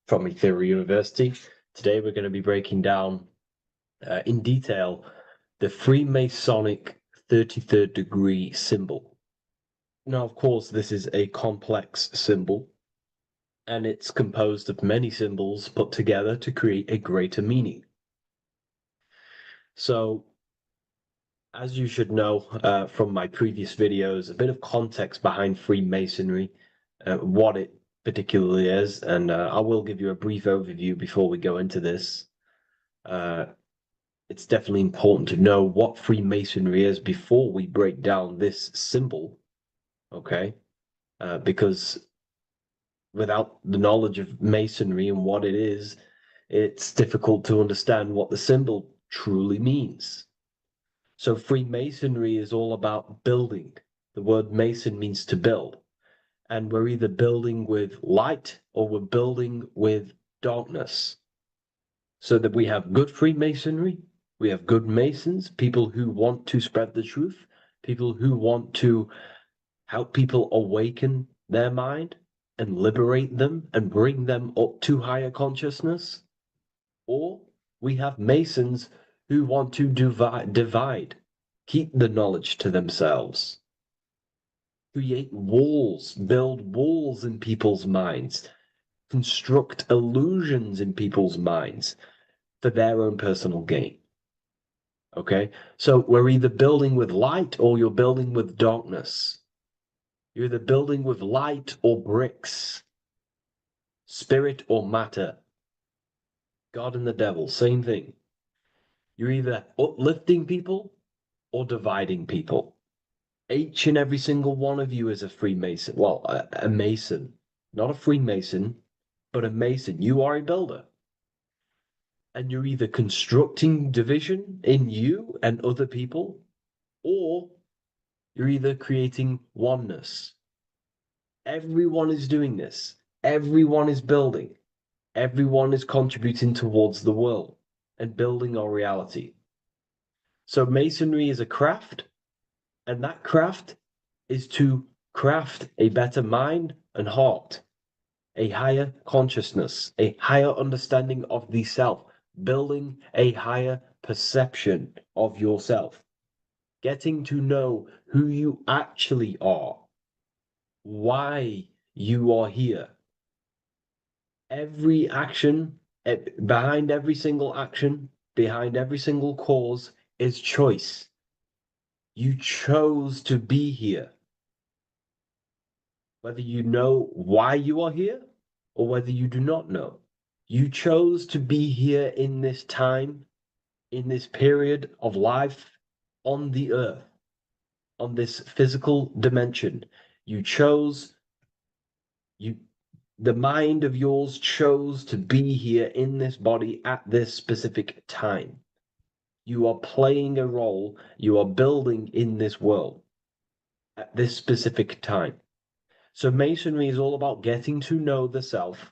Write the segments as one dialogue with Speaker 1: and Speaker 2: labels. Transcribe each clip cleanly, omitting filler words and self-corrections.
Speaker 1: from Ethereal University. Today we're going to be breaking down in detail the Freemasonic 33rd degree symbol. Now, of course, this is a complex symbol, and it's composed of many symbols put together to create a greater meaning. So, as you should know from my previous videos, a bit of context behind Freemasonry, what it particularly is, and I will give you a brief overview before we go into this. It's definitely important to know what Freemasonry is before we break down this symbol, okay? Because without the knowledge of Masonry and what it is, it's difficult to understand what the symbol truly means. So Freemasonry is all about building. The word Mason means to build. And we're either building with light or we're building with darkness. So that we have good Freemasonry, we have good Masons, people who want to spread the truth, people who want to help people awaken their mind and liberate them and bring them up to higher consciousness. Or we have Masons who want to divide, keep the knowledge to themselves, create walls, build walls in people's minds, construct illusions in people's minds for their own personal gain. Okay, so we're either building with light or you're building with darkness. You're either building with light or bricks, spirit or matter. God and the devil, same thing. You're either uplifting people or dividing people. Each and every single one of you is a Freemason. Well, a Mason. Not a Freemason, but a Mason. You are a builder. And you're either constructing division in you and other people, or you're either creating oneness. Everyone is doing this. Everyone is building. Everyone is contributing towards the world and building our reality. So Masonry is a craft, and that craft is to craft a better mind and heart, a higher consciousness, a higher understanding of the self, building a higher perception of yourself, getting to know who you actually are, why you are here. Every action, behind every single action, behind every single cause is choice. You chose to be here. Whether you know why you are here or whether you do not know. You chose to be here in this time, in this period of life on the earth, on this physical dimension. You chose, the mind of yours chose to be here in this body at this specific time. You are playing a role, you are building in this world at this specific time. So Masonry is all about getting to know the self,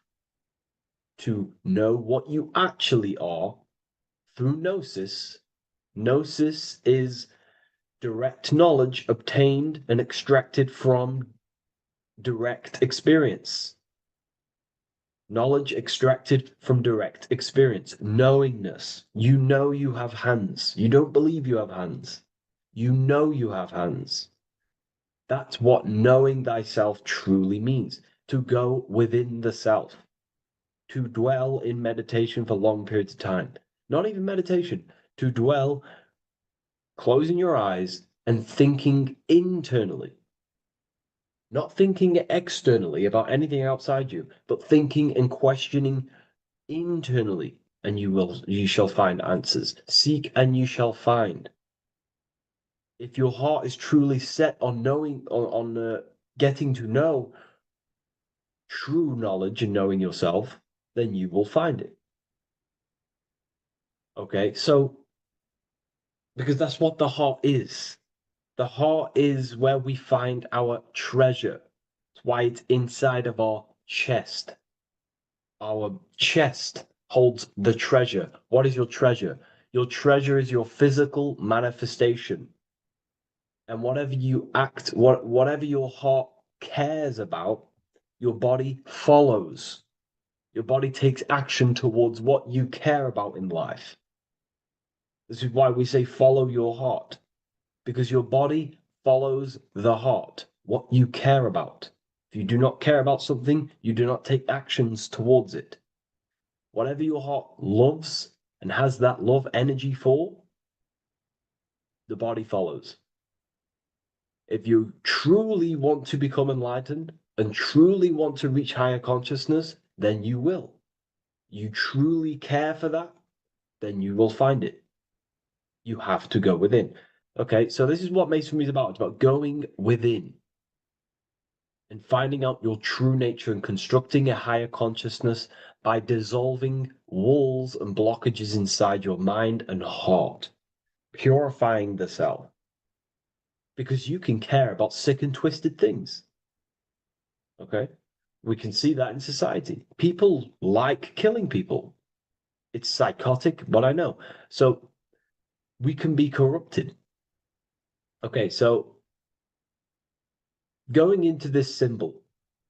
Speaker 1: to know what you actually are through gnosis. Gnosis is direct knowledge obtained and extracted from direct experience. Knowledge extracted from direct experience. Knowingness. You know you have hands. You don't believe you have hands. You know you have hands. That's what knowing thyself truly means. To go within the self. To dwell in meditation for long periods of time. Not even meditation, to dwell, closing your eyes and thinking internally. Not thinking externally about anything outside you, but thinking and questioning internally, and you shall find answers. Seek and you shall find. If your heart is truly set on knowing, on getting to know true knowledge and knowing yourself, then you will find it. Okay, so because that's what the heart is. The heart is where we find our treasure. That's why it's inside of our chest. Our chest holds the treasure. What is your treasure? Your treasure is your physical manifestation. And whatever you act, whatever your heart cares about, your body follows. Your body takes action towards what you care about in life. This is why we say follow your heart, because your body follows the heart, what you care about. If you do not care about something, you do not take actions towards it. Whatever your heart loves and has that love energy for, the body follows. If you truly want to become enlightened and truly want to reach higher consciousness, then you will. You truly care for that, then you will find it. You have to go within. Okay, so this is what Masonry is about. It's about going within and finding out your true nature and constructing a higher consciousness by dissolving walls and blockages inside your mind and heart, purifying the self. Because you can care about sick and twisted things. Okay? We can see that in society. People like killing people. It's psychotic, but I know. So we can be corrupted. Okay, so going into this symbol,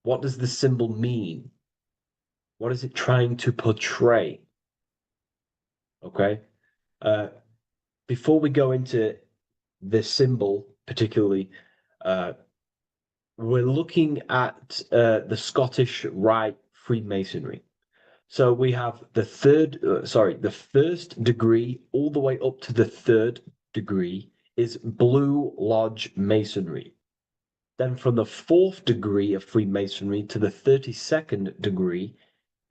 Speaker 1: what does the symbol mean? What is it trying to portray? Okay. Before we go into this symbol, particularly, we're looking at the Scottish Rite Freemasonry. So we have the the first degree all the way up to the third degree is Blue Lodge Masonry. Then from the fourth degree of Freemasonry to the 32nd degree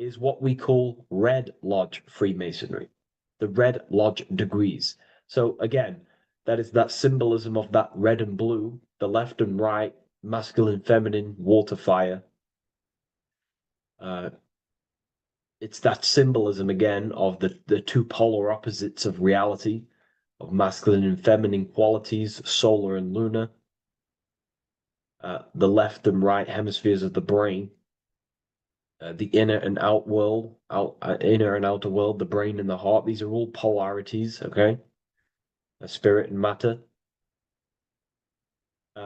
Speaker 1: is what we call Red Lodge Freemasonry, the Red Lodge degrees. So again, that is that symbolism of that red and blue, the left and right, masculine, feminine, water, fire. It's that symbolism again of the two polar opposites of reality, of masculine and feminine qualities, solar and lunar. The left and right hemispheres of the brain, the inner and out world, inner and outer world, the brain and the heart. These are all polarities, okay? Spirit and matter.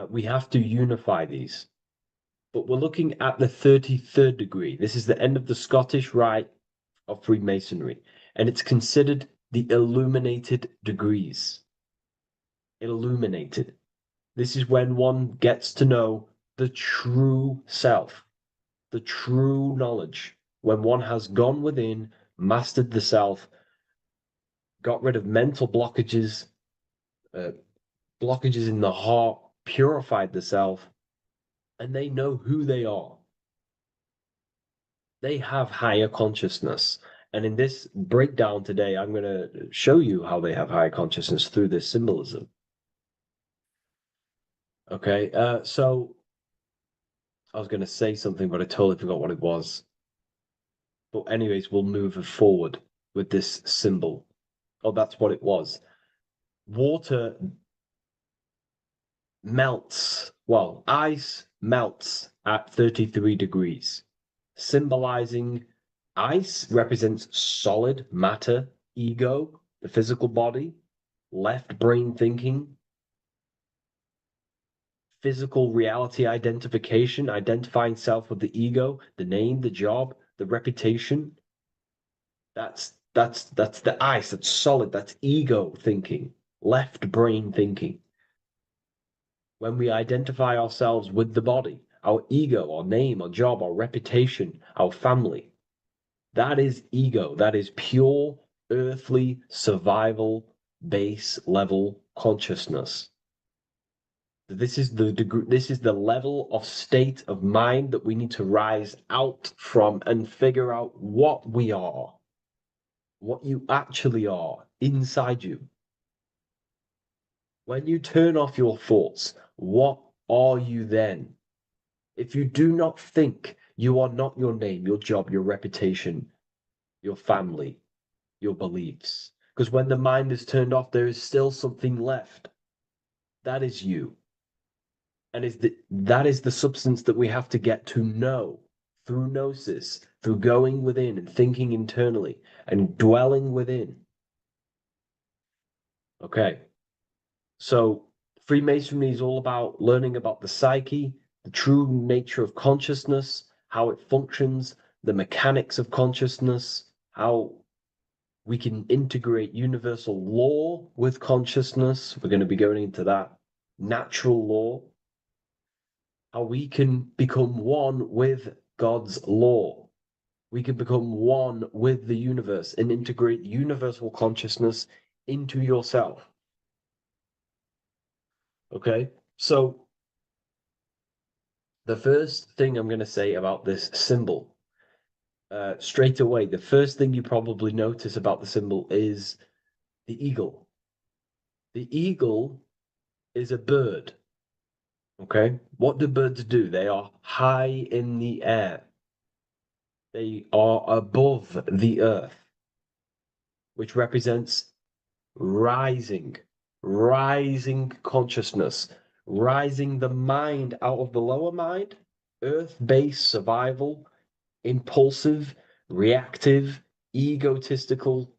Speaker 1: We have to unify these. But we're looking at the 33rd degree. This is the end of the Scottish Rite of Freemasonry, and it's considered the illuminated degrees. Illuminated. This is when one gets to know the true self, the true knowledge, when one has gone within, mastered the self, got rid of mental blockages, blockages in the heart, purified the self, and they know who they are. They have higher consciousness. And in this breakdown today, I'm going to show you how they have higher consciousness through this symbolism. Okay, so I was going to say something, but I totally forgot what it was. But anyways, we'll move forward with this symbol. Oh, that's what it was. Water melts. Well, ice melts at 33 degrees, symbolizing ice represents solid matter, ego, the physical body, left brain thinking, physical reality identification, identifying self with the ego, the name, the job, the reputation. That's the ice, that's solid, that's ego thinking, left brain thinking. When we identify ourselves with the body, our ego, our name, our job, our reputation, our family, that is ego. That is pure earthly survival base level consciousness. This is the degree, this is the level of state of mind that we need to rise out from and figure out what we are, what you actually are inside you. When you turn off your thoughts, what are you then? If you do not think, you are not your name, your job, your reputation, your family, your beliefs. Because when the mind is turned off, there is still something left. That is you. And that is the substance that we have to get to know through gnosis, through going within and thinking internally and dwelling within. Okay. So Freemasonry is all about learning about the psyche, the true nature of consciousness, how it functions, the mechanics of consciousness, how we can integrate universal law with consciousness. We're going to be going into that. Natural law, how we can become one with God's law. We can become one with the universe and integrate universal consciousness into yourself. Okay, so the first thing I'm going to say about this symbol, straight away, the first thing you probably notice about the symbol is the eagle. The eagle is a bird. Okay, what do birds do? They are high in the air. They are above the earth, which represents rising, rising consciousness, rising the mind out of the lower mind, earth-based survival, impulsive, reactive, egotistical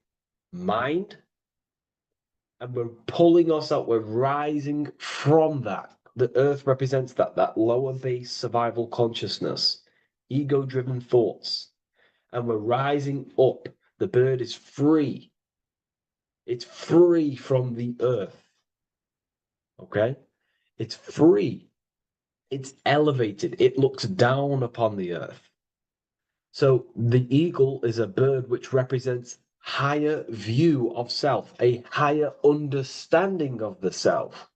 Speaker 1: mind. And we're pulling us up, we're rising from that. The earth represents that lower base survival consciousness, ego-driven thoughts. And we're rising up. The bird is free. It's free from the earth. Okay? It's free. It's elevated. It looks down upon the earth. So the eagle is a bird which represents higher view of self, a higher understanding of the self.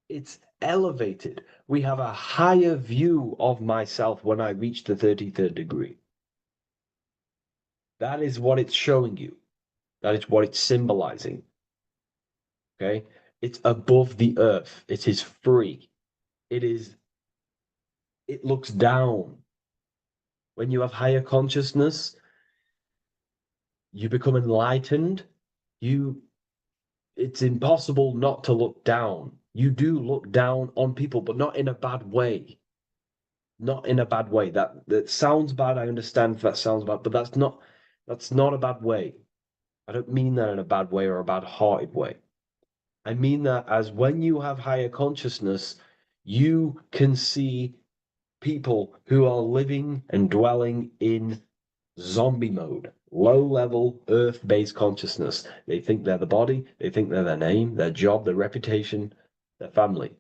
Speaker 1: It's elevated. We have a higher view of myself when I reach the 33rd degree. That is what it's showing you. That is what it's symbolizing. Okay? It's above the earth. It is free. It looks down. When you have higher consciousness, you become enlightened. It's impossible not to look down. You do look down on people, but not in a bad way. Not in a bad way. That sounds bad. I understand if that sounds bad, but that's not a bad way. I don't mean that in a bad way or a bad-hearted way. I mean that as when you have higher consciousness, you can see people who are living and dwelling in zombie mode, low-level earth-based consciousness. They think they're the body, they think they're their name, their job, their reputation, their family.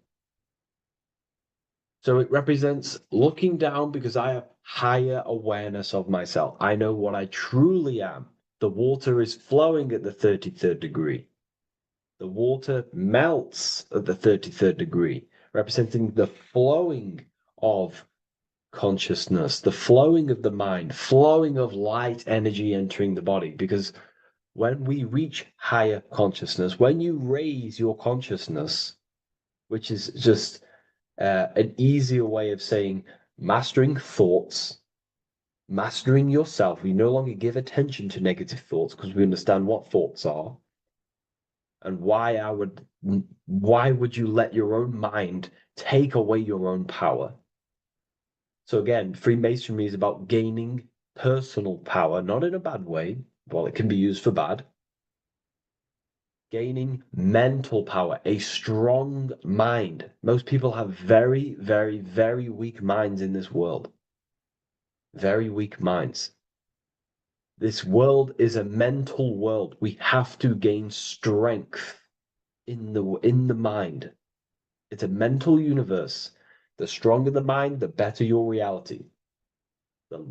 Speaker 1: So it represents looking down because I have higher awareness of myself. I know what I truly am. The water is flowing at the 33rd degree. The water melts at the 33rd degree, representing the flowing of consciousness, the flowing of the mind, flowing of light energy entering the body. Because when we reach higher consciousness, when you raise your consciousness, which is just an easier way of saying mastering thoughts, mastering yourself. We no longer give attention to negative thoughts because we understand what thoughts are and why would you let your own mind take away your own power? So again, Freemasonry is about gaining personal power, not in a bad way. Well, it can be used for bad. Gaining mental power, a strong mind. Most people have very, very, very weak minds in this world. Very weak minds. This world is a mental world. We have to gain strength in the mind. It's a mental universe. The stronger the mind, the better your reality. The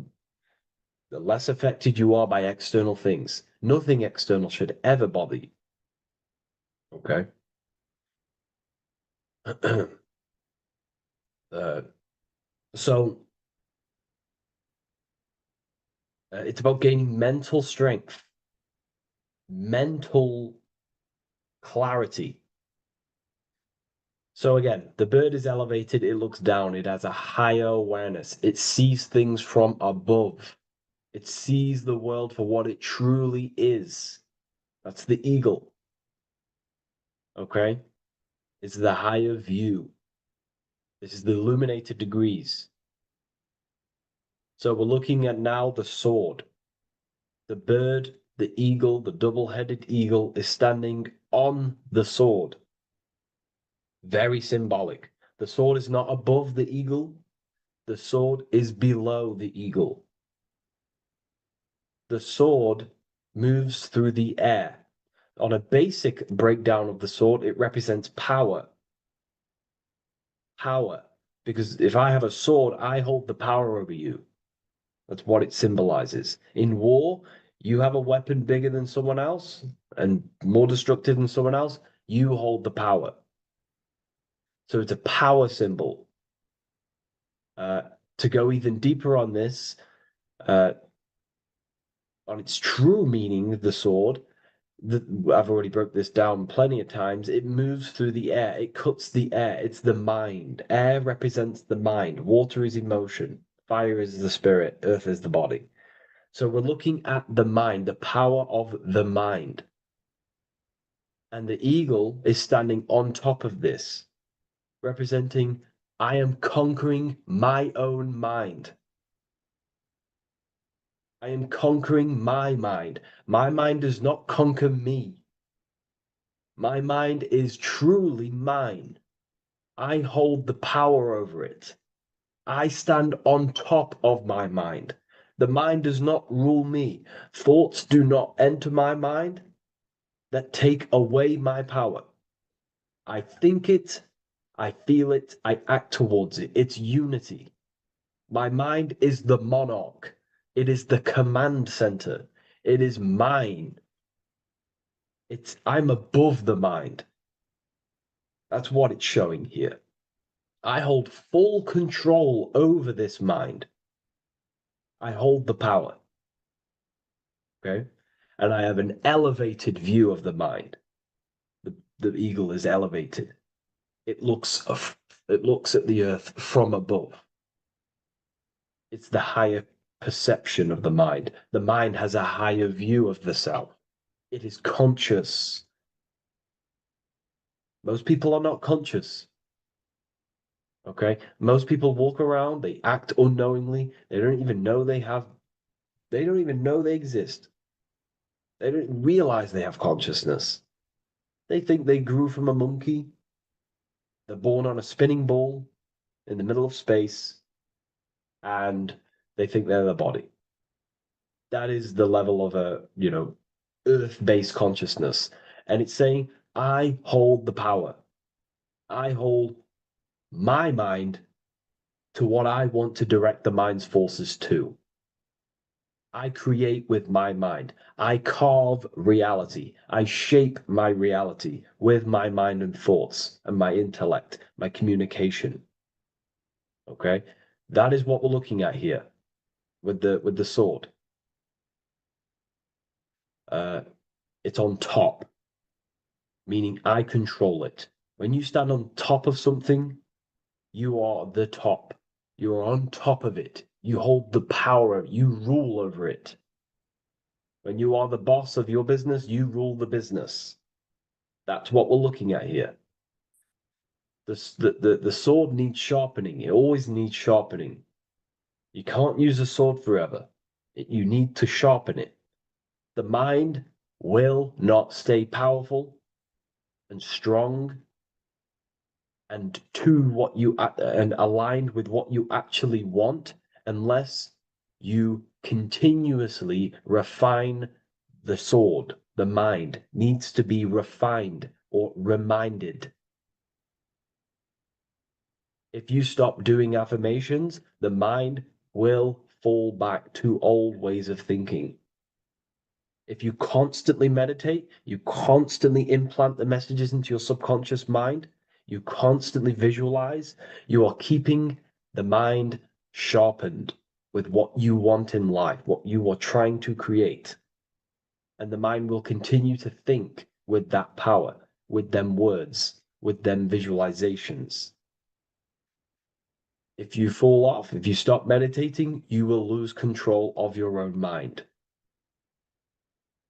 Speaker 1: less affected you are by external things. Nothing external should ever bother you. Okay? So it's about gaining mental strength, mental clarity. So again, the bird is elevated, it looks down, it has a higher awareness, it sees things from above, it sees the world for what it truly is. That's the eagle. Okay? It's the higher view. This is the illuminated degrees. So we're looking at now the sword. The bird, the eagle, the double-headed eagle is standing on the sword. Very symbolic. The sword is not above the eagle. The sword is below the eagle. the sword moves through the air. On a basic breakdown of the sword, it represents power. Power. Because if I have a sword, I hold the power over you. That's what it symbolizes. In war, you have a weapon bigger than someone else and more destructive than someone else, you hold the power. So it's a power symbol. To go even deeper on this, on its true meaning, the sword, I've already broke this down plenty of times. It moves through the air. It cuts the air. It's the mind. Air represents the mind. Water is emotion. Fire is the spirit. Earth is the body. So we're looking at the mind, the power of the mind. And the eagle is standing on top of this, representing, I am conquering my own mind. I am conquering my mind. My mind does not conquer me. My mind is truly mine. I hold the power over it. I stand on top of my mind. The mind does not rule me. Thoughts do not enter my mind that take away my power. I think it, I feel it, I act towards it. It's unity. My mind is the monarch. It is the command center. It is mine. I'm above the mind. That's what it's showing here. I hold full control over this mind. I hold the power. Okay? And I have an elevated view of the mind. The eagle is elevated. It looks at the earth from above. It's the higher perception of the mind. The mind has a higher view of the self. It is conscious. Most people are not conscious. Okay? Most people walk around, they act unknowingly, they don't even know they exist. They don't realize they have consciousness. They think they grew from a monkey. They're born on a spinning ball in the middle of space, and they think they're the body. That is the level of a, earth-based consciousness. And it's saying, I hold the power. I hold my mind to what I want to direct the mind's forces to. I create with my mind. I carve reality. I shape my reality with my mind and thoughts and my intellect, my communication. Okay? That is what we're looking at here with the sword. It's on top, meaning I control it. When you stand on top of something, you are the top. You are on top of it. You hold the power. You rule over it. When you are the boss of your business, you rule the business. That's what we're looking at here. The sword needs sharpening. It always needs sharpening. You can't use a sword forever. You need to sharpen it. The mind will not stay powerful and strong and and aligned with what you actually want unless you continuously refine the sword. The mind needs to be refined or reminded. If you stop doing affirmations, the mind will fall back to old ways of thinking. If you constantly meditate, you constantly implant the messages into your subconscious mind, you constantly visualize, you are keeping the mind sharpened with what you want in life, what you are trying to create. And the mind will continue to think with that power, with them words, with them visualizations. If you fall off, if you stop meditating, you will lose control of your own mind.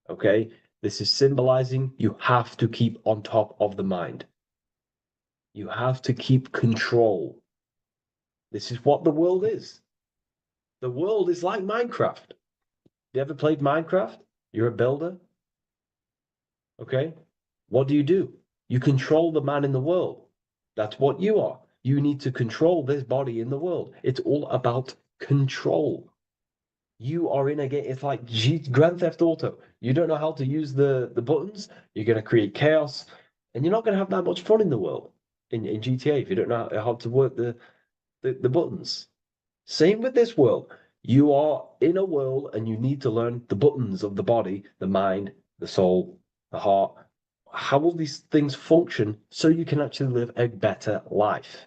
Speaker 1: Okay? This is symbolizing you have to keep on top of the mind. You have to keep control. This is what the world is. The world is like Minecraft. You ever played Minecraft? You're a builder. Okay? What do? You control the man in the world. That's what you are. You need to control this body in the world. It's all about control. You are in a game. It's like Grand Theft Auto. You don't know how to use the buttons. You're going to create chaos, and you're not going to have that much fun in the world in GTA if you don't know how to work the buttons. Same with this world. You are in a world, and you need to learn the buttons of the body, the mind, the soul, the heart. How will these things function so you can actually live a better life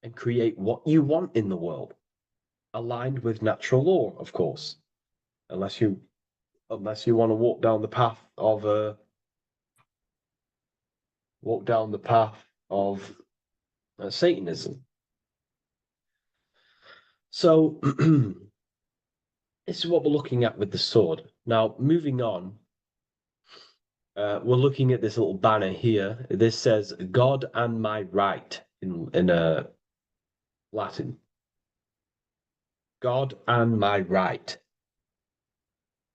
Speaker 1: and create what you want in the world, aligned with natural law, of course, unless you want to walk down the path of Satanism. So this is what we're looking at with the sword. Now, moving on, we're looking at this little banner here. This says "God and my right" in Latin. God and my right.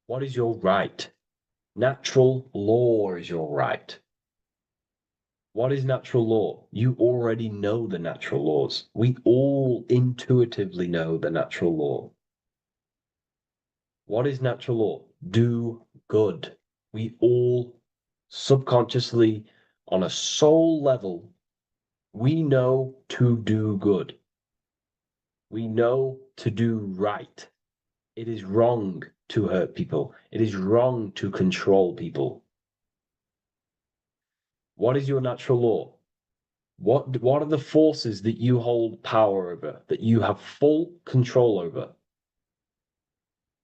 Speaker 1: What is your right? Natural law is your right. What is natural law? You already know the natural laws. We all intuitively know the natural law. What is natural law? Do good. We all subconsciously, on a soul level, we know to do good. We know to do right. It is wrong to hurt people. It is wrong to control people. What is your natural law? What are the forces that you hold power over, that you have full control over?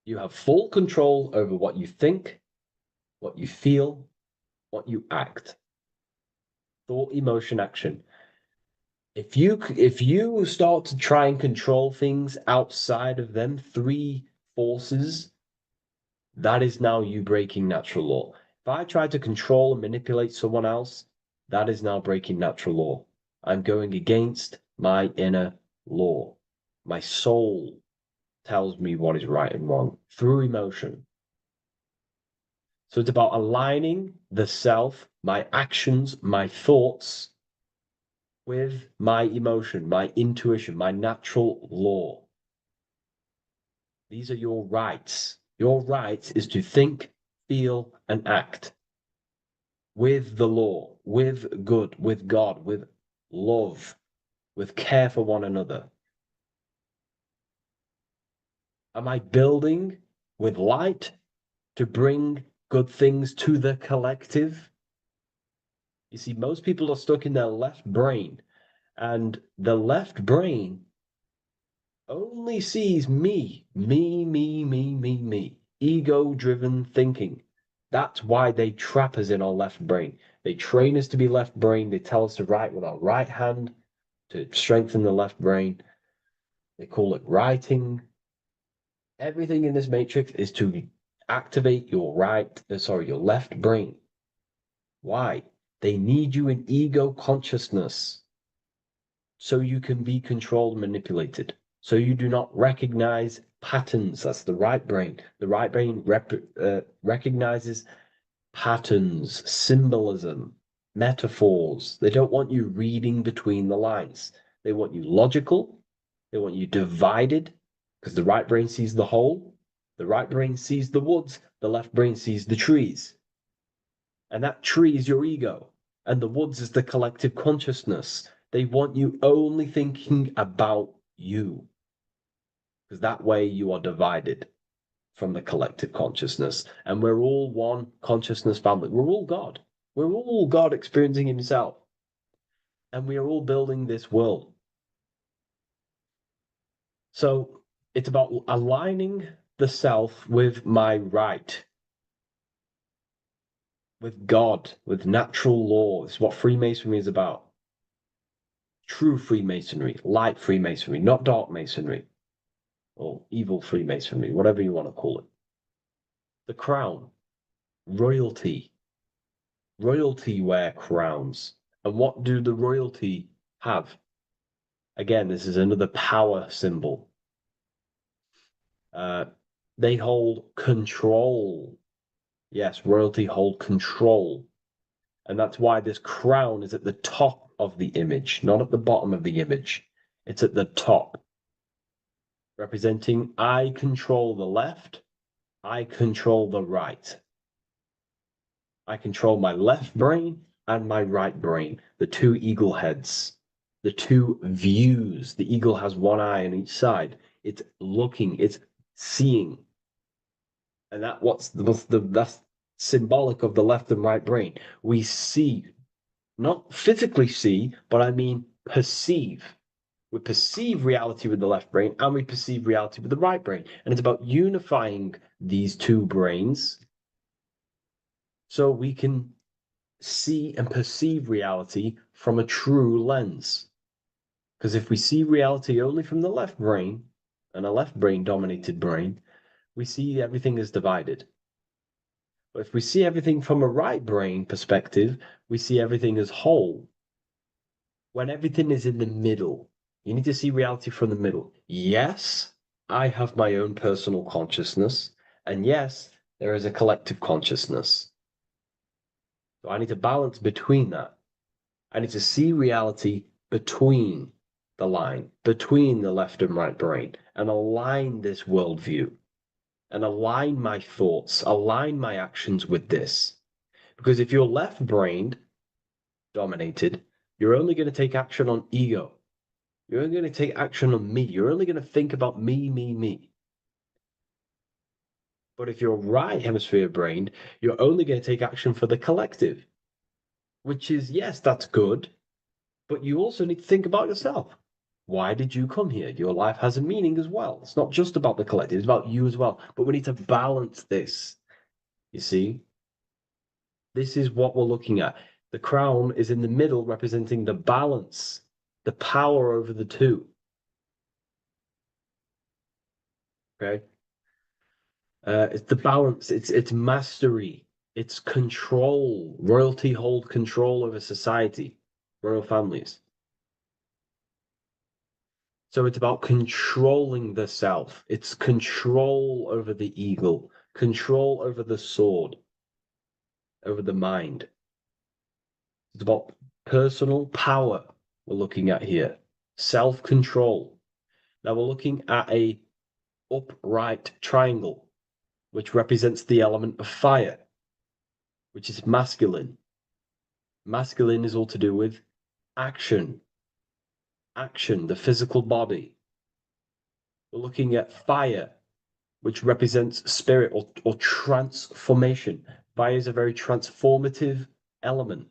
Speaker 1: You have full control over what you think, what you feel, what you act. Thought, emotion, action. If you start to try and control things outside of them three forces, that is now you breaking natural law. If I try to control and manipulate someone else, that is now breaking natural law. I'm going against my inner law. My soul tells me what is right and wrong through emotion. So it's about aligning the self, my actions, my thoughts with my emotion, my intuition, my natural law. These are your rights. Your right is to think, feel, and act with the law, with good, with God, with love, with care for one another. Am I building with light to bring good things to the collective? You see, most people are stuck in their left brain, and the left brain only sees me, ego-driven thinking. That's why they trap us in our left brain. They train us to be left brain. They tell us to write with our right hand to strengthen the left brain. They call it writing. Everything in this matrix is to activate your your left brain. Why? They need you in ego consciousness so you can be controlled and manipulated. So you do not recognize patterns. That's the right brain. The right brain recognizes patterns, symbolism, metaphors. They don't want you reading between the lines. They want you logical. They want you divided because the right brain sees the whole. The right brain sees the woods. The left brain sees the trees. And that tree is your ego. And the woods is the collective consciousness. They want you only thinking about you. Because that way you are divided from the collective consciousness. And we're all one consciousness family. We're all God. We're all God experiencing himself. And we are all building this world. So it's about aligning the self with my right, with God, with natural law. It's what Freemasonry is about. True Freemasonry, light Freemasonry, not dark Masonry or evil Freemasonry, whatever you want to call it. The crown, royalty. Royalty wear crowns. And what do the royalty have? Again, this is another power symbol. They hold control. Yes, royalty hold control. And that's why this crown is at the top of the image, not at the bottom of the image. It's at the top. representing I control the left, I control the right. I control my left brain and my right brain, the two eagle heads, the two views. The eagle has one eye on each side. It's looking, it's seeing. And that's symbolic of the left and right brain. We see, not physically see, but I mean perceive. We perceive reality with the left brain and we perceive reality with the right brain. And it's about unifying these two brains so we can see and perceive reality from a true lens. Because if we see reality only from the left brain, and a left brain dominated brain, we see everything as divided. But if we see everything from a right brain perspective, we see everything as whole. When everything is in the middle, you need to see reality from the middle. Yes, I have my own personal consciousness, and yes, there is a collective consciousness. So I need to balance between that. I need to see reality between the line, between the left and right brain, and align this worldview, and align my thoughts, align my actions with this. Because if you're left-brained dominated, you're only going to take action on ego. You're only going to take action on me. You're only going to think about me, me, me. But if you're right hemisphere brained, you're only going to take action for the collective, which is, yes, that's good, but you also need to think about yourself. Why did you come here? Your life has a meaning as well. It's not just about the collective, it's about you as well. But we need to balance this. You see? This is what we're looking at. The crown is in the middle, representing the balance, the power over the two. Okay? It's the balance, it's mastery, it's control. Royalty hold control over society, royal families. So it's about controlling the self. It's control over the eagle, control over the sword, over the mind. It's about personal power we're looking at here, self-control. Now we're looking at a upright triangle, which represents the element of fire, which is masculine. Masculine is all to do with action, action, the physical body. We're looking at fire, which represents spirit or transformation. Fire is a very transformative element.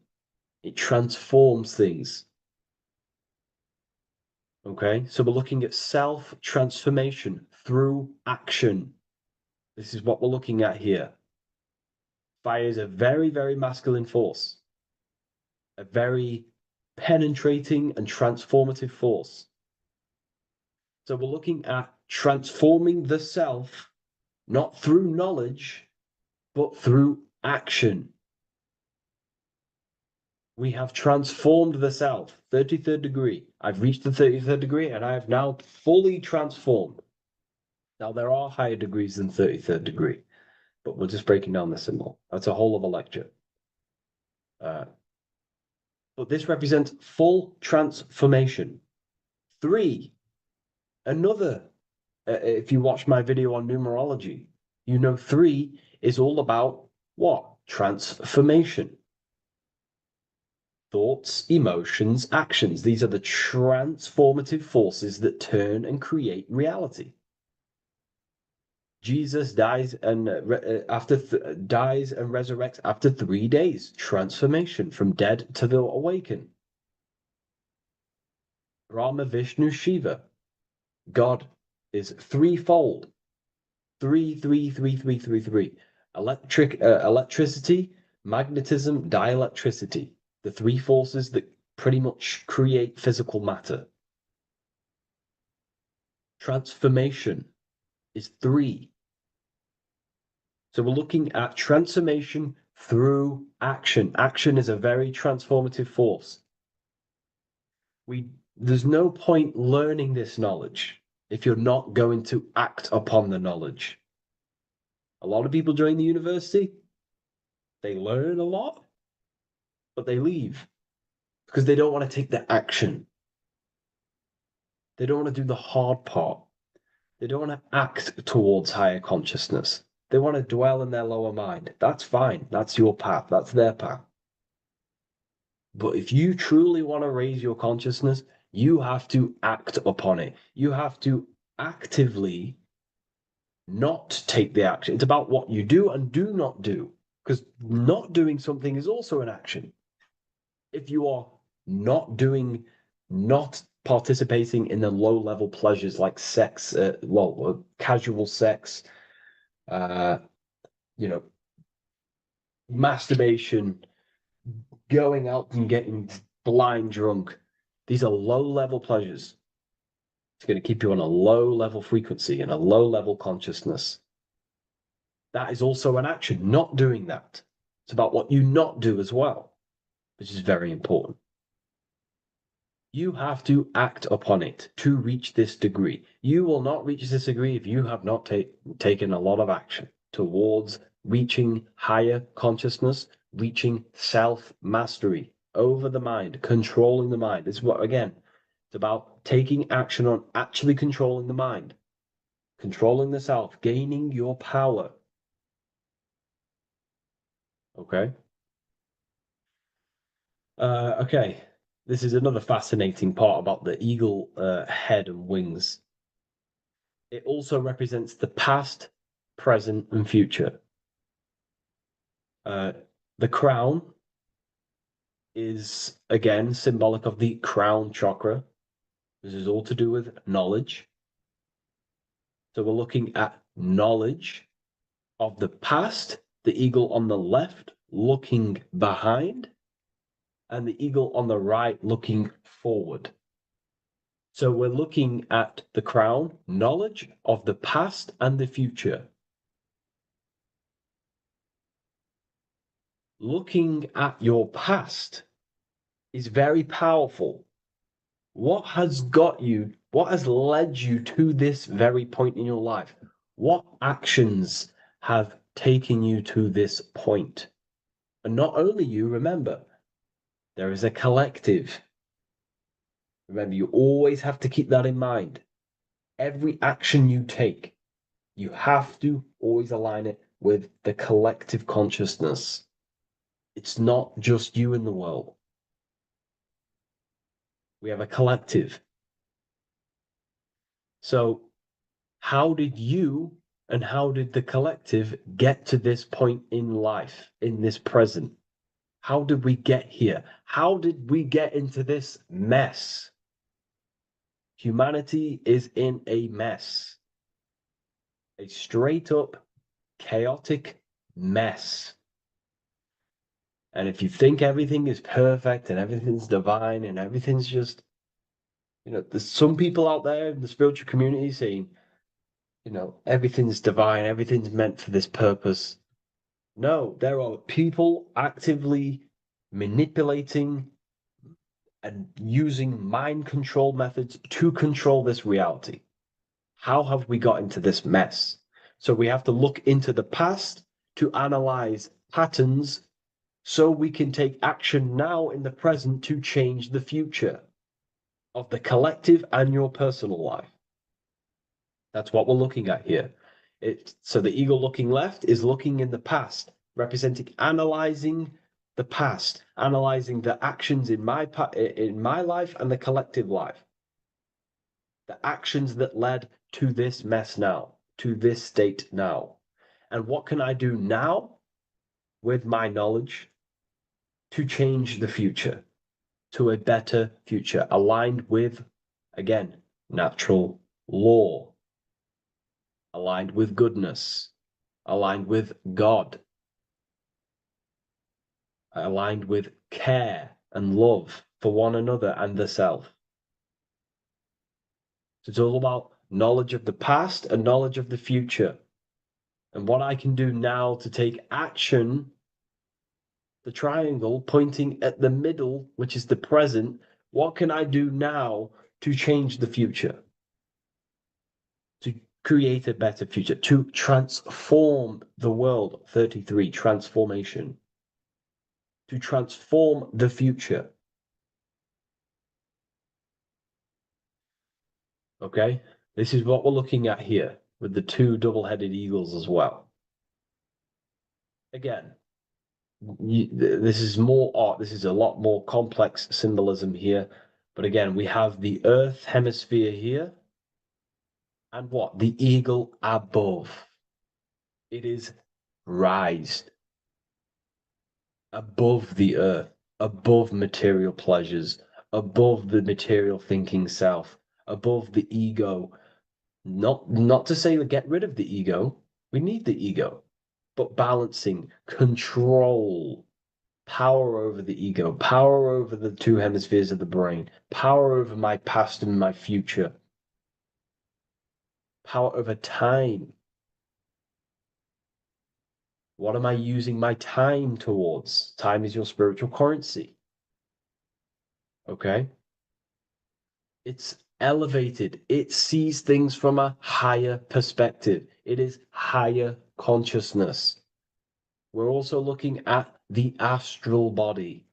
Speaker 1: It transforms things. Okay, so we're looking at self-transformation through action. This is what we're looking at here. Fire is a very, very masculine force, a very penetrating and transformative force. So we're looking at transforming the self, not through knowledge, but through action. We have transformed the self, 33rd degree. I've reached the 33rd degree and I have now fully transformed. Now, there are higher degrees than 33rd degree, but we're just breaking down the symbol. That's a whole of a lecture. But this represents full transformation. 3, another, if you watch my video on numerology, you know 3 is all about what? Transformation. Thoughts, emotions, actions. These are the transformative forces that turn and create reality. Jesus dies and dies and resurrects after 3 days. Transformation from dead to the awaken. Brahma, Vishnu, Shiva. God is threefold. 3, 3, 3, 3, 3, 3. Electricity, magnetism, dielectricity. The 3 forces that pretty much create physical matter. Transformation is 3. So we're looking at transformation through action. Action is a very transformative force. There's no point learning this knowledge if you're not going to act upon the knowledge. A lot of people join the university, they learn a lot, but they leave because they don't want to take the action. They don't want to do the hard part. They don't want to act towards higher consciousness. They want to dwell in their lower mind. That's fine. That's your path. That's their path. But if you truly want to raise your consciousness, you have to act upon it. You have to actively not take the action. It's about what you do and do not do, because not doing something is also an action. If you are not doing, not participating in the low level pleasures like sex, casual sex, you know, masturbation, going out and getting blind drunk, these are low level pleasures. It's going to keep you on a low level frequency and a low level consciousness. That is also an action, not doing that. It's about what you not do as well, which is very important. You have to act upon it to reach this degree. You will not reach this degree if you have not taken a lot of action towards reaching higher consciousness, reaching self-mastery over the mind, controlling the mind. This is what, again, it's about taking action on actually controlling the mind, controlling the self, gaining your power. Okay? Okay. This is another fascinating part about the eagle head and wings. It also represents the past, present, and future. The crown is, again, symbolic of the crown chakra. This is all to do with knowledge. So we're looking at knowledge of the past, the eagle on the left looking behind, and the eagle on the right looking forward. So we're looking at the crown, knowledge of the past and the future. Looking at your past is very powerful. What has got you, what has led you to this very point in your life? What actions have taken you to this point? And not only you, remember, there is a collective. Remember, you always have to keep that in mind. Every action you take, you have to always align it with the collective consciousness. It's not just you in the world. We have a collective. So how did you and how did the collective get to this point in life, in this present? How did we get here? How did we get into this mess? Humanity is in a mess. A straight up chaotic mess. And if you think everything is perfect and everything's divine and everything's just, there's some people out there in the spiritual community saying, everything's divine, everything's meant for this purpose. No, there are people actively manipulating and using mind control methods to control this reality. How have we got into this mess? So we have to look into the past to analyze patterns so we can take action now in the present to change the future of the collective and your personal life. That's what we're looking at here. So the eagle looking left is looking in the past, representing analyzing the past, analyzing the actions in my life and the collective life. The actions that led to this mess now, to this state now. And what can I do now with my knowledge to change the future to a better future, aligned with, again, natural law, aligned with goodness, aligned with God, aligned with care and love for one another and the self. So it's all about knowledge of the past and knowledge of the future. And what I can do now to take action, the triangle pointing at the middle, which is the present, what can I do now to change the future? To create a better future, to transform the world. 33, transformation. To transform the future. Okay? This is what we're looking at here with the two double-headed eagles as well. Again, this is more art. This is a lot more complex symbolism here. But again, we have the Earth hemisphere here. And what? The eagle above. It is raised above the earth, above material pleasures, above the material thinking self, above the ego. Not to say get rid of the ego. We need the ego, but balancing, control, power over the ego, power over the two hemispheres of the brain, power over my past and my future, power over time. What am I using my time towards? Time is your spiritual currency. Okay? It's elevated. It sees things from a higher perspective. It is higher consciousness. We're also looking at the astral body.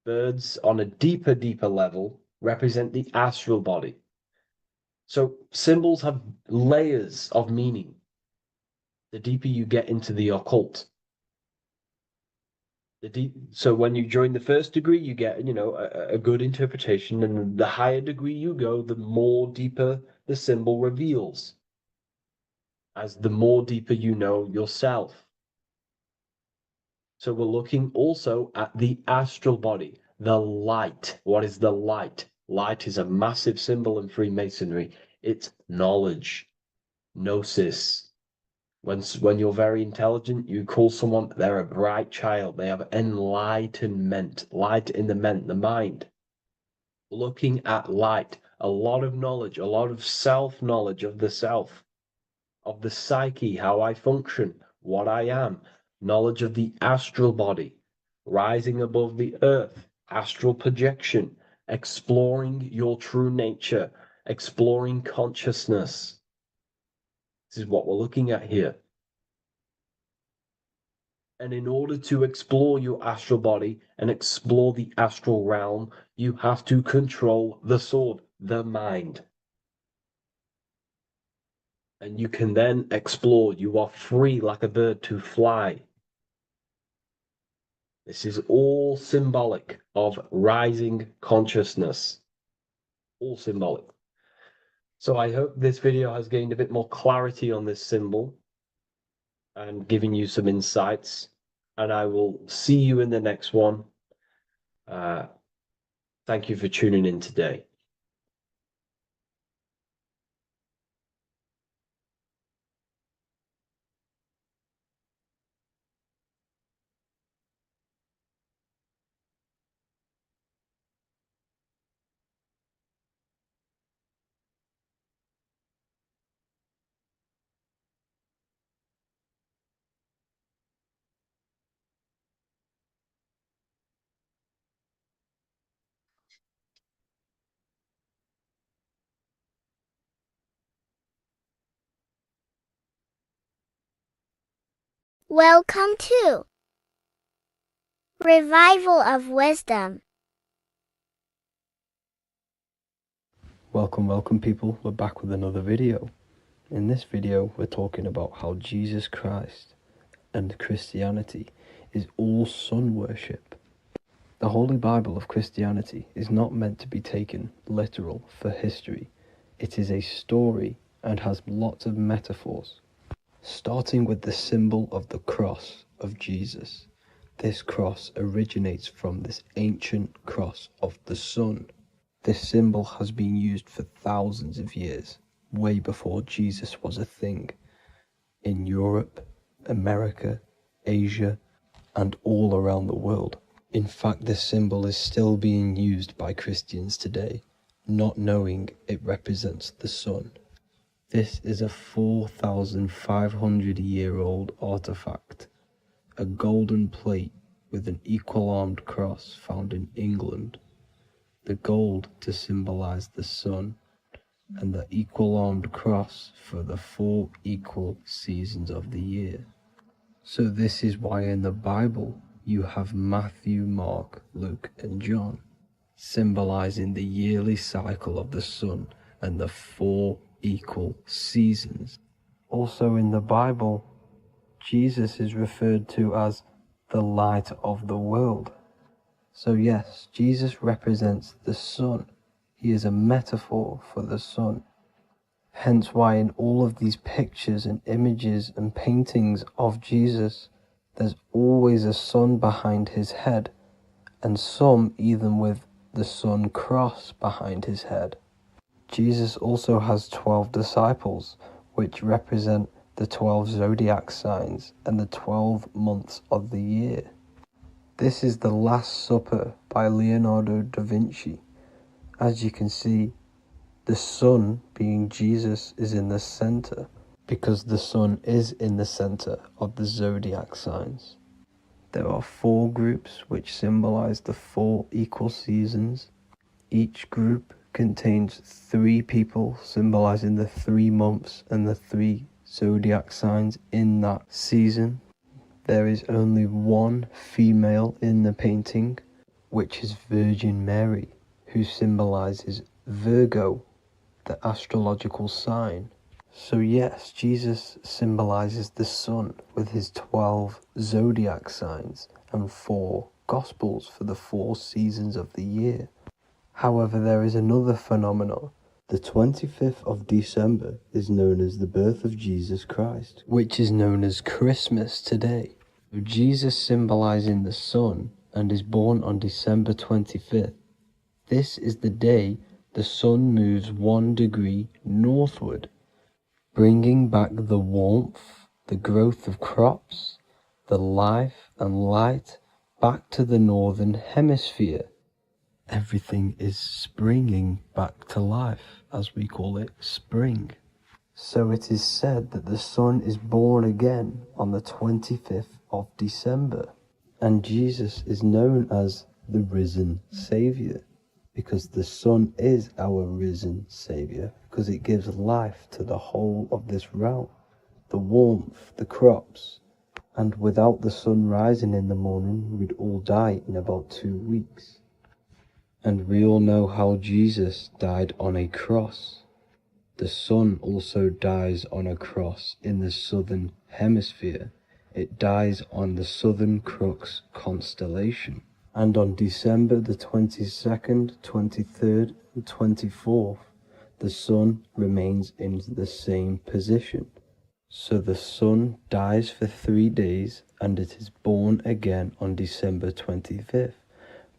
Speaker 1: Birds on a deeper level represent the astral body. So symbols have layers of meaning. The deeper you get into the occult, so when you join the first degree, you get, a good interpretation, and the higher degree you go, the more deeper the symbol reveals, as the more deeper you know yourself. So we're looking also at the astral body, the light. What is the light? Light is a massive symbol in Freemasonry. It's knowledge, gnosis. When you're very intelligent, you call someone, they're a bright child. They have enlightenment, light in the mind. Looking at light, a lot of knowledge, a lot of self-knowledge of the self, of the psyche, how I function, what I am, knowledge of the astral body, rising above the earth, astral projection, exploring your true nature, exploring consciousness. This is what we're looking at here. And in order to explore your astral body and explore the astral realm, you have to control the sword, the mind. And you can then explore. You are free like a bird to fly. This is all symbolic of rising consciousness. All symbolic. So I hope this video has gained a bit more clarity on this symbol and given you some insights. And I will see you in the next one. Thank you for tuning in today.
Speaker 2: Welcome to Revival of Wisdom.
Speaker 3: Welcome people, we're back with another video. In this video we're talking about how Jesus Christ and Christianity is all sun worship. The Holy Bible of Christianity is not meant to be taken literal for history. It is a story and has lots of metaphors. Starting with the symbol of the cross of Jesus. This cross originates from this ancient cross of the sun. This symbol has been used for thousands of years, way before Jesus was a thing, in Europe, America, Asia, and all around the world. In fact, this symbol is still being used by Christians today, not knowing it represents the sun. This is a 4,500-year-old artifact, a golden plate with an equal-armed cross found in England. The gold to symbolize the sun, and the equal-armed cross for the 4 equal seasons of the year. So this is why in the Bible you have Matthew, Mark, Luke, and John, symbolizing the yearly cycle of the sun and the 4 equal seasons. Also in the Bible, Jesus is referred to as the light of the world. So yes, Jesus represents the sun. He is a metaphor for the sun. Hence why in all of these pictures and images and paintings of Jesus, there's always a sun behind his head, and some even with the sun cross behind his head. Jesus also has 12 disciples, which represent the 12 zodiac signs and the 12 months of the year. This is the Last Supper by Leonardo da Vinci. As you can see, the sun, being Jesus, is in the center, because the sun is in the center of the zodiac signs. There are 4 groups which symbolize the 4 equal seasons. Each group contains 3 people symbolizing the 3 months and the 3 zodiac signs in that season. There is only 1 female in the painting, which is Virgin Mary, who symbolizes Virgo, the astrological sign. So yes, Jesus symbolizes the sun with his 12 zodiac signs and 4 gospels for the 4 seasons of the year. However, there is another phenomenon. The 25th of December is known as the birth of Jesus Christ, which is known as Christmas today. So Jesus symbolizing the sun and is born on December 25th. This is the day the sun moves 1 degree northward, bringing back the warmth, the growth of crops, the life and light back to the northern hemisphere. Everything is springing back to life, as we call it, spring. So it is said that the sun is born again on the 25th of December, and Jesus is known as the risen Saviour, because the sun is our risen Saviour, because it gives life to the whole of this realm, the warmth, the crops, and without the sun rising in the morning, we'd all die in about 2 weeks. And we all know how Jesus died on a cross. The sun also dies on a cross in the southern hemisphere. It dies on the Southern Crux constellation. And on December the 22nd, 23rd, and 24th, the sun remains in the same position. So the sun dies for 3 days, and it is born again on December 25th,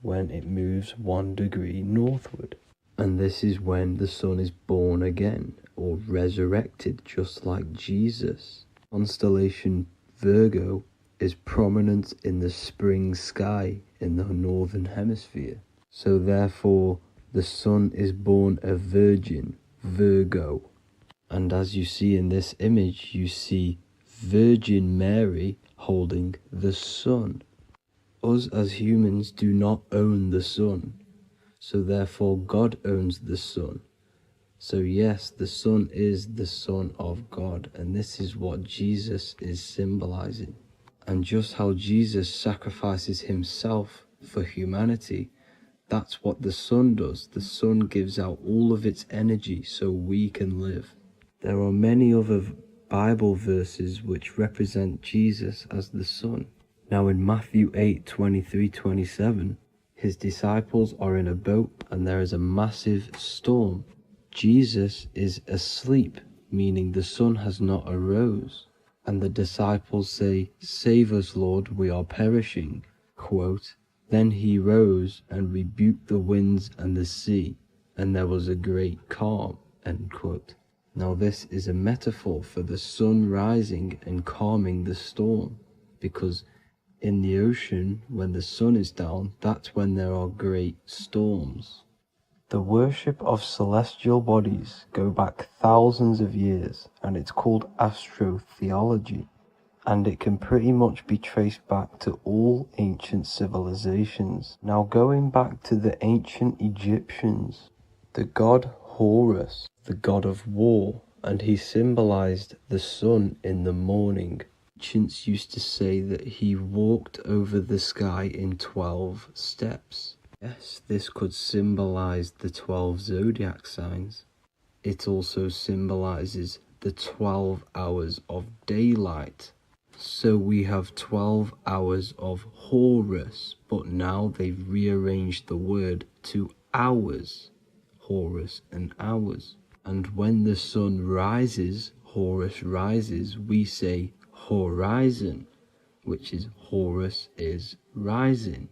Speaker 3: when it moves 1 degree northward. And this is when the sun is born again, or resurrected, just like Jesus. Constellation Virgo is prominent in the spring sky in the northern hemisphere. So therefore, the sun is born a virgin, Virgo. And as you see in this image, you see Virgin Mary holding the sun. Us as humans do not own the sun, so therefore God owns the sun. So yes, the sun is the Son of God, and this is what Jesus is symbolizing. And just how Jesus sacrifices himself for humanity, that's what the sun does. The sun gives out all of its energy so we can live. There are many other Bible verses which represent Jesus as the sun. Now in Matthew 8:23-27, his disciples are in a boat and there is a massive storm. Jesus is asleep, meaning the sun has not arose. And the disciples say, "Save us, Lord, we are perishing." Quote, "Then he rose and rebuked the winds and the sea, and there was a great calm." End quote. Now this is a metaphor for the sun rising and calming the storm, because in the ocean, when the sun is down, that's when there are great storms. The worship of celestial bodies go back thousands of years, and it's called astrotheology, and it can pretty much be traced back to all ancient civilizations. Now going back to the ancient Egyptians, the god Horus, the god of war, and he symbolized the sun in the morning. Ancients used to say that he walked over the sky in 12 steps. Yes, this could symbolize the 12 zodiac signs. it also symbolizes the 12 hours of daylight. So we have 12 hours of Horus, but now they've rearranged the word to hours, Horus and hours. And when the sun rises, Horus rises, we say horizon, which is Horus is rising.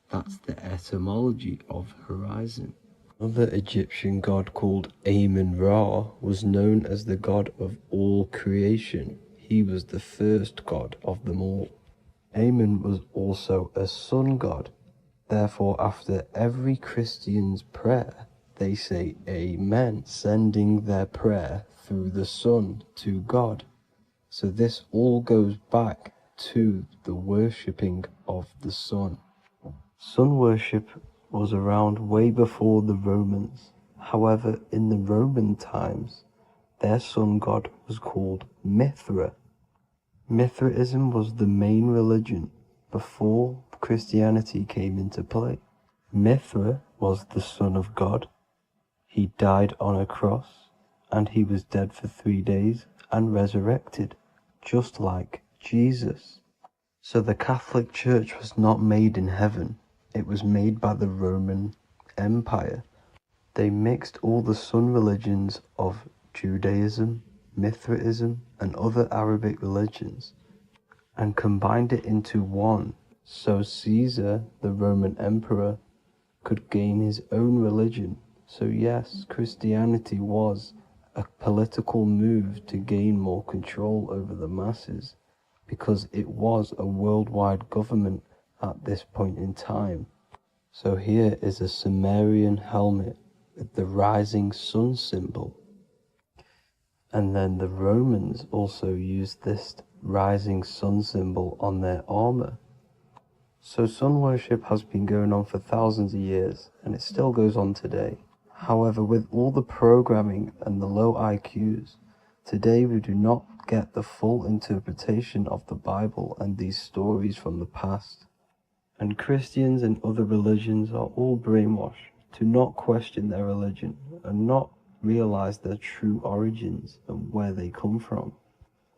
Speaker 3: That's the etymology of horizon. Another Egyptian god called Amun-Ra was known as the god of all creation. He was the first god of them all. Amun was also a sun god. Therefore, after every Christian's prayer, they say Amen, sending their prayer through the sun to God. So this all goes back to the worshipping of the sun. Sun worship was around way before the Romans. However, in the Roman times, their sun god was called Mithra. Mithraism was the main religion before Christianity came into play. Mithra was the son of God. He died on a cross, and he was dead for 3 days and resurrected, just like Jesus. So the Catholic Church was not made in heaven. It was made by the Roman Empire. They mixed all the sun religions of Judaism, Mithraism, and other Arabic religions and combined it into one, so Caesar, the Roman emperor, could gain his own religion. So yes, Christianity was a political move to gain more control over the masses, because it was a worldwide government at this point in time. So here is a Sumerian helmet with the rising sun symbol. And then the Romans also used this rising sun symbol on their armor. So sun worship has been going on for thousands of years, and it still goes on today. However, with all the programming and the low IQs, today we do not get the full interpretation of the Bible and these stories from the past. And Christians and other religions are all brainwashed to not question their religion and not realize their true origins and where they come from.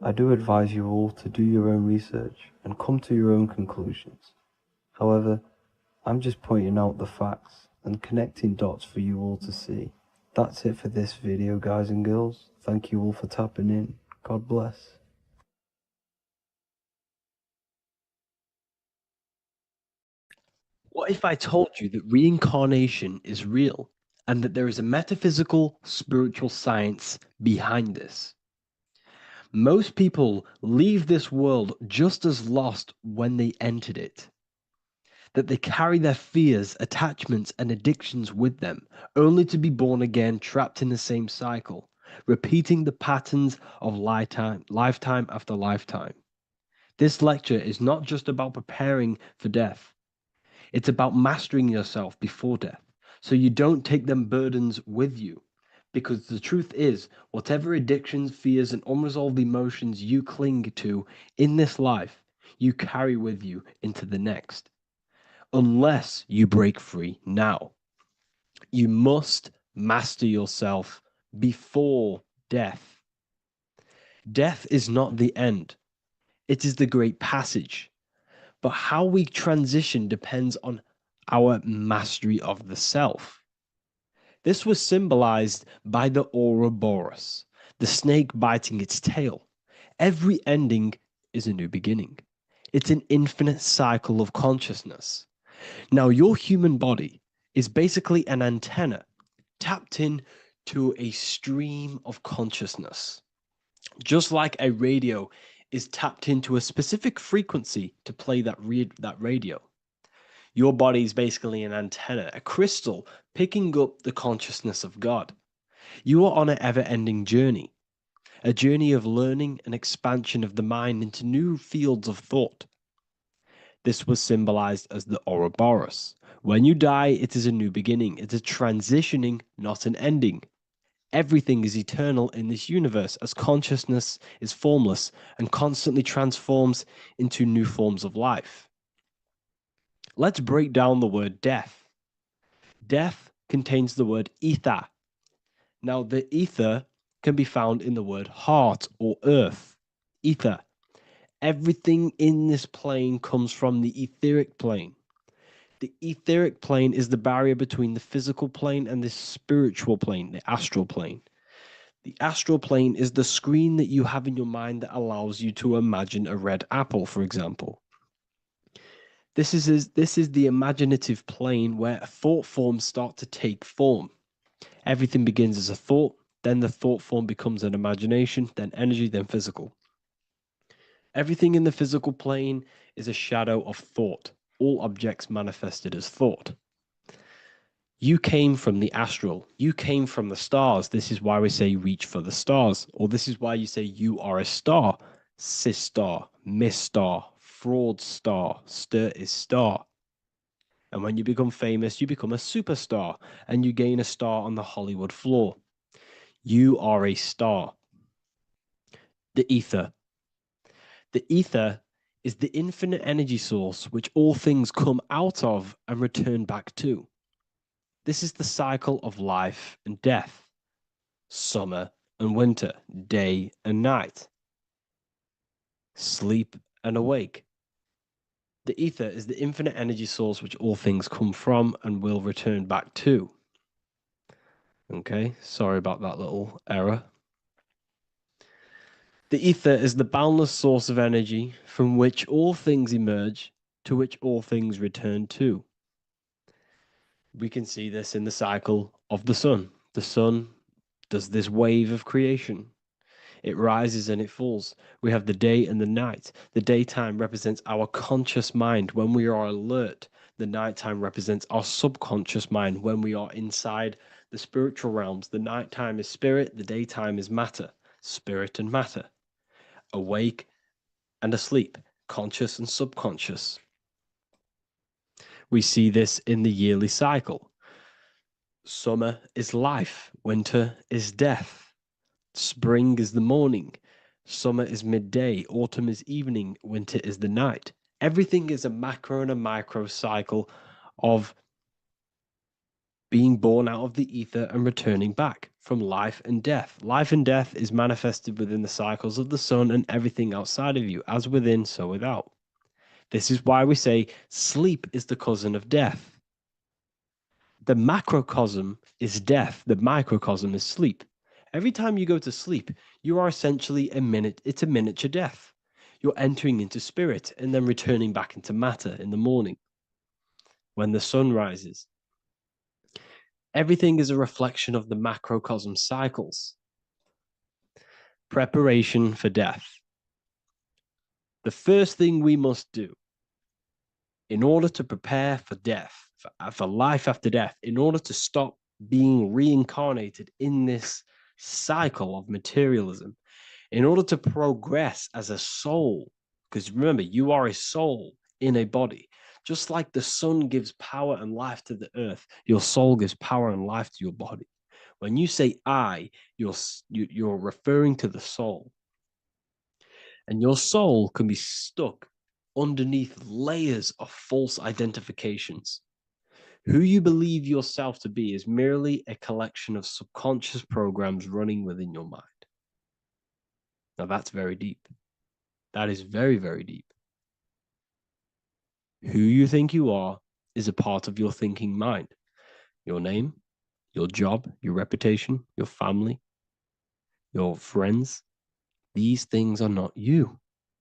Speaker 3: I do advise you all to do your own research and come to your own conclusions. However, I'm just pointing out the facts and connecting dots for you all to see. That's it for this video, guys and girls. Thank you all for tapping in. God bless.
Speaker 1: What if I told you that reincarnation is real and that there is a metaphysical, spiritual science behind this? Most people leave this world just as lost when they entered it. That they carry their fears, attachments, and addictions with them, only to be born again, trapped in the same cycle, repeating the patterns of lifetime after lifetime. This lecture is not just about preparing for death. It's about mastering yourself before death, so you don't take them burdens with you. Because the truth is, whatever addictions, fears, and unresolved emotions you cling to in this life, you carry with you into the next. Unless you break free now. You must master yourself before death. Death is not the end. It is the great passage. But how we transition depends on our mastery of the self. This was symbolized by the Ouroboros, the snake biting its tail. Every ending is a new beginning. It's an infinite cycle of consciousness. Now, your human body is basically an antenna tapped in to a stream of consciousness. Just like a radio is tapped into a specific frequency to play that radio. Your body is basically an antenna, a crystal picking up the consciousness of God. You are on an ever-ending journey, a journey of learning and expansion of the mind into new fields of thought. This was symbolized as the Ouroboros. When you die, it is a new beginning. It's a transitioning, not an ending. Everything is eternal in this universe, as consciousness is formless and constantly transforms into new forms of life. Let's break down the word death. Death contains the word ether.
Speaker 4: Now, the ether can be found in the word heart or earth. Ether. Everything in this plane comes from the etheric plane. The etheric plane is the barrier between the physical plane and the spiritual plane, the astral plane. The astral plane is the screen that you have in your mind that allows you to imagine a red apple, for example. This is the imaginative plane where thought forms start to take form. Everything begins as a thought, then the thought form becomes an imagination, then energy, then physical. Everything in the physical plane is a shadow of thought. All objects manifested as thought. You came from the astral. You came from the stars. This is why we say reach for the stars. Or this is why you say you are a star. Cis star, miss star, fraud star, stir is star. And when you become famous, you become a superstar and you gain a star on the Hollywood floor. You are a star. The ether. The ether is the infinite energy source which all things come out of and return back to. This is the cycle of life and death, summer and winter, day and night, sleep and awake. The ether is the infinite energy source which all things come from and will return back to. Okay, sorry about that little error. The ether is the boundless source of energy from which all things emerge, to which all things return to. We can see this in the cycle of the sun. The sun does this wave of creation. It rises and it falls. We have the day and the night. The daytime represents our conscious mind when we are alert. The nighttime represents our subconscious mind when we are inside the spiritual realms. The nighttime is spirit, the daytime is matter, spirit and matter, awake and asleep, conscious and subconscious. We see this in the yearly cycle. Summer is life, winter is death. Spring is the morning, summer is midday, autumn is evening, winter is the night. Everything is a macro and a micro cycle of being born out of the ether and returning back from life and death. Life and death is manifested within the cycles of the sun and everything outside of you, as within, so without. This is why we say sleep is the cousin of death. The macrocosm is death, the microcosm is sleep. Every time you go to sleep, you are essentially it's a miniature death. You're entering into spirit and then returning back into matter in the morning when the sun rises. Everything is a reflection of the macrocosm cycles. Preparation for death. The first thing we must do in order to prepare for death, for life after death, in order to stop being reincarnated in this cycle of materialism, in order to progress as a soul, because remember, you are a soul in a body. Just like the sun gives power and life to the earth, your soul gives power and life to your body. When you say I, you're referring to the soul. And your soul can be stuck underneath layers of false identifications. Who you believe yourself to be is merely a collection of subconscious programs running within your mind. Now that's very deep. That is very, very deep. Who you think you are is a part of your thinking mind. Your name, your job, your reputation, your family, your friends. These things are not you.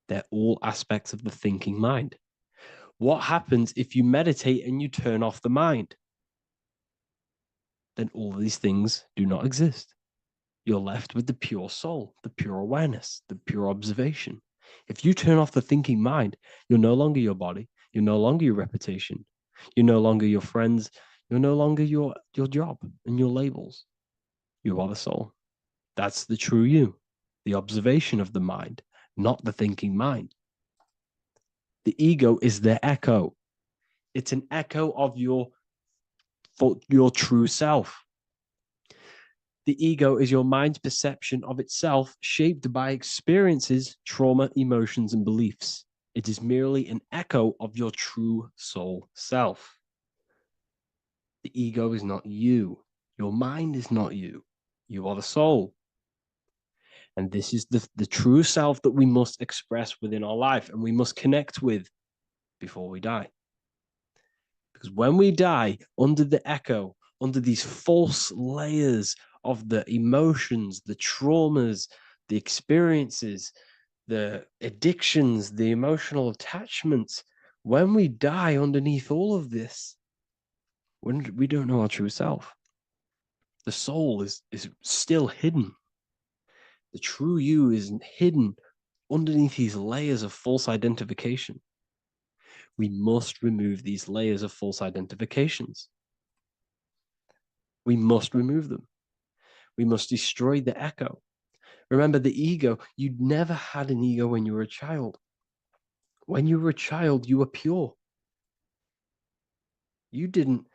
Speaker 4: They're all aspects of the thinking mind. What happens if you meditate and you turn off the mind? Then all these things do not exist. You're left with the pure soul, the pure awareness, the pure observation. If you turn off the thinking mind, you're no longer your body. You're no longer your reputation. You're no longer your friends. You're no longer your job and your labels. You are the soul. That's the true you, the observation of the mind, not the thinking mind. The ego is the echo. It's an echo of your true self. The ego is your mind's perception of itself shaped by experiences, trauma, emotions, and beliefs. It is merely an echo of your true soul self. The ego is not you. Your mind is not you. You are the soul. And this is the true self that we must express within our life and we must connect with before we die. Because when we die under the echo, under these false layers of the emotions, the traumas, the experiences, the addictions, the emotional attachments, when we die underneath all of this, when we don't know our true self, the soul is still hidden. The true you is hidden underneath these layers of false identification. We must remove these layers of false identifications. We must remove them. We must destroy the echo. Remember, the ego, you never had an ego when you were a child. When you were a child, you were pure. You didn't,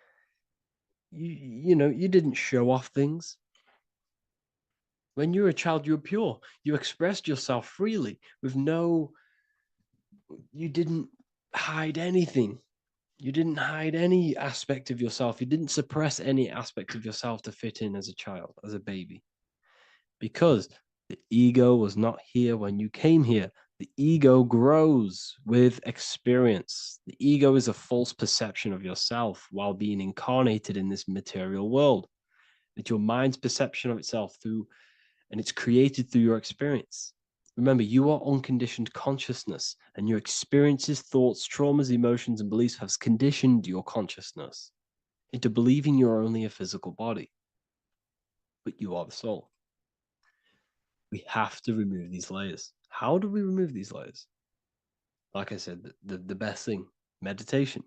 Speaker 4: you didn't show off things. When you were a child, you were pure. You expressed yourself freely with you didn't hide anything. You didn't hide any aspect of yourself. You didn't suppress any aspect of yourself to fit in as a child, as a baby. Because the ego was not here when you came here. The ego grows with experience. The ego is a false perception of yourself while being incarnated in this material world. It's your mind's perception of itself and it's created through your experience. Remember, you are unconditioned consciousness, and your experiences, thoughts, traumas, emotions, and beliefs have conditioned your consciousness into believing you're only a physical body, but you are the soul. We have to remove these layers. How do we remove these layers? Like I said, the best thing, meditation.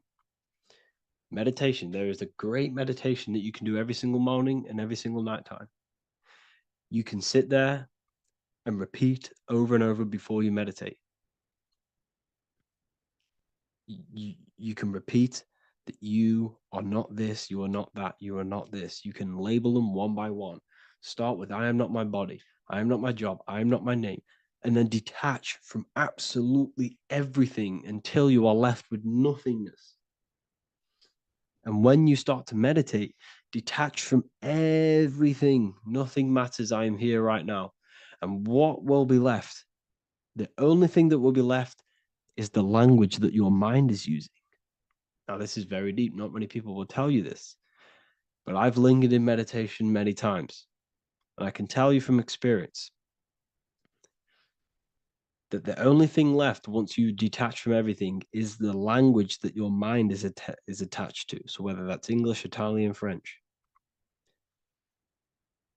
Speaker 4: Meditation. There is a great meditation that you can do every single morning and every single nighttime. You can sit there and repeat over and over before you meditate. You can repeat that you are not this, you are not that, you are not this. You can label them one by one. Start with, I am not my body, I am not my job, I am not my name. And then detach from absolutely everything until you are left with nothingness. And when you start to meditate, detach from everything. Nothing matters. I am here right now. And what will be left? The only thing that will be left is the language that your mind is using. Now, this is very deep. Not many people will tell you this, but I've lingered in meditation many times. And I can tell you from experience that the only thing left once you detach from everything is the language that your mind is attached to. So whether that's English, Italian, French.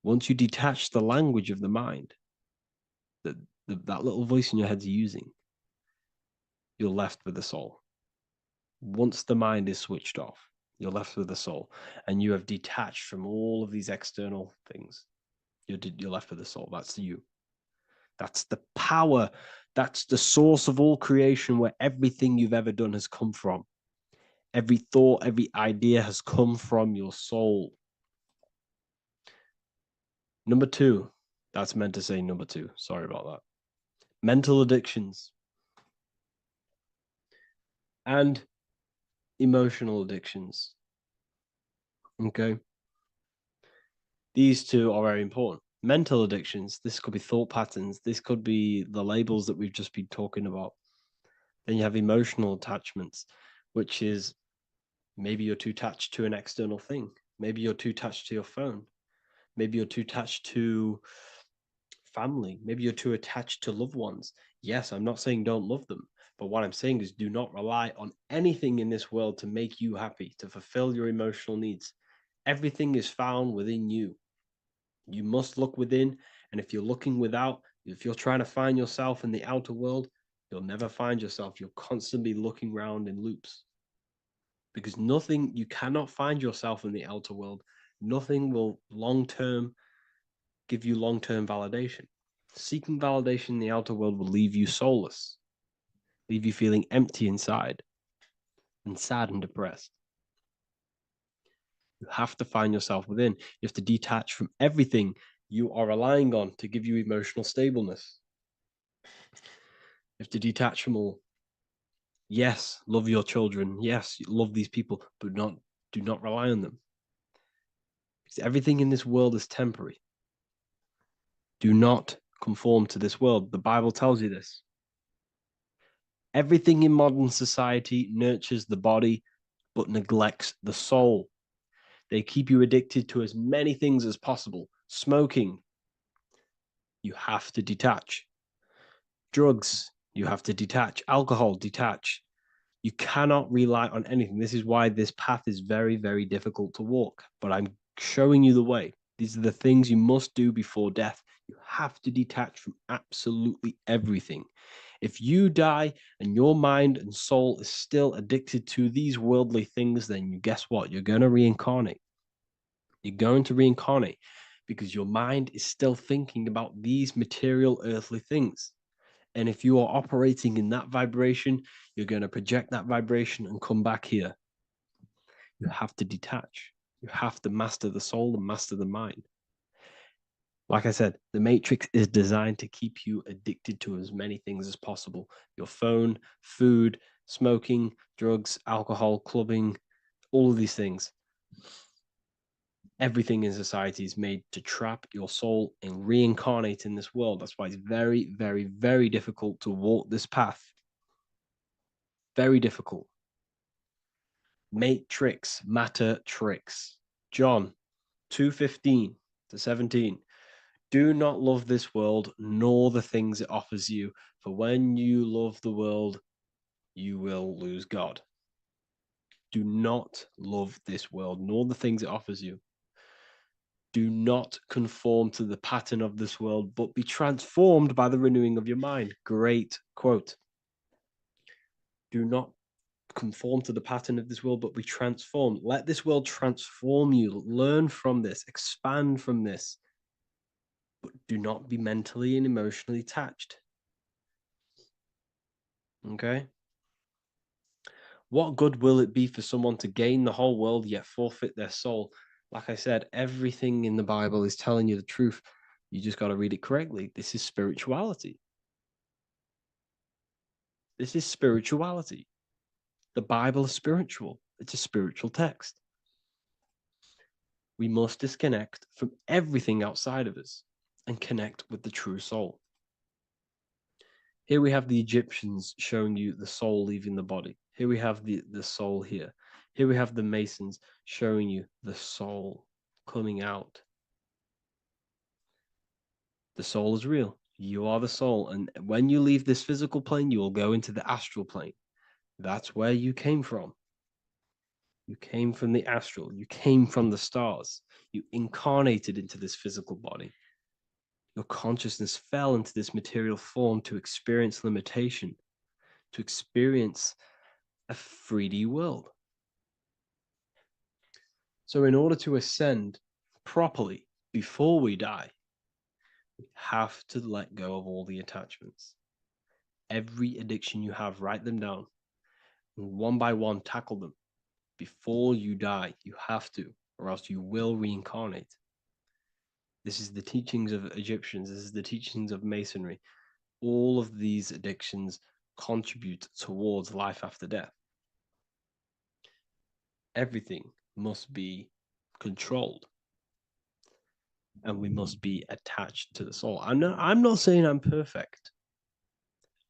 Speaker 4: Once you detach the language of the mind that that little voice in your head's using, you're left with the soul. Once the mind is switched off, you're left with the soul, and you have detached from all of these external things. You're left with the soul. That's you. That's the power. That's the source of all creation, where everything you've ever done has come from. Every thought, every idea has come from your soul. Number two. That's meant to say number two. Sorry about that. Mental addictions and emotional addictions. Okay. These two are very important. Mental addictions, this could be thought patterns. This could be the labels that we've just been talking about. Then you have emotional attachments, which is maybe you're too attached to an external thing. Maybe you're too attached to your phone. Maybe you're too attached to family. Maybe you're too attached to loved ones. Yes, I'm not saying don't love them, but what I'm saying is do not rely on anything in this world to make you happy, to fulfill your emotional needs. Everything is found within you. You must look within, and if you're looking without, if you're trying to find yourself in the outer world, you'll never find yourself. You'll constantly be looking around in loops. Because you cannot find yourself in the outer world. Nothing will give you long-term validation. Seeking validation in the outer world will leave you soulless, leave you feeling empty inside and sad and depressed. You have to find yourself within. You have to detach from everything you are relying on to give you emotional stableness. You have to detach from all. Yes, love your children. Yes, love these people, but do not rely on them. Because everything in this world is temporary. Do not conform to this world. The Bible tells you this. Everything in modern society nurtures the body, but neglects the soul. They keep you addicted to as many things as possible. Smoking, you have to detach. Drugs, you have to detach. Alcohol, detach. You cannot rely on anything. This is why this path is very, very difficult to walk. But I'm showing you the way. These are the things you must do before death. You have to detach from absolutely everything. If you die and your mind and soul is still addicted to these worldly things, then guess what? You're going to reincarnate. You're going to reincarnate because your mind is still thinking about these material earthly things. And if you are operating in that vibration, you're going to project that vibration and come back here. You have to detach. You have to master the soul and master the mind. Like I said, the matrix is designed to keep you addicted to as many things as possible. Your phone, food, smoking, drugs, alcohol, clubbing, all of these things. Everything in society is made to trap your soul and reincarnate in this world. That's why it's very, very, very difficult to walk this path. Very difficult. Matrix, matter tricks. John 2:15 to 17. Do not love this world, nor the things it offers you. For when you love the world, you will lose God. Do not love this world, nor the things it offers you. Do not conform to the pattern of this world, but be transformed by the renewing of your mind. Great quote. Do not conform to the pattern of this world, but be transformed. Let this world transform you. Learn from this, expand from this, but do not be mentally and emotionally attached. Okay? What good will it be for someone to gain the whole world yet forfeit their soul? Like I said, everything in the Bible is telling you the truth. You just got to read it correctly. This is spirituality. This is spirituality. The Bible is spiritual. It's a spiritual text. We must disconnect from everything outside of us and connect with the true soul. Here we have the Egyptians showing you the soul leaving the body. Here we have the soul here. Here we have the Masons showing you the soul coming out. The soul is real. You are the soul. And when you leave this physical plane, you will go into the astral plane. That's where you came from. You came from the astral. You came from the stars. You incarnated into this physical body. Your consciousness fell into this material form to experience limitation, to experience a 3D world. So in order to ascend properly before we die, we have to let go of all the attachments. Every addiction you have, write them down. And one by one, tackle them. Before you die, you have to, or else you will reincarnate. This is the teachings of Egyptians. This is the teachings of Masonry. All of these addictions contribute towards life after death. Everything must be controlled. And we must be attached to the soul. I'm not saying I'm perfect.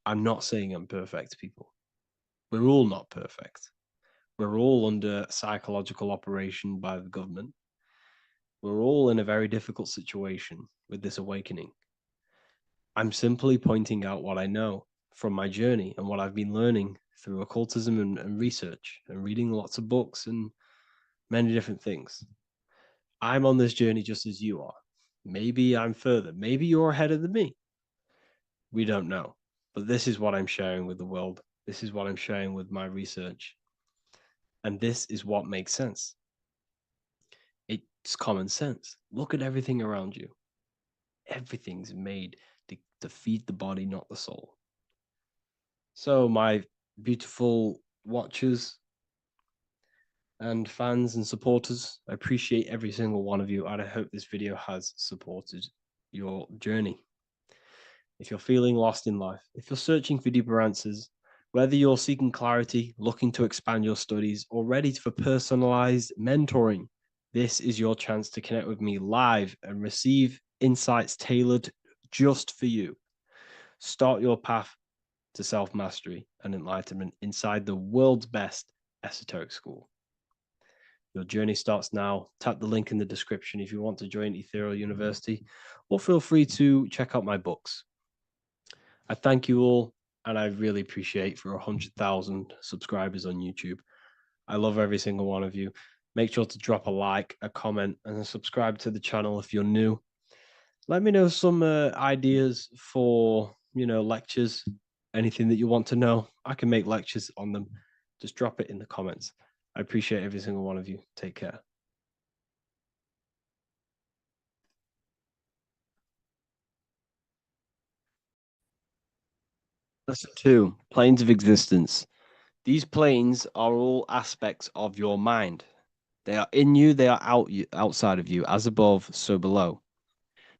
Speaker 4: I'm not saying I'm perfect, people. We're all not perfect. We're all under psychological operation by the government. We're all in a very difficult situation with this awakening. I'm simply pointing out what I know from my journey and what I've been learning through occultism and research and reading lots of books and many different things. I'm on this journey just as you are. Maybe I'm further. Maybe you're ahead of me. We don't know. But this is what I'm sharing with the world. This is what I'm sharing with my research. And this is what makes sense. It's common sense. Look at everything around you. Everything's made to feed the body, not the soul. So my beautiful watchers and fans and supporters, I appreciate every single one of you, and I hope this video has supported your journey. If you're feeling lost in life, if you're searching for deeper answers, whether you're seeking clarity, looking to expand your studies, or ready for personalized mentoring, this is your chance to connect with me live and receive insights tailored just for you. Start your path to self-mastery and enlightenment inside the world's best esoteric school. Your journey starts now. Tap the link in the description if you want to join Ethereal University, or feel free to check out my books. I thank you all, and I really appreciate for 100,000 subscribers on YouTube. I love every single one of you. Make sure to drop a like, a comment, and subscribe to the channel if you're new. Let me know some ideas for, lectures, anything that you want to know. I can make lectures on them. Just drop it in the comments. I appreciate every single one of you. Take care. Lesson 2, planes of existence. These planes are all aspects of your mind. They are in you, they are outside of you, as above, so below.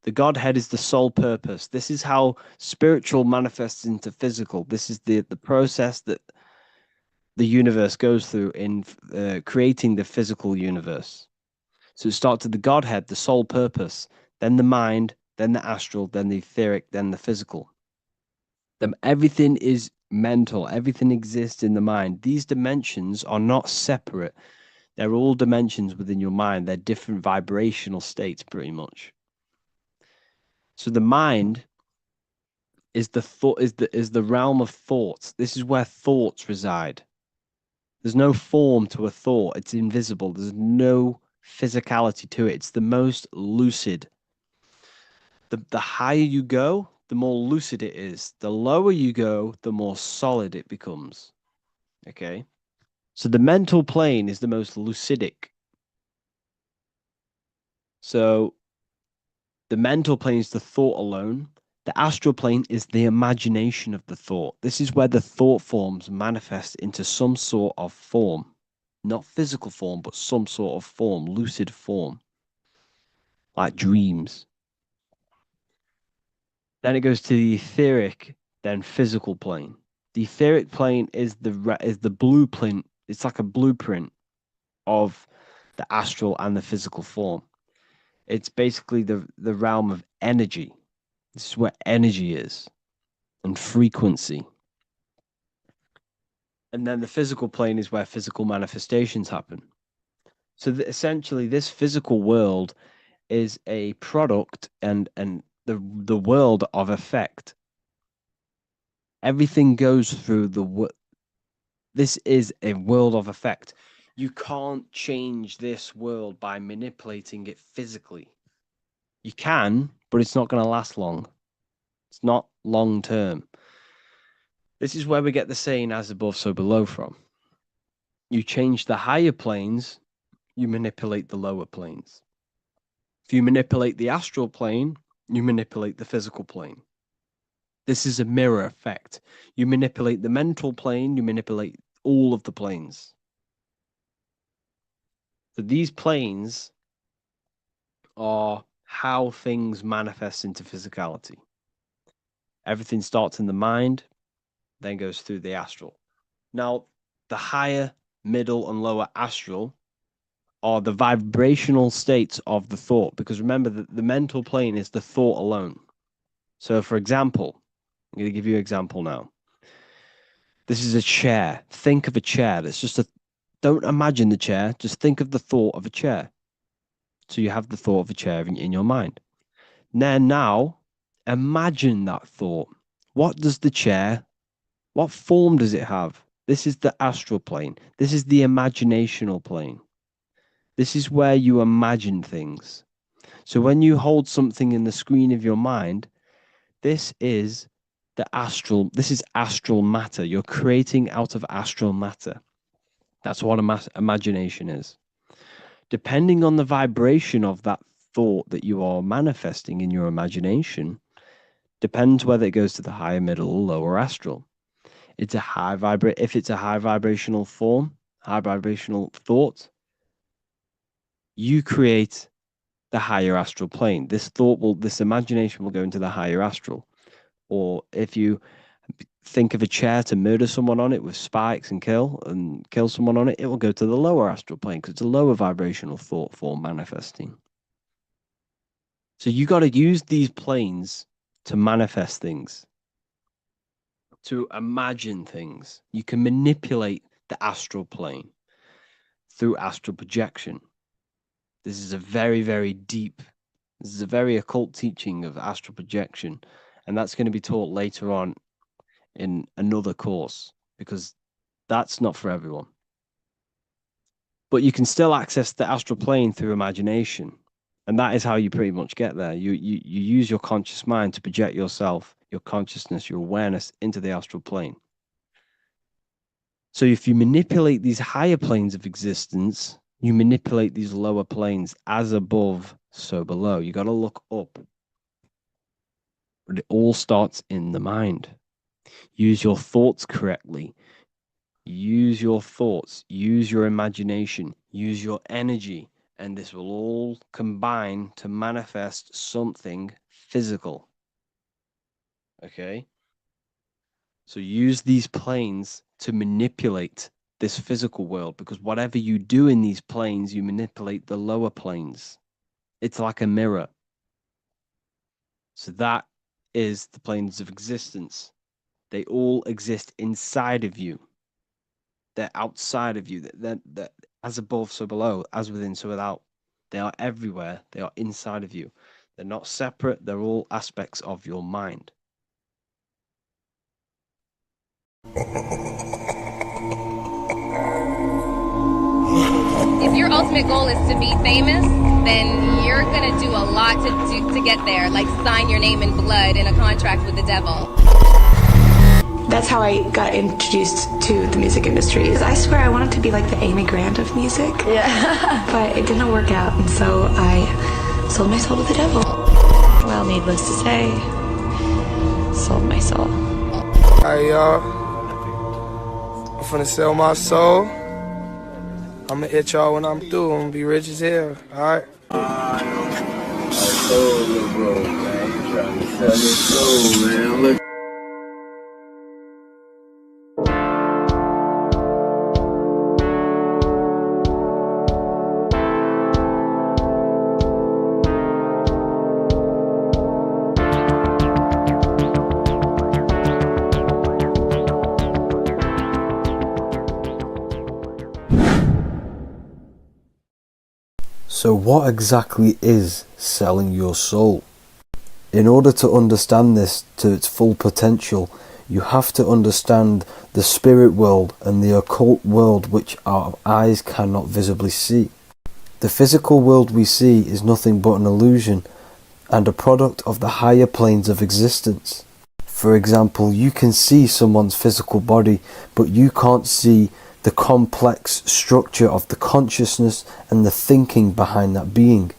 Speaker 4: The Godhead is the sole purpose. This is how spiritual manifests into physical. This is the process that the universe goes through in creating the physical universe. So it starts with the Godhead, the sole purpose, then the mind, then the astral, then the etheric, then the physical. Everything is mental. Everything exists in the mind. These dimensions are not separate. They're all dimensions within your mind. They're different vibrational states, pretty much. So the mind is the realm of thoughts. This is where thoughts reside. There's no form to a thought. It's invisible. There's no physicality to it. It's the most lucid. The higher you go, the more lucid it is. The lower you go, the more solid it becomes. Okay? So the mental plane is the most lucidic. So the mental plane is the thought alone. The astral plane is the imagination of the thought. This is where the thought forms manifest into some sort of form. Not physical form, but some sort of form, lucid form. Like dreams. Then it goes to the etheric, then physical plane. The etheric plane is the blueprint. It's like a blueprint of the astral and the physical form. It's basically the realm of energy. This is where energy is and frequency. And then the physical plane is where physical manifestations happen. So essentially, this physical world is a product and the world of effect. Everything goes through this is a world of effect. You can't change this world by manipulating it physically. You can, but it's not going to last long. It's not long term. This is where we get the saying as above, so below from. You change the higher planes, you manipulate the lower planes. If you manipulate the astral plane, you manipulate the physical plane. This is a mirror effect. You manipulate the mental plane, you manipulate all of the planes. So these planes are how things manifest into physicality. Everything starts in the mind, then goes through the astral. Now, the higher, middle, and lower astral are the vibrational states of the thought, because remember that the mental plane is the thought alone. So, for example, I'm going to give you an example now. This is a chair. Think of a chair. That's just don't imagine the chair. Just think of the thought of a chair. So you have the thought of a chair in your mind. Now, imagine that thought. What form does it have? This is the astral plane. This is the imaginational plane. This is where you imagine things. So when you hold something in the screen of your mind, this is astral matter. You're creating out of astral matter. That's what imagination is. Depending on the vibration of that thought that you are manifesting in your imagination, depends whether it goes to the higher, middle, or lower astral. If it's a high vibrational form, high vibrational thought, you create the higher astral plane. This imagination will go into the higher astral. Or if you think of a chair to murder someone on it with spikes and kill someone on it, it will go to the lower astral plane because it's a lower vibrational thought form manifesting. So you got to use these planes to manifest things, to imagine things. You can manipulate the astral plane through astral projection. This is a very, very deep, this is a very occult teaching of astral projection. And that's going to be taught later on in another course, because that's not for everyone. But you can still access the astral plane through imagination. And that is how you pretty much get there. You use your conscious mind to project yourself, your consciousness, your awareness into the astral plane. So if you manipulate these higher planes of existence, you manipulate these lower planes. As above, so below. You got to look up. But it all starts in the mind. Use your thoughts correctly. Use your thoughts. Use your imagination. Use your energy. And this will all combine to manifest something physical. Okay? So use these planes to manipulate this physical world, because whatever you do in these planes, you manipulate the lower planes. It's like a mirror. So that is the planes of existence. They all exist inside of you. They're outside of you. They're as above, so below, as within, so without. They are everywhere. They are inside of you. They're not separate. They're all aspects of your mind.
Speaker 5: If your ultimate goal is to be famous, then you're going to do a lot to get there, like sign your name in blood in a contract with the devil.
Speaker 6: That's how I got introduced to the music industry. I swear I wanted to be like the Amy Grant of music. Yeah. But it didn't work out, and so I sold my soul to the devil. Well, needless to say, sold my soul.
Speaker 7: Alright, y'all. I'm finna sell my soul. I'ma hit y'all when I'm through. I'm gonna be rich as hell, alright?
Speaker 8: I told you, bro, man. You trying to sell your soul, man. Look.
Speaker 3: So what exactly is selling your soul? In order to understand this to its full potential, you have to understand the spirit world and the occult world which our eyes cannot visibly see. The physical world we see is nothing but an illusion and a product of the higher planes of existence. For example, you can see someone's physical body, but you can't see the complex structure of the consciousness and the thinking behind that being.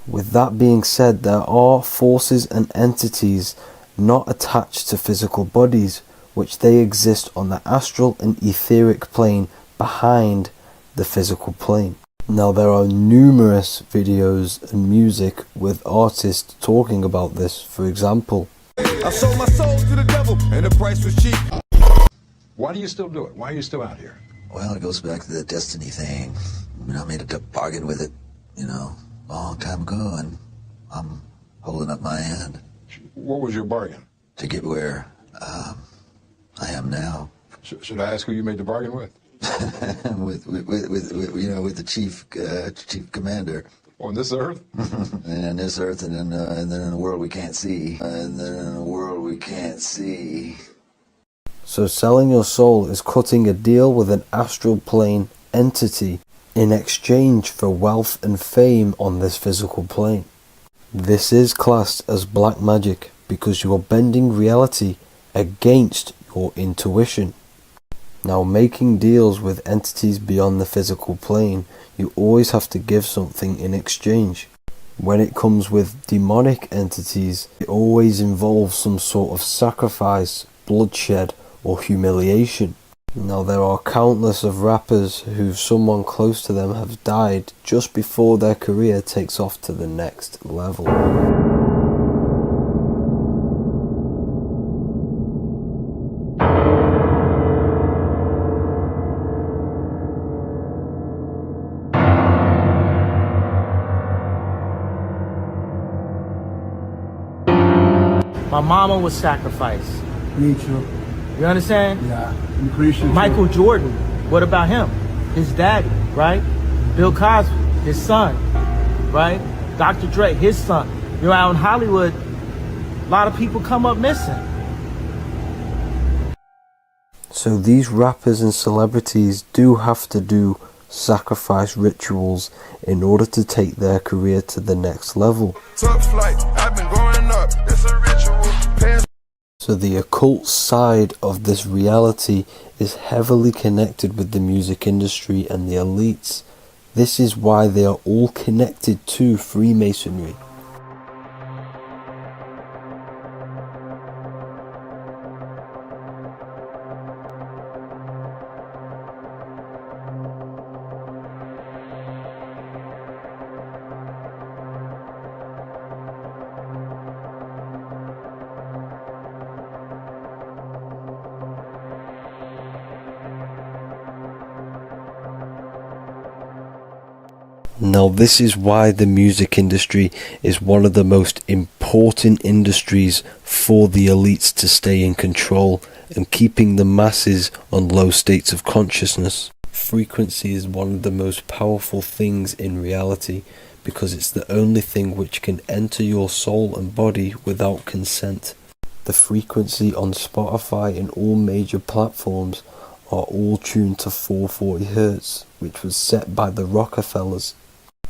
Speaker 3: With that being said, there are forces and entities not attached to physical bodies, which they exist on the astral and etheric plane behind the physical plane. Now there are numerous videos and music with artists talking about this. For example,
Speaker 9: I sold my soul to the devil and the price was cheap. Why do you still do it? Why are you still out here?
Speaker 10: Well, it goes back to the destiny thing. I mean, I made a bargain with it, a long time ago, and I'm holding up my hand.
Speaker 9: What was your bargain?
Speaker 10: To get where I am now.
Speaker 9: Should I ask who you made the bargain with?
Speaker 10: with the chief commander.
Speaker 9: On this earth?
Speaker 10: And on this earth, and then in a world we can't see.
Speaker 3: so selling your soul is cutting a deal with an astral plane entity in exchange for wealth and fame on this physical plane. This is classed as black magic because you are bending reality against your intuition. Now, making deals with entities beyond the physical plane, you always have to give something in exchange. When it comes with demonic entities, it always involves some sort of sacrifice, bloodshed, or humiliation. Now, there are countless of rappers who someone close to them have died just before their career takes off to the next level.
Speaker 11: My mama was sacrificed.
Speaker 12: Me too.
Speaker 11: You understand?
Speaker 12: Yeah. I'm Christian.
Speaker 11: Michael Jordan, what about him? His daddy, right? Bill Cosby, his son, right? Dr. Dre, his son. You know, out in Hollywood, a lot of people come up missing.
Speaker 3: So these rappers and celebrities do have to do sacrifice rituals in order to take their career to the next level.
Speaker 9: Top flight, I've been growing up, it's a ritual.
Speaker 3: So the occult side of this reality is heavily connected with the music industry and the elites. This is why they are all connected to Freemasonry. Now this is why the music industry is one of the most important industries for the elites to stay in control and keeping the masses on low states of consciousness. Frequency is one of the most powerful things in reality because it's the only thing which can enter your soul and body without consent. The frequency on Spotify and all major platforms are all tuned to 440 Hz, which was set by the Rockefellers.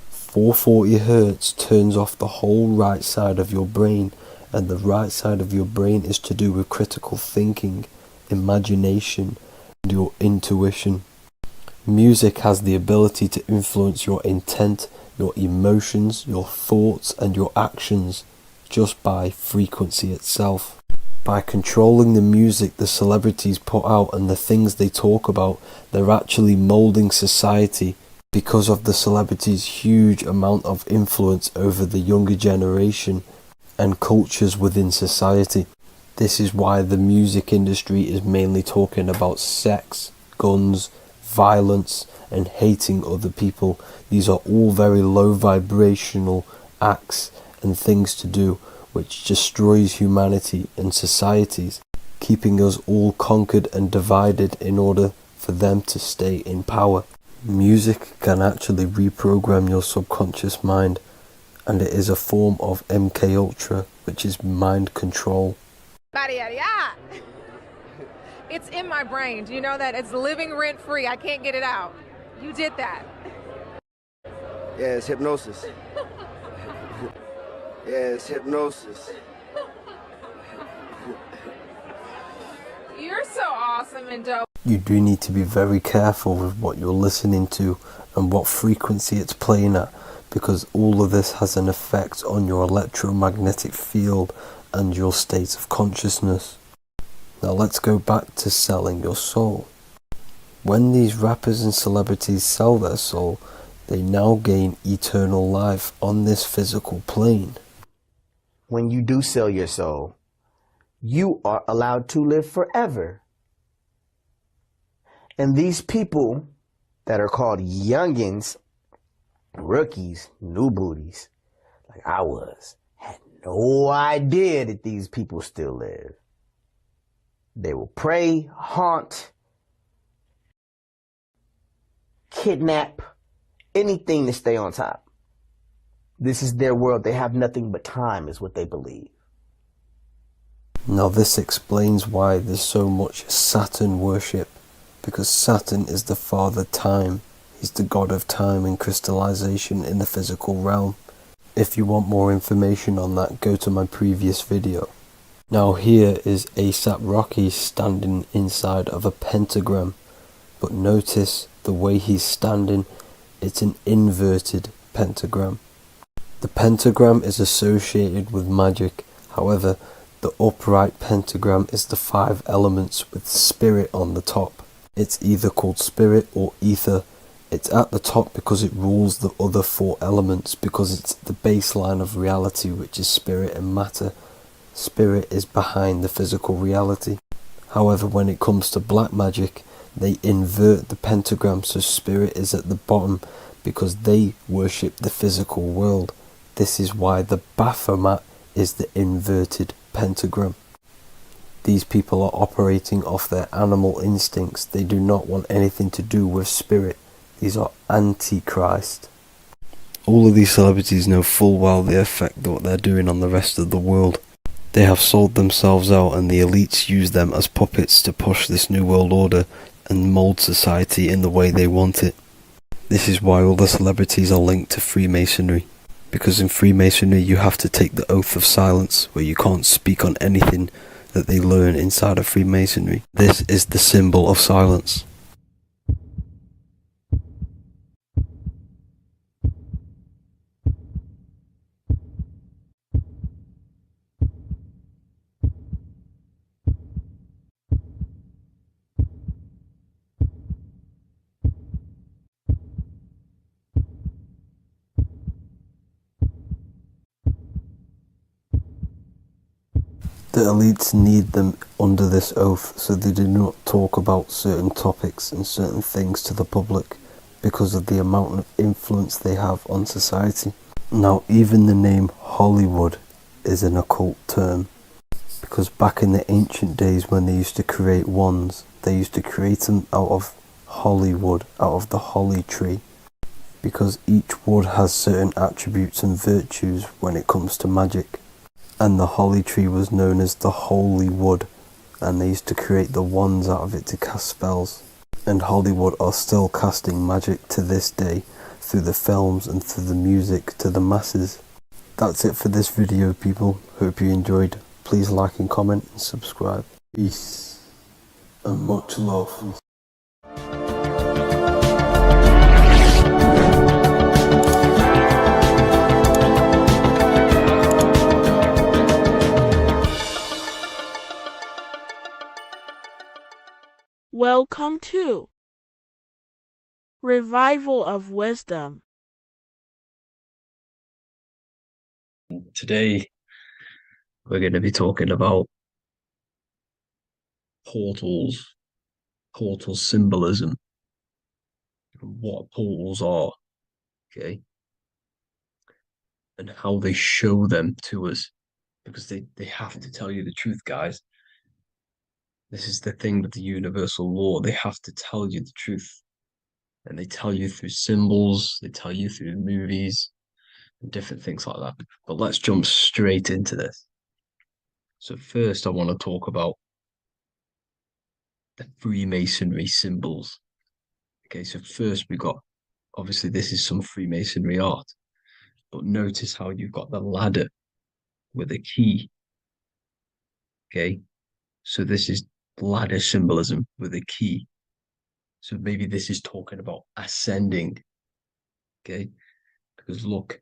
Speaker 3: 440 Hz turns off the whole right side of your brain, and the right side of your brain is to do with critical thinking, imagination, and your intuition. Music has the ability to influence your intent, your emotions, your thoughts, and your actions just by frequency itself. By controlling the music the celebrities put out and the things they talk about, they're actually molding society because of the celebrities' huge amount of influence over the younger generation and cultures within society. This is why the music industry is mainly talking about sex, guns, violence, and hating other people. These are all very low vibrational acts and things to do which destroys humanity and societies, keeping us all conquered and divided in order for them to stay in power. Music can actually reprogram your subconscious mind, and it is a form of MK Ultra, which is mind control.
Speaker 13: It's in my brain. Do you know that? It's living rent free. I can't get it out. You did that.
Speaker 14: Yeah, it's hypnosis. Yeah, it's hypnosis.
Speaker 13: You're so awesome and dope.
Speaker 3: You do need to be very careful with what you're listening to and what frequency it's playing at, because all of this has an effect on your electromagnetic field and your state of consciousness. Now let's go back to selling your soul. When these rappers and celebrities sell their soul, they now gain eternal life on this physical plane.
Speaker 15: When you do sell your soul, you are allowed to live forever. And these people that are called youngins, rookies, new booties, like I was, had no idea that these people still live. They will prey, haunt, kidnap, anything to stay on top. This is their world. They have nothing but time, is what they believe.
Speaker 3: Now this explains why there's so much Saturn worship, because Saturn is the father time. He's the god of time and crystallization in the physical realm. If you want more information on that, go to my previous video. Now here is ASAP Rocky standing inside of a pentagram, but notice the way he's standing, it's an inverted pentagram. The pentagram is associated with magic, however, the upright pentagram is the 5 elements with spirit on the top. It's either called spirit or ether. It's at the top because it rules the other 4 elements, because it's the baseline of reality, which is spirit and matter. Spirit is behind the physical reality. However, when it comes to black magic, they invert the pentagram, so spirit is at the bottom because they worship the physical world. This is why the Baphomet is the inverted pentagram. These people are operating off their animal instincts. They do not want anything to do with spirit. These are antichrist. All of these celebrities know full well the effect that what they're doing on the rest of the world. They have sold themselves out, and the elites use them as puppets to push this new world order and mold society in the way they want it. This is why all the celebrities are linked to Freemasonry. Because in Freemasonry you have to take the oath of silence, where you can't speak on anything that they learn inside of Freemasonry. This is the symbol of silence. The elites need them under this oath, so they do not talk about certain topics and certain things to the public because of the amount of influence they have on society. Now, even the name Hollywood is an occult term, because back in the ancient days when they used to create wands, they used to create them out of holly wood, out of the holly tree, because each wood has certain attributes and virtues when it comes to magic. And the holly tree was known as the holy wood, and they used to create the wands out of it to cast spells. And Hollywood are still casting magic to this day through the films and through the music to the masses. That's it for this video, people. Hope you enjoyed. Please like and comment and subscribe. Peace and much love.
Speaker 16: Welcome to Revival of Wisdom.
Speaker 1: Today, we're going to be talking about portals, portal symbolism, what portals are, okay, and how they show them to us, because they have to tell you the truth, guys. This is the thing with the universal law. They have to tell you the truth. And they tell you through symbols, they tell you through movies, and different things like that. But let's jump straight into this. So first I want to talk about the Freemasonry symbols. Okay, so first we got, obviously this is some Freemasonry art, but notice how you've got the ladder with a key. Okay, so this is ladder symbolism with a key. So maybe this is talking about ascending. Okay, because look,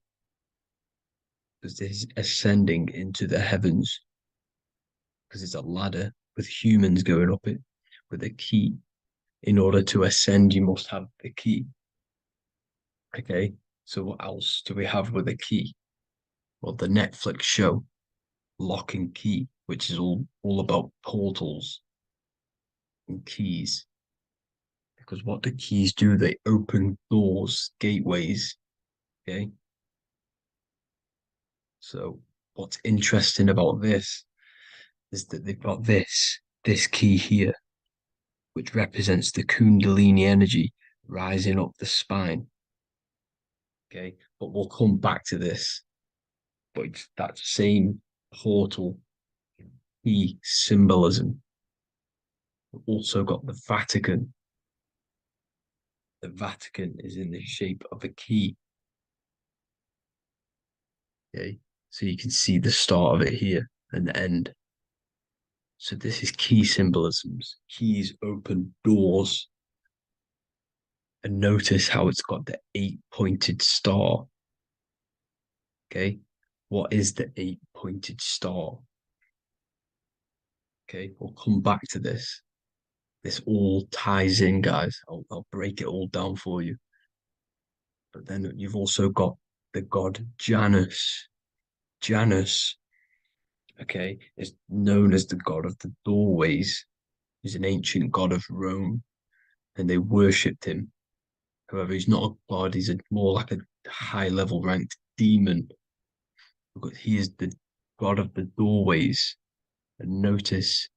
Speaker 1: because this is ascending into the heavens, because it's a ladder with humans going up it with a key. In order to ascend, you must have the key. Okay, so what else do we have with a key? Well, the Netflix show Lock and Key, which is all about portals and keys. Because what the keys do, they open doors, gateways. Okay, so what's interesting about this is that they've got this key here, which represents the Kundalini energy rising up the spine. Okay, but we'll come back to this. But it's that same portal key symbolism. We've also got the Vatican. The Vatican is in the shape of a key. Okay, so you can see the start of it here and the end. So this is key symbolisms. Keys open doors. And notice how it's got the 8-pointed star. Okay, what is the 8-pointed star? Okay, we'll come back to this. This all ties in, guys. I'll break it all down for you. But then you've also got the god Janus. Janus, okay, is known as the god of the doorways. He's an ancient god of Rome, and they worshipped him. However, he's not a god, he's more like a high-level ranked demon. Because he is the god of the doorways.
Speaker 17: And notice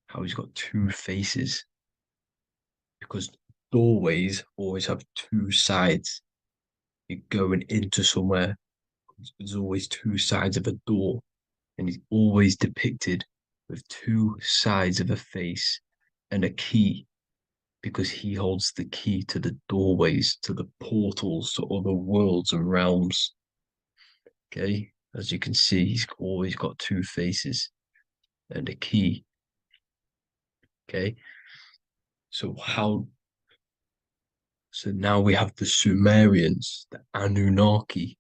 Speaker 17: how he's got two faces, because doorways always have two sides. You're going into somewhere, there's always two sides of a door, and he's always depicted with two sides of a face and a key, because he holds the key to the doorways, to the portals, to other worlds and realms. Okay, as you can see, he's always got two faces and a key. Okay, so now we have the Sumerians, the Anunnaki,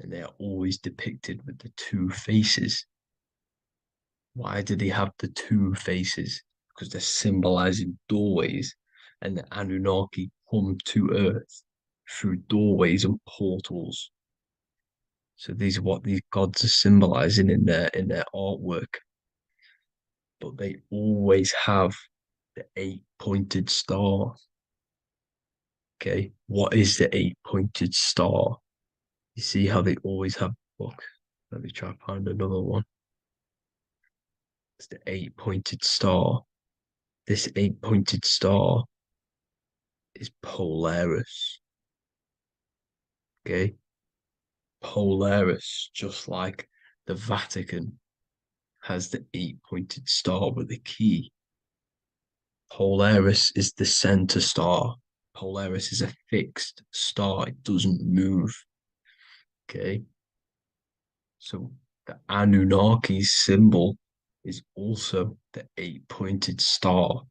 Speaker 17: and they are always depicted with the two faces. Why do they have the two faces? Because they're symbolizing doorways, and the Anunnaki come to Earth through doorways and portals. So these are what these gods are symbolizing in their artwork. But they always have the 8-pointed star. Okay, what is the 8-pointed star? You see how they always have, look, let me try to find another one. It's the 8-pointed star. This 8-pointed star is Polaris. Okay, Polaris, just like the Vatican has the 8-pointed star with a key. Polaris is the center star. Polaris is a fixed star, it doesn't move. Okay, so the Anunnaki symbol is also the 8-pointed star.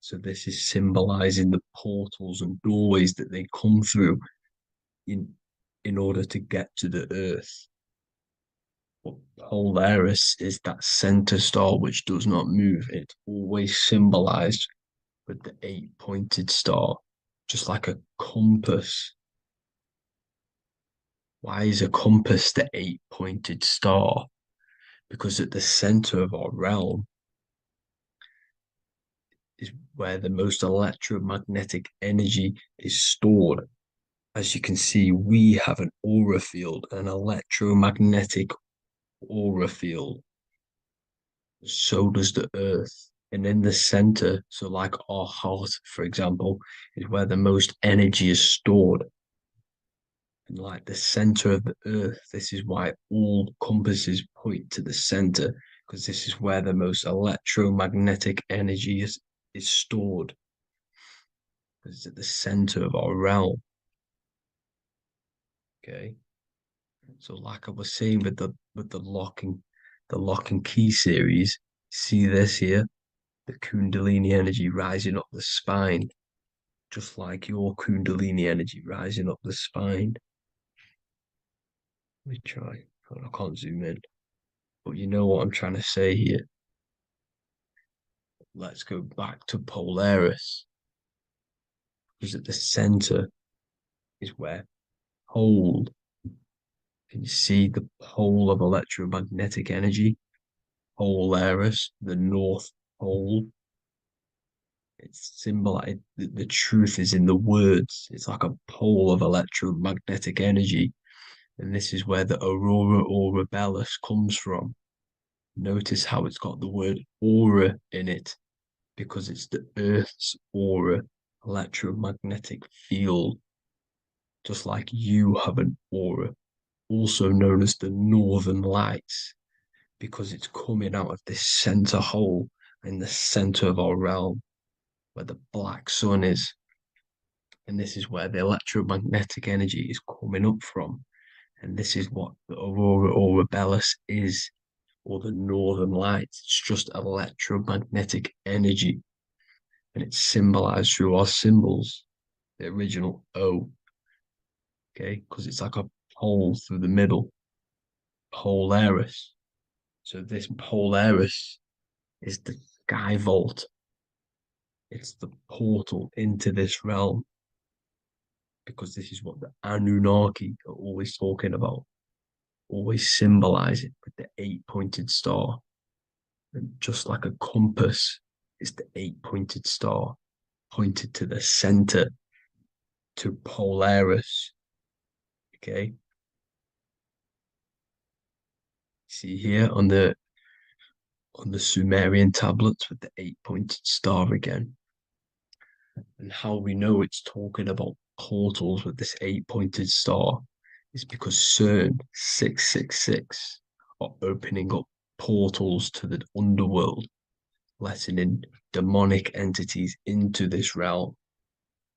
Speaker 17: So this is symbolizing the portals and doorways that they come through in order to get to the Earth. But Polaris is that center star which does not move. It's always symbolized with the 8-pointed star, just like a compass. Why is a compass the 8-pointed star? Because at the center of our realm is where the most electromagnetic energy is stored. As you can see, we have an aura field, an electromagnetic aura field. So does the Earth. And in the center, so like our heart, for example, is where the most energy is stored. And like the center of the Earth, this is why all compasses point to the center, because this is where the most electromagnetic energy is stored. It's at the center of our realm. Okay. So like I was saying with the lock and key series, see this here? The Kundalini energy rising up the spine, just like your Kundalini energy rising up the spine. Let me try. I can't zoom in. But you know what I'm trying to say here. Let's go back to Polaris. Because at the center is where pole. Can you see the pole of electromagnetic energy? Polaris, the North Pole. It's symbolized. The truth is in the words. It's like a pole of electromagnetic energy. And this is where the aurora borealis comes from. Notice how it's got the word aura in it, because it's the Earth's aura, electromagnetic field. Just like you have an aura, also known as the northern lights, because it's coming out of this center hole in the center of our realm, where the black sun is. And this is where the electromagnetic energy is coming up from. And this is what the aurora borealis is, or the northern lights. It's just electromagnetic energy. And it's symbolized through our symbols, the original O. Okay, because it's like a pole through the middle. Polaris. So this Polaris is the sky vault. It's the portal into this realm. Because this is what the Anunnaki are always talking about. Always symbolize it with the 8-pointed star. And just like a compass, it's the 8-pointed star pointed to the center, to Polaris. Okay. See here on the Sumerian tablets with the 8-pointed star again. And how we know it's talking about portals with this 8-pointed star is because CERN 666 are opening up portals to the underworld, letting in demonic entities into this realm.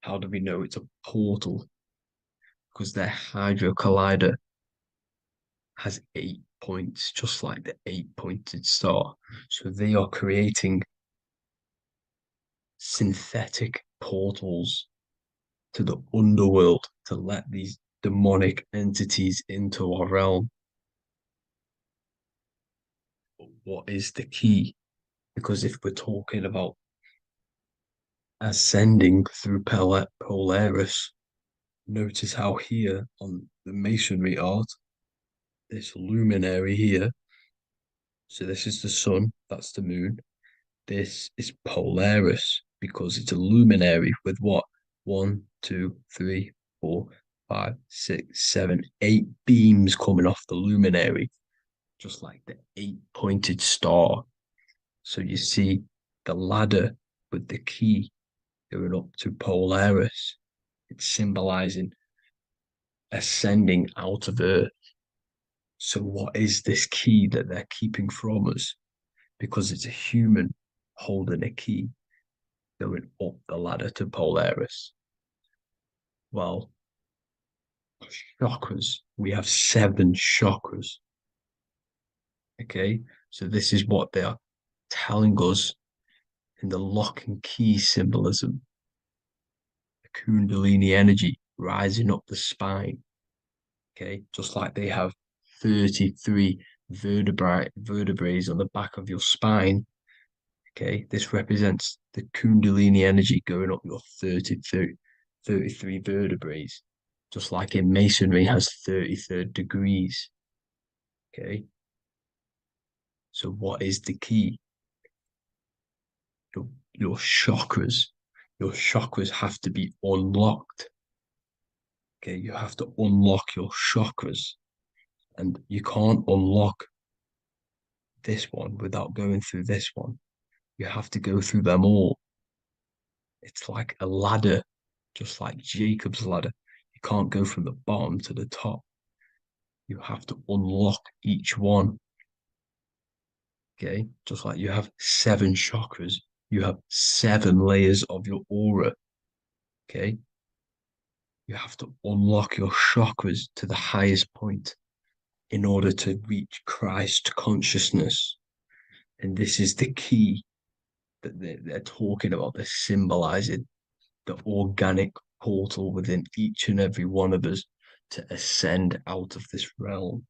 Speaker 17: How do we know it's a portal? Because their Hydro Collider has 8 points, just like the 8-pointed star. So they are creating synthetic portals to the underworld to let these demonic entities into our realm. But what is the key? Because if we're talking about ascending through Polaris, notice how here on the masonry art, this luminary here, so this is the sun, that's the moon. This is Polaris because it's a luminary with what? 1, 2, 3, 4, 5, 6, 7, 8 beams coming off the luminary, just like the 8-pointed star. So you see the ladder with the key going up to Polaris. It's symbolizing ascending out of Earth. So what is this key that they're keeping from us? Because it's a human holding a key going up the ladder to Polaris. Well, chakras, we have 7 chakras. Okay, so this is what they are telling us in the lock and key symbolism. The Kundalini energy rising up the spine. Okay, just like they have 33 vertebrae on the back of your spine. Okay, this represents the Kundalini energy going up your 33 vertebrae, just like in Masonry has 33rd degrees. Okay, so what is the key? Your chakras. Your chakras have to be unlocked. Okay, you have to unlock your chakras, and you can't unlock this one without going through this one. You have to go through them all. It's like a ladder, just like Jacob's ladder. You can't go from the bottom to the top. You have to unlock each one. Okay, just like you have 7 chakras, you have 7 layers of your aura. Okay, you have to unlock your chakras to the highest point in order to reach Christ consciousness. And this is the key that they're talking about. They're symbolizing the organic portal within each and every one of us to ascend out of this realm.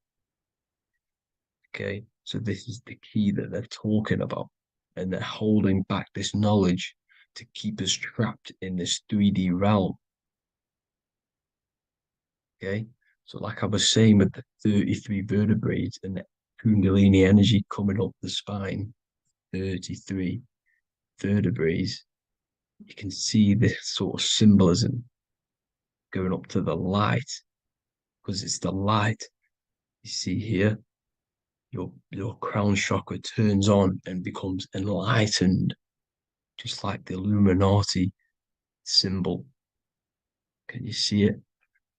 Speaker 17: Okay, so this is the key that they're talking about, and they're holding back this knowledge to keep us trapped in this 3D realm. Okay, so like I was saying with the 33 vertebrae and the Kundalini energy coming up the spine, 33 vertebrae, you can see this sort of symbolism going up to the light, because it's the light. You see here, your crown chakra turns on and becomes enlightened, just like the Illuminati symbol. Can you see it?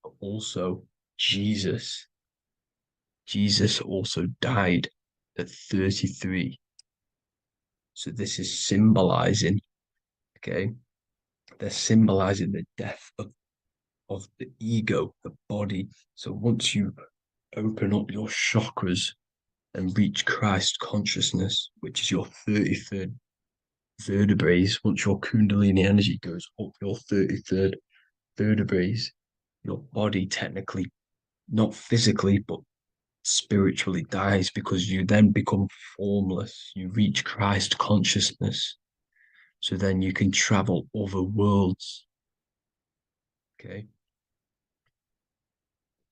Speaker 17: But also, Jesus also died at 33. So this is symbolizing, okay, they're symbolizing the death of the ego, the body. So once you open up your chakras and reach Christ consciousness, which is your 33rd vertebrae, once your Kundalini energy goes up your 33rd vertebrae, your body technically, not physically, but spiritually dies, because you then become formless. You reach Christ consciousness. So then you can travel other worlds. Okay.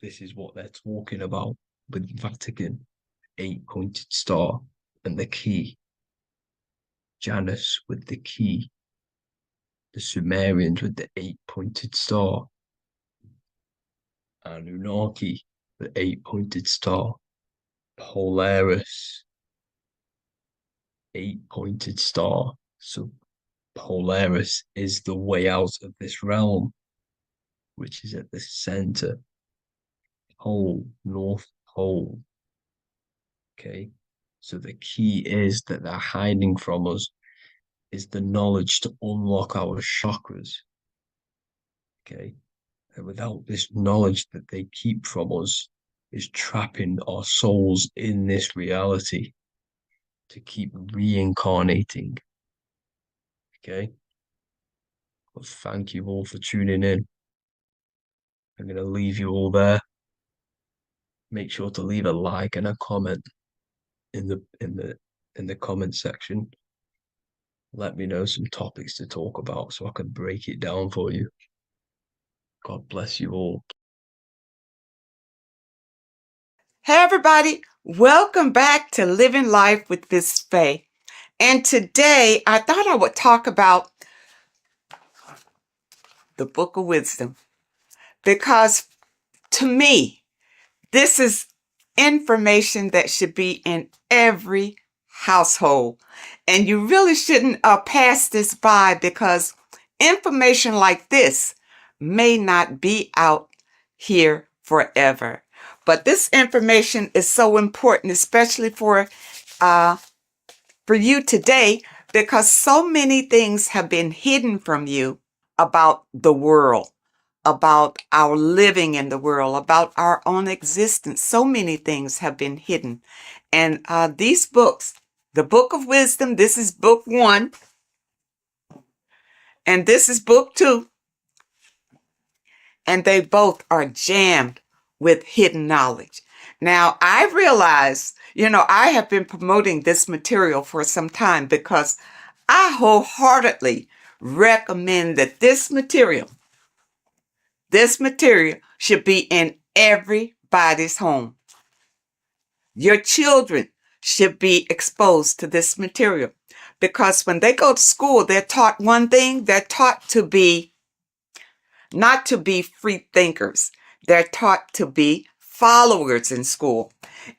Speaker 17: This is what they're talking about with Vatican, 8-pointed star, and the key. Janus with the key. The Sumerians with the 8-pointed star. Anunnaki, the 8-pointed star. Polaris, 8-pointed star. So Polaris is the way out of this realm, which is at the center pole, North Pole. Okay, so the key is that they're hiding from us is the knowledge to unlock our chakras. Okay, and without this knowledge that they keep from us is trapping our souls in this reality to keep reincarnating. Okay, well, thank you all for tuning in. I'm going to leave you all there. Make sure to leave a like and a comment in the comment section. Let me know some topics to talk about so I can break it down for you. God bless you all.
Speaker 18: Hey everybody, welcome back to Living Life with Miss Faye. And today I thought I would talk about the Book of Wisdom, because to me, this is information that should be in every household. And you really shouldn't pass this by, because information like this may not be out here forever. But this information is so important, especially for you today, because so many things have been hidden from you about the world, about our living in the world, about our own existence. So many things have been hidden. And these books, the Book of Wisdom, this is book 1, and this is book 2. And they both are jammed with hidden knowledge. Now, I realize, I have been promoting this material for some time, because I wholeheartedly recommend that this material should be in everybody's home. Your children should be exposed to this material, because when they go to school, they're taught one thing. They're taught to be, not to be free thinkers. They're taught to be followers in school.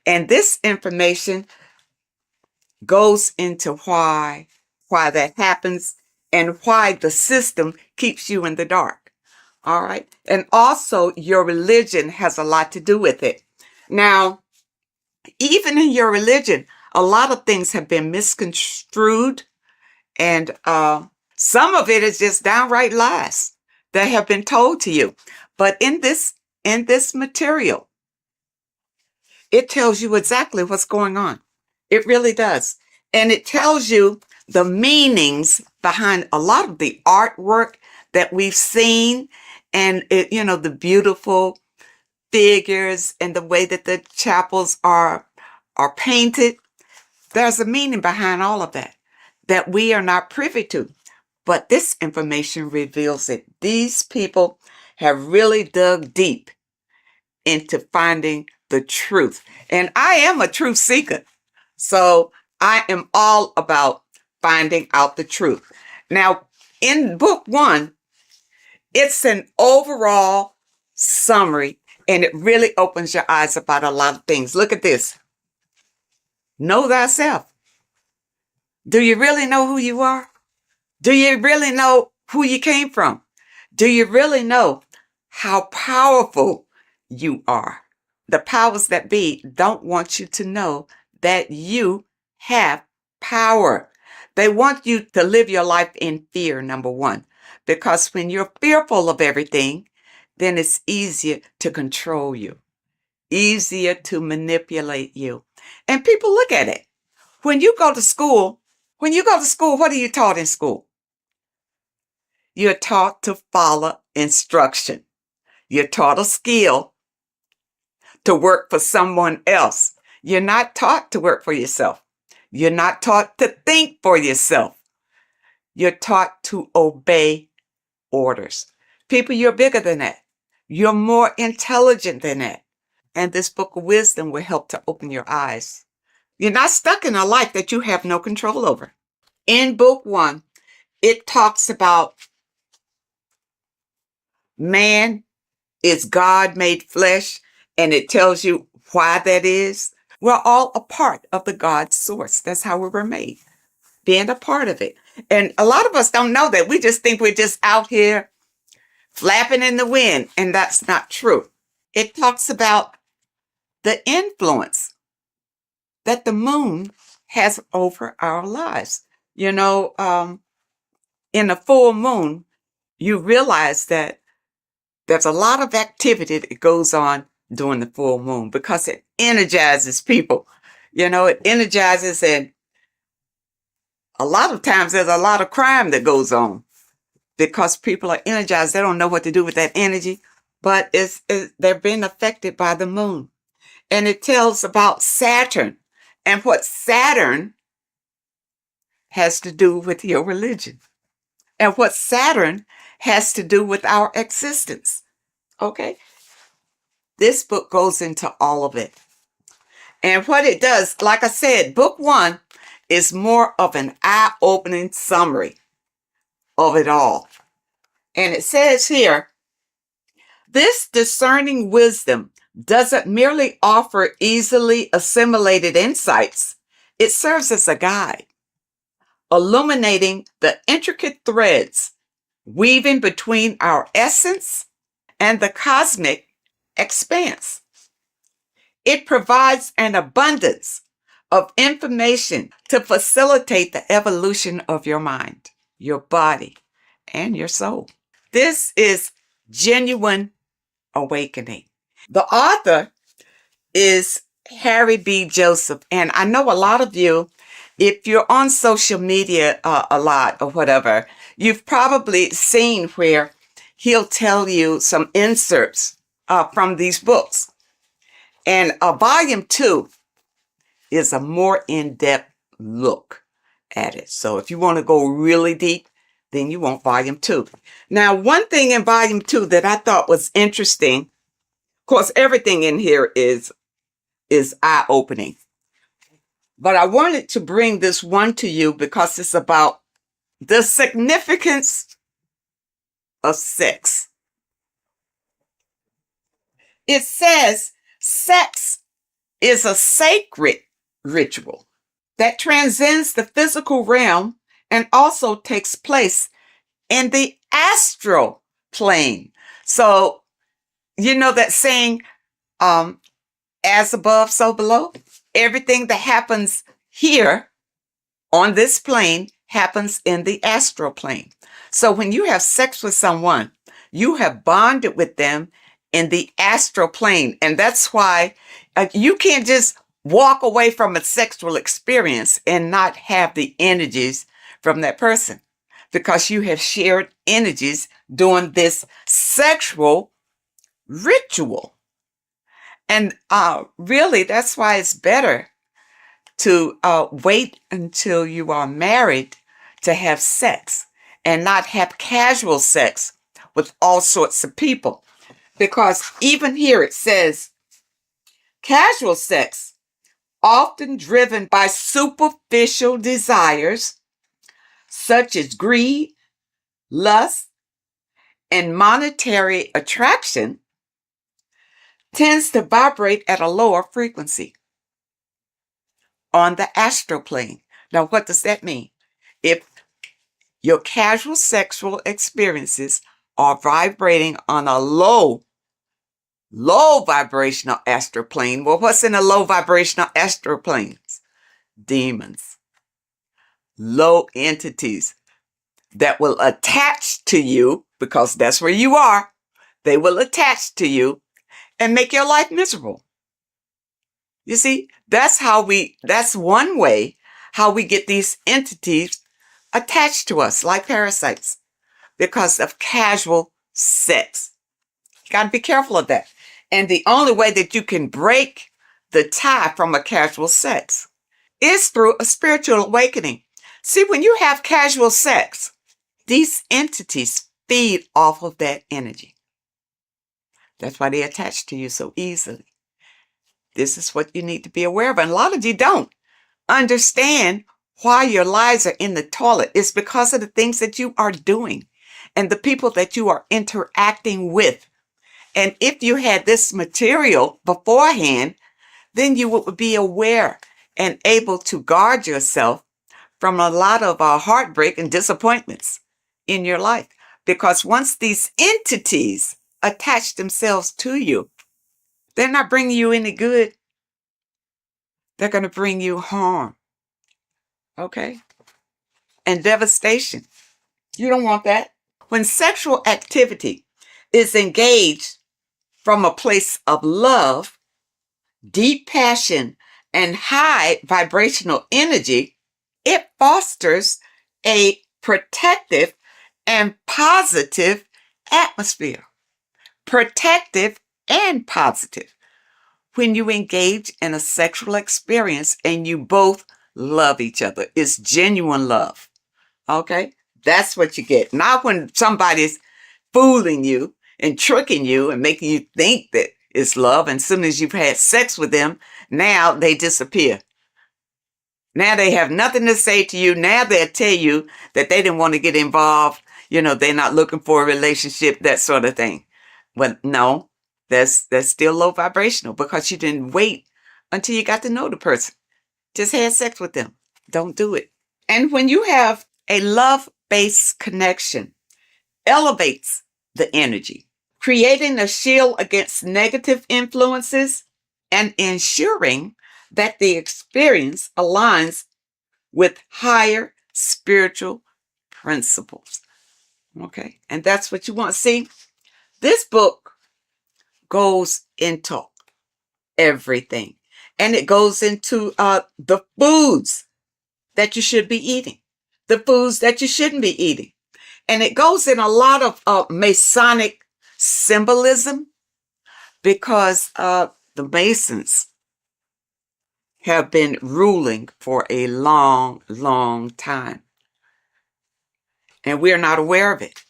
Speaker 18: And this information goes into why that happens and why the system keeps you in the dark. All right. And also your religion has a lot to do with it. Now, even in your religion, a lot of things have been misconstrued, and some of it is just downright lies that have been told to you. But in this material, it tells you exactly what's going on. It really does. And it tells you the meanings behind a lot of the artwork that we've seen, and the beautiful figures and the way that the chapels are painted. There's a meaning behind all of that we are not privy to. But this information reveals it. These people have really dug deep into finding the truth. And I am a truth seeker. So I am all about finding out the truth. Now, in book 1, it's an overall summary, and it really opens your eyes about a lot of things. Look at this. Know thyself. Do you really know who you are? Do you really know who you came from? Do you really know how powerful you are? The powers that be don't want you to know that you have power. They want you to live your life in fear, number 1. Because when you're fearful of everything, then it's easier to control you, easier to manipulate you. And people look at it. When you go to school, what are you taught in school? You're taught to follow instruction. You're taught a skill to work for someone else. You're not taught to work for yourself. You're not taught to think for yourself. You're taught to obey orders. People, you're bigger than that. You're more intelligent than that. And this Book of Wisdom will help to open your eyes. You're not stuck in a life that you have no control over. In book 1, it talks about man is God made flesh, and it tells you why that is. We're all a part of the God source. That's how we were made, being a part of it. And a lot of us don't know that. We just think we're just out here flapping in the wind, and that's not true. It talks about the influence that the moon has over our lives. You know, in a full moon, you realize that there's a lot of activity that goes on during the full moon because it energizes people. You know, it energizes, and a lot of times there's a lot of crime that goes on because people are energized. They don't know what to do with that energy, but they're being affected by the moon. And it tells about Saturn and what Saturn has to do with your religion and what Saturn has to do with our existence. Okay? This book goes into all of it. And what it does, like I said, book 1 is more of an eye-opening summary of it all. And it says here, this discerning wisdom doesn't merely offer easily assimilated insights. It serves as a guide, illuminating the intricate threads weaving between our essence and the cosmic expanse. It provides an abundance of information to facilitate the evolution of your mind, your body, and your soul. This is genuine awakening. The author is Harry B. Joseph, and I know a lot of you, if you're on social media a lot or whatever, you've probably seen where he'll tell you some inserts from these books. And volume 2 is a more in-depth look at it. So if you want to go really deep, then you want volume 2. Now, one thing in volume 2 that I thought was interesting, of course, everything in here is eye-opening. But I wanted to bring this one to you because it's about the significance of sex. It says sex is a sacred ritual that transcends the physical realm and also takes place in the astral plane. So, you know that saying, as above, so below? Everything that happens here on this plane happens in the astral plane. So when you have sex with someone, you have bonded with them in the astral plane. And that's why you can't just walk away from a sexual experience and not have the energies from that person, because you have shared energies during this sexual ritual. And really, that's why it's better to wait until you are married to have sex and not have casual sex with all sorts of people. Because even here it says, casual sex, often driven by superficial desires such as greed, lust, and monetary attraction, tends to vibrate at a lower frequency on the astral plane. Now, what does that mean? If your casual sexual experiences are vibrating on a low vibrational astral plane, well, what's in a low vibrational astral planes? Demons, low entities that will attach to you, because that's where you are. They will attach to you and make your life miserable. You see, that's one way how we get these entities attached to us like parasites, because of casual sex. You got to be careful of that. And the only way that you can break the tie from a casual sex is through a spiritual awakening. See, when you have casual sex, these entities feed off of that energy. That's why they attach to you so easily. This is what you need to be aware of. And a lot of you don't understand why your lives are in the toilet. It's because of the things that you are doing and the people that you are interacting with. And if you had this material beforehand, then you would be aware and able to guard yourself from a lot of heartbreak and disappointments in your life. Because once these entities attach themselves to you, they're not bringing you any good. They're going to bring you harm. Okay? And devastation. You don't want that. When sexual activity is engaged from a place of love, deep passion, and high vibrational energy, it fosters a protective and positive atmosphere. Protective and positive. When you engage in a sexual experience and you both love each other, it's genuine love. Okay? That's what you get. Not when somebody's fooling you and tricking you and making you think that it's love. And as soon as you've had sex with them, now they disappear. Now they have nothing to say to you. Now they'll tell you that they didn't want to get involved. You know, they're not looking for a relationship, that sort of thing. But no, that's still low vibrational because you didn't wait until you got to know the person. Just had sex with them. Don't do it. And when you have a love-based connection, elevates the energy, creating a shield against negative influences and ensuring that the experience aligns with higher spiritual principles. Okay? And that's what you want. See, this book goes into everything. And it goes into the foods that you should be eating, the foods that you shouldn't be eating. And it goes in a lot of Masonic symbolism because the Masons have been ruling for a long, long time. And we're not aware of it.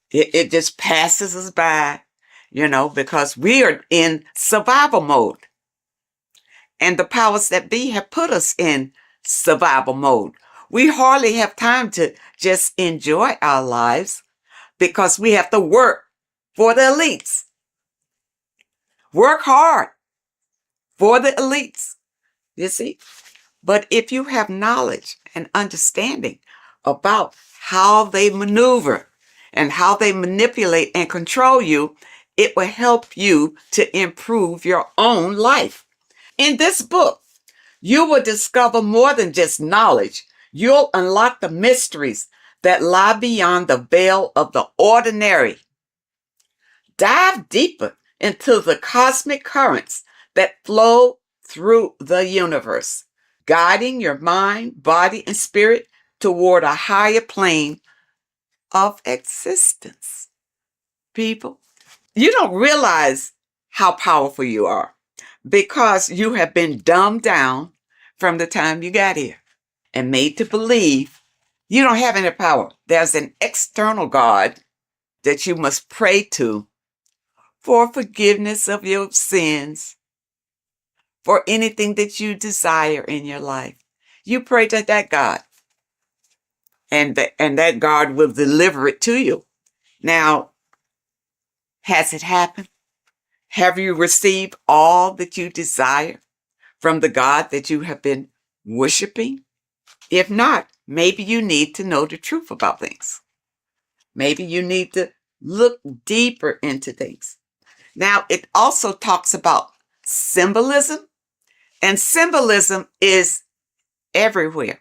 Speaker 18: It just passes us by, you know, because we are in survival mode. And the powers that be have put us in survival mode. We hardly have time to just enjoy our lives because we have to work for the elites. Work hard for the elites, you see. But if you have knowledge and understanding about how they maneuver and how they manipulate and control you, it will help you to improve your own life. In this book, you will discover more than just knowledge. You'll unlock the mysteries that lie beyond the veil of the ordinary. Dive deeper into the cosmic currents that flow through the universe, guiding your mind, body, and spirit toward a higher plane of existence. People, you don't realize how powerful you are because you have been dumbed down from the time you got here and made to believe you don't have any power. There's an external God that you must pray to for forgiveness of your sins, for anything that you desire in your life. You pray to that God, and that God will deliver it to you. Now, has it happened? Have you received all that you desire from the God that you have been worshiping? If not, maybe you need to know the truth about things. Maybe you need to look deeper into things. Now, it also talks about symbolism, and symbolism is everywhere.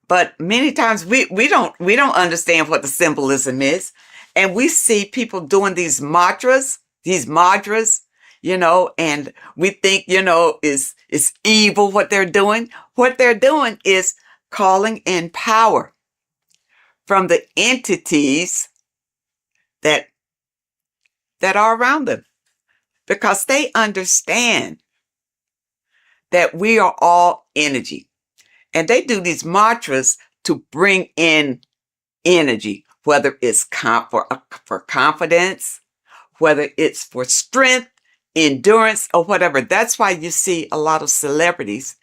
Speaker 18: But many times we don't understand what the symbolism is. And we see people doing these mantras, you know, and we think, you know, it's evil what they're doing. What they're doing is calling in power from the entities that are around them, because they understand that we are all energy. And they do these mantras to bring in energy, whether it's for confidence, whether it's for strength, endurance, or whatever. That's why you see a lot of celebrities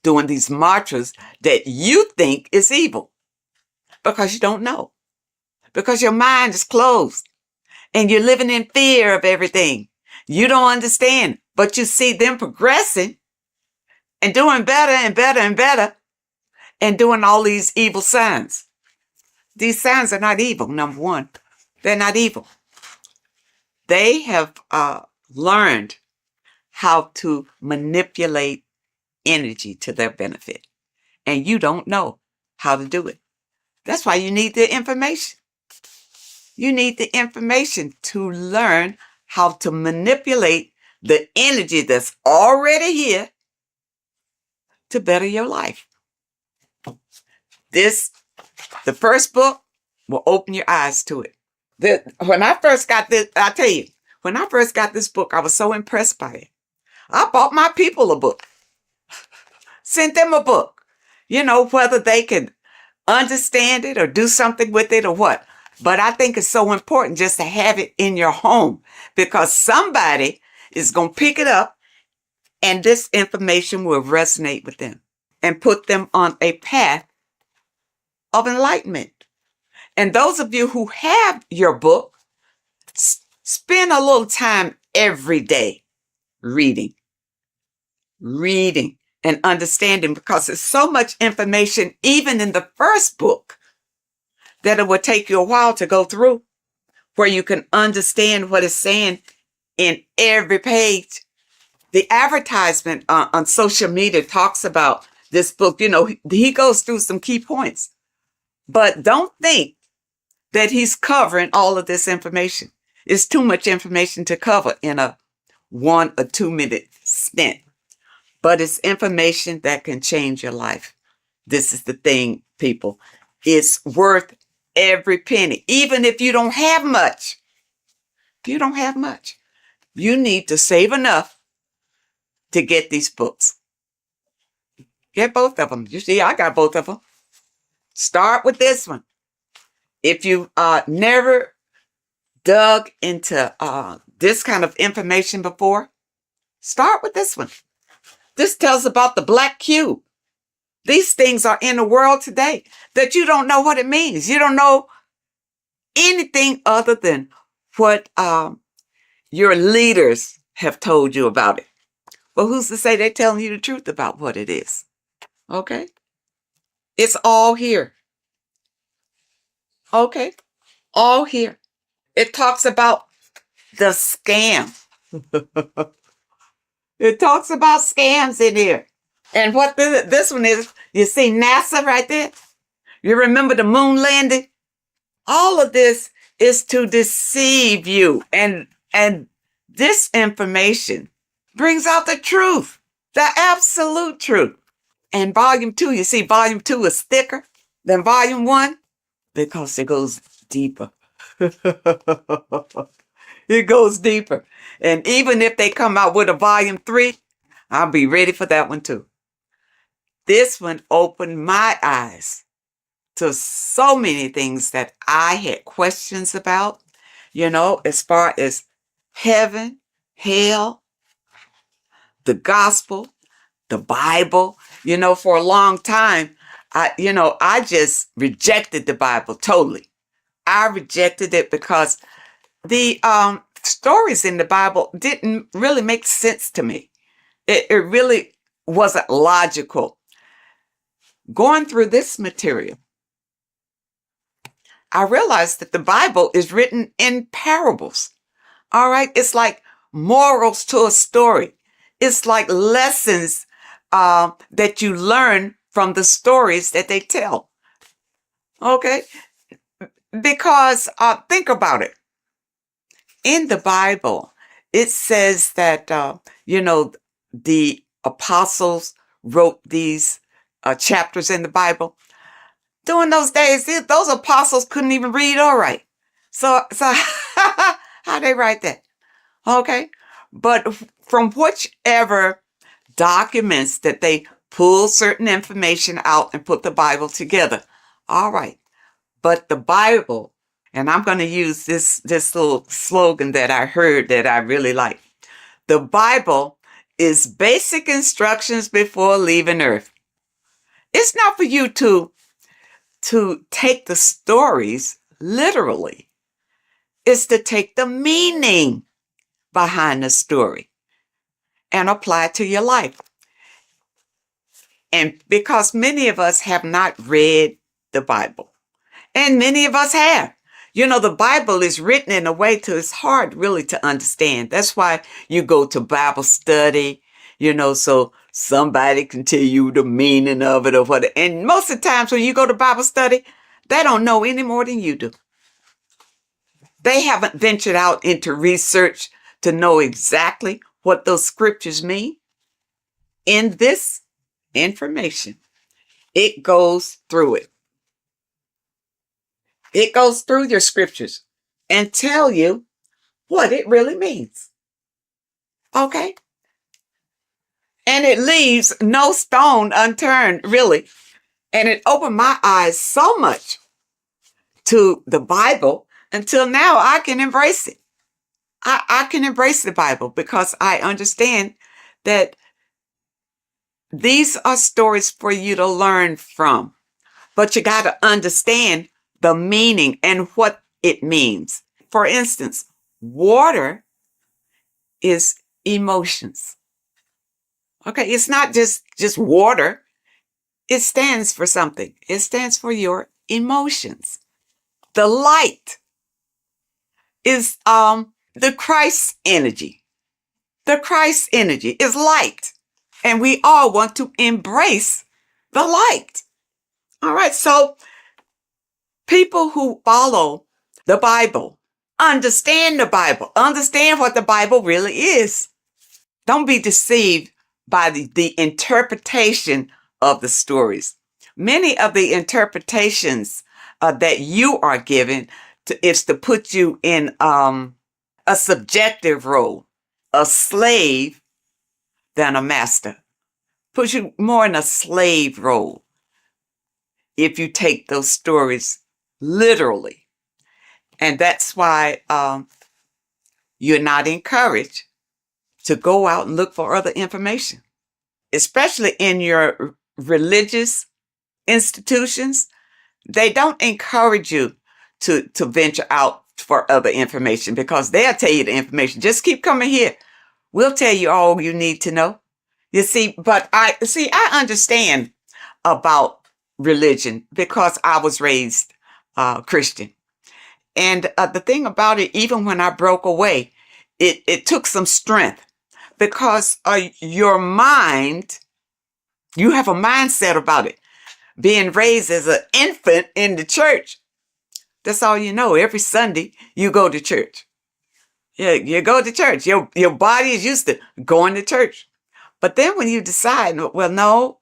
Speaker 18: doing these mantras that you think is evil, because you don't know, because your mind is closed and you're living in fear of everything. You don't understand, but you see them progressing and doing better and better and better and doing all these evil signs. These signs are not evil, number one. They're not evil. They have learned how to manipulate energy to their benefit. And you don't know how to do it. That's why you need the information. You need the information to learn how to manipulate the energy that's already here to better your life. The first book will open your eyes to it. When I first got this, I tell you, when I first got this book, I was so impressed by it. I bought my people a book, sent them a book, whether they could understand it or do something with it or what. But I think it's so important just to have it in your home because somebody is going to pick it up and this information will resonate with them and put them on a path of enlightenment. And those of you who have your book, spend a little time every day reading and understanding because there's so much information, even in the first book, that it will take you a while to go through, where you can understand what it's saying in every page. The advertisement on social media talks about this book. He goes through some key points, but don't think that he's covering all of this information. It's too much information to cover in a 1 or 2 minute stint, but it's information that can change your life. This is the thing, people. It's worth every penny, even if you don't have much. If you don't have much, you need to save enough to get these books. Get both of them. You see, I got both of them. Start with this one. If you never dug into this kind of information before, start with this one. This tells about the black cube. These things are in the world today that you don't know what it means. You don't know anything other than what your leaders have told you about it. Well, who's to say they're telling you the truth about what it is? Okay? It's all here. Okay? All here. It talks about the scam. It talks about scams in here. And what this one is, you see NASA right there? You remember the moon landing? All of this is to deceive you. And this information brings out the truth, the absolute truth. And volume 2, you see volume 2 is thicker than volume 1 because it goes deeper. It goes deeper. And even if they come out with a volume 3, I'll be ready for that one too. This one opened my eyes to so many things that I had questions about, as far as heaven, hell, the gospel, the Bible. For a long time, I just rejected the Bible totally. I rejected it because the stories in the Bible didn't really make sense to me. It really wasn't logical. Going through this material, I realized that the Bible is written in parables. All right. It's like morals to a story. It's like lessons that you learn from the stories that they tell. Okay. Because think about it. In the Bible, it says that, the apostles wrote these chapters in the Bible. During those days, those apostles couldn't even read or write. So how they write that? Okay. But from whichever documents that they pull certain information out and put the Bible together. All right. But the Bible, and I'm going to use this little slogan that I heard that I really like. The Bible is basic instructions before leaving Earth. It's not for you to take the stories literally. It's to take the meaning behind the story and apply it to your life. And because many of us have not read the Bible, and many of us have. You know, the Bible is written in a way to it's hard really to understand. That's why you go to Bible study, you know, so somebody can tell you the meaning of it or what. And most of the times when you go to Bible study, they don't know any more than you do. They haven't ventured out into research to know exactly what those scriptures mean. In this information, it goes through it. It goes through your scriptures and tell you what it really means. Okay? And it leaves no stone unturned, really. And it opened my eyes so much to the Bible until now I can embrace it. I can embrace the Bible because I understand that these are stories for you to learn from. But you got to understand the meaning and what it means. For instance, water is emotions. Okay, it's not just water. It stands for something. It stands for your emotions. The light is the Christ energy. The Christ energy is light. And we all want to embrace the light. All right, so people who follow the Bible, understand the Bible, understand what the Bible really is. Don't be deceived by the interpretation of the stories. Many of the interpretations that you are given is to put you in a subjective role, a slave than a master. Put you more in a slave role if you take those stories literally. And that's why you're not encouraged to go out and look for other information, especially in your religious institutions. They don't encourage you to venture out for other information because they'll tell you the information. Just keep coming here. We'll tell you all you need to know. You see, but I understand about religion because I was raised Christian. And the thing about it, even when I broke away, it took some strength because your mind, you have a mindset about it. Being raised as an infant in the church, that's all you know. Every Sunday, you go to church. Yeah, you go to church. Your body is used to going to church. But then when you decide, well, no,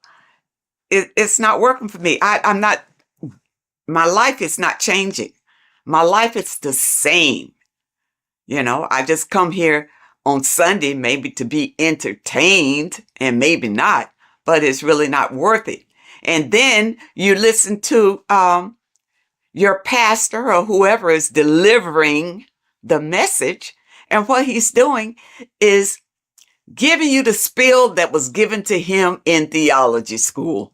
Speaker 18: it's not working for me. I'm not, my life is not changing. My life is the same. You know, I just come here on Sunday maybe to be entertained and maybe not, but it's really not worth it. And then you listen to your pastor or whoever is delivering the message. And what he's doing is giving you the spiel that was given to him in theology school.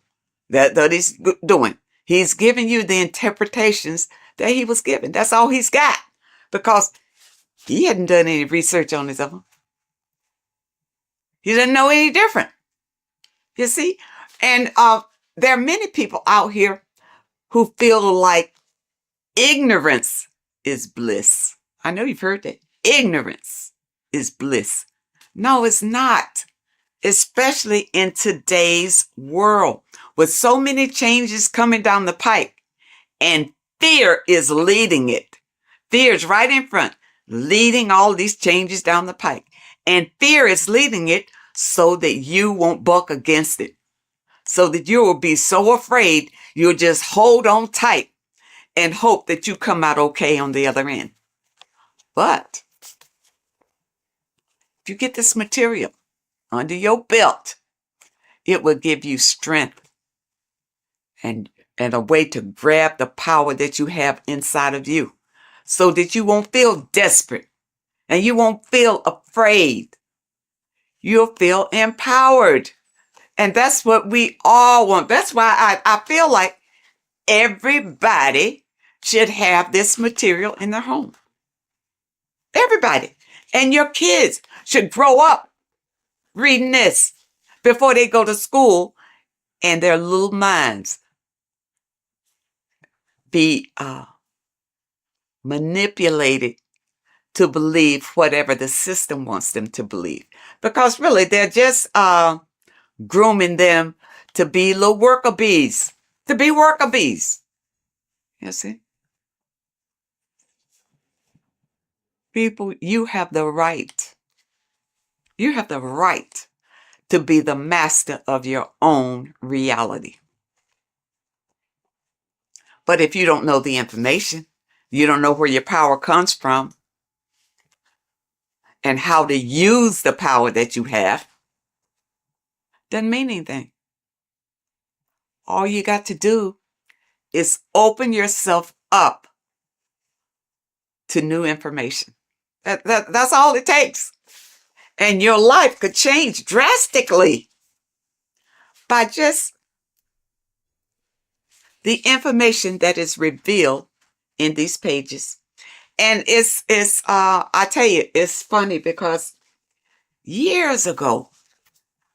Speaker 18: That he's doing. He's giving you the interpretations that he was given. That's all he's got because he hadn't done any research on his own. He didn't know any different. You see? And there are many people out here who feel like ignorance is bliss. I know you've heard that. Ignorance is bliss. No, it's not. Especially in today's world with so many changes coming down the pike and fear is leading it. Fear is right in front, leading all these changes down the pike. And fear is leading it so that you won't buck against it. So that you will be so afraid, you'll just hold on tight and hope that you come out okay on the other end. But if you get this material under your belt, it will give you strength and a way to grab the power that you have inside of you so that you won't feel desperate and you won't feel afraid. You'll feel empowered. And that's what we all want. That's why I feel like everybody should have this material in their home. Everybody. And your kids should grow up reading this before they go to school and their little minds be manipulated to believe whatever the system wants them to believe. Because really, they're just grooming them to be little worker bees, to be worker bees. You see? People, you have the right. You have the right to be the master of your own reality. But if you don't know the information, you don't know where your power comes from and how to use the power that you have, doesn't mean anything. All you got to do is open yourself up to new information. That's all it takes. And your life could change drastically by just the information that is revealed in these pages. And it's I tell you, it's funny because years ago,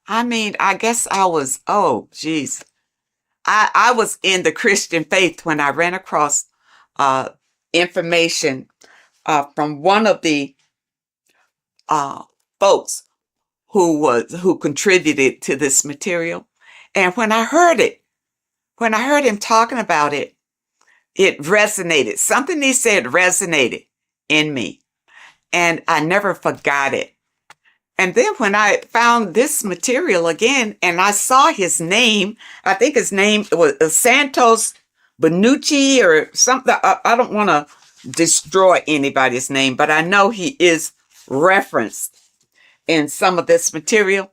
Speaker 18: I guess I was, I was in the Christian faith when I ran across information from one of the folks who contributed to this material. And when I heard him talking about it, it resonated. Something he said resonated in me. And I never forgot it. And then when I found this material again and I saw his name, I think his name was Santos Benucci or something. I don't want to destroy anybody's name, but I know he is referenced in some of this material.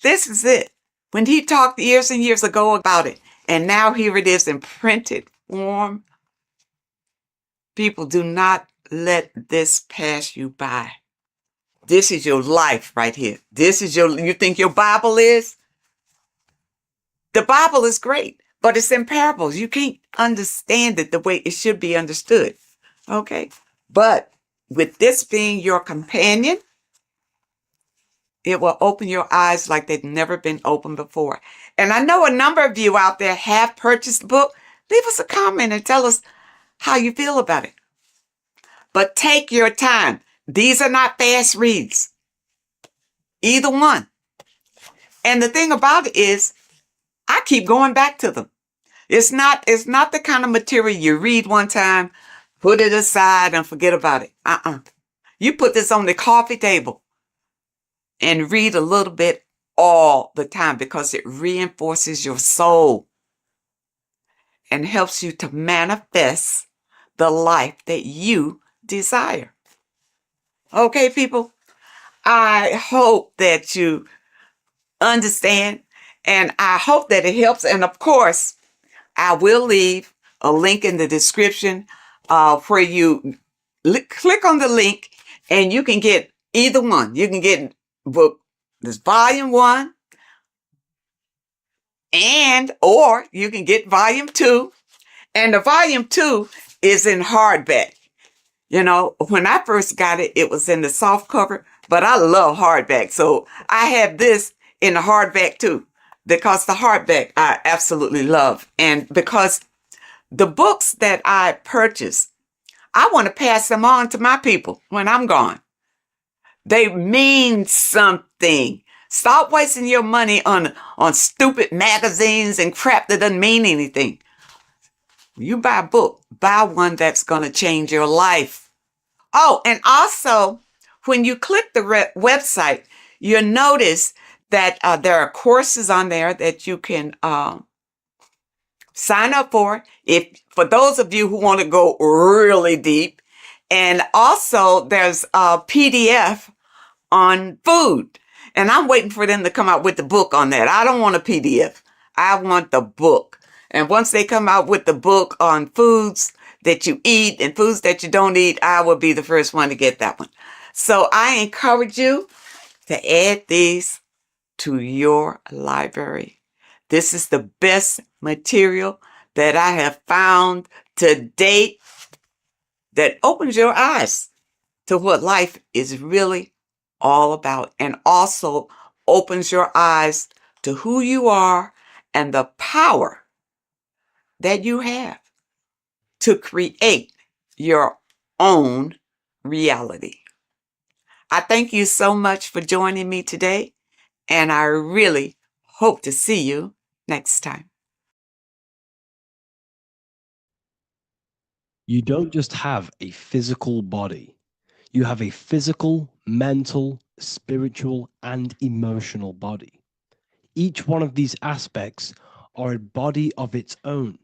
Speaker 18: This is it. When he talked years and years ago about it, and now here it is in printed form. People, do not let this pass you by. This is your life right here. You think your Bible is? The Bible is great, but it's in parables. You can't understand it the way it should be understood. Okay? But with this being your companion, it will open your eyes like they've never been opened before. And I know a number of you out there have purchased the book. Leave us a comment and tell us how you feel about it. But take your time. These are not fast reads. Either one. And the thing about it is, I keep going back to them. It's not the kind of material you read one time, put it aside and forget about it. You put this on the coffee table and read a little bit all the time because it reinforces your soul and helps you to manifest the life that you desire. Okay, people? I hope that you understand and I hope that it helps. And of course, I will leave a link in the description where you click on the link and you can get either one. You can get book, this volume 1, or you can get volume 2. And the volume 2 is in hardback. You know, when I first got it, it was in the soft cover, but I love hardback. So I have this in the hardback too, because the hardback I absolutely love. And because the books that I purchase, I want to pass them on to my people when I'm gone. They mean something. Stop wasting your money on stupid magazines and crap that doesn't mean anything. You buy a book, buy one that's going to change your life. Oh, and also, when you click the website, you'll notice that there are courses on there that you can sign up for for those of you who want to go really deep. And also, there's a PDF on food. And I'm waiting for them to come out with the book on that. I don't want a PDF. I want the book. And once they come out with the book on foods that you eat and foods that you don't eat, I will be the first one to get that one. So I encourage you to add these to your library. This is the best material that I have found to date that opens your eyes to what life is really all about, and also opens your eyes to who you are and the power that you have to create your own reality. I thank you so much for joining me today, and I really hope to see you next time.
Speaker 4: You don't just have a physical body. You have a physical, mental, spiritual, and emotional body. Each one of these aspects are a body of its own.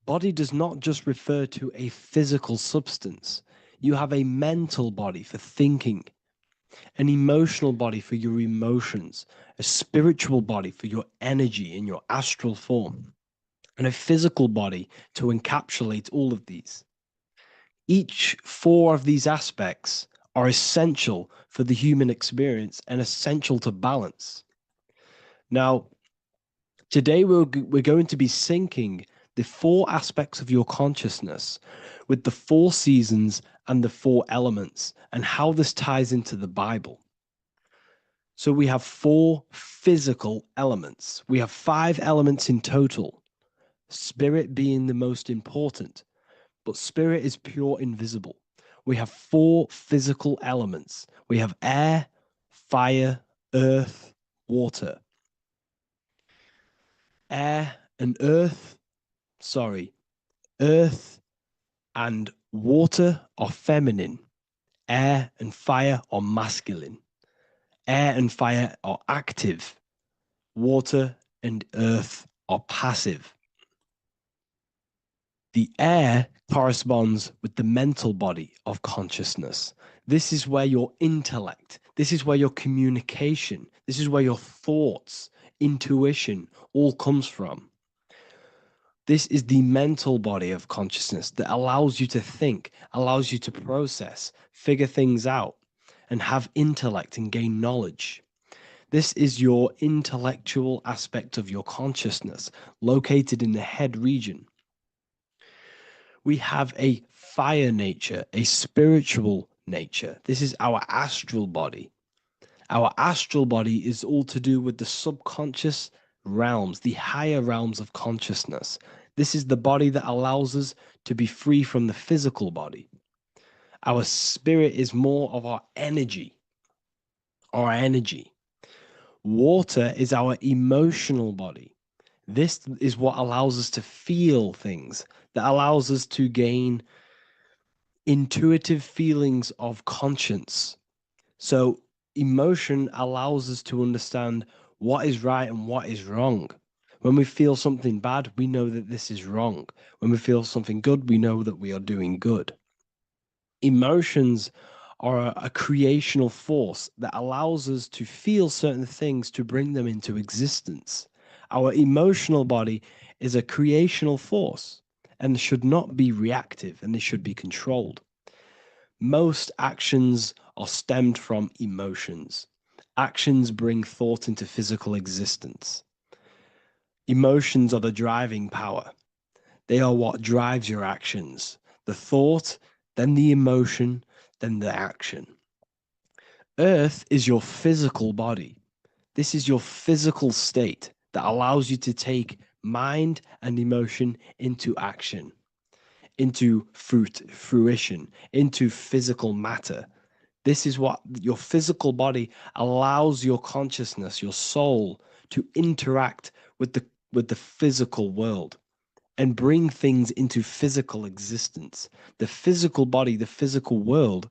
Speaker 4: Body does not just refer to a physical substance. You have a mental body for thinking, an emotional body for your emotions, a spiritual body for your energy in your astral form, and a physical body to encapsulate all of these. Each four of these aspects are essential for the human experience and essential to balance. Now, today we're going to be syncing the four aspects of your consciousness with the four seasons and the four elements and how this ties into the Bible. So we have four physical elements. We have 5 elements in total, spirit being the most important, but spirit is pure invisible. We have 4 physical elements. We have air, fire, earth, water. Earth and water are feminine. Air and fire are masculine. Air and fire are active. Water and earth are passive. The air corresponds with the mental body of consciousness. This is where your intellect, this is where your communication, this is where your thoughts, intuition all comes from. This is the mental body of consciousness that allows you to think, allows you to process, figure things out, and have intellect and gain knowledge. This is your intellectual aspect of your consciousness, located in the head region. We have a fire nature, a spiritual nature. This is our astral body. Our astral body is all to do with the subconscious realms, the higher realms of consciousness. This is the body that allows us to be free from the physical body. Our spirit is more of our energy. Water is our emotional body. This is what allows us to feel things, that allows us to gain intuitive feelings of conscience. So emotion allows us to understand what is right and what is wrong. When we feel something bad, we know that this is wrong. When we feel something good, we know that we are doing good. Emotions are a creational force that allows us to feel certain things to bring them into existence. Our emotional body is a creational force and should not be reactive, and they should be controlled. Most actions are stemmed from emotions. Actions bring thought into physical existence. Emotions are the driving power. They are what drives your actions. The thought, then the emotion, then the action. Earth is your physical body. This is your physical state that allows you to take mind and emotion into action, into fruition, into physical matter. This is what your physical body allows your consciousness, your soul, to interact with the physical world and bring things into physical existence. The physical body, the physical world,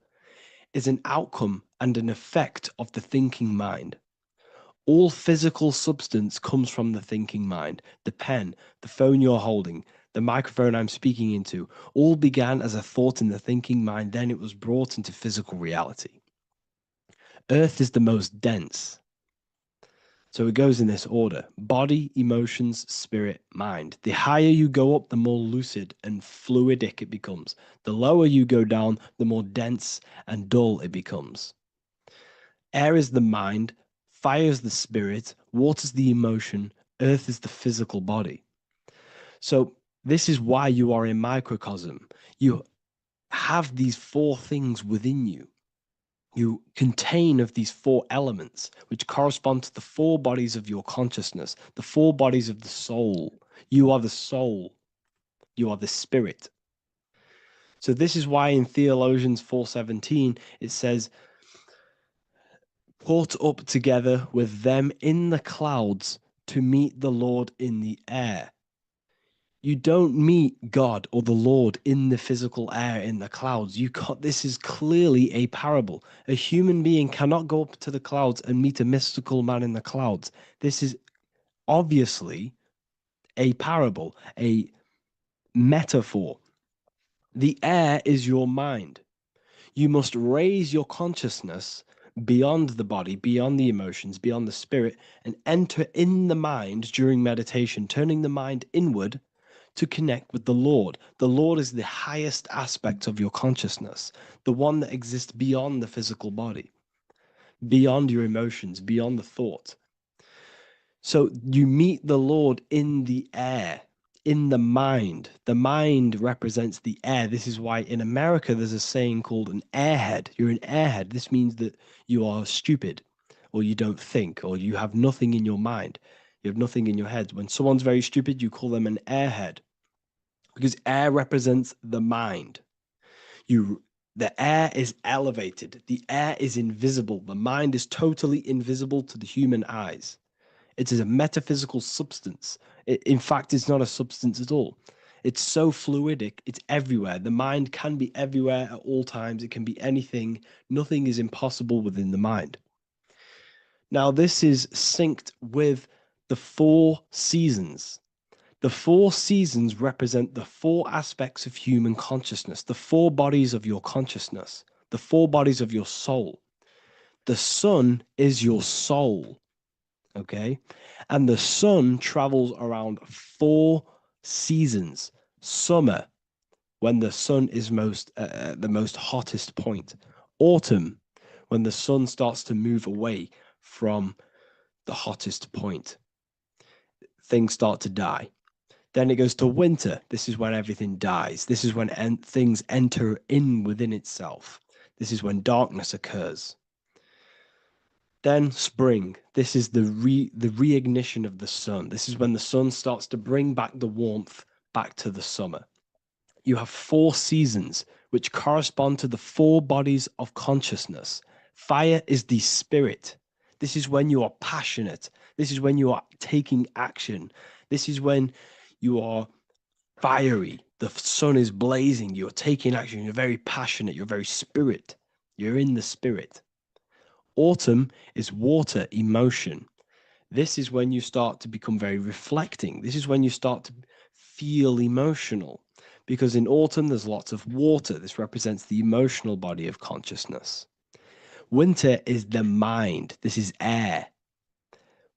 Speaker 4: is an outcome and an effect of the thinking mind. All physical substance comes from the thinking mind. The pen, the phone you're holding, the microphone I'm speaking into, all began as a thought in the thinking mind, then it was brought into physical reality. Earth is the most dense. So it goes in this order: body, emotions, spirit, mind. The higher you go up, the more lucid and fluidic it becomes. The lower you go down, the more dense and dull it becomes. Air is the mind, fire is the spirit, water is the emotion, earth is the physical body. So this is why you are a microcosm. You have these 4 things within you. You contain of these 4 elements, which correspond to the 4 bodies of your consciousness, the 4 bodies of the soul. You are the soul. You are the spirit. So this is why in Theologians 4:17 it says, "Caught up together with them in the clouds to meet the Lord in the air." You don't meet God or the Lord in the physical air in the clouds. This is clearly a parable. A human being cannot go up to the clouds and meet a mystical man in the clouds. This is obviously a parable, a metaphor. The air is your mind. You must raise your consciousness beyond the body, beyond the emotions, beyond the spirit, and enter in the mind during meditation, turning the mind inward to connect with the Lord. The Lord is the highest aspect of your consciousness, the one that exists beyond the physical body, beyond your emotions, beyond the thought. So you meet the Lord in the air, in the mind. The mind represents the air. This is why in America there's a saying called an airhead. You're an airhead. This means that you are stupid, or you don't think, or you have nothing in your mind. You have nothing in your head. When someone's very stupid, you call them an airhead, because air represents the mind. The air is elevated. The air is invisible. The mind is totally invisible to the human eyes. It is a metaphysical substance. In fact, it's not a substance at all. It's so fluidic. It's everywhere. The mind can be everywhere at all times. It can be anything. Nothing is impossible within the mind. Now, this is synced with the 4 seasons. The 4 seasons represent the 4 aspects of human consciousness, the 4 bodies of your consciousness, the 4 bodies of your soul. The sun is your soul, okay? And the sun travels around 4 seasons. Summer, when the sun is the most hottest point. Autumn, when the sun starts to move away from the hottest point. Things start to die. Then it goes to winter. This is when everything dies. This is when things enter in within itself. This is when darkness occurs. Then spring. This is the reignition of the sun. This is when the sun starts to bring back the warmth back to the summer. You have 4 seasons, which correspond to the 4 bodies of consciousness. Fire is the spirit. This is when you are passionate. This is when you are taking action. This is when you are fiery. The sun is blazing. You're taking action. You're very passionate. You're very spirit. You're in the spirit. Autumn is water, emotion. This is when you start to become very reflecting. This is when you start to feel emotional. Because in autumn, there's lots of water. This represents the emotional body of consciousness. Winter is the mind. This is air.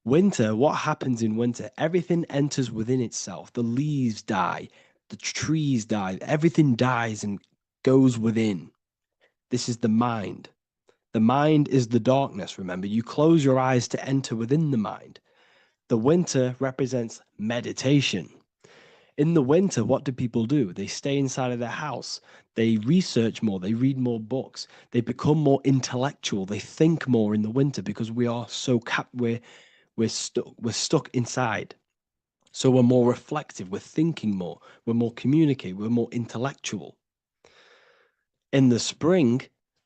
Speaker 4: Winter, what happens in winter? Everything enters within itself. The leaves die, the trees die, everything dies and goes within. This is the mind. The mind is the darkness, remember. You close your eyes to enter within the mind. The winter represents meditation. In the winter, what do people do? They stay inside of their house. They research more. They read more books. They become more intellectual. They think more in the winter because we are so we're stuck inside. So we're more reflective. We're thinking more. We're more communicative. We're more intellectual. In the spring,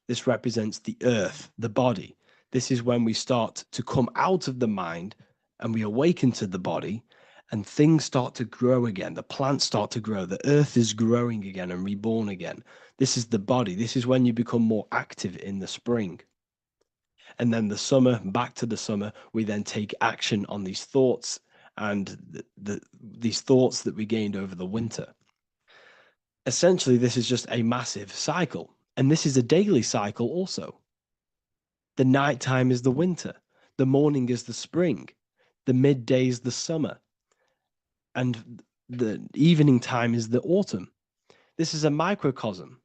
Speaker 4: this represents the earth, the body. This is when we start to come out of the mind and we awaken to the body, and things start to grow again. The plants start to grow. The earth is growing again and reborn again. This is the body. This is when you become more active in the spring. And then the summer, back to the summer, we then take action on these thoughts and these thoughts that we gained over the winter. Essentially, this is just a massive cycle. And this is a daily cycle also. The nighttime is the winter. The morning is the spring. The midday is the summer. And the evening time is the autumn. This is a microcosm.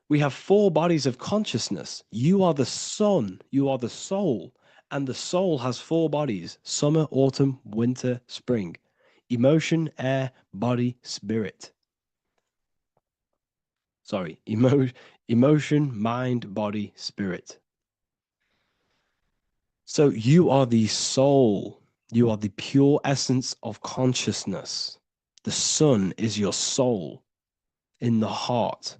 Speaker 4: We have 4 bodies of consciousness. You are the sun, you are the soul, and the soul has 4 bodies: summer, autumn, winter, spring. Emotion, air, body, spirit. Sorry, emotion, mind, body, spirit. So you are the soul. You are the pure essence of consciousness. The sun is your soul in the heart.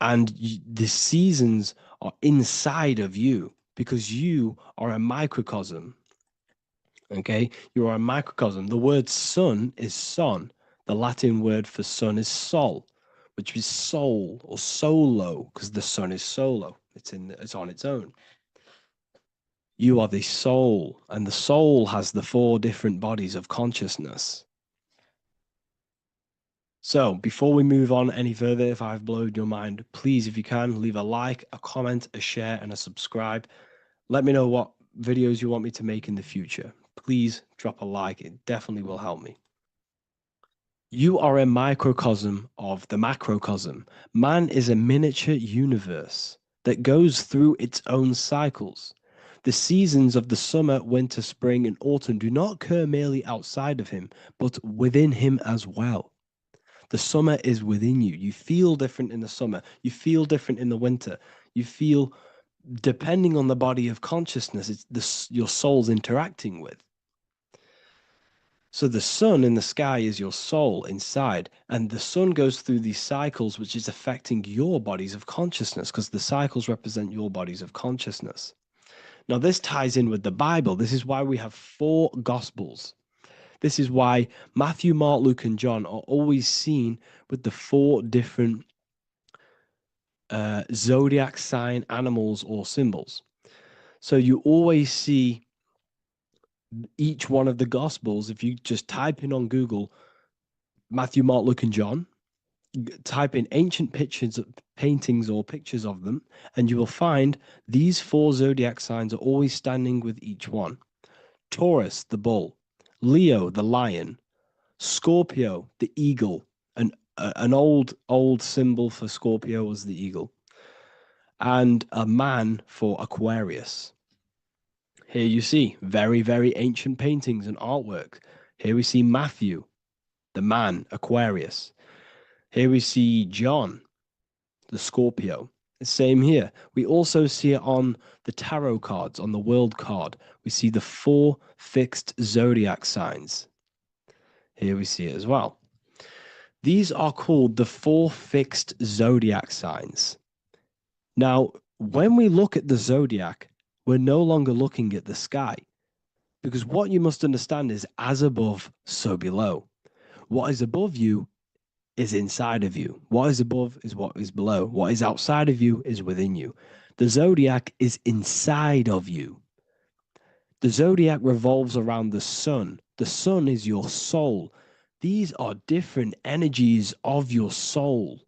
Speaker 4: And the seasons are inside of you because you are a microcosm. Okay? You are a microcosm. The word sun is son. The Latin word for sun is sol, which is soul or solo, because the sun is solo. It's on its own. You are the soul, and the soul has the 4 different bodies of consciousness. So before we move on any further, if I've blown your mind, please, if you can, leave a like, a comment, a share, and a subscribe. Let me know what videos you want me to make in the future. Please drop a like. It definitely will help me. You are a microcosm of the macrocosm. Man is a miniature universe that goes through its own cycles. The seasons of the summer, winter, spring, and autumn do not occur merely outside of him, but within him as well. The summer is within you. You feel different in the summer. You feel different in the winter. You feel, depending on the body of consciousness, it's your soul's interacting with. So the sun in the sky is your soul inside, and the sun goes through these cycles, which is affecting your bodies of consciousness, because the cycles represent your bodies of consciousness. Now, this ties in with the Bible. This is why we have 4 Gospels. This is why Matthew, Mark, Luke, and John are always seen with the 4 different zodiac sign animals or symbols. So you always see each one of the Gospels. If you just type in on Google Matthew, Mark, Luke, and John, type in ancient pictures, paintings or pictures of them, and you will find these 4 zodiac signs are always standing with each one. Taurus, the bull; Leo, the lion; Scorpio, the eagle. An old symbol for Scorpio was the eagle, and a man for Aquarius. Here you see very, very ancient paintings and artwork. Here we see Matthew, the man, Aquarius. Here we see John, the Scorpio. Same here. We also see it on the tarot cards, on the world card. We see the 4 fixed zodiac signs. Here we see it as well. These are called the 4 fixed zodiac signs. Now, when we look at the zodiac, we're no longer looking at the sky, because what you must understand is as above, so below. What is above you is inside of you. What is above is what is below. What is outside of you is within you. The zodiac is inside of you. The zodiac revolves around the sun. The sun is your soul. These are different energies of your soul.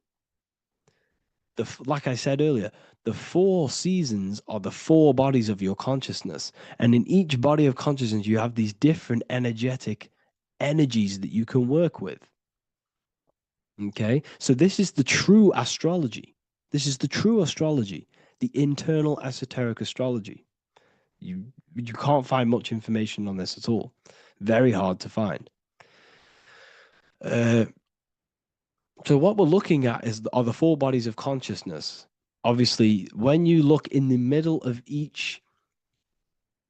Speaker 4: Like I said earlier, the 4 seasons are the 4 bodies of your consciousness. And in each body of consciousness, you have these different energetic energies that you can work with. Okay, so this is the true astrology. This is the true astrology, the internal esoteric astrology. You can't find much information on this at all. Very hard to find. So what we're looking at are the 4 bodies of consciousness. Obviously, when you look in the middle of each,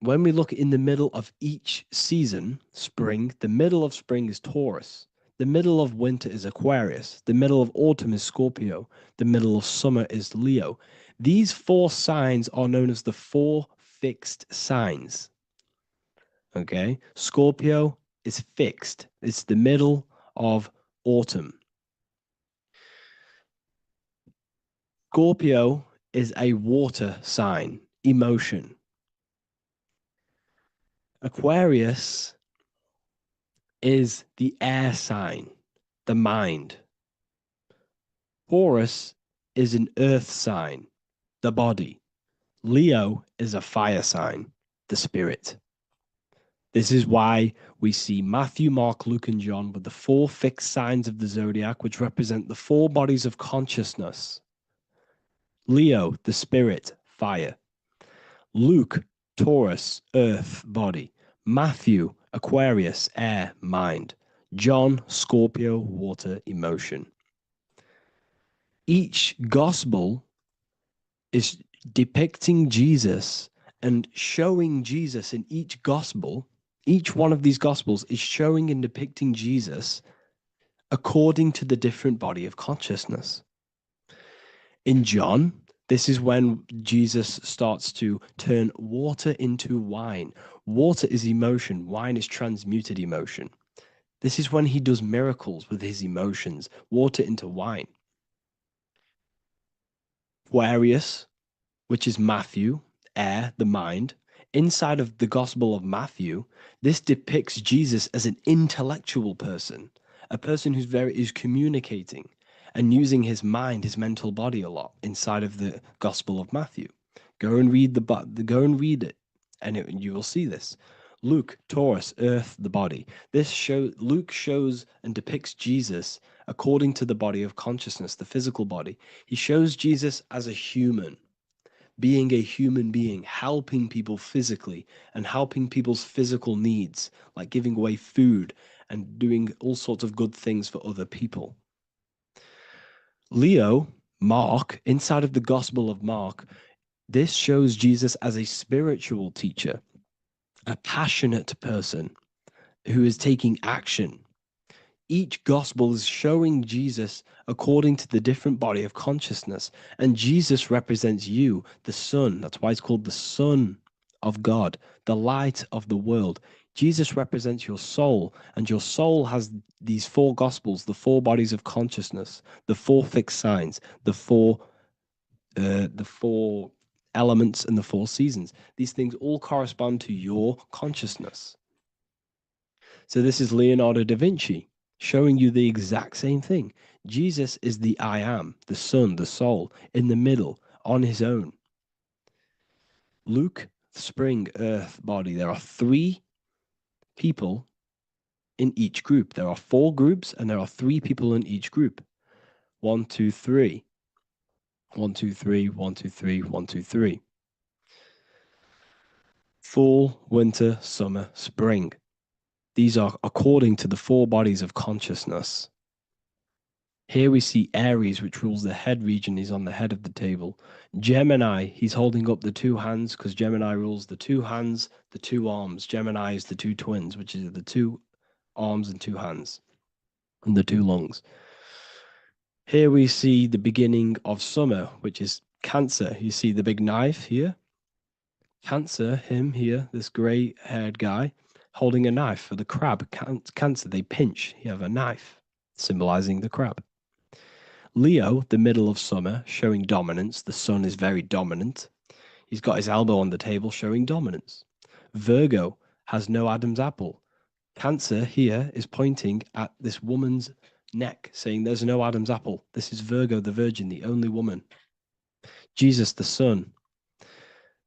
Speaker 4: when we look in the middle of each season, spring, the middle of spring is Taurus. The middle of winter is Aquarius. The middle of autumn is Scorpio. The middle of summer is Leo. These 4 signs are known as the 4 fixed signs. Okay, Scorpio is fixed. It's the middle of autumn. Scorpio is a water sign, emotion. Aquarius is the air sign, the mind. Taurus is an earth sign, the body. Leo is a fire sign, the spirit. This is why we see Matthew, Mark, Luke, and John with the 4 fixed signs of the zodiac, which represent the 4 bodies of consciousness. Leo, the spirit, fire. Luke, Taurus, earth, body. Matthew, Aquarius, air, mind. John, Scorpio, water, emotion. Each gospel is depicting Jesus and showing Jesus in each gospel. Each one of these gospels is showing and depicting Jesus according to the different body of consciousness. In John, this is when Jesus starts to turn water into wine. Water is emotion, wine is transmuted emotion. This is when he does miracles with his emotions, water into wine. Aquarius, which is Matthew, air, the mind. Inside of the Gospel of Matthew, this depicts Jesus as an intellectual person, a person who's communicating and using his mind, his mental body a lot inside of the Gospel of Matthew. Go and read it, and you will see this. Luke, Taurus, earth, the body. Luke shows and depicts Jesus according to the body of consciousness, the physical body. He shows Jesus as a human, being a human being, helping people physically and helping people's physical needs, like giving away food and doing all sorts of good things for other people. Leo, Mark, inside of the Gospel of Mark, this shows Jesus as a spiritual teacher, a passionate person who is taking action. Each gospel is showing Jesus according to the different body of consciousness. And Jesus represents you, the sun. That's why it's called the Son of God, the light of the world. Jesus represents your soul, and your soul has these four gospels, the four bodies of consciousness, the four fixed signs, the four elements, and the four seasons. These things all correspond to your consciousness. So this is Leonardo da Vinci, showing you the exact same thing. Jesus is the I am, the sun, the soul, in the middle, on his own. Luke, spring, earth, body. There are three people in each group. There are four groups, and there are three people in each group. 1, 2, 3. 1, 2, 3, 1, 2, 3, 1, 2, 3. Fall, winter, summer, spring. These are according to the four bodies of consciousness. Here we see Aries, which rules the head region. He's on the head of the table. Gemini, he's holding up the two hands because Gemini rules the two hands, the two arms. Gemini is the two twins, which is the two arms and two hands, and the two lungs. Here we see the beginning of summer, which is Cancer. You see the big knife here. Cancer, him here, this gray-haired guy, holding a knife for the crab. Cancer, they pinch. You have a knife, symbolizing the crab. Leo, the middle of summer, showing dominance. The sun is very dominant. He's got his elbow on the table, showing dominance. Virgo has no Adam's apple. Cancer here is pointing at this woman's neck, saying there's no Adam's apple. This is Virgo, the virgin, the only woman. Jesus, the sun.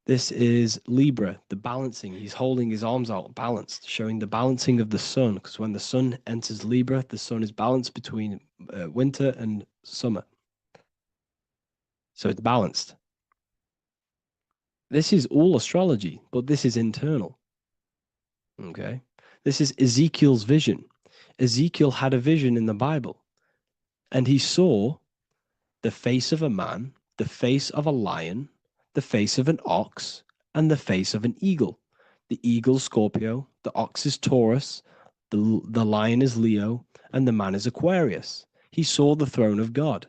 Speaker 4: This is Libra, the balancing. He's holding his arms out, balanced, showing the balancing of the sun, because when the sun enters Libra, the sun is balanced between winter and summer. So it's balanced. This is all astrology, but this is internal. Okay? This is Ezekiel's vision. Ezekiel had a vision in the Bible, and he saw the face of a man, the face of a lion, the face of an ox, and the face of an eagle. The eagle is Scorpio, the ox is Taurus, the lion is Leo, and the man is Aquarius. He saw the throne of God,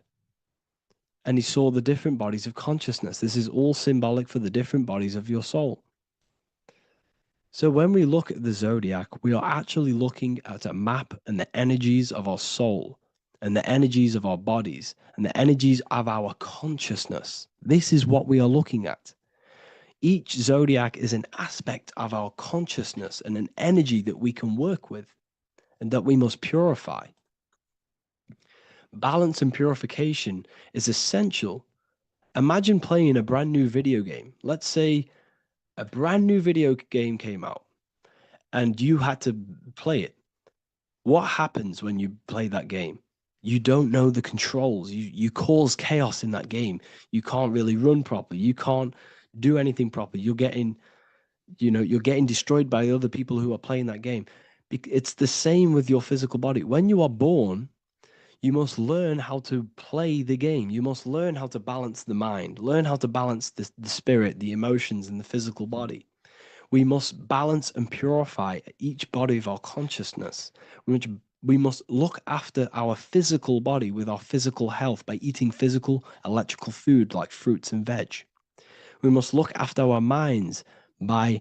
Speaker 4: and he saw the different bodies of consciousness. This is all symbolic for the different bodies of your soul. So when we look at the zodiac, we are actually looking at a map and the energies of our soul, and the energies of our bodies, and the energies of our consciousness. This is what we are looking at. Each zodiac is an aspect of our consciousness and an energy that we can work with and that we must purify. Balance and purification is essential. Imagine playing a brand new video game. Let's say a brand new video game came out and you had to play it. What happens when you play that game? You don't know the controls. You cause chaos in that game. You can't really run properly. You can't do anything properly. You're getting destroyed by other people who are playing that game. It's the same with your physical body. When you are born, You must learn how to play the game. You must learn how to balance the mind, learn how to balance the spirit, the emotions, and the physical body. We must balance and purify each body of our consciousness. We must look after our physical body with our physical health by eating physical, electrical food like fruits and veg. We must look after our minds by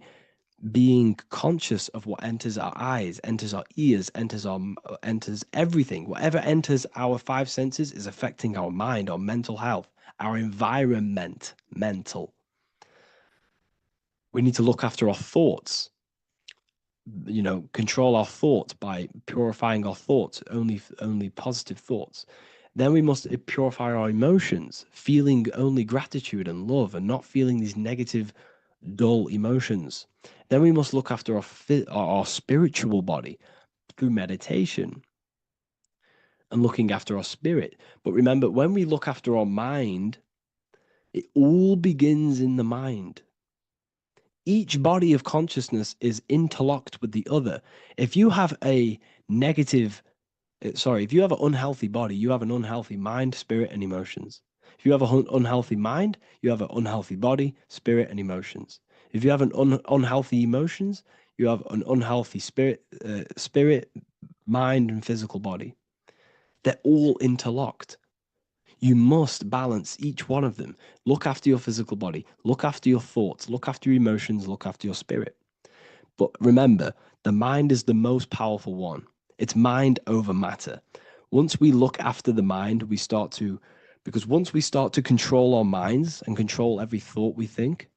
Speaker 4: being conscious of what enters our eyes, enters our ears, enters everything. Whatever enters our five senses is affecting our mind, our mental health, our environment, mental. We need to look after our thoughts, control our thoughts by purifying our thoughts, only positive thoughts. Then we must purify our emotions, feeling only gratitude and love and not feeling these negative, dull emotions. Then we must look after our spiritual body through meditation and looking after our spirit. But remember, when we look after our mind, it all begins in the mind. Each body of consciousness is interlocked with the other. If you have if you have an unhealthy body, you have an unhealthy mind, spirit, and emotions. If you have an unhealthy mind, you have an unhealthy body, spirit, and emotions. If you have an unhealthy emotions, you have an unhealthy spirit, mind, and physical body. They're all interlocked. You must balance each one of them. Look after your physical body, look after your thoughts, look after your emotions, look after your spirit. But remember, the mind is the most powerful one. It's mind over matter. Once we look after the mind, because once we start to control our minds and control every thought we think,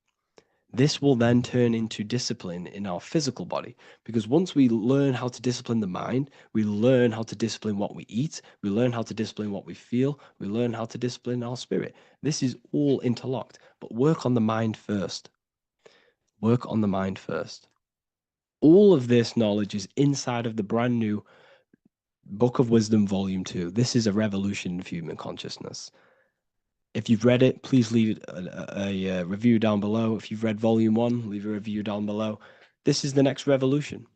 Speaker 4: this will then turn into discipline in our physical body. Because once we learn how to discipline the mind, we learn how to discipline what we eat, we learn how to discipline what we feel, we learn how to discipline our spirit. This is all interlocked, but work on the mind first. Work on the mind first. All of this knowledge is inside of the brand new Book of Wisdom, Volume 2. This is a revolution in human consciousness. If you've read it, please leave a review down below. If you've read Volume 1, leave a review down below. This is the next revolution.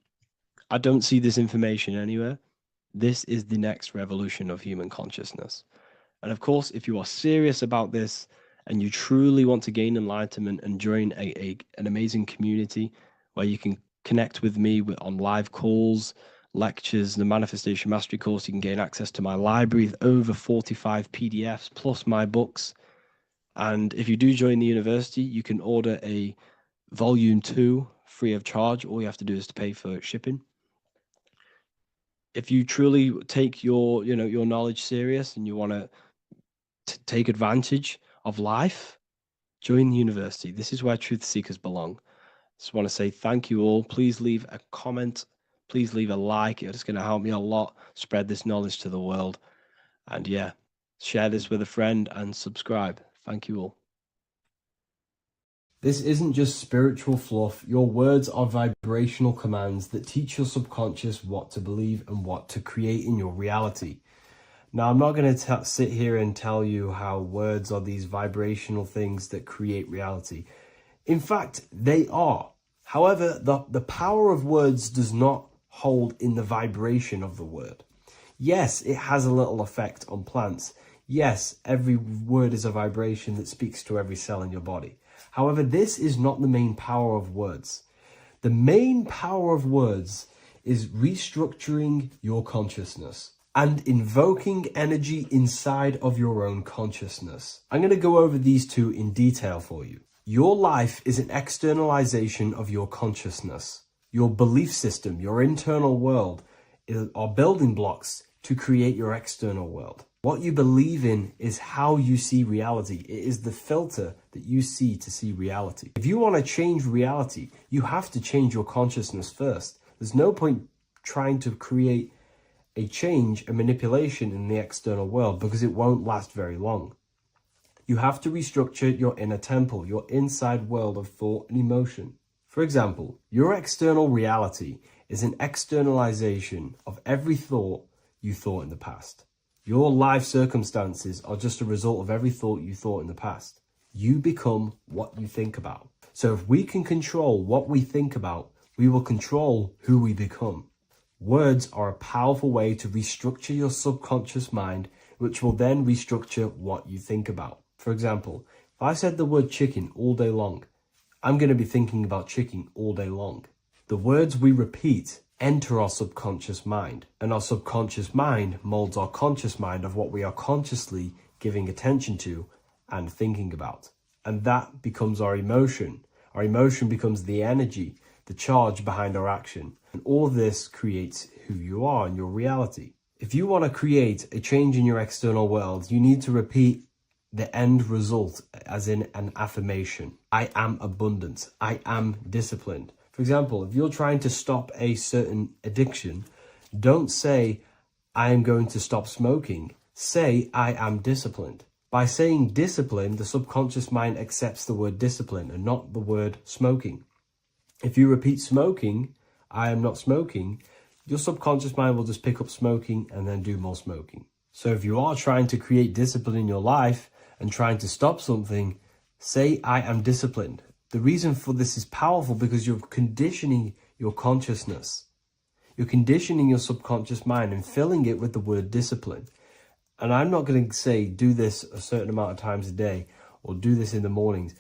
Speaker 4: I don't see this information anywhere. This is the next revolution of human consciousness. And of course, if you are serious about this and you truly want to gain enlightenment and join an amazing community where you can connect with me on live calls, lectures, the Manifestation Mastery course, you can gain access to my library with over 45 PDFs plus my books. And if you do join the university, you can order a Volume 2 free of charge. All you have to do is to pay for shipping. If you truly take your knowledge serious and you want to take advantage of life, join the university. This is where truth seekers belong. Just want to say thank you all. Please leave a comment. Please leave a like. It's going to help me a lot spread this knowledge to the world. And yeah, share this with a friend and subscribe. Thank you all. This isn't just spiritual fluff. Your words are vibrational commands that teach your subconscious what to believe and what to create in your reality. Now, I'm not going to sit here and tell you how words are these vibrational things that create reality. In fact, they are. However, the power of words does not hold in the vibration of the word. Yes, it has a little effect on plants. Yes, every word is a vibration that speaks to every cell in your body. However, this is not the main power of words. The main power of words is restructuring your consciousness and invoking energy inside of your own consciousness. I'm going to go over these two in detail for you. Your life is an externalization of your consciousness. Your belief system, your internal world, are building blocks to create your external world. What you believe in is how you see reality. It is the filter that you see to see reality. If you want to change reality, you have to change your consciousness first. There's no point trying to create a change, a manipulation in the external world, because it won't last very long. You have to restructure your inner temple, your inside world of thought and emotion. For example, your external reality is an externalization of every thought you thought in the past. Your life circumstances are just a result of every thought you thought in the past. You become what you think about. So if we can control what we think about, we will control who we become. Words are a powerful way to restructure your subconscious mind, which will then restructure what you think about. For example, if I said the word chicken all day long, I'm going to be thinking about chicken all day long. The words we repeat enter our subconscious mind, and our subconscious mind molds our conscious mind of what we are consciously giving attention to and thinking about. And that becomes our emotion. Our emotion becomes the energy, the charge behind our action. And all of this creates who you are and your reality. If you want to create a change in your external world, you need to repeat the end result as in an affirmation. I am abundant. I am disciplined. For example, if you're trying to stop a certain addiction, don't say, I am going to stop smoking. Say, I am disciplined. By saying discipline, the subconscious mind accepts the word discipline and not the word smoking. If you repeat smoking, I am not smoking, your subconscious mind will just pick up smoking and then do more smoking. So if you are trying to create discipline in your life and trying to stop something, say, I am disciplined. The reason for this is powerful because you're conditioning your consciousness. You're conditioning your subconscious mind and filling it with the word discipline. And I'm not going to say, do this a certain amount of times a day or do this in the mornings.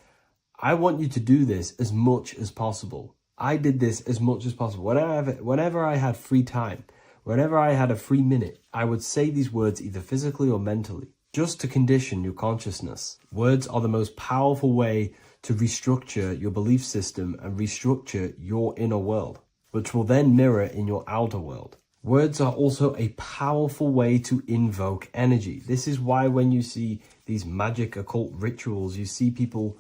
Speaker 4: I want you to do this as much as possible. I did this as much as possible. Whenever I had free time, whenever I had a free minute, I would say these words either physically or mentally, just to condition your consciousness. Words are the most powerful way to restructure your belief system and restructure your inner world, which will then mirror in your outer world. Words are also a powerful way to invoke energy. This is why when you see these magic occult rituals, you see people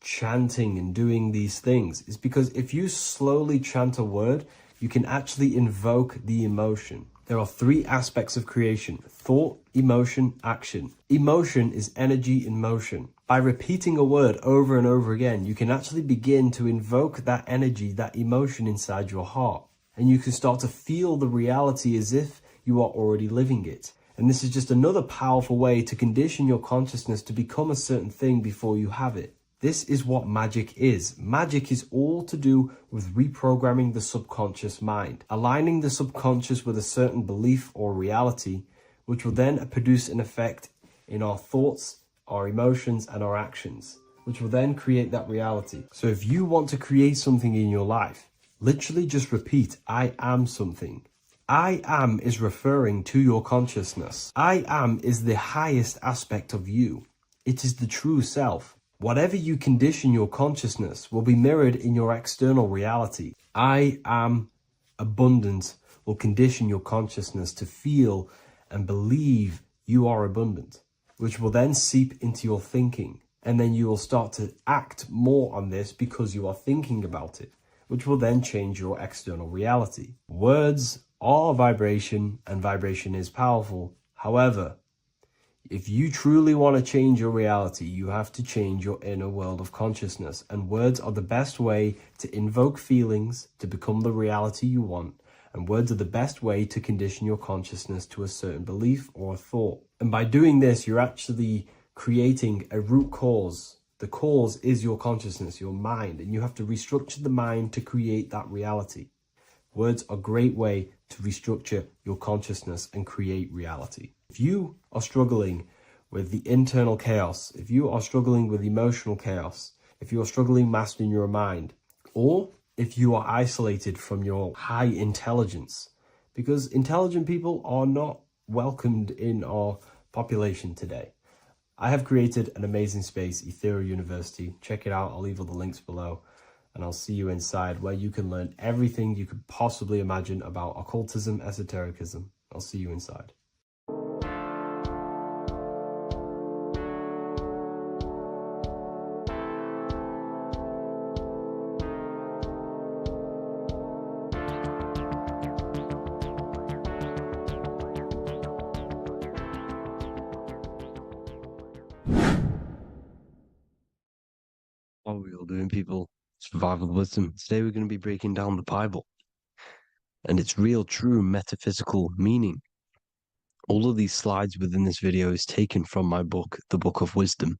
Speaker 4: chanting and doing these things. It's because if you slowly chant a word, you can actually invoke the emotion. There are three aspects of creation: thought, emotion, action. Emotion is energy in motion. By repeating a word over and over again, you can actually begin to invoke that energy, that emotion inside your heart. And you can start to feel the reality as if you are already living it. And this is just another powerful way to condition your consciousness to become a certain thing before you have it. This is what magic is. Magic is all to do with reprogramming the subconscious mind, aligning the subconscious with a certain belief or reality, which will then produce an effect in our thoughts, our emotions, and our actions, which will then create that reality. So if you want to create something in your life, literally just repeat, I am something. I am is referring to your consciousness. I am is the highest aspect of you. It is the true self. Whatever you condition your consciousness will be mirrored in your external reality. I am abundant will condition your consciousness to feel and believe you are abundant, which will then seep into your thinking. And then you will start to act more on this because you are thinking about it, which will then change your external reality. Words are vibration, and vibration is powerful. However, if you truly want to change your reality, you have to change your inner world of consciousness. And words are the best way to invoke feelings to become the reality you want. And words are the best way to condition your consciousness to a certain belief or a thought. And by doing this, you're actually creating a root cause. The cause is your consciousness, your mind, and you have to restructure the mind to create that reality. Words are a great way to restructure your consciousness and create reality. If you are struggling with the internal chaos, if you are struggling with emotional chaos, if you are struggling mastering your mind, or if you are isolated from your high intelligence, because intelligent people are not welcomed in our population today. I have created an amazing space, Ethereal University. Check it out. I'll leave all the links below. And I'll see you inside, where you can learn everything you could possibly imagine about occultism, esotericism. I'll see you inside. What are we all doing, people? Survival wisdom. Today we're going to be breaking down the Bible and its real, true metaphysical meaning. All of these slides within this video is taken from my book, The Book of Wisdom,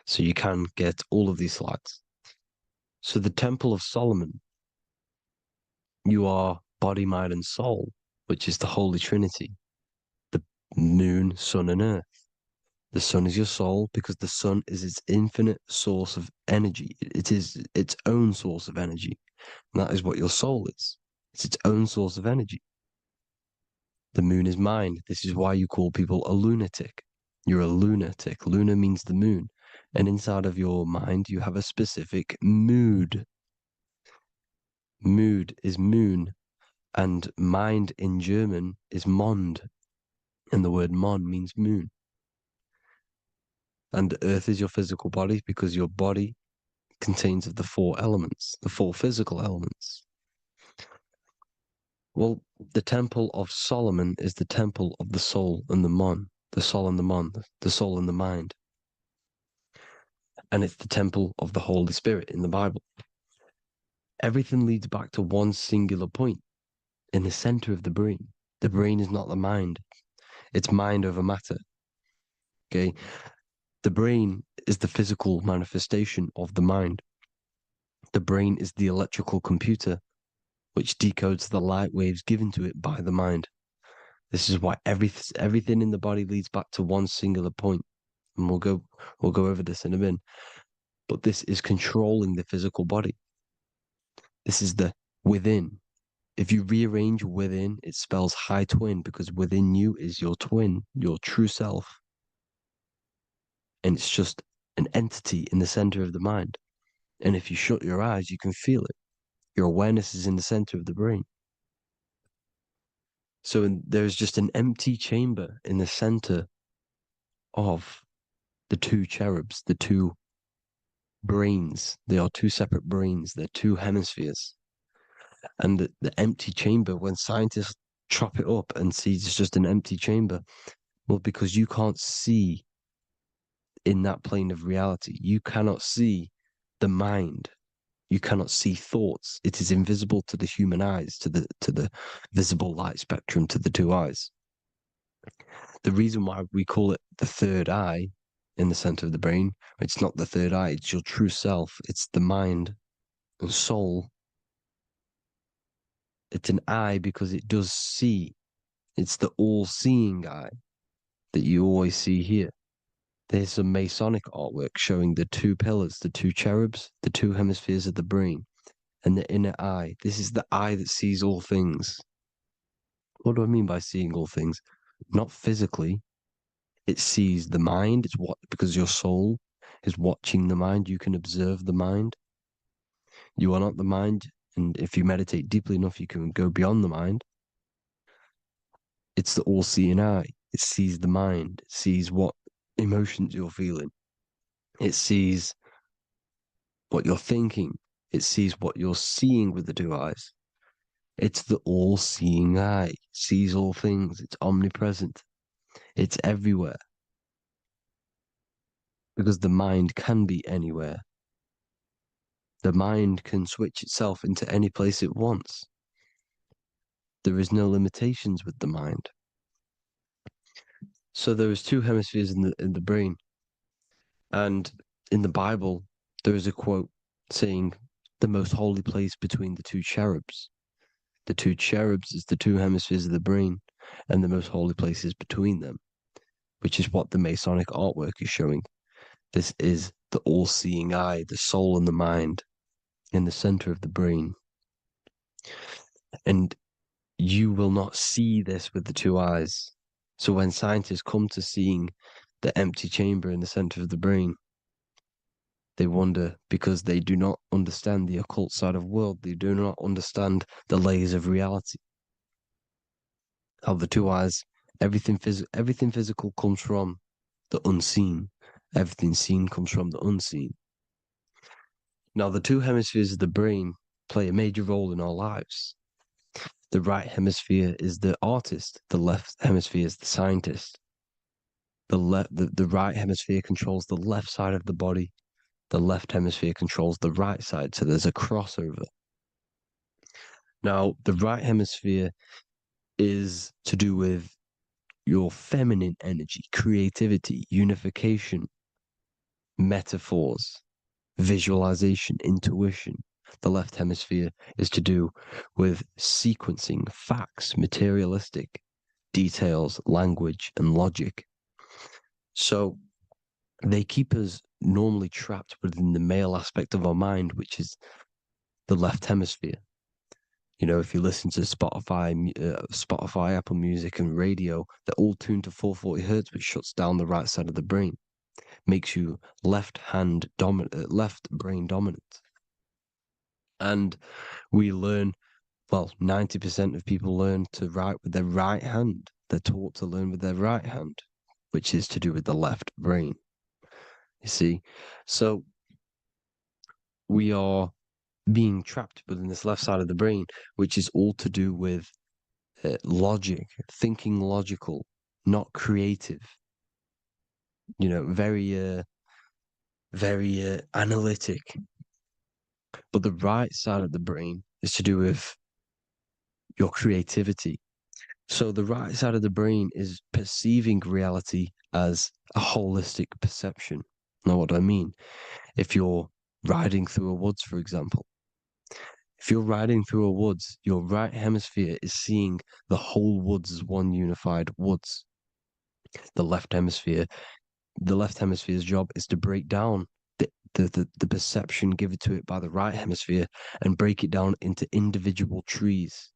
Speaker 4: so you can get all of these slides. So the Temple of Solomon, you are
Speaker 3: body, mind, and soul, which is the Holy Trinity, the moon, sun, and earth. The sun is your soul because the sun is its infinite source of energy. It is its own source of energy. And that is what your soul is. It's its own source of energy. The moon is mind. This is why you call people a lunatic. You're a lunatic. Luna means the moon. And inside of your mind, you have a specific mood. Mood is moon. And mind in German is Mond. And the word Mond means moon. And earth is your physical body because your body contains of the four elements, the four physical elements. Well, the temple of Solomon is the temple of the soul and the mon, the soul and the mon, the soul and the mind. And it's the temple of the Holy Spirit in the Bible. Everything leads back to one singular point in the center of the brain. The brain is not the mind. It's mind over matter. Okay? The brain is the physical manifestation of the mind. The brain is the electrical computer which decodes the light waves given to it by the mind. This is why everything in the body leads back to one singular point. And we'll go over this in a minute. But this is controlling the physical body. This is the within. If you rearrange within, it spells high twin because within you is your twin, your true self. And it's just an entity in the center of the mind. And if you shut your eyes, you can feel it. Your awareness is in the center of the brain. So there's just an empty chamber in the center of the two cherubs, the two brains. They are two separate brains. They're two hemispheres. And the empty chamber, when scientists chop it up and see it's just an empty chamber, well, because you can't see in that plane of reality. You cannot see the mind. You cannot see thoughts. It is invisible to the human eyes, to the visible light spectrum, to the two eyes. The reason why we call it the third eye in the center of the brain, it's not the third eye, it's your true self. It's the mind and soul. It's an eye because it does see. It's the all-seeing eye that you always see here. There's some Masonic artwork showing the two pillars, the two cherubs, the two hemispheres of the brain, and the inner eye. This is the eye that sees all things. What do I mean by seeing all things? Not physically. It sees the mind. It's what, because your soul is watching the mind. You can observe the mind. You are not the mind. And if you meditate deeply enough, you can go beyond the mind. It's the all-seeing eye. It sees the mind. It sees what emotions you're feeling. It sees what you're thinking. It sees what you're seeing with the two eyes. It's the all-seeing eye. It sees all things. It's omnipresent. It's everywhere. Because the mind can be anywhere. The mind can switch itself into any place it wants. There is no limitations with the mind. So there is two hemispheres in the brain. And in the Bible, there is a quote saying the most holy place between the two cherubs. The two cherubs is the two hemispheres of the brain, and the most holy place is between them, which is what the Masonic artwork is showing. This is the all-seeing eye, the soul and the mind, in the center of the brain. And you will not see this with the two eyes. So when scientists come to seeing the empty chamber in the center of the brain, they wonder because they do not understand the occult side of the world. They do not understand the layers of reality. How the two eyes, everything physical comes from the unseen. Everything seen comes from the unseen. Now, the two hemispheres of the brain play a major role in our lives. The right hemisphere is the artist. The left hemisphere is the scientist. The right hemisphere controls the left side of the body. The left hemisphere controls the right side. So there's a crossover. Now, the right hemisphere is to do with your feminine energy, creativity, unification, metaphors, visualization, intuition.
Speaker 4: The left hemisphere is to do with sequencing, facts, materialistic details, language, and logic. So they keep us normally trapped within the male aspect of our mind, which is the left hemisphere. You know, if you listen to Spotify, Apple Music, and radio, they're all tuned to 440 hertz, which shuts down the right side of the brain, makes you left brain dominant. And we learn, well, 90% of people learn to write with their right hand. They're taught to learn with their right hand, which is to do with the left brain. You see, so we are being trapped within this left side of the brain, which is all to do with logic, thinking logical, not creative. You know, very analytic. But the right side of the brain is to do with your creativity. So the right side of the brain is perceiving reality as a holistic perception. Now, what do I mean? If you're riding through a woods, for example, if you're riding through a woods, your right hemisphere is seeing the whole woods as one unified woods. The left hemisphere's job is to break down the perception given to it by the right hemisphere and break it down into individual trees.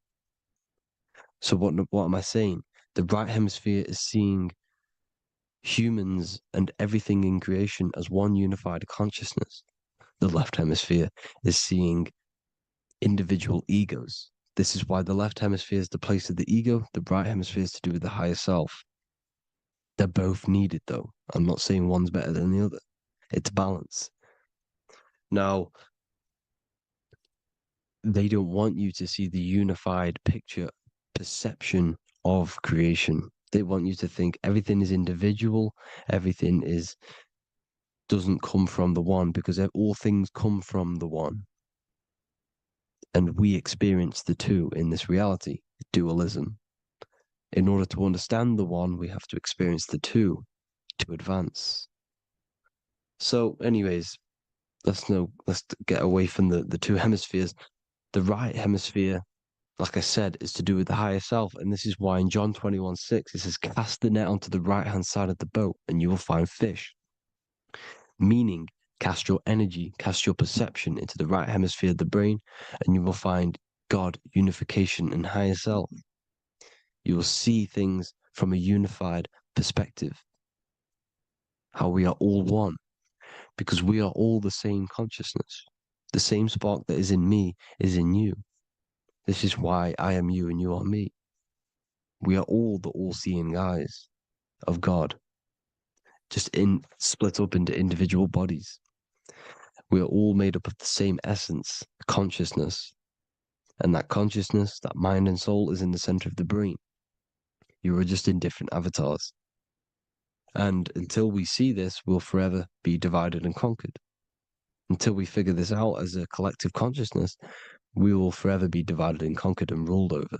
Speaker 4: So what am I saying? The right hemisphere is seeing humans and everything in creation as one unified consciousness. The left hemisphere is seeing individual egos. This is why the left hemisphere is the place of the ego, the right hemisphere is to do with the higher self. They're both needed, though. I'm not saying one's better than the other. It's balance. Now, they don't want you to see the unified picture, perception of creation. They want you to think everything is individual, everything doesn't come from the one, because all things come from the one. And we experience the two in this reality, dualism. In order to understand the one, we have to experience the two to advance. So anyways, let's get away from the two hemispheres. The right hemisphere, like I said, is to do with the higher self. And this is why in John 21:6, it says, cast the net onto the right-hand side of the boat and you will find fish. Meaning, cast your energy, cast your perception into the right hemisphere of the brain, and you will find God, unification, and higher self. You will see things from a unified perspective. How we are all one. Because we are all the same consciousness. The same spark that is in me is in you. This is why I am you and you are me. We are all the all-seeing eyes of God. Just split up into individual bodies. We are all made up of the same essence, consciousness. And that consciousness, that mind and soul, is in the center of the brain. You are just in different avatars. And until we see this, we'll forever be divided and conquered. Until we figure this out as a collective consciousness, we will forever be divided and conquered and ruled over.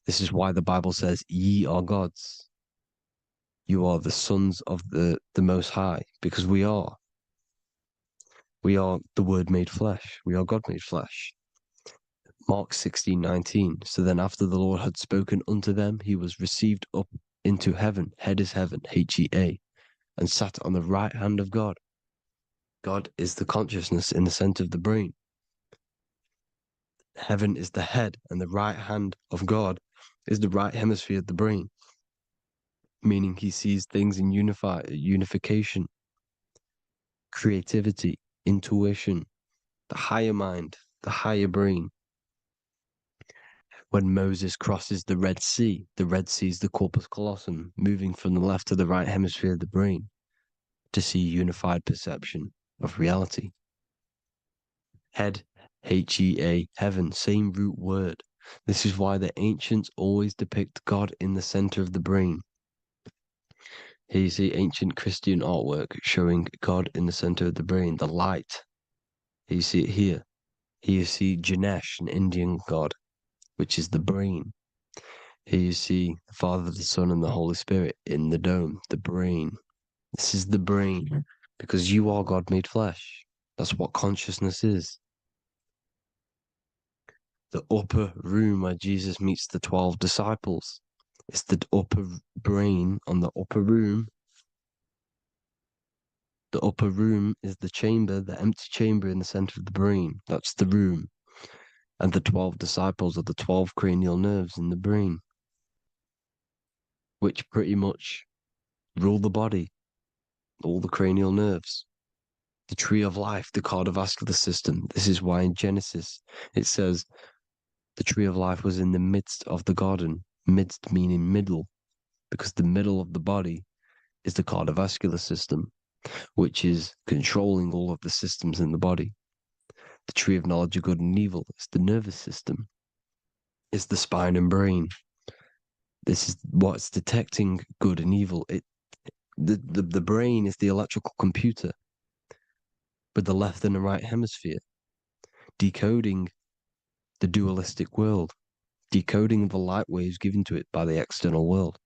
Speaker 4: This is why the Bible says, ye are gods. You are the sons of the Most High, because we are. We are the Word made flesh. We are God made flesh. Mark 16:19. So then after the Lord had spoken unto them, he was received up into heaven. Head is heaven, H-E-A, and sat on the right hand of God. God is the consciousness in the center of the brain. Heaven is the head, and the right hand of God is the right hemisphere of the brain. Meaning he sees things in unification, creativity, intuition, the higher mind, the higher brain. When Moses crosses the Red Sea is the corpus callosum, moving from the left to the right hemisphere of the brain to see unified perception of reality. Head, H-E-A, heaven, same root word. This is why the ancients always depict God in the center of the brain. Here you see ancient Christian artwork showing God in the center of the brain, the light. Here you see it here. Here you see Ganesh, an Indian god, which is the brain. Here you see the Father, the Son, and the Holy Spirit in the dome, the brain. This is the brain, because you are God made flesh. That's what consciousness is. the upper room where Jesus meets the 12 disciples. It's the upper brain on the upper room. The upper room is the chamber, the empty chamber in the center of the brain. That's the room. And the 12 disciples are the 12 cranial nerves in the brain, which pretty much rule the body, all the cranial nerves. The tree of life, the cardiovascular system. This is why in Genesis it says the tree of life was in the midst of the garden. Midst meaning middle, because the middle of the body is the cardiovascular system, which is controlling all of the systems in the body. The tree of knowledge of good and evil is the nervous system. It's the spine and brain. This is what's detecting good and evil. The brain is the electrical computer with the left and the right hemisphere, decoding the dualistic world, decoding the light waves given to it by the external world.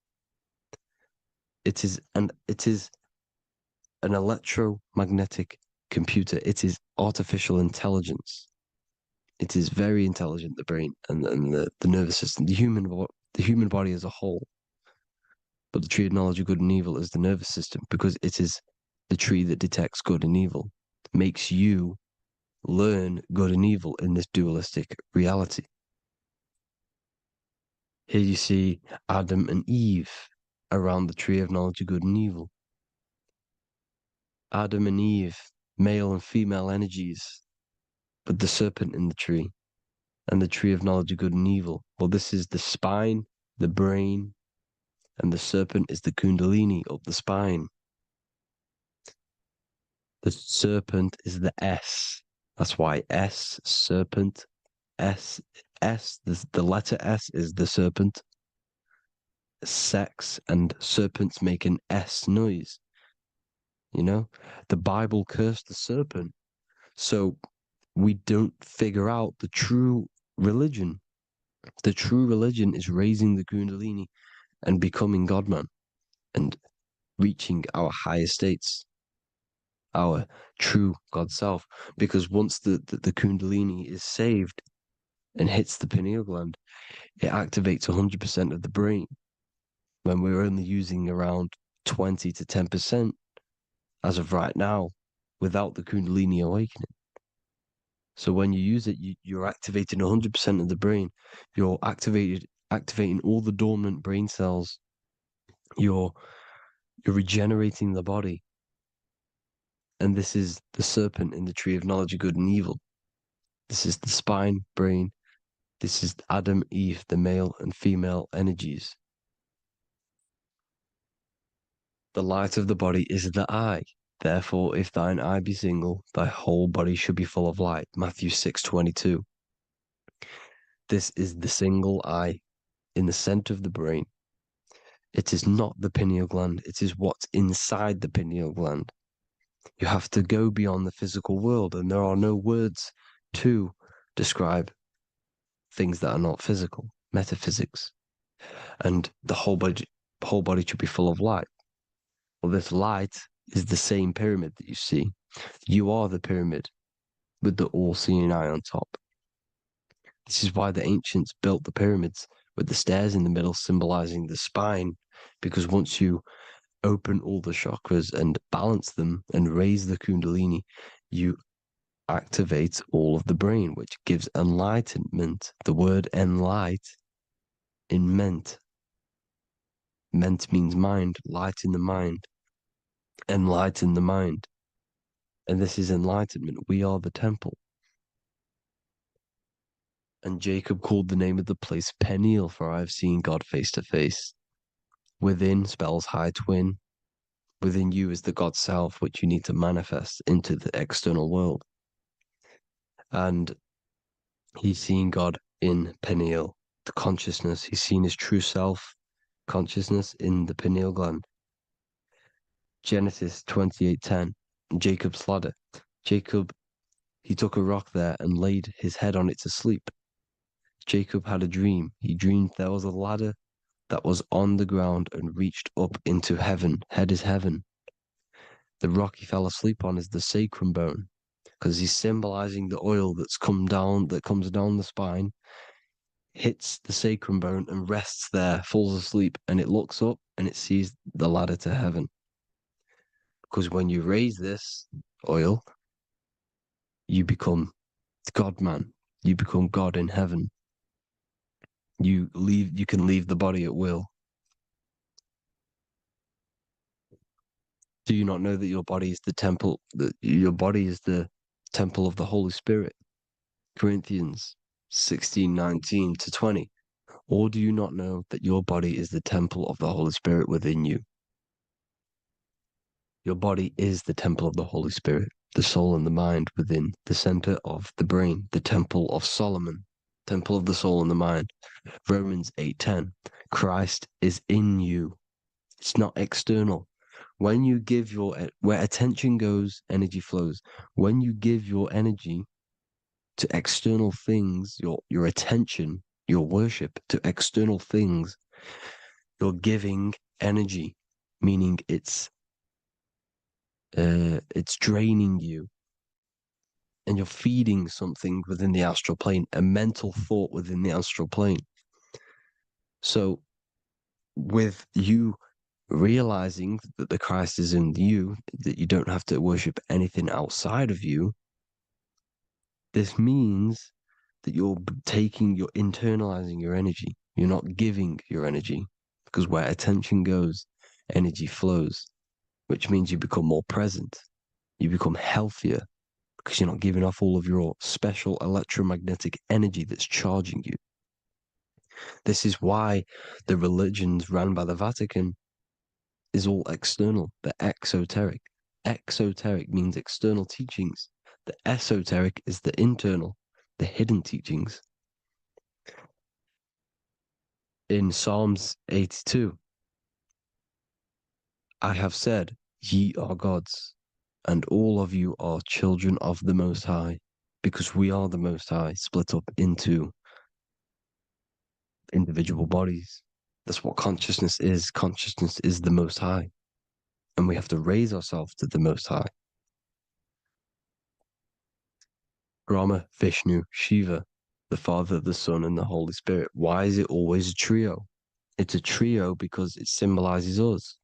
Speaker 4: It is an electromagnetic computer. It is artificial intelligence. It is very intelligent, the brain and the nervous system, the human body as a whole. But the tree of knowledge of good and evil is the nervous system, because it is the tree that detects good and evil, makes you learn good and evil in this dualistic reality. Here you see Adam and Eve around the tree of knowledge of good and evil. Adam and Eve, male and female energies, but the serpent in the tree, and the tree of knowledge of good and evil. Well, this is the spine, the brain, and the serpent is the kundalini of the spine. The serpent is the S. That's why S, serpent, S, the letter S is the serpent. Sex and serpents make an S noise. You know, the Bible cursed the serpent. So we don't figure out the true religion. The true religion is raising the kundalini and becoming God-man and reaching our higher states, our true God self. Because once the kundalini is saved and hits the pineal gland, it activates 100% of the brain, when we're only using around 20 to 10% as of right now, without the kundalini awakening. So when you use it, you're activating 100% of the brain. You're activating all the dormant brain cells. You're regenerating the body. And this is the serpent in the tree of knowledge of good and evil. This is the spine, brain. This is Adam, Eve, the male and female energies. The light of the body is the eye. Therefore, if thine eye be single, thy whole body should be full of light. Matthew 6:22. This is the single eye in the center of the brain. It is not the pineal gland. It is what's inside the pineal gland. You have to go beyond the physical world, and there are no words to describe things that are not physical. Metaphysics. And the whole body should be full of light. Well, this light is the same pyramid that you see. You are the pyramid with the all-seeing eye on top. This is why the ancients built the pyramids with the stairs in the middle symbolizing the spine, because once you open all the chakras and balance them and raise the kundalini, you activate all of the brain, which gives enlightenment. The word enlight in ment. Ment means mind, light in the mind. Enlighten the mind. And this is enlightenment. We are the temple. And Jacob called the name of the place Peniel, for I have seen God face to face. Within spells high twin. Within you is the God self, which you need to manifest into the external world. And he's seen God in Pineal, the consciousness. He's seen his true self, consciousness, in the pineal gland. Genesis 28:10, Jacob's ladder. Jacob, he took a rock there and laid his head on it to sleep. Jacob had a dream. He dreamed there was a ladder that was on the ground and reached up into heaven. Head is heaven. The rock he fell asleep on is the sacrum bone. because he's symbolizing the oil that comes down the spine, hits the sacrum bone and rests there, falls asleep, and it looks up and it sees the ladder to heaven. Because when you raise this oil, you become God man. You become God in heaven. You can leave the body at will. Do you not know that your body is the temple, that your body is the temple of the Holy Spirit? Corinthians 16:19-20. Or do you not know that your body is the temple of the Holy Spirit within you? Your body is the temple of the Holy Spirit, the soul and the mind within, the center of the brain, the temple of Solomon, temple of the soul and the mind. Romans 8:10. Christ is in you. It's not external. When you give where attention goes, energy flows. When you give your energy to external things, your attention, your worship to external things, you're giving energy, meaning it's draining you, and you're feeding something within the astral plane, a mental thought within the astral plane. So with you realizing that the Christ is in you, that you don't have to worship anything outside of you, this means that you're internalizing your energy. You're not giving your energy, because where attention goes, energy flows, which means you become more present. You become healthier because you're not giving off all of your special electromagnetic energy that's charging you. This is why the religions run by the Vatican is all external. They're exoteric. Exoteric means external teachings. The esoteric is the internal, the hidden teachings. In Psalms 82, I have said, ye are gods, and all of you are children of the Most High, because we are the Most High, split up into individual bodies. That's what consciousness is. Consciousness is the Most High, and we have to raise ourselves to the Most High. Brahma, Vishnu, Shiva, the Father, the Son, and the Holy Spirit. Why is it always a trio? It's a trio because it symbolizes us,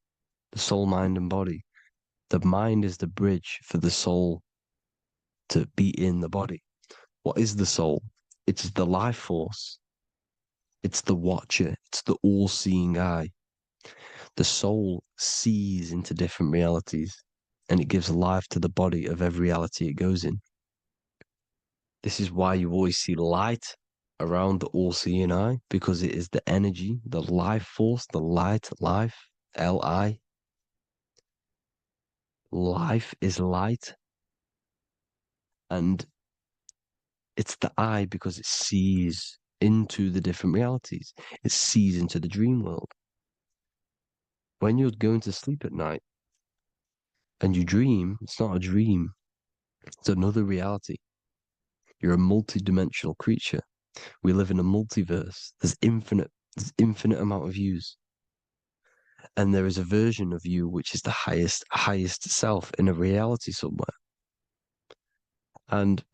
Speaker 4: the soul, mind, and body. The mind is the bridge for the soul to be in the body. What is the soul? It's the life force. It's the watcher. It's the all-seeing eye. The soul sees into different realities, and it gives life to the body of every reality it goes in. This is why you always see light around the all-seeing eye, because it is the energy, the life force, the light, life, L-I. Life is light. And it's the eye because it sees into the different realities. It sees into the dream world. When you're going to sleep at night and you dream, it's not a dream. It's another reality. You're a multi-dimensional creature. We live in a multiverse. There's infinite amount of yous. And there is a version of you which is the highest self in a reality somewhere. And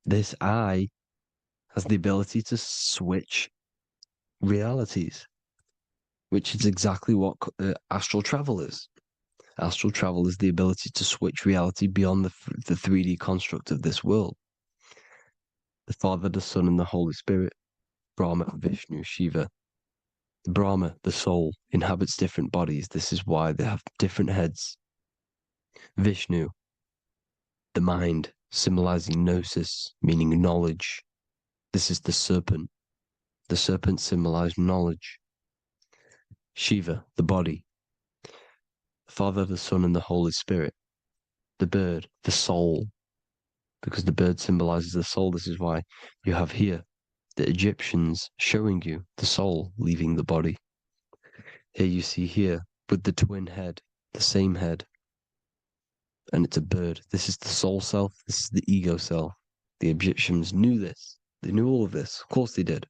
Speaker 4: this eye has the ability to switch realities, which is exactly what astral travel is. Astral travel is the ability to switch reality beyond the 3D construct of this world. The Father, the Son, and the Holy Spirit, Brahma, Vishnu, Shiva. Brahma, the soul, inhabits different bodies. This is why they have different heads. Vishnu, the mind, symbolizing gnosis, meaning knowledge. This is the serpent. The serpent symbolized knowledge. Shiva, the body. The Father, the Son, and the Holy Spirit. The bird, the soul, because the bird symbolizes the soul. This is why you have here the Egyptians showing you the soul leaving the body. Here you see here with the twin head, the same head, and it's a bird. This is the soul self. This is the ego self. The Egyptians knew this. They knew all of this. Of course they did.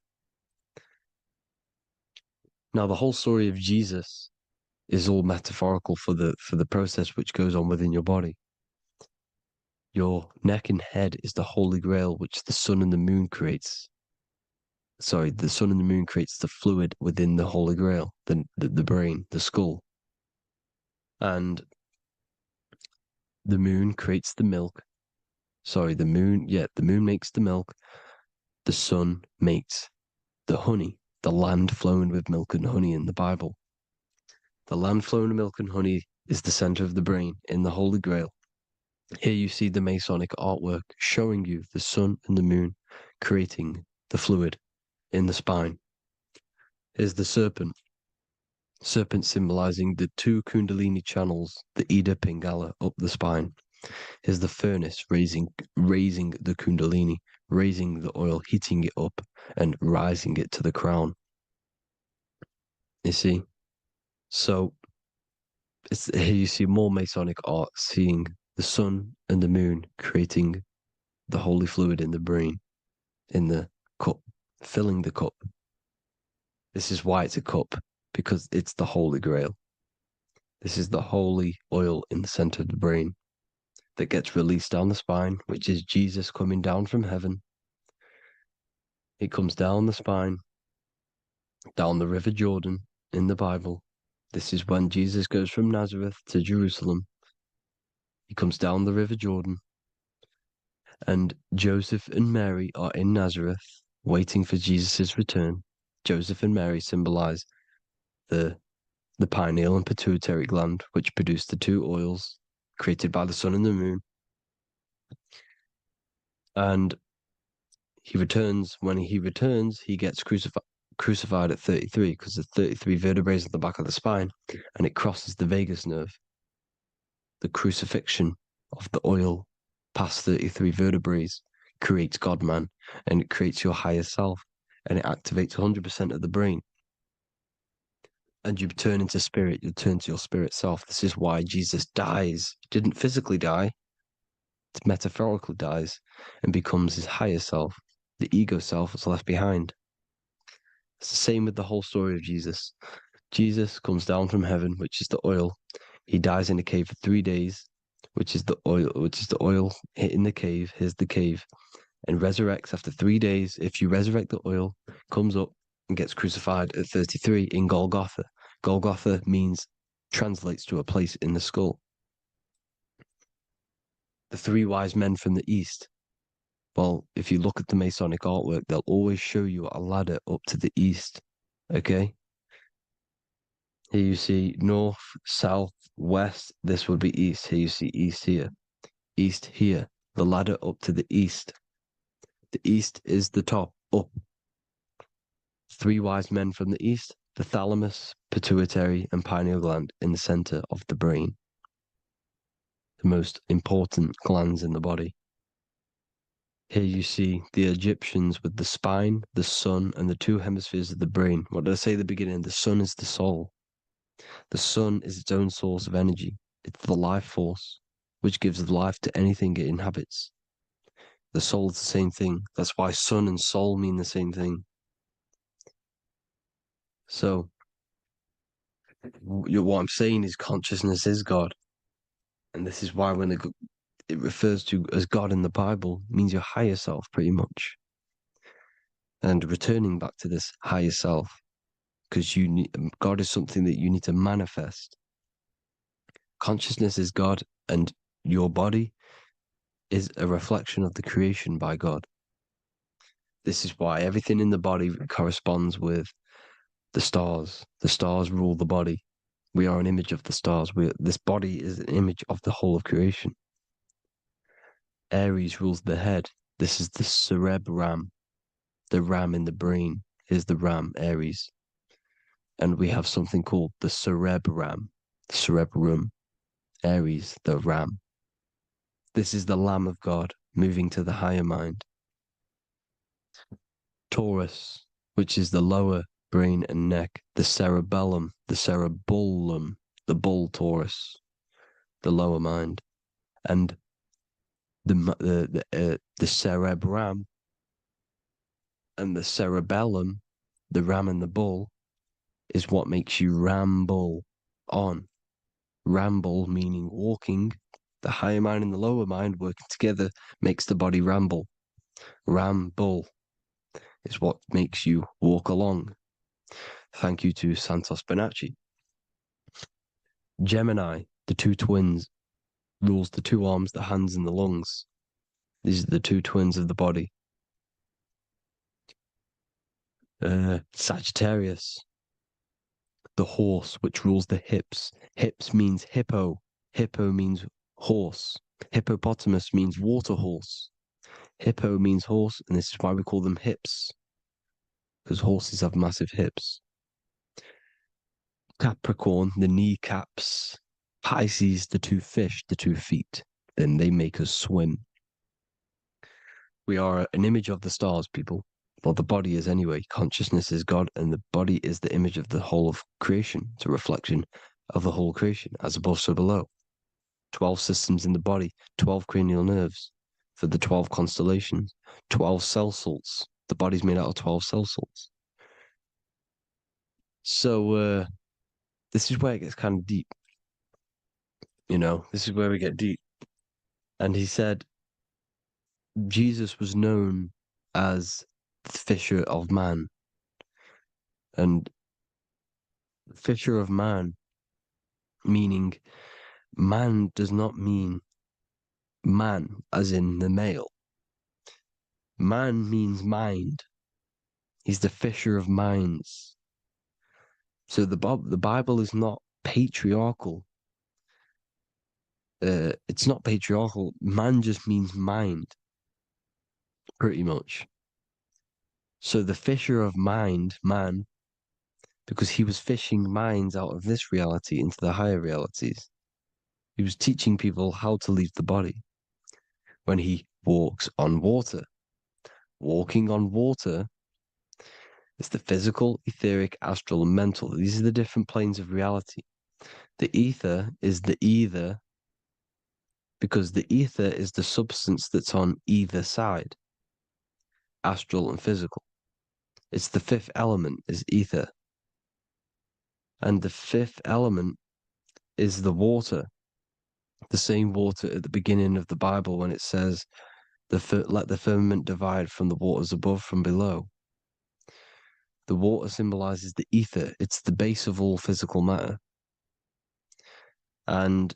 Speaker 4: Now the whole story of Jesus is all metaphorical for the process which goes on within your body. Your neck and head is the Holy Grail, which the sun and the moon creates. Sorry, the sun and the moon creates the fluid within the Holy Grail, the brain, the skull. And the moon creates the milk. Sorry, the moon makes the milk. The sun makes the honey, the land flowing with milk and honey in the Bible. The land flowing with milk and honey is the center of the brain in the Holy Grail. Here you see the Masonic artwork showing you the sun and the moon creating the fluid in the spine. Here's the serpent. Serpent symbolizing the two Kundalini channels, the Ida Pingala up the spine. Here's the furnace raising the Kundalini, raising the oil, heating it up, and rising it to the crown. You see? So here you see more Masonic art, seeing the sun and the moon creating the holy fluid in the brain, in the cup, filling the cup. This is why it's a cup, because it's the Holy Grail. This is the holy oil in the center of the brain that gets released down the spine, which is Jesus coming down from heaven. It comes down the spine, down the River Jordan in the Bible. This is when Jesus goes from Nazareth to Jerusalem. He comes down the River Jordan, and Joseph and Mary are in Nazareth waiting for Jesus' return. Joseph and Mary symbolize the pineal and pituitary gland, which produce the two oils created by the sun and the moon. And he returns. When he returns, he gets crucified at 33, because the 33 vertebrae at the back of the spine, and it crosses the vagus nerve. The crucifixion of the oil past 33 vertebrae creates God-man, and it creates your higher self, and it activates 100% of the brain. And you turn into spirit, you turn to your spirit self. This is why Jesus dies. He didn't physically die, it metaphorically dies, and becomes his higher self. The ego self is left behind. It's the same with the whole story of Jesus. Jesus comes down from heaven, which is the oil. He dies in a cave for 3 days, which is the oil hitting the cave. Here's the cave. And resurrects after 3 days. If you resurrect the oil, comes up and gets crucified at 33 in Golgotha. Golgotha translates to a place in the skull. The three wise men from the east. Well, if you look at the Masonic artwork, they'll always show you a ladder up to the east. Okay? Here you see north, south, west. This would be east. Here you see east here. East here. The ladder up to the east. The east is the top, up. Three wise men from the east. The thalamus, pituitary, and pineal gland in the center of the brain. The most important glands in the body. Here you see the Egyptians with the spine, the sun, and the two hemispheres of the brain. What did I say at the beginning? The sun is the soul. The sun is its own source of energy. It's the life force, which gives life to anything it inhabits. The soul is the same thing. That's why sun and soul mean the same thing. So, what I'm saying is consciousness is God. And this is why when it refers to as God in the Bible, means your higher self, pretty much. And returning back to this higher self, because God is something that you need to manifest. Consciousness is God, and your body is a reflection of the creation by God. This is why everything in the body corresponds with the stars. The stars rule the body. We are an image of the stars. This body is an image of the whole of creation. Aries rules the head. This is the cerebrum, the ram in the brain. Here's the ram, Aries. And we have something called the cerebrum, Aries, the ram. This is the Lamb of God moving to the higher mind. Taurus, which is the lower brain and neck, the cerebellum, the bull Taurus, the lower mind, and the cerebrum and the cerebellum, the ram and the bull, is what makes you ramble on. Ramble meaning walking, The higher mind and the lower mind working together makes the body ramble. Ramble is what makes you walk along. Thank you to Santos Bonacci. Gemini, the two twins, rules the two arms, the hands, and the lungs. These are the two twins of the body. Sagittarius, the horse, which rules the hips. Hips means hippo. Hippo means horse. Hippopotamus means water horse. Hippo means horse, and this is why we call them hips, because horses have massive hips. Capricorn, the kneecaps. Pisces, the two fish, the 2 feet. Then they make us swim. We are an image of the stars, people. Well, the body is anyway. Consciousness is God, and the body is the image of the whole of creation. It's a reflection of the whole creation, as above, so below. 12 systems in the body, 12 cranial nerves for the 12 constellations, 12 cell salts. The body's made out of 12 cell salts. So, this is where it gets kind of deep. You know, this is where we get deep. And he said, Jesus was known as the fisher of man. And fisher of man, meaning man does not mean man as in the male. Man means mind. He's the fisher of minds. So the Bible is not patriarchal. It's not patriarchal. Man just means mind, pretty much. So the fisher of mind, man, because he was fishing minds out of this reality into the higher realities. He was teaching people how to leave the body when he walks on water. Walking on water is the physical, etheric, astral, and mental. These are the different planes of reality. The ether is the either, because the ether is the substance that's on either side, astral and physical. It's the 5th element, is ether. And the 5th element is the water. The same water at the beginning of the Bible when it says, let the firmament divide from the waters above from below. The water symbolizes the ether. It's the base of all physical matter. And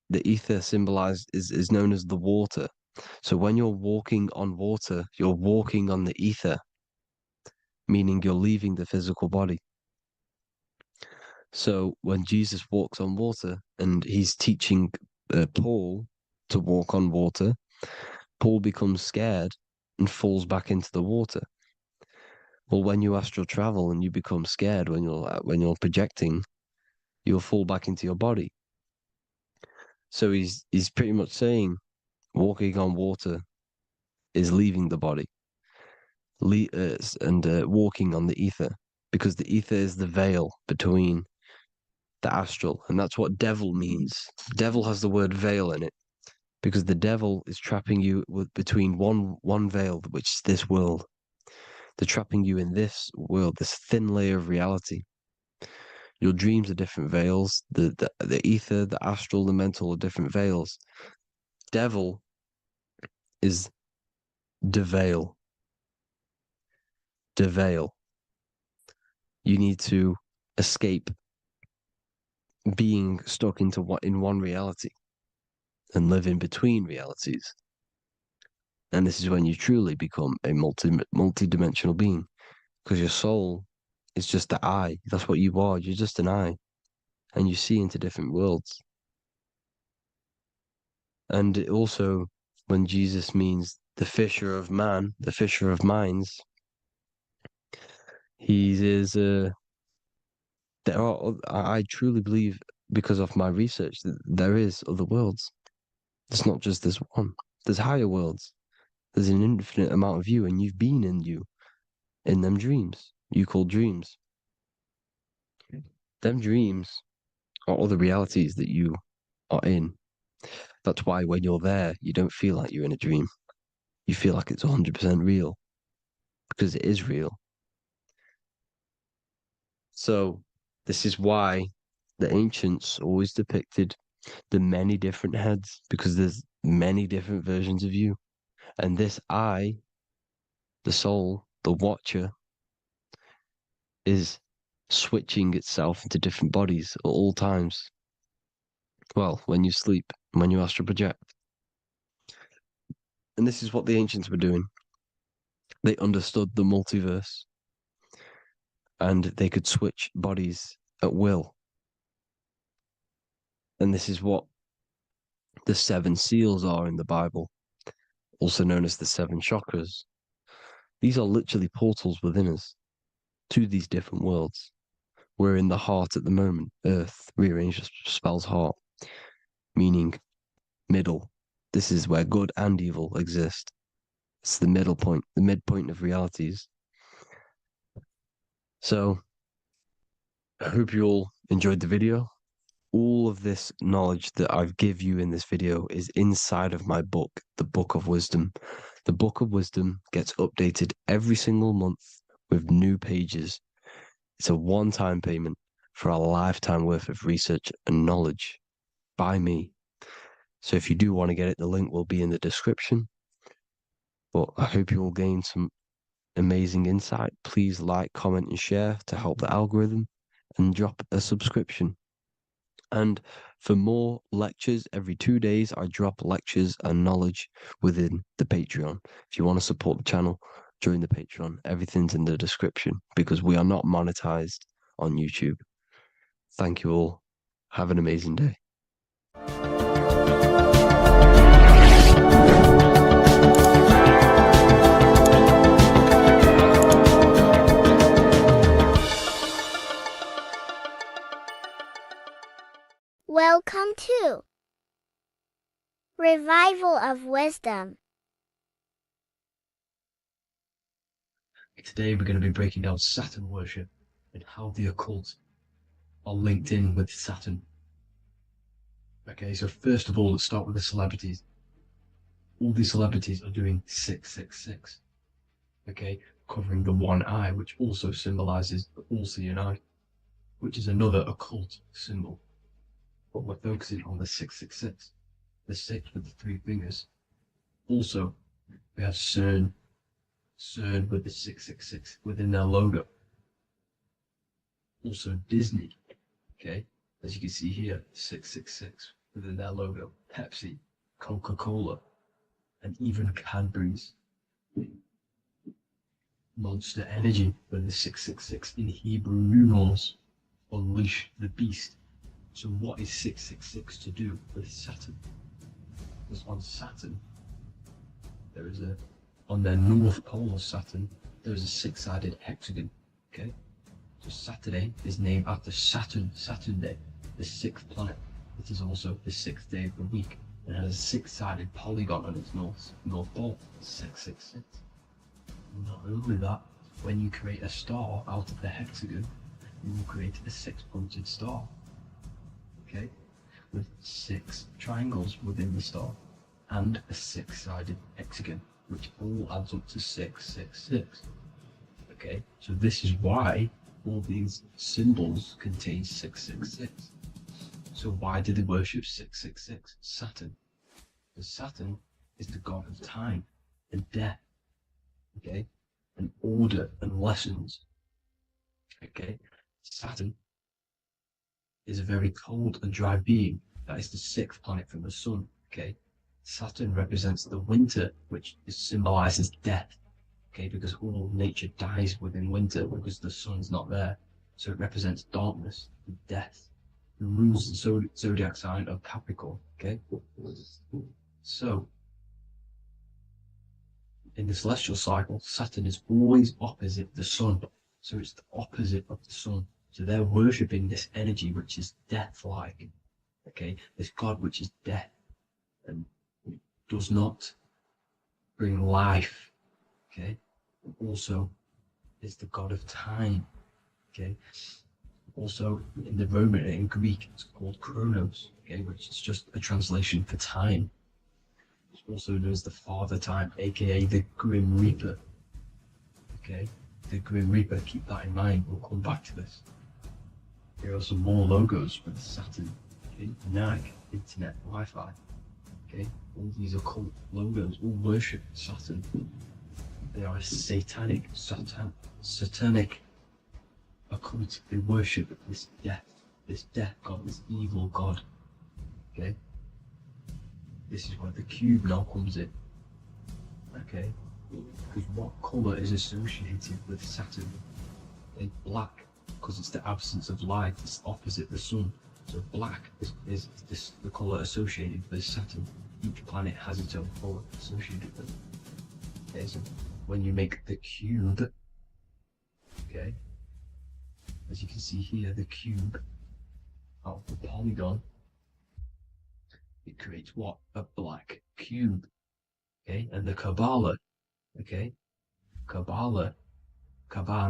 Speaker 4: the ether is known as the water. So when you're walking on water, you're walking on the ether, meaning you're leaving the physical body. So when Jesus walks on water and he's teaching Paul to walk on water, Paul becomes scared and falls back into the water. Well, when you astral travel and you become scared when you're projecting, you'll fall back into your body. So he's pretty much saying walking on water is leaving the body, and walking on the ether, because the ether is the veil between the astral, and that's what devil means. Devil has the word veil in it, because the devil is trapping you between one veil, which is this world. They're trapping you in this world, this thin layer of reality. Your dreams are different veils. The ether, the astral, the mental are different veils. Devil is deveil. Deveil. You need to escape being stuck in one reality and live in between realities. And this is when you truly become a multi-dimensional being, because your soul is just the eye. That's what you are. You're just an eye, and you see into different worlds. And it also, when Jesus means the fisher of man, the fisher of minds, I truly believe, because of my research, that there is other worlds. It's not just this one. There's higher worlds. There's an infinite amount of you, and you've been in them dreams. You call dreams. Them dreams are other realities that you are in. That's why when you're there, you don't feel like you're in a dream. You feel like it's 100% real, because it is real. So this is why the ancients always depicted the many different heads, because there's many different versions of you. And this I, the soul, the watcher, is switching itself into different bodies at all times. Well, when you sleep, when you astral project. And this is what the ancients were doing. They understood the multiverse, and they could switch bodies at will. And this is what the 7 seals are in the Bible, also known as the 7 chakras. These are literally portals within us to these different worlds. We're in the heart at the moment. Earth, rearranged, spells heart, meaning middle. This is where good and evil exist. It's the middle point, the midpoint of realities. So, I hope you all enjoyed the video. All of this knowledge that I've give you in this video is inside of my book, the Book of Wisdom. The Book of Wisdom gets updated every single month with new pages. It's a one-time payment for a lifetime worth of research and knowledge by me. So if you do want to get it, the link will be in the description. But I hope you all gain some amazing insight. Please like, comment, and share to help the algorithm, and drop a subscription. And for more lectures, every 2 days, I drop lectures and knowledge within the Patreon. If you want to support the channel, join the Patreon. Everything's in the description because we are not monetized on YouTube. Thank you all. Have an amazing day.
Speaker 2: Welcome to Revival of Wisdom.
Speaker 3: Today we're going to be breaking down Saturn worship and how the occult are linked in with Saturn. Okay, so first of all, let's start with the celebrities. All these celebrities are doing 666. Okay, covering the one eye, which also symbolizes the all-seeing eye, which is another occult symbol. But we're focusing on the 666, the 6 with the 3 fingers. Also, we have CERN with the 666 within their logo. Also Disney, okay, as you can see here, 666 within their logo. Pepsi, Coca-Cola, and even Cadbury's. Monster Energy with the 666 in Hebrew numerals. Unleash the beast. So what is 666 to do with Saturn? Because on Saturn, there is on the north pole of Saturn, there is a 6-sided hexagon, okay? So Saturday is named after Saturn Day, the 6th planet. It is also the 6th day of the week, and has a 6-sided polygon on its north pole, 666. Not only that, when you create a star out of the hexagon, you will create a 6-pointed star. Okay, with 6 triangles within the star and a 6-sided hexagon, which all adds up to 666. Okay, so this is why all these symbols contain 666. So why do they worship 666? Saturn. Because Saturn is the god of time and death. Okay, and order and lessons. Okay, Saturn is a very cold and dry being. That is the 6th planet from the sun. Okay, Saturn represents the winter, which symbolizes death. Okay, because all nature dies within winter because the sun's not there. So it represents darkness and death. It rules the zodiac sign of Capricorn. Okay, so in the celestial cycle, Saturn is always opposite the sun. So it's the opposite of the sun. So they're worshipping this energy which is death-like, okay? This god which is death and does not bring life, okay? And also is the god of time, okay? Also in the Roman and in Greek it's called Chronos, okay, which is just a translation for time. It's also known as the Father Time, aka the Grim Reaper, okay? The Grim Reaper, keep that in mind, we'll come back to this. Here are some more logos with Saturn. Okay, Nag,
Speaker 17: internet, Wi-Fi. Okay, all these occult logos all worship Saturn. They are a satanic occult. They worship this death god, this evil god. Okay, this is where the cube now comes in. Okay, because what colour is associated with Saturn? It's black, because it's the absence of light. It's opposite the sun. So black is the colour associated with Saturn. Each planet has its own colour associated with it. Okay, so when you make the cube, okay, as you can see here, the cube out of the polygon, it creates what? A black cube. Okay, and the Kabbalah, okay, Kabbalah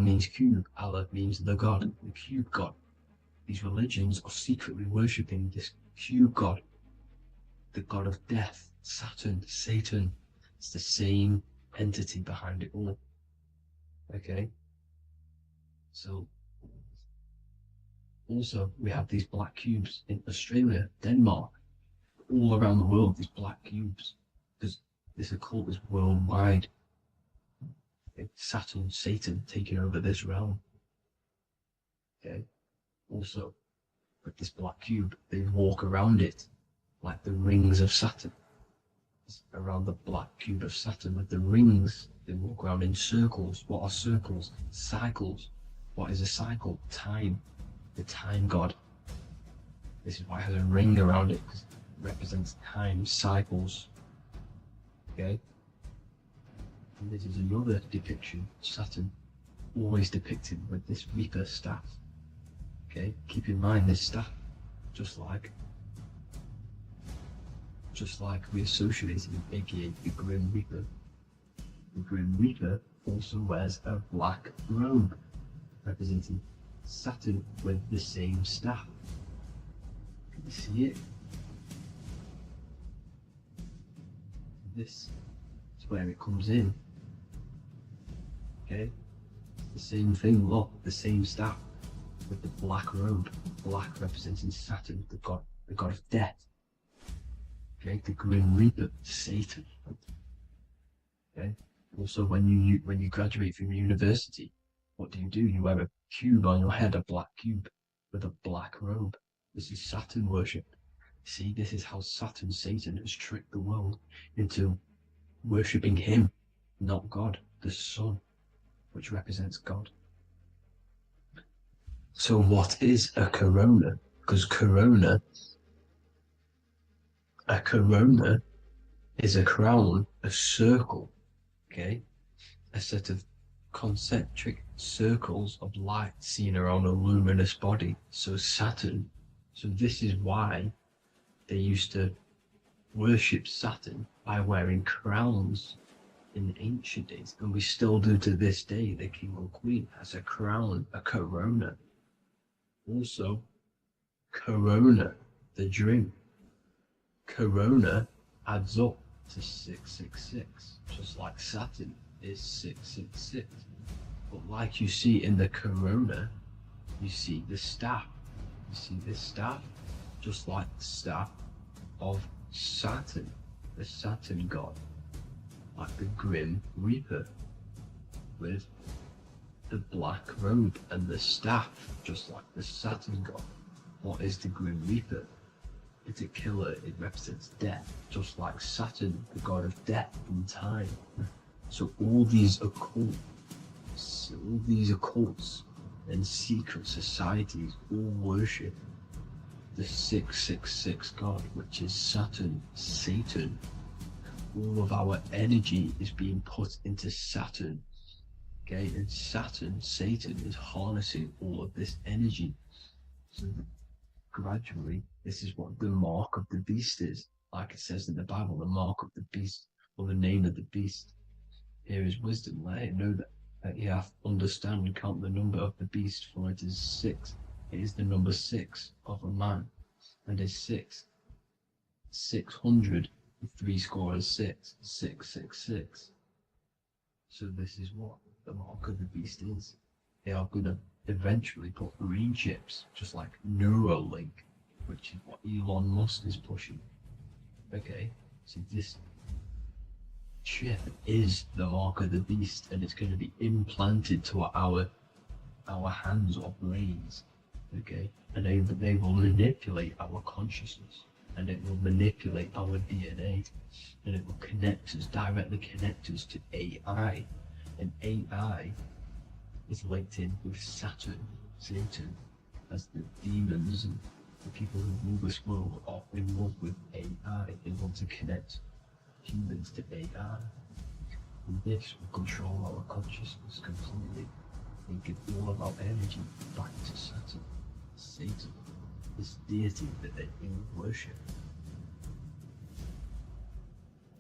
Speaker 17: means cube, Allah means the God, the cube God. These religions are secretly worshipping this cube God, the god of death, Saturn, Satan. It's the same entity behind it all. Okay, so also we have these black cubes in Australia, Denmark, all around the world, these black cubes, because this occult is worldwide. Saturn, Satan taking over this realm. Okay, also with this black cube, they walk around it like the rings of Saturn. It's around the black cube of Saturn with the rings, they walk around in circles. What are circles? Cycles. What is a cycle? Time. The time god. This is why it has a ring around it, because it represents time, cycles. Okay, and this is another depiction of Saturn, always depicted with this Reaper staff. Okay, keep in mind this staff, just like we associated with aka the Grim Reaper. The Grim Reaper also wears a black robe, representing Saturn with the same staff. Can you see it? This is where it comes in. Okay, the same thing, look, the same staff with the black robe, black representing Saturn, the god of death. Okay, the Grim Reaper, Satan. Okay, also when you graduate from university, what do? You wear a cube on your head, a black cube with a black robe. This is Saturn worship. See, this is how Saturn, Satan, has tricked the world into worshipping him, not God, the sun, which represents God. So what is a corona? Because a corona is a crown, a circle, okay? A set of concentric circles of light seen around a luminous body. So Saturn, so this is why they used to worship Saturn by wearing crowns in ancient days, and we still do to this day. The king or queen has a crown, a corona. Also, corona, the drink. Corona adds up to 666, just like Saturn is 666. But like you see in the corona, you see the staff. You see this staff, just like the staff of Saturn, the Saturn god, like the Grim Reaper, with the black robe and the staff, just like the Saturn god. What is the Grim Reaper? It's a killer. It represents death, just like Saturn, the god of death and time. So all these occults and secret societies all worship the 666 god, which is Saturn, Satan. All of our energy is being put into Saturn. Okay, and Saturn, Satan, is harnessing all of this energy. So gradually, this is what the mark of the beast is. Like it says in the Bible, the mark of the beast, or the name of the beast. Here is wisdom. Let it know that you have to understand and count the number of the beast, for it is 6. It is the number 6 of a man, and is 600, 666, 666. So this is what the mark of the beast is. They are going to eventually put green chips, just like Neuralink,
Speaker 3: which is what Elon Musk is pushing. Okay, so this chip is the mark of the beast, and it's going to be implanted to our hands or brains. Okay, and they will manipulate our consciousness, and it will manipulate our DNA, and it will directly connect us to AI, and AI is linked in with Saturn, Satan, as the demons and the people who rule this world are in love with AI. They want to connect humans to AI. And this will control our consciousness completely and give all of our energy back to Saturn, Satan, this deity that they all worship.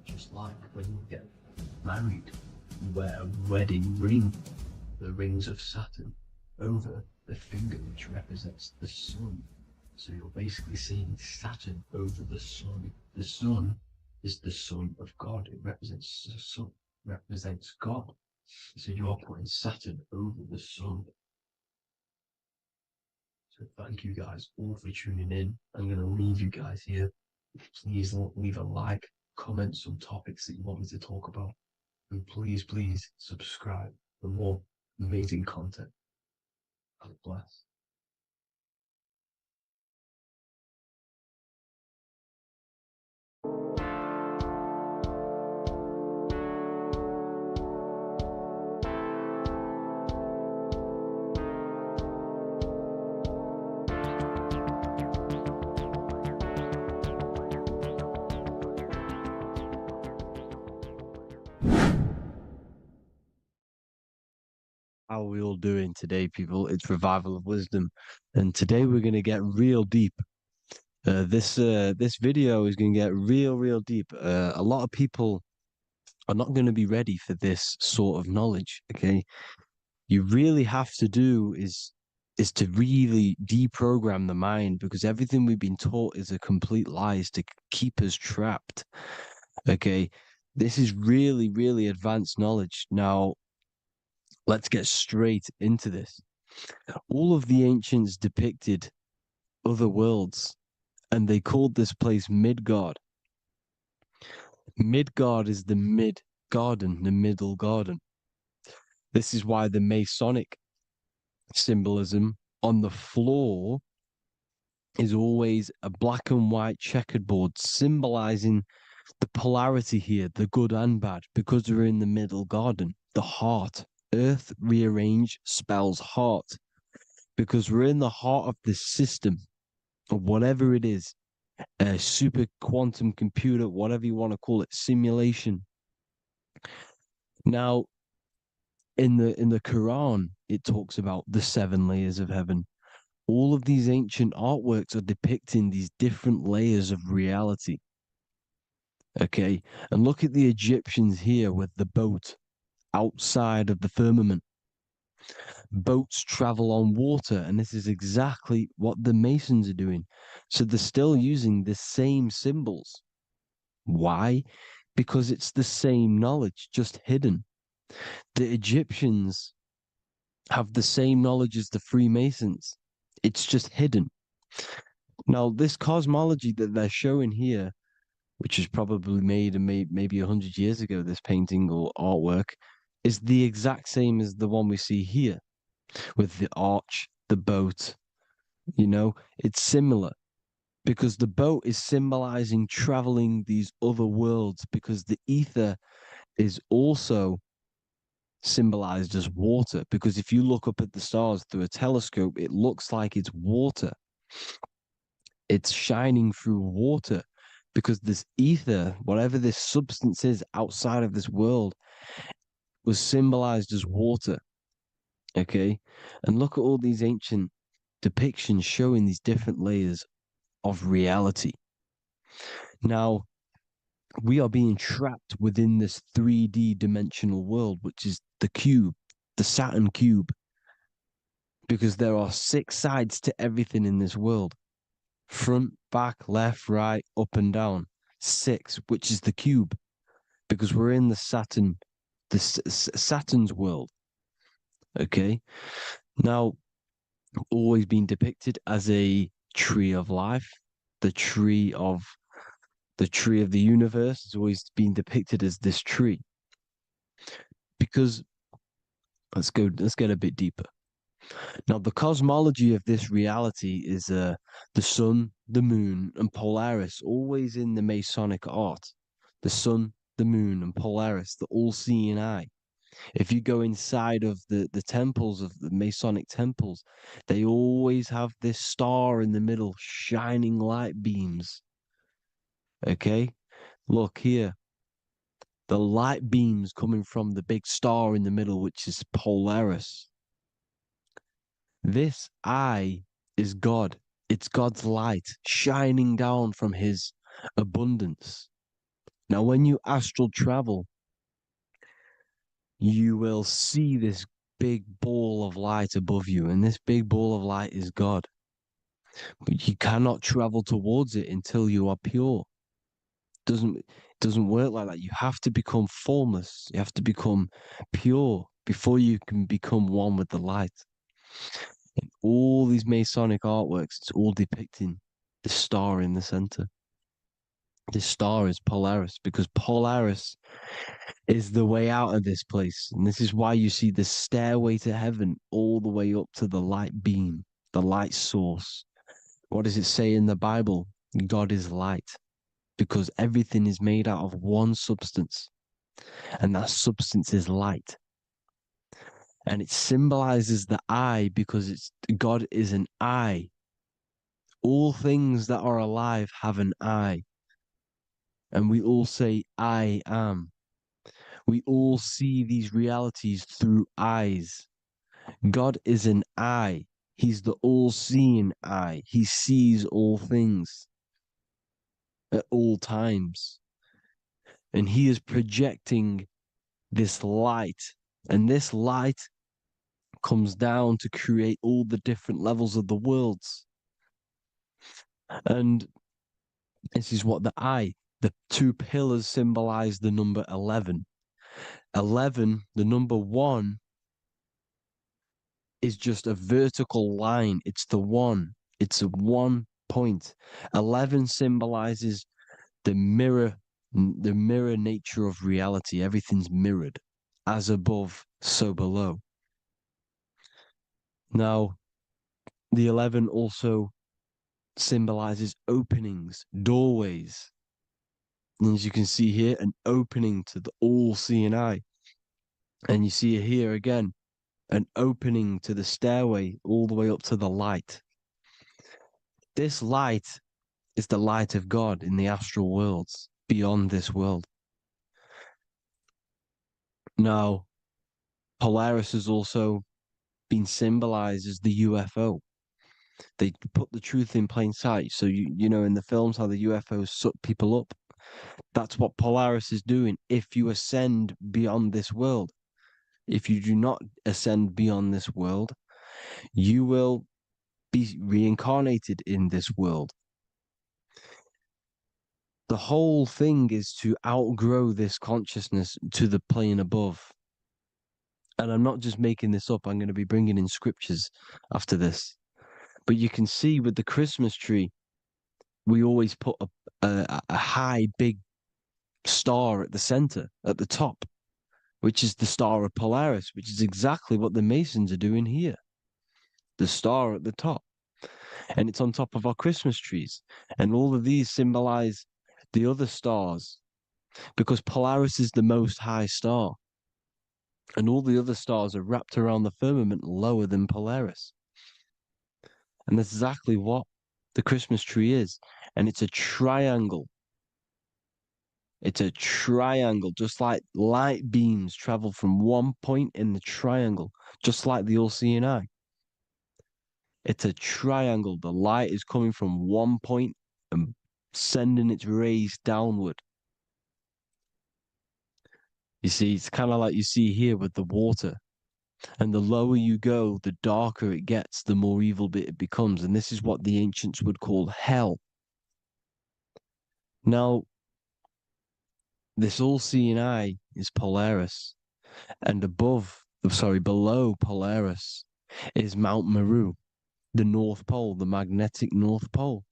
Speaker 3: Just like when you get married, you wear a wedding ring, the rings of Saturn, over the finger, which represents the sun. So you're basically seeing Saturn over the sun. The sun is the son of God. It represents the sun, represents God. So you're putting Saturn over the sun. So thank you guys all for tuning in. I'm going to leave you guys here. Please leave a like, comment some topics that you want me to talk about. And please subscribe for more amazing content. God bless.
Speaker 4: How are we all doing today, people? It's Revival of Wisdom, and today we're going to get real deep. This video is going to get real deep. A lot of people are not going to be ready for this sort of knowledge. Okay, you really have to do is to really deprogram the mind, because everything we've been taught is a complete lie, is to keep us trapped. Okay, this is really advanced knowledge. Now, let's get straight into this. All of the ancients depicted other worlds, and they called this place Midgard. Midgard is the mid-garden, the middle garden. This is why the Masonic symbolism on the floor is always a black and white checkered board, symbolizing the polarity here, the good and bad, because we're in the middle garden, the heart. Earth rearranged spells heart, because we're in the heart of this system, or whatever it is, a super quantum computer, whatever you want to call it, simulation. Now, in the Quran, it talks about the 7 layers of heaven. All of these ancient artworks are depicting these different layers of reality. Okay, and look at the Egyptians here with the boat outside of the firmament. Boats travel on water, and this is exactly what the Masons are doing. So they're still using the same symbols. Why? Because it's the same knowledge, just hidden. The Egyptians have the same knowledge as the Freemasons. It's just hidden. Now, this cosmology that they're showing here, which is probably made maybe 100 years ago, this painting or artwork, is the exact same as the one we see here, with the arch, the boat. You know, it's similar, because the boat is symbolizing traveling these other worlds, because the ether is also symbolized as water, because if you look up at the stars through a telescope, it looks like it's water. It's shining through water, because this ether, whatever this substance is outside of this world, was symbolized as water. Okay, and look at all these ancient depictions showing these different layers of reality. Now, we are being trapped within this 3D dimensional world, which is the cube, the Saturn cube, because there are 6 sides to everything in this world: front, back, left, right, up and down. 6, which is the cube, because we're in the Saturn's world. Okay, now, always been depicted as a tree of life, the tree of the universe has always been depicted as this tree. Because let's get a bit deeper. Now, the cosmology of this reality is the sun, the moon, and Polaris, always in the Masonic art. The sun, the moon, and Polaris, the all-seeing eye. If you go inside of the temples of the Masonic temples, they always have this star in the middle, shining light beams. Okay? Look here. The light beams coming from the big star in the middle, which is Polaris. This eye is God. It's God's light shining down from his abundance. Now, when you astral travel, you will see this big ball of light above you, and this big ball of light is God. But you cannot travel towards it until you are pure. It doesn't work like that. You have to become formless. You have to become pure before you can become one with the light. In all these Masonic artworks, it's all depicting the star in the center. This star is Polaris, because Polaris is the way out of this place. And this is why you see the stairway to heaven all the way up to the light beam, the light source. What does it say in the Bible? God is light, because everything is made out of one substance, and that substance is light. And it symbolizes the eye because God is an eye. All things that are alive have an eye. And we all say, I am. We all see these realities through eyes. God is an eye. He's the all-seeing eye. He sees all things at all times. And he is projecting this light. And this light comes down to create all the different levels of the worlds. And this is what the two pillars symbolize the number 11. 11, the number 1, is just a vertical line. It's the one. It's a 1 point. 11 symbolizes the mirror nature of reality. Everything's mirrored. As above, so below. Now, the 11 also symbolizes openings, doorways. And as you can see here, an opening to the all-seeing eye. And you see here again, an opening to the stairway all the way up to the light. This light is the light of God in the astral worlds, beyond this world. Now, Polaris has also been symbolized as the UFO. They put the truth in plain sight. So, you know, in the films, how the UFOs suck people up. That's what Polaris is doing. If you ascend beyond this world, if you do not ascend beyond this world, you will be reincarnated in this world. The whole thing is to outgrow this consciousness to the plane above. And I'm not just making this up. I'm going to be bringing in scriptures after this. But you can see with the Christmas tree, we always put a high, big star at the center, at the top, which is the star of Polaris, which is exactly what the Masons are doing here. The star at the top. And it's on top of our Christmas trees. And all of these symbolize the other stars, because Polaris is the most high star. And all the other stars are wrapped around the firmament lower than Polaris. And that's exactly what the Christmas tree is. And it's a triangle. It's a triangle, just like light beams travel from one point in the triangle, just like the all-seeing eye. It's a triangle. The light is coming from one point and sending its rays downward. You see, it's kind of like you see here with the water. And the lower you go, the darker it gets, the more evil it becomes. And this is what the ancients would call hell. Now, this all-seeing eye is Polaris. And below Polaris is Mount Meru. the North Pole, the magnetic North Pole.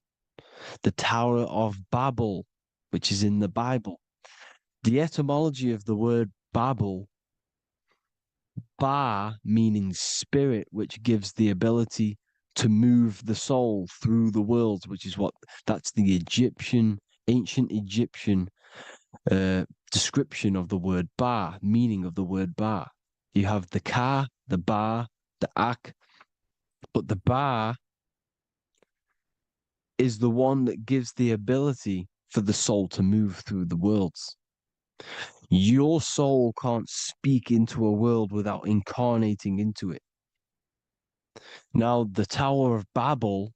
Speaker 4: The Tower of Babel, which is in the Bible. The etymology of the word Babel, Ba meaning spirit, which gives the ability to move the soul through the worlds, which is that's the ancient Egyptian description of the word Ba, meaning of the word Ba. You have the Ka, the Ba, the Ak, but the Ba is the one that gives the ability for the soul to move through the worlds. Your soul can't speak into a world without incarnating into it. Now, the Tower of Babel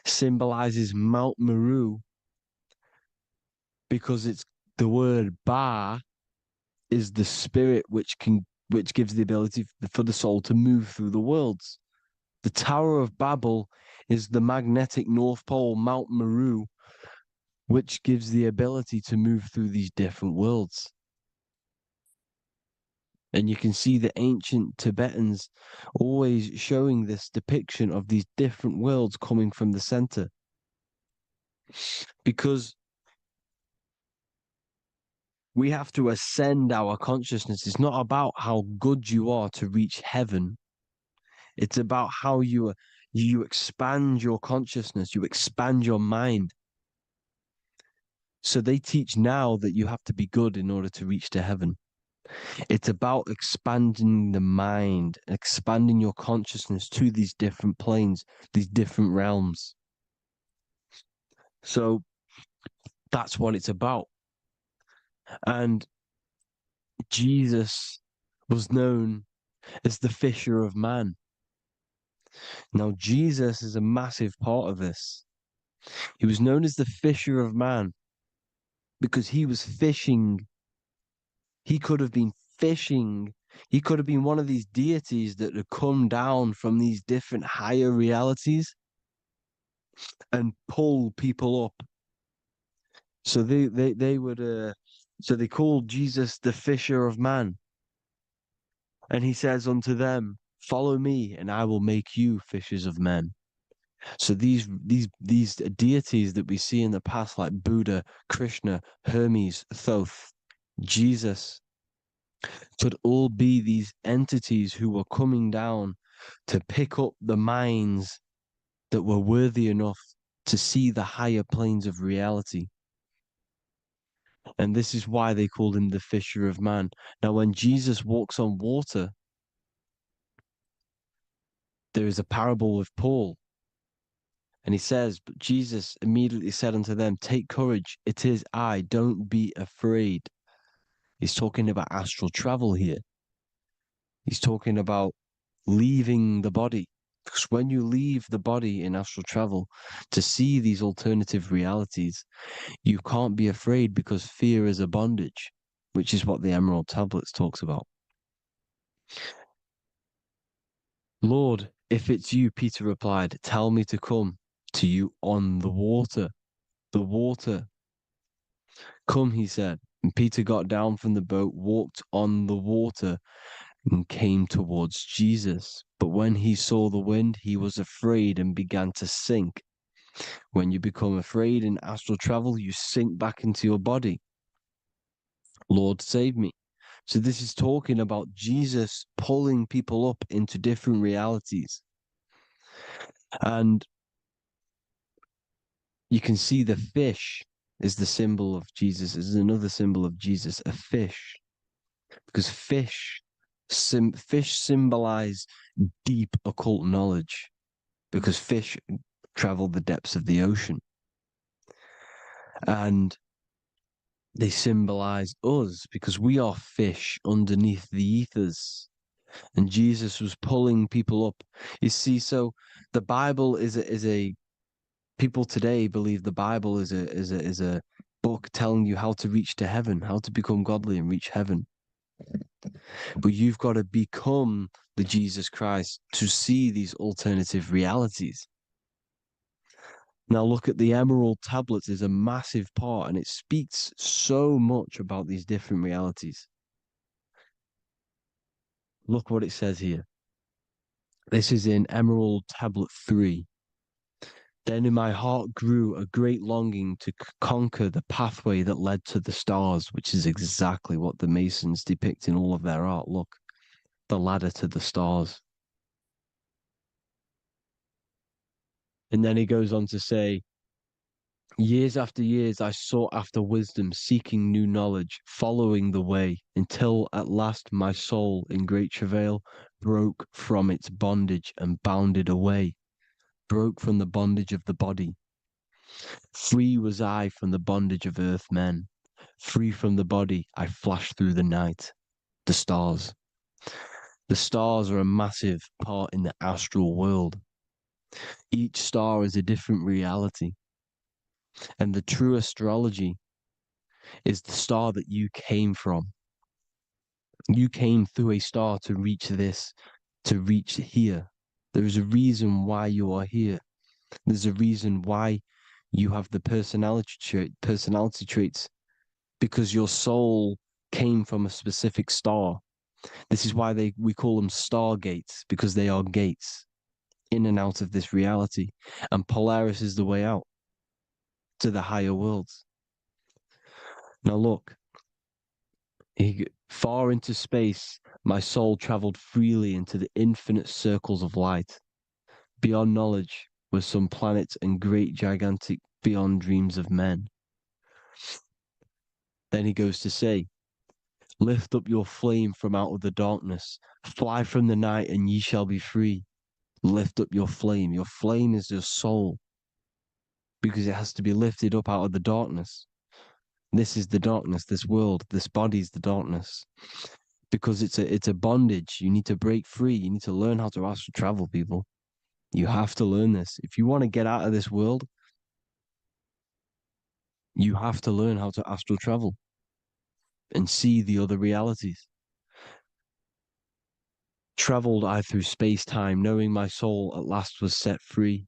Speaker 4: symbolizes Mount Meru because it's the word Ba is the spirit which gives the ability for the soul to move through the worlds. The Tower of Babel is the magnetic North Pole, Mount Meru, which gives the ability to move through these different worlds. And you can see the ancient Tibetans always showing this depiction of these different worlds coming from the center. Because we have to ascend our consciousness. It's not about how good you are to reach heaven. It's about how you expand your consciousness, you expand your mind. So they teach now that you have to be good in order to reach to heaven. It's about expanding the mind, expanding your consciousness to these different planes, these different realms. So that's what it's about. And Jesus was known as the fisher of man. Now, Jesus is a massive part of this. He was known as the fisher of man because he was fishing. He could have been fishing. He could have been one of these deities that had come down from these different higher realities and pull people up. So they would so they called Jesus the fisher of man. And he says unto them, follow me and I will make you fishers of men. So these deities that we see in the past, like Buddha, Krishna, Hermes, Thoth, Jesus, could all be these entities who were coming down to pick up the minds that were worthy enough to see the higher planes of reality. And this is why they called him the fisher of man. Now, when Jesus walks on water, there is a parable with Paul. And he says, but Jesus immediately said unto them, take courage, it is I, don't be afraid. He's talking about astral travel here. He's talking about leaving the body. Because when you leave the body in astral travel to see these alternative realities, you can't be afraid because fear is a bondage, which is what the Emerald Tablets talks about. Lord, if it's you, Peter replied, tell me to come to you on the water. The water. Come, he said. And Peter got down from the boat, walked on the water, and came towards Jesus. But when he saw the wind, he was afraid and began to sink. When you become afraid in astral travel, you sink back into your body. Lord, save me. So this is talking about Jesus pulling people up into different realities. And you can see the fish is the symbol of Jesus. Is another symbol of Jesus, a fish. Because fish symbolize deep occult knowledge. Because fish travel the depths of the ocean. And they symbolize us because we are fish underneath the ethers. And Jesus was pulling people up. You see, so the Bible is a people today believe the Bible is a book telling you how to reach to heaven, how to become godly and reach heaven. But you've got to become the Jesus Christ to see these alternative realities. Now look at the Emerald Tablets is a massive part, and it speaks so much about these different realities. Look what it says here. This is in Emerald Tablet 3. Then in my heart grew a great longing to conquer the pathway that led to the stars, which is exactly what the Masons depict in all of their art. Look, the ladder to the stars. And then he goes on to say, years after years, I sought after wisdom, seeking new knowledge, following the way, until at last my soul, in great travail, broke from its bondage and bounded away, broke from the bondage of the body. Free was I from the bondage of earth men. Free from the body, I flashed through the night. The stars. The stars are a massive part in the astral world. Each star is a different reality. And the true astrology is the star that you came from. You came through a star to reach this, to reach here. There is a reason why you are here. There's a reason why you have the personality traits, because your soul came from a specific star. This is why we call them stargates, because they are gates in and out of this reality. And Polaris is the way out to the higher worlds. Now look, far into space, my soul traveled freely into the infinite circles of light. Beyond knowledge were some planets and great gigantic beyond dreams of men. Then he goes to say, lift up your flame from out of the darkness, fly from the night and ye shall be free. Lift up your flame. Your flame is your soul, because it has to be lifted up out of the darkness. This is the darkness, this world, this body is the darkness. Because it's a bondage. You need to break free. You need to learn how to astral travel, people. You have to learn this. If you want to get out of this world, you have to learn how to astral travel and see the other realities. Traveled I through space-time, knowing my soul at last was set free,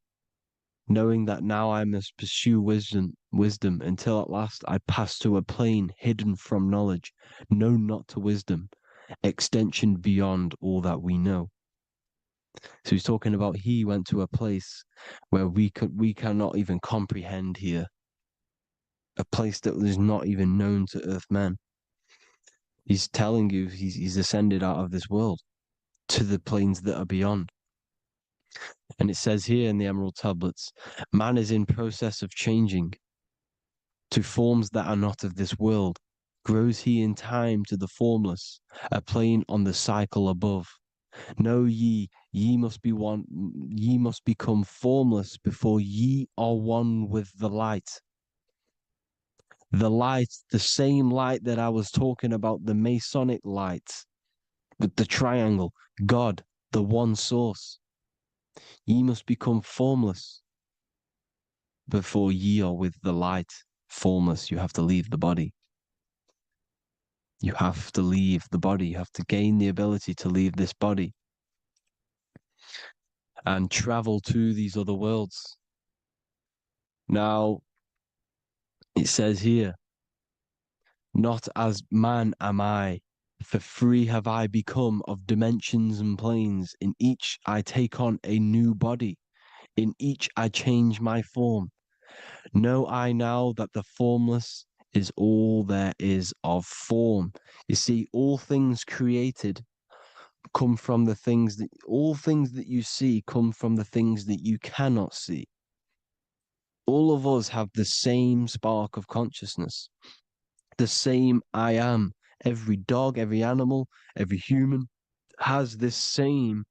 Speaker 4: knowing that now I must pursue wisdom until at last I pass to a plane hidden from knowledge, known not to wisdom, extension beyond all that we know. So he's talking about he went to a place where we cannot even comprehend here, a place that is not even known to earth men. He's telling you he's ascended out of this world to the planes that are beyond. And it says here in the Emerald Tablets, man is in process of changing to forms that are not of this world. Grows he in time to the formless, a plane on the cycle above. Know ye must be one, ye must become formless before ye are one with the light. The light, the same light that I was talking about, the Masonic light, with the triangle, God, the one source. Ye must become formless before ye are with the light. Formless, you have to leave the body. You have to leave the body. You have to gain the ability to leave this body and travel to these other worlds. Now, it says here, not as man am I, for free have I become of dimensions and planes. In each I take on a new body. In each I change my form. Know I now that the formless is all there is of form. You see, all things created come from the things that, all things that you see come from the things that you cannot see. All of us have the same spark of consciousness, the same I am. Every dog, every animal, every human has this same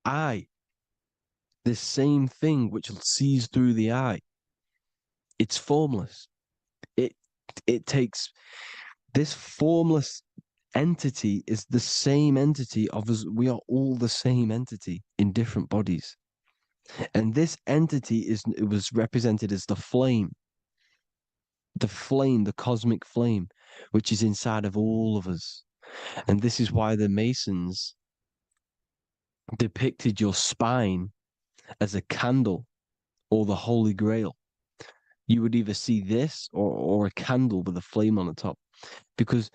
Speaker 4: I, this same thing which sees through the eye. It's formless. It takes this formless entity is the same entity of us. We are all the same entity in different bodies. And this entity it was represented as the flame, the cosmic flame, which is inside of all of us. And this is why the Masons depicted your spine as a candle or the Holy Grail. You would either see this or a candle with a flame on the top, because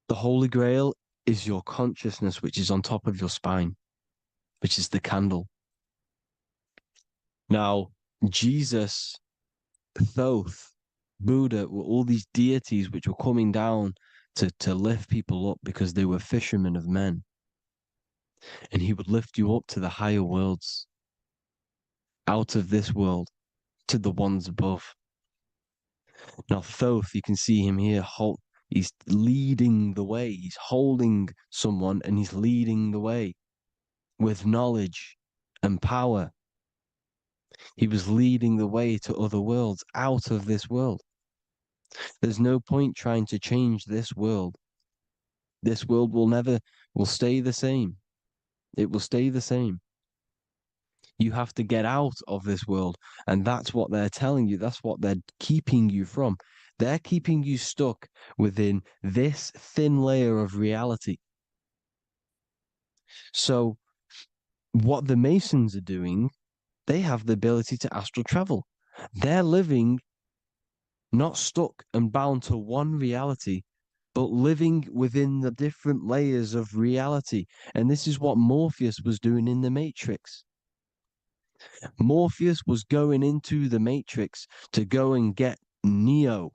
Speaker 4: the Holy Grail is your consciousness, which is on top of your spine. which is the candle. Now, Jesus, Thoth, Buddha were all these deities which were coming down to lift people up because they were fishermen of men. And he would lift you up to the higher worlds, out of this world, to the ones above. Now, Thoth, you can see him here, he's leading the way. He's holding someone and he's leading the way with knowledge and power. He was leading the way to other worlds, out of this world. There's no point trying to change this world. This world will stay the same. It will stay the same. You have to get out of this world. And that's what they're telling you. That's what they're keeping you from. They're keeping you stuck within this thin layer of reality. So what the Masons are doing, they have the ability to astral travel. They're living not stuck and bound to one reality, but living within the different layers of reality. And this is what Morpheus was doing in the Matrix. Morpheus was going into the Matrix to go and get Neo,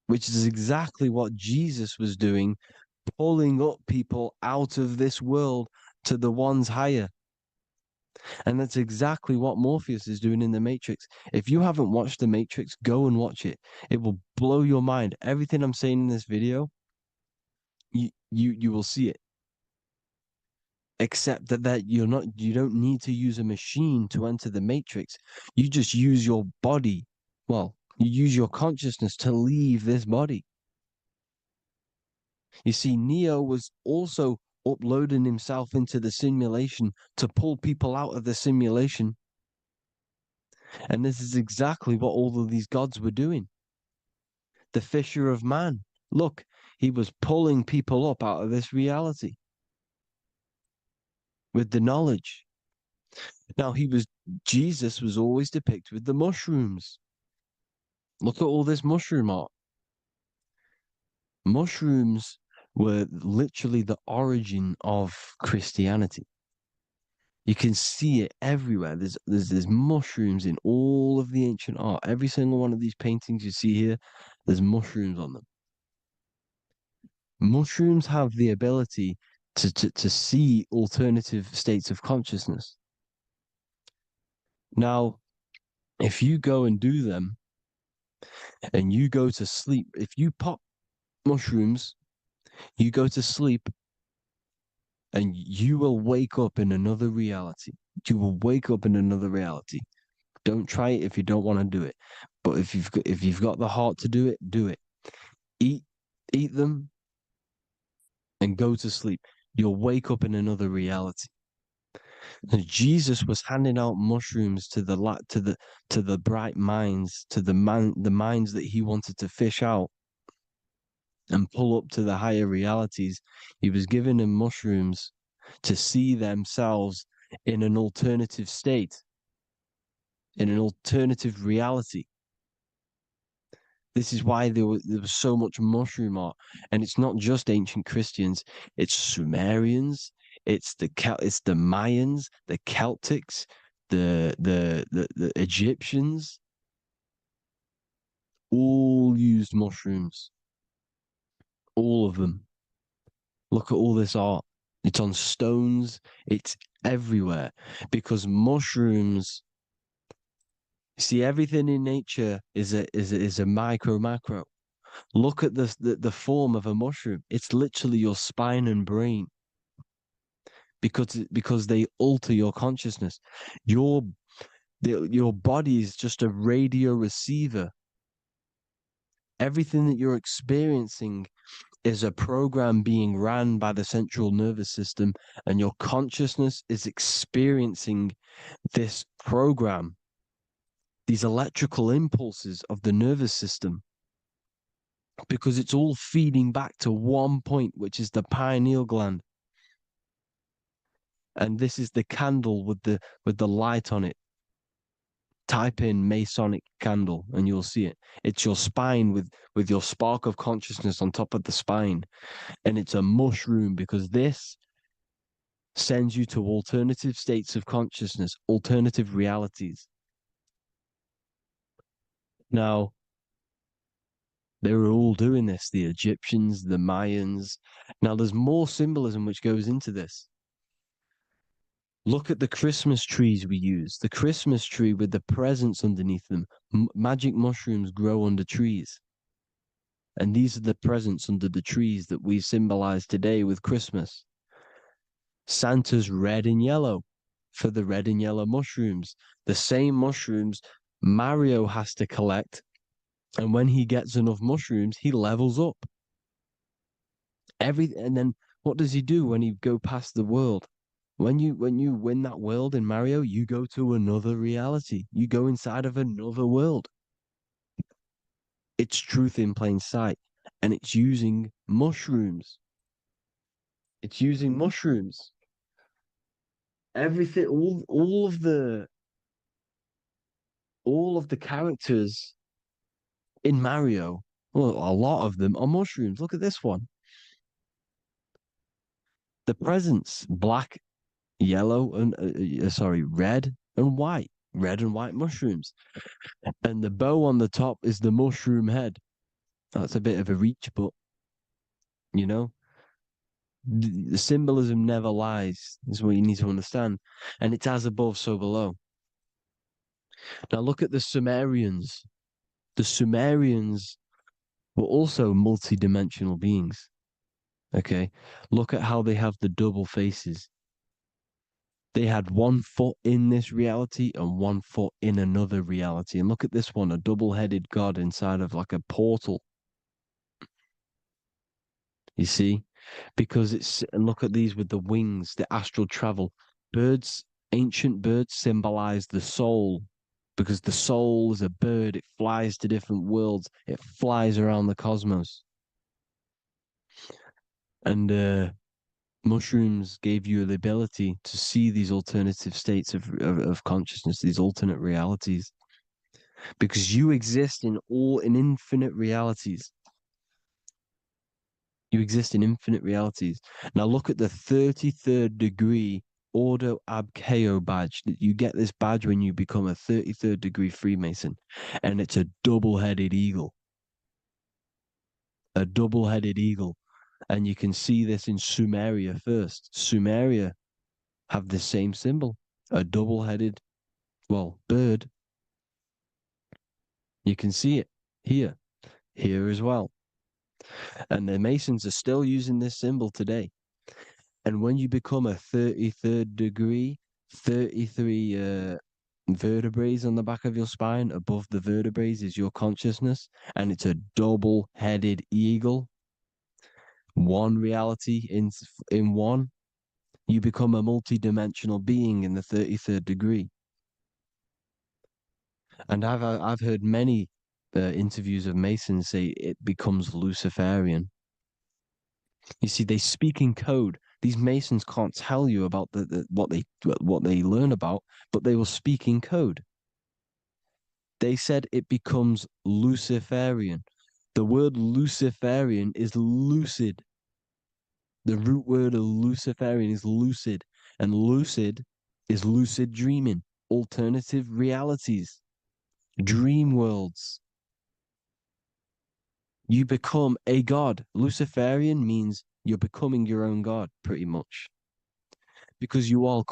Speaker 4: which is exactly what Jesus was doing, pulling up people out of this world to the ones higher. And that's exactly what Morpheus is doing in the Matrix. If you haven't watched the Matrix, go and watch it. It will blow your mind. Everything I'm saying in this video, you will see it. Except that you don't need to use a machine to enter the Matrix. You just use your body. Well, you use your consciousness to leave this body. You see, Neo was also uploading himself into the simulation to pull people out of the simulation. And this is exactly what all of these gods were doing. The fisher of man. Look, he was pulling people up out of this reality with the knowledge. Now, Jesus was always depicted with the mushrooms. Look at all this mushroom art. Mushrooms were literally the origin of Christianity. You can see it everywhere. There's mushrooms in all of the ancient art. Every single one of these paintings you see here, there's mushrooms on them. Mushrooms have the ability to see alternative states of consciousness. Now, if you go and do them and you go to sleep, if you pop mushrooms, you go to sleep and you will wake up in another reality. You will wake up in another reality. Don't try it if you don't want to do it. But if you've got the heart to do it, do it. Eat them and go to sleep. You'll wake up in another reality. And Jesus was handing out mushrooms to the bright minds, to the minds that he wanted to fish out and pull up to the higher realities. He was giving them mushrooms to see themselves in an alternative state, in an alternative reality. This is why there was so much mushroom art. And it's not just ancient Christians, it's Sumerians, it's the Mayans, the Celtics, the Egyptians, all used mushrooms. All of them. Look at all this art. It's on stones. It's everywhere. Because mushrooms, see, everything in nature is a macro. Look at the form of a mushroom. It's literally your spine and brain. Because they alter your consciousness. Your body is just a radio receiver. Everything that you're experiencing is a program being ran by the central nervous system, and your consciousness is experiencing this program, these electrical impulses of the nervous system, because it's all feeding back to one point, which is the pineal gland. And this is the candle with the light on it. Type in Masonic candle and you'll see it. It's your spine with your spark of consciousness on top of the spine. And it's a mushroom because this sends you to alternative states of consciousness, alternative realities. Now, they were all doing this, the Egyptians, the Mayans. Now, there's more symbolism which goes into this. Look at the Christmas trees we use. The Christmas tree with the presents underneath them. Magic mushrooms grow under trees. And these are the presents under the trees that we symbolize today with Christmas. Santa's red and yellow for the red and yellow mushrooms. The same mushrooms Mario has to collect. And when he gets enough mushrooms, he levels up. And then what does he do when he go past the world? When you win that world in Mario, you go to another reality. You go inside of another world. It's truth in plain sight. And it's using mushrooms. It's using mushrooms. Everything, all of the characters in Mario, well, a lot of them are mushrooms. Look at this one. The presents, black, yellow, and red and white. Red and white mushrooms. And the bow on the top is the mushroom head. That's a bit of a reach, but, you know, the symbolism never lies, is what you need to understand. And it's as above, so below. Now look at the Sumerians. The Sumerians were also multi-dimensional beings. Okay, look at how they have the double faces. They had 1 foot in this reality and 1 foot in another reality. And look at this one, a double-headed god inside of like a portal. You see? Because and look at these with the wings, the astral travel. Birds, ancient birds symbolize the soul. Because the soul is a bird, it flies to different worlds. It flies around the cosmos. And mushrooms gave you the ability to see these alternative states of consciousness, these alternate realities. Because you exist in infinite realities. You exist in infinite realities. Now look at the 33rd degree Ordo Ab Chao badge. You get this badge when you become a 33rd degree Freemason. And it's a double-headed eagle. A double-headed eagle. And you can see this in Sumeria first. Sumeria have the same symbol. A double-headed, bird. You can see it here. Here as well. And the Masons are still using this symbol today. And when you become a 33rd degree, 33 vertebrae on the back of your spine, above the vertebrae is your consciousness, and it's a double-headed eagle. One reality in one, you become a multi-dimensional being in the 33rd degree. And I've heard many interviews of Masons say it becomes Luciferian. You see, they speak in code. These Masons can't tell you about what they learn about, but they will speak in code. They said it becomes Luciferian. The word Luciferian is lucid. The root word of Luciferian is lucid, and lucid is lucid dreaming, alternative realities, dream worlds. You become a god. Luciferian means you're becoming your own god, pretty much. Because you are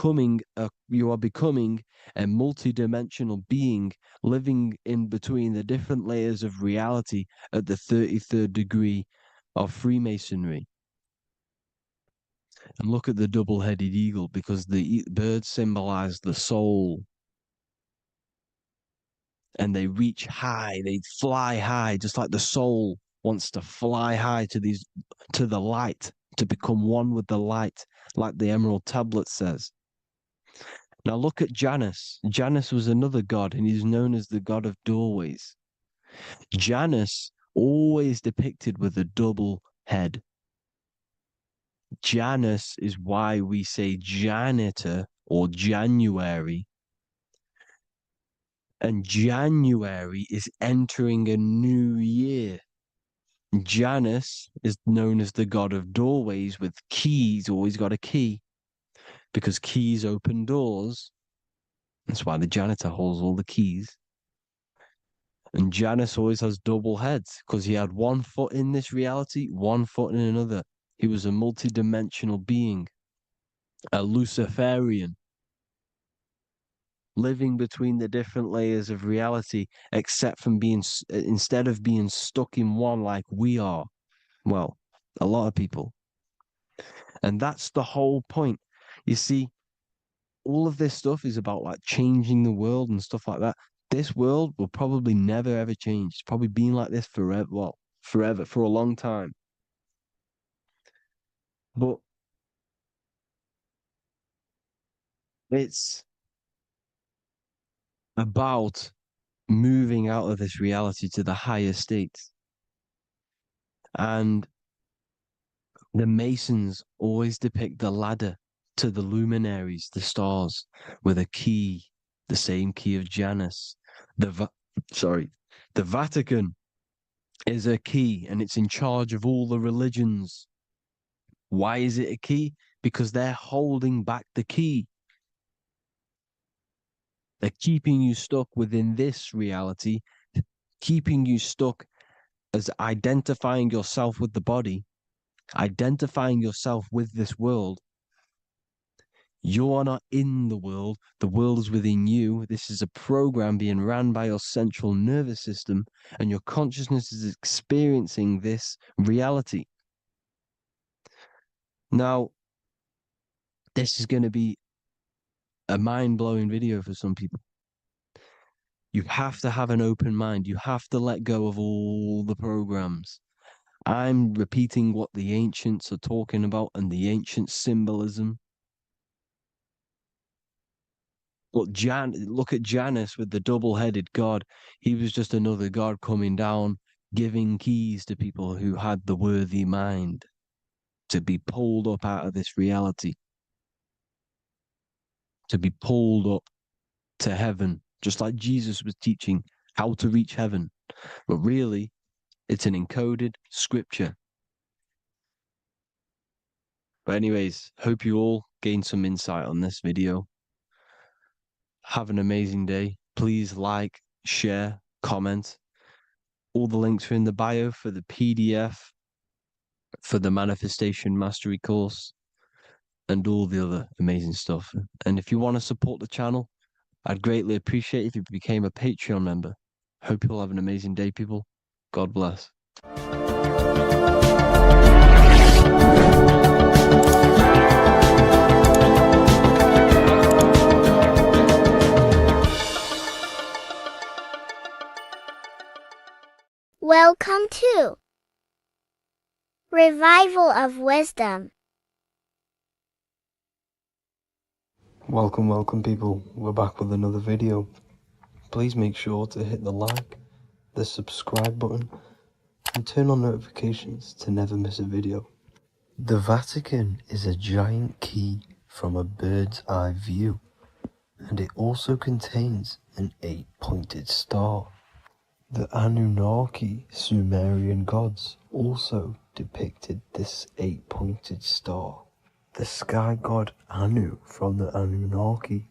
Speaker 4: becoming a multi-dimensional being living in between the different layers of reality at the 33rd degree of Freemasonry. And look at the double-headed eagle, because the birds symbolize the soul. And they reach high, they fly high, just like the soul wants to fly high to the light, to become one with the light, like the Emerald Tablet says. Now look at Janus. Janus was another god, and he's known as the god of doorways. Janus always depicted with a double head. Janus is why we say janitor or January. And January is entering a new year. Janus is known as the god of doorways with keys, always got a key. because keys open doors. That's why the janitor holds all the keys. And Janus always has double heads because he had one foot in this reality, one foot in another. He was a multi-dimensional being, a Luciferian, living between the different layers of reality, except from instead of being stuck in one like we are. Well, a lot of people. And that's the whole point. You see, all of this stuff is about like changing the world and stuff like that. This world will probably never ever change. It's probably been like this forever. Well, forever, for a long time. But it's about moving out of this reality to the higher states. And the Masons always depict the ladder to the luminaries, the stars, with a key, the same key of Janus. The Vatican is a key, and it's in charge of all the religions. Why is it a key? Because they're holding back the key. They're keeping you stuck within this reality, keeping you stuck as identifying yourself with the body, identifying yourself with this world. You are not in the world is within you. This is a program being ran by your central nervous system, and your consciousness is experiencing this reality. Now, this is going to be a mind-blowing video for some people. You have to have an open mind. You have to let go of all the programs. I'm repeating what the ancients are talking about and the ancient symbolism. Look at Janus with the double-headed god. He was just another god coming down, giving keys to people who had the worthy mind to be pulled up out of this reality, to be pulled up to heaven, just like Jesus was teaching how to reach heaven. But really, it's an encoded scripture. But anyways, hope you all gained some insight on this video. Have an amazing day. Please like, share, comment. All the links are in the bio for the PDF, for the Manifestation Mastery course, and all the other amazing stuff. And if you want to support the channel, I'd greatly appreciate if you became a Patreon member. Hope you'll have an amazing day, people. God bless.
Speaker 2: Welcome to Revival of Wisdom.
Speaker 3: Welcome people, we're back with another video. Please make sure to hit the like, the subscribe button, and turn on notifications to never miss a video. The Vatican is a giant key from a bird's eye view, and it also contains an 8-pointed star. The Anunnaki Sumerian gods also depicted this 8-pointed star. The sky god Anu from the Anunnaki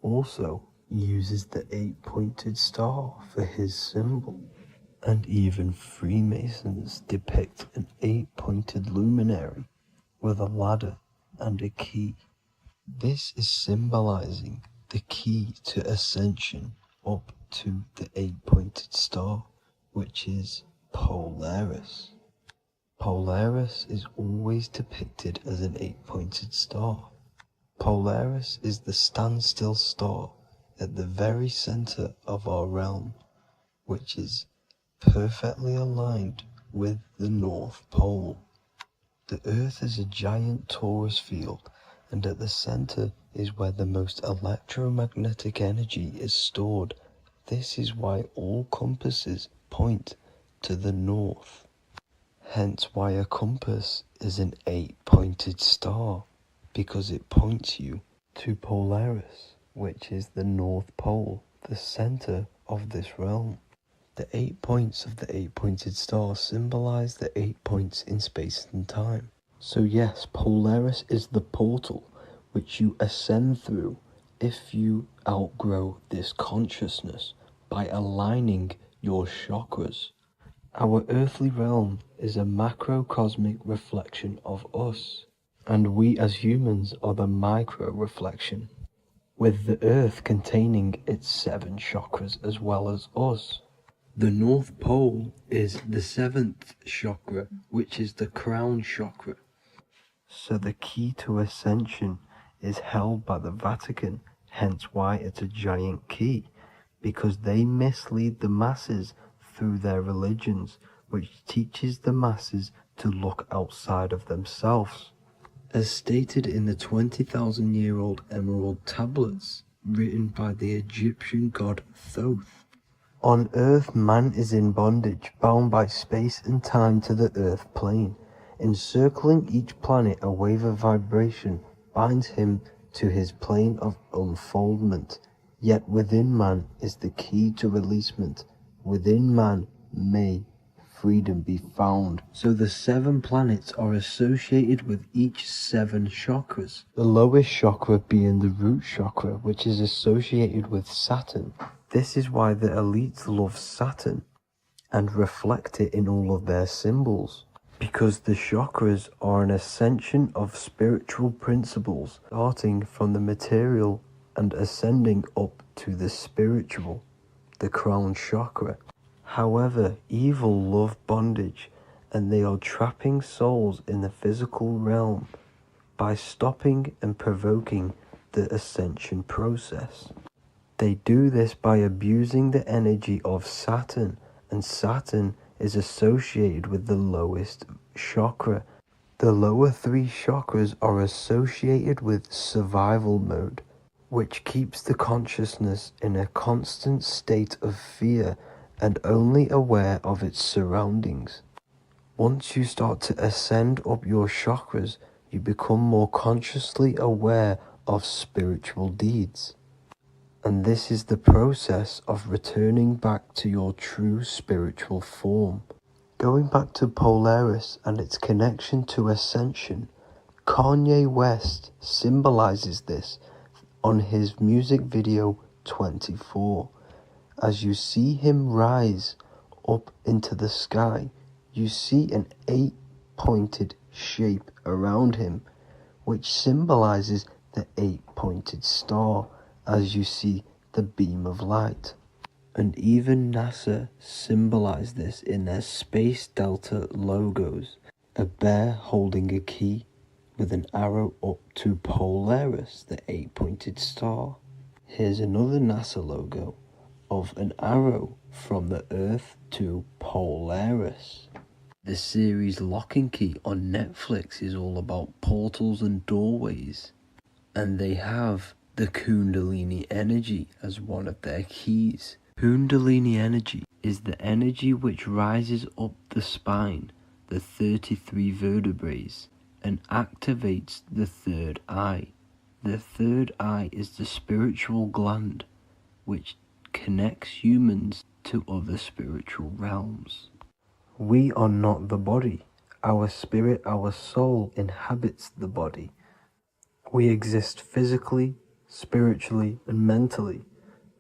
Speaker 3: also uses the 8-pointed star for his symbol. And even Freemasons depict an 8-pointed luminary with a ladder and a key. This is symbolizing the key to ascension up to the 8-pointed star, which is Polaris. Polaris is always depicted as an 8-pointed star. Polaris is the standstill star at the very center of our realm, which is perfectly aligned with the North Pole. The Earth is a giant torus field, and at the center is where the most electromagnetic energy is stored. This is why all compasses point to the north. Hence why a compass is an 8-pointed star, because it points you to Polaris, which is the North Pole, the center of this realm. The 8 points of the 8-pointed star symbolize the 8 points in space and time. So yes, Polaris is the portal which you ascend through if you outgrow this consciousness by aligning your chakras. Our earthly realm is a macrocosmic reflection of us, and we as humans are the micro reflection, with the earth containing its 7 chakras as well as us. The North Pole is the 7th chakra, which is the crown chakra. So the key to ascension is held by the Vatican, hence why it's a giant key, because they mislead the masses through their religions, which teaches the masses to look outside of themselves. As stated in the 20,000-year-old emerald tablets, written by the Egyptian god Thoth, on earth man is in bondage, bound by space and time to the earth plane. Encircling each planet, a wave of vibration binds him to his plane of unfoldment. Yet within man is the key to releasement. Within man may freedom be found. So the 7 planets are associated with each 7 chakras. The lowest chakra being the root chakra, which is associated with Saturn. This is why the elites love Saturn and reflect it in all of their symbols. Because the chakras are an ascension of spiritual principles, starting from the material and ascending up to the spiritual, the crown chakra. However, evil love bondage, and they are trapping souls in the physical realm by stopping and provoking the ascension process. They do this by abusing the energy of Saturn, and Saturn is associated with the lowest chakra. The lower 3 chakras are associated with survival mode, which keeps the consciousness in a constant state of fear and only aware of its surroundings. Once you start to ascend up your chakras, you become more consciously aware of spiritual deeds. And this is the process of returning back to your true spiritual form. Going back to Polaris and its connection to ascension, Kanye West symbolizes this on his music video 24. As you see him rise up into the sky, you see an 8-pointed shape around him, which symbolizes the 8-pointed star, as you see the beam of light. And even NASA symbolize this in their Space Delta logos, a bear holding a key with an arrow up to Polaris, the 8-pointed star. Here's another NASA logo of an arrow from the Earth to Polaris. The series Lock and Key on Netflix is all about portals and doorways, and they have the Kundalini energy as one of their keys. Kundalini energy is the energy which rises up the spine, the 33 vertebrae, and activates the third eye. The third eye is the spiritual gland, which connects humans to other spiritual realms. We are not the body. Our spirit, our soul inhabits the body. We exist physically, spiritually, and mentally.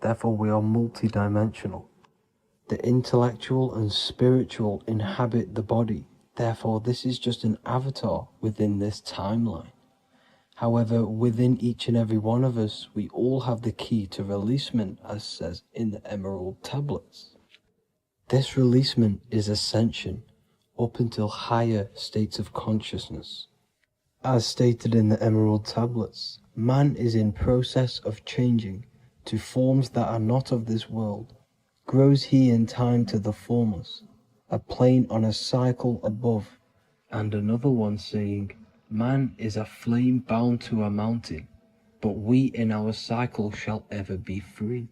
Speaker 3: Therefore, we are multidimensional. The intellectual and spiritual inhabit the body. Therefore, this is just an avatar within this timeline. However, within each and every one of us, we all have the key to releasement, as says in the Emerald Tablets. This releasement is ascension, up until higher states of consciousness. As stated in the Emerald Tablets, man is in process of changing to forms that are not of this world. Grows he in time to the formless, a plane on a cycle above, and another one saying, man is a flame bound to a mountain, but we in our cycle shall ever be free.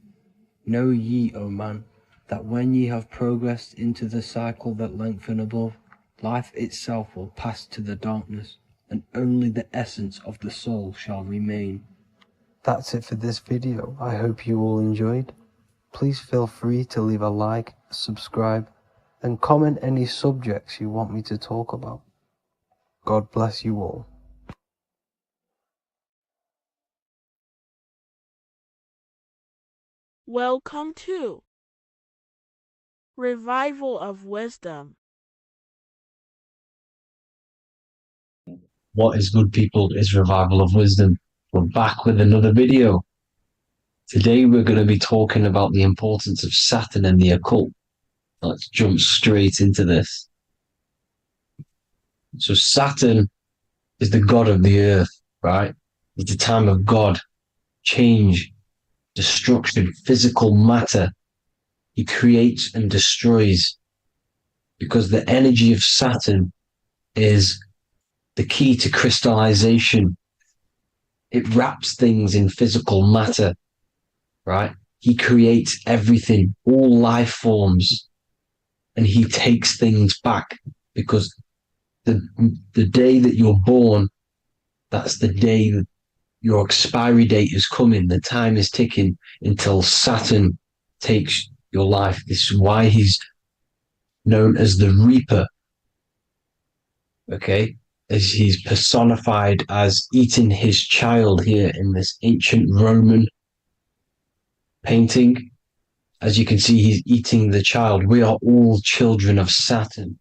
Speaker 3: Know ye, O man, that when ye have progressed into the cycle that lengthen above, life itself will pass to the darkness, and only the essence of the soul shall remain. That's it for this video. I hope you all enjoyed. Please feel free to leave a like, subscribe, and comment any subjects you want me to talk about. God bless you all.
Speaker 16: Welcome to Revival of Wisdom.
Speaker 17: What is good, people, is Revival of Wisdom. We're back with another video. Today we're going to be talking about the importance of Saturn and the occult. Let's jump straight into this. So Saturn is the god of the earth, right? It's the time of God, change, destruction, physical matter. He creates and destroys because the energy of Saturn is the key to crystallization. It wraps things in physical matter, right? He creates everything, all life forms, and he takes things back because the day that you're born, that's the day that your expiry date is coming. The time is ticking until Saturn takes your life. This is why he's known as the Reaper. Okay? As he's personified as eating his child here in this ancient Roman painting. As you can see, he's eating the child. We are all children of Saturn,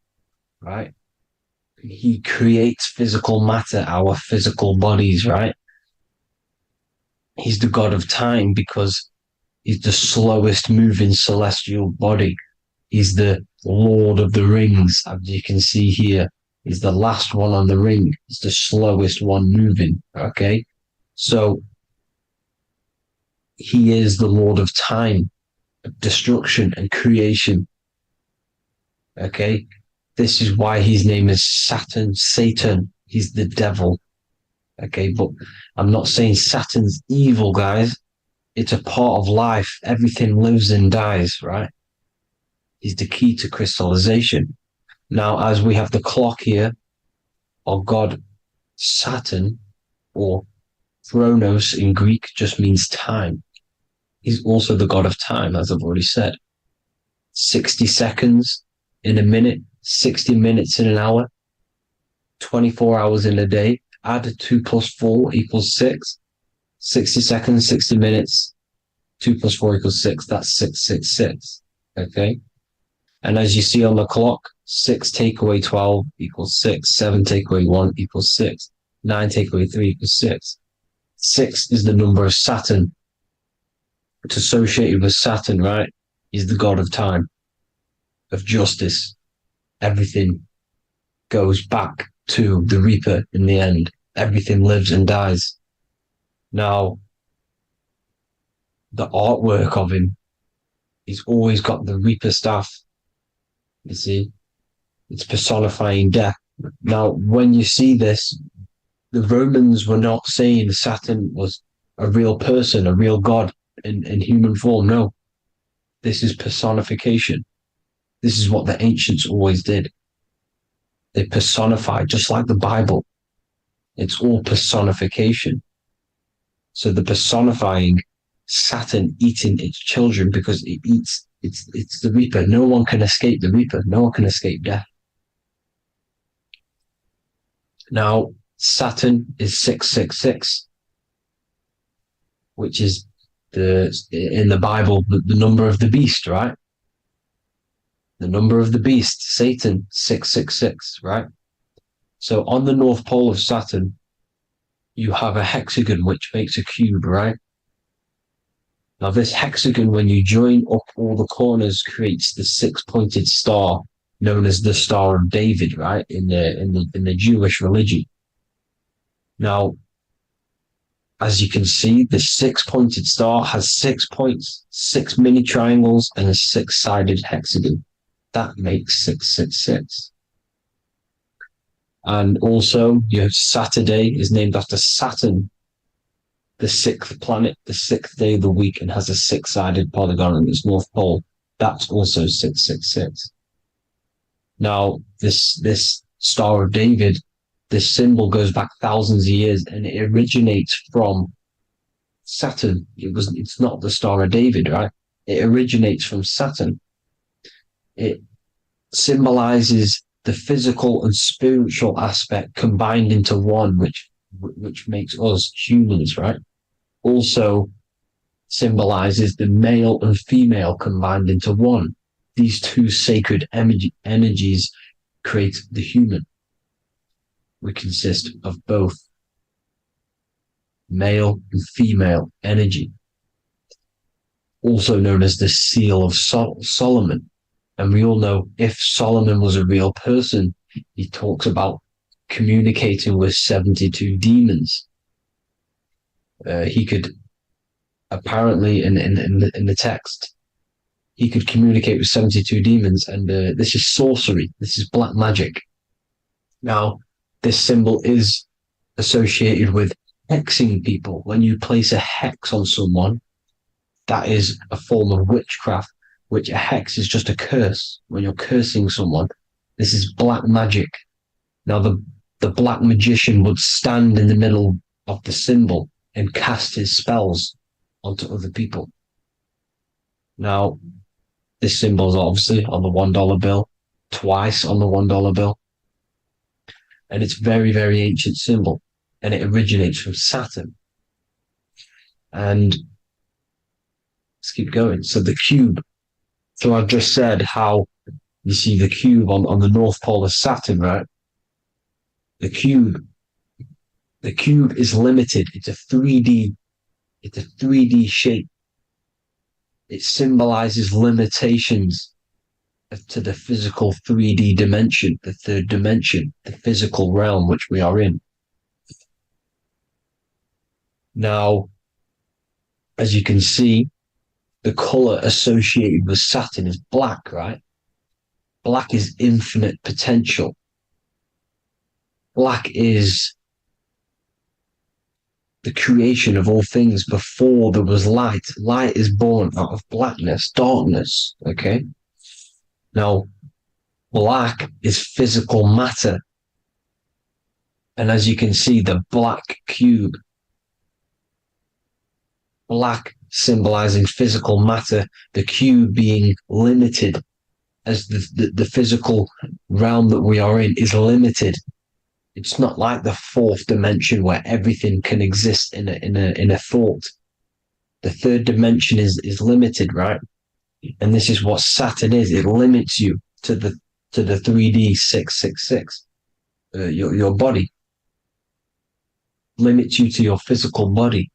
Speaker 17: right? He creates physical matter, our physical bodies, right? He's the god of time because he's the slowest moving celestial body. He's the Lord of the Rings, as you can see here. He's the last one on the ring. He's the slowest one moving, okay? So he is the Lord of time, destruction and creation, okay? This is why his name is Saturn, Satan. He's the devil, okay? But I'm not saying Saturn's evil, guys. It's a part of life. Everything lives and dies, right? He's the key to crystallization. Now, as we have the clock here, our god Saturn, or Chronos in Greek, just means time. He's also the god of time, as I've already said. 60 seconds in a minute, 60 minutes in an hour, 24 hours in a day. Add 2 plus 4 equals 6. 60 seconds, 60 minutes, 2 plus 4 equals 6. That's 666. Okay? And as you see on the clock, 6 take away 12 equals 6. 7 take away 1 equals 6. 9 take away 3 equals 6. 6 is the number of Saturn. It's associated with Saturn, right? He's the god of time, of justice. Everything goes back to the Reaper in the end. Everything lives and dies. Now, the artwork of him, he's always got the Reaper staff. You see, it's personifying death. Now, when you see this, the Romans were not saying Saturn was a real person, a real god in human form. No, this is personification. This is what the ancients always did. They personified, just like the Bible. It's all personification. So the personifying Saturn eating its children because it eats, it's the Reaper. No one can escape the Reaper. No one can escape death. Now, Saturn is 666, which is in the Bible, the number of the beast, right? The number of the beast, Satan, 666, right? So on the North Pole of Saturn, you have a hexagon, which makes a cube, right? Now this hexagon, when you join up all the corners, creates the 6-pointed star known as the Star of David, right? In the Jewish religion. Now, as you can see, the 6-pointed star has 6 points, 6 mini triangles, and a 6-sided hexagon. That makes 666. And also, your Saturday is named after Saturn, the 6th planet, the 6th day of the week, and has a 6-sided polygon in its North Pole. That's also 666. Now, this Star of David, this symbol goes back thousands of years, and it originates from Saturn. It's not the Star of David, right? It originates from Saturn. It symbolizes the physical and spiritual aspect combined into one, which makes us humans, right? Also, symbolizes the male and female combined into one. These two sacred energies create the human. We consist of both male and female energy, also known as the seal of Solomon. And we all know if Solomon was a real person, he talks about communicating with 72 demons. He could apparently in the text, he could communicate with 72 demons, and this is sorcery. This is black magic. Now, this symbol is associated with hexing people. When you place a hex on someone, that is a form of witchcraft, which a hex is just a curse. When you're cursing someone, this is black magic. Now, the black magician would stand in the middle of the symbol and cast his spells onto other people. Now, this symbol is obviously on the $1 bill, twice on the $1 bill. And it's very, very ancient symbol. And it originates from Saturn. And let's keep going. So the cube. So I've just said how you see the cube on the North Pole of Saturn, right? The cube is limited. It's a 3D shape. It symbolizes limitations to the physical 3D dimension, the third dimension, the physical realm which we are in. Now, as you can see, the color associated with Saturn is black, right? Black is infinite potential. Black is the creation of all things. Before there was light. Light is born out of blackness, darkness, okay? Now, black is physical matter. And as you can see, the black cube, black symbolizing physical matter, the cube being limited, as the physical realm that we are in is limited. It's not like the fourth dimension where everything can exist in a thought. The third dimension is limited, right? And this is what Saturn is. It limits you to the 3D 666. Your body limits you to your physical body.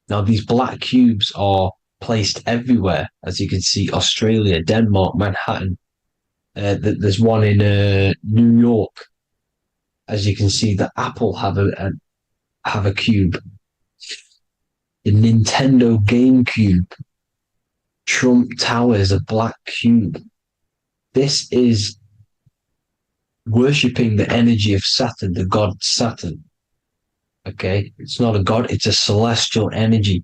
Speaker 17: Now, these black cubes are placed everywhere. As you can see, Australia, Denmark, Manhattan. There's one in New York. As you can see, the Apple have a cube. The Nintendo GameCube. Trump Tower is a black cube. This is worshipping the energy of Saturn, the god Saturn. Okay, it's not a god, it's a celestial energy.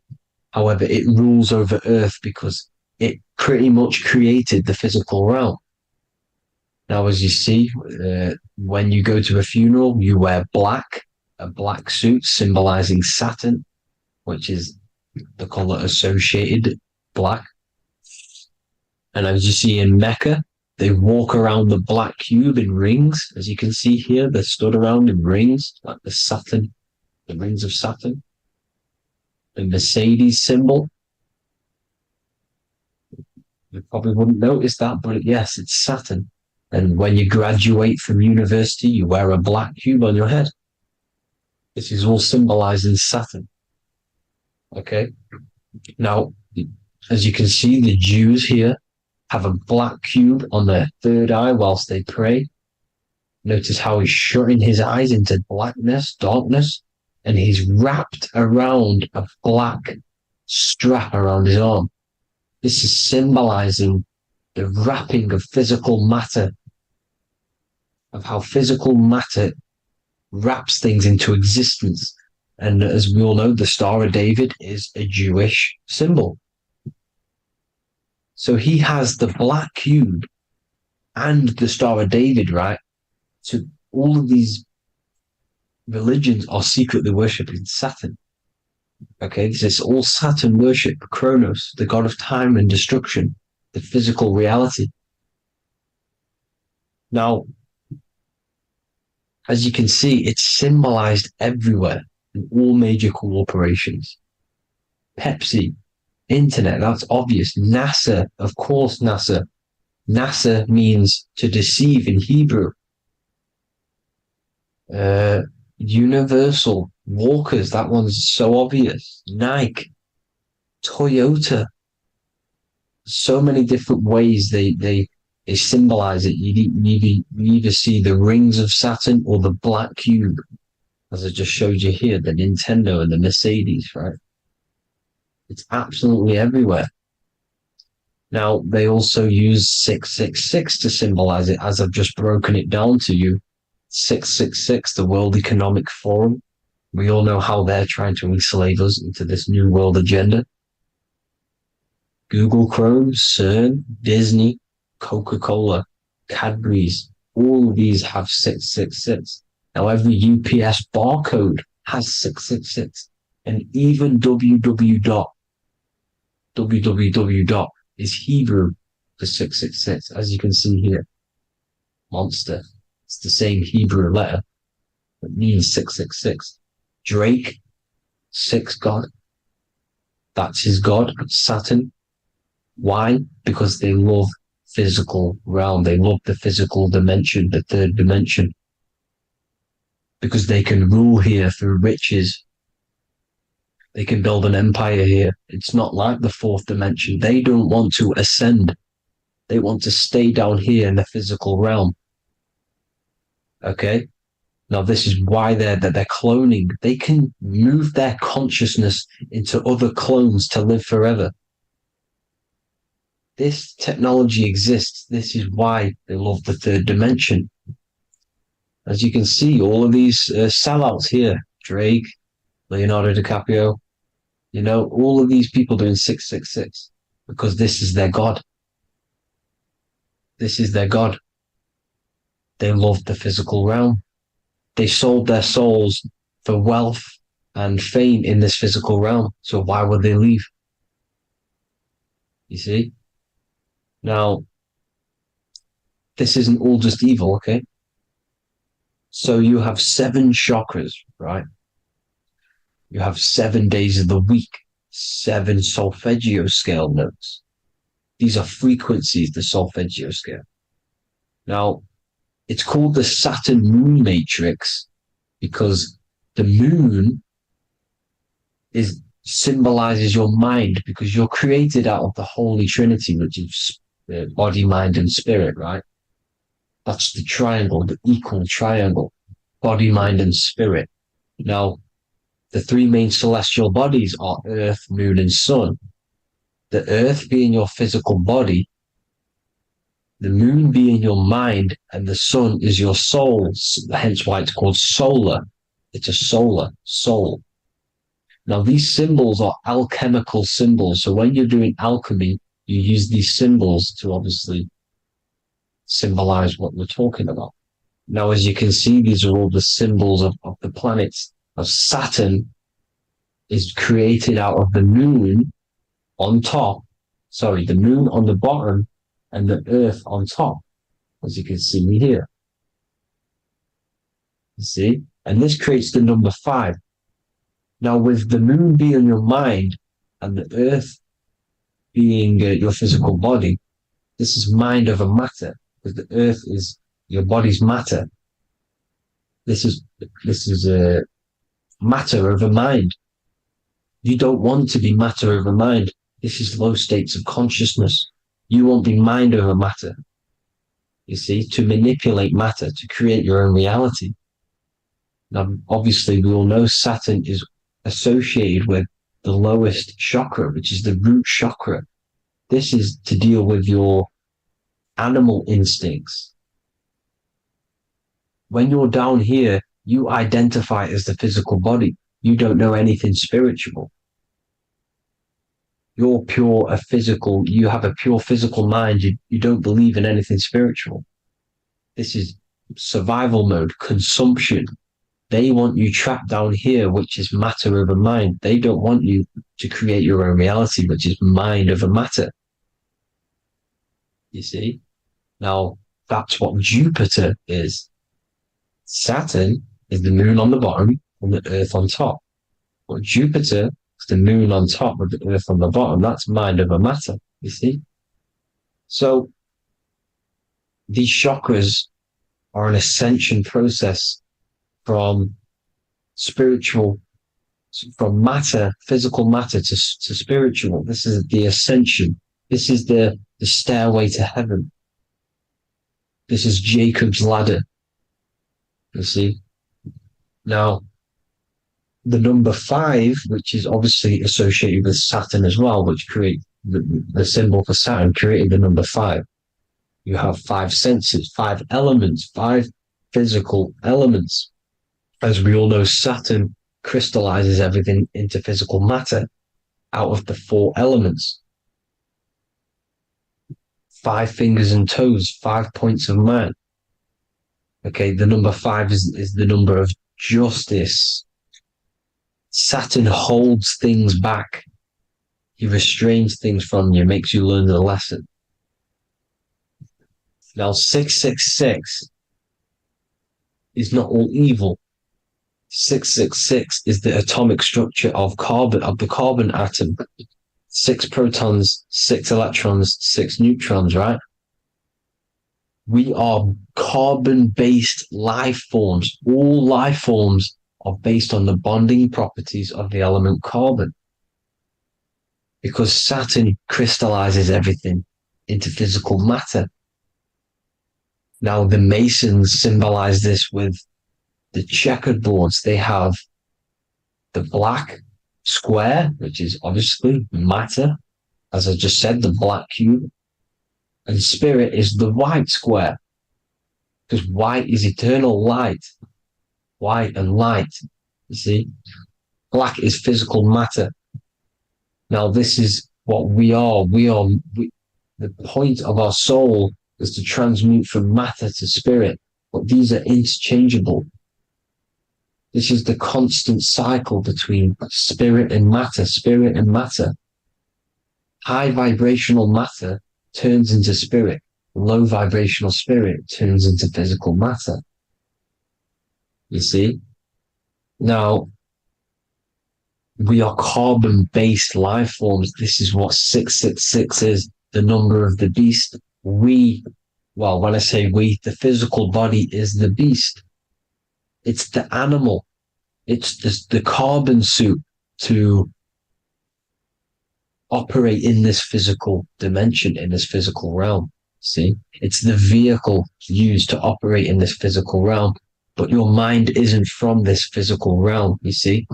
Speaker 17: However, it rules over Earth because it pretty much created the physical realm. Now, as you see, when you go to a funeral, you wear black, a black suit symbolizing Saturn, which is the color associated, black. And as you see in Mecca, they walk around the black cube in rings. As you can see here, they're stood around in rings, like the Saturn, the rings of Saturn. The Mercedes symbol. You probably wouldn't notice that, but yes, it's Saturn. And when you graduate from university, you wear a black cube on your head. This is all symbolizing Saturn. Okay? Now, as you can see, the Jews here have a black cube on their third eye whilst they pray. Notice how he's shutting his eyes into blackness, darkness, and he's wrapped around a black strap around his arm. This is symbolizing the wrapping of physical matter, of how physical matter wraps things into existence. And as we all know, the Star of David is a Jewish symbol. So he has the black cube and the Star of David, right? So all of these religions are secretly worshipping Saturn. Okay, this is all Saturn worship, Kronos, the god of time and destruction, the physical reality. Now, as you can see, it's symbolized everywhere in all major corporations. Pepsi, Internet, that's obvious. NASA, of course, NASA. NASA means to deceive in Hebrew. Universal, Walkers, that one's so obvious. Nike, Toyota. So many different ways they symbolize it. You either see the rings of Saturn or the black cube, as I just showed you here, the Nintendo and the Mercedes, right? It's absolutely everywhere. Now, they also use 666 to symbolize it, as I've just broken it down to you. 666, the World Economic Forum. We all know how they're trying to enslave us into this new world agenda. Google Chrome, CERN, Disney, Coca-Cola, Cadbury's, all of these have 666. Now, every UPS barcode has 666. And even www is Hebrew for 666, as you can see here. Monster. It's the same Hebrew letter that means 666. Drake, 6 God. That's his God, Saturn. Why? Because they love physical realm. They love the physical dimension, the third dimension. Because they can rule here through riches. They can build an empire here. It's not like the fourth dimension. They don't want to ascend. They want to stay down here in the physical realm. Okay? Now, this is why they're cloning. They can move their consciousness into other clones to live forever. This technology exists. This is why they love the third dimension. As you can see, all of these sellouts here, Drake, Leonardo DiCaprio, you know, all of these people doing 666 because this is their God. This is their God. They love the physical realm. They sold their souls for wealth and fame in this physical realm. So why would they leave? You see? Now, this isn't all just evil, okay? So you have 7 chakras, right? You have 7 days of the week, 7 solfeggio scale notes. These are frequencies, the solfeggio scale. Now, it's called the Saturn moon matrix because the moon symbolizes your mind, because you're created out of the Holy Trinity, which is body, mind, and spirit, right? That's the triangle, the equal triangle, body, mind, and spirit. Now, the 3 main celestial bodies are Earth, Moon, and Sun. The Earth being your physical body, the Moon being your mind, and the Sun is your soul, hence why it's called solar. It's a solar soul. Now, these symbols are alchemical symbols. So when you're doing alchemy, you use these symbols to obviously symbolize what we're talking about. Now, as you can see, these are all the symbols of the planets. Of Saturn is created out of the moon on top, the moon on the bottom and the earth on top, as you can see here. You see? And this creates the number 5. Now, with the moon being your mind and the earth being your physical body, this is mind over matter, because the earth is your body's matter. This is matter over mind. You don't want to be matter over mind. This is low states of consciousness. You won't be mind over matter. You see, to manipulate matter, to create your own reality. Now, obviously, we all know Saturn is associated with the lowest chakra, which is the root chakra. This is to deal with your animal instincts. When you're down here, you identify as the physical body. You don't know anything spiritual. You're pure physical. You have a pure physical mind. You don't believe in anything spiritual. This is survival mode, consumption. They want you trapped down here, which is matter over mind. They don't want you to create your own reality, which is mind over matter. You see? Now, that's what Jupiter is. Saturn is the moon on the bottom and the earth on top. But Jupiter the moon on top with the earth on the bottom. That's mind over matter, you see? So these chakras are an ascension process from spiritual, from matter, physical matter to spiritual. This is the ascension. This is the stairway to heaven. This is Jacob's ladder. You see? Now, the number 5, which is obviously associated with Saturn as well, which create the symbol for Saturn, created the number 5. You have 5 senses, 5 elements, 5 physical elements. As we all know, Saturn crystallizes everything into physical matter out of the 4 elements. 5 fingers and toes, 5 points of man. Okay, the number 5 is the number of justice. Saturn holds things back. He restrains things from you, makes you learn the lesson. Now, 666 is not all evil. 666 is the atomic structure of the carbon atom. 6 protons, 6 electrons, 6 neutrons, right? We are carbon-based life forms. All life forms are based on the bonding properties of the element carbon. Because Saturn crystallizes everything into physical matter. Now, the Masons symbolize this with the checkered boards. They have the black square, which is obviously matter, as I just said, the black cube, and spirit is the white square, because white is eternal light. White and light, you see. Black is physical matter. Now, this is what we are. The point of our soul is to transmute from matter to spirit, but these are interchangeable. This is the constant cycle between spirit and matter, spirit and matter. High vibrational matter turns into spirit. Low vibrational spirit turns into physical matter. You see? Now, we are carbon-based life forms. This is what 666 is, the number of the beast. When I say we, the physical body is the beast. It's the animal. It's the carbon suit to operate in this physical dimension, in this physical realm. See? It's the vehicle used to operate in this physical realm. But your mind isn't from this physical realm, you see?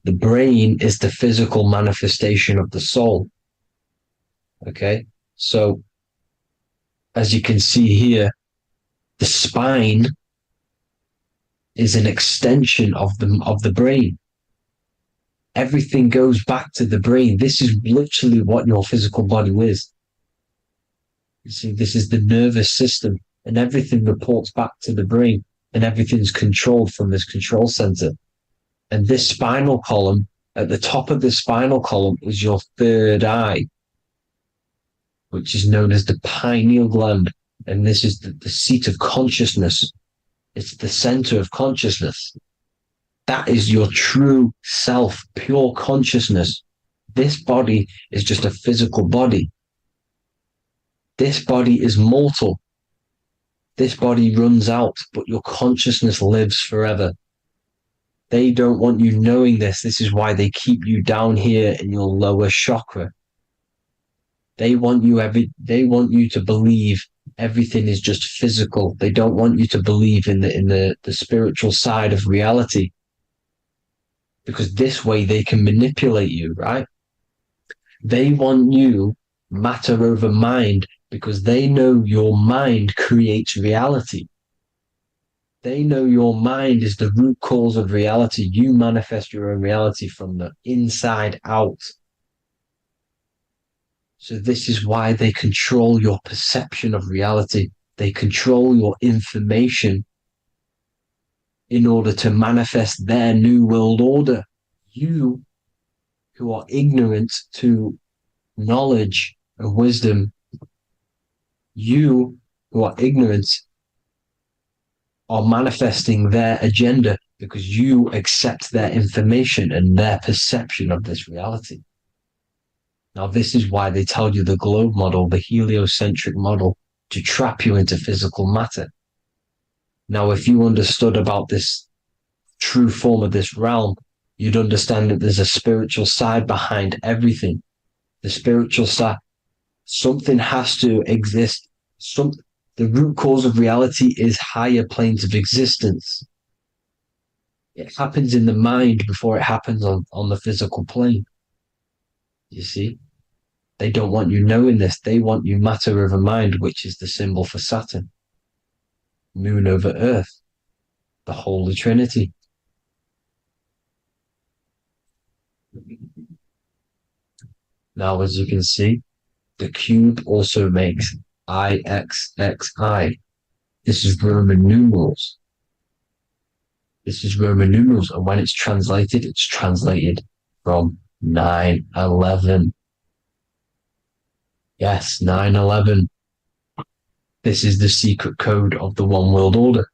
Speaker 17: The brain is the physical manifestation of the soul. Okay? So, as you can see here, the spine is an extension of the brain. Everything goes back to the brain. This is literally what your physical body is. You see, this is the nervous system, and everything reports back to the brain, and everything's controlled from this control center. And this spinal column, at the top of the spinal column, is your third eye, which is known as the pineal gland. And this is the seat of consciousness. It's the center of consciousness. That is your true self, pure consciousness. This body is just a physical body. This body is mortal. This body runs out, but your consciousness lives forever. They don't want you knowing this. This is why they keep you down here in your lower chakra. They want you to believe everything is just physical. They don't want you to believe in the spiritual side of reality. Because this way they can manipulate you, right? They want you matter over mind, because they know your mind creates reality. They know your mind is the root cause of reality. You manifest your own reality from the inside out. So this is why they control your perception of reality. They control your information in order to manifest their new world order. You, who are ignorant to knowledge and wisdom, you who are ignorant are manifesting their agenda. because you accept their information and their perception of this reality. Now, this is why they tell you the globe model, the heliocentric model, to trap you into physical matter. Now, if you understood about this true form of this realm, you'd understand that there's a spiritual side behind everything. The spiritual side, something has to exist. The root cause of reality is higher planes of existence. It happens in the mind before it happens on the physical plane. You see? They don't want you knowing this. They want you matter over mind, which is the symbol for Saturn. Moon over Earth. The Holy Trinity. Now, as you can see, the cube also makes IXXI. This is Roman numerals. This is Roman numerals, and when it's translated from 9/11. Yes, 9/11. This is the secret code of the One World Order.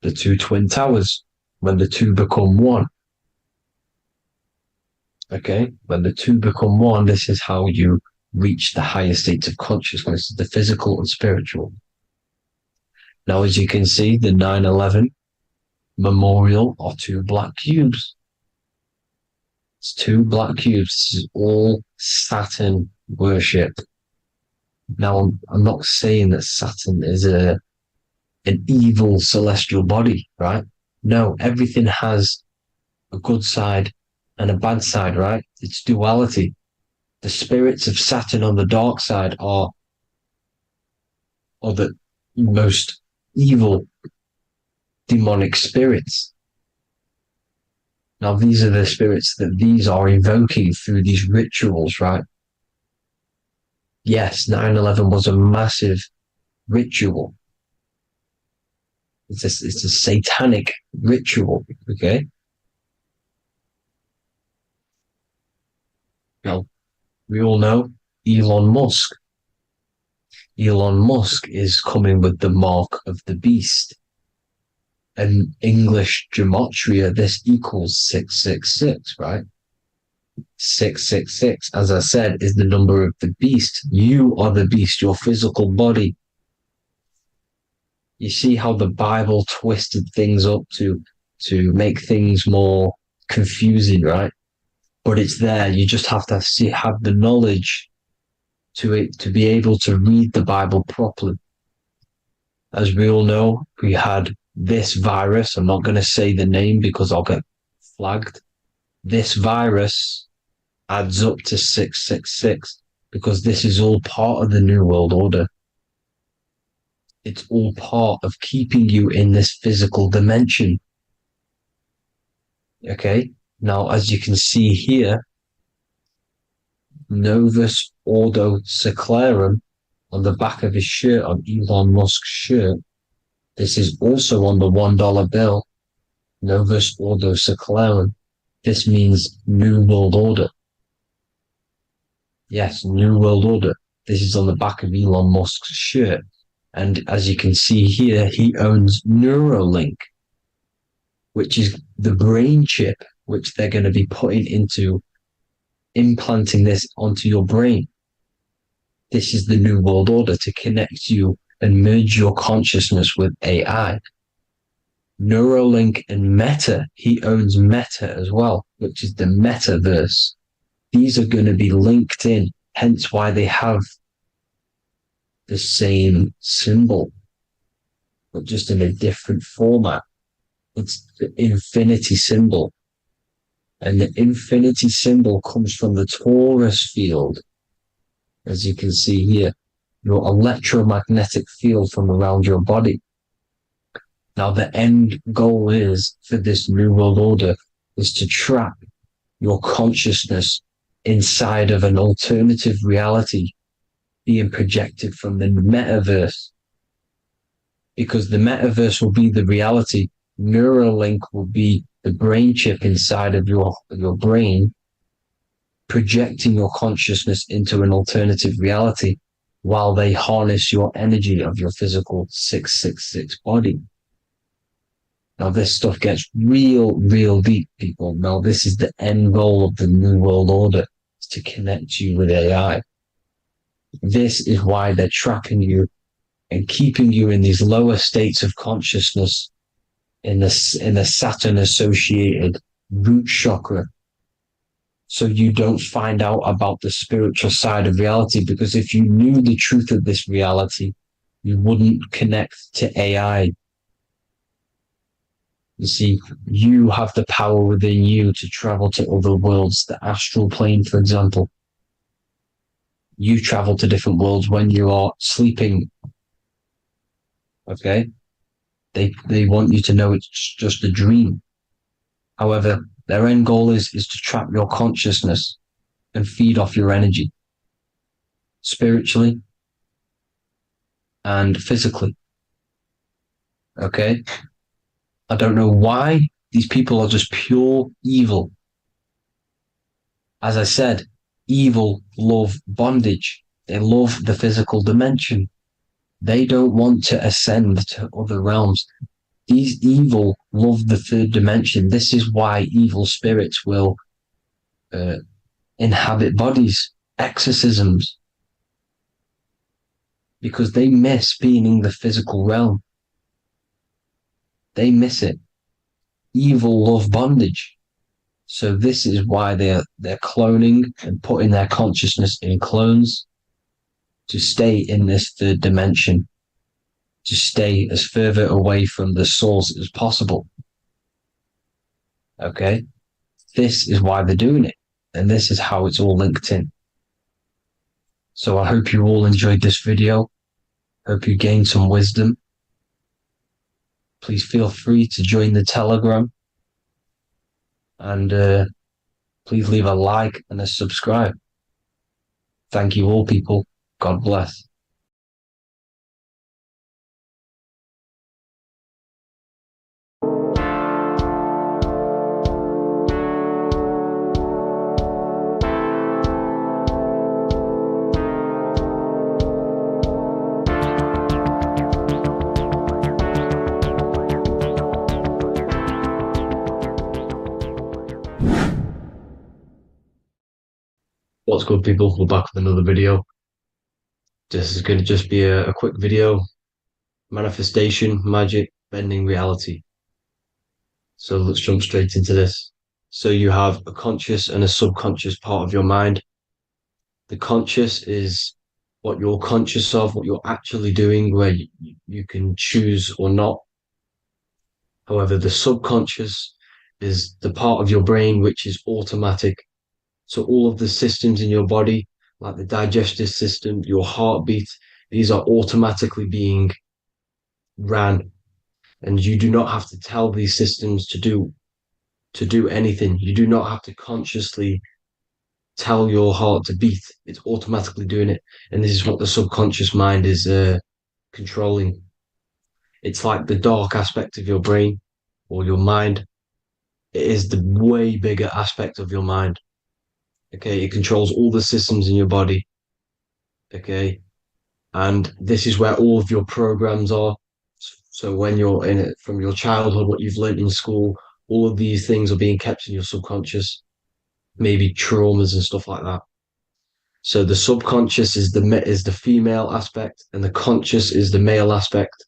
Speaker 17: The two twin towers, when the two become one. Okay, when the two become one, this is how you reach the higher states of consciousness, the physical and spiritual. Now, as you can see, the 9/11 memorial are two black cubes. It's two black cubes. This is all Saturn worship. Now, I'm not saying that Saturn is an evil celestial body, right? No, everything has a good side and a bad side, right? It's duality. The spirits of Saturn on the dark side are the most evil demonic spirits. Now, these are the spirits that these are invoking through these rituals, right? Yes, 9/11 was a massive ritual. It's a satanic ritual, okay? Now, we all know Elon Musk. Elon Musk is coming with the mark of the beast. In English gematria, this equals 666, right? 666, as I said, is the number of the beast. You are the beast, your physical body. You see how the Bible twisted things up to make things more confusing, right? But it's there. You just have to have the knowledge to be able to read the Bible properly. As we all know, we had this virus. I'm not going to say the name because I'll get flagged. This virus adds up to 666 because this is all part of the New World Order. It's all part of keeping you in this physical dimension. Okay? Now, as you can see here, Novus Ordo Secularum on the back of his shirt, on Elon Musk's shirt, this is also on the $1 bill, Novus Ordo Secularum. This means New World Order. Yes, New World Order. This is on the back of Elon Musk's shirt. And as you can see here, he owns Neuralink, which is the brain chip, which they're going to be putting into implanting this onto your brain. This is the New World Order to connect you and merge your consciousness with AI. Neuralink and Meta, he owns Meta as well, which is the metaverse. These are going to be linked in, hence why they have the same symbol, but just in a different format. It's the infinity symbol. And the infinity symbol comes from the torus field, as you can see here, your electromagnetic field from around your body. Now, the end goal is for this New World Order is to trap your consciousness inside of an alternative reality being projected from the metaverse. Because the metaverse will be the reality. Neuralink will be the brain chip inside of your brain, projecting your consciousness into an alternative reality while they harness your energy of your physical 666 body. Now, this stuff gets real deep, people. Now, this is the end goal of the New World Order, is to connect you with AI. This is why they're trapping you and keeping you in these lower states of consciousness in the Saturn associated root chakra. So you don't find out about the spiritual side of reality, because if you knew the truth of this reality, you wouldn't connect to AI. You see, you have the power within you to travel to other worlds, the astral plane, for example. You travel to different worlds when you are sleeping. Okay? They want you to know it's just a dream. However, their end goal is to trap your consciousness and feed off your energy, spiritually and physically. Okay? I don't know why these people are just pure evil. As I said, evil love bondage. They love the physical dimension. They don't want to ascend to other realms. These evil love the third dimension. This is why evil spirits will inhabit bodies, exorcisms, because they miss being in the physical realm. They miss it. Evil love bondage. So this is why they're cloning and putting their consciousness in clones to stay in this third dimension, to stay as further away from the source as possible. Okay? This is why they're doing it. And this is how it's all linked in. So I hope you all enjoyed this video. Hope you gained some wisdom. Please feel free to join the Telegram. And please leave a like and a subscribe. Thank you all, people. God bless. What's good, people? We're back with another video. This is going to just be a quick video. Manifestation, magic, bending reality. So let's jump straight into this. So you have a conscious and a subconscious part of your mind. The conscious is what you're conscious of, what you're actually doing, where you can choose or not. However, the subconscious is the part of your brain which is automatic. So all of the systems in your body, like the digestive system, your heartbeat, these are automatically being ran. And you do not have to tell these systems to do anything. You do not have to consciously tell your heart to beat. It's automatically doing it. And this is what the subconscious mind is controlling. It's like the dark aspect of your brain or your mind. It is the way bigger aspect of your mind. Okay, it controls all the systems in your body. Okay, and this is where all of your programs are. So when you're in it from your childhood, what you've learned in school, all of these things are being kept in your subconscious, maybe traumas and stuff like that. So the subconscious is the female aspect, and the conscious is the male aspect,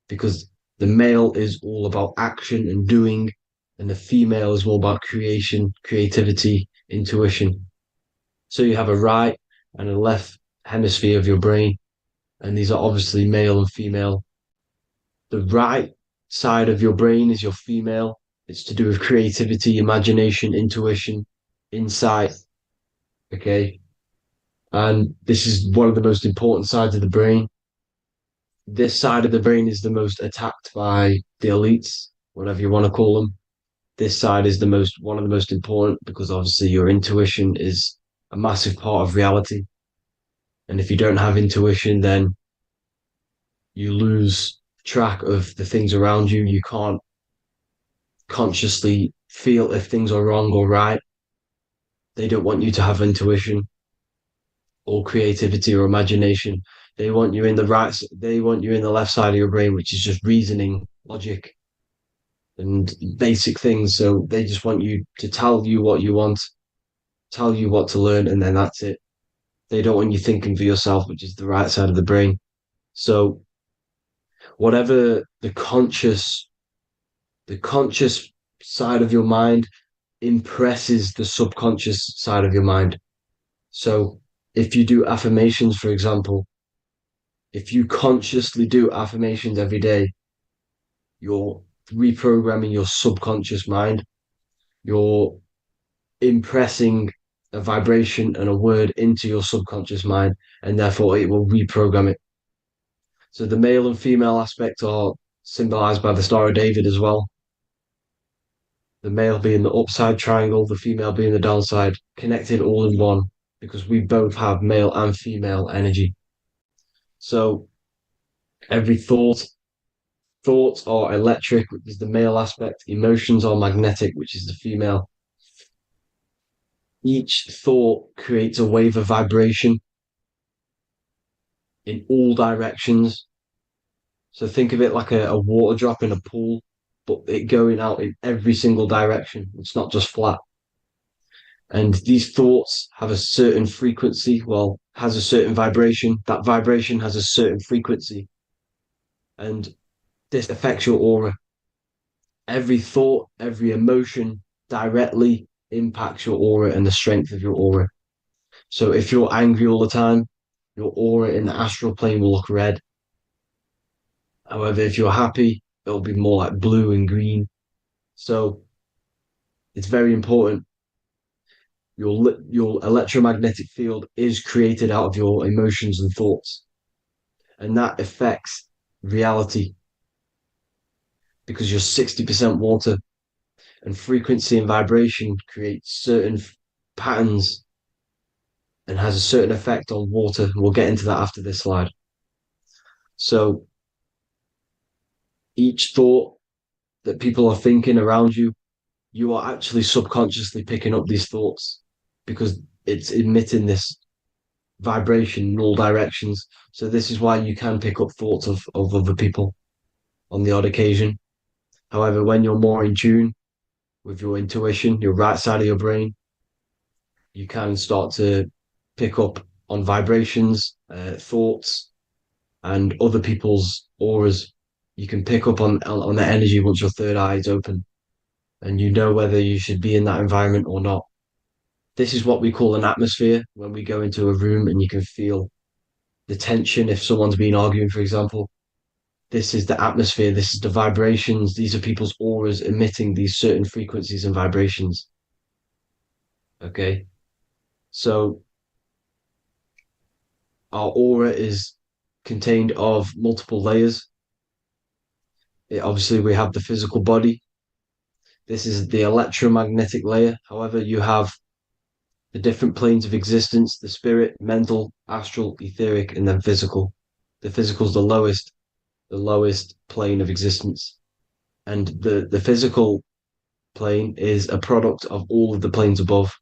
Speaker 17: because the male is all about action and doing, and the female is more about creation, creativity, intuition. So you have a right and a left hemisphere of your brain, and these are obviously male and female. The right side of your brain is your female. It's to do with creativity, imagination, intuition, insight. Okay. And this is one of the most important sides of the brain. This side of the brain is the most attacked by the elites, whatever you want to call them. This side is one of the most important, because obviously your intuition is a massive part of reality. And if you don't have intuition, then you lose track of the things around you. You can't consciously feel if things are wrong or right. They don't want you to have intuition or creativity or imagination. They want you in the left side of your brain, which is just reasoning, logic.
Speaker 1: and basic things. So they just want you to tell you what you want, tell you what to learn, and then that's it. They don't want you thinking for yourself, which is the right side of the brain. So whatever the conscious side of your mind impresses the subconscious side of your mind. So if you do affirmations, for example, if you consciously do affirmations every day, you're reprogramming your subconscious mind. You're impressing a vibration and a word into your subconscious mind, and therefore it will reprogram it. So the male and female aspect are symbolized by the Star of David as well. The male being the upside triangle, the female being the downside, connected all in one, because we both have male and female energy. So every thoughts are electric, which is the male aspect. Emotions are magnetic, which is the female. Each thought creates a wave of vibration in all directions. So think of it like a water drop in a pool, but it going out in every single direction. It's not just flat. And these thoughts have a certain frequency, well, has a certain vibration. That vibration has a certain frequency. And this affects your aura. Every thought, every emotion directly impacts your aura and the strength of your aura. So if you're angry all the time, your aura in the astral plane will look red. However, if you're happy, it'll be more like blue and green. So it's very important. Your electromagnetic field is created out of your emotions and thoughts, and that affects reality because you're 60% water, and frequency and vibration create certain patterns and has a certain effect on water. We'll get into that after this slide. So each thought that people are thinking around you, you are actually subconsciously picking up these thoughts because it's emitting this vibration in all directions. So this is why you can pick up thoughts of other people on the odd occasion. However, when you're more in tune with your intuition, your right side of your brain, you can start to pick up on vibrations, thoughts, and other people's auras. You can pick up on the energy once your third eye is open, and you know whether you should be in that environment or not. This is what we call an atmosphere when we go into a room and you can feel the tension if someone's been arguing, for example. This is the atmosphere, this is the vibrations, these are people's auras emitting these certain frequencies and vibrations. Okay, so our aura is contained of multiple layers. Obviously, we have the physical body. This is the electromagnetic layer. However, you have the different planes of existence, the spirit, mental, astral, etheric, and then physical. The physical is the lowest plane of existence. And the physical plane is a product of all of the planes above.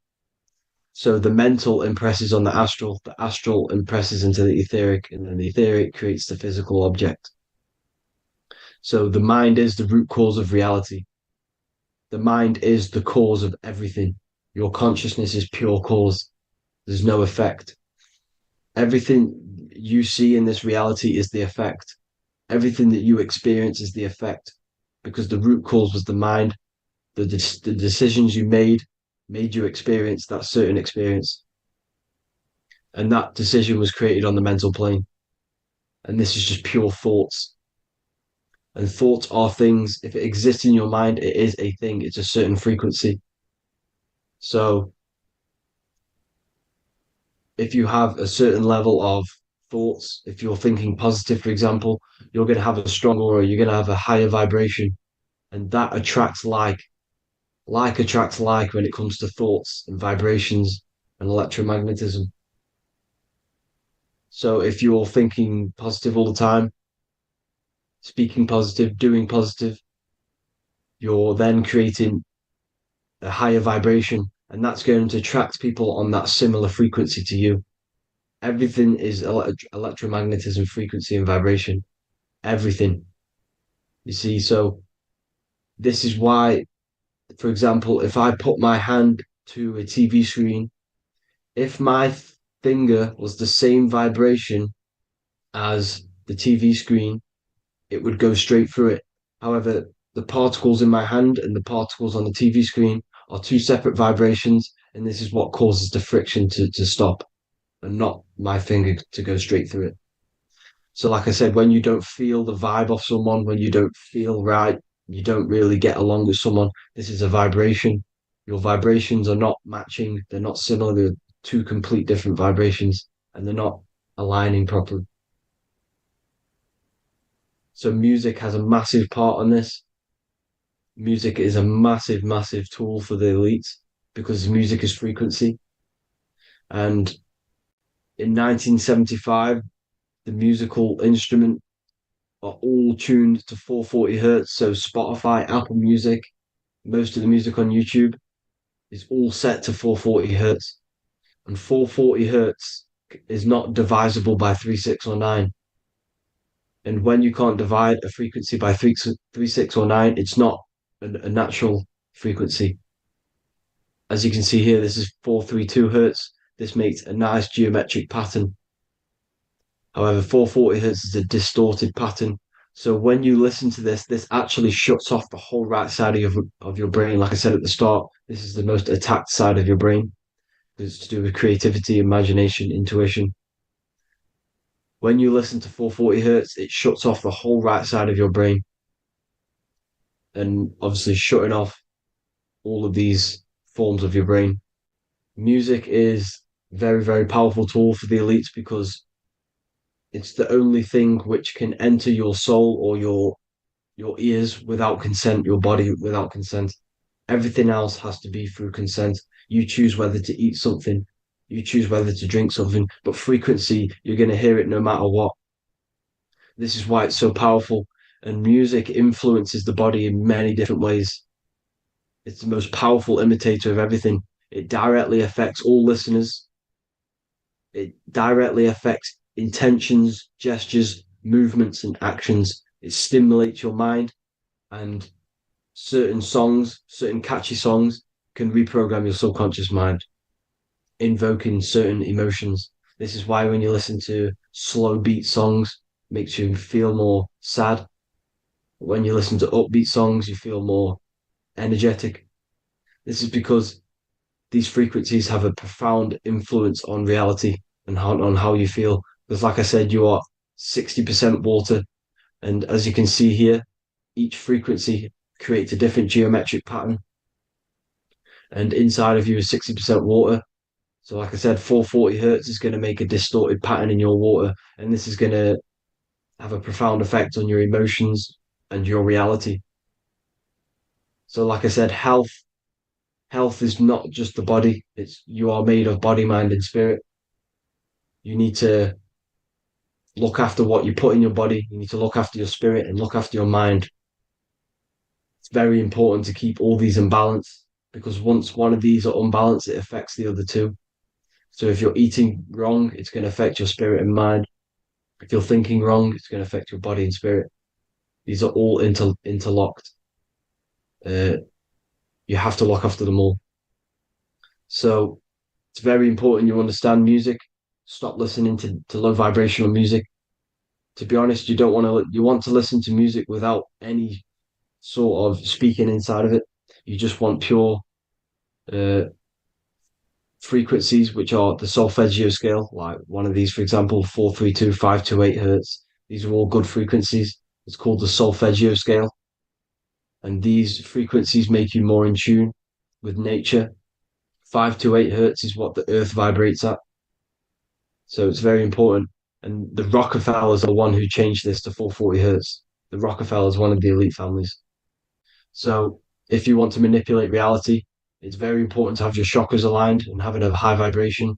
Speaker 1: So the mental impresses on the astral impresses into the etheric, and then the etheric creates the physical object. So the mind is the root cause of reality. The mind is the cause of everything. Your consciousness is pure cause. There's no effect. Everything you see in this reality is the effect. Everything that you experience is the effect, because the root cause was the mind. The decisions you made you experience that certain experience. And that decision was created on the mental plane. And this is just pure thoughts. And thoughts are things. If it exists in your mind, it is a thing. It's a certain frequency. So if you have a certain level of thoughts, if you're thinking positive, for example, you're going to have a strong aura, you're going to have a higher vibration, and that attracts like. Like attracts like when it comes to thoughts and vibrations and electromagnetism. So if you're thinking positive all the time, speaking positive, doing positive, you're then creating a higher vibration, and that's going to attract people on that similar frequency to you. Everything is electromagnetism, frequency, and vibration. Everything. You see, so This is why, for example, if I put my hand to a TV screen, if my finger was the same vibration as the TV screen, it would go straight through it. However, the particles in my hand and the particles on the TV screen are two separate vibrations, and this is what causes the friction to stop and not my finger to go straight through it. So, like I said, when you don't feel the vibe of someone, when you don't feel right, you don't really get along with someone, this is a vibration. Your vibrations are not matching, they're not similar, they're two complete different vibrations, and they're not aligning properly. So music has a massive part on this. Music is a massive, massive tool for the elites because music is frequency. And in 1975, the musical instrument are all tuned to 440 hertz. So Spotify, Apple Music, most of the music on YouTube is all set to 440 hertz. And 440 hertz is not divisible by 3, 6, or 9. And when you can't divide a frequency by 3, 6, or 9, it's not a natural frequency. As you can see here, this is 432 hertz. This makes a nice geometric pattern. However, 440 hertz is a distorted pattern. So when you listen to this, this actually shuts off the whole right side of your brain. Like I said at the start, this is the most attacked side of your brain. It's to do with creativity, imagination, intuition. When you listen to 440 hertz, it shuts off the whole right side of your brain. And obviously shutting off all of these forms of your brain. Music is a very, very powerful tool for the elites because it's the only thing which can enter your soul or your ears without consent, your body without consent. Everything else has to be through consent. You choose whether to eat something, you choose whether to drink something, but frequency, you're going to hear it no matter what. This is why it's so powerful. And music influences the body in many different ways. It's the most powerful imitator of everything. It directly affects all listeners. It directly affects intentions, gestures, movements, and actions. It stimulates your mind, and certain songs, certain catchy songs, can reprogram your subconscious mind, invoking certain emotions. This is why when you listen to slow beat songs, it makes you feel more sad. When you listen to upbeat songs, you feel more energetic. This is because these frequencies have a profound influence on reality and on how you feel. Because like I said, you are 60% water. And as you can see here, each frequency creates a different geometric pattern. And inside of you is 60% water. So like I said, 440 hertz is going to make a distorted pattern in your water. And this is going to have a profound effect on your emotions and your reality. So like I said, health is not just the body. You are made of body, mind, and spirit. You need to look after what you put in your body. You need to look after your spirit and look after your mind. It's very important to keep all these in balance because once one of these are unbalanced, it affects the other two. So if you're eating wrong, it's going to affect your spirit and mind. If you're thinking wrong, it's going to affect your body and spirit. These are all interlocked. You have to look after them all. So it's very important you understand music. Stop listening to low vibrational music. To be honest, you want to listen to music without any sort of speaking inside of it. You just want pure frequencies, which are the solfeggio scale, like one of these, for example, 432, 528 hertz. These are all good frequencies. It's called the solfeggio scale. And these frequencies make you more in tune with nature. 528 hertz is what the earth vibrates at. So it's very important. And the Rockefellers are the one who changed this to 440 hertz. The Rockefellers, one of the elite families. So if you want to manipulate reality, it's very important to have your chakras aligned and having a high vibration,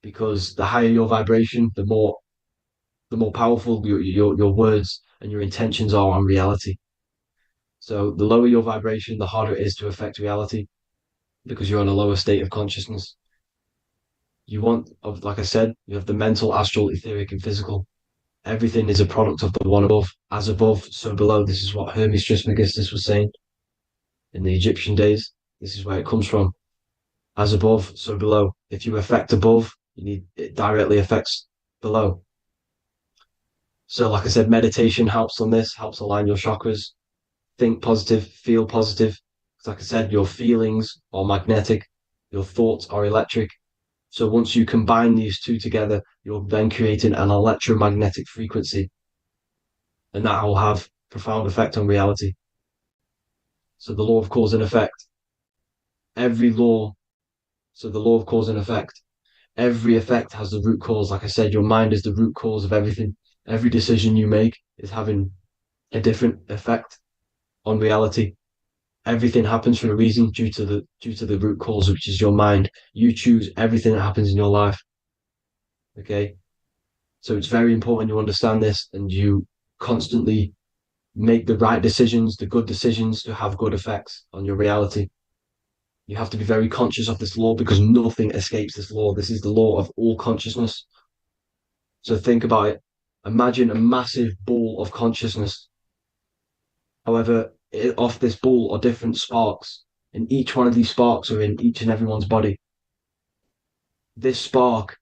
Speaker 1: because the higher your vibration, the more powerful your words and your intentions are on reality. So the lower your vibration, the harder it is to affect reality because you're on a lower state of consciousness. Like I said, you have the mental, astral, etheric, and physical. Everything is a product of the one above. As above, so below. This is what Hermes Trismegistus was saying in the Egyptian days. This is where it comes from. As above, so below. If you affect above, it directly affects below. So like I said, meditation helps on this, helps align your chakras. Think positive, feel positive. Like I said, your feelings are magnetic, your thoughts are electric. So once you combine these two together, you're then creating an electromagnetic frequency. And that will have profound effect on reality. So the law of cause and effect. Every law, so the law of cause and effect. Every effect has the root cause. Like I said, your mind is the root cause of everything. Every decision you make is having a different effect on reality. Everything happens for a reason due to the root cause, which is your mind. You choose everything that happens in your life. Okay? So it's very important you understand this and you constantly make the right decisions, the good decisions to have good effects on your reality. You have to be very conscious of this law because nothing escapes this law. This is the law of all consciousness. So think about it. Imagine a massive ball of consciousness. However, off this ball are different sparks, and each one of these sparks are in each and everyone's body. This spark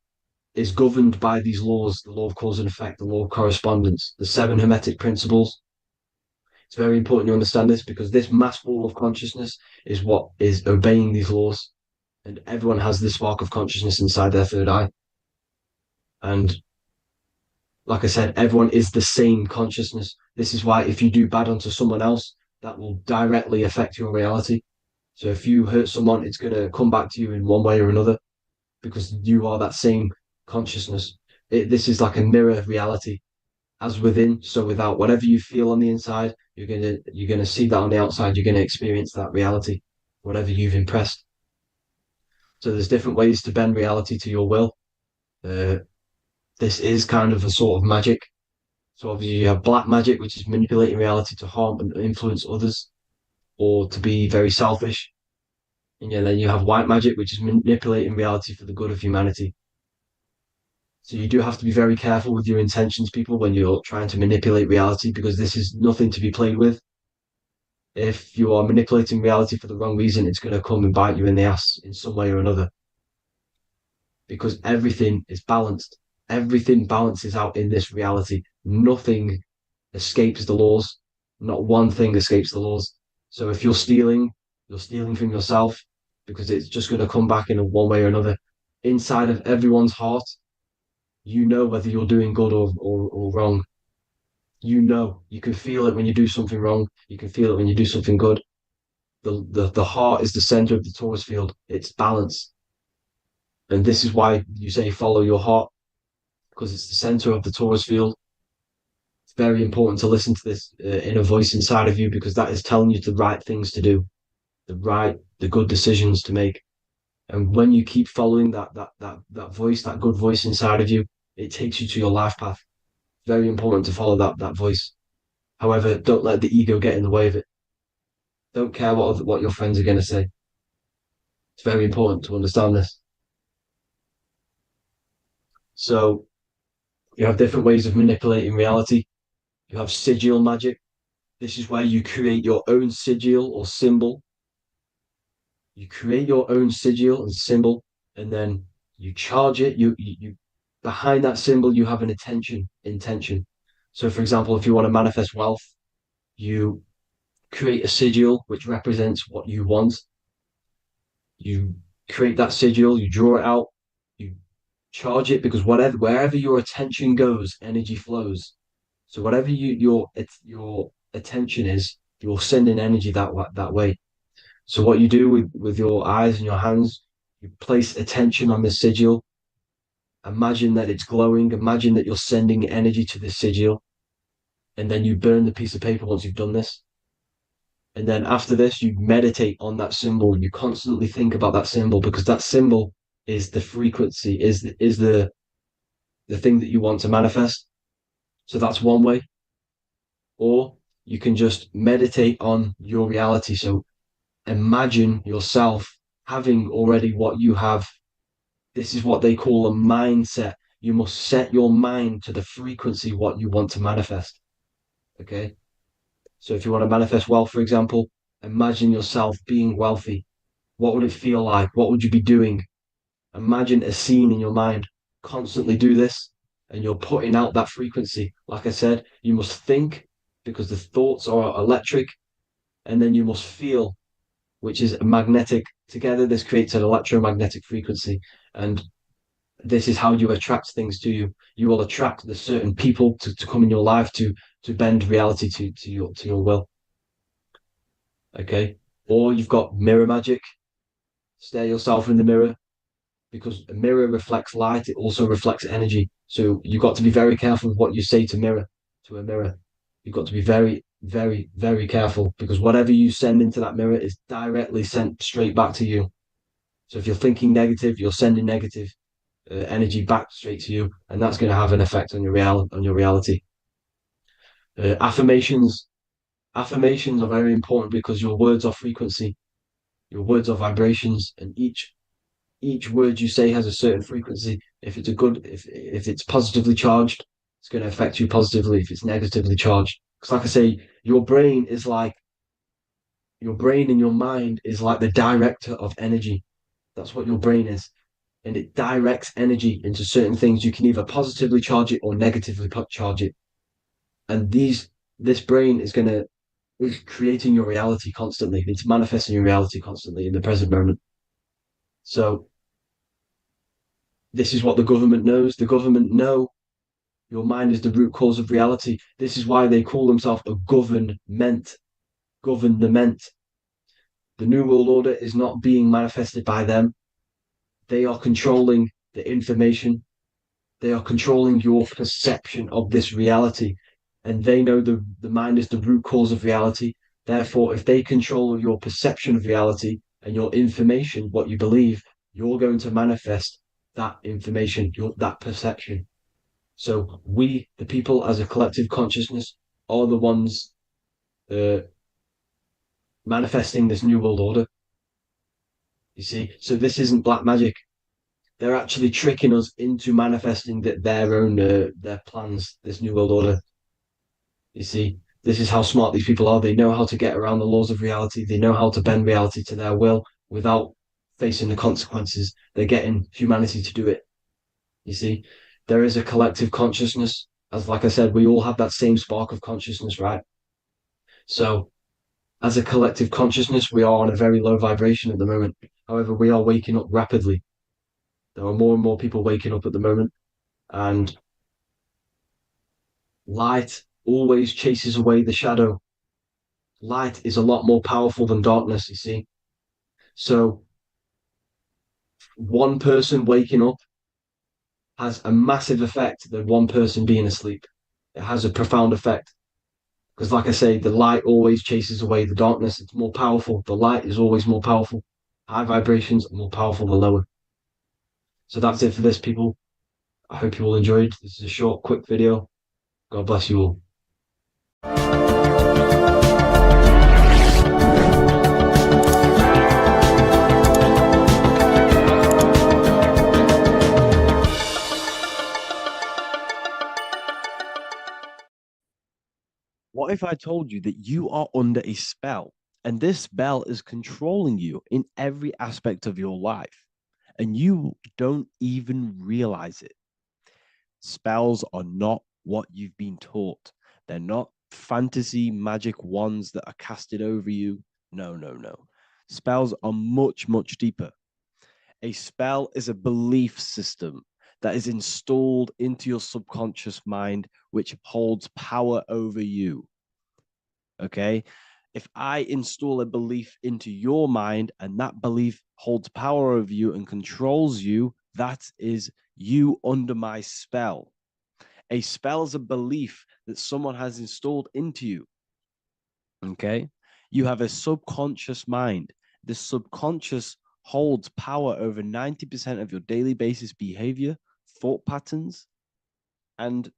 Speaker 1: is governed by these laws, the law of cause and effect, the law of correspondence, the 7 Hermetic principles. It's very important you understand this because this mass ball of consciousness is what is obeying these laws, and everyone has this spark of consciousness inside their third eye. And like I said, everyone is the same consciousness. This is why if you do bad onto someone else, that will directly affect your reality. So if you hurt someone, it's going to come back to you in one way or another because you are that same consciousness. This is like a mirror reality. As within, so without. Whatever you feel on the inside, you're gonna see that on the outside. You're gonna experience that reality, whatever you've impressed. So there's different ways to bend reality to your will. This is kind of a sort of magic. So obviously you have black magic, which is manipulating reality to harm and influence others, or to be very selfish. And then you have white magic, which is manipulating reality for the good of humanity. So you do have to be very careful with your intentions, people, when you're trying to manipulate reality, because this is nothing to be played with. If you are manipulating reality for the wrong reason, it's going to come and bite you in the ass in some way or another. Because everything is balanced. Everything balances out in this reality. Nothing escapes the laws. Not one thing escapes the laws. So if you're stealing from yourself because it's just going to come back in one way or another. Inside of everyone's heart, you know whether you're doing good or wrong. You know, you can feel it when you do something wrong. You can feel it when you do something good. The heart is the center of the torus field. It's balance. And this is why you say follow your heart, because it's the center of the torus field. It's very important to listen to this inner voice inside of you, because that is telling you the right things to do, the good decisions to make. And when you keep following that voice, that good voice inside of you, it takes you to your life path. Very important to follow that voice. However, don't let the ego get in the way of it. Don't care what your friends are going to say. It's very important to understand this. So you have different ways of manipulating reality. You have sigil magic. This is where you create your own sigil or symbol. You create your own sigil and symbol, and then you charge it. You behind that symbol, you have an intention. So, for example, if you want to manifest wealth, you create a sigil which represents what you want. You create that sigil, you draw it out, you charge it, because wherever your attention goes, energy flows. So whatever your attention is, you're sending energy that way. So what you do with your eyes and your hands, you place attention on the sigil. Imagine that it's glowing. Imagine that you're sending energy to the sigil. And then you burn the piece of paper once you've done this. And then after this, you meditate on that symbol. You constantly think about that symbol, because that symbol is the frequency, is the thing that you want to manifest. So that's one way. Or you can just meditate on your reality. So imagine yourself having already what you have. This is what they call a mindset. you must set your mind to the frequency what you want to manifest. Okay? So if you want to manifest wealth, for example, imagine yourself being wealthy. What would it feel like? What would you be doing? Imagine a scene in your mind. Constantly do this, and you're putting out that frequency. Like I said, you must think because the thoughts are electric, and then you must feel, which is magnetic. Together, this creates an electromagnetic frequency, and this is how you attract things to you. You will attract the certain people to come in your life to bend reality to your will. Okay? Or you've got mirror magic. Stare yourself in the mirror, because a mirror reflects light, it also reflects energy. So you've got to be very careful with what you say to a mirror. You've got to be very, very, very careful, because whatever you send into that mirror is directly sent straight back to you. So if you're thinking negative, you're sending negative energy back straight to you, and that's going to have an effect on your reality. Affirmations are very important because your words are frequency, your words are vibrations, and each word you say has a certain frequency. If it's if it's positively charged, it's going to affect you positively. If it's negatively charged, because like I say, your brain and your mind is like the director of energy. That's what your brain is, and it directs energy into certain things. You can either positively charge it or negatively charge it, and this brain is creating your reality constantly. It's manifesting your reality constantly in the present moment. So this is what the government knows. The government know your mind is the root cause of reality. This is why they call themselves a government. Government. The New World Order is not being manifested by them. They are controlling the information. They are controlling your perception of this reality. And they know the mind is the root cause of reality. Therefore, if they control your perception of reality and your information, what you believe, you're going to manifest that information, that perception. So we, the people as a collective consciousness, are the ones manifesting this New World Order. You see, so this isn't black magic. They're actually tricking us into manifesting their own their plans, this New World Order. You see, this is how smart these people are. They know how to get around the laws of reality. They know how to bend reality to their will without facing the consequences. They're getting humanity to do it. You see, there is a collective consciousness. As like I said, we all have that same spark of consciousness, right? So as a collective consciousness, we are on a very low vibration at the moment. However, we are waking up rapidly. There are more and more people waking up at the moment, and light always chases away the shadow. Light is a lot more powerful than darkness, you see. So one person waking up has a massive effect than one person being asleep. It has a profound effect. Because like I say, the light always chases away the darkness. It's more powerful. The light is always more powerful. High vibrations are more powerful than lower. So that's it for this, people. I hope you all enjoyed. This is a short, quick video. God bless you all.
Speaker 4: What if I told you that you are under a spell, and this spell is controlling you in every aspect of your life, and you don't even realize it? Spells are not what you've been taught. They're not fantasy magic wands that are casted over you. No, no, no. Spells are much, much deeper. A spell is a belief system that is installed into your subconscious mind, which holds power over you. Okay? If I install a belief into your mind and that belief holds power over you and controls you, that is you under my spell. A spell is a belief that someone has installed into you. Okay? You have a subconscious mind. The subconscious holds power over 90% of your daily basis behavior, thought patterns, and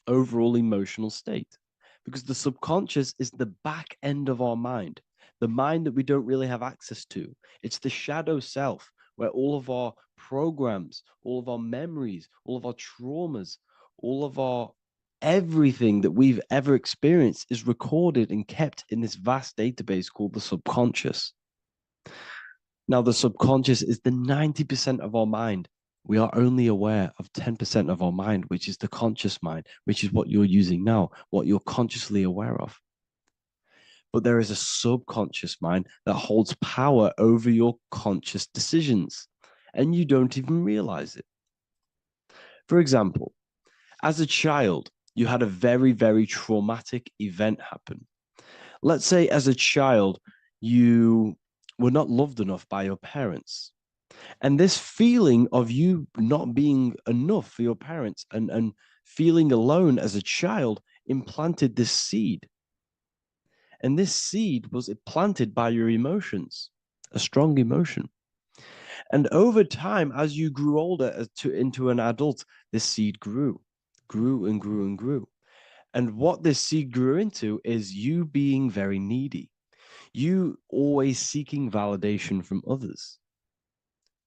Speaker 4: overall emotional state. Because the subconscious is the back end of our mind, the mind that we don't really have access to. It's the shadow self, where all of our programs, all of our memories, all of our traumas, all of our everything that we've ever experienced is recorded and kept in this vast database called the subconscious. Now, the subconscious is the 90% of our mind. We are only aware of 10% of our mind, which is the conscious mind, which is what you're using now, what you're consciously aware of. But there is a subconscious mind that holds power over your conscious decisions, and you don't even realize it. For example, as a child, you had a very, very traumatic event happen. Let's say as a child, you were not loved enough by your parents. And this feeling of you not being enough for your parents and feeling alone as a child implanted this seed. And this seed was planted by your emotions, a strong emotion. And over time, as you grew older into an adult, this seed grew and grew and grew. And what this seed grew into is you being very needy, you always seeking validation from others.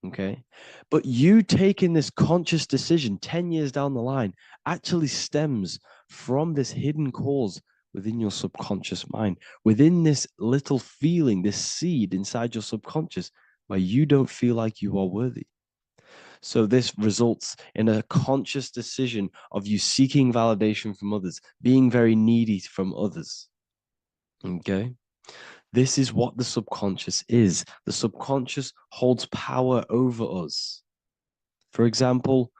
Speaker 4: Okay. But you taking this conscious decision 10 years down the line actually stems from this hidden cause within your subconscious mind, within this little feeling, this seed inside your subconscious where you don't feel like you are worthy. So this results in a conscious decision of you seeking validation from others, being very needy from others. Okay. This is what the subconscious is. The subconscious holds power over us. For example,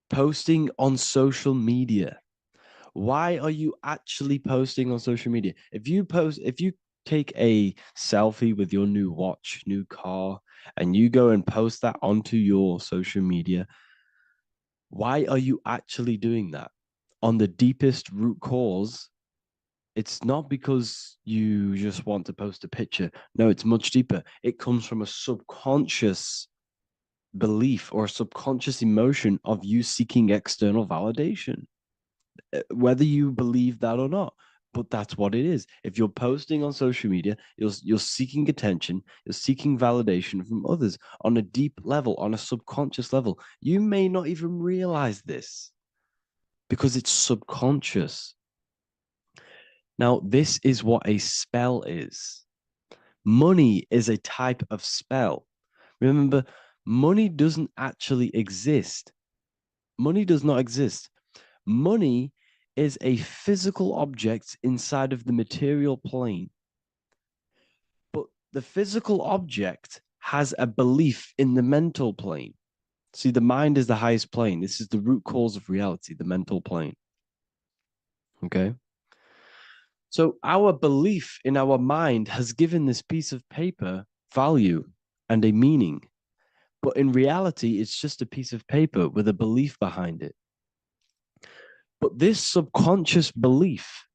Speaker 4: posting on social media. Why are you actually posting on social media? If you take a selfie with your new watch, new car, and you go and post that onto your social media, why are you actually doing that? On the deepest root cause, it's not because you just want to post a picture. No, it's much deeper. It comes from a subconscious belief or a subconscious emotion of you seeking external validation, whether you believe that or not. But that's what it is. If you're posting on social media, you're seeking attention, you're seeking validation from others on a deep level, on a subconscious level. You may not even realize this because it's subconscious. Now, this is what a spell is. Money is a type of spell. Remember, money doesn't actually exist. Money does not exist. Money is a physical object inside of the material plane. But the physical object has a belief in the mental plane. See, the mind is the highest plane. This is the root cause of reality, the mental plane. Okay? So our belief in our mind has given this piece of paper value and a meaning. But in reality, it's just a piece of paper with a belief behind it. But this subconscious belief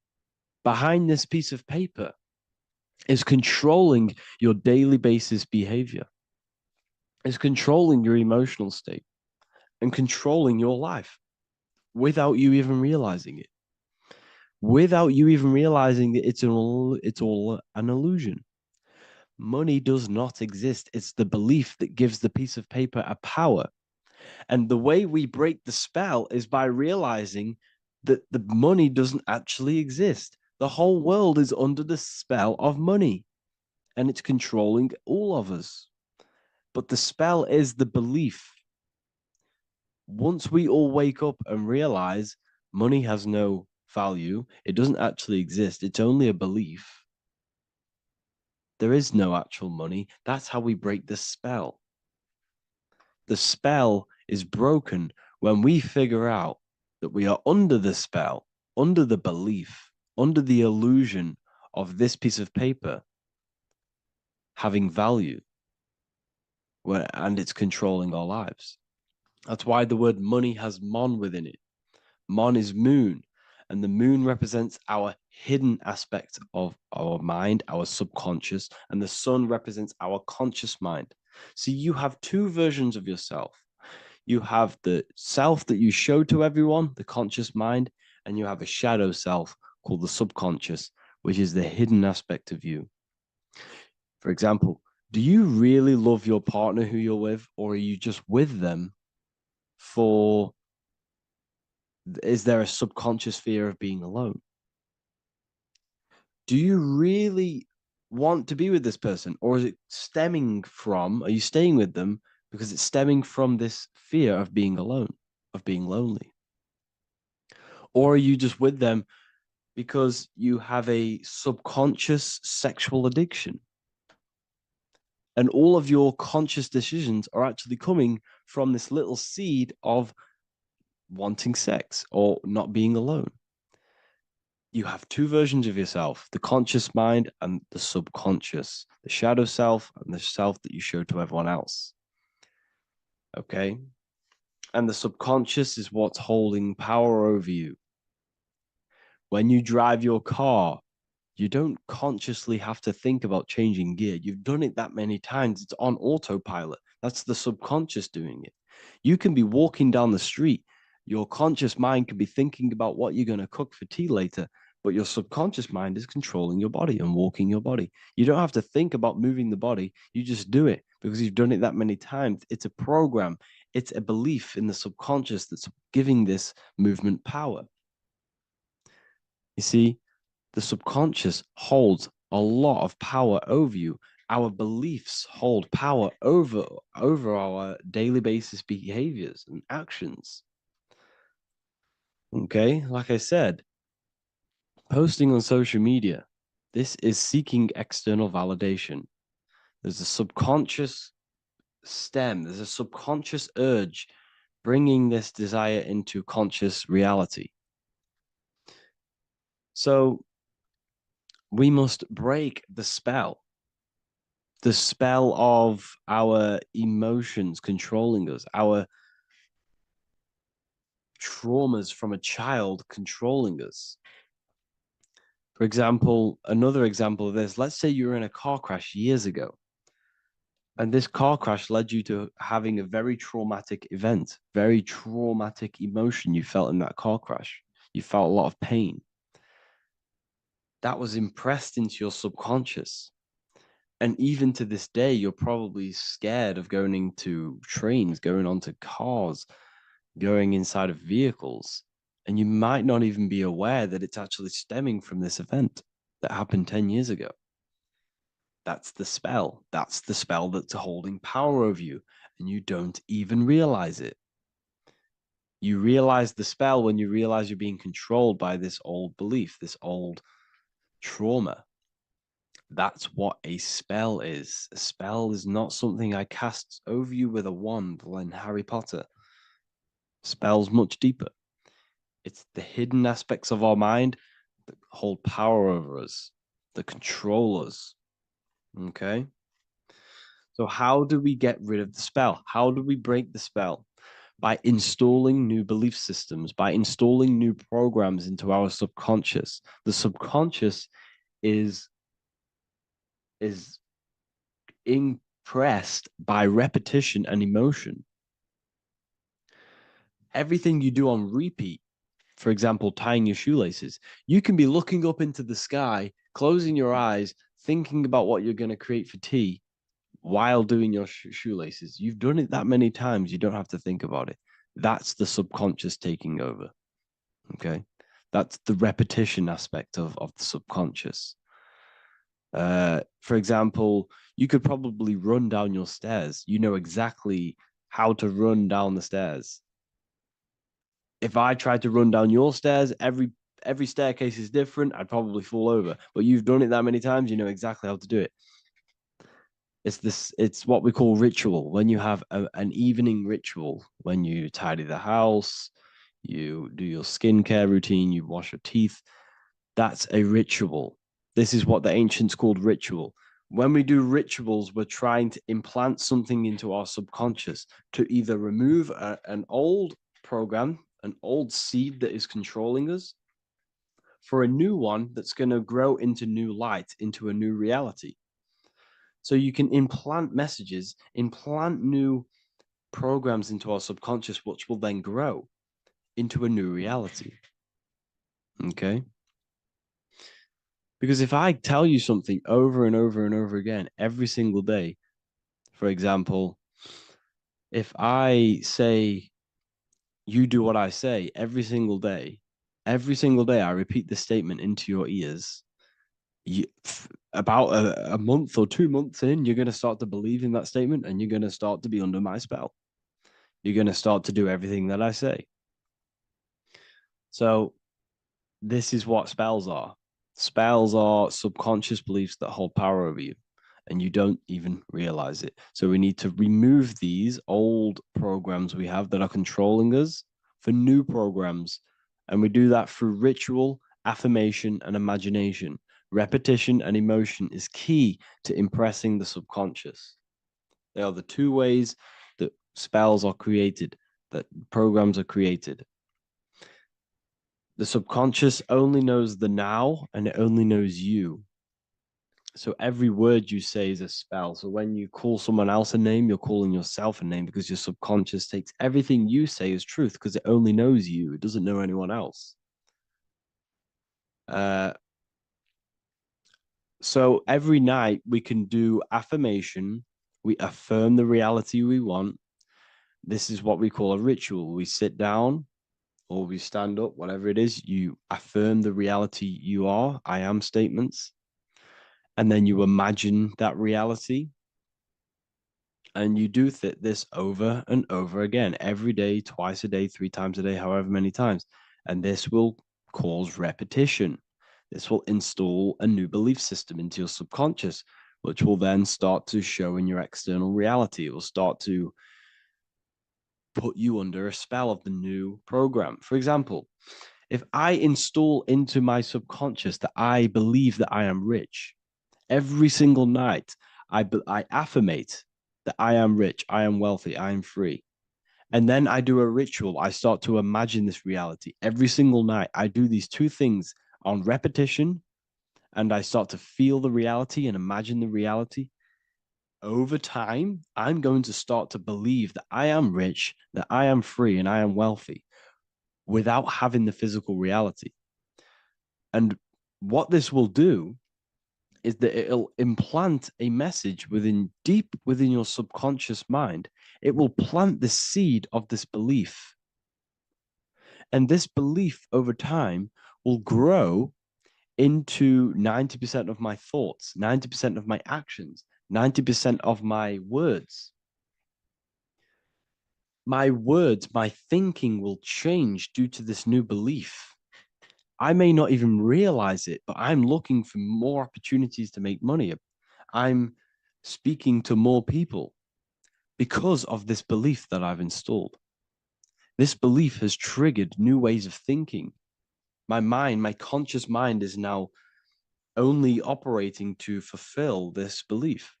Speaker 4: behind this piece of paper is controlling your daily basis behavior. It's controlling your emotional state and controlling your life without you even realizing it. Without you even realizing that it's all an illusion. Money does not exist. It's the belief that gives the piece of paper a power. And the way we break the spell is by realizing that the money doesn't actually exist. The whole world is under the spell of money, and it's controlling all of us. But the spell is the belief. Once we all wake up and realize money has no value, it doesn't actually exist, it's only a belief. There is no actual money. That's how we break the spell. The spell is broken when we figure out that we are under the spell, under the belief, under the illusion of this piece of paper having value, and it's controlling our lives. That's why the word money has mon within it. Mon is moon, and the moon represents our hidden aspect of our mind, our subconscious, and the sun represents our conscious mind. So you have two versions of yourself. You have the self that you show to everyone, the conscious mind, and you have a shadow self called the subconscious, which is the hidden aspect of you. For example, Do you really love your partner who you're with, or are you just with them for, is there a subconscious fear of being alone? Do you really want to be with this person, or is it stemming from, are you staying with them because it's stemming from this fear of being alone, of being lonely? Or are you just with them because you have a subconscious sexual addiction? And all of your conscious decisions are actually coming from this little seed of wanting sex or not being alone. You have two versions of yourself, the conscious mind and the subconscious, the shadow self and the self that you show to everyone else. Okay? And the subconscious is what's holding power over you. When you drive your car, you don't consciously have to think about changing gear. You've done it that many times. It's on autopilot. That's the subconscious doing it. You can be walking down the street. Your conscious mind can be thinking about what you're going to cook for tea later, but your subconscious mind is controlling your body and walking your body. You don't have to think about moving the body. You just do it because you've done it that many times. It's a program. It's a belief in the subconscious that's giving this movement power. You see, the subconscious holds a lot of power over you. Our beliefs hold power over our daily basis behaviors and actions. Okay, like I said, posting on social media, this is seeking external validation. There's a subconscious stem, there's a subconscious urge bringing this desire into conscious reality. So we must break the spell of our emotions controlling us, our traumas from a child controlling us. For example, another example of this, let's say you were in a car crash years ago, and this car crash led you to having a very traumatic event, very traumatic emotion you felt in that car crash. You felt a lot of pain. That was impressed into your subconscious. And even to this day, you're probably scared of going into trains, going onto cars, going inside of vehicles. And you might not even be aware that it's actually stemming from this event that happened 10 years ago. That's the spell. That's the spell that's holding power over you. And you don't even realize it. You realize the spell when you realize you're being controlled by this old belief, this old trauma. That's what a spell is. A spell is not something I cast over you with a wand like Harry Potter. Spell's much deeper. It's the hidden aspects of our mind that hold power over us, that control us. Okay? So how do we get rid of the spell? How do we break the spell? By installing new belief systems, by installing new programs into our subconscious. The subconscious is impressed by repetition and emotion. Everything you do on repeat, for example, tying your shoelaces, you can be looking up into the sky, closing your eyes, thinking about what you're going to create for tea while doing your shoelaces. You've done it that many times, you don't have to think about it. That's the subconscious taking over. Okay? That's the repetition aspect of the subconscious. For example, you could probably run down your stairs. You know exactly how to run down the stairs. If I tried to run down your stairs, every staircase is different. I'd probably fall over. But you've done it that many times, you know exactly how to do it. It's what we call ritual. When you have an evening ritual, when you tidy the house, you do your skincare routine, you wash your teeth, that's a ritual. This is what the ancients called ritual. When we do rituals, we're trying to implant something into our subconscious to either remove an old program, an old seed that is controlling us, for a new one that's going to grow into new light, into a new reality. So you can implant messages, implant new programs into our subconscious, which will then grow into a new reality. Okay? Because if I tell you something over and over and over again every single day, For example, if I say, you do what I say every single day I repeat this statement into your ears, about a month or 2 months in, you're going to start to believe in that statement, and you're going to start to be under my spell. You're going to start to do everything that I say. So this is what spells are. Spells are subconscious beliefs that hold power over you, and you don't even realize it. So we need to remove these old programs we have that are controlling us for new programs. And we do that through ritual, affirmation, and imagination. Repetition and emotion is key to impressing the subconscious. They are the two ways that spells are created, that programs are created. The subconscious only knows the now, and it only knows you. So every word you say is a spell. So when you call someone else a name, you're calling yourself a name, because your subconscious takes everything you say as truth, because it only knows you. It doesn't know anyone else. So every night we can do affirmation. We affirm the reality we want. This is what we call a ritual. We sit down or we stand up, whatever it is. You affirm the reality you are, I am statements. And then you imagine that reality. And you do this over and over again, every day, twice a day, 3 times a day, however many times. And this will cause repetition. This will install a new belief system into your subconscious, which will then start to show in your external reality. It will start to put you under a spell of the new program. For example, if I install into my subconscious that I believe that I am rich, every single night I affirmate that I am rich, I am wealthy, I am free. And then I do a ritual. I start to imagine this reality. Every single night I do these 2 things on repetition, and I start to feel the reality and imagine the reality. Over time, I'm going to start to believe that I am rich, that I am free, and I am wealthy without having the physical reality. And what this will do is that it'll implant a message deep within your subconscious mind. It will plant the seed of this belief. And this belief over time will grow into 90% of my thoughts, 90% of my actions, 90% of my words. My words, my thinking will change due to this new belief. I may not even realize it, but I'm looking for more opportunities to make money. I'm speaking to more people because of this belief that I've installed. This belief has triggered new ways of thinking. My mind, my conscious mind, is now only operating to fulfill this belief.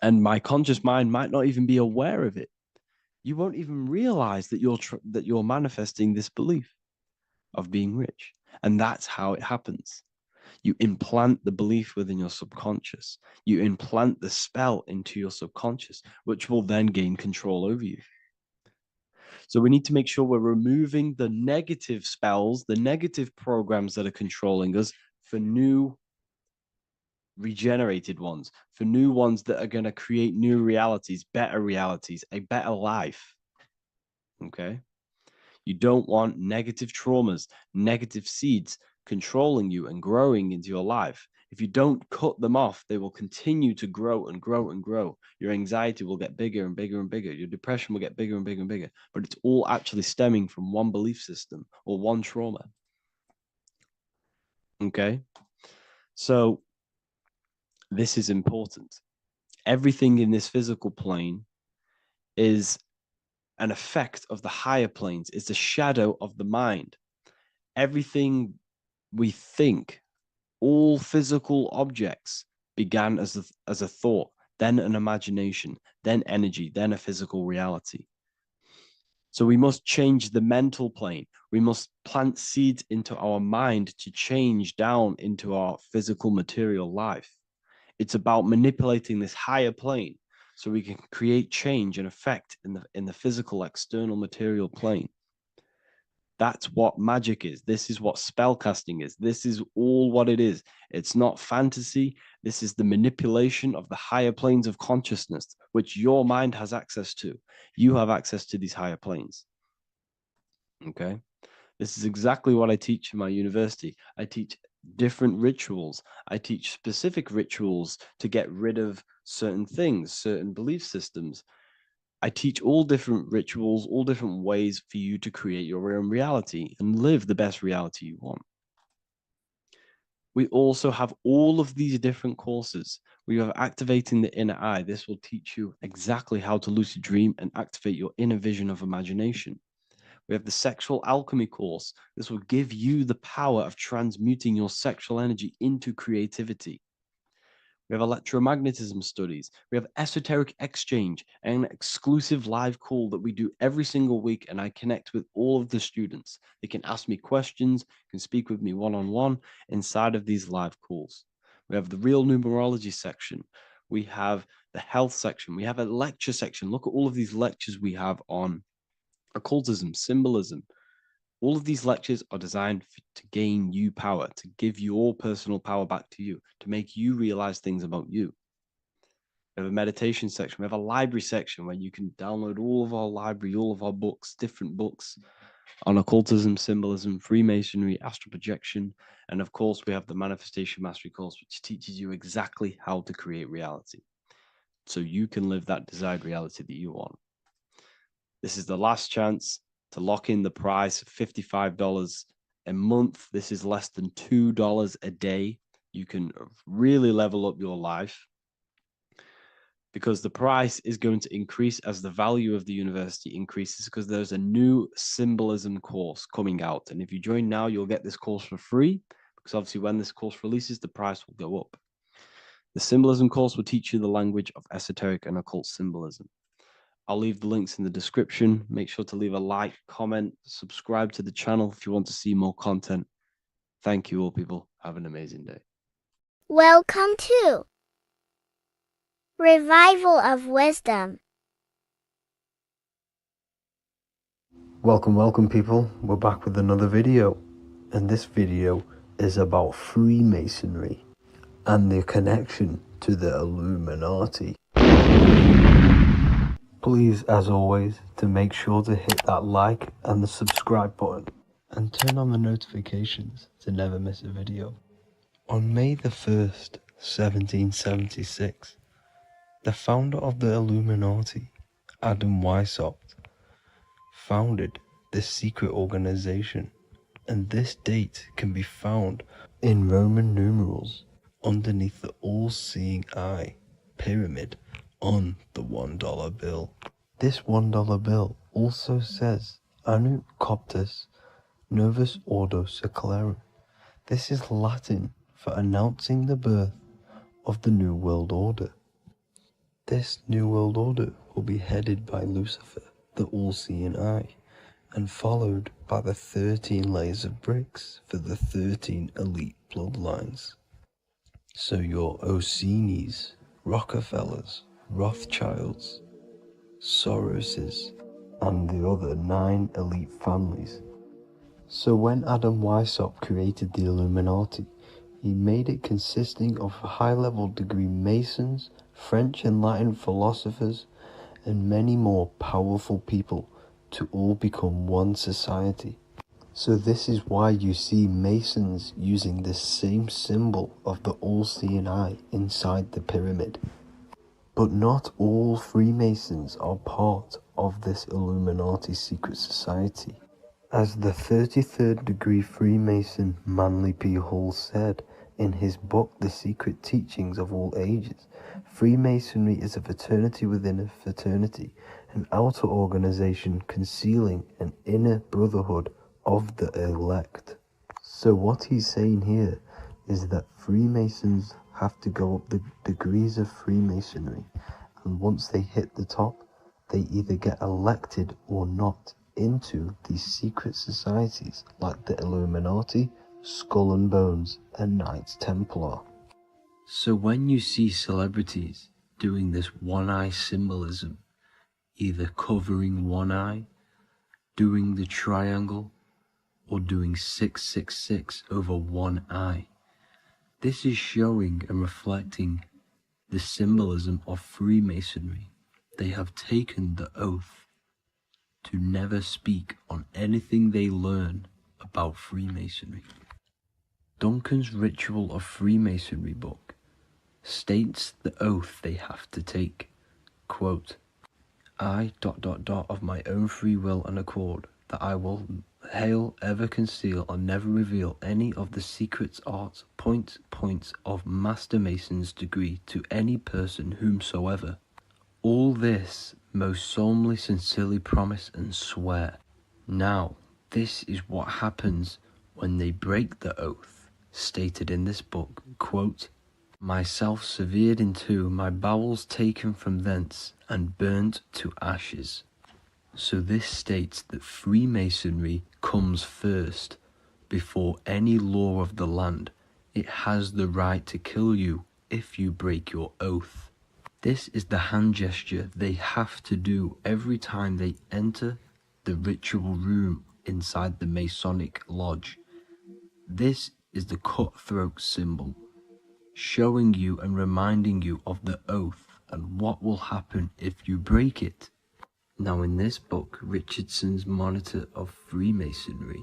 Speaker 4: And my conscious mind might not even be aware of it. You won't even realize that you're manifesting this belief of being rich. And that's how it happens. You implant the belief within your subconscious. You implant the spell into your subconscious, which will then gain control over you. So we need to make sure we're removing the negative spells, the negative programs that are controlling us, for new regenerated ones, for new ones that are going to create new realities, a better life. Okay? You don't want negative traumas, negative seeds controlling you and growing into your life. If you don't cut them off, they will continue to grow and grow and grow. Your anxiety will get bigger and bigger and bigger. Your depression will get bigger and bigger and bigger. But it's all actually stemming from one belief system or one trauma. Okay? So this is important. Everything in this physical plane is an effect of the higher planes. It's a shadow of the mind. Everything we think, all physical objects, began as a thought, then an imagination, then energy, then a physical reality. So we must change the mental plane. We must plant seeds into our mind to change down into our physical material life. It's about manipulating this higher plane so we can create change and effect in the physical external material plane. That's what magic is. This is what spellcasting is. This is all what it is. It's not fantasy. This is the manipulation of the higher planes of consciousness, which your mind has access to. You have access to these higher planes. Okay? This is exactly what I teach in my university. I teach different rituals. I teach specific rituals to get rid of certain things, certain belief systems. I teach all different rituals, all different ways for you to create your own reality and live the best reality you want. We also have all of these different courses. We have Activating the Inner Eye. This will teach you exactly how to lucid dream and activate your inner vision of imagination. We have the Sexual Alchemy course. This will give you the power of transmuting your sexual energy into creativity. We have electromagnetism studies. We have esoteric exchange, an exclusive live call that we do every single week, and I connect with all of the students. They can ask me questions, can speak with me one-on-one inside of these live calls. We have the real numerology section. We have the health section. We have a lecture section. Look at all of these lectures we have on occultism, symbolism. All of these lectures are designed to gain you power, to give your personal power back to you, to make you realize things about you. We have a meditation section. We have a library section where you can download all of our library, all of our books, different books on occultism, symbolism, Freemasonry, astral projection. And of course, we have the Manifestation Mastery course, which teaches you exactly how to create reality so you can live that desired reality that you want. This is the last chance to lock in the price of $55 a month. This is less than $2 a day. You can really level up your life because the price is going to increase as the value of the university increases, because there's a new symbolism course coming out. And if you join now, you'll get this course for free, because obviously when this course releases, the price will go up. The symbolism course will teach you the language of esoteric and occult symbolism. I'll leave the links in the description. Make sure to leave a like, comment, subscribe to the channel if you want to see more content. Thank you all, people. Have an amazing day.
Speaker 2: Welcome to Revival of Wisdom.
Speaker 3: Welcome people. We're back with another video. And this video is about Freemasonry and their connection to the Illuminati. Please, as always, to make sure to hit that like and the subscribe button and turn on the notifications to never miss a video. On May the 1st, 1776, the founder of the Illuminati, Adam Weishaupt, founded this secret organization, and this date can be found in Roman numerals underneath the all-seeing eye pyramid on the $1 bill. This $1 bill also says Anu Coptus Novus Ordo Secularum. This is Latin for announcing the birth of the New World Order. This New World Order will be headed by Lucifer, the all-seeing eye, and followed by the 13 layers of bricks for the 13 elite bloodlines. So your Orsini's, Rockefellers, Rothschilds, Soroses, and the other 9 elite families. So when Adam Weishaupt created the Illuminati, he made it consisting of high-level degree Masons, French and Latin philosophers, and many more powerful people to all become one society. So this is why you see Masons using this same symbol of the all-seeing eye inside the pyramid. But not all Freemasons are part of this Illuminati secret society. As the 33rd degree Freemason Manly P. Hall said in his book The Secret Teachings of All Ages, Freemasonry is a fraternity within a fraternity, an outer organization concealing an inner brotherhood of the elect. So what he's saying here is that Freemasons have to go up the degrees of Freemasonry, and once they hit the top, they either get elected or not into these secret societies like the Illuminati, Skull and Bones, and Knights Templar. So when you see celebrities doing this one-eye symbolism, either covering one eye, doing the triangle, or doing 666 over one eye. This is showing and reflecting the symbolism of Freemasonry. They have taken the oath to never speak on anything they learn about Freemasonry. Duncan's Ritual of Freemasonry book states the oath they have to take. Quote, I ... of my own free will and accord, that I will hail, ever conceal, and never reveal any of the secrets, arts, points of Master Mason's degree to any person whomsoever. All this most solemnly, sincerely promise and swear. Now, this is what happens when they break the oath, stated in this book, quote, myself severed in two, my bowels taken from thence, and burnt to ashes. So this states that Freemasonry comes first, before any law of the land. It has the right to kill you if you break your oath. This is the hand gesture they have to do every time they enter the ritual room inside the Masonic lodge. This is the cutthroat symbol, showing you and reminding you of the oath and what will happen if you break it. Now in this book, Richardson's Monitor of Freemasonry,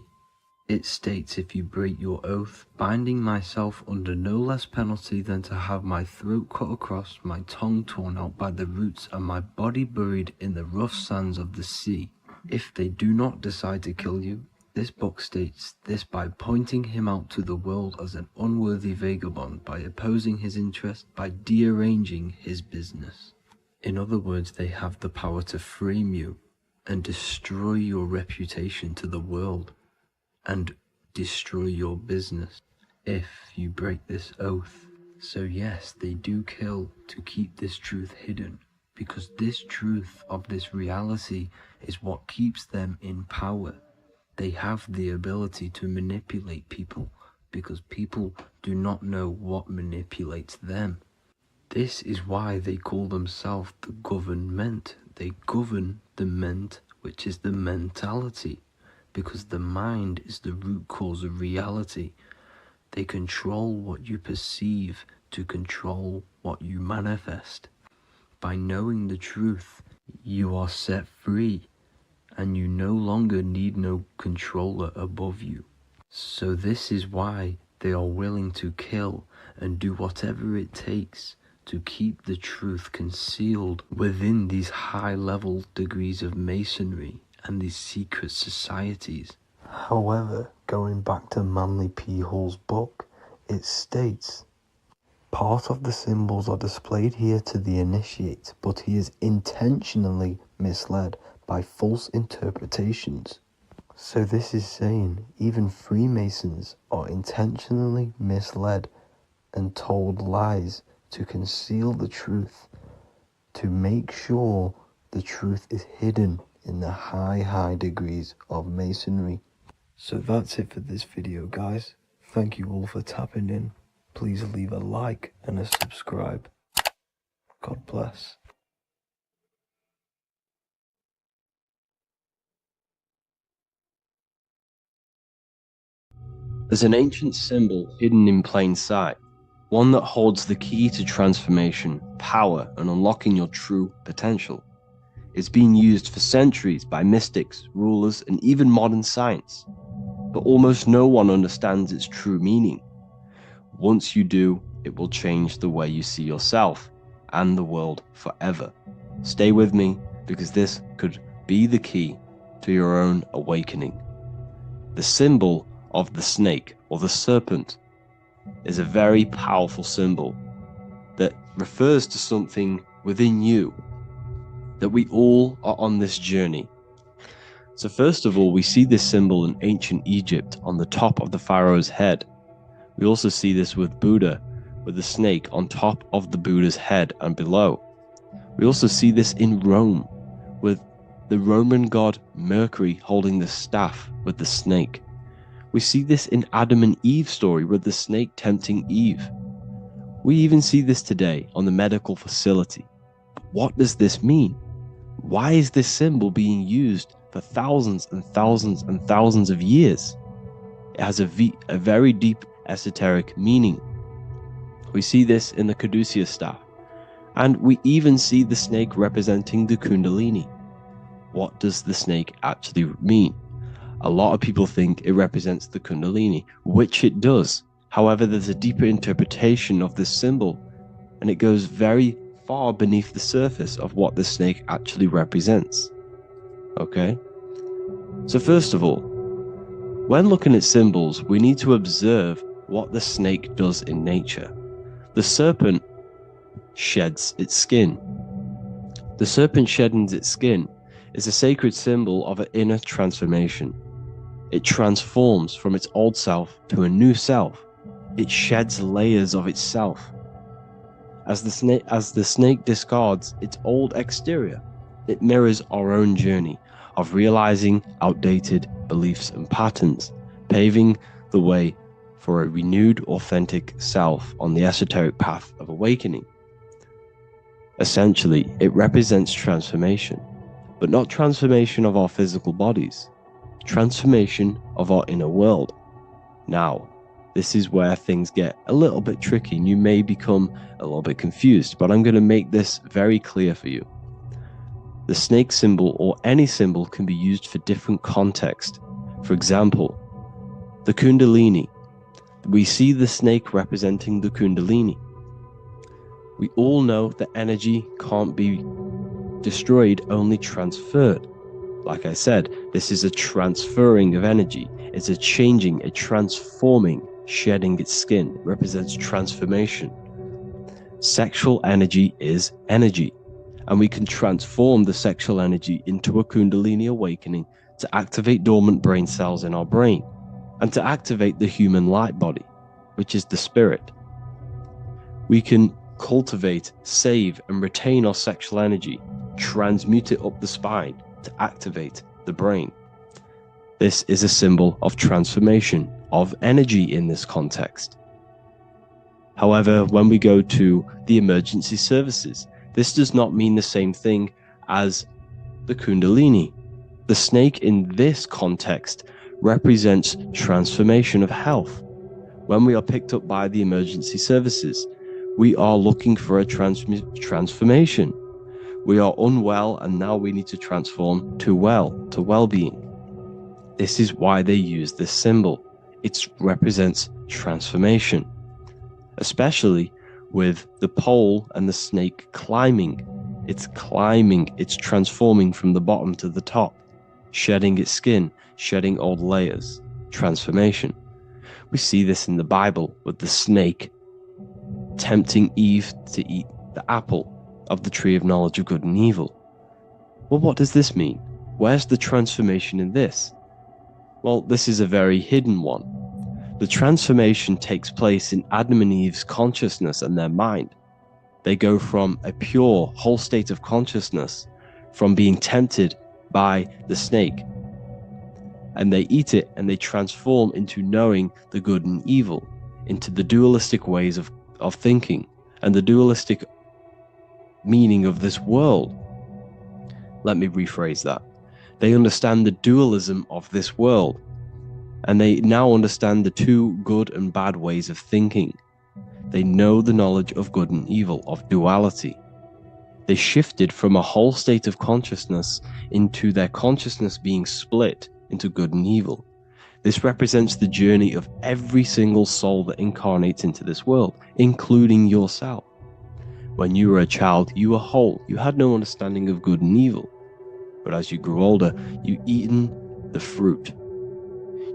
Speaker 3: it states, if you break your oath, binding myself under no less penalty than to have my throat cut across, my tongue torn out by the roots, and my body buried in the rough sands of the sea. If they do not decide to kill you, this book states this by pointing him out to the world as an unworthy vagabond, by opposing his interest, by dearranging his business. In other words, they have the power to frame you and destroy your reputation to the world and destroy your business if you break this oath. So yes, they do kill to keep this truth hidden, because this truth of this reality is what keeps them in power. They have the ability to manipulate people because people do not know what manipulates them. This is why they call themselves the government. They govern the ment, which is the mentality, because the mind is the root cause of reality. They control what you perceive to control what you manifest. By knowing the truth, you are set free, and you no longer need no controller above you. So this is why they are willing to kill and do whatever it takes to keep the truth concealed within these high-level degrees of masonry and these secret societies. However, going back to Manly P. Hall's book, it states, part of the symbols are displayed here to the initiate, but he is intentionally misled by false interpretations. So this is saying even Freemasons are intentionally misled and told lies to conceal the truth, to make sure the truth is hidden in the high degrees of masonry. So that's it for this video, guys. Thank you all for tapping in. Please leave a like and a subscribe. God bless.
Speaker 4: There's an ancient symbol hidden in plain sight, one that holds the key to transformation, power, and unlocking your true potential. It's been used for centuries by mystics, rulers, and even modern science, but almost no one understands its true meaning. Once you do, it will change the way you see yourself and the world forever. Stay with me, because this could be the key to your own awakening. The symbol of the snake, or the serpent, is a very powerful symbol that refers to something within you, that we all are on this journey. So first of all, we see this symbol in ancient Egypt on the top of the pharaoh's head. We also see this with Buddha, with the snake on top of the Buddha's head and below. We also see this in Rome, with the Roman god Mercury holding the staff with the snake. We see this in Adam and Eve's story with the snake tempting Eve. We even see this today on the medical facility. What does this mean? Why is this symbol being used for thousands and thousands and thousands of years? It has a very deep esoteric meaning. We see this in the caduceus staff, and we even see the snake representing the Kundalini. What does the snake actually mean? A lot of people think it represents the Kundalini, which it does. However, there's a deeper interpretation of this symbol, and it goes very far beneath the surface of what the snake actually represents. Okay? So first of all, when looking at symbols, we need to observe what the snake does in nature. The serpent sheds its skin. The serpent shedding its skin is a sacred symbol of an inner transformation. It transforms from its old self to a new self. It sheds layers of itself. As the snake discards its old exterior, it mirrors our own journey of realizing outdated beliefs and patterns, paving the way for a renewed, authentic self on the esoteric path of awakening. Essentially, it represents transformation, but not transformation of our physical bodies, transformation of our inner world. Now, this is where things get a little bit tricky and you may become a little bit confused, but I'm going to make this very clear for you. The snake symbol or any symbol can be used for different context. For example, the Kundalini. We see the snake representing the Kundalini. We all know that energy can't be destroyed, only transferred. Like I said, this is a transferring of energy. It's a changing, a transforming, shedding its skin. It represents transformation. Sexual energy is energy, and we can transform the sexual energy into a Kundalini awakening to activate dormant brain cells in our brain and to activate the human light body, which is the spirit. We can cultivate, save, and retain our sexual energy, transmute it up the spine to activate the brain. This is a symbol of transformation, of energy in this context. However, when we go to the emergency services, this does not mean the same thing as the Kundalini. The snake in this context represents transformation of health. When we are picked up by the emergency services, we are looking for a transformation. We are unwell and now we need to transform to well-being. This is why they use this symbol. It represents transformation, especially with the pole and the snake climbing. It's climbing, it's transforming from the bottom to the top, shedding its skin, shedding old layers, transformation. We see this in the Bible with the snake tempting Eve to eat the apple of the tree of knowledge of good and evil. Well, what does this mean? Where's the transformation in this? Well, this is a very hidden one. The transformation takes place in Adam and Eve's consciousness and their mind. They go from a pure, whole state of consciousness, from being tempted by the snake, and they eat it and they transform into knowing the good and evil, into the dualistic ways of thinking and the dualistic meaning of this world. Let me rephrase that. They understand the dualism of this world, and they now understand the two good and bad ways of thinking. They know the knowledge of good and evil, of duality. They shifted from a whole state of consciousness into their consciousness being split into good and evil. This represents the journey of every single soul that incarnates into this world, including yourself. When you were a child, you were whole. You had no understanding of good and evil. But as you grew older, you eaten the fruit.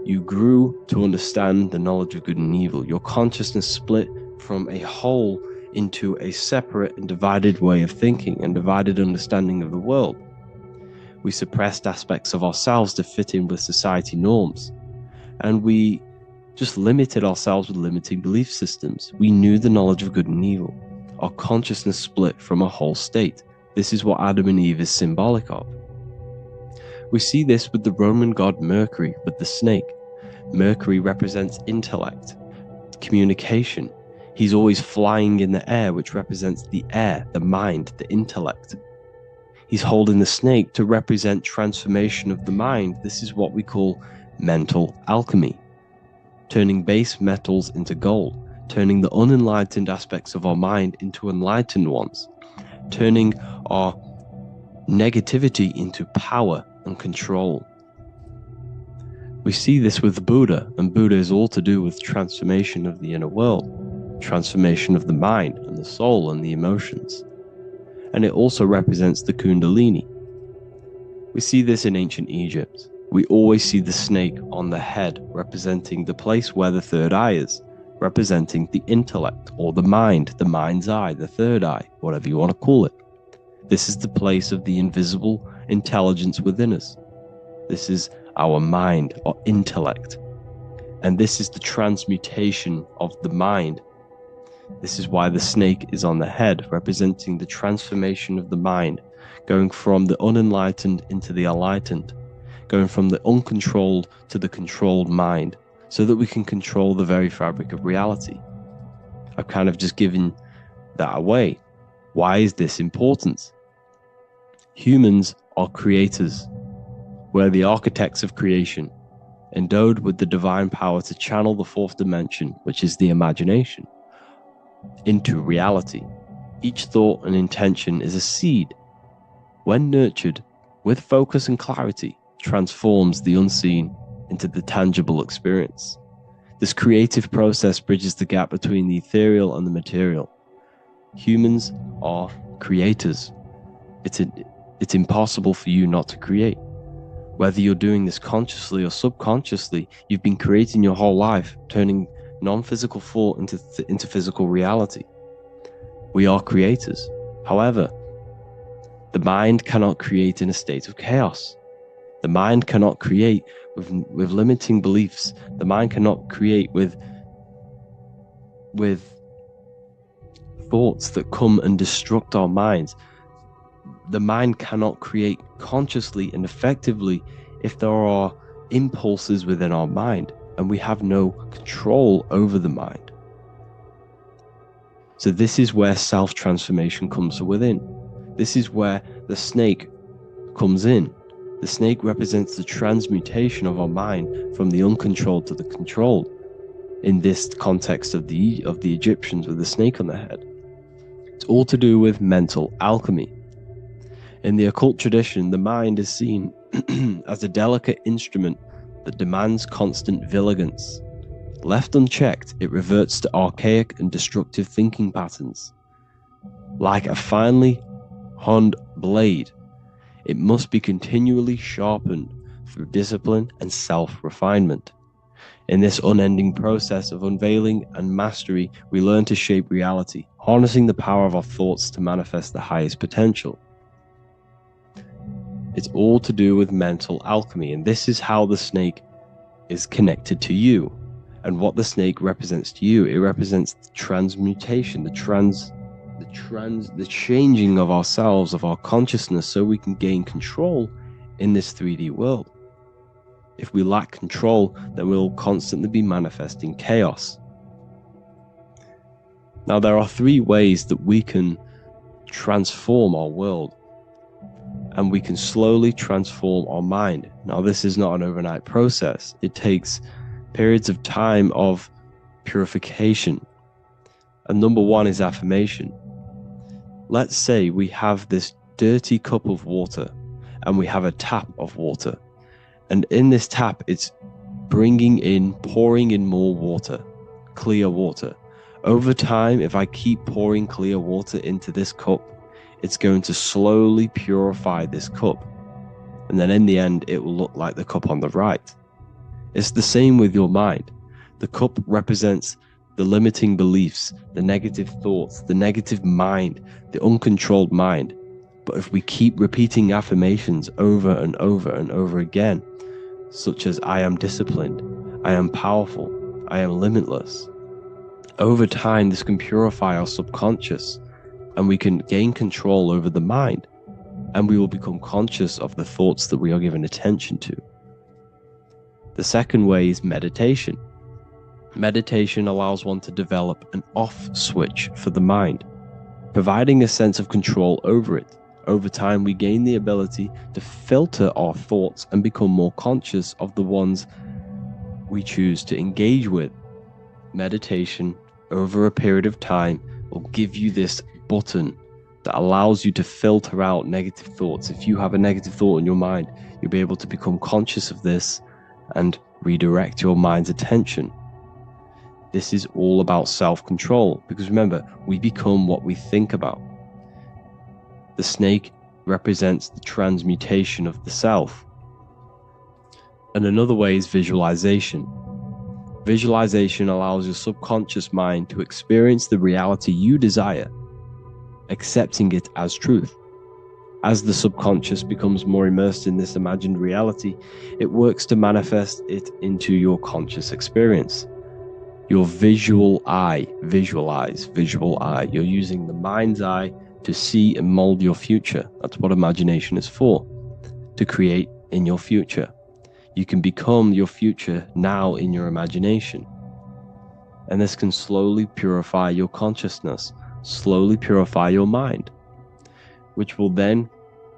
Speaker 4: You grew to understand the knowledge of good and evil. Your consciousness split from a whole into a separate and divided way of thinking and divided understanding of the world. We suppressed aspects of ourselves to fit in with society norms. And we just limited ourselves with limiting belief systems. We knew the knowledge of good and evil. Our consciousness split from a whole state. This is what Adam and Eve is symbolic of. We see this with the Roman god Mercury, with the snake. Mercury represents intellect, communication. He's always flying in the air, which represents the air, the mind, the intellect. He's holding the snake to represent transformation of the mind. This is what we call mental alchemy. turning base metals into gold, turning the unenlightened aspects of our mind into enlightened ones, turning our negativity into power and control. We see this with Buddha, and Buddha is all to do with transformation of the inner world, transformation of the mind and the soul and the emotions. And it also represents the Kundalini. We see this in ancient Egypt. We always see the snake on the head, representing the place where the third eye is, representing the intellect or the mind's eye, the third eye, whatever you want to call it. This is the place of the invisible intelligence within us. This is our mind or intellect. And this is the transmutation of the mind. This is why the snake is on the head, representing the transformation of the mind, going from the unenlightened into the enlightened, going from the uncontrolled to the controlled mind, so that we can control the very fabric of reality. I've kind of just given that away. Why is this important? Humans are creators. We're the architects of creation, endowed with the divine power to channel the fourth dimension, which is the imagination, into reality. Each thought and intention is a seed. When nurtured with focus and clarity, transforms the unseen into the tangible experience. This creative process bridges the gap between the ethereal and the material. Humans are creators. It's impossible for you not to create. Whether you're doing this consciously or subconsciously, you've been creating your whole life, turning non-physical thought into physical reality. We are creators. However, the mind cannot create in a state of chaos. The mind cannot create with limiting beliefs. The mind cannot create with thoughts that come and destruct our minds. The mind cannot create consciously and effectively if there are impulses within our mind and we have no control over the mind. So this is where self-transformation comes from within. This is where the snake comes in. The snake represents the transmutation of our mind from the uncontrolled to the controlled. In this context of the Egyptians with the snake on their head. It's all to do with mental alchemy. In the occult tradition, the mind is seen as a delicate instrument that demands constant vigilance. Left unchecked, it reverts to archaic and destructive thinking patterns. Like a finely honed blade, it must be continually sharpened through discipline and self-refinement. In this unending process of unveiling and mastery, we learn to shape reality, harnessing the power of our thoughts to manifest the highest potential. It's all to do with mental alchemy, and this is how the snake is connected to you. And what the snake represents to you, it represents the transmutation, the changing of ourselves, of our consciousness, so we can gain control in this 3D world. If we lack control, then we'll constantly be manifesting chaos. Now, there are 3 ways that we can transform our world, and we can slowly transform our mind. Now, this is not an overnight process. It takes periods of time of purification. And number 1 is affirmation. Let's say we have this dirty cup of water and we have a tap of water. And in this tap, it's pouring in more water, clear water. Over time, if I keep pouring clear water into this cup, it's going to slowly purify this cup. And then in the end, it will look like the cup on the right. It's the same with your mind. The cup represents the limiting beliefs, the negative thoughts, the negative mind, the uncontrolled mind. But if we keep repeating affirmations over and over and over again, such as I am disciplined, I am powerful, I am limitless, over time this can purify our subconscious and we can gain control over the mind, and we will become conscious of the thoughts that we are giving attention to. The second way is meditation. Meditation allows one to develop an off switch for the mind, providing a sense of control over it. Over time, we gain the ability to filter our thoughts and become more conscious of the ones we choose to engage with. Meditation over a period of time will give you this button that allows you to filter out negative thoughts. If you have a negative thought in your mind, you'll be able to become conscious of this and redirect your mind's attention. This is all about self-control, because remember, we become what we think about. The snake represents the transmutation of the self. And another way is visualization. Visualization allows your subconscious mind to experience the reality you desire, accepting it as truth. As the subconscious becomes more immersed in this imagined reality, it works to manifest it into your conscious experience. Your visual eye, visual eye. You're using the mind's eye to see and mold your future. That's what imagination is for, to create in your future. You can become your future now in your imagination. And this can slowly purify your consciousness, slowly purify your mind, which will then,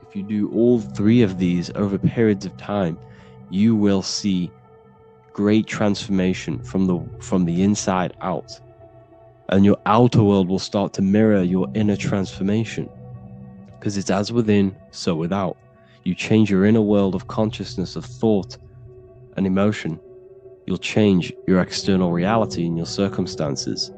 Speaker 4: if you do all three of these over periods of time, you will see great transformation from the inside out. And your outer world will start to mirror your inner transformation, because it's as within, so without. You change your inner world of consciousness, of thought and emotion, you'll change your external reality and your circumstances.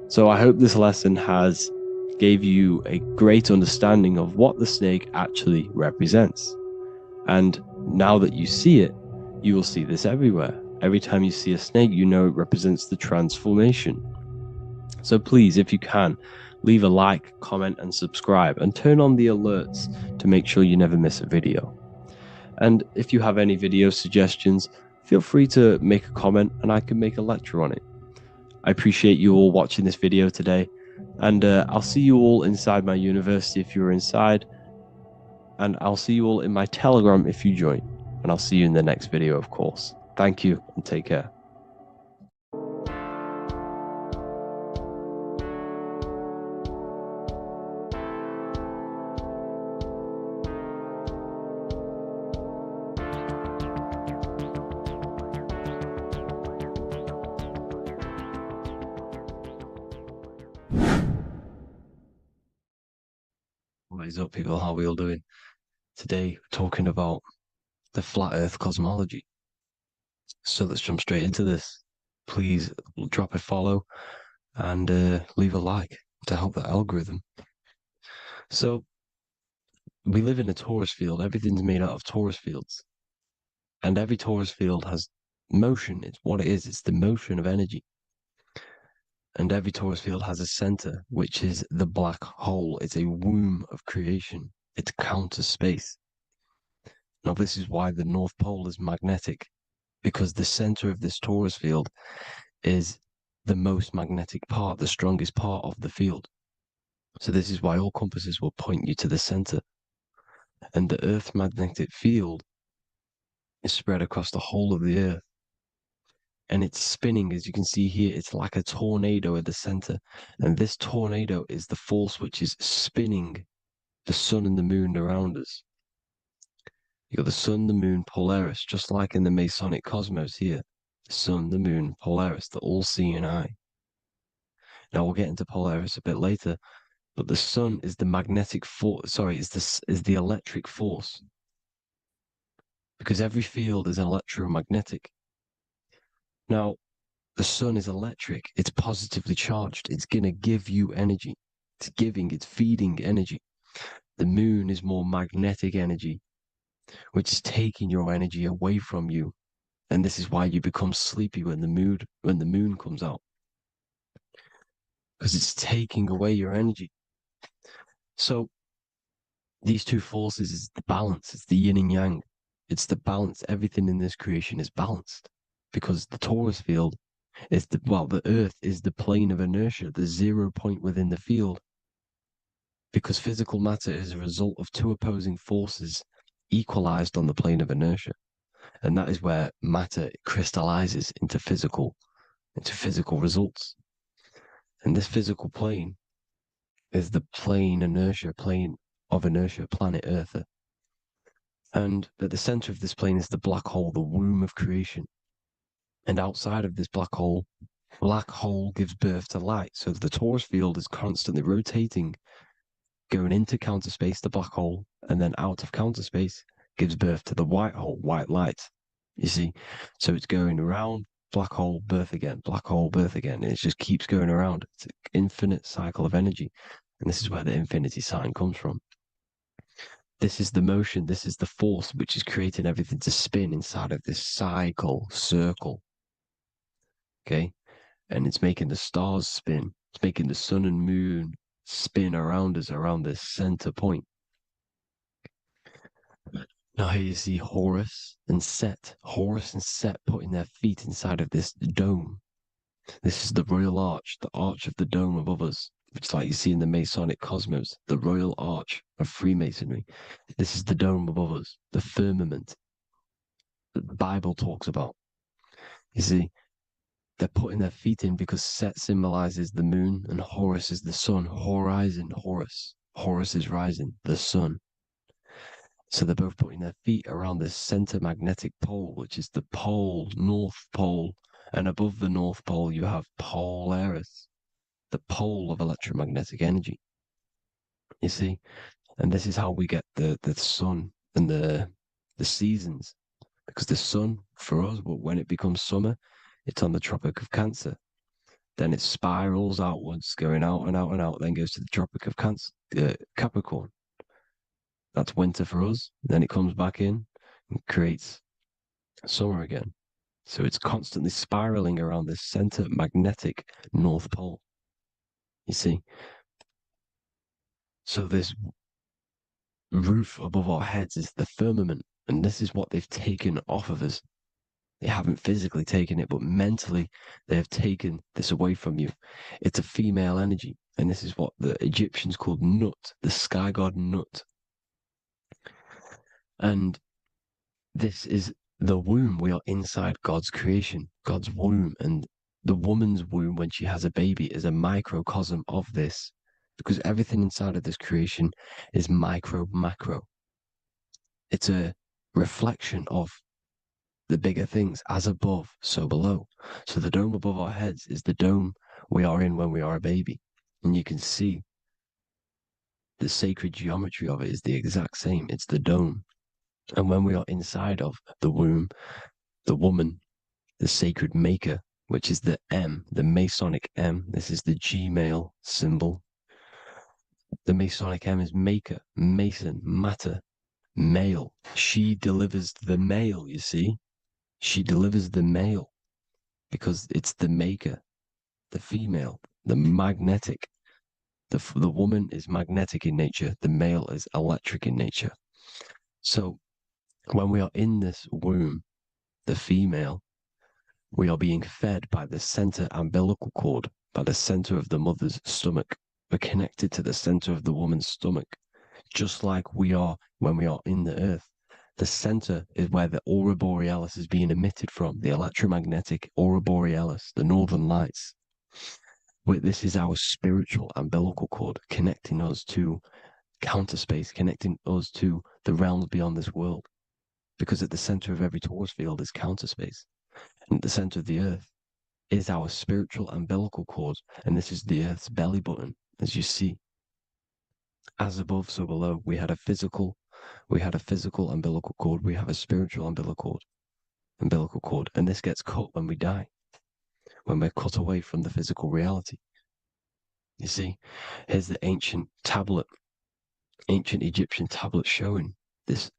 Speaker 4: So I hope this lesson has gave you a great understanding of what the snake actually represents. And now that you see it, you will see this everywhere. Every time you see a snake, you know it represents the transformation. So please, if you can, leave a like, comment, and subscribe, and turn on the alerts to make sure you never miss a video. And if you have any video suggestions, feel free to make a comment and I can make a lecture on it. I appreciate you all watching this video today, and I'll see you all inside my university if you're inside, and I'll see you all in my Telegram if you join, and I'll see you in the next video, of course. Thank you and take care. What is up, people? How are we all doing? Today we're talking about the flat earth cosmology. So let's jump straight into this. Please drop a follow and leave a like to help the algorithm. So we live in a torus field. Everything's made out of torus fields, and every torus field has motion. It's what it is. It's the motion of energy. And every torus field has a center, which is the black hole. It's a womb of creation. It's counter space. Now, this is why the North Pole is magnetic, because the center of this torus field is the most magnetic part, the strongest part of the field. So this is why all compasses will point you to the center. And the Earth's magnetic field is spread across the whole of the Earth. And it's spinning, as you can see here. It's like a tornado at the center. And this tornado is the force which is spinning the sun and the moon around us. You got the sun, the moon, Polaris, just like in the Masonic cosmos here. The sun, the moon, Polaris, the all-seeing eye. Now we'll get into Polaris a bit later, but the sun is the magnetic force. Sorry, is the electric force, because every field is electromagnetic. Now, the sun is electric. It's positively charged. It's gonna give you energy. It's feeding energy. The moon is more magnetic energy, which is taking your energy away from you. And this is why you become sleepy when the moon comes out, because it's taking away your energy. So these two forces is the balance. It's the yin and yang. It's the balance. Everything in this creation is balanced, because the torus field is the Earth is the plane of inertia, the 0 point within the field, because physical matter is a result of two opposing forces equalized on the plane of inertia. And that is where matter crystallizes into physical results. And this physical plane is the plane of inertia, planet Earth. And at the center of this plane is the black hole, the womb of creation. And outside of this black hole gives birth to light. So the torus field is constantly rotating, going into counter space, the black hole, and then out of counter space gives birth to the white hole, white light. You see? So it's going around, black hole, birth again, black hole, birth again. And it just keeps going around. It's an infinite cycle of energy. And this is where the infinity sign comes from. This is the motion, this is the force which is creating everything to spin inside of this cycle, circle. Okay? And it's making the stars spin. It's making the sun and moon spin around us, around this center point. Now here you see Horus and Set. Horus and Set putting their feet inside of this dome. This is the royal arch, the arch of the dome above us, which is like you see in the Masonic cosmos, the royal arch of Freemasonry. This is the dome above us, the firmament that the Bible talks about. You see, they're putting their feet in because Set symbolizes the moon and Horus is the sun. Horizon, Horus. Horus is rising, the sun. So they're both putting their feet around this center magnetic pole, which is the pole, North Pole. And above the North Pole, you have Polaris, the pole of electromagnetic energy. You see? And this is how we get the sun and the seasons. Because the sun, for us, when it becomes summer, it's on the Tropic of Cancer. Then it spirals outwards, going out and out and out, then goes to the Tropic of Capricorn. That's winter for us. Then it comes back in and creates summer again. So it's constantly spiraling around this center magnetic North Pole. You see? So this roof above our heads is the firmament, and this is what they've taken off of us. They haven't physically taken it, but mentally they have taken this away from you. It's a female energy, and this is what the Egyptians called Nut, the sky god Nut. And this is the womb. We are inside God's creation, God's womb. And the woman's womb, when she has a baby, is a microcosm of this, because everything inside of this creation is micro, macro. It's a reflection of the bigger things, as above, so below. So the dome above our heads is the dome we are in when we are a baby. And you can see the sacred geometry of it is the exact same. It's the dome. And when we are inside of the womb, the woman, the sacred maker, which is the M, the Masonic M, this is the G male symbol. The Masonic M is maker, mason, matter, male. She delivers the male, you see. She delivers the male because it's the maker, the female, the magnetic. The woman is magnetic in nature. The male is electric in nature. So when we are in this womb, the female, we are being fed by the center umbilical cord, by the center of the mother's stomach. We're connected to the center of the woman's stomach, just like we are when we are in the earth. The center is where the aurora borealis is being emitted from, the electromagnetic aurora borealis, the northern lights. This is our spiritual umbilical cord, connecting us to counter space, connecting us to the realms beyond this world. Because at the center of every torus field is counter space. And at the center of the earth is our spiritual umbilical cord. And this is the earth's belly button, as you see. As above, so below. We had a physical umbilical cord. We have a spiritual umbilical cord. And this gets cut when we die. When we're cut away from the physical reality. You see, here's the ancient Egyptian tablet showing this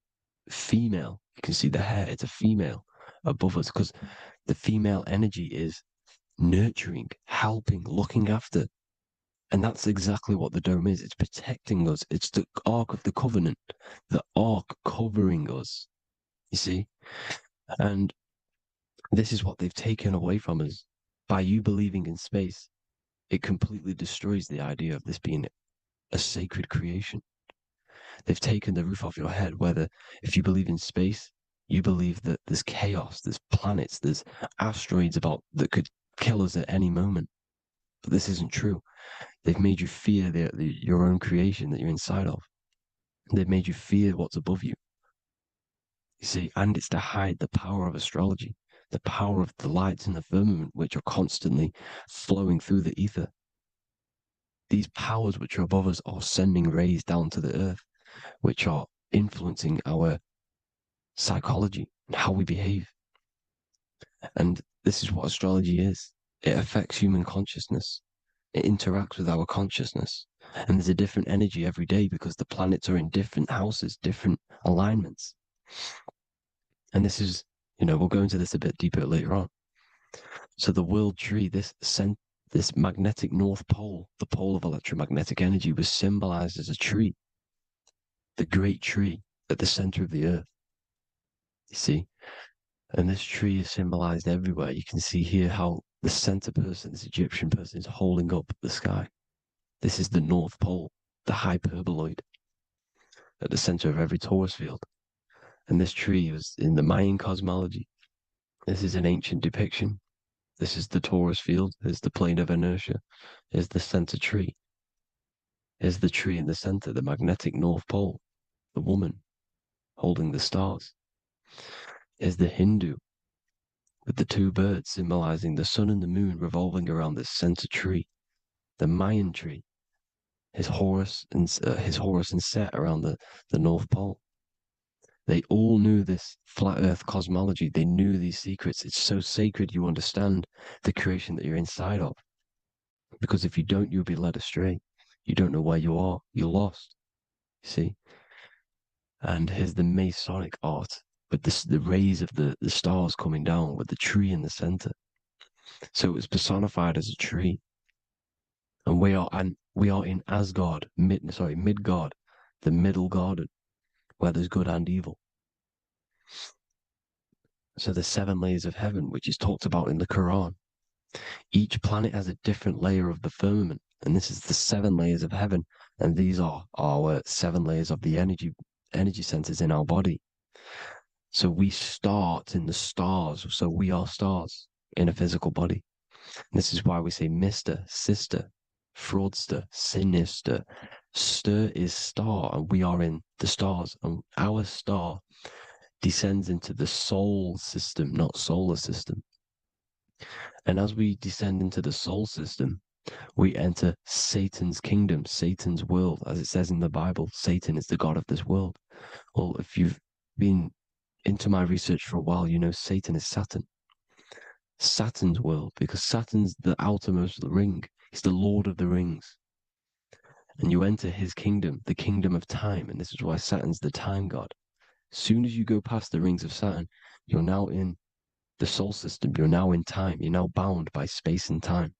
Speaker 4: female. You can see the hair, it's a female above us, because the female energy is nurturing, helping, looking after. And that's exactly what the dome is. It's protecting us. It's the Ark of the Covenant, the Ark covering us. You see? And this is what they've taken away from us. By you believing in space, it completely destroys the idea of this being a sacred creation. They've taken the roof off your head, whether if you believe in space, you believe that there's chaos, there's planets, there's asteroids that could kill us at any moment. But this isn't true. They've made you fear your own creation that you're inside of. They've made you fear what's above you. You see, and it's to hide the power of astrology. the power of the lights in the firmament, which are constantly flowing through the ether. These powers which are above us are sending rays down to the earth, which are influencing our psychology and how we behave. And this is what astrology is. It affects human consciousness. It interacts with our consciousness. And there's a different energy every day because the planets are in different houses, different alignments. And this is, we'll go into this a bit deeper later on. So the world tree, this magnetic north pole, the pole of electromagnetic energy, was symbolized as a tree, the great tree at the center of the earth. You see? And this tree is symbolized everywhere. You can see here how the center person, this Egyptian person, is holding up the sky. This is the North Pole, the hyperboloid, at the center of every Taurus field. And this tree was in the Mayan cosmology. This is an ancient depiction. This is the Taurus field. Here's the plane of inertia. Here's the center tree. Here's the tree in the center, the magnetic North Pole, the woman holding the stars. Here's the Hindu with the two birds symbolizing the sun and the moon revolving around this center tree. The Mayan tree, his Horus and Set around the North Pole. They all knew this flat earth cosmology. They knew these secrets. It's so sacred you understand the creation that you're inside of. Because if you don't, you'll be led astray. You don't know where you are. You're lost. You see? And here's the Masonic art with the rays of the stars coming down with the tree in the center. So it was personified as a tree. And we are in Asgard, Midgard, the middle garden, where there's good and evil. So the 7 layers of heaven, which is talked about in the Quran. Each planet has a different layer of the firmament, and this is the 7 layers of heaven, and these are our 7 layers of the energy centers in our body. So we start in the stars, so we are stars in a physical body. And this is why we say Mr., Sister, Fraudster, Sinister. Stir is star, and we are in the stars, and our star descends into the soul system, not solar system. And as we descend into the soul system, we enter Satan's kingdom, Satan's world. As it says in the Bible, Satan is the god of this world. Well, if you've been into my research for a while, you know Satan is Saturn. Saturn's world, because Saturn's the outermost ring. He's the Lord of the Rings. And you enter his kingdom, the kingdom of time. And this is why Saturn's the time god. As soon as you go past the rings of Saturn, you're now in the soul system. You're now in time. You're now bound by space and time.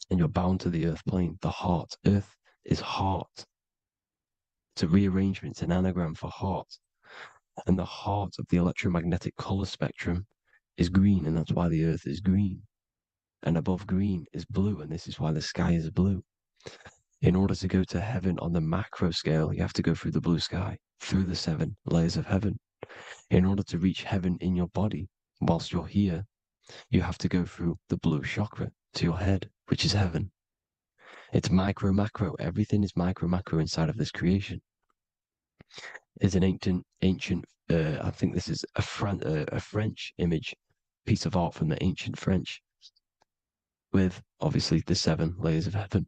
Speaker 4: And you're bound to the earth plane, the heart. Earth is heart. It's a rearrangement, it's an anagram for heart. And the heart of the electromagnetic color spectrum is green, and that's why the earth is green. And above green is blue, and this is why the sky is blue. In order to go to heaven on the macro scale, you have to go through the blue sky, through the 7 layers of heaven. In order to reach heaven in your body, whilst you're here, you have to go through the blue chakra to your head, which is heaven. It's micro, macro. Everything is micro, macro inside of this creation. It's an ancient, I think this is a French image, piece of art from the ancient French, with obviously the 7 layers of heaven,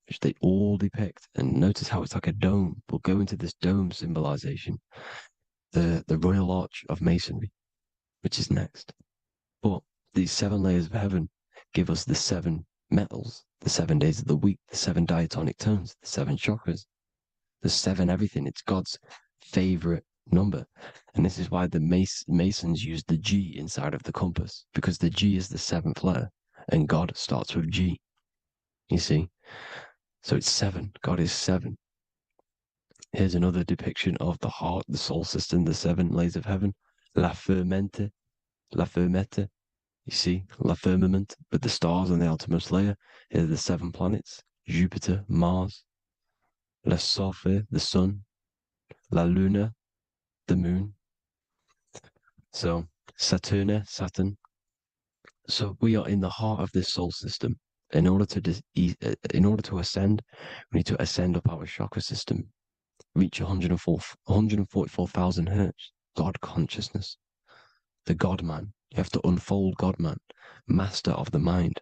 Speaker 4: which they all depict. And notice how it's like a dome. We'll go into this dome symbolization, the Royal Arch of Masonry, which is next. But these 7 layers of heaven give us the 7 metals, the 7 days of the week, the 7 diatonic tones, the 7 chakras, the 7 everything. It's God's favorite number. And this is why the Masons use the G inside of the compass, because the G is the 7th letter, and God starts with G. You see? So it's 7. God is 7. Here's another depiction of the heart, the soul system, the 7 layers of heaven. La Fermete. You see, La Firmament, with the stars on the outermost layer. Here are the 7 planets: Jupiter, Mars, La Soleil, the sun, La Luna, the moon. So Saturn. So we are in the heart of this soul system. In order to ascend, we need to ascend up our chakra system, reach 144,000 hertz, God consciousness, the God man,
Speaker 3: You have to unfold God, man. Master of the mind.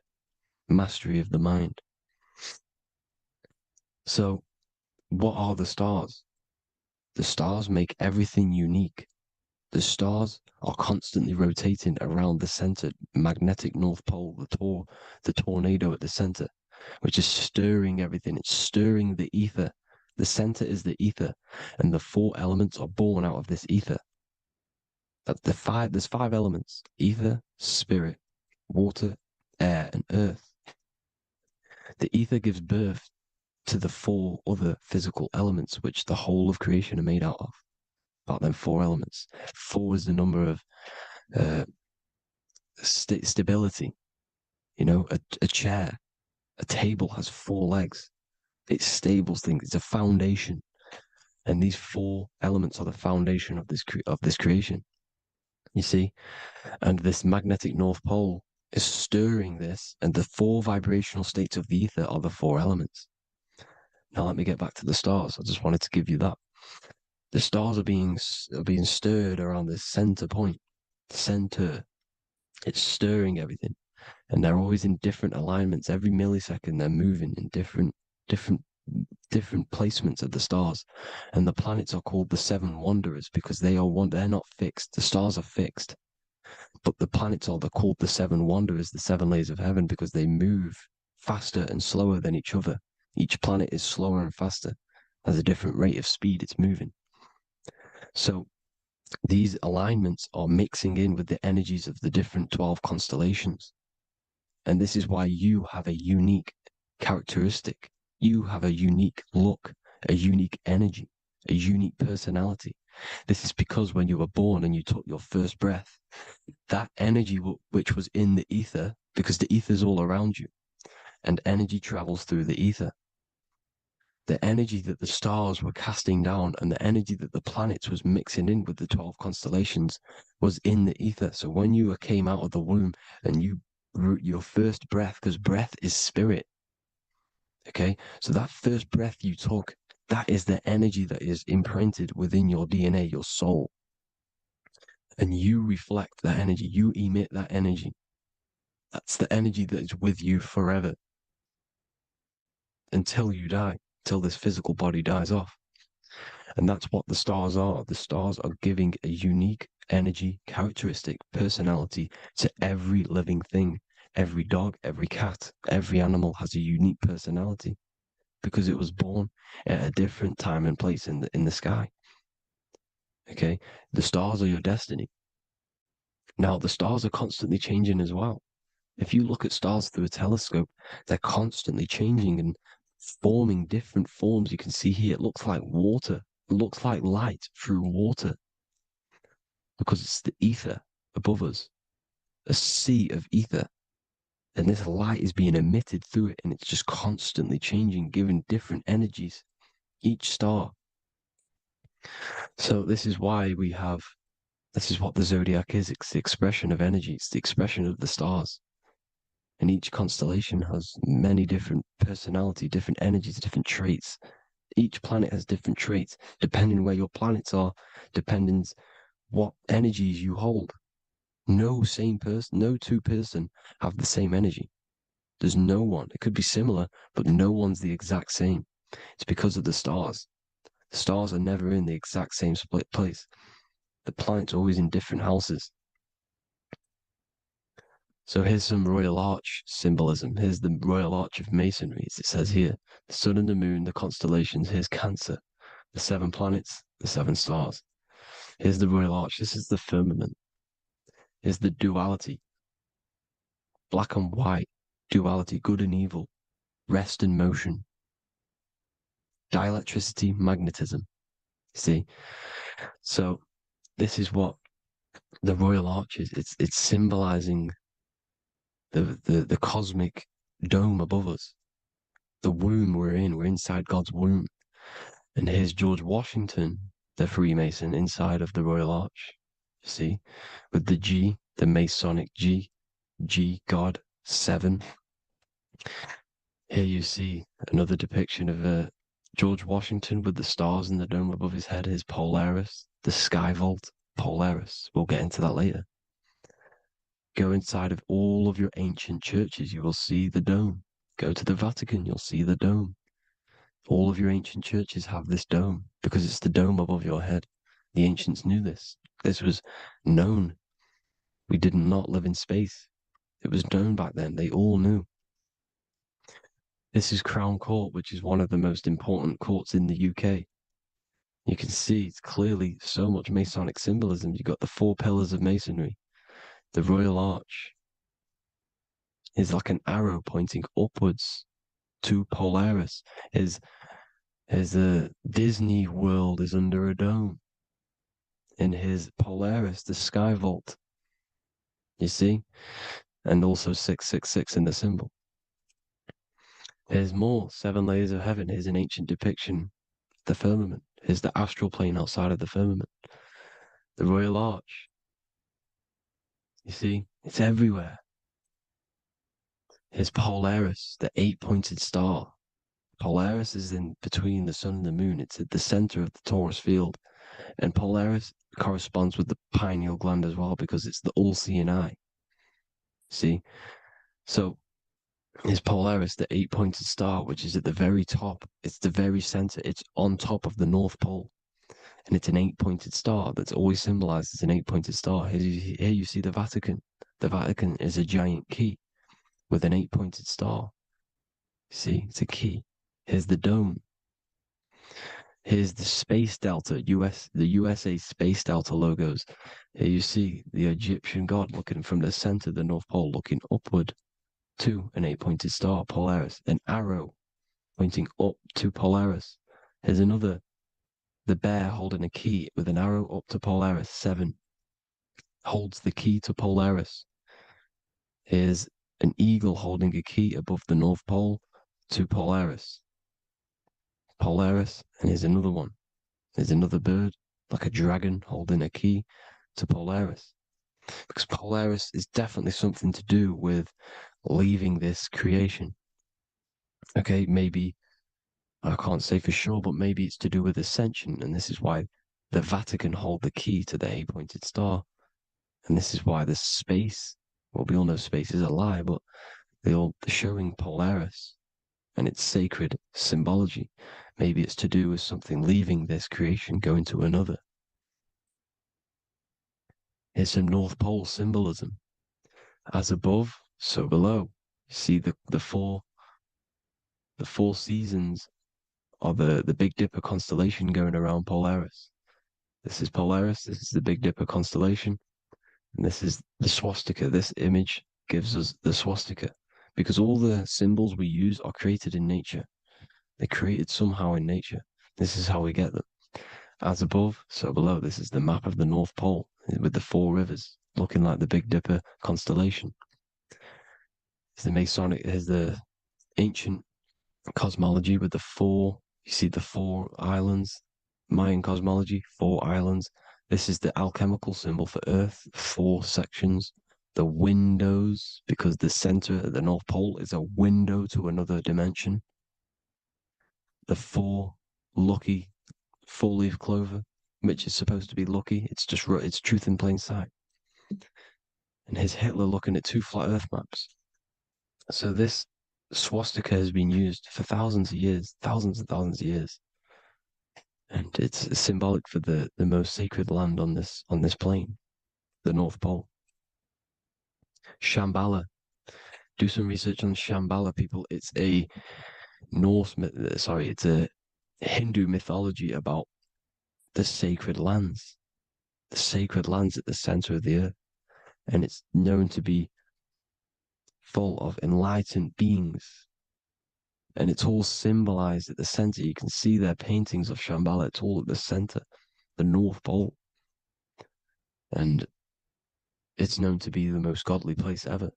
Speaker 3: Mastery of the mind. So, what are the stars? The stars make everything unique. The stars are constantly rotating around the center, magnetic North Pole, the tornado at the center, which is stirring everything. It's stirring the ether. The center is the ether, and the 4 elements are born out of this ether. There's 5 elements: ether, spirit, water, air, and earth. The ether gives birth to the 4 other physical elements, which the whole of creation are made out of. About them 4 elements. 4 is the number of stability. You know, a chair, a table has 4 legs. It stables things. It's a foundation, and these 4 elements are the foundation of this creation. You see, and this magnetic North Pole is stirring this, and the 4 vibrational states of the ether are the 4 elements. Now let me get back to the stars. I just wanted to give you that. The stars are being stirred around this center point. Center. It's stirring everything. And they're always in different alignments. Every millisecond they're moving in different placements of the stars. And the planets are called the 7 wanderers because they're not fixed. The stars are fixed. But the planets they're called the 7 wanderers, the 7 layers of heaven, because they move faster and slower than each other. Each planet is slower and faster. Has a different rate of speed it's moving. So these alignments are mixing in with the energies of the different 12 constellations. And this is why you have a unique characteristic. You have a unique look, a unique energy, a unique personality. This is because when you were born and you took your first breath, that energy which was in the ether, because the ether is all around you, and energy travels through the ether. The energy that the stars were casting down and the energy that the planets was mixing in with the 12 constellations was in the ether. So when you came out of the womb and your first breath, because breath is spirit, okay? So that first breath you took, that is the energy that is imprinted within your DNA, your soul. And you reflect that energy, you emit that energy. That's the energy that is with you forever until you die. Till this physical body dies off. And that's what the stars are. The stars are giving a unique energy, characteristic, personality to every living thing. Every dog, every cat, every animal has a unique personality because it was born at a different time and place in the sky. Okay? The stars are your destiny. Now, the stars are constantly changing as well. If you look at stars through a telescope, they're constantly changing and forming different forms. You can see here, it looks like water. It looks like light through water because it's the ether above us, a sea of ether. And this light is being emitted through it, and it's just constantly changing, giving different energies, each star. So this is why this is what the zodiac is. It's the expression of energy. It's the expression of the stars. And each constellation has many different personality, different energies, different traits. Each planet has different traits, depending where your planets are, depends what energies you hold. No two person have the same energy. There's no one. It could be similar, but no one's the exact same. It's because of the stars. The stars are never in the exact same split place. The planets are always in different houses. So here's some Royal Arch symbolism. Here's the Royal Arch of Masonry, as it says here. The sun and the moon, the constellations. Here's Cancer, the 7 planets, the 7 stars. Here's the Royal Arch. This is the firmament. Here's the duality. Black and white, duality, good and evil, rest and motion. Dielectricity, magnetism. See? So this is what the Royal Arch is. It's symbolizing the cosmic dome above us, the womb we're in. We're inside God's womb. And here's George Washington, the Freemason, inside of the Royal Arch. You see, with the G, the Masonic G, God, 7. Here you see another depiction of George Washington with the stars in the dome above his head. His Polaris, the Sky Vault, Polaris. We'll get into that later.
Speaker 4: Go inside of all of your ancient churches, you will see the dome. Go to the Vatican, you'll see the dome. All of your ancient churches have this dome because it's the dome above your head. The ancients knew this. This was known. We did not live in space. It was known back then. They all knew. This is Crown Court, which is one of the most important courts in the UK. You can see it's clearly so much Masonic symbolism. You've got the 4 pillars of Masonry. The Royal Arch is like an arrow pointing upwards to Polaris. As the Disney World is under a dome. In his Polaris, the Sky Vault. You see? And also 666 in the symbol. Here's more 7 layers of heaven. Here's an ancient depiction of the firmament. Here's the astral plane outside of the firmament. The Royal Arch. You see? It's everywhere. Here's Polaris, the 8-pointed star. Polaris is in between the sun and the moon. It's at the center of the Taurus field. And Polaris corresponds with the pineal gland as well because it's the all-seeing eye. See? So, is Polaris, the 8-pointed star, which is at the very top. It's the very center. It's on top of the North Pole. And it's an 8-pointed star that's always symbolized as an 8-pointed star. Here you see the Vatican. The Vatican is a giant key with an 8-pointed star. See, it's a key. Here's the dome. Here's the Space Delta, the USA Space Delta logos. Here you see the Egyptian god looking from the center, the North Pole, looking upward to an 8-pointed star, Polaris. An arrow pointing up to Polaris. Here's another, the bear holding a key with an arrow up to Polaris. 7 holds the key to Polaris. Here's an eagle holding a key above the North Pole to Polaris. Polaris, and here's another one. There's another bird, like a dragon, holding a key to Polaris. Because Polaris is definitely something to do with leaving this creation. Okay, maybe, I can't say for sure, but maybe it's to do with ascension, and this is why the Vatican hold the key to the 8-pointed star. And this is why the space, well, we all know space is a lie, but they're showing Polaris and its sacred symbology. Maybe it's to do with something leaving this creation, going to another. Here's some North Pole symbolism. As above, so below. See the four seasons of the Big Dipper constellation going around Polaris. This is Polaris, this is the Big Dipper constellation, and this is the swastika. This image gives us the swastika, because all the symbols we use are created in nature. They're created somehow in nature. This is how we get them. As above, so below. This is the map of the North Pole with the 4 rivers looking like the Big Dipper constellation. It's the Masonic, there's the ancient cosmology with the 4, you see the 4 islands, Mayan cosmology, 4 islands. This is the alchemical symbol for Earth, 4 sections. The windows, because the center at the North Pole is a window to another dimension. The 4 lucky 4-leaf clover, which is supposed to be lucky. It's just, it's truth in plain sight. And here's Hitler looking at 2 flat Earth maps. So this swastika has been used for thousands of years, thousands and thousands of years. And it's symbolic for the most sacred land on this plane, the North Pole. Shambhala. Do some research on Shambhala, people. It's a it's a Hindu mythology about the sacred lands at the center of the earth. And it's known to be full of enlightened beings. And it's all symbolized at the center. You can see their paintings of Shambhala. It's all at the center, the North Pole. And it's known to be the most godly place ever,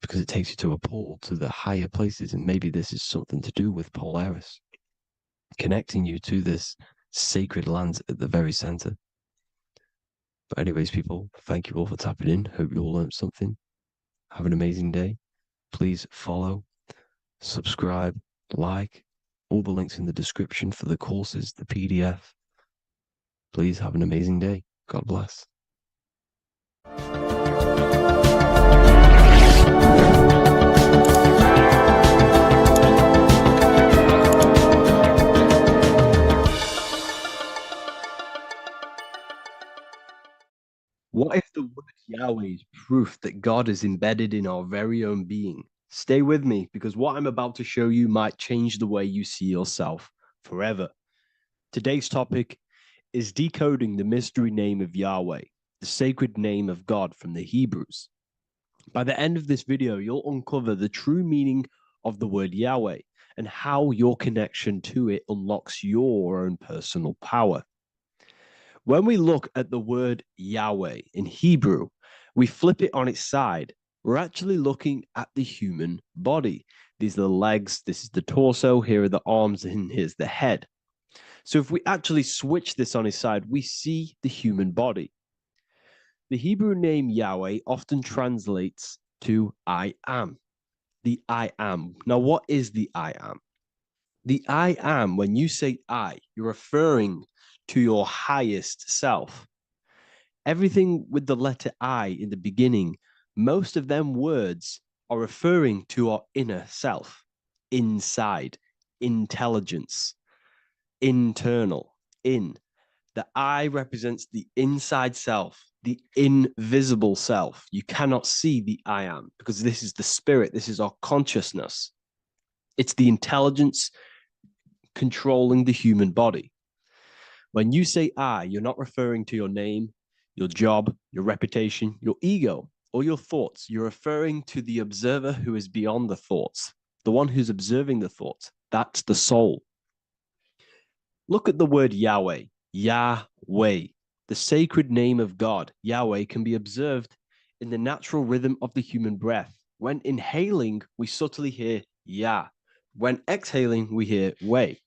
Speaker 4: because it takes you to a portal to the higher places. And maybe this is something to do with Polaris, connecting you to this sacred land at the very center. But anyways, people, thank you all for tapping in. Hope you all learned something. Have an amazing day. Please follow, subscribe, like, all the links in the description for the courses, the PDF. Please have an amazing day. God bless. What if the word Yahweh is proof that God is embedded in our very own being? Stay with me, because what I'm about to show you might change the way you see yourself forever. Today's topic is decoding the mystery name of Yahweh, the sacred name of God from the Hebrews. By the end of this video, you'll uncover the true meaning of the word Yahweh and how your connection to it unlocks your own personal power. When we look at the word Yahweh in Hebrew, we flip it on its side. We're actually looking at the human body. These are the legs, this is the torso, here are the arms, and here's the head. So if we actually switch this on its side, we see the human body. The Hebrew name Yahweh often translates to I am, the I am. Now, what is the I am? The I am, when you say I, you're referring to your highest self. Everything with the letter I in the beginning, most of them words are referring to our inner self, inside, intelligence, internal, in. The I represents the inside self, the invisible self. You cannot see the I am because this is the spirit, this is our consciousness. It's the intelligence controlling the human body. When you say I, you're not referring to your name, your job, your reputation, your ego, or your thoughts. You're referring to the observer who is beyond the thoughts, the one who's observing the thoughts. That's the soul. Look at the word Yahweh, Yahweh, the sacred name of God. Yahweh can be observed in the natural rhythm of the human breath. When inhaling, we subtly hear Yah. When exhaling, we hear Wei.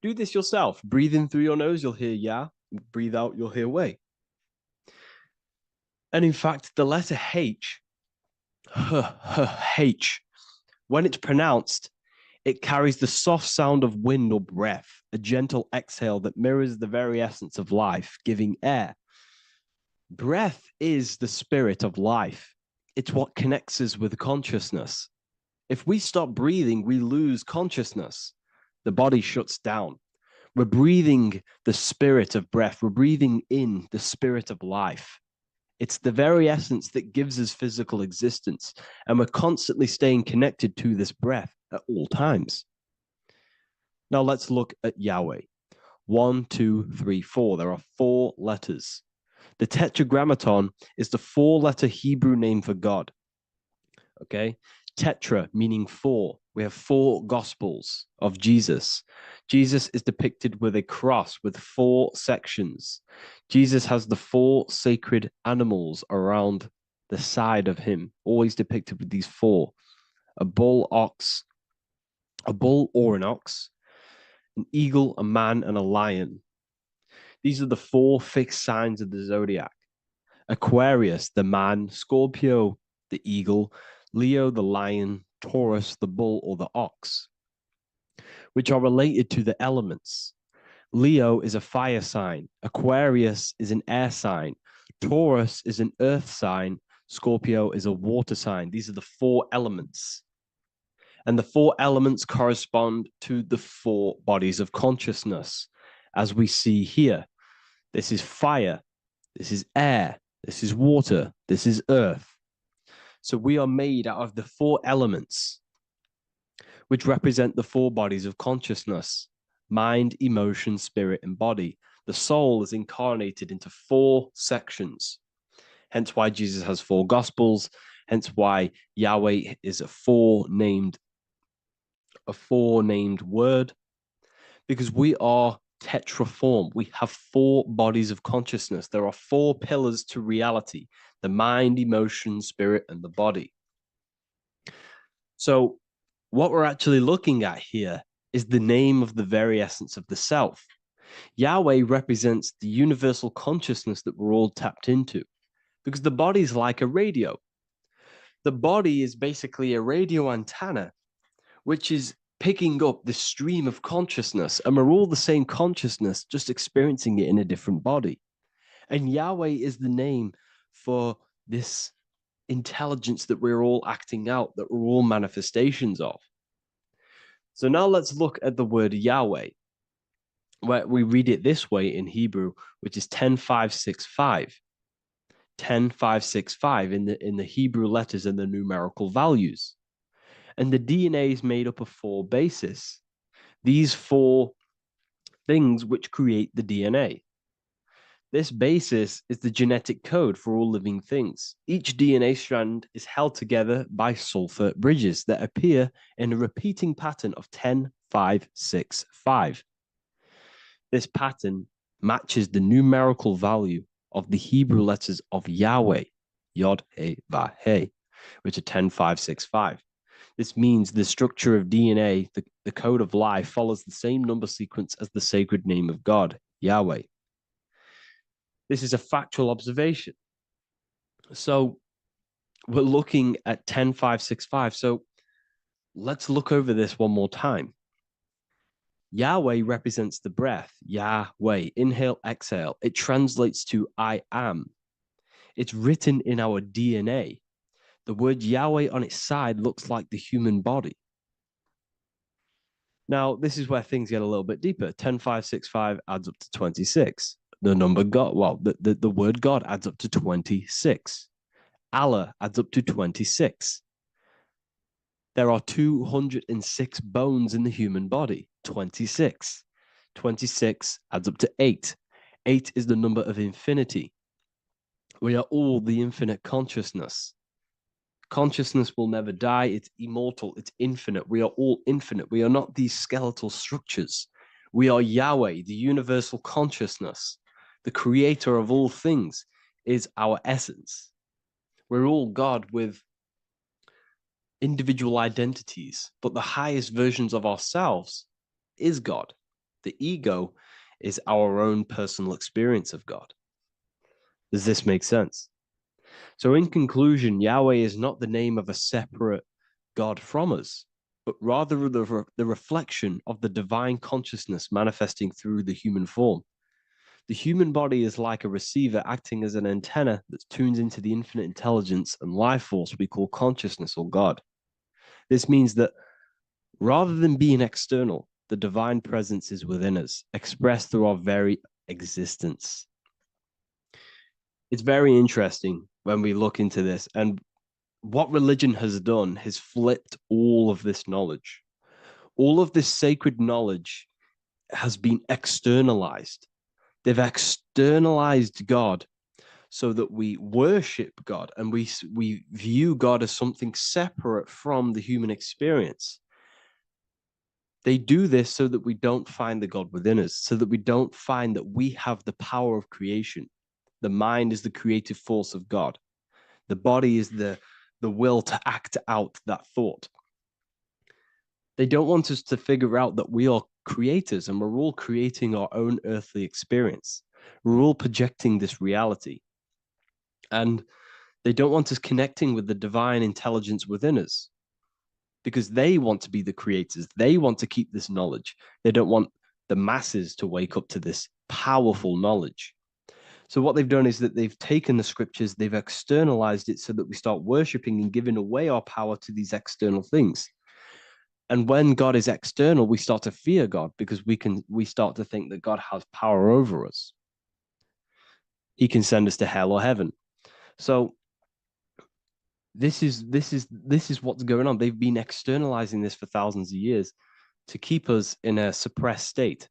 Speaker 4: Do this yourself. Breathe in through your nose, you'll hear Yah. Breathe out, you'll hear Wei. And in fact, the letter H, H, when it's pronounced, it carries the soft sound of wind or breath, a gentle exhale that mirrors the very essence of life, giving air. Breath is the spirit of life. It's what connects us with consciousness. If we stop breathing, we lose consciousness. The body shuts down. We're breathing the spirit of breath. We're breathing in the spirit of life. It's the very essence that gives us physical existence, and we're constantly staying connected to this breath at all times. Now let's look at Yahweh. 1, 2, 3, 4. There are 4 letters. The Tetragrammaton is the 4-letter Hebrew name for God. Okay? Tetra meaning 4. We have 4 gospels of Jesus. Jesus is depicted with a cross with 4 sections. Jesus has the 4 sacred animals around the side of him, always depicted with these 4. A bull or an ox, an eagle, a man, and a lion. These are the 4 fixed signs of the zodiac. Aquarius, the man, Scorpio, the eagle, Leo, the lion, Taurus, the bull or the ox, which are related to the elements. Leo is a fire sign. Aquarius is an air sign. Taurus is an earth sign. Scorpio is a water sign. These are the 4 elements. And the 4 elements correspond to the 4 bodies of consciousness, as we see here. This is fire. This is air. This is water. This is earth. So we are made out of the 4 elements, which represent the 4 bodies of consciousness: mind, emotion, spirit, and body. The soul is incarnated into 4 sections. Hence why Jesus has 4 gospels. Hence why Yahweh is a 4-named word, because we are tetraform. We have 4 bodies of consciousness. There are 4 pillars to reality: the mind, emotion, spirit, and the body. So what we're actually looking at here is the name of the very essence of the self. Yahweh represents the universal consciousness that we're all tapped into, because the body is like a radio. The body is basically a radio antenna, which is picking up the stream of consciousness, and we're all the same consciousness, just experiencing it in a different body. And Yahweh is the name for this intelligence that we're all acting out, that we're all manifestations of. So now let's look at the word Yahweh, where we read it this way in Hebrew, which is 10, 5, 6, 5. 10565 in the Hebrew letters and the numerical values. And the DNA is made up of 4 bases. These 4 things which create the DNA. This basis is the genetic code for all living things. Each DNA strand is held together by sulfur bridges that appear in a repeating pattern of 10-5-6-5. This pattern matches the numerical value of the Hebrew letters of Yahweh, Yod, He, Va, He, which are 10-5-6-5. This means the structure of DNA, the code of life, follows the same number sequence as the sacred name of God, Yahweh. This is a factual observation. So we're looking at 10-5-6-5. So let's look over this one more time. Yahweh represents the breath, Yahweh, inhale, exhale. It translates to I am. It's written in our DNA. The word Yahweh on its side looks like the human body. Now, this is where things get a little bit deeper. 10-5-6-5 adds up to 26. The number God, well, the word God adds up to 26. Allah adds up to 26. There are 206 bones in the human body, 26. 26 adds up to 8. 8 is the number of infinity. We are all the infinite consciousness. Consciousness will never die. It's immortal. It's infinite. We are all infinite. We are not these skeletal structures. We are Yahweh, the universal consciousness. The creator of all things is our essence. We're all God with individual identities, but the highest versions of ourselves is God. The ego is our own personal experience of God. Does this make sense? So in conclusion, Yahweh is not the name of a separate God from us, but rather the reflection of the divine consciousness manifesting through the human form. The human body is like a receiver acting as an antenna that tunes into the infinite intelligence and life force we call consciousness or God. This means that rather than being external, the divine presence is within us, expressed through our very existence. It's very interesting when we look into this, and what religion has done has flipped all of this knowledge. All of this sacred knowledge has been externalized. They've externalized God so that we worship God and we view God as something separate from the human experience. They do this so that we don't find the God within us, so that we don't find that we have the power of creation. The mind is the creative force of God. The body is the will to act out that thought. They don't want us to figure out that we are creators and we're all creating our own earthly experience. We're all projecting this reality. And they don't want us connecting with the divine intelligence within us because they want to be the creators. They want to keep this knowledge. They don't want the masses to wake up to this powerful knowledge. So what they've done is that they've taken the scriptures, they've externalized it so that we start worshiping and giving away our power to these external things. And when God is external, we start to fear God because we start to think that God has power over us. He can send us to hell or heaven. So this is what's going on. They've been externalizing this for thousands of years to keep us in a suppressed state.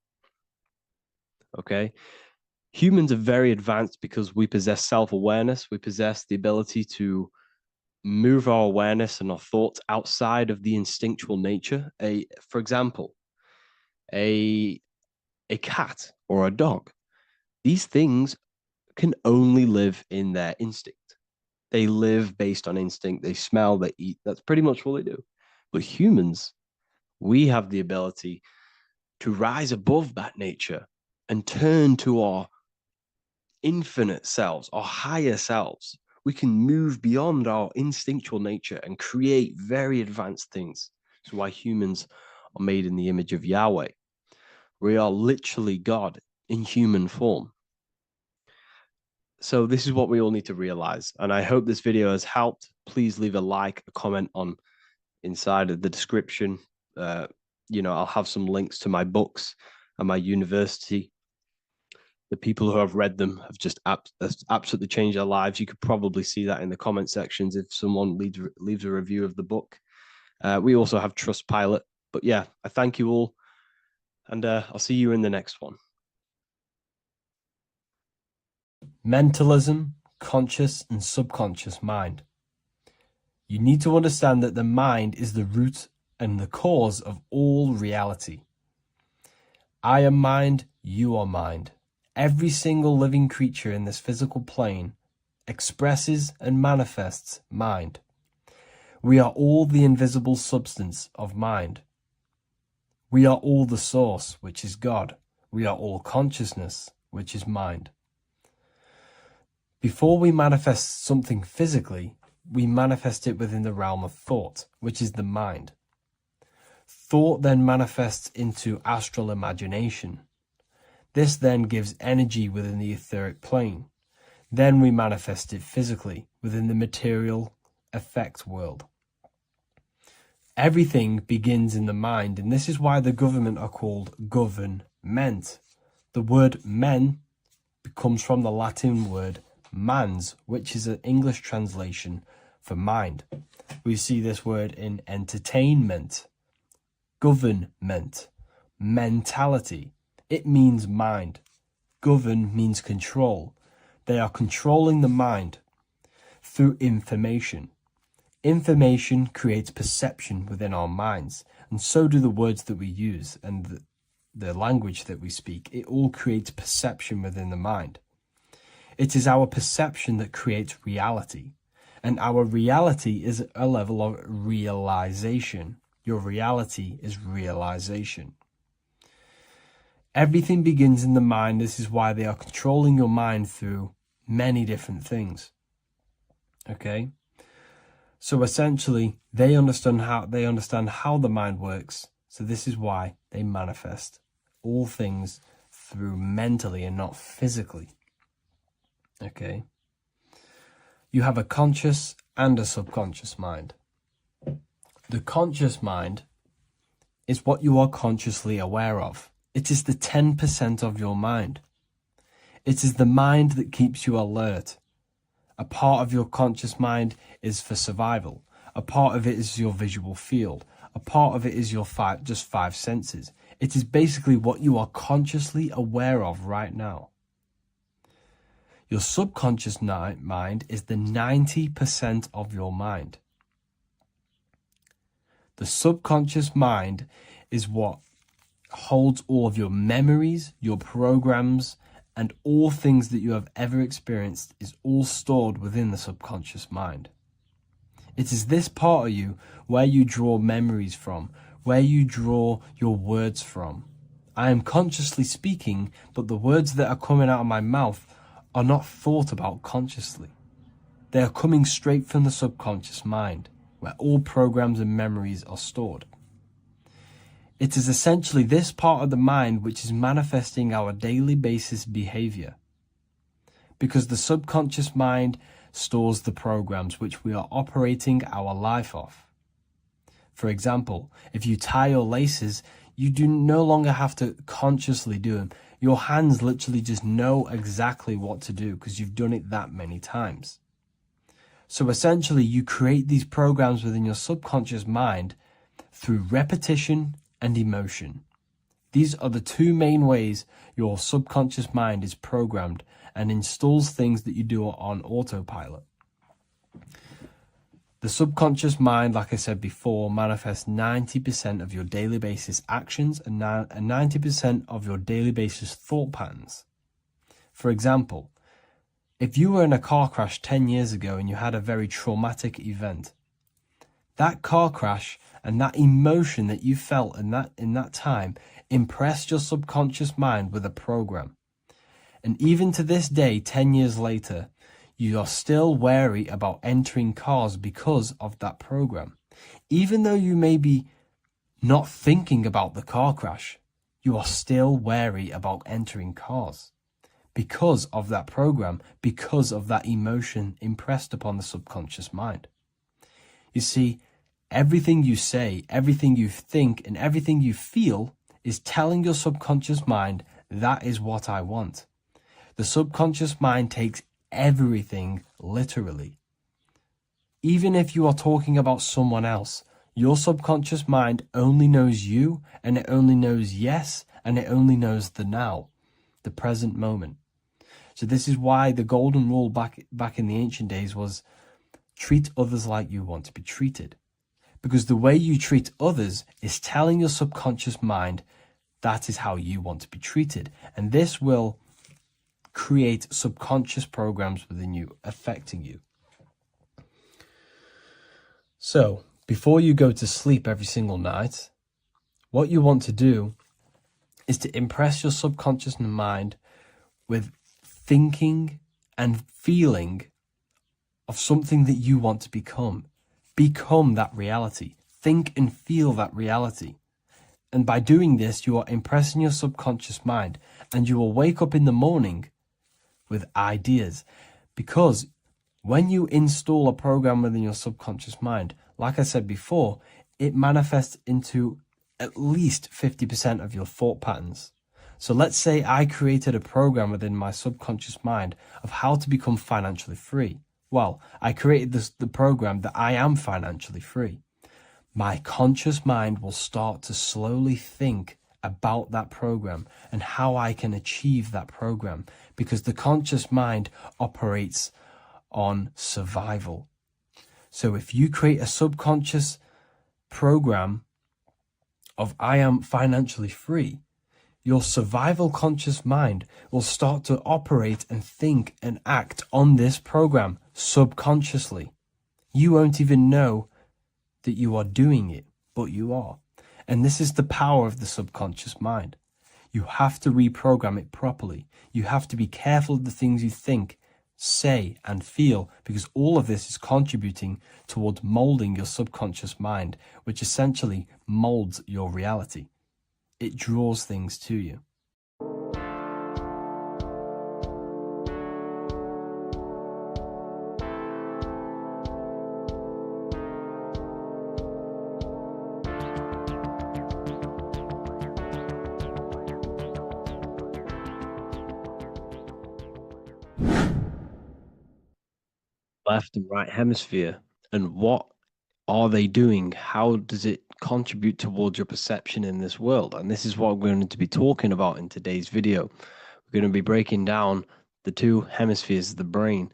Speaker 4: Okay? Humans are very advanced because we possess self-awareness. We possess the ability to move our awareness and our thoughts outside of the instinctual nature. For example, a cat or a dog. These things can only live in their instinct. They live based on instinct. They smell, they eat. That's pretty much what they do. But humans, we have the ability to rise above that nature and turn to our infinite selves, our higher selves. We can move beyond our instinctual nature and create very advanced things. That's why humans are made in the image of Yahweh. We are literally God in human form. So this is what we all need to realize. And I hope this video has helped. Please leave a like, a comment on inside of the description. I'll have some links to my books and my university. The people who have read them have just absolutely changed their lives. You could probably see that in the comment sections if someone leaves a review of the book. We also have Trustpilot. But yeah, I thank you all, and I'll see you in the next one. Mentalism, conscious and subconscious mind. You need to understand that the mind is the root and the cause of all reality. I am mind, you are mind. Every single living creature in this physical plane expresses and manifests mind. We are all the invisible substance of mind. We are all the source, which is God. We are all consciousness, which is mind. Before we manifest something physically, we manifest it within the realm of thought, which is the mind. Thought then manifests into astral imagination. This then gives energy within the etheric plane. Then we manifest it physically within the material effect world. Everything begins in the mind, and this is why the government are called government. The word men comes from the Latin word mans, which is an English translation for mind. We see this word in entertainment, government, mentality. It means mind. Govern means control. They are controlling the mind through information. Information creates perception within our minds, and so do the words that we use and the language that we speak. It all creates perception within the mind. It is our perception that creates reality, and our reality is a level of realization. Your reality is realization. Everything begins in the mind. This is why they are controlling your mind through many different things. Okay? So essentially, they understand how the mind works. So this is why they manifest all things through mentally and not physically. Okay? You have a conscious and a subconscious mind. The conscious mind is what you are consciously aware of. It is the 10% of your mind. It is the mind that keeps you alert. A part of your conscious mind is for survival. A part of it is your visual field. A part of it is your just five senses. It is basically what you are consciously aware of right now. Your subconscious mind is the 90% of your mind. The subconscious mind is what holds all of your memories, your programs, and all things that you have ever experienced is all stored within the subconscious mind. It is this part of you where you draw memories from, where you draw your words from. I am consciously speaking, but the words that are coming out of my mouth are not thought about consciously. They are coming straight from the subconscious mind, where all programs and memories are stored. It is essentially this part of the mind which is manifesting our daily basis behavior. Because the subconscious mind stores the programs which we are operating our life off. For example, if you tie your laces, you do no longer have to consciously do them. Your hands literally just know exactly what to do because you've done it that many times. So essentially, you create these programs within your subconscious mind through repetition and emotion. These are the two main ways your subconscious mind is programmed and installs things that you do on autopilot. The subconscious mind, like I said before, manifests 90% of your daily basis actions and 90% of your daily basis thought patterns. For example, if you were in a car crash 10 years ago and you had a very traumatic event, that car crash and that emotion that you felt in that time impressed your subconscious mind with a program. And even to this day, 10 years later, you are still wary about entering cars because of that program. Even though you may be not thinking about the car crash, you are still wary about entering cars because of that program, because of that emotion impressed upon the subconscious mind. You see, everything you say, everything you think, and everything you feel is telling your subconscious mind, that is what I want.
Speaker 3: The subconscious mind takes everything literally. Even if you are talking about someone else, your subconscious mind only knows you, and it only knows yes, and it only knows the now, the present moment. So this is why the golden rule back in the ancient days was treat others like you want to be treated. Because the way you treat others is telling your subconscious mind that is how you want to be treated. And this will create subconscious programs within you, affecting you. So, before you go to sleep every single night, what you want to do is to impress your subconscious mind with thinking and feeling of something that you want to become. Become that reality. Think and feel that reality. And by doing this, you are impressing your subconscious mind, and you will wake up in the morning with ideas. Because when you install a program within your subconscious mind, like I said before, it manifests into at least 50% of your thought patterns. So let's say I created a program within my subconscious mind of how to become financially free. Well, I created the program that I am financially free. My conscious mind will start to slowly think about that program and how I can achieve that program, because the conscious mind operates on survival. So if you create a subconscious program of I am financially free, your survival conscious mind will start to operate and think and act on this program subconsciously. You won't even know that you are doing it, but you are. And this is the power of the subconscious mind. You have to reprogram it properly. You have to be careful of the things you think, say, and feel, because all of this is contributing towards molding your subconscious mind, which essentially molds your reality. It draws things to you.
Speaker 4: Left and right hemisphere, and what are they doing? How does it contribute towards your perception in this world? And this is what we're going to be talking about in today's video. We're going to be breaking down the two hemispheres of the brain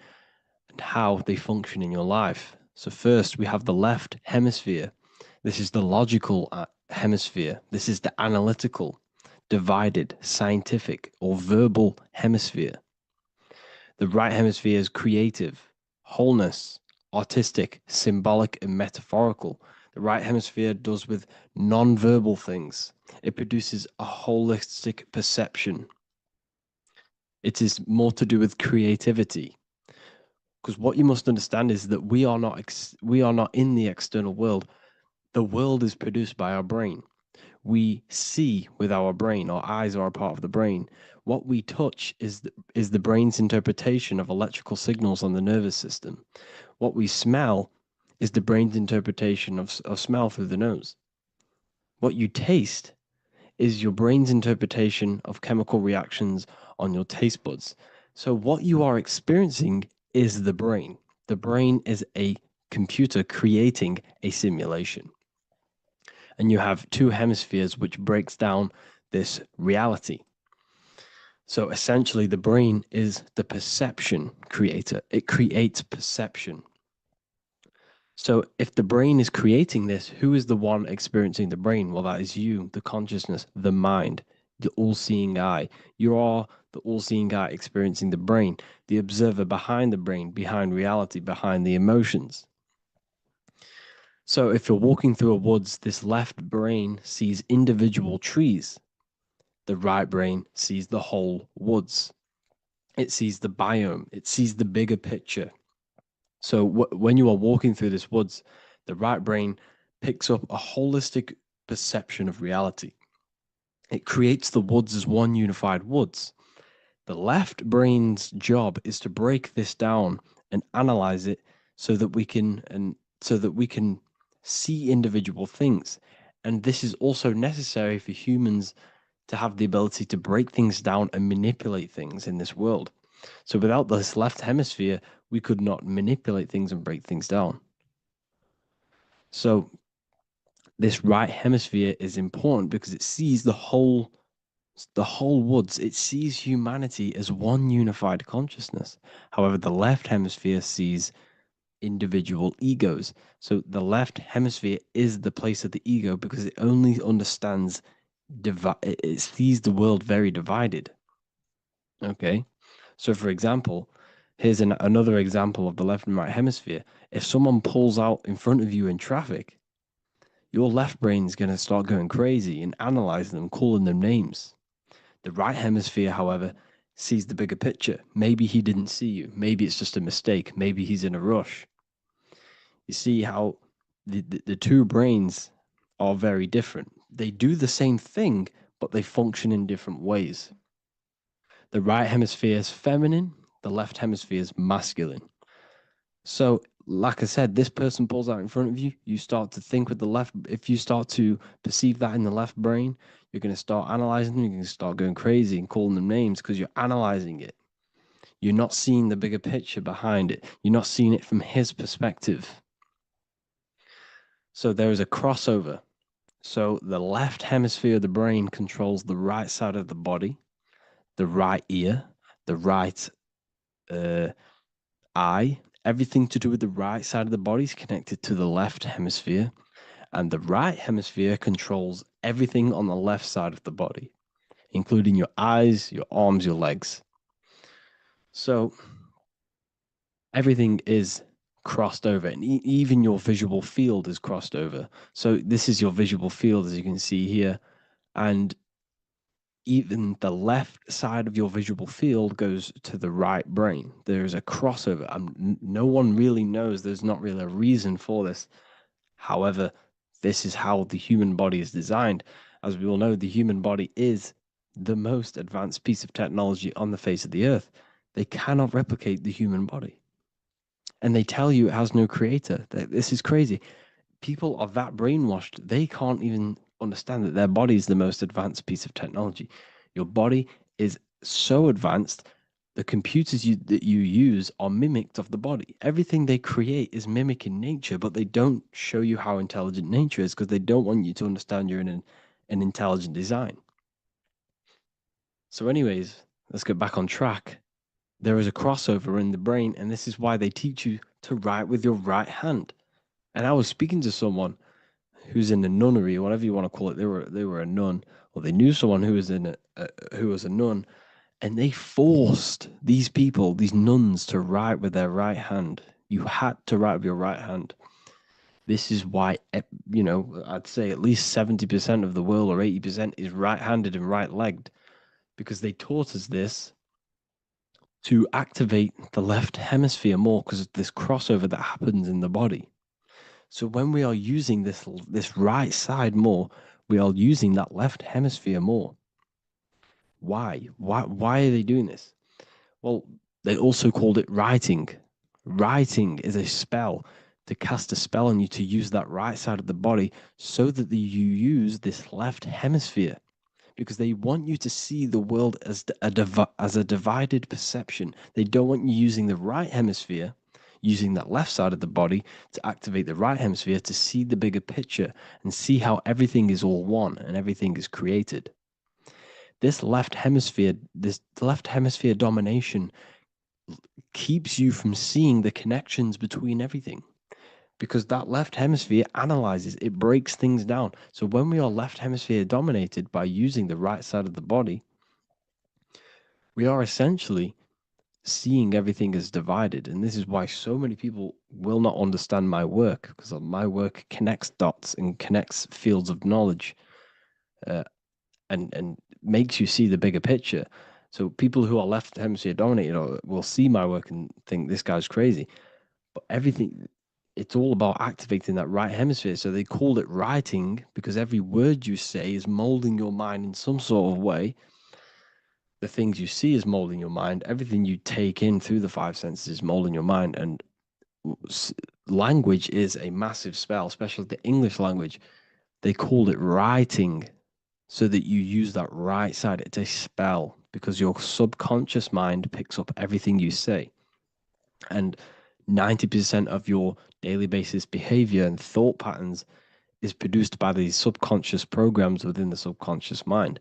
Speaker 4: and how they function in your life. So first, we have the left hemisphere. This is the logical hemisphere. This is the analytical, divided, scientific, or verbal hemisphere. The right hemisphere is creative, wholeness, artistic, symbolic, and metaphorical. The right hemisphere does with non-verbal things. It produces a holistic perception. It is more to do with creativity. Because what you must understand is that we are not in the external world. The world is produced by our brain. We see with our brain. Our eyes are a part of the brain. What we touch is the brain's interpretation of electrical signals on the nervous system. What we smell is the brain's interpretation of smell through the nose. What you taste is your brain's interpretation of chemical reactions on your taste buds. So what you are experiencing is the brain. The brain is a computer creating a simulation. And you have two hemispheres which breaks down this reality. So essentially the brain is the perception creator. It creates perception. So if the brain is creating this, who is the one experiencing the brain? Well, that is you, the consciousness, the mind, the all-seeing eye. You are the all-seeing eye experiencing the brain, the observer behind the brain, behind reality, behind the emotions. So if you're walking through a woods, this left brain sees individual trees. The right brain sees the whole woods. It sees the biome. It sees the bigger picture. So when you are walking through this woods, the right brain picks up a holistic perception of reality. It creates the woods as one unified woods. The left brain's job is to break this down and analyze it so that we can see individual things. And this is also necessary for humans to have the ability to break things down and manipulate things in this world. So without this left hemisphere, we could not manipulate things and break things down. So this right hemisphere is important because it sees the whole woods. It sees humanity as one unified consciousness. However, the left hemisphere sees individual egos. So the left hemisphere is the place of the ego because it only understands it sees the world very divided. Okay, so for example, here's another example of the left and right hemisphere. If someone pulls out in front of you in traffic, your left brain's going to start going crazy and analyzing them, calling them names. The right hemisphere, however, sees the bigger picture. Maybe he didn't see you. Maybe it's just a mistake. Maybe he's in a rush. You see how the two brains are very different. They do the same thing, but they function in different ways. The right hemisphere is feminine. The left hemisphere is masculine. So, like I said, this person pulls out in front of you. You start to think with the left. If you start to perceive that in the left brain, you're going to start analyzing them. You're going to start going crazy and calling them names because you're analyzing it. You're not seeing the bigger picture behind it. You're not seeing it from his perspective. So there is a crossover. So the left hemisphere of the brain controls the right side of the body, the right ear, the right eye. Everything to do with the right side of the body is connected to the left hemisphere. And the right hemisphere controls everything on the left side of the body, including your eyes, your arms, your legs. So everything is crossed over, and even your visual field is crossed over. So this is your visual field, as you can see here. And even the left side of your visual field goes to the right brain. There's a crossover. No one really knows. There's not really a reason for this. However, this is how the human body is designed. As we all know, the human body is the most advanced piece of technology on the face of the earth. They cannot replicate the human body. And they tell you it has no creator. This is crazy. People are that brainwashed, they can't even understand that their body is the most advanced piece of technology. Your body is so advanced, the computers that you use are mimicked of the body. Everything they create is mimicking nature, but they don't show you how intelligent nature is because they don't want you to understand you're in an intelligent design. So anyways, let's get back on track. There is a crossover in the brain, and this is why they teach you to write with your right hand. And I was speaking to someone who's in a nunnery, or whatever you want to call it. They were a nun, or they knew someone who was who was a nun, and they forced these people, these nuns, to write with their right hand. You had to write with your right hand. This is why, I'd say at least 70% of the world, or 80%, is right-handed and right-legged, because they taught us this to activate the left hemisphere more because of this crossover that happens in the body. So when we are using this right side more, we are using that left hemisphere more. Why? Why are they doing this? Well, they also called it writing. Writing is a spell, to cast a spell on you to use that right side of the body so that you use this left hemisphere, because they want you to see the world as a divided perception. They don't want you using the right hemisphere, using that left side of the body to activate the right hemisphere to see the bigger picture and see how everything is all one and everything is created. This left hemisphere domination keeps you from seeing the connections between everything, because that left hemisphere analyzes, it breaks things down. So when we are left hemisphere dominated by using the right side of the body, we are essentially seeing everything as divided. And this is why so many people will not understand my work, because my work connects dots and connects fields of knowledge, and makes you see the bigger picture. So people who are left hemisphere dominated will see my work and think this guy's crazy. But everything, it's all about activating that right hemisphere. So they called it writing because every word you say is molding your mind in some sort of way. The things you see is molding your mind. Everything you take in through the five senses is molding your mind. And language is a massive spell, especially the English language. They called it writing so that you use that right side. It's a spell because your subconscious mind picks up everything you say. And 90% of your daily basis behavior and thought patterns is produced by these subconscious programs within the subconscious mind.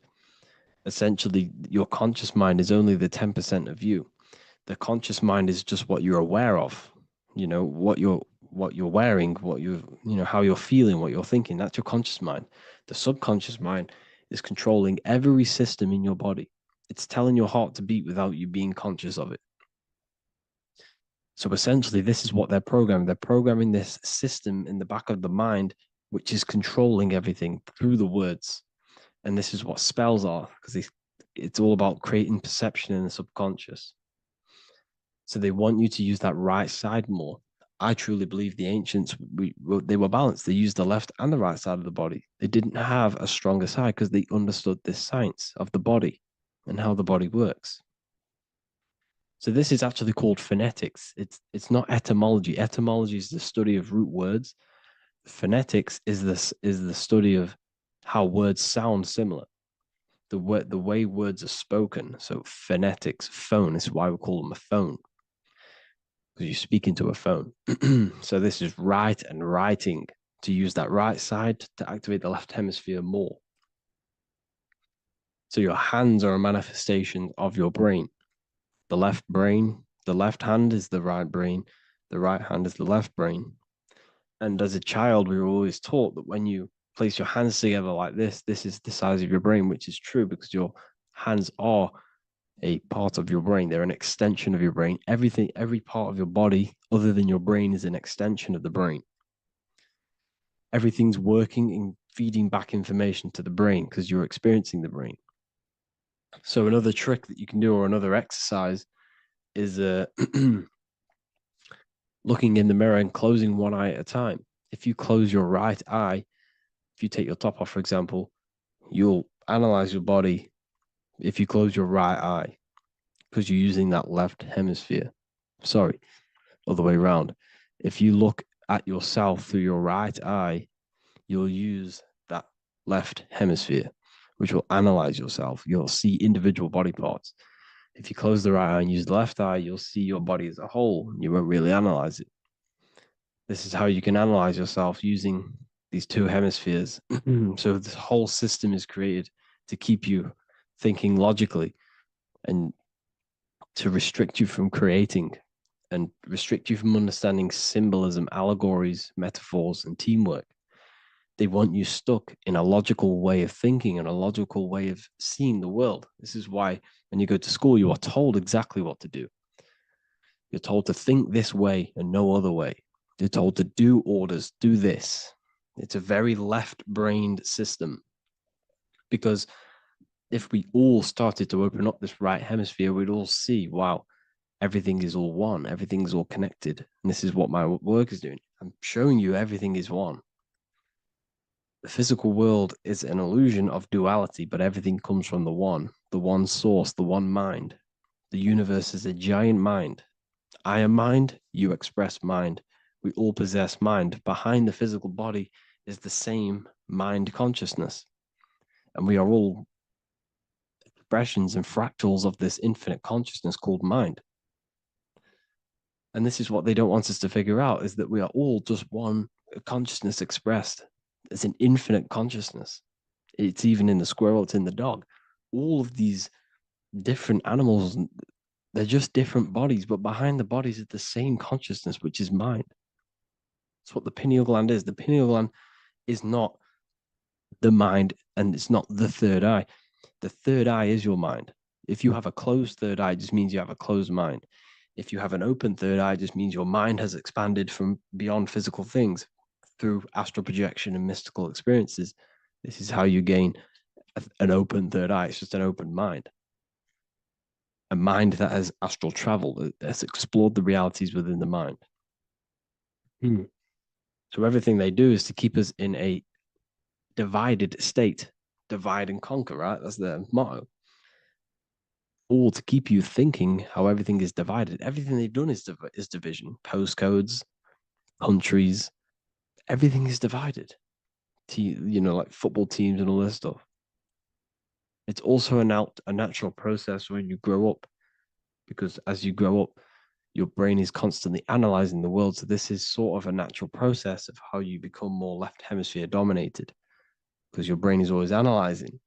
Speaker 4: Essentially, your conscious mind is only the 10% of you. The conscious mind is just what you're aware of, what you're wearing, how you're feeling, what you're thinking. That's your conscious mind. The subconscious mind is controlling every system in your body. It's telling your heart to beat without you being conscious of it. So essentially, this is what they're programming. They're programming this system in the back of the mind, which is controlling everything through the words. And this is what spells are, because it's all about creating perception in the subconscious. So they want you to use that right side more. I truly believe the ancients, they were balanced. They used the left and the right side of the body. They didn't have a stronger side because they understood this science of the body and how the body works. So this is actually called phonetics. It's not etymology. Etymology is the study of root words. Phonetics is the study of how words sound similar. The way words are spoken. So phonetics, phone is why we call them a phone, because you speak into a phone. So this is write and writing, to use that right side to activate the left hemisphere more. So your hands are a manifestation of your brain. The left hand is the right brain, the right hand is the left brain. And as a child, we were always taught that when you place your hands together like this is the size of your brain, which is true because your hands are a part of your brain. They're an extension of your brain. Every part of your body other than your brain is an extension of the brain. Everything's working and feeding back information to the brain because you're experiencing the brain. So another trick that you can do, or another exercise, is looking in the mirror and closing one eye at a time. If you close your right eye, if you take your top off, for example, you'll analyze your body if you close your right eye, because you're using that left hemisphere. Sorry, other way around. If you look at yourself through your right eye, you'll use that left hemisphere, which will analyze yourself. You'll see individual body parts. If you close the right eye and use the left eye, you'll see your body as a whole. You won't really analyze it. This is how you can analyze yourself using these two hemispheres. So this whole system is created to keep you thinking logically and to restrict you from creating and restrict you from understanding symbolism, allegories, metaphors, and teamwork. They want you stuck in a logical way of thinking and a logical way of seeing the world. This is why when you go to school, you are told exactly what to do. You're told to think this way and no other way. You're told to do orders, do this. It's a very left-brained system, because if we all started to open up this right hemisphere, we'd all see, wow, everything is all one, everything's all connected. And this is what my work is doing. I'm showing you everything is one. The physical world is an illusion of duality, but everything comes from the one source, the one mind. The universe is a giant mind. I am mind, you express mind. We all possess mind. Behind the physical body is the same mind consciousness. And we are all expressions and fractals of this infinite consciousness called mind. And this is what they don't want us to figure out, is that we are all just one consciousness expressed. It's an infinite consciousness. It's even in the squirrel, it's in the dog. All of these different animals, they're just different bodies, but behind the bodies is the same consciousness, which is mind. That's what the pineal gland is. The pineal gland is not the mind, and it's not the third eye. The third eye is your mind. If you have a closed third eye, it just means you have a closed mind. If you have an open third eye, it just means your mind has expanded from beyond physical things through astral projection and mystical experiences. This is how you gain an open third eye. It's just an open mind. A mind that has astral traveled, has explored the realities within the mind. So everything they do is to keep us in a divided state. Divide and conquer, right? That's their motto. All to keep you thinking how everything is divided. Everything they've done is division. Postcodes, countries, everything is divided. Like football teams and all this stuff. It's also a natural process when you grow up, because as you grow up, your brain is constantly analyzing the world. So this is sort of a natural process of how you become more left hemisphere dominated, because your brain is always analyzing.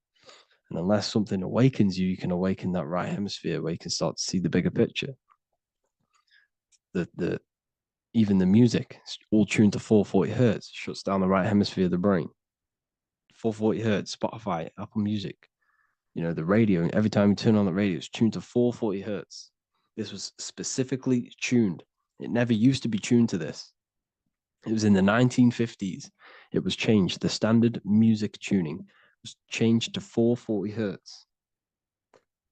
Speaker 4: And unless something awakens you, you can awaken that right hemisphere where you can start to see the bigger picture. Even the music, all tuned to 440 hertz, shuts down the right hemisphere of the brain. 440 hertz, Spotify, Apple Music, the radio. Every time you turn on the radio, it's tuned to 440 hertz. This was specifically tuned. It never used to be tuned to this. It was in the 1950s. It was changed. The standard music tuning was changed to 440 hertz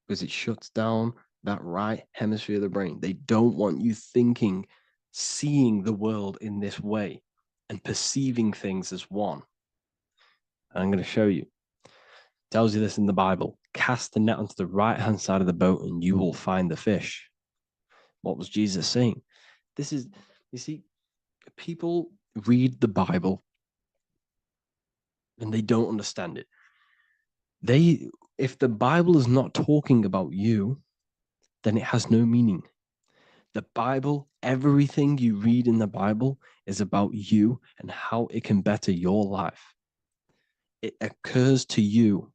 Speaker 4: because it shuts down that right hemisphere of the brain. They don't want you thinking, seeing the world in this way and perceiving things as one. And I'm going to show you. It tells you this in the Bible. Cast the net onto the right-hand side of the boat and you will find the fish. What was Jesus saying? You see, people read the Bible and they don't understand it. If the Bible is not talking about you, then it has no meaning. The Bible, everything you read in the Bible is about you and how it can better your life. It occurs to you.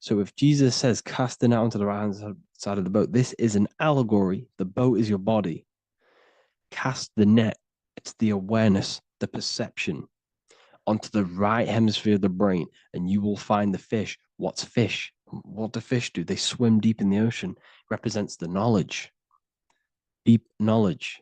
Speaker 4: So if Jesus says, cast the net onto the right-hand side of the boat, this is an allegory. The boat is your body. Cast the net. It's the awareness, the perception onto the right hemisphere of the brain, and you will find the fish. What's fish? What do fish do? They swim deep in the ocean. It represents the knowledge, deep knowledge.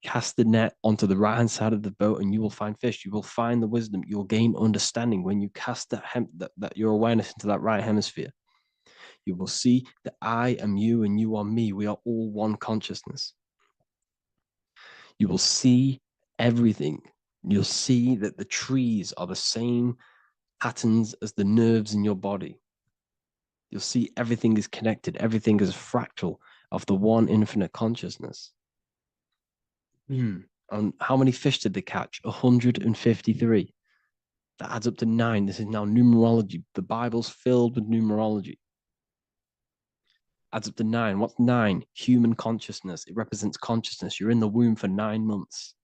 Speaker 4: Cast the net onto the right-hand side of the boat and you will find fish. You will find the wisdom. You'll gain understanding when you cast that your awareness into that right hemisphere. You will see that I am you and you are me. We are all one consciousness. You will see everything. You'll see that the trees are the same patterns as the nerves in your body. You'll see everything is connected. Everything is a fractal of the one infinite consciousness. And how many fish did they catch? 153. That adds up to 9. This is now numerology. The Bible's filled with numerology. Adds up to 9. What's 9? Human consciousness. It represents consciousness. You're in the womb for 9 months.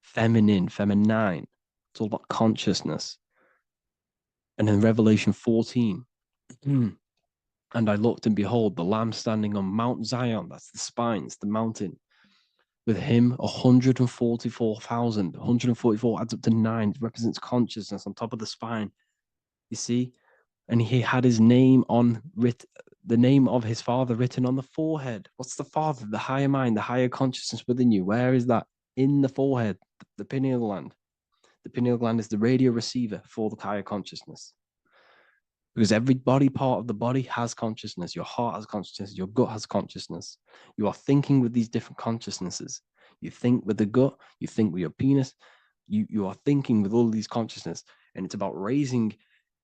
Speaker 4: Feminine. It's all about consciousness. And in Revelation 14, and I looked and behold, the Lamb standing on Mount Zion. That's the spines, the mountain. With him, 144,000. 144 adds up to 9. It represents consciousness on top of the spine. You see? And he had his name the name of his Father written on the forehead. What's the Father? The higher mind, the higher consciousness within you. Where is that? In the forehead, the pineal gland. The pineal gland is the radio receiver for the higher consciousness. Because every body part of the body has consciousness. Your heart has consciousness. Your gut has consciousness. You are thinking with these different consciousnesses. You think with the gut. You think with your penis. You are thinking with all these consciousness. And it's about raising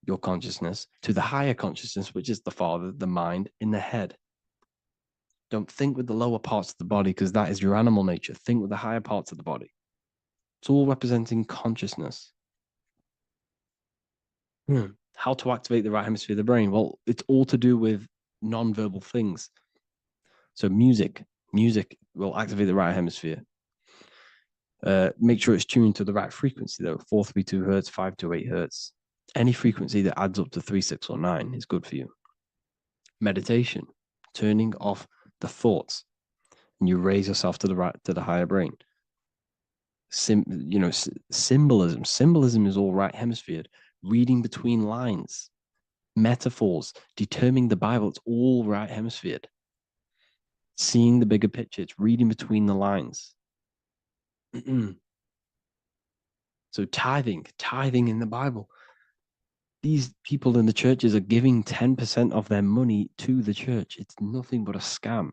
Speaker 4: your consciousness to the higher consciousness, which is the Father, the mind in the head. Don't think with the lower parts of the body because that is your animal nature. Think with the higher parts of the body. It's all representing consciousness. How to activate the right hemisphere of the brain? Well, it's all to do with non-verbal things. So music will activate the right hemisphere. Make sure it's tuned to the right frequency though. 432 hertz, 528 hertz. Any frequency that adds up to 3, 6, or 9 is good for you. Meditation, turning off the thoughts, and you raise yourself to the higher brain. Symbolism. Symbolism is all right hemisphered. Reading between lines, metaphors, determining the Bible, it's all right hemisphered. Seeing the bigger picture, it's reading between the lines. So tithing in the Bible. These people in the churches are giving 10% of their money to the church. It's nothing but a scam.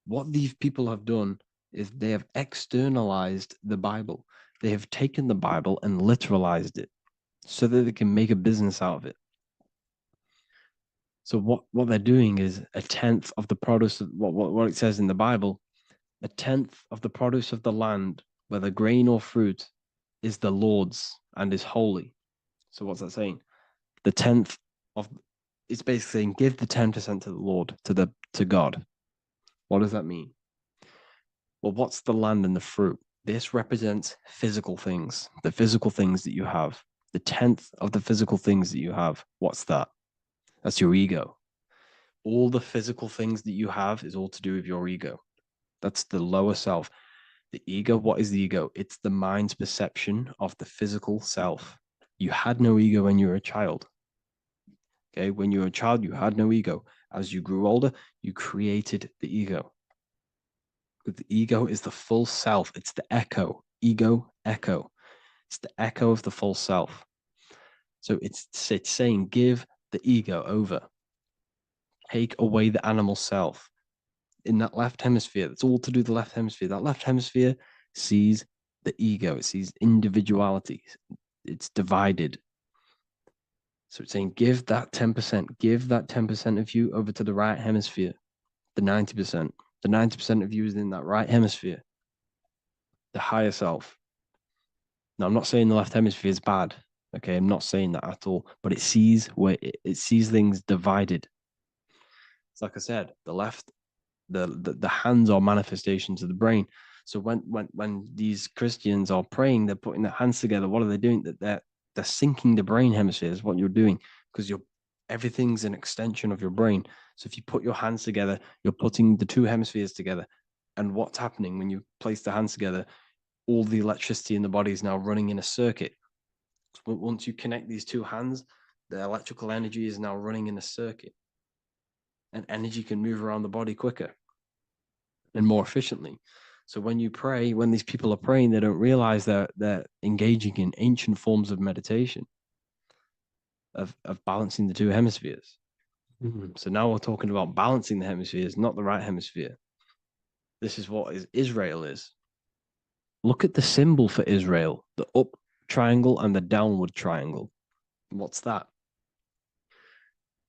Speaker 4: What these people have done is they have externalized the Bible. They have taken the Bible and literalized it so that they can make a business out of it. So what they're doing is 1/10 of the produce of what it says in the Bible, 1/10 of the produce of the land, whether grain or fruit, is the Lord's and is holy. So what's that saying? The 10th of, it's basically saying give the 10% to the Lord, to God. What does that mean? Well, what's the land and the fruit? This represents physical things, the physical things that you have. The 10th of the physical things that you have. What's that? That's your ego. All the physical things that you have is all to do with your ego. That's the lower self. The ego, what is the ego? It's the mind's perception of the physical self. You had no ego when you were a child. Okay, when you were a child, you had no ego. As you grew older, you created the ego. But the ego is the full self. It's the echo. Ego, echo. It's the echo of the full self. So it's saying give the ego over. Take away the animal self. In that left hemisphere, that's all to do with the left hemisphere. That left hemisphere sees the ego. It sees individuality. It's divided. So it's saying give that 10%. Give that 10% of you over to the right hemisphere. The 90%. The 90% of you is in that right hemisphere. The higher self. Now, I'm not saying the left hemisphere is bad. Okay, I'm not saying that at all. But it sees where it sees things divided. It's like I said, the left, the hands are manifestations of the brain. So when these Christians are praying, they're putting their hands together. What are they doing? They're syncing the brain hemispheres. What you're doing, because everything's an extension of your brain. So if you put your hands together, you're putting the two hemispheres together. And what's happening when you place the hands together? All the electricity in the body is now running in a circuit. So once you connect these two hands, the electrical energy is now running in a circuit. And energy can move around the body quicker and more efficiently. So when you pray, when these people are praying, they don't realize that they're engaging in ancient forms of meditation, of balancing the two hemispheres. So now we're talking about balancing the hemispheres, not the right hemisphere. This is what Israel is. Look at the symbol for Israel, the up triangle and the downward triangle. What's that?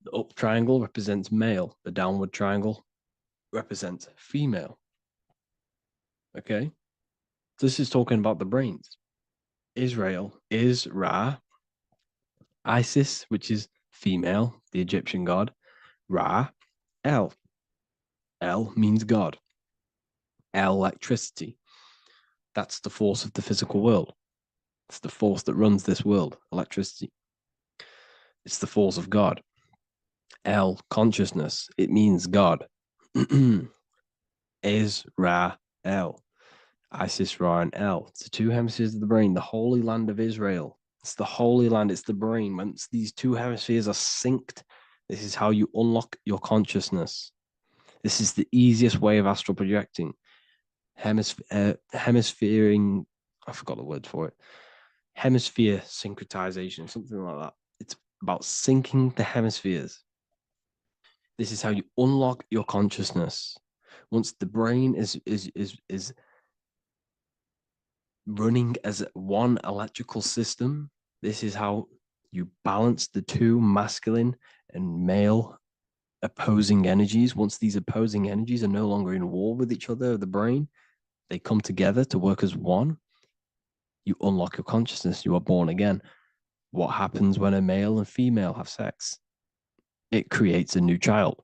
Speaker 4: The up triangle represents male. The downward triangle represents female. Okay? This is talking about the brains. Israel is Ra. Isis, which is female, the Egyptian god. Ra, El. El means God. El, electricity. That's the force of the physical world. It's the force that runs this world, electricity. It's the force of God. El, consciousness. It means God. Is Ra, El. Isis, Ra, and El. It's the two hemispheres of the brain, the holy land of Israel. It's the holy land, it's the brain. Once these two hemispheres are synced, this is how you unlock your consciousness. This is the easiest way of astral projecting. Hemisphering, I forgot the word for it. Hemisphere syncretization, something like that. It's about syncing the hemispheres. This is how you unlock your consciousness. Once the brain is running as one electrical system, this is how you balance the two masculine and male opposing energies. Once these opposing energies are no longer in war with each other, the brain, they come together to work as one. You unlock your consciousness. You are born again. What happens when a male and female have sex? It creates a new child.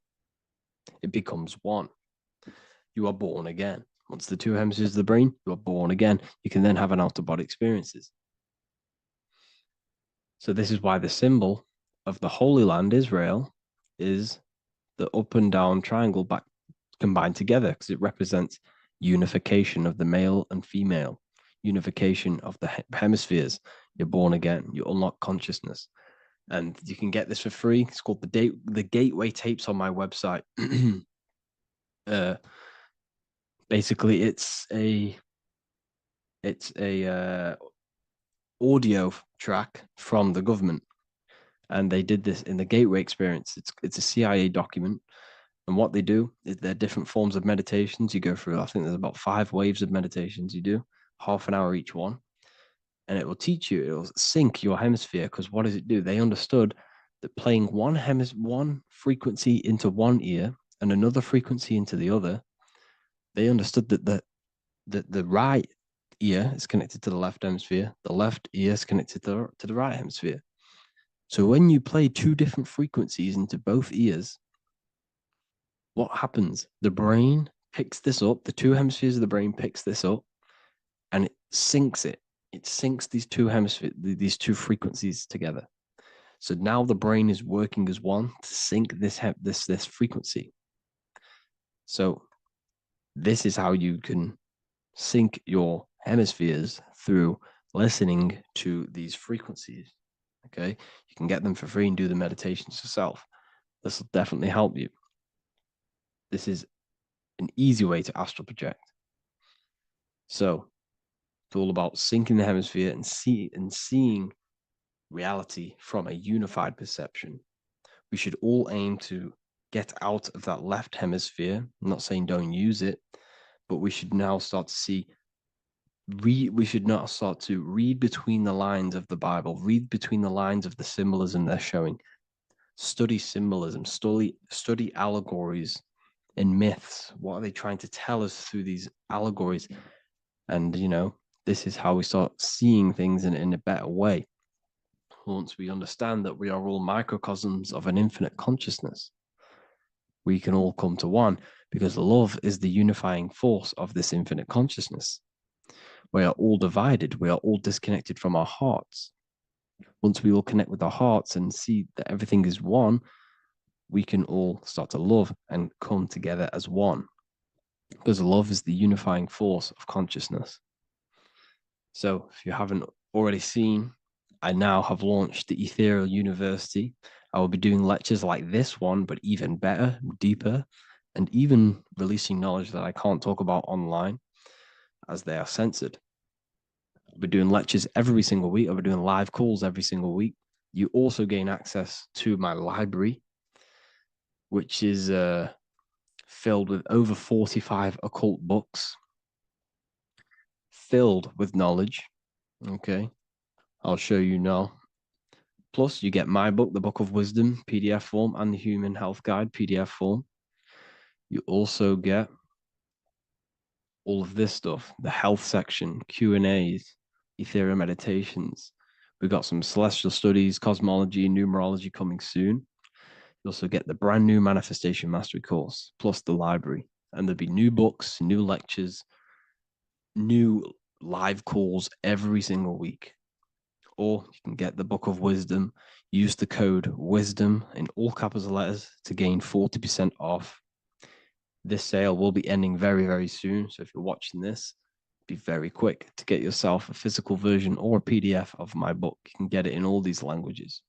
Speaker 4: It becomes one. You are born again. Once the two hemispheres of the brain, you are born again. You can then have an out-of-body experiences. So this is why the symbol of the Holy Land, Israel, is the up and down triangle back combined together, because it represents unification of the male and female, unification of the hemispheres. You're born again. You unlock consciousness. And you can get this for free. It's called the Gateway Tapes on my website. Basically, it's a audio track from the government, and they did this in the Gateway Experience. It's a CIA document, and what they do is there are different forms of meditations you go through. I think there's about 5 waves of meditations you do, half an hour each one, and it will teach you. It will sync your hemisphere, because what does it do? They understood that playing one frequency into one ear and another frequency into the other, they understood that the right ear is connected to the left hemisphere, the left ear is connected to the right hemisphere. So when you play two different frequencies into both ears, what happens? The brain picks this up, the two hemispheres of the brain picks this up, and it syncs it. It syncs these two hemispheres, these two frequencies together. So now the brain is working as one to sync this frequency. So this is how you can sync your hemispheres through listening to these frequencies. Okay, you can get them for free and do the meditations yourself. This will definitely help you. This is an easy way to astral project. So it's all about syncing the hemisphere and seeing reality from a unified perception. We should all aim to get out of that left hemisphere. I'm not saying don't use it, but we should now start to see, we should now start to read between the lines of the Bible, read between the lines of the symbolism they're showing. Study symbolism, study allegories and myths. What are they trying to tell us through these allegories? And, you know, this is how we start seeing things in a better way. Once we understand that we are all microcosms of an infinite consciousness, we can all come to one, because love is the unifying force of this infinite consciousness. We are all divided. We are all disconnected from our hearts. Once we all connect with our hearts and see that everything is one, we can all start to love and come together as one, because love is the unifying force of consciousness. So if you haven't already seen, I now have launched the Ethereal University. I will be doing lectures like this one, but even better, deeper, and even releasing knowledge that I can't talk about online as they are censored. I'll be doing lectures every single week. I'll be doing live calls every single week. You also gain access to my library, which is filled with over 45 occult books, filled with knowledge. Okay, I'll show you now. Plus, you get my book, The Book of Wisdom, PDF form, and the Human Health Guide, PDF form. You also get all of this stuff, the health section, Q&As, ethereal meditations. We've got some celestial studies, cosmology, numerology coming soon. You also get the brand new Manifestation Mastery course, plus the library. And there'll be new books, new lectures, new live calls every single week. Or you can get the Book of Wisdom, use the code WISDOM in all capital letters to gain 40% off. This sale will be ending very, very soon. So if you're watching this, be very quick to get yourself a physical version or a PDF of my book. You can get it in all these languages.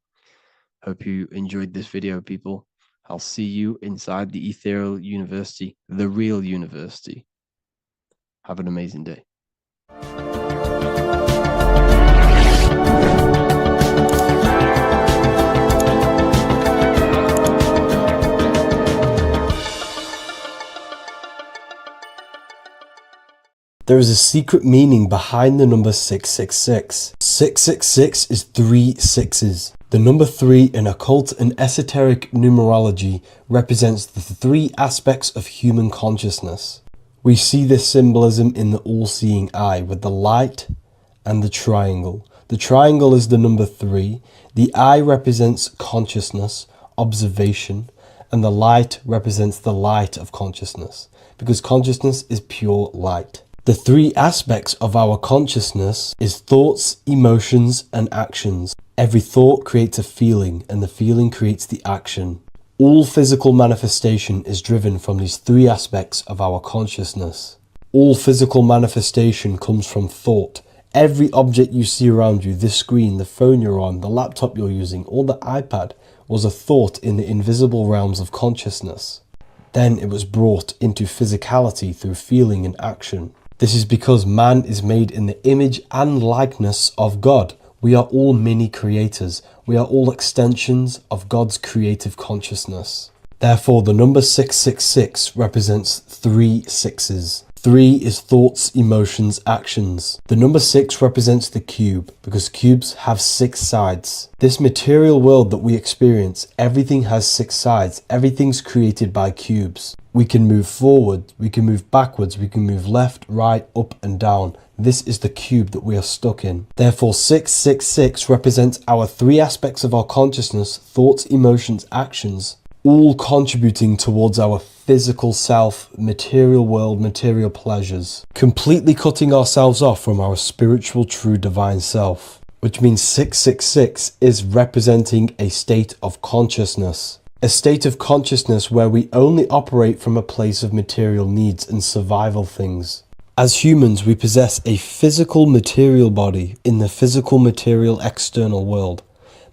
Speaker 4: Hope you enjoyed this video, people. I'll see you inside the Ethereal University, the real university. Have an amazing day.
Speaker 3: There is a secret meaning behind the number 666. 666 is 3 sixes. The number 3 in occult and esoteric numerology represents the 3 aspects of human consciousness. We see this symbolism in the all-seeing eye with the light and the triangle. The triangle is the number 3. The eye represents consciousness, observation, and the light represents the light of consciousness, because consciousness is pure light. The 3 aspects of our consciousness is thoughts, emotions, and actions. Every thought creates a feeling, and the feeling creates the action. All physical manifestation is driven from these 3 aspects of our consciousness. All physical manifestation comes from thought. Every object you see around you, this screen, the phone you're on, the laptop you're using, or the iPad, was a thought in the invisible realms of consciousness. Then it was brought into physicality through feeling and action. This is because man is made in the image and likeness of God. We are all mini creators. We are all extensions of God's creative consciousness. Therefore, the number 666 represents 3 sixes. 3 is thoughts, emotions, actions. The number 6 represents the cube, because cubes have 6 sides. This material world that we experience, everything has 6 sides. Everything's created by cubes. We can move forward, we can move backwards, we can move left, right, up and down. This is the cube that we are stuck in. Therefore, 666 represents our three aspects of our consciousness: thoughts, emotions, actions, all contributing towards our physical self, material world, material pleasures, completely cutting ourselves off from our spiritual, true, divine self. Which means 666 is representing a state of consciousness. A state of consciousness where we only operate from a place of material needs and survival things. As humans, we possess a physical material body in the physical material external world,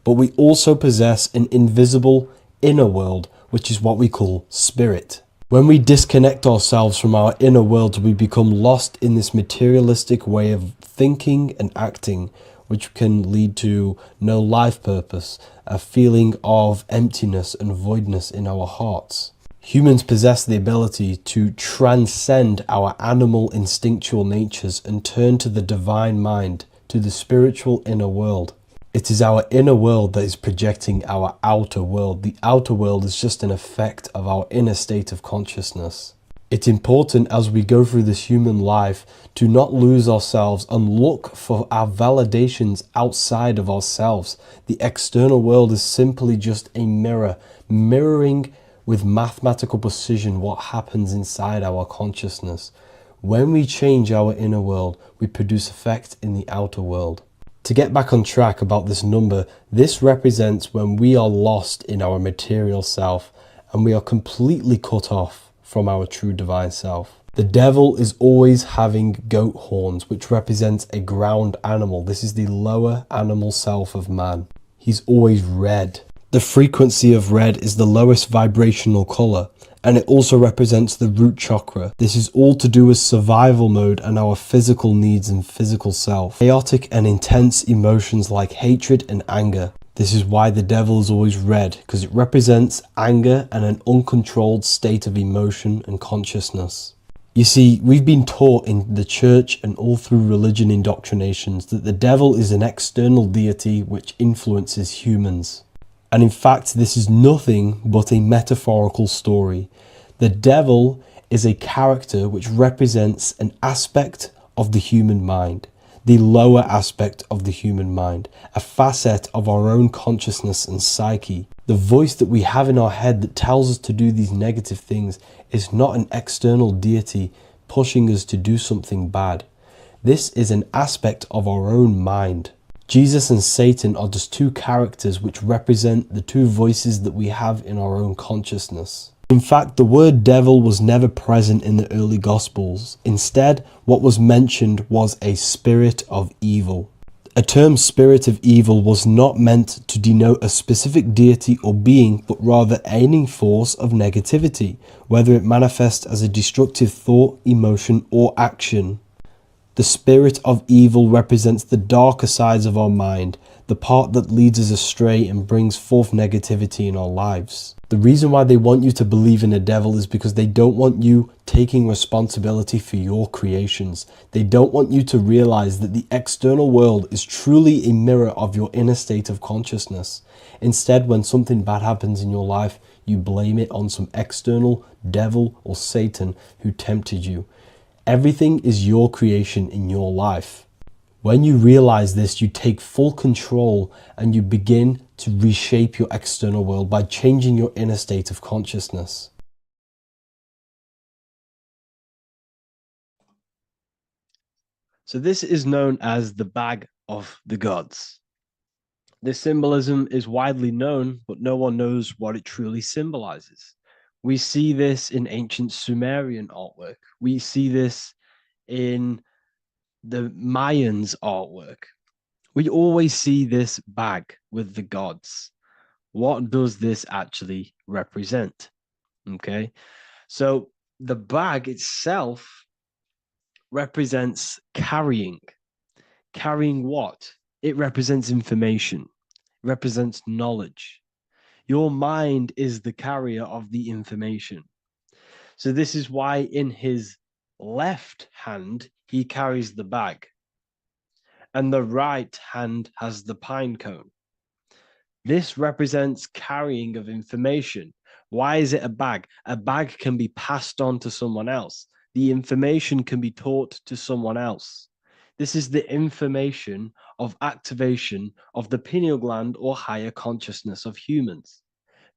Speaker 3: but we also possess an invisible inner world, which is what we call spirit. When we disconnect ourselves from our inner world, we become lost in this materialistic way of thinking and acting, which can lead to no life purpose, a feeling of emptiness and voidness in our hearts. Humans possess the ability to transcend our animal instinctual natures and turn to the divine mind, to the spiritual inner world. It is our inner world that is projecting our outer world. The outer world is just an effect of our inner state of consciousness. It's important as we go through this human life to not lose ourselves and look for our validations outside of ourselves. The external world is simply just a mirror, mirroring with mathematical precision what happens inside our consciousness. When we change our inner world, we produce effect in the outer world. To get back on track about this number, this represents when we are lost in our material self and we are completely cut off from our true divine self. The devil is always having goat horns, which represents a ground animal. This is the lower animal self of man. He's always red. The frequency of red is the lowest vibrational color, and it also represents the root chakra. This is all to do with survival mode and our physical needs and physical self. Chaotic and intense emotions like hatred and anger. This is why the devil is always red, because it represents anger and an uncontrolled state of emotion and consciousness. You see, we've been taught in the church and all through religion indoctrinations that the devil is an external deity which influences humans. And in fact, this is nothing but a metaphorical story. The devil is a character which represents an aspect of the human mind, the lower aspect of the human mind, a facet of our own consciousness and psyche. The voice that we have in our head that tells us to do these negative things is not an external deity pushing us to do something bad. This is an aspect of our own mind. Jesus and Satan are just two characters which represent the two voices that we have in our own consciousness. In fact, the word devil was never present in the early Gospels. Instead, what was mentioned was a spirit of evil. A term spirit of evil was not meant to denote a specific deity or being, but rather any force of negativity, whether it manifests as a destructive thought, emotion, or action. The spirit of evil represents the darker sides of our mind, the part that leads us astray and brings forth negativity in our lives. The reason why they want you to believe in a devil is because they don't want you taking responsibility for your creations. They don't want you to realize that the external world is truly a mirror of your inner state of consciousness. Instead, when something bad happens in your life, you blame it on some external devil or Satan who tempted you. Everything is your creation in your life. When you realize this, you take full control and you begin to reshape your external world by changing your inner state of consciousness.
Speaker 4: So this is known as the bag of the gods. This symbolism is widely known, but no one knows what it truly symbolizes. We see this in ancient Sumerian artwork. We see this in the Mayans' artwork. We always see this bag with the gods. What does this actually represent? Okay, so the bag itself represents carrying. Carrying what? It represents information, represents knowledge. Your mind is the carrier of the information. So this is why in his left hand, he carries the bag, and the right hand has the pine cone. This represents carrying of information, Why is it a bag? A bag can be passed on to someone else. The information can be taught to someone else. This is the information of activation of the pineal gland or higher consciousness of humans.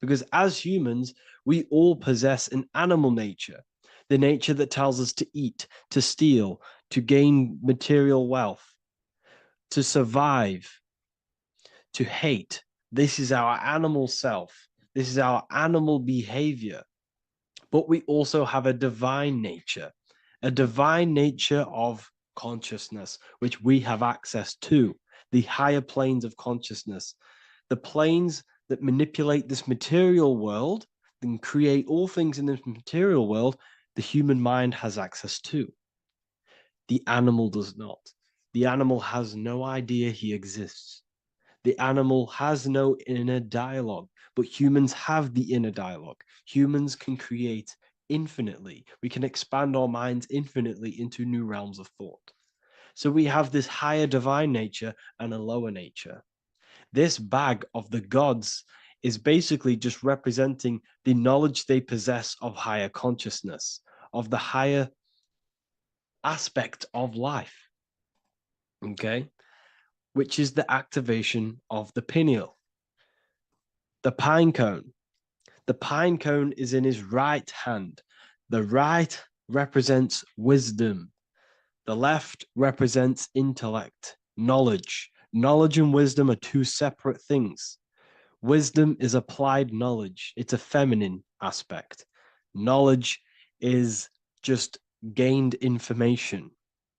Speaker 4: Because as humans, we all possess an animal nature, the nature that tells us to eat, to steal, to gain material wealth, to survive, to hate. This is our animal self. This is our animal behavior. But we also have a divine nature of consciousness, which we have access to, the higher planes of consciousness, the planes that manipulate this material world and create all things in this material world. The human mind has access to. The animal does not. The animal has no idea he exists. The animal has no inner dialogue, but humans have the inner dialogue. Humans can create infinitely. We can expand our minds infinitely into new realms of thought. So we have this higher divine nature and a lower nature. This bag of the gods is basically just representing the knowledge they possess of higher consciousness, of the higher aspect of life, okay? Which is the activation of the pineal. The pine cone. The pine cone is in his right hand. The right represents wisdom. The left represents intellect, knowledge. Knowledge and wisdom are two separate things. Wisdom is applied knowledge. It's a feminine aspect. Knowledge is just gained information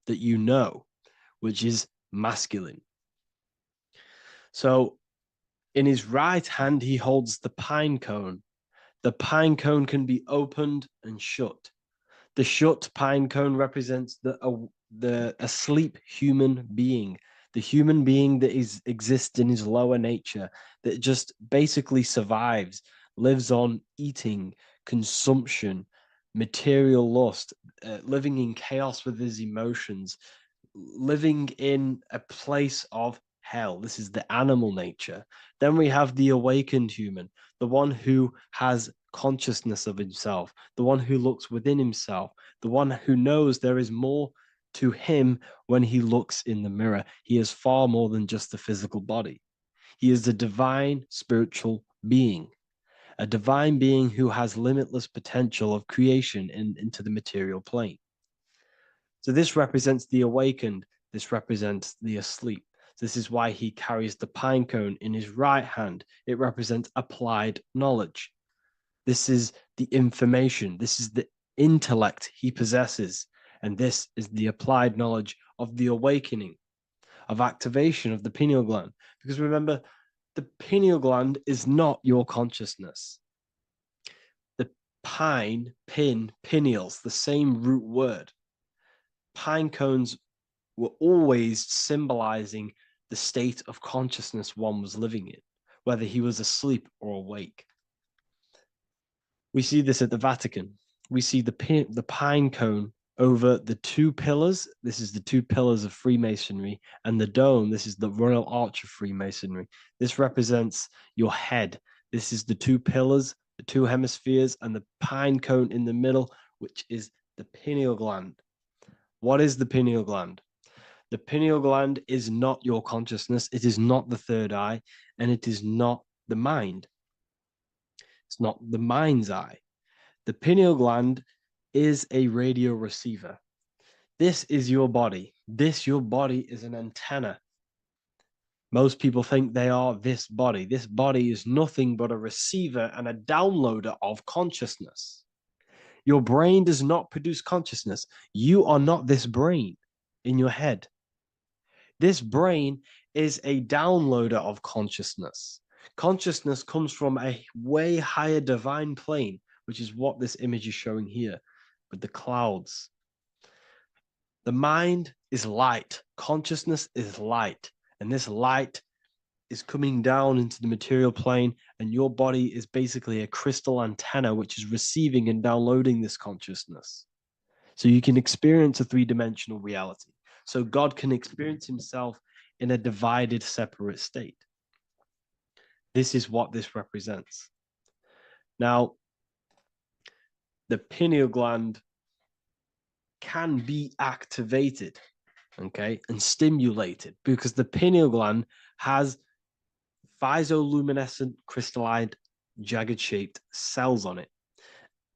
Speaker 4: that you know, which is masculine. So in his right hand, he holds the pine cone. The pine cone can be opened and shut. The shut pine cone represents the asleep human being, the human being that exists in his lower nature, that just basically survives, lives on eating, consumption, material lust, living in chaos with his emotions, living in a place of hell. This is the animal nature. Then we have the awakened human, the one who has consciousness of himself, the one who looks within himself, the one who knows there is more to him when he looks in the mirror. He is far more than just the physical body. He is a divine spiritual being, a divine being who has limitless potential of creation into the material plane. So this represents the awakened. This represents the asleep. This is why he carries the pine cone in his right hand. It represents applied knowledge. This is the information. This is the intellect he possesses. And this is the applied knowledge of the awakening, of activation of the pineal gland. Because remember, the pineal gland is not your consciousness. The pine, pin, pineals, the same root word. Pine cones were always symbolizing the state of consciousness one was living in, whether he was asleep or awake. We see this at the Vatican. We see the pine cone over the two pillars. This is the two pillars of Freemasonry, and the dome. This is the Royal Arch of Freemasonry. This represents your head. This is the two pillars, the two hemispheres, and the pine cone in the middle, which is the pineal gland. What is the pineal gland? The pineal gland is not your consciousness. It is not the third eye, and it is not the mind. It's not the mind's eye. The pineal gland is a radio receiver. This is your body. Your body is an antenna. Most people think they are this body. This body is nothing but a receiver and a downloader of consciousness. Your brain does not produce consciousness. You are not this brain in your head. This brain is a downloader of consciousness. Consciousness comes from a way higher divine plane, which is what this image is showing here with the clouds. The mind is light. Consciousness is light. And this light is coming down into the material plane, and your body is basically a crystal antenna which is receiving and downloading this consciousness. So you can experience a three-dimensional reality. So God can experience himself in a divided, separate state. This is what this represents. Now, the pineal gland can be activated, okay, and stimulated, because the pineal gland has physioluminescent crystalline jagged shaped cells on it.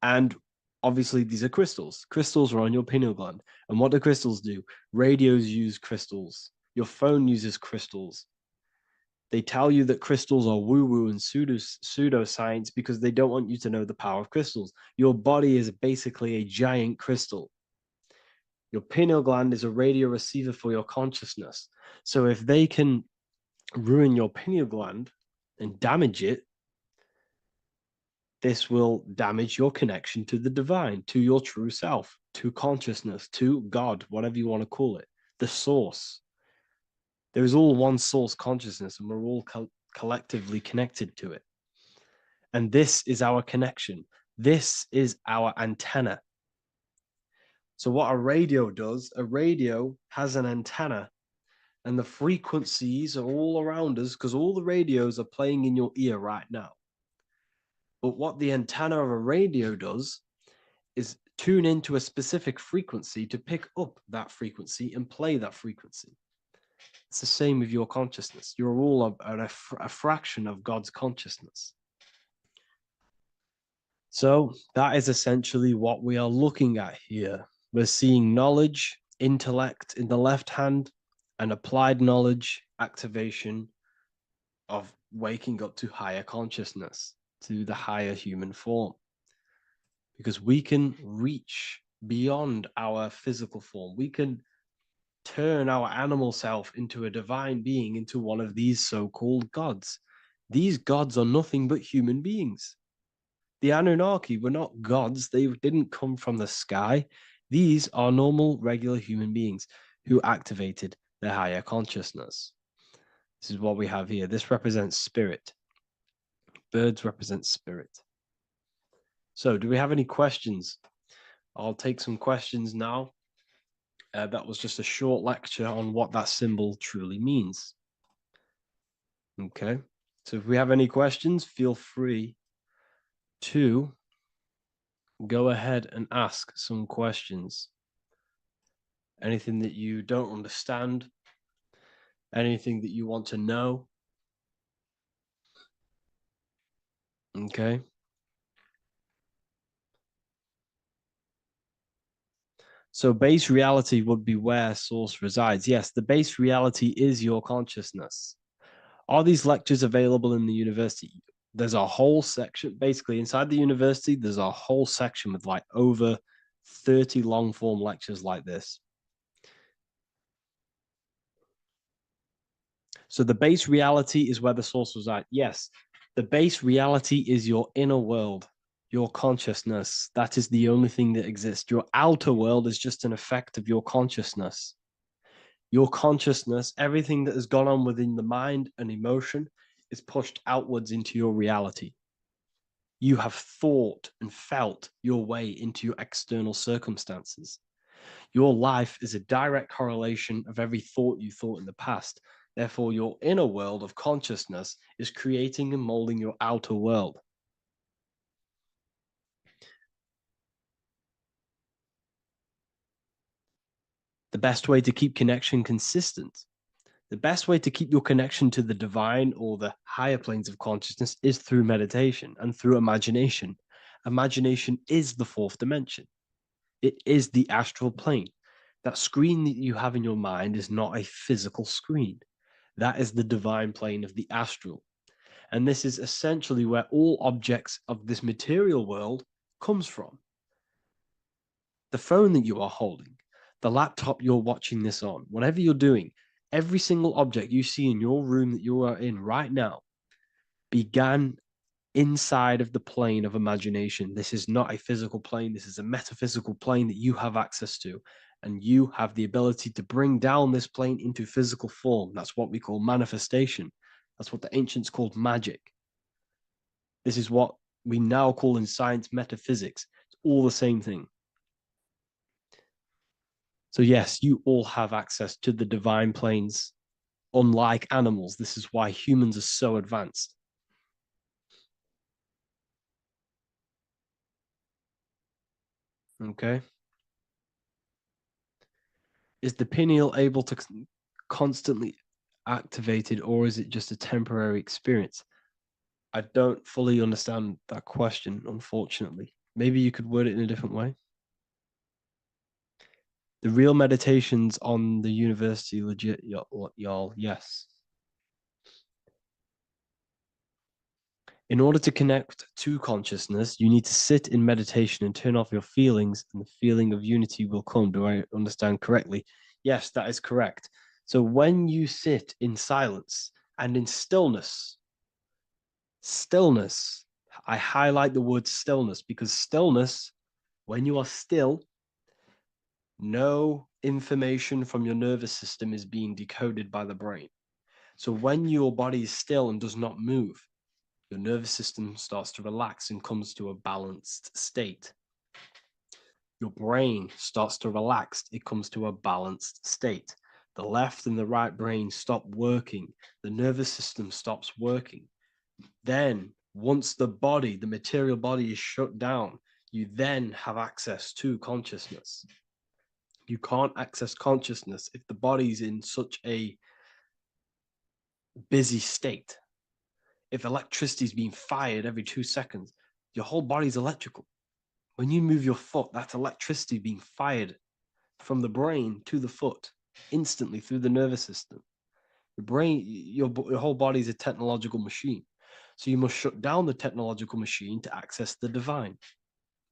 Speaker 4: And obviously these are crystals. Crystals are on your pineal gland. And what do crystals do? Radios use crystals. Your phone uses crystals. They tell you that crystals are woo-woo and pseudoscience because they don't want you to know the power of crystals. Your body is basically a giant crystal. Your pineal gland is a radio receiver for your consciousness. So if they can ruin your pineal gland and damage it, this will damage your connection to the divine, to your true self, to consciousness, to God, whatever you want to call it, the source. There is all one source consciousness, and we're all collectively connected to it. And this is our connection. This is our antenna. So what a radio does, a radio has an antenna, and the frequencies are all around us because all the radios are playing in your ear right now. But what the antenna of a radio does is tune into a specific frequency to pick up that frequency and play that frequency. It's the same with your consciousness. You're all a fraction of God's consciousness. So that is essentially what we are looking at here. We're seeing knowledge, intellect in the left hand, and applied knowledge, activation of waking up to higher consciousness, to the higher human form. Because we can reach beyond our physical form. We can turn our animal self into a divine being, into one of these so-called gods. These gods are nothing but human beings. The Anunnaki were not gods. They didn't come from the sky. These are normal, regular human beings who activated their higher consciousness. This is what we have here. This represents spirit. Birds represent spirit. So do we have any questions? I'll take some questions now. That was just a short lecture on what that symbol truly means. Okay, so if we have any questions, feel free to go ahead and ask some questions. Anything that you don't understand, anything that you want to know. Okay. So base reality would be where source resides. Yes, the base reality is your consciousness. Are these lectures available in the university? There's a whole section, basically inside the university, there's a whole section with like over 30 long form lectures like this. So the base reality is where the source resides. Yes, the base reality is your inner world. Your consciousness, that is the only thing that exists. Your outer world is just an effect of your consciousness. Your consciousness, everything that has gone on within the mind and emotion is pushed outwards into your reality. You have thought and felt your way into your external circumstances. Your life is a direct correlation of every thought you thought in the past. Therefore, your inner world of consciousness is creating and molding your outer world. The best way to keep connection consistent, the best way to keep your connection to the divine or the higher planes of consciousness is through meditation and through imagination. Imagination is the fourth dimension. It is the astral plane. That screen that you have in your mind is not a physical screen. That is the divine plane of the astral. And this is essentially where all objects of this material world comes from. The phone that you are holding, the laptop you're watching this on, whatever you're doing, every single object you see in your room that you are in right now began inside of the plane of imagination. This is not a physical plane. This is a metaphysical plane that you have access to. And you have the ability to bring down this plane into physical form. That's what we call manifestation. That's what the ancients called magic. This is what we now call in science metaphysics. It's all the same thing. So yes, you all have access to the divine planes, unlike animals. This is why humans are so advanced. Okay. Is the pineal able to constantly activated, or is it just a temporary experience? I don't fully understand that question, unfortunately. Maybe you could word it in a different way. The real meditations on the university legit, y'all, yes. In order to connect to consciousness, you need to sit in meditation and turn off your feelings, and the feeling of unity will come. Do I understand correctly? Yes, that is correct. So when you sit in silence and in stillness, I highlight the word stillness because stillness, when you are still, no information from your nervous system is being decoded by the brain. So when your body is still and does not move, your nervous system starts to relax and comes to a balanced state. Your brain starts to relax, it comes to a balanced state. The left and the right brain stop working. The nervous system stops working. Then, once the body, the material body is shut down, you then have access to consciousness. You can't access consciousness if the body's in such a busy state. If electricity is being fired every 2 seconds, your whole body's electrical. When you move your foot, that's electricity being fired from the brain to the foot instantly through the nervous system. The brain, your whole body is a technological machine. So you must shut down the technological machine to access the divine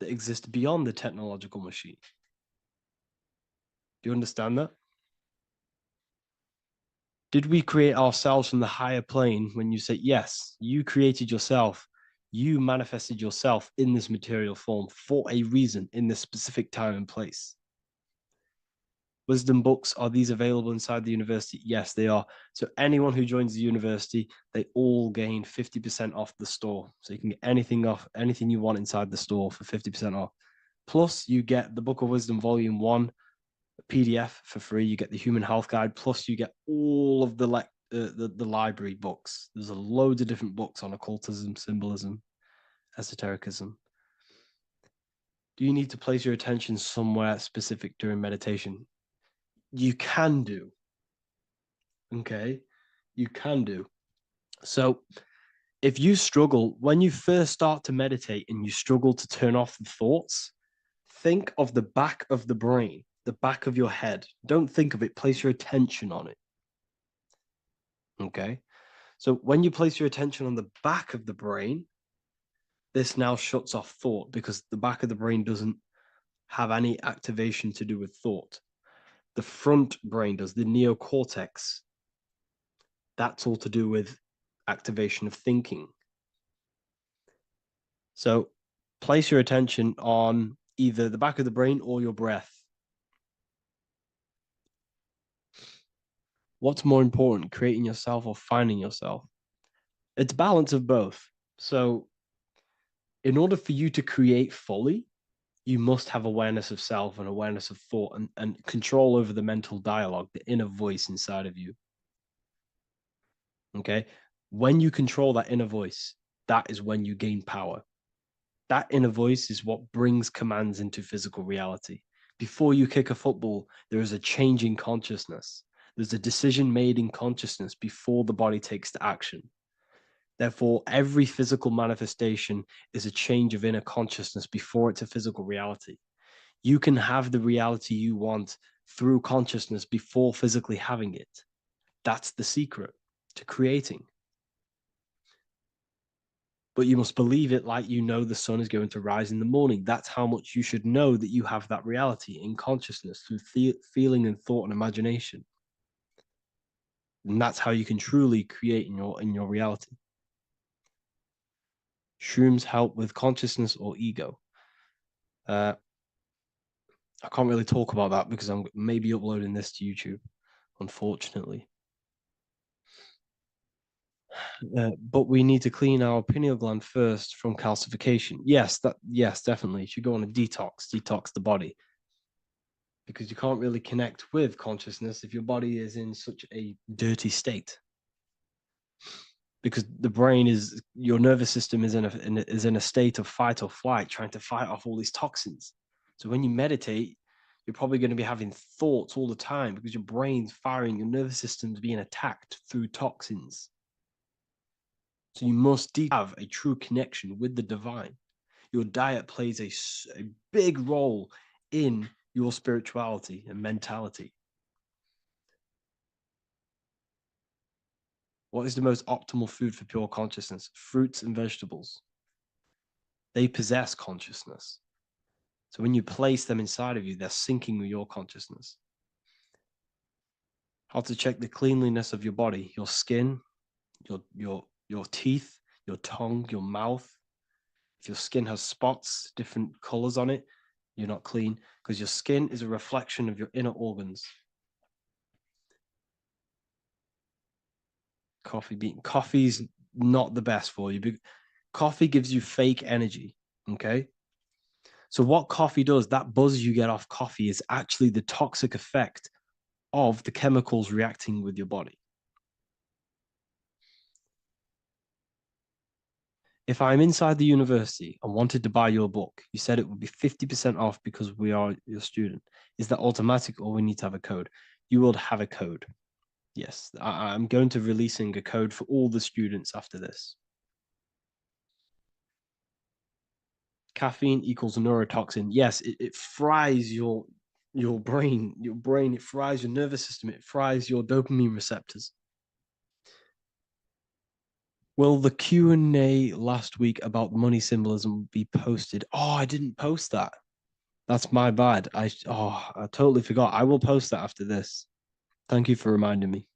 Speaker 4: that exists beyond the technological machine. Do you understand that? Did we create ourselves from the higher plane? When you say yes, you created yourself, you manifested yourself in this material form for a reason in this specific time and place. Wisdom books, are these available inside the university? Yes, they are. So anyone who joins the university, they all gain 50% off the store. So you can get anything you want inside the store for 50% off. Plus you get the Book of Wisdom Volume 1 PDF for free. You get the Human Health Guide, plus you get all of the library books. There's a load of different books on occultism, symbolism, esotericism. Do you need to place your attention somewhere specific during meditation? You can do. Okay, you can do. So if you struggle, when you first start to meditate and you struggle to turn off the thoughts, think of the back of the brain, the back of your head. Don't think of it, place your attention on it. Okay, so when you place your attention on the back of the brain, this now shuts off thought because the back of the brain doesn't have any activation to do with thought. The front brain does, the neocortex. That's all to do with activation of thinking. So place your attention on either the back of the brain or your breath. What's more important, creating yourself or finding yourself? It's balance of both. So in order for you to create fully, you must have awareness of self and awareness of thought and control over the mental dialogue, the inner voice inside of you. Okay? When you control that inner voice, that is when you gain power. That inner voice is what brings commands into physical reality. Before you kick a football, there is a change in consciousness. There's a decision made in consciousness before the body takes to action. Therefore, every physical manifestation is a change of inner consciousness before it's a physical reality. You can have the reality you want through consciousness before physically having it. That's the secret to creating. But you must believe it like you know the sun is going to rise in the morning. That's how much you should know that you have that reality in consciousness through feeling and thought and imagination. And that's how you can truly create in your reality. Shrooms help with consciousness or ego. I can't really talk about that because I'm maybe uploading this to YouTube, unfortunately. But we need to clean our pineal gland first from calcification. Yes, definitely. You should go on a detox the body. Because you can't really connect with consciousness if your body is in such a dirty state. Because the brain your nervous system is in a state of fight or flight, trying to fight off all these toxins. So when you meditate, you're probably going to be having thoughts all the time because your brain's firing, your nervous system's being attacked through toxins. So you must have a true connection with the divine. Your diet plays a big role in your spirituality and mentality. What is the most optimal food for pure consciousness? Fruits and vegetables. They possess consciousness. So when you place them inside of you, they're syncing with your consciousness. How to check the cleanliness of your body, your skin, your teeth, your tongue, your mouth. If your skin has spots, different colors on it, you're not clean, because your skin is a reflection of your inner organs. Coffee's not the best for you. Coffee gives you fake energy, okay? So what coffee does, that buzz you get off coffee, is actually the toxic effect of the chemicals reacting with your body. If I'm inside the university and wanted to buy your book, you said it would be 50% off because we are your student. Is that automatic or we need to have a code? You will have a code. Yes, I'm going to releasing a code for all the students after this. Caffeine equals neurotoxin. Yes, it fries your brain, it fries your nervous system, it fries your dopamine receptors. Will the Q&A last week about money symbolism be posted? Oh, I didn't post that. That's my bad. I totally forgot. I will post that after this. Thank you for reminding me.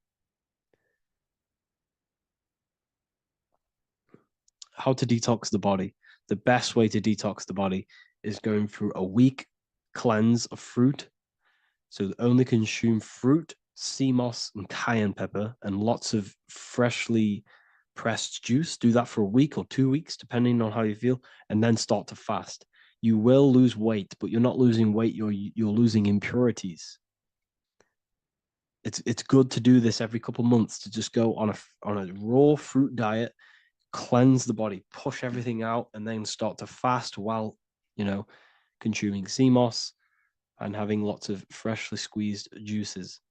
Speaker 4: How to detox the body. The best way to detox the body is going through a week cleanse of fruit. So only consume fruit, sea moss, and cayenne pepper, and lots of freshly pressed juice. Do that for a week or 2 weeks, depending on how you feel, and then start to fast. You will lose weight, but you're not losing weight, you're losing impurities. It's good to do this every couple months, to just go on a raw fruit diet, cleanse the body, push everything out, and then start to fast while, consuming sea moss and having lots of freshly squeezed juices.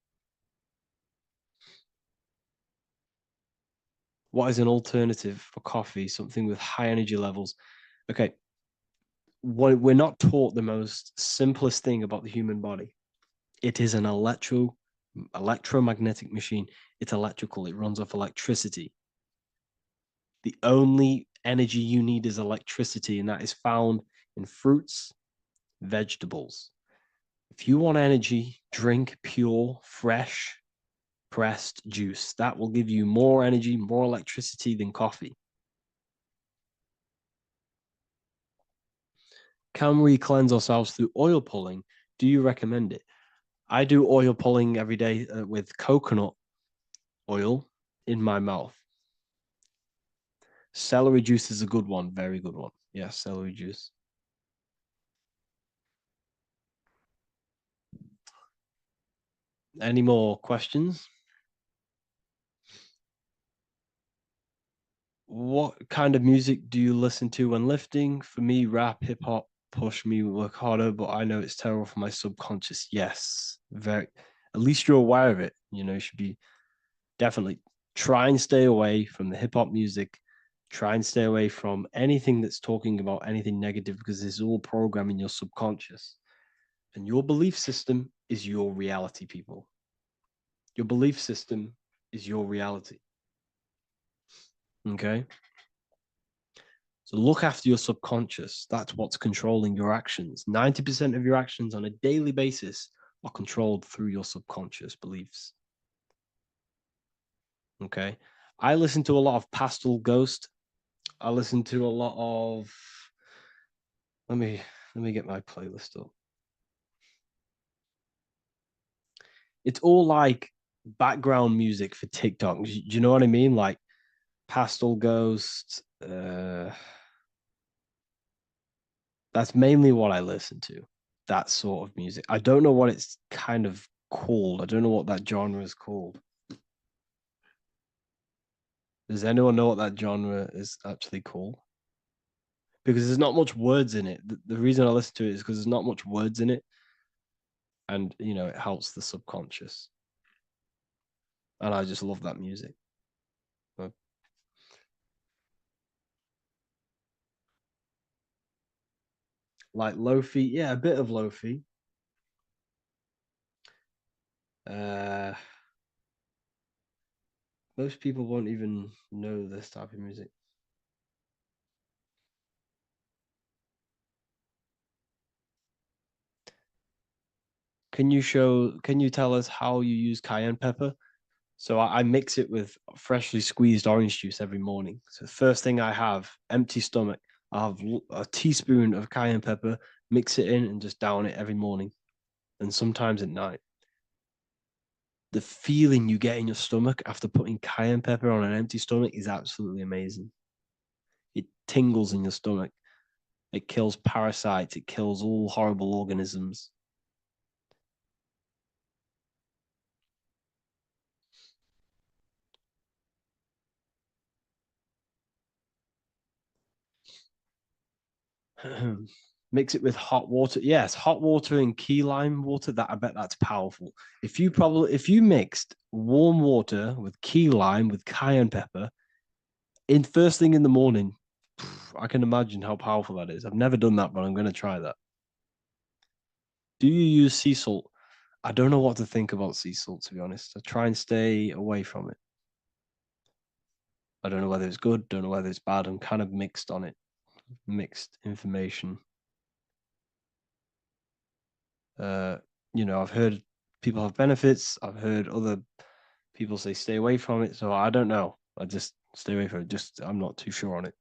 Speaker 4: What is an alternative for coffee? Something with high energy levels. Okay. We're not taught the most simplest thing about the human body. It is an electromagnetic machine. It's electrical. It runs off electricity. The only energy you need is electricity, and that is found in fruits, vegetables. If you want energy, drink pure, fresh, pressed juice. That will give you more energy, more electricity than coffee. Can we cleanse ourselves through oil pulling? Do you recommend it? I do oil pulling every day with coconut oil in my mouth. Celery juice is a good one, very good one. Yes, celery juice. Any more questions? What kind of music do you listen to when lifting? For me, rap, hip hop push me work harder, but I know it's terrible for my subconscious. Yes, very. At least you're aware of it. You should be definitely try and stay away from the hip hop music. Try and stay away from anything that's talking about anything negative, because it's all programming your subconscious. And your belief system is your reality, people. Your belief system is your reality. Okay? So look after your subconscious. That's what's controlling your actions. 90% of your actions on a daily basis are controlled through your subconscious beliefs. Okay? I listen to a lot of Pastel Ghost. I listen to a lot of... Let me get my playlist up. It's all like background music for TikTok. Do you know what I mean? Like Pastel Ghost. That's mainly what I listen to. That sort of music. I don't know what it's kind of called. I don't know what that genre is called. Does anyone know what that genre is actually called? because there's not much words in it. The reason I listen to it is because there's not much words in it, and you know, it helps the subconscious. And I just love that music. Like lo-fi, yeah, a bit of lo-fi. Most people won't even know this type of music. Can you tell us how you use cayenne pepper? So I mix it with freshly squeezed orange juice every morning. So the first thing I have, empty stomach, I have a teaspoon of cayenne pepper, mix it in and just down it every morning. And sometimes at night. The feeling you get in your stomach after putting cayenne pepper on an empty stomach is absolutely amazing. It tingles in your stomach. It kills parasites. It kills all horrible organisms. Mix it with hot water. Yes, hot water and key lime water. That I bet that's powerful. If you mixed warm water with key lime with cayenne pepper in first thing in the morning, I can imagine how powerful that is. I've never done that, but I'm going to try that. Do you use sea salt? I don't know what to think about sea salt, to be honest. I try and stay away from it. I don't know whether it's good, don't know whether it's bad. I'm kind of mixed on it. Mixed information. You know, I've heard people have benefits. I've heard other people say stay away from it. So I don't know. I just stay away from it. I'm not too sure on it.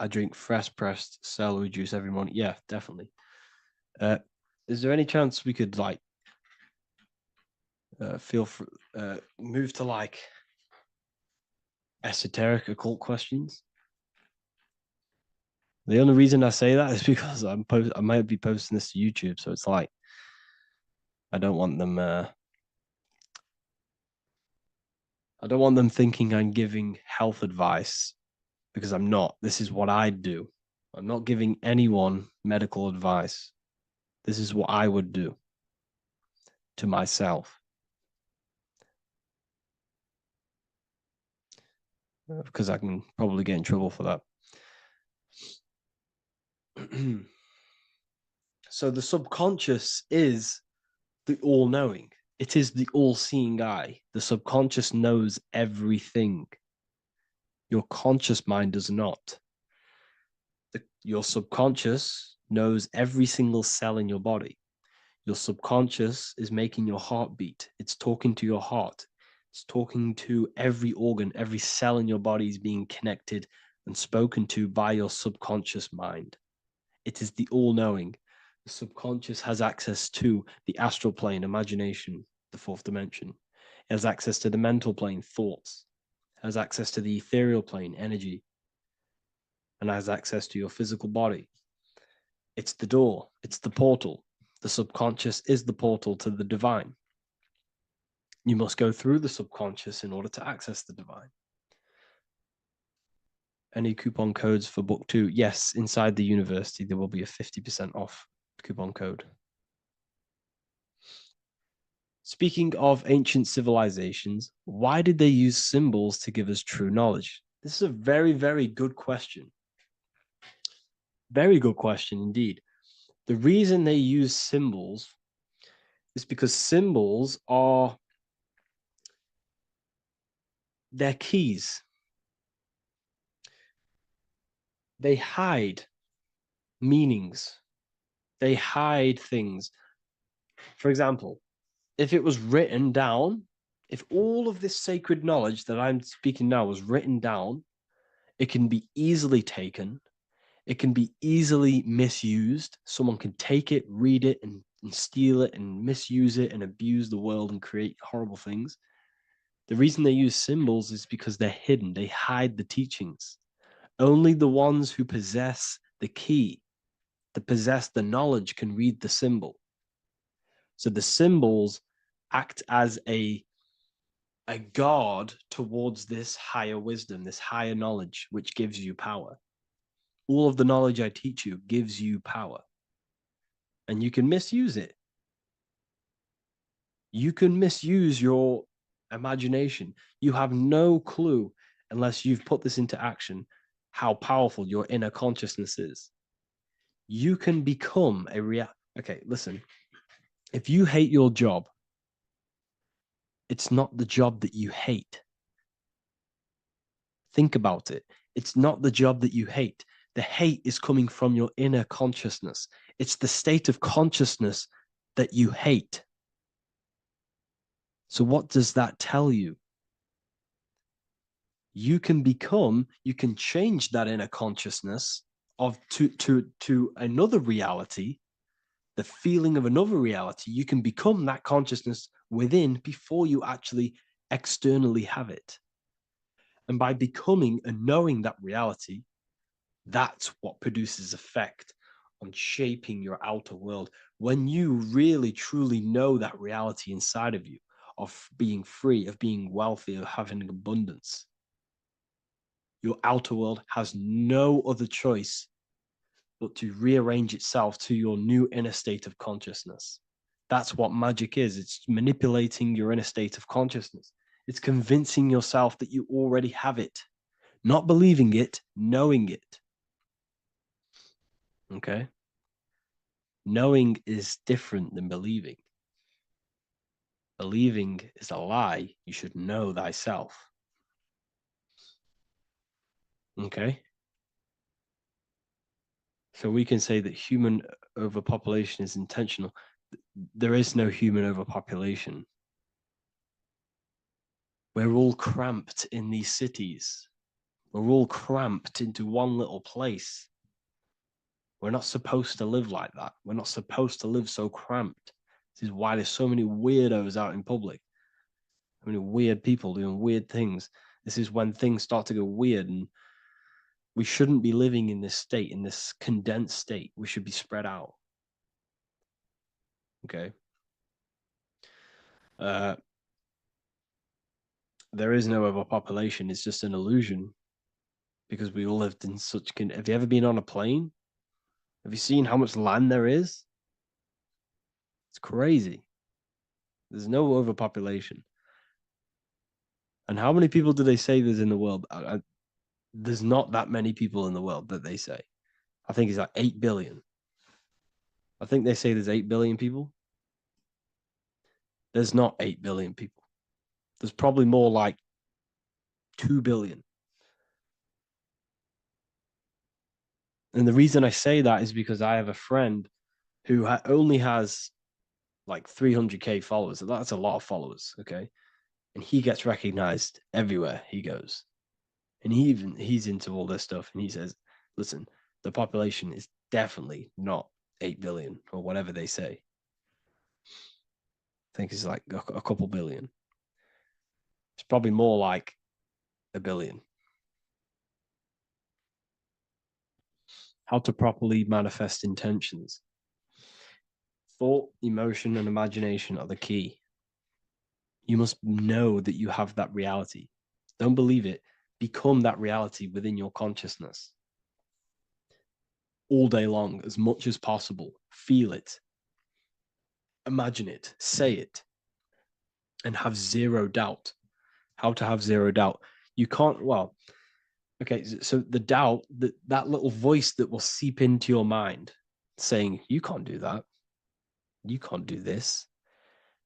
Speaker 4: I drink fresh pressed celery juice every morning. Yeah, definitely. Is there any chance we could like move to like esoteric occult questions? The only reason I say that is because I might be posting this to YouTube, so it's like I don't want them thinking I'm giving health advice, because I'm not. This is what I do. I'm not giving anyone medical advice. This is what I would do to myself. Because I can probably get in trouble for that. So the subconscious is the all-knowing. It is the all-seeing eye. The subconscious knows everything. Your conscious mind does not. Your subconscious knows every single cell in your body. Your subconscious is making your heart beat. It's talking to your heart. It's talking to every organ. Every cell in your body is being connected and spoken to by your subconscious mind. It is the all-knowing. The subconscious has access to the astral plane, imagination, the fourth dimension. It has access to the mental plane, thoughts. It has access to the ethereal plane, energy. And has access to your physical body. It's the door. It's the portal. The subconscious is the portal to the divine. You must go through the subconscious in order to access the divine. Any coupon codes for book 2? Yes, inside the university, there will be a 50% off coupon code. Speaking of ancient civilizations, why did they use symbols to give us true knowledge? This is a very, very good question. Very good question indeed. The reason they use symbols is because symbols are their keys. They hide meanings. They hide things. For example, if it was written down, if all of this sacred knowledge that I'm speaking now was written down, it can be easily taken. It can be easily misused. Someone can take it, read it, and steal it and misuse it and abuse the world and create horrible things. The reason they use symbols is because they're hidden. They hide the teachings. Only the ones who possess the key, that possess the knowledge, can read the symbol. So the symbols act as a guard towards this higher wisdom, this higher knowledge, which gives you power. All of the knowledge I teach you gives you power. And you can misuse it. You can misuse your imagination. You have no clue, unless you've put this into action, how powerful your inner consciousness is. You can become a Okay, listen. If you hate your job, it's not the job that you hate. Think about it. It's not the job that you hate. The hate is coming from your inner consciousness. It's the state of consciousness that you hate. So what does that tell you? You can change that inner consciousness to another reality, the feeling of another reality. You can become that consciousness within before you actually externally have it. And by becoming and knowing that reality, that's what produces effect on shaping your outer world. When you really, truly know that reality inside of you, of being free, of being wealthy, of having abundance, your outer world has no other choice but to rearrange itself to your new inner state of consciousness. That's what magic is. It's manipulating your inner state of consciousness. It's convincing yourself that you already have it, not believing it, knowing it. Okay? Knowing is different than believing. Believing is a lie. You should know thyself. Okay? So we can say that human overpopulation is intentional. There is no human overpopulation. We're all cramped in these cities. We're all cramped into one little place. We're not supposed to live like that. We're not supposed to live so cramped. This is why there's so many weirdos out in public. So many weird people doing weird things. This is when things start to go weird, and we shouldn't be living in this state, in this condensed state. We should be spread out. Okay. There is no overpopulation. It's just an illusion, because we all lived in such. Have you ever been on a plane? Have you seen how much land there is? It's crazy. There's no overpopulation. And how many people do they say there's in the world? There's not that many people in the world that they say. I think it's like 8 billion. I think they say there's 8 billion people. There's not 8 billion people. There's probably more like 2 billion. And the reason I say that is because I have a friend who only has like 300K followers. So that's a lot of followers, okay? And he gets recognized everywhere he goes. And he's into all this stuff. And he says, listen, the population is definitely not 8 billion or whatever they say. I think it's like a couple billion. It's probably more like 1 billion. How to properly manifest intentions. Thought, emotion, and imagination are the key. You must know that you have that reality. Don't believe it. Become that reality within your consciousness. All day long, as much as possible. Feel it. Imagine it. Say it. And have zero doubt. How to have zero doubt. You can't, well, okay, so the doubt, that little voice that will seep into your mind saying, you can't do that. You can't do this.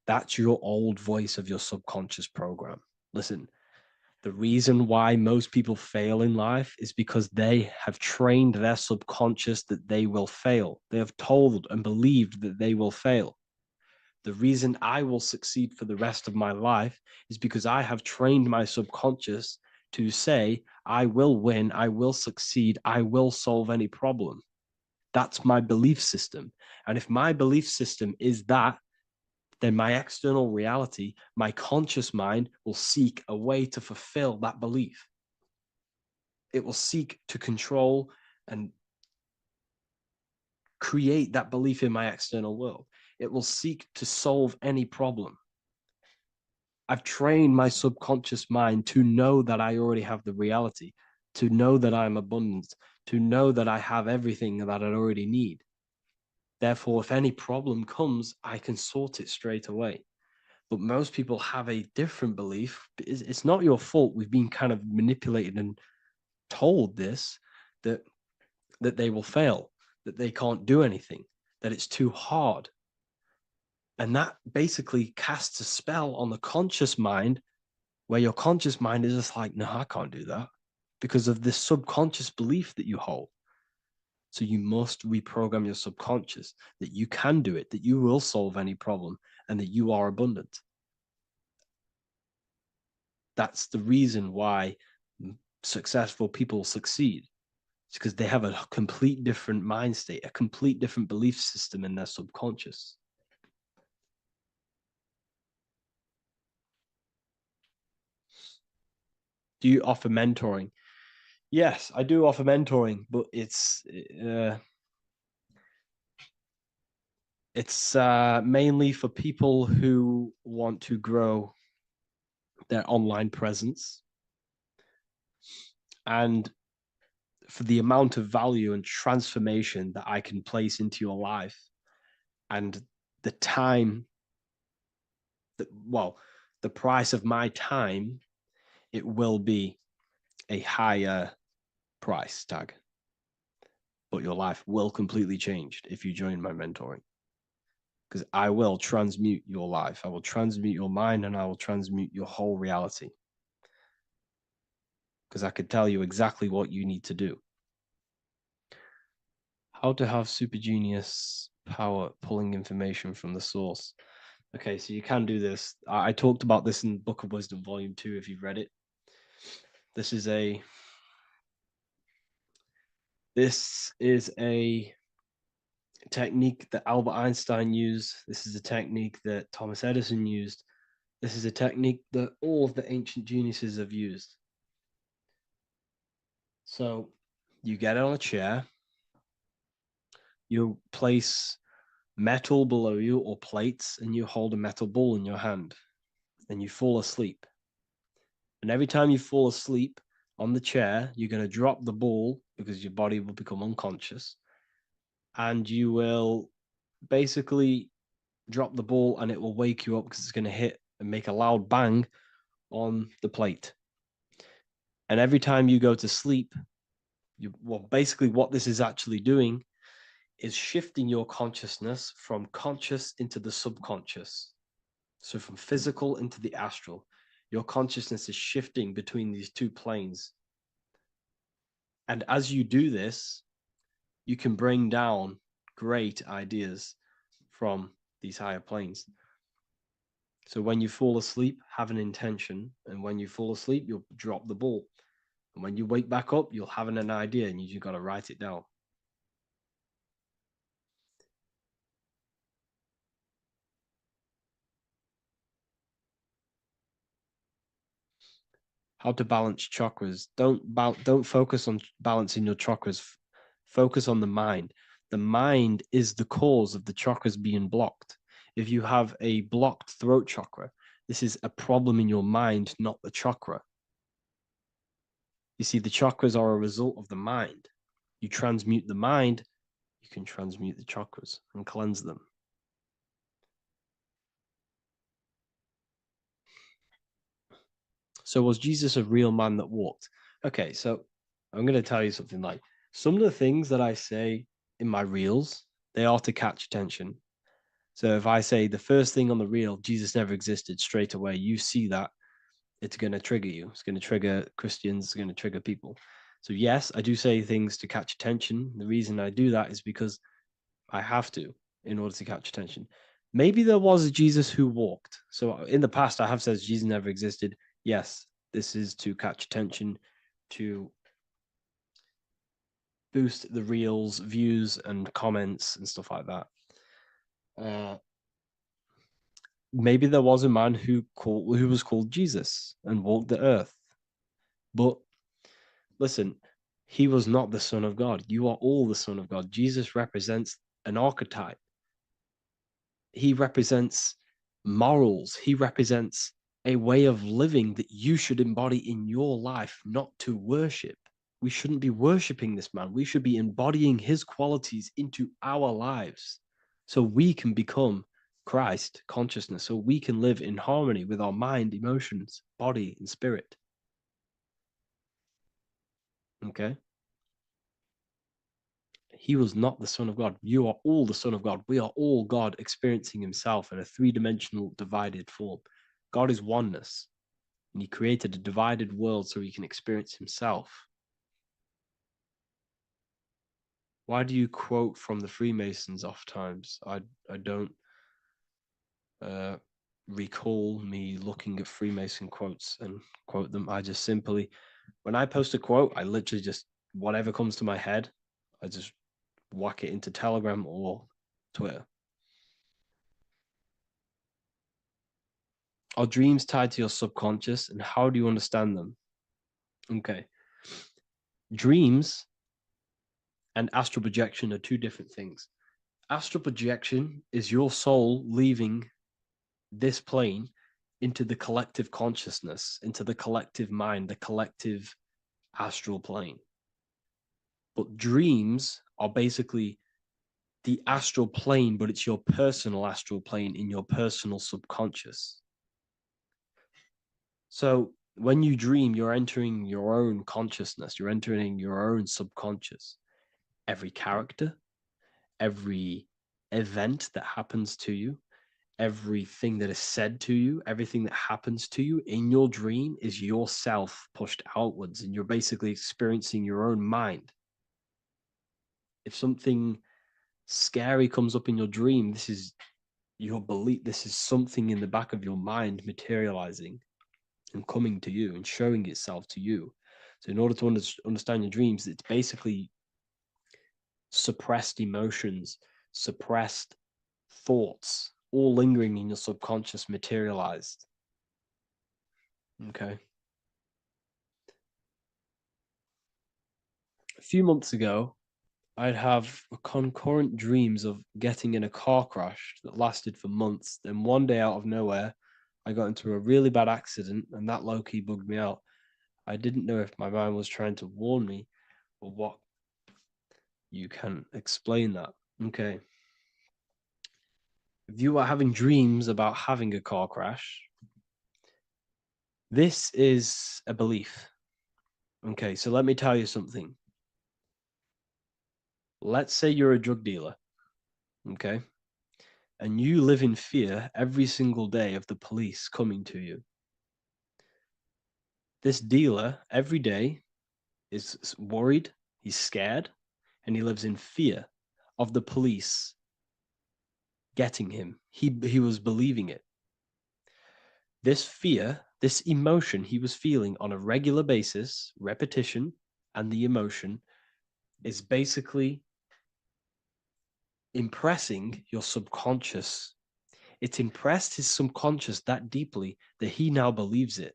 Speaker 4: That's your old voice of your subconscious program. Listen, the reason why most people fail in life is because they have trained their subconscious that they will fail. They have told and believed that they will fail. The reason I will succeed for the rest of my life is because I have trained my subconscious to say, I will win, I will succeed, I will solve any problem. That's my belief system. And if my belief system is that, then my external reality, my conscious mind, will seek a way to fulfill that belief. It will seek to control and create that belief in my external world. It will seek to solve any problem. I've trained my subconscious mind to know that I already have the reality, to know that I'm abundant, to know that I have everything that I already need. Therefore, if any problem comes, I can sort it straight away. But most people have a different belief. It's not your fault. We've been kind of manipulated and told this, that they will fail, that they can't do anything, that it's too hard. And that basically casts a spell on the conscious mind, where your conscious mind is just like, no, I can't do that, because of this subconscious belief that you hold. So you must reprogram your subconscious that you can do it, that you will solve any problem, and that you are abundant. That's the reason why successful people succeed. It's because they have a complete different mind state, a complete different belief system in their subconscious. Do you offer mentoring? Yes, I do offer mentoring, but it's mainly for people who want to grow their online presence, and for the amount of value and transformation that I can place into your life, and the time that, well, the price of my time, it will be a higher price tag, but your life will completely change if you join my mentoring, because I will transmute your life. I will transmute your mind, and I will transmute your whole reality, because I could tell you exactly what you need to do. How to have super genius power pulling information from the source. Okay, so you can do this. I talked about this in Book of Wisdom, Volume 2, if you've read it. This is a technique that Albert Einstein used. This is a technique that Thomas Edison used. This is a technique that all of the ancient geniuses have used. So you get on a chair, you place metal below you or plates, and you hold a metal ball in your hand, and you fall asleep. And every time you fall asleep on the chair, you're going to drop the ball, because your body will become unconscious, and you will basically drop the ball, and it will wake you up, because it's going to hit and make a loud bang on the plate. And every time you go to sleep, basically what this is actually doing is shifting your consciousness from conscious into the subconscious. So from physical into the astral. Your consciousness is shifting between these two planes. And as you do this, you can bring down great ideas from these higher planes. So when you fall asleep, have an intention. And when you fall asleep, you'll drop the ball. And when you wake back up, you'll have an idea, and you got to write it down. How to balance chakras. Don't focus on balancing your chakras. Focus on the mind. The mind is the cause of the chakras being blocked. If you have a blocked throat chakra, this is a problem in your mind, not the chakra. You see, the chakras are a result of the mind. You transmute the mind, you can transmute the chakras and cleanse them. So was Jesus a real man that walked? Okay, so I'm going to tell you something. Like, some of the things that I say in my reels, they are to catch attention. So if I say the first thing on the reel, Jesus never existed, straight away, you see that, it's going to trigger you. It's going to trigger Christians. It's going to trigger people. So yes, I do say things to catch attention. The reason I do that is because I have to, in order to catch attention. Maybe there was a Jesus who walked. So in the past, I have said Jesus never existed. Yes, this is to catch attention, to boost the reels, views, and comments and stuff like that. Maybe there was a man who was called Jesus and walked the earth. But listen, he was not the Son of God. You are all the Son of God. Jesus represents an archetype. He represents morals. He represents a way of living that you should embody in your life, not to worship. We shouldn't be worshiping this man. We should be embodying his qualities into our lives so we can become Christ consciousness, so we can live in harmony with our mind, emotions, body, and spirit. Okay? He was not the Son of God. You are all the Son of God. We are all God experiencing himself in a three-dimensional divided form. God is oneness, and he created a divided world so he can experience himself. Why do you quote from the Freemasons oft times? I don't recall me looking at Freemason quotes and quote them. I just simply, when I post a quote, I literally just, whatever comes to my head, I just whack it into Telegram or Twitter. Are dreams tied to your subconscious, and how do you understand them? Okay. Dreams and astral projection are two different things. Astral projection is your soul leaving this plane into the collective consciousness, into the collective mind, the collective astral plane. But dreams are basically the astral plane, but it's your personal astral plane in your personal subconscious. So when you dream, you're entering your own consciousness, you're entering your own subconscious. Every character, every event that happens to you, everything that is said to you, everything that happens to you in your dream is yourself pushed outwards, and you're basically experiencing your own mind. If something scary comes up in your dream, this is your belief, this is something in the back of your mind materializing and coming to you and showing itself to you. So in order to understand your dreams, it's basically suppressed emotions, suppressed thoughts, all lingering in your subconscious materialized. Okay. A few months ago, I'd have concurrent dreams of getting in a car crash that lasted for months. Then one day out of nowhere, I got into a really bad accident, and that low-key bugged me out. I didn't know if my mind was trying to warn me or what. You can explain that. Okay. If you are having dreams about having a car crash, this is a belief. Okay, so let me tell you something. Let's say you're a drug dealer, okay? And you live in fear every single day of the police coming to you. This dealer every day is worried, he's scared, and he lives in fear of the police getting him. He was believing it. This fear, this emotion he was feeling on a regular basis, repetition, and the emotion is basically impressing your subconscious. It's impressed his subconscious that deeply that he now believes it.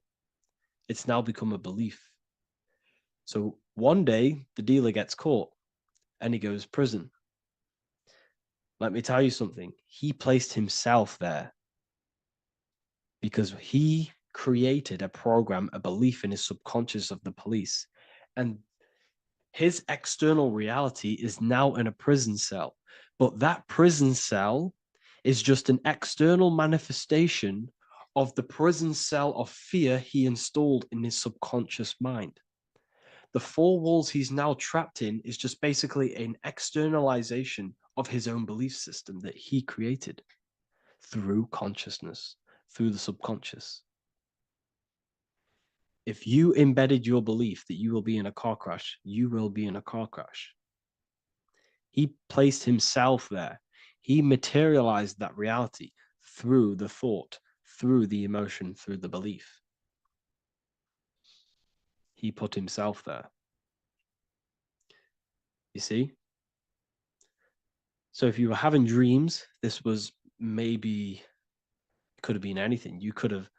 Speaker 4: It's now become a belief. So one day the dealer gets caught and he goes to prison. Let me tell you something. He placed himself there because he created a program, a belief in his subconscious of the police. And his external reality is now in a prison cell. But that prison cell is just an external manifestation of the prison cell of fear he installed in his subconscious mind. The four walls he's now trapped in is just basically an externalization of his own belief system that he created through consciousness, through the subconscious. If you embedded your belief that you will be in a car crash, you will be in a car crash. He placed himself there. He materialized that reality through the thought, through the emotion, through the belief. He put himself there. You see? So if you were having dreams, this was maybe, could have been anything. You could have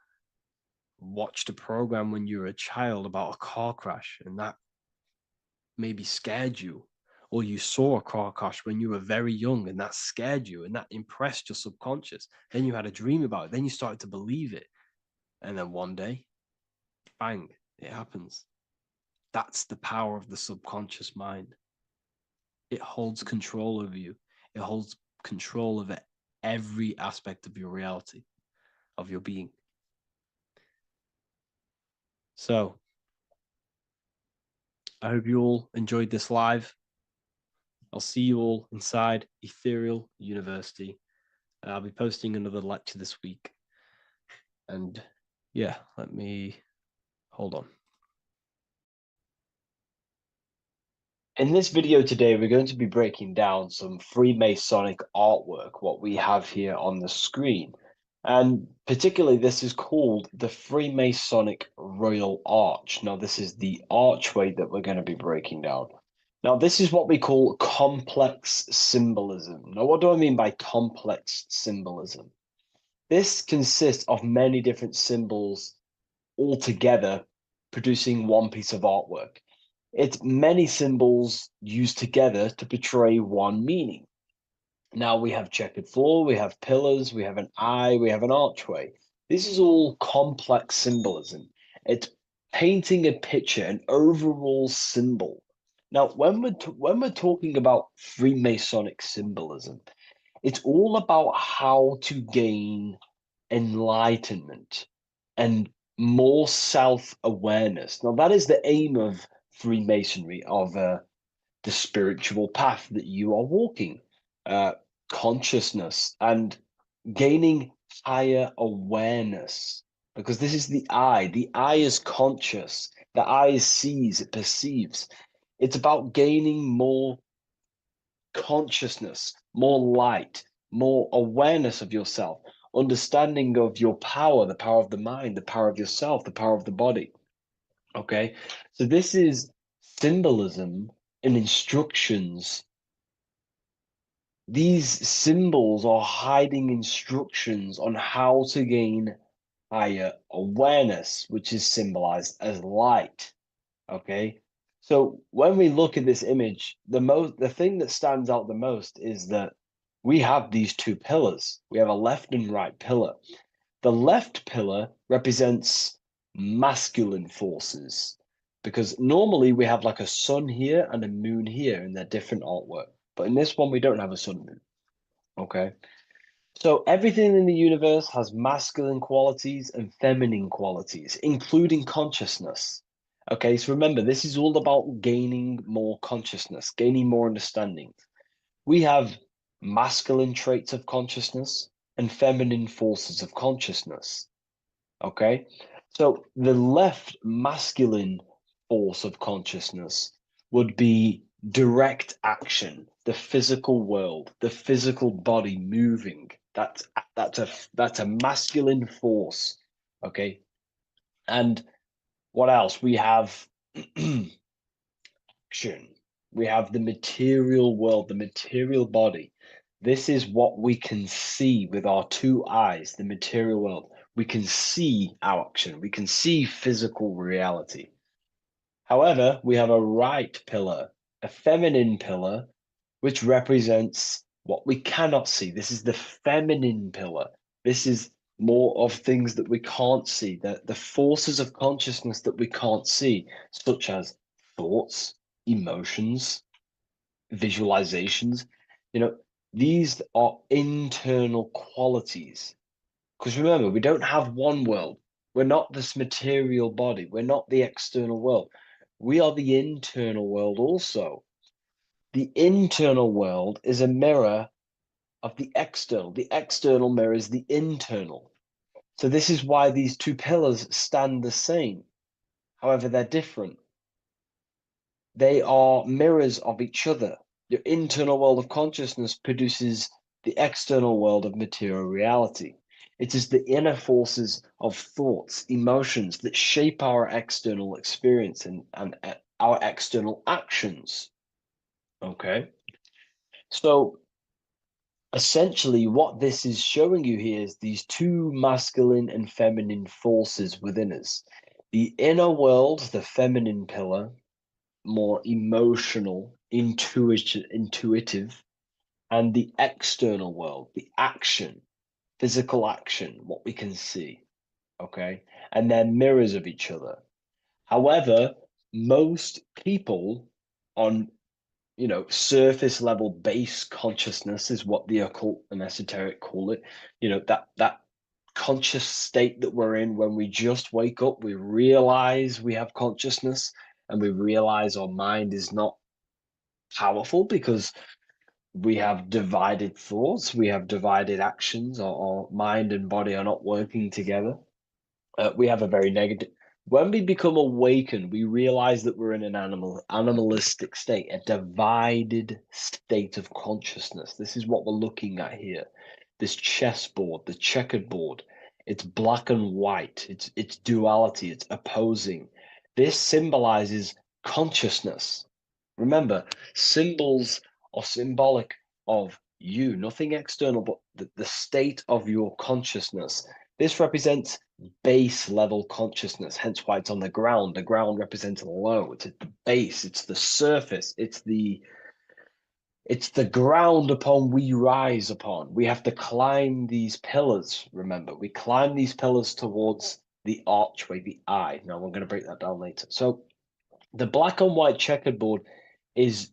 Speaker 4: watched a program when you were a child about a car crash, and that maybe scared you. Or you saw a car crash when you were very young, and that scared you, and that impressed your subconscious. Then you had a dream about it. Then you started to believe it. And then one day, bang, it happens. That's the power of the subconscious mind. It holds control over you. It holds control over every aspect of your reality, of your being. So, I hope you all enjoyed this live. I'll see you all inside Ethereal University. I'll be posting another lecture this week. And yeah, let me hold on. In this video today, we're going to be breaking down some Freemasonic artwork, what we have here on the screen. And particularly, this is called the Freemasonic Royal Arch. Now, this is the archway that we're going to be breaking down. Now, this is what we call complex symbolism. Now, what do I mean by complex symbolism? This consists of many different symbols all together, producing one piece of artwork. It's many symbols used together to portray one meaning. Now we have checkered floor, we have pillars, we have an eye, we have an archway. This is all complex symbolism. It's painting a picture, an overall symbol. Now, when we're talking about Freemasonic symbolism, it's all about how to gain enlightenment and more self-awareness. Now, that is the aim of Freemasonry, of the spiritual path that you are walking, consciousness and gaining higher awareness, because this is the eye. The eye is conscious. The eye sees, it perceives. It's about gaining more consciousness, more light, more awareness of yourself, understanding of your power, the power of the mind, the power of yourself, the power of the body. Okay, so this is symbolism and instructions. These symbols are hiding instructions on how to gain higher awareness, which is symbolized as light. Okay, so when we look at this image, the thing that stands out the most is that we have these two pillars. We have a left and right pillar. The left pillar represents masculine forces, because normally we have like a sun here and a moon here in their different artwork. But in this one, we don't have a sun and moon. Okay. So everything in the universe has masculine qualities and feminine qualities, including consciousness. Okay, so remember, this is all about gaining more consciousness, gaining more understanding. We have masculine traits of consciousness and feminine forces of consciousness. Okay, so the left masculine force of consciousness would be direct action, the physical world, the physical body moving. That's a masculine force. Okay, and what else? We have action. We have the material world, the material body. This is what we can see with our two eyes, the material world. We can see our action. We can see physical reality. However, we have a right pillar, a feminine pillar, which represents what we cannot see. This is the feminine pillar. This is more of things that we can't see, the forces of consciousness that we can't see, such as thoughts, emotions, visualizations. You know, these are internal qualities. Because remember, we don't have one world. We're not this material body. We're not the external world. We are the internal world also. The internal world is a mirror of the external. The external mirrors the internal. So this is why these two pillars stand the same. However, they're different. They are mirrors of each other. Your internal world of consciousness produces the external world of material reality. It is the inner forces of thoughts, emotions that shape our external experience and our external actions. Okay? So essentially, what this is showing you here is these two masculine and feminine forces within us. The inner world, the feminine pillar, more emotional, intuitive, and the external world, the action, physical action, what we can see. okay? And they're mirrors of each other. However, most people on, surface level base consciousness is what the occult and esoteric call it. That conscious state that we're in when we just wake up, we realize we have consciousness, and we realize our mind is not powerful because we have divided thoughts, we have divided actions, our mind and body are not working together. We have a very negative. When we become awakened, we realize that we're in an animalistic state, a divided state of consciousness. This is what we're looking at here. This chessboard, the checkered board. It's black and white. It's duality. It's opposing. This symbolizes consciousness. Remember, symbols are symbolic of you, nothing external, but the state of your consciousness. This represents base level consciousness, hence why it's on the ground. The ground represents low. It's at the base. It's the surface. It's the ground upon we rise upon. We have to climb these pillars. Remember, we climb these pillars towards the archway, the eye. Now we're going to break that down later. So the black and white checkered board is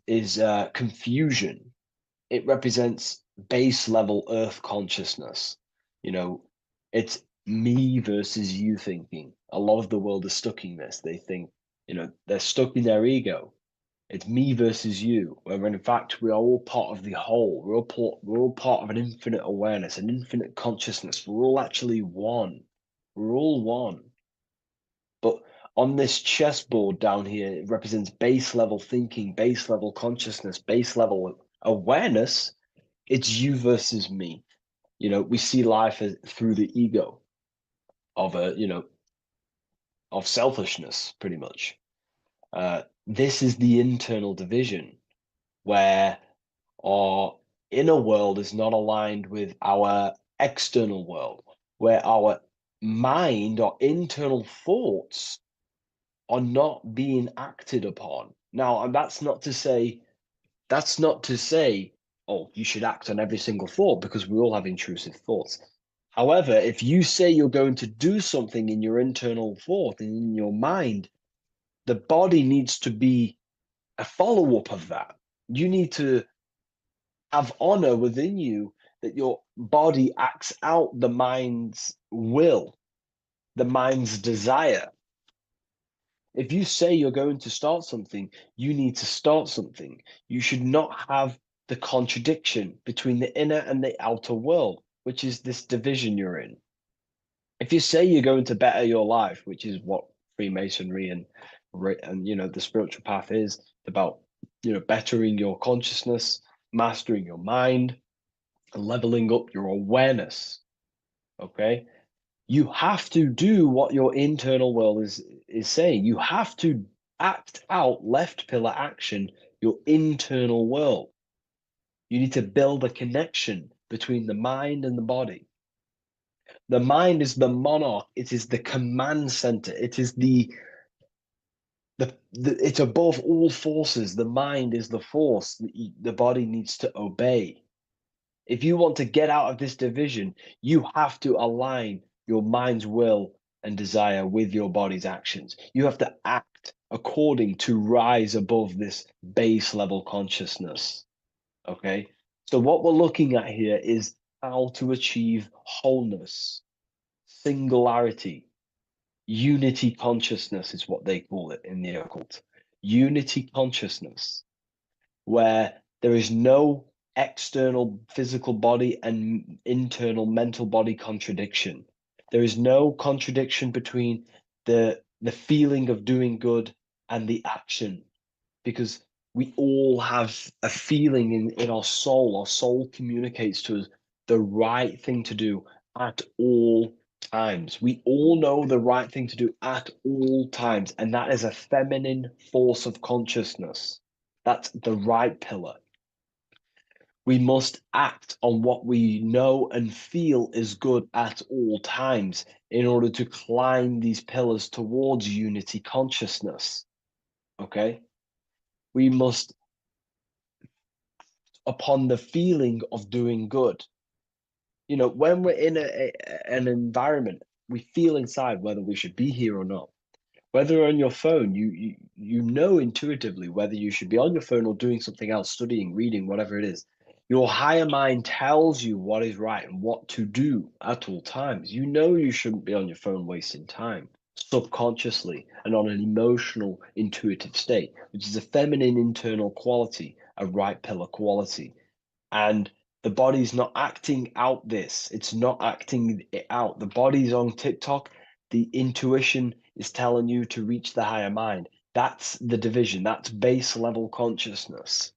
Speaker 4: confusion. It represents base level earth consciousness. It's me versus you thinking. A lot of the world is stuck in this. They think, they're stuck in their ego. It's me versus you, when in fact we are all part of the whole. We're all part of an infinite awareness, an infinite consciousness. We're all actually one. We're all one. But on this chessboard down here, it represents base level thinking, base level consciousness, base level awareness. It's you versus me. We see life through the ego of of selfishness, pretty much. This is the internal division where our inner world is not aligned with our external world, where our mind, our internal thoughts are not being acted upon. Now, and that's not to say, oh, you should act on every single thought, because we all have intrusive thoughts. However, if you say you're going to do something in your internal thought and in your mind, the body needs to be a follow-up of that. You need to have honor within you that your body acts out the mind's will, the mind's desire. If you say you're going to start something, you need to start something. You should not have the contradiction between the inner and the outer world, which is this division you're in. If you say you're going to better your life, which is what Freemasonry and the spiritual path is about, bettering your consciousness, mastering your mind, and leveling up your awareness. Okay? You have to do what your internal world is saying. You have to act out left pillar action, your internal world. You need to build a connection between the mind and the body. The mind is the monarch. It is the command center. It is it's above all forces. The mind is the force. The body needs to obey. If you want to get out of this division, you have to align your mind's will and desire with your body's actions. You have to act according to rise above this base level consciousness. Okay? So what we're looking at here is how to achieve wholeness, singularity, unity consciousness is what they call it in the occult. Unity consciousness, where there is no external physical body and internal mental body contradiction. There is no contradiction between the feeling of doing good and the action, because we all have a feeling in our soul. Our soul communicates to us the right thing to do at all times. We all know the right thing to do at all times, and that is a feminine force of consciousness. That's the right pillar. We must act on what we know and feel is good at all times in order to climb these pillars towards unity consciousness. Okay? We must upon the feeling of doing good. When we're in an environment, we feel inside whether we should be here or not. Whether on your phone, you know intuitively whether you should be on your phone or doing something else, studying, reading, whatever it is. Your higher mind tells you what is right and what to do at all times. You know you shouldn't be on your phone wasting time subconsciously and on an emotional, intuitive state, which is a feminine internal quality, a right pillar quality. And the body's not acting out this. It's not acting it out. The body's on TikTok. The intuition is telling you to reach the higher mind. That's the division. That's base level consciousness.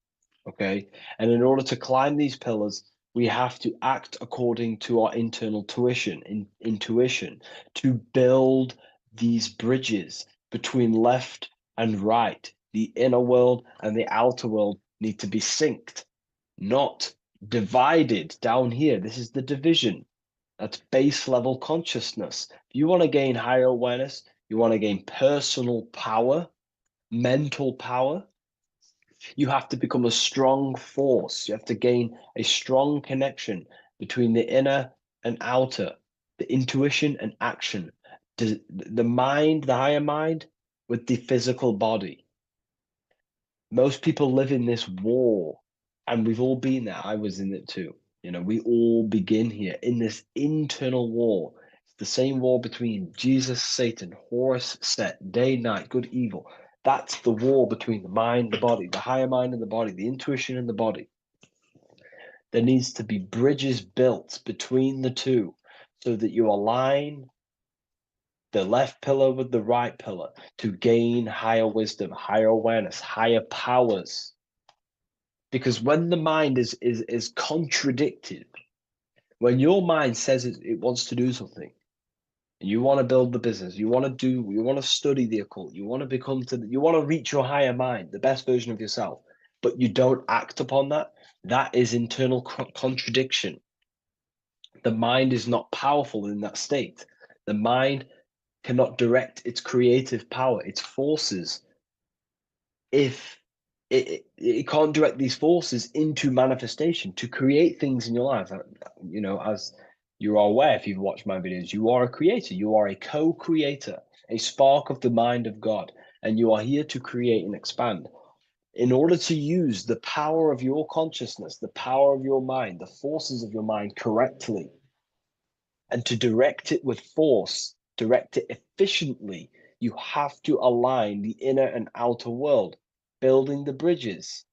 Speaker 4: Okay. And in order to climb these pillars, we have to act according to our internal intuition to build these bridges between left and right. The inner world and the outer world need to be synced, not divided down here. This is the division. That's base level consciousness. If you want to gain higher awareness, you want to gain personal power, mental power, you have to become a strong force. You have to gain a strong connection between the inner and outer, the intuition and action, the mind, the higher mind, with the physical body. Most people live in this war, and we've all been there. I was in it too. You know, we all begin here in this internal war. It's the same war between Jesus, Satan, Horus, Set, day, night, good, evil. That's the war between the mind, the body, the higher mind and the body, the intuition and the body. There needs to be bridges built between the two so that you align the left pillar with the right pillar to gain higher wisdom, higher awareness, higher powers. Because when the mind is contradicted, when your mind says it wants to do something, and you want to build the business, you want to study the occult, you want to reach your higher mind, the best version of yourself, but you don't act upon that, that is internal contradiction. The mind is not powerful in that state. The mind cannot direct its creative power, its forces, if it can't direct these forces into manifestation to create things in your life. You know, as you are aware, if you've watched my videos, you are a creator. You are a co-creator, a spark of the mind of God, and you are here to create and expand. In order to use the power of your consciousness, the power of your mind, the forces of your mind correctly, and to direct it with force, direct it efficiently, you have to align the inner and outer world, building the bridges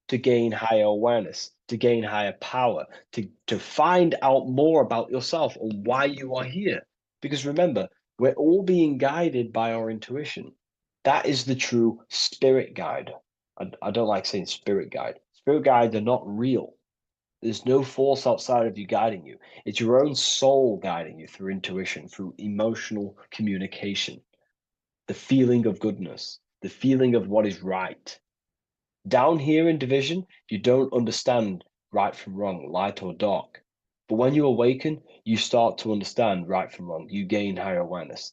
Speaker 4: to gain higher awareness, to gain higher power, to find out more about yourself and why you are here. Because remember, we're all being guided by our intuition. That is the true spirit guide. I don't like saying spirit guide. Spirit guides are not real. There's no force outside of you guiding you. It's your own soul guiding you through intuition, through emotional communication, the feeling of goodness, the feeling of what is right. Down here in division, you don't understand right from wrong, light or dark. But when you awaken, you start to understand right from wrong. You gain higher awareness.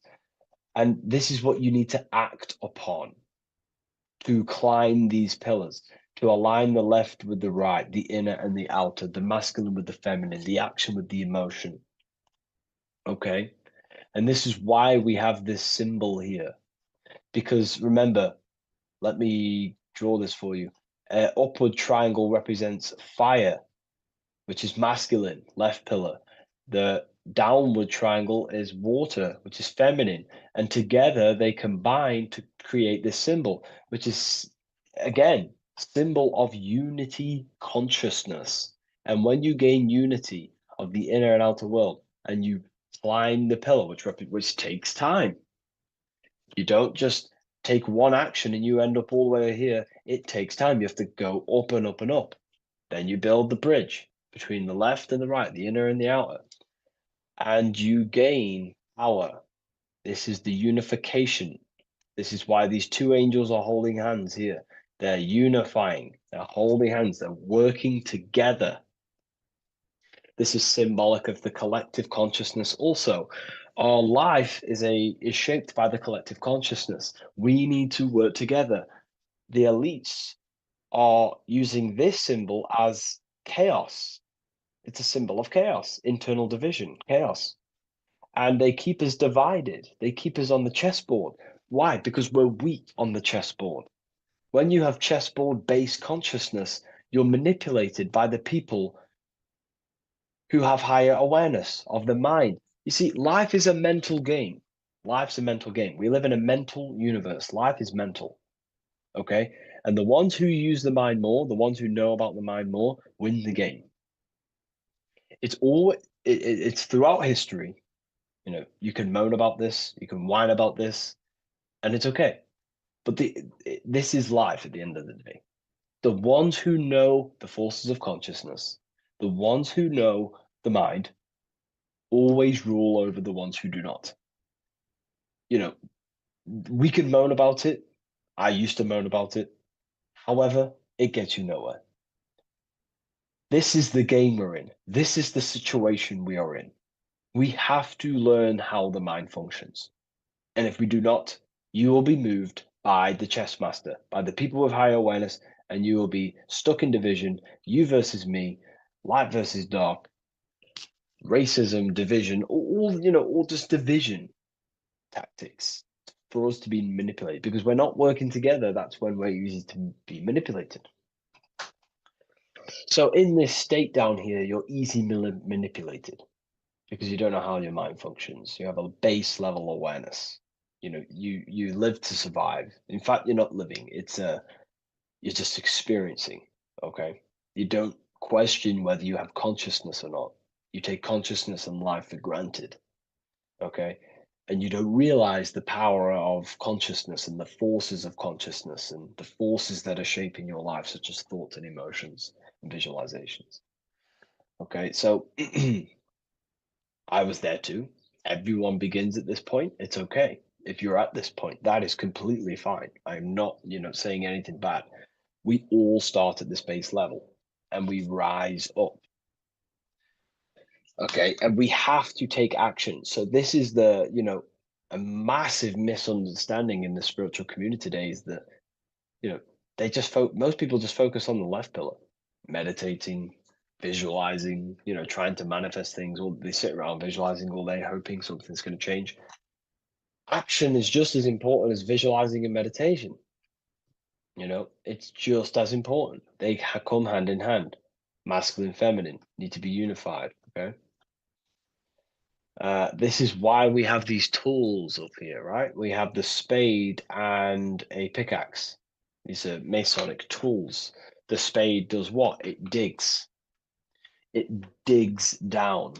Speaker 4: And this is what you need to act upon to climb these pillars, to align the left with the right, the inner and the outer, the masculine with the feminine, the action with the emotion. Okay? And this is why we have this symbol here. Because remember, let me draw this for you. Upward triangle represents fire, which is masculine, left pillar. The downward triangle is water, which is feminine. And together they combine to create this symbol, which is, again, symbol of unity consciousness. And when you gain unity of the inner and outer world, and you climb the pillar, which takes time, you don't just take one action and you end up all the way here. It takes time. You have to go up and up and up. Then you build the bridge between the left and the right, the inner and the outer, and you gain power. This is the unification. This is why these two angels are holding hands here. They're unifying, they're holding hands, they're working together. This is symbolic of the collective consciousness also. Our life is shaped by the collective consciousness. We need to work together. The elites are using this symbol as chaos. It's a symbol of chaos, internal division, chaos. And they keep us divided. They keep us on the chessboard. Why? Because we're weak on the chessboard. When you have chessboard-based consciousness, you're manipulated by the people who have higher awareness of the mind. You see, life is a mental game. Life's a mental game. We live in a mental universe. Life is mental. Okay? And the ones who use the mind more, the ones who know about the mind more, win the game. It's throughout history. You know, you can moan about this, you can whine about this, and it's okay. But this is life at the end of the day. The ones who know the forces of consciousness, the ones who know the mind, always rule over the ones who do not. You know, we can moan about it. I used to moan about it. However, it gets you nowhere. This is the game we're in. This is the situation we are in. We have to learn how the mind functions. And if we do not, you will be moved by the chess master, by the people with higher awareness, and you will be stuck in division, you versus me, light versus dark, racism, division, all just division tactics for us to be manipulated. Because we're not working together, that's when we're easy to be manipulated. So in this state down here, you're easily manipulated because you don't know how your mind functions. You have a base level awareness. You know, you live to survive. In fact, you're not living. You're just experiencing. Okay, you don't question whether you have consciousness or not. You take consciousness and life for granted. Okay, and you don't realize the power of consciousness and the forces of consciousness and the forces that are shaping your life, such as thoughts and emotions and visualizations. Okay, so I was there too. Everyone begins at this point. It's okay. If you're at this point, that is completely fine. I'm not, saying anything bad. We all start at this base level and we rise up. Okay, and we have to take action. So this is a massive misunderstanding in the spiritual community today is that, most people just focus on the left pillar, meditating, visualizing, trying to manifest things, or they sit around visualizing all day, hoping something's going to change. Action is just as important as visualizing and meditation. It's just as important. They come hand in hand. Masculine, feminine need to be unified. Okay. This is why we have these tools up here, right? We have the spade and a pickaxe. These are Masonic tools. The spade does what? It digs. It digs down.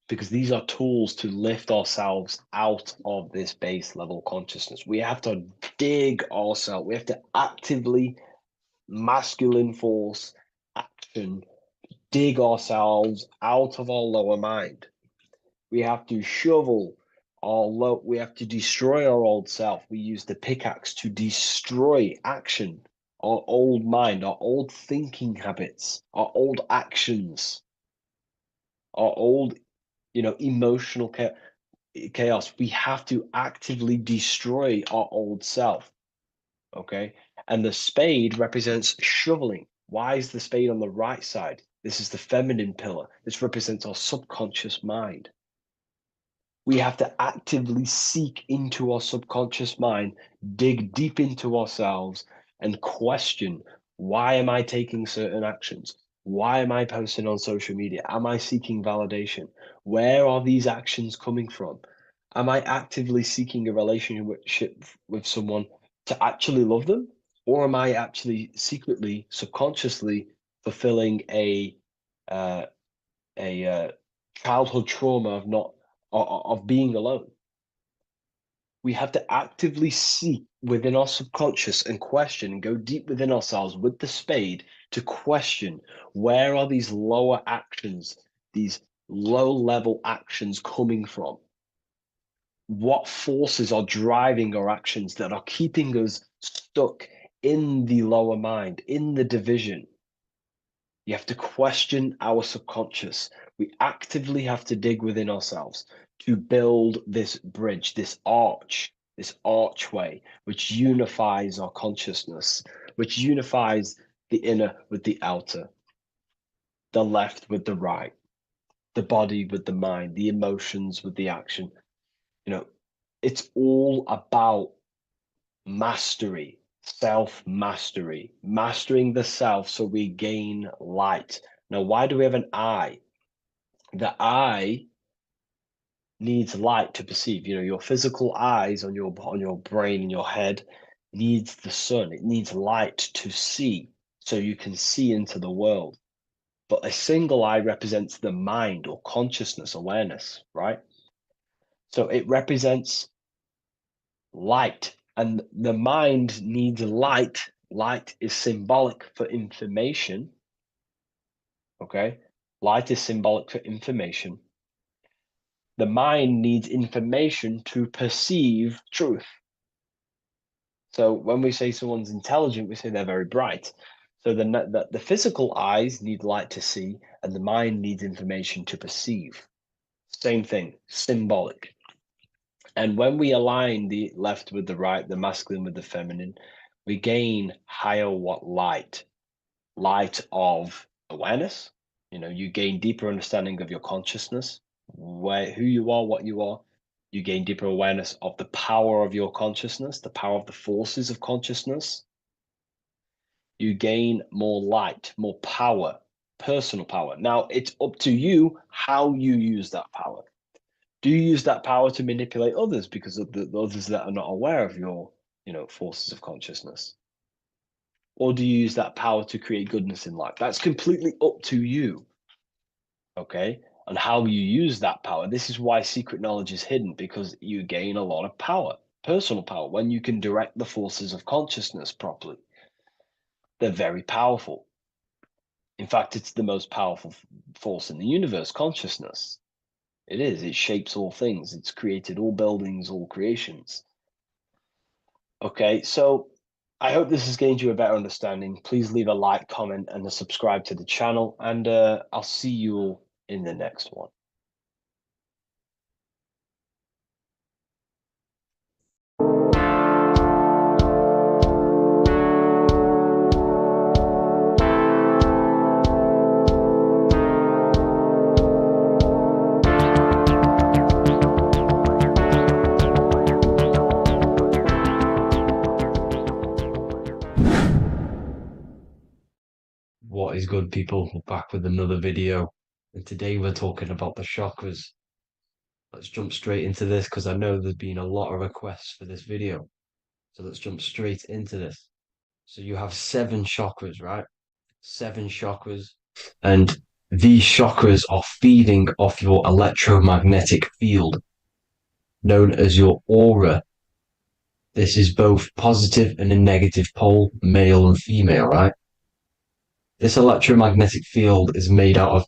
Speaker 4: Because these are tools to lift ourselves out of this base level consciousness. We have to dig ourselves. We have to actively, masculine force, action, dig ourselves out of our lower mind. We have to shovel we have to destroy our old self. We use the pickaxe to destroy action, our old mind, our old thinking habits, our old actions, our old emotional chaos. We have to actively destroy our old self. Okay. And the spade represents shoveling. Why is the spade on the right side? This is the feminine pillar. This represents our subconscious mind. We have to actively seek into our subconscious mind, dig deep into ourselves, and question, why am I taking certain actions? Why am I posting on social media? Am I seeking validation? Where are these actions coming from? Am I actively seeking a relationship with someone to actually love them? Or am I actually secretly, subconsciously fulfilling a childhood trauma of being alone? We have to actively seek within our subconscious and question and go deep within ourselves with the spade to question, where are these lower actions, these low level actions coming from? What forces are driving our actions that are keeping us stuck in the lower mind, in the division? You have to question our subconscious. We actively have to dig within ourselves to build this bridge, this archway, which unifies our consciousness, which unifies the inner with the outer, the left with the right.
Speaker 1: the body with the mind, the emotions with the action. You know, it's all about mastery, self-mastery, mastering the self so we gain light. Now, why do we have an eye? The eye needs light to perceive. You know, your physical eyes on your brain and your head needs the sun. It needs light to see, so you can see into the world. But a single eye represents the mind or consciousness, awareness, right? So it represents light, and the mind needs light. Light is symbolic for information. Okay, light is symbolic for information. The mind needs information to perceive truth. So when we say someone's intelligent, we say they're very bright. So the physical eyes need light to see, and the mind needs information to perceive. Same thing, symbolic. And when we align the left with the right, the masculine with the feminine, we gain higher light of awareness. You know, you gain deeper understanding of your consciousness, who you are, what you are. You gain deeper awareness of the power of your consciousness, the power of the forces of consciousness. You gain more light, more power, personal power. Now, it's up to you how you use that power. Do you use that power to manipulate others because of the others that are not aware of your, forces of consciousness? Or do you use that power to create goodness in life? That's completely up to you, okay? And how you use that power. This is why secret knowledge is hidden, because you gain a lot of power, personal power, when you can direct the forces of consciousness properly. They're very powerful. In fact, it's the most powerful force in the universe, consciousness. It is. It shapes all things. It's created all buildings, all creations. Okay, so I hope this has gained you a better understanding. Please leave a like, comment, and a subscribe to the channel, and I'll see you all in the next one.
Speaker 17: What is good, people? We're back with another video, and today we're talking about the chakras. Let's jump straight into this, because I know there's been a lot of requests for this video. So let's jump straight into this. So you have 7 chakras, right? 7 chakras, and these chakras are feeding off your electromagnetic field, known as your aura. This is both positive and a negative pole, male and female, right? This electromagnetic field is made out of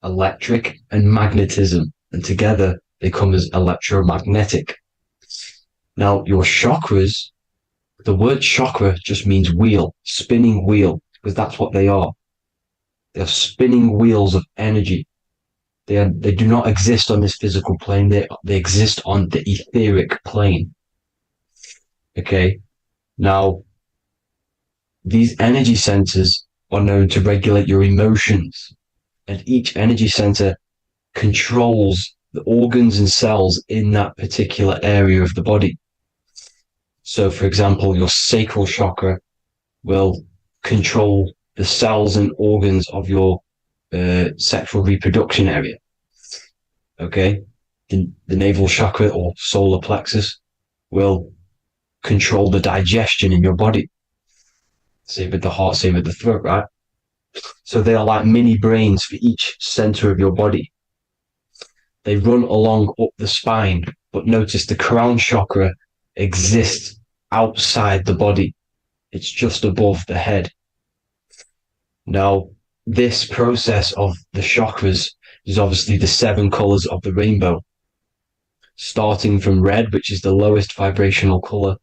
Speaker 17: electric and magnetism, and together they come as electromagnetic. Now, your chakras, the word chakra just means wheel, spinning wheel, because that's what they are. They're spinning wheels of energy. They do not exist on this physical plane. They exist on the etheric plane. Okay? Now, these energy centers are known to regulate your emotions, and each energy center controls the organs and cells in that particular area of the body. So, for example, your sacral chakra will control the cells and organs of your sexual reproduction area. Okay, the navel chakra or solar plexus will control the digestion in your body. Same with the heart, same with the throat, right? So they are like mini brains for each center of your body. They run along up the spine, but notice the crown chakra exists outside the body. It's just above the head. Now, this process of the chakras is obviously the 7 colors of the rainbow, starting from red, which is the lowest vibrational color,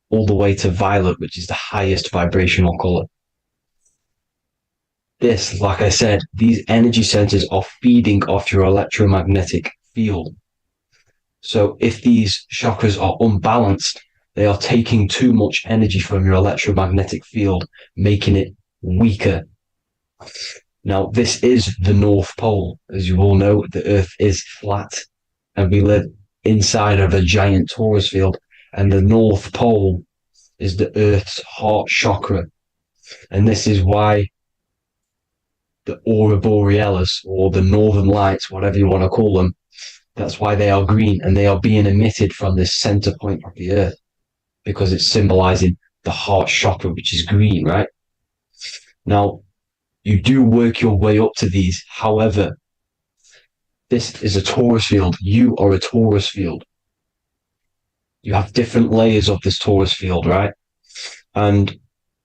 Speaker 17: all the way to violet, which is the highest vibrational color. This, like I said, these energy centers are feeding off your electromagnetic field. So if these chakras are unbalanced, they are taking too much energy from your electromagnetic field, making it weaker.
Speaker 1: Now, this is the North Pole. As you all know, the Earth is flat, and we live inside of a giant torus field, and the North Pole is the Earth's heart chakra. And this is why the aurora borealis, or the northern lights, whatever you want to call them, that's why they are green, and they are being emitted from this center point of the Earth, because it's symbolizing the heart chakra, which is green, right? Now, you do work your way up to these. However, this is a torus field. You are a torus field. You have different layers of this torus field, right? And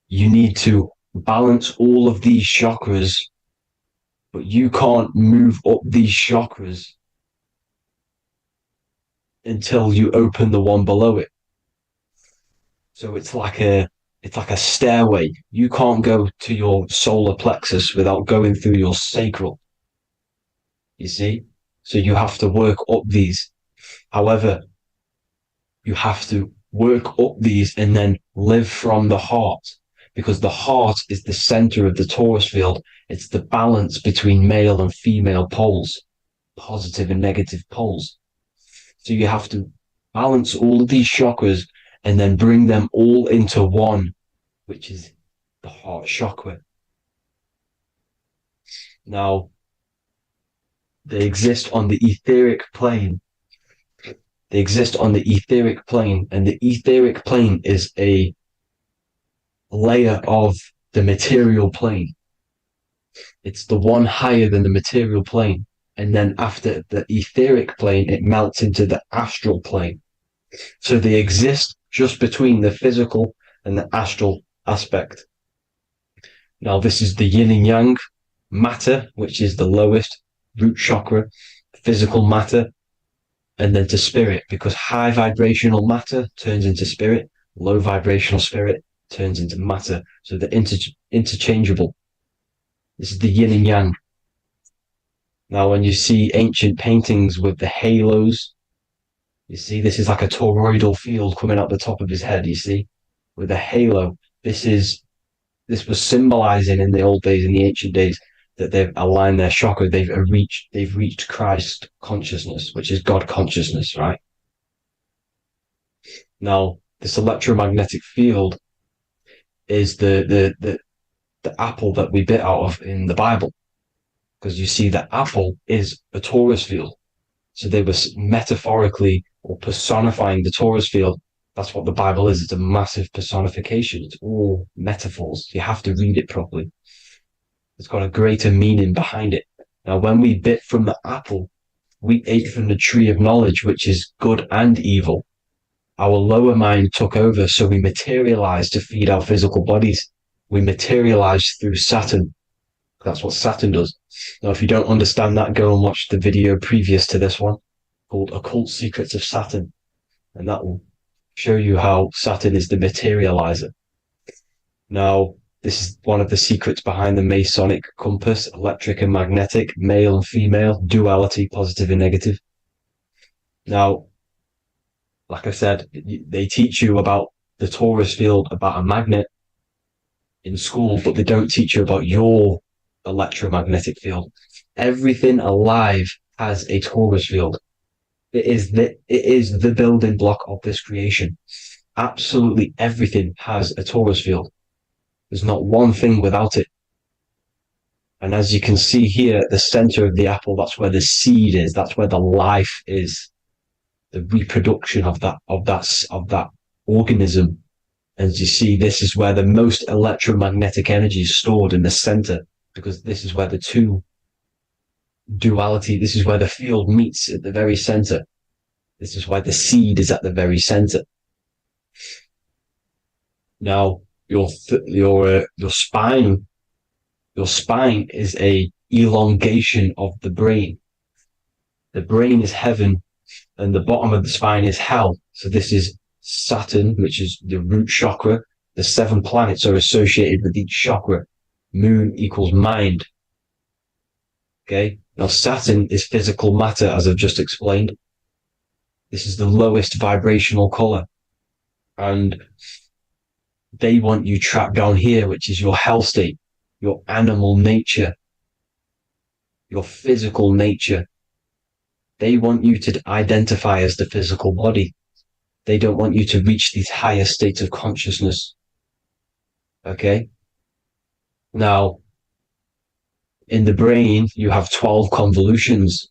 Speaker 1: you need to balance all of these chakras, but you can't move up these chakras until you open the one below it. So it's like a stairway. You can't go to your solar plexus without going through your sacral. You see? So you have to work up these. However, you have to work up these and then live from the heart, because the heart is the center of the torus field. It's the balance between male and female poles, positive and negative poles. So you have to balance all of these chakras and then bring them all into one, which is the heart chakra. Now, they exist on the etheric plane. They exist on the etheric plane, and the etheric plane is a layer of the material plane. It's the one higher than the material plane. And then after the etheric plane, it melts into the astral plane. So they exist just between the physical and the astral aspect. Now, this is the yin and yang matter, which is the lowest root chakra, physical matter, and then to spirit, because high vibrational matter turns into spirit, low vibrational spirit turns into matter. So they're interchangeable. This is the yin and yang. Now, when you see ancient paintings with the halos, you see this is like a toroidal field coming out the top of his head, you see, with a halo. This was symbolizing in the old days, in the ancient days, that they've aligned their chakra, they've reached Christ consciousness, which is God consciousness, right? Now, this electromagnetic field is the apple that we bit out of in the Bible, because you see that apple is a torus field. So they were metaphorically or personifying the torus field. That's what the Bible is. It's a massive personification. It's all metaphors. You have to read it properly. It's got a greater meaning behind it. Now, when we bit from the apple, we ate from the tree of knowledge, which is good and evil. Our lower mind took over, so we materialized to feed our physical bodies. We materialized through Saturn. That's what Saturn does. Now, if you don't understand that, go and watch the video previous to this one called Occult Secrets of Saturn. And that will show you how Saturn is the materializer. Now, this is one of the secrets behind the Masonic compass, electric and magnetic, male and female, duality, positive and negative. Now, like I said, they teach you about the torus field, about a magnet in school, but they don't teach you about your electromagnetic field. Everything alive has a torus field. It is the building block of this creation. Absolutely everything has a torus field. There's not one thing without it. And as you can see here at the center of the apple, that's where the seed is. That's where the life is. The reproduction of that organism. As you see, this is where the most electromagnetic energy is stored, in the center, because this is where the two duality, this is where the field meets at the very center. This is why the seed is at the very center. Now, your spine is a elongation of the brain. The brain is heaven, and the bottom of the spine is hell. So this is Saturn, which is the root chakra. The 7 planets are associated with each chakra. Moon equals mind. Okay. Now, Saturn is physical matter, as I've just explained. This is the lowest vibrational color. And they want you trapped down here, which is your hell state, your animal nature. your physical nature. They want you to identify as the physical body. They don't want you to reach these higher states of consciousness. Okay? Now, in the brain, you have 12 convolutions.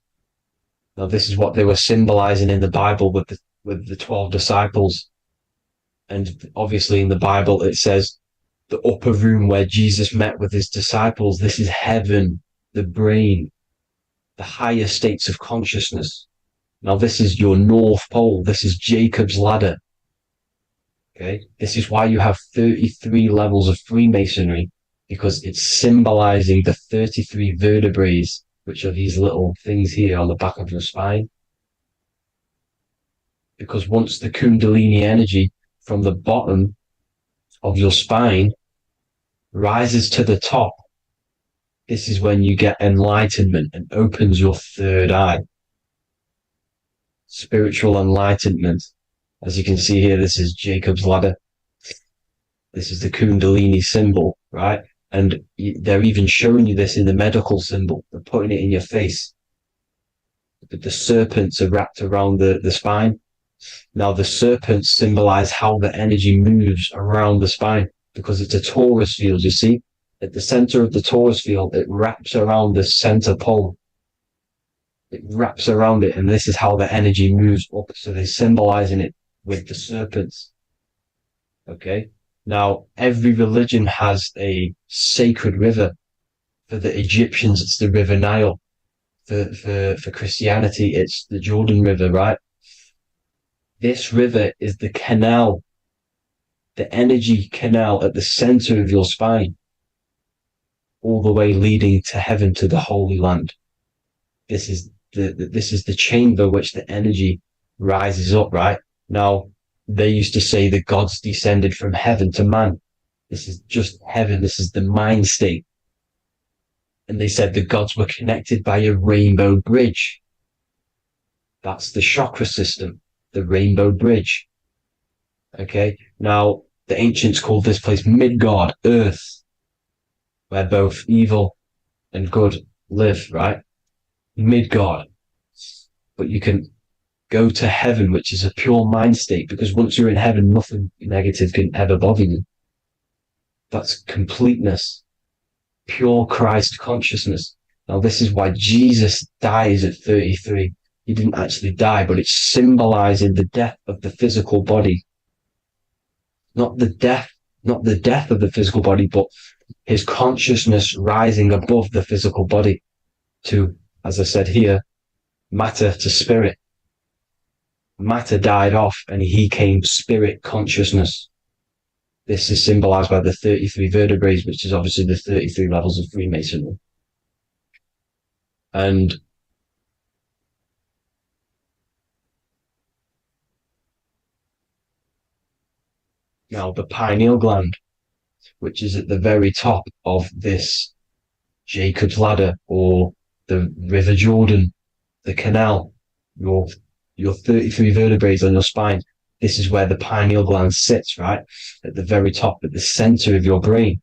Speaker 1: Now, this is what they were symbolizing in the Bible with the 12 disciples. And obviously in the Bible, it says the upper room where Jesus met with his disciples. This is heaven, the brain, the higher states of consciousness. Now, this is your North Pole. This is Jacob's ladder. Okay? This is why you have 33 levels of Freemasonry, because it's symbolizing the 33 vertebrae, which are these little things here on the back of your spine. Because once the Kundalini energy from the bottom of your spine rises to the top, this is when you get enlightenment and opens your third eye. Spiritual enlightenment. As you can see here, this is Jacob's ladder. This is the Kundalini symbol, right? And they're even showing you this in the medical symbol. They're putting it in your face. But the serpents are wrapped around the spine. Now, the serpents symbolize how the energy moves around the spine, because it's a torus field, you see? At the center of the torus field, it wraps around the center pole. It wraps around it, and this is how the energy moves up. So they're symbolizing it with the serpents. Okay? Now, every religion has a sacred river. For the Egyptians, it's the River Nile. For Christianity, it's the Jordan River, right? This river is the canal, the energy canal at the center of your spine, all the way leading to heaven, to the Holy Land. This is the chamber which the energy rises up, right? Now, they used to say the gods descended from heaven to man. This is just heaven. This is the mind state. And they said the gods were connected by a rainbow bridge. That's the chakra system, the rainbow bridge. Okay. Now, the ancients called this place Midgard, Earth, where both evil and good live, right? Midgard. But you can go to heaven, which is a pure mind state, because once you're in heaven, nothing negative can ever bother you. That's completeness, pure Christ consciousness. Now, this is why Jesus dies at 33. He didn't actually die, but it's symbolizing the death of the physical body. Not the death of the physical body, but his consciousness rising above the physical body to, as I said here, matter to spirit. Matter died off and he came spirit consciousness. This is symbolized by the 33 vertebrae, which is obviously the 33 levels of Freemasonry. And now the pineal gland, which is at the very top of this Jacob's ladder, or the River Jordan, the canal, your 33 vertebrae on your spine. This is where the pineal gland sits, right? At the very top, at the center of your brain.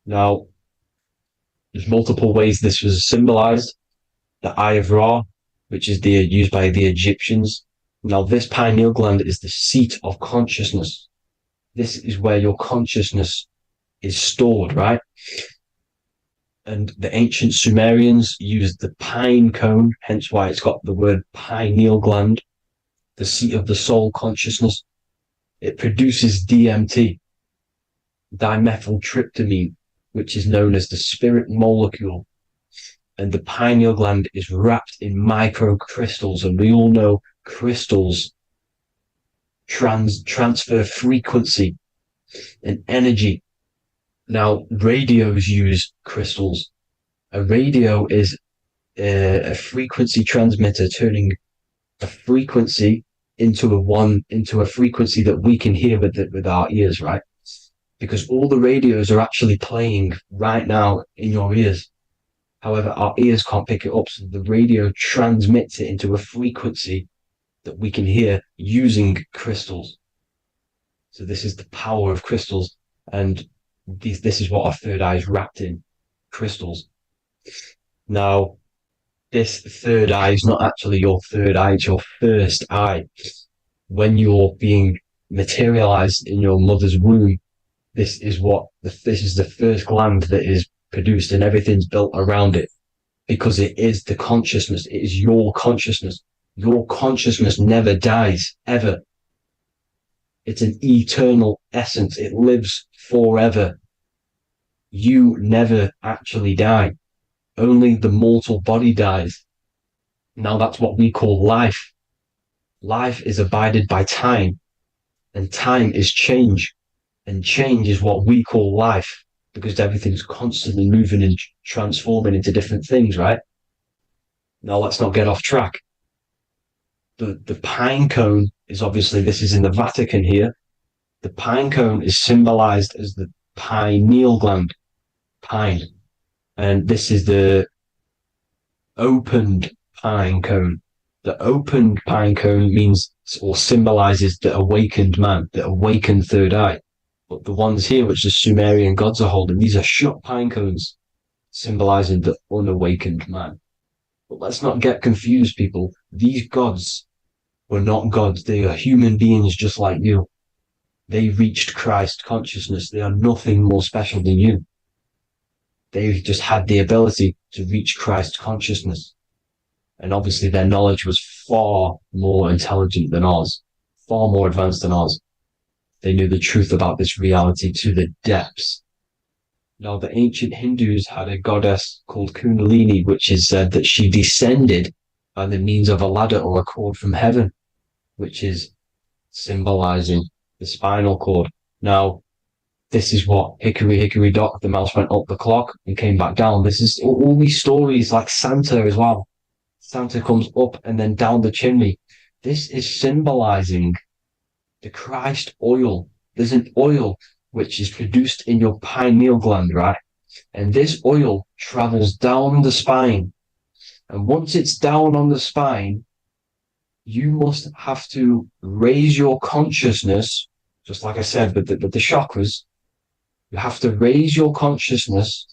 Speaker 1: Now, there's multiple ways this was symbolized. The Eye of Ra, which is used by the Egyptians. Now, this pineal gland is the seat of consciousness. This is where your consciousness is stored, right? And the ancient Sumerians used the pine cone, hence why it's got the word pineal gland, the seat of the soul consciousness. It produces DMT, dimethyltryptamine, which is known as the spirit molecule. And the pineal gland is wrapped in microcrystals, and we all know crystals transfer frequency and energy. Now, radios use crystals. A radio is a frequency transmitter, turning a frequency into a frequency that we can hear with our ears, right? Because all the radios are actually playing right now in your ears. However, our ears can't pick it up, so the radio transmits it into a frequency that we can hear using crystals. So this is the power of crystals, and this is what our third eye is wrapped in, crystals.
Speaker 17: Now, this third eye is not actually your third eye, it's your first eye. When you're being materialized in your mother's womb, this is the first gland that is produced, and everything's built around it, because it is the consciousness. It is your consciousness. Your consciousness never dies, ever. It's an eternal essence. It lives forever. You never actually die. Only the mortal body dies. Now that's what we call life. Life is abided by time, and time is change. And change is what we call life, because everything's constantly moving and transforming into different things, right? Now let's not get off track. The pine cone is obviously, this is in the Vatican here. The pine cone is symbolized as the pineal gland, pine. And this is the opened pine cone. The opened pine cone means, or symbolizes, the awakened man, the awakened third eye. But the ones here, which the Sumerian gods are holding, these are shut pine cones, symbolizing the unawakened man. But let's not get confused, people. These gods were not gods. They are human beings just like you. They reached Christ consciousness. They are nothing more special than you. They just had the ability to reach Christ consciousness. And obviously their knowledge was far more intelligent than ours, far more advanced than ours. They knew the truth about this reality to the depths. Now, the ancient Hindus had a goddess called Kundalini, which is said that she descended by the means of a ladder or a cord from heaven, which is symbolizing the spinal cord. Now, this is what hickory, hickory dock, the mouse went up the clock and came back down. This is all these stories, like Santa as well. Santa comes up and then down the chimney. This is symbolizing the Christ oil. There's an oil which is produced in your pineal gland, right? And this oil travels down the spine. And once it's down on the spine, you must have to raise your consciousness, just like I said, with the chakras. You have to raise your consciousness,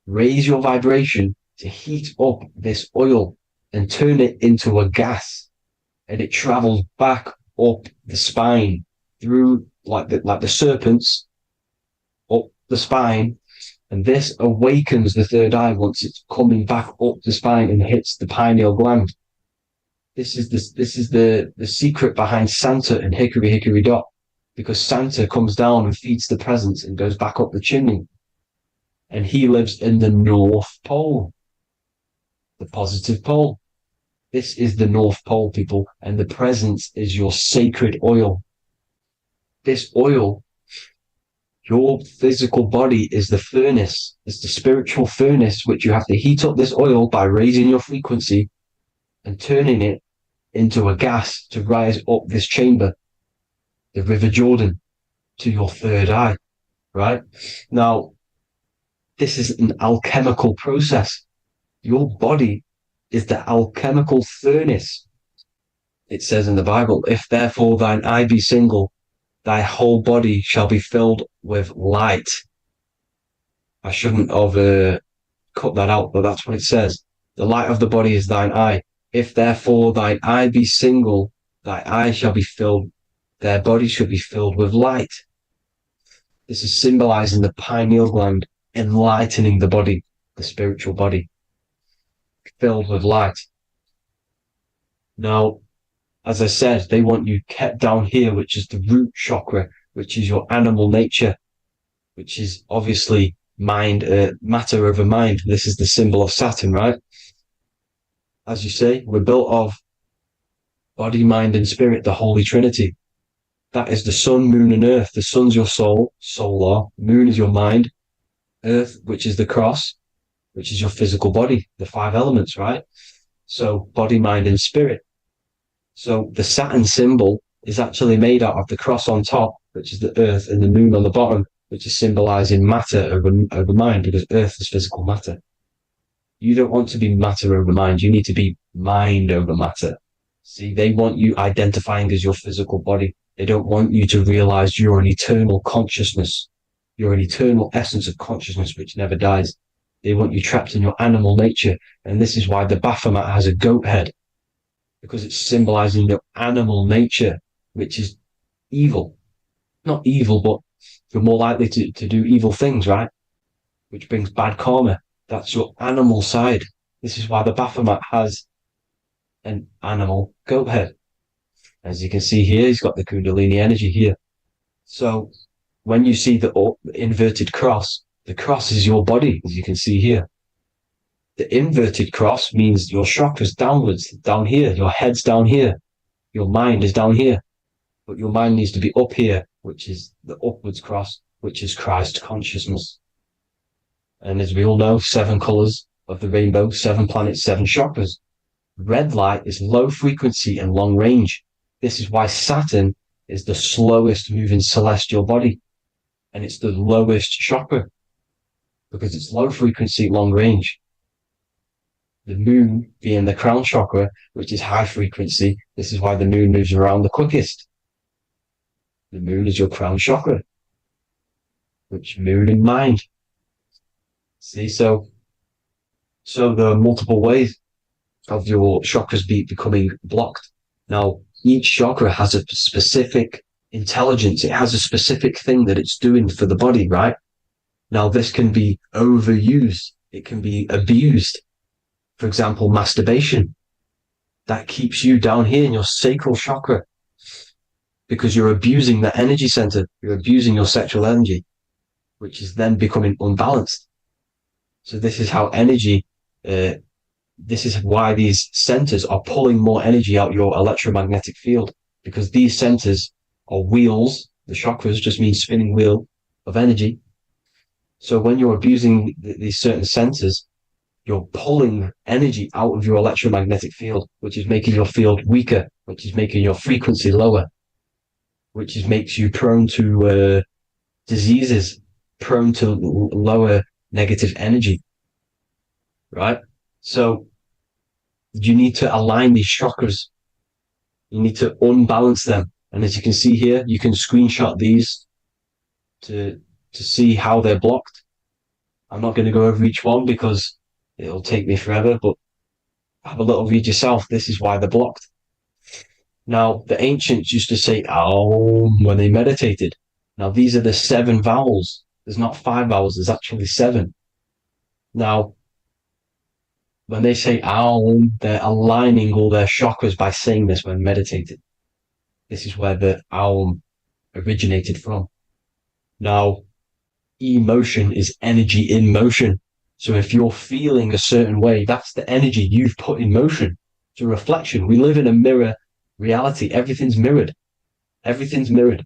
Speaker 17: raise your vibration to heat up this oil and turn it into a gas. And it travels back up the spine through like the serpents up the spine, and this awakens the third eye once it's coming back up the spine and hits the pineal gland. This is the secret behind Santa and hickory hickory dock, because Santa comes down and feeds the presents and goes back up the chimney, and he lives in the North Pole, the positive pole. This is the North Pole, people, and the presence is your sacred oil. This oil, your physical body is the furnace. It's the spiritual furnace, which you have to heat up this oil by raising your frequency and turning it into a gas to rise up this chamber, the River Jordan, to your third eye, right? Now, this is an alchemical process. Your body is the alchemical furnace. It says in the Bible, if therefore thine eye be single, thy whole body shall be filled with light. I shouldn't have cut that out, but that's what it says. The light of the body is thine eye. If therefore thine eye be single, thy eye shall be filled, their body should be filled with light. This is symbolizing the pineal gland, enlightening the body, the spiritual body, filled with light. Now, as I said, they want you kept down here, which is the root chakra, which is your animal nature, which is obviously mind, matter over mind. This is the symbol of Saturn, right? As you say, we're built of body, mind, and spirit, the Holy Trinity. That is the sun, moon, and earth. The sun's your soul, solar. Moon is your mind. Earth, which is the cross, which is your physical body, the 5 elements, right? So body, mind, and spirit. So the Saturn symbol is actually made out of the cross on top, which is the earth, and the moon on the bottom, which is symbolizing matter over mind, because earth is physical matter. You don't want to be matter over mind. You need to be mind over matter. See, they want you identifying as your physical body. They don't want you to realize you're an eternal consciousness. You're an eternal essence of consciousness which never dies.
Speaker 1: They want you trapped in your animal nature. And this is why the Baphomet has a goat head, because it's symbolizing your animal nature, which is evil. Not evil, but you're more likely to do evil things, right? Which brings bad karma. That's your animal side. This is why the Baphomet has an animal goat head. As you can see here, he's got the Kundalini energy here. So when you see the inverted cross, the cross is your body, as you can see here. The inverted cross means your chakras downwards, down here. Your head's down here. Your mind is down here. But your mind needs to be up here, which is the upwards cross, which is Christ consciousness. And as we all know, 7 colors of the rainbow, 7 planets, 7 chakras. Red light is low frequency and long range. This is why Saturn is the slowest moving celestial body. And it's the lowest chakra, because it's low frequency, long range. The moon being the crown chakra, which is high frequency. This is why the moon moves around the quickest. The moon is your crown chakra, which moon in mind. See, so there are multiple ways of your chakras becoming blocked. Now, each chakra has a specific intelligence. It has a specific thing that it's doing for the body, right? Now, this can be overused. It can be abused. For example, masturbation. That keeps you down here in your sacral chakra, because you're abusing that energy center. You're abusing your sexual energy, which is then becoming unbalanced. So this is how energy, this is why these centers are pulling more energy out your electromagnetic field, because these centers are wheels. The chakras just mean spinning wheel of energy. So when you're abusing these certain centers, you're pulling energy out of your electromagnetic field, which is making your field weaker, which is making your frequency lower, which makes you prone to diseases, prone to lower negative energy, right? So you need to align these chakras. You need to unbalance them. And as you can see here, you can screenshot these to see how they're blocked. I'm not going to go over each one because it'll take me forever, but have a little read yourself. This is why they're blocked. Now, the ancients used to say Aum when they meditated. Now, these are the 7 vowels. There's not 5 vowels, there's actually 7. Now, when they say Aum, they're aligning all their chakras by saying this when meditating. This is where the Aum originated from. Now, emotion is energy in motion. So if you're feeling a certain way, that's the energy you've put in motion. It's a reflection. We live in a mirror reality. Everything's mirrored. Everything's mirrored.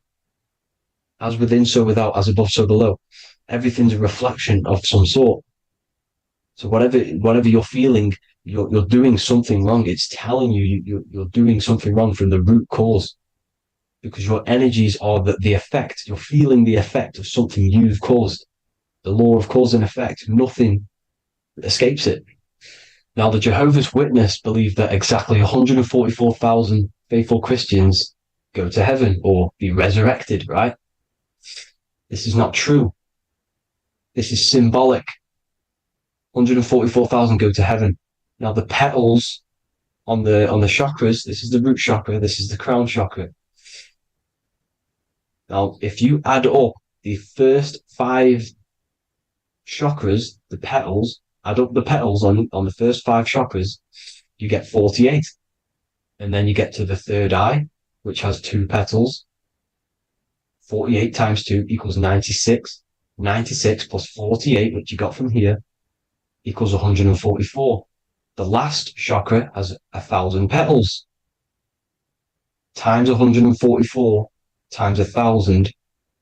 Speaker 1: As within, so without, as above, so below. Everything's a reflection of some sort. So whatever you're feeling, you're doing something wrong. It's telling you you're doing something wrong from the root cause, because your energies are the effect. You're feeling the effect of something you've caused. The law of cause and effect. Nothing escapes it. Now, the Jehovah's Witness believe that exactly 144,000 faithful Christians go to heaven or be resurrected, right? This is not true. This is symbolic. 144,000 go to heaven. Now, the petals on the chakras, this is the root chakra, this is the crown chakra. Now, if you add up the first 5 chakras, the petals, add up the petals on the first 5 chakras, you get 48. And then you get to the third eye, which has 2 petals. 48 times 2 equals 96. 96 plus 48, which you got from here, equals 144. The last chakra has 1,000 petals. Times 144 times 1,000,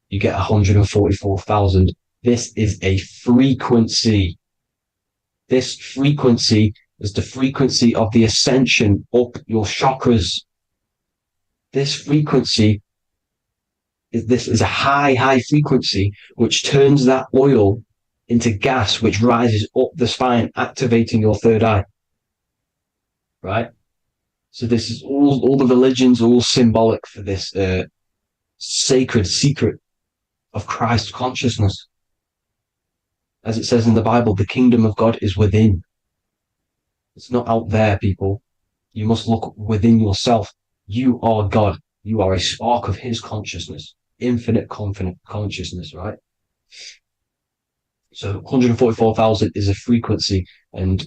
Speaker 1: you get 144,000. This is a frequency. This frequency is the frequency of the ascension up your chakras. This frequency is a high frequency, which turns that oil into gas, which rises up the spine, activating your third eye. Right? So this is all the religions are all symbolic for this sacred secret of Christ consciousness. As it says in the Bible, the kingdom of God is within. It's not out there, people. You must look within yourself. You are God. You are a spark of his consciousness, infinite consciousness, right? So 144,000 is a frequency, and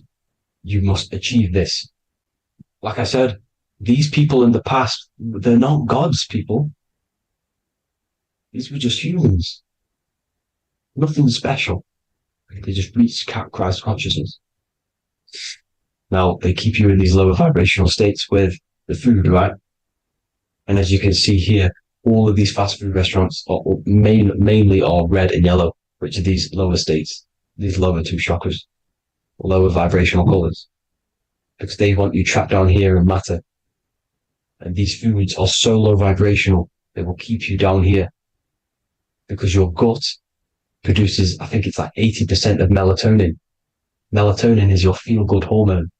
Speaker 1: you must achieve this. Like I said, these people in the past, they're not gods, people. These were just humans. Nothing special. They just reached Christ consciousness. Now, they keep you in these lower vibrational states with the food, right? And as you can see here, all of these fast food restaurants are mainly are red and yellow, which are these lower states, these lower two chakras, lower vibrational colors, because they want you trapped down here in matter. And these foods are so low vibrational, they will keep you down here, because your gut produces, I think it's like 80% of melatonin. Melatonin is your feel-good hormone.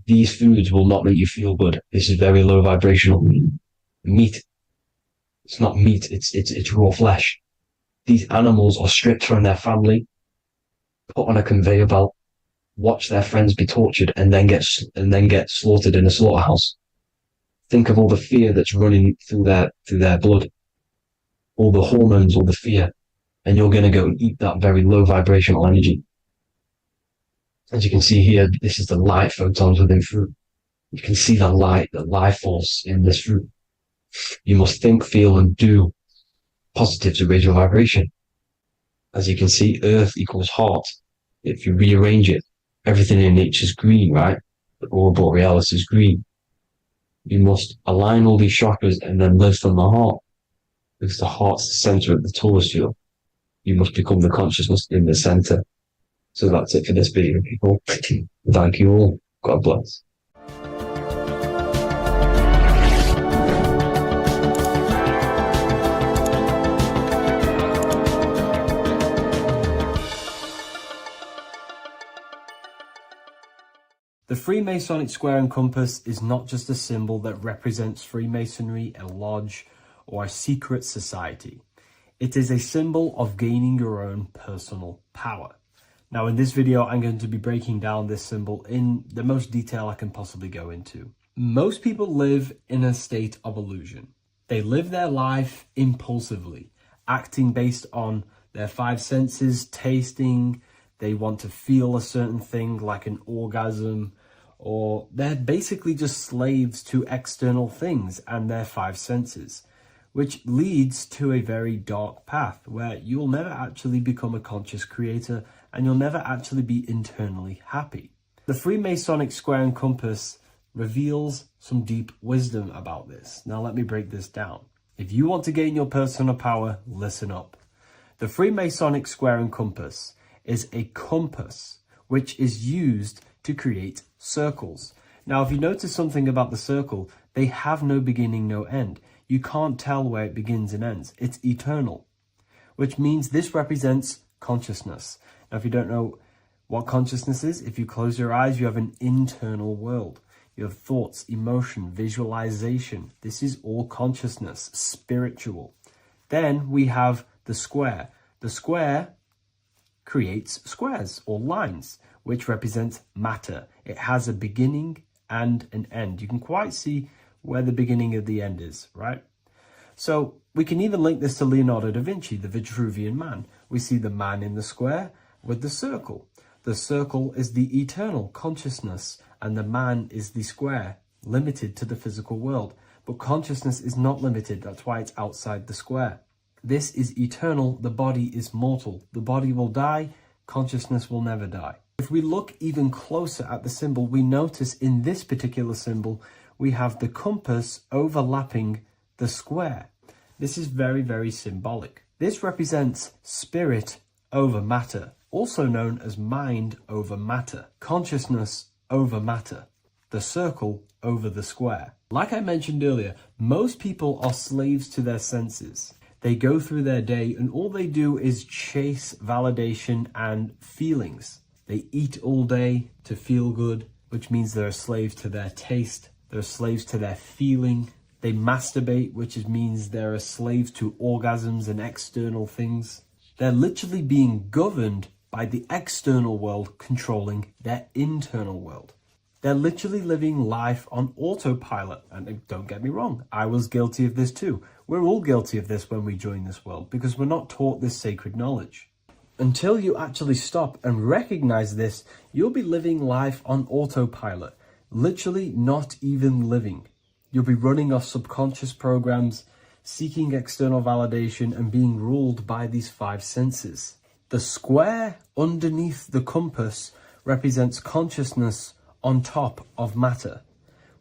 Speaker 1: These foods will not make you feel good. This is very low vibrational. Meat. It's not meat, it's raw flesh. These animals are stripped from their family, put on a conveyor belt, watch their friends be tortured, and then get slaughtered in a slaughterhouse. Think of all the fear that's running through their blood, all the hormones, all the fear, and you're going to go and eat that very low vibrational energy. As you can see here, this is the light photons within fruit. You can see the light, the life force in this fruit. You must think, feel, and do positive to raise your vibration. As you can see, earth equals heart. If you rearrange it, everything in nature is green, right? The aurora borealis is green. You must align all these chakras and then live from the heart, because the heart's the center of the Taurus field. You must become the consciousness in the center. So that's it for this video, people. Thank you all. God bless.
Speaker 4: The Freemasonic square and compass is not just a symbol that represents Freemasonry, a lodge, or a secret society. It is a symbol of gaining your own personal power. Now, in this video, I'm going to be breaking down this symbol in the most detail I can possibly go into. Most people live in a state of illusion. They live their life impulsively, acting based on their five senses, tasting. They want to feel a certain thing like an orgasm, or they're basically just slaves to external things and their five senses, which leads to a very dark path where you'll never actually become a conscious creator and you'll never actually be internally happy. The Freemasonic square and compass reveals some deep wisdom about this. Now let me break this down. If you want to gain your personal power, listen up. The Freemasonic square and compass is a compass which is used to create circles. Now, if you notice something about the circle, they have no beginning, no end. You can't tell where it begins and ends. It's eternal, which means this represents consciousness. Now, if you don't know what consciousness is, if you close your eyes, you have an internal world. You have thoughts, emotion, visualization. This is all consciousness, spiritual. Then we have the square. The square creates squares or lines, which represents matter. It has a beginning and an end. You can quite see where the beginning of the end is, right? So we can even link this to Leonardo da Vinci, the Vitruvian Man. We see the man in the square with the circle. The circle is the eternal consciousness, and the man is the square, limited to the physical world. But consciousness is not limited. That's why it's outside the square. This is eternal. The body is mortal. The body will die. Consciousness will never die. If we look even closer at the symbol, we notice in this particular symbol, we have the compass overlapping the square. This is very, very symbolic. This represents spirit over matter, also known as mind over matter, consciousness over matter, the circle over the square. Like I mentioned earlier, most people are slaves to their senses. They go through their day and all they do is chase validation and feelings. They eat all day to feel good, which means they're slaves to their taste. They're slaves to their feeling. They masturbate, which means they're a slave to orgasms and external things. They're literally being governed by the external world controlling their internal world. They're literally living life on autopilot. And don't get me wrong, I was guilty of this too. We're all guilty of this when we join this world because we're not taught this sacred knowledge. Until you actually stop and recognize this, you'll be living life on autopilot, literally not even living. You'll be running off subconscious programs, seeking external validation and being ruled by these 5 senses. The square underneath the compass represents consciousness on top of matter,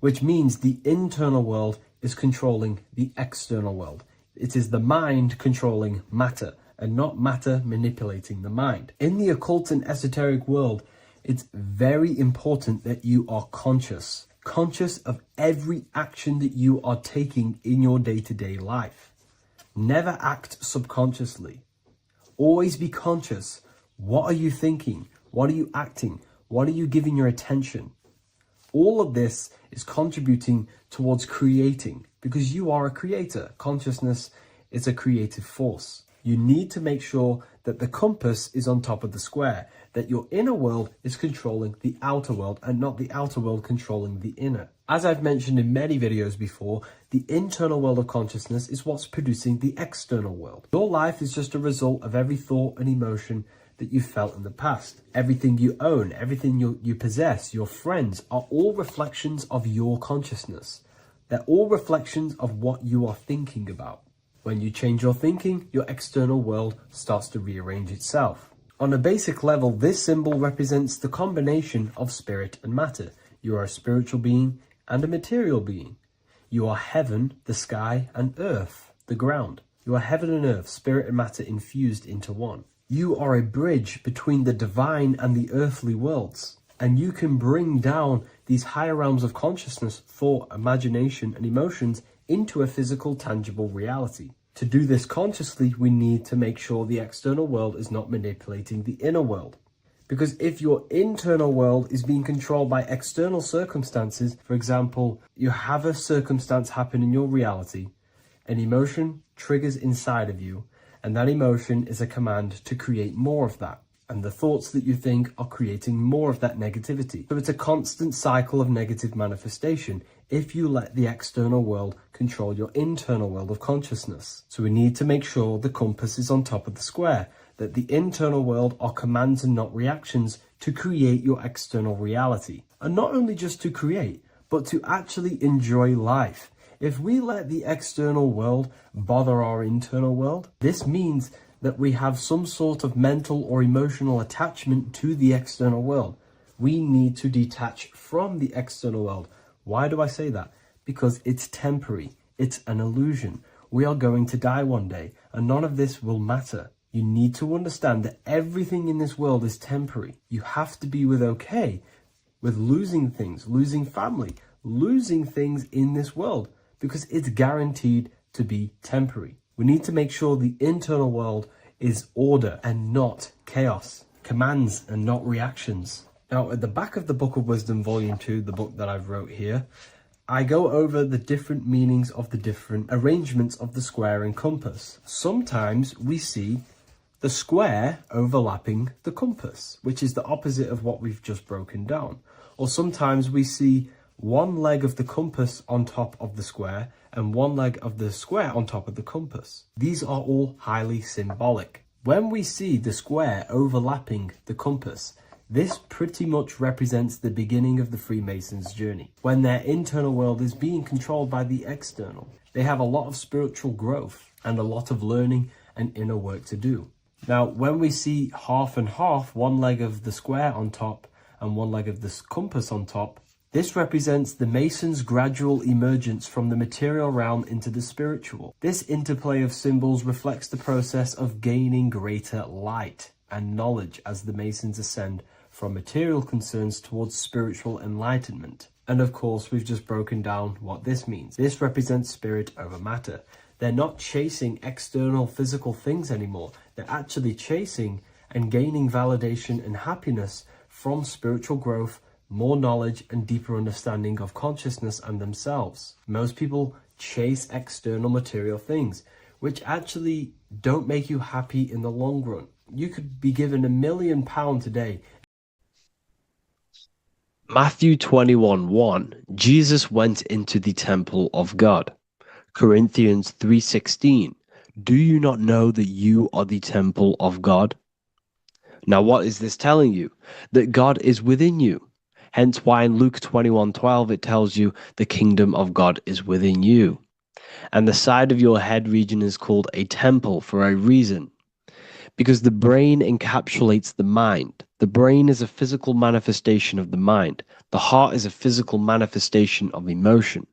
Speaker 4: which means the internal world is controlling the external world. It is the mind controlling matter and not matter manipulating the mind. In the occult and esoteric world, it's very important that you are conscious of every action that you are taking in your day-to-day life. Never act subconsciously. Always be conscious. What are you thinking? What are you acting? What are you giving your attention? All of this is contributing towards creating because you are a creator. Consciousness is a creative force. You need to make sure that the compass is on top of the square, that your inner world is controlling the outer world and not the outer world controlling the inner. As I've mentioned in many videos before, the internal world of consciousness is what's producing the external world. Your life is just a result of every thought and emotion that you felt in the past. Everything you own, everything you possess, your friends are all reflections of your consciousness. They're all reflections of what you are thinking about. When you change your thinking, your external world starts to rearrange itself. On a basic level, this symbol represents the combination of spirit and matter. You are a spiritual being and a material being. You are heaven, the sky, and earth, the ground. You are heaven and earth, spirit and matter infused into one. You are a bridge between the divine and the earthly worlds, and you can bring down these higher realms of consciousness, thought, imagination, and emotions into a physical, tangible reality. To do this consciously, we need to make sure the external world is not manipulating the inner world. Because if your internal world is being controlled by external circumstances, for example, you have a circumstance happen in your reality, an emotion triggers inside of you, and that emotion is a command to create more of that. And the thoughts that you think are creating more of that negativity. So it's a constant cycle of negative manifestation if you let the external world control your internal world of consciousness. So we need to make sure the compass is on top of the square, that the internal world are commands and not reactions to create your external reality. And not only just to create, but to actually enjoy life. If we let the external world bother our internal world, this means that we have some sort of mental or emotional attachment to the external world. We need to detach from the external world. Why do I say that? Because it's temporary. It's an illusion. We are going to die one day, and none of this will matter. You need to understand that everything in this world is temporary. You have to be okay with losing things, losing family, losing things in this world, because it's guaranteed to be temporary. We need to make sure the internal world is order and not chaos, commands and not reactions. Now, at the back of the Book of Wisdom, Volume 2, the book that I've wrote here, I go over the different meanings of the different arrangements of the square and compass. Sometimes we see the square overlapping the compass, which is the opposite of what we've just broken down. Or sometimes we see one leg of the compass on top of the square and one leg of the square on top of the compass. These are all highly symbolic. When we see the square overlapping the compass, this pretty much represents the beginning of the Freemasons' journey, when their internal world is being controlled by the external. They have a lot of spiritual growth and a lot of learning and inner work to do. Now, when we see half and half, one leg of the square on top and one leg of the compass on top, this represents the Masons' gradual emergence from the material realm into the spiritual. This interplay of symbols reflects the process of gaining greater light and knowledge as the Masons ascend from material concerns towards spiritual enlightenment. And of course, we've just broken down what this means. This represents spirit over matter. They're not chasing external physical things anymore. They're actually chasing and gaining validation and happiness from spiritual growth, more knowledge and deeper understanding of consciousness and themselves. Most people chase external material things, which actually don't make you happy in the long run. You could be given £1 million today. Matthew 21:1, Jesus went into the temple of God. Corinthians 3:16, do you not know that you are the temple of God? Now what is this telling you? That God is within you. Hence why in Luke 21:12 it tells you the kingdom of God is within you. And the side of your head region is called a temple for a reason. Because the brain encapsulates the mind. The brain is a physical manifestation of the mind. The heart is a physical manifestation of emotion.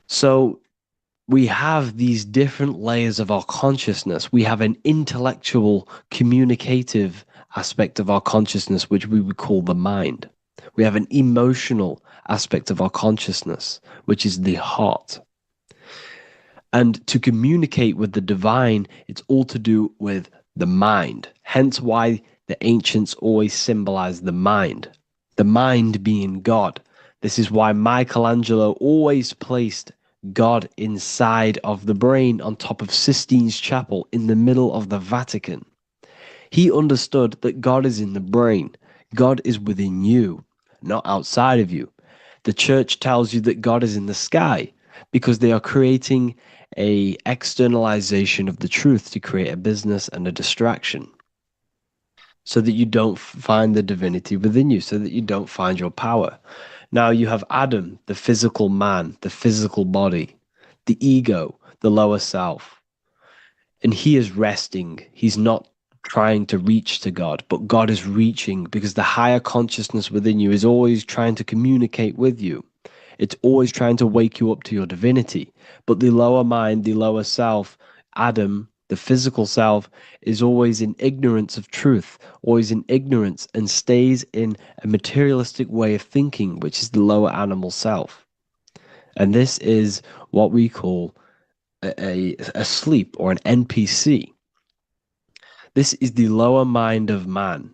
Speaker 4: So we have these different layers of our consciousness. We have an intellectual, communicative aspect of our consciousness, which we would call the mind. We have an emotional aspect of our consciousness, which is the heart. And to communicate with the divine, it's all to do with the mind. Hence why the ancients always symbolize the mind being God. This is why Michelangelo always placed God inside of the brain on top of Sistine Chapel in the middle of the Vatican. He understood that God is in the brain. God is within you, not outside of you. The church tells you that God is in the sky because they are creating a externalization of the truth to create a business and a distraction so that you don't find the divinity within you, so that you don't find your power. Now you have Adam, the physical man, the physical body, the ego, the lower self. And he is resting. He's not trying to reach to God, but God is reaching because the higher consciousness within you is always trying to communicate with you. It's always trying to wake you up to your divinity. But the lower mind, the lower self, Adam, the physical self, is always in ignorance of truth, always in ignorance, and stays in a materialistic way of thinking, which is the lower animal self. And this is what we call a sleep or an NPC. This is the lower mind of man.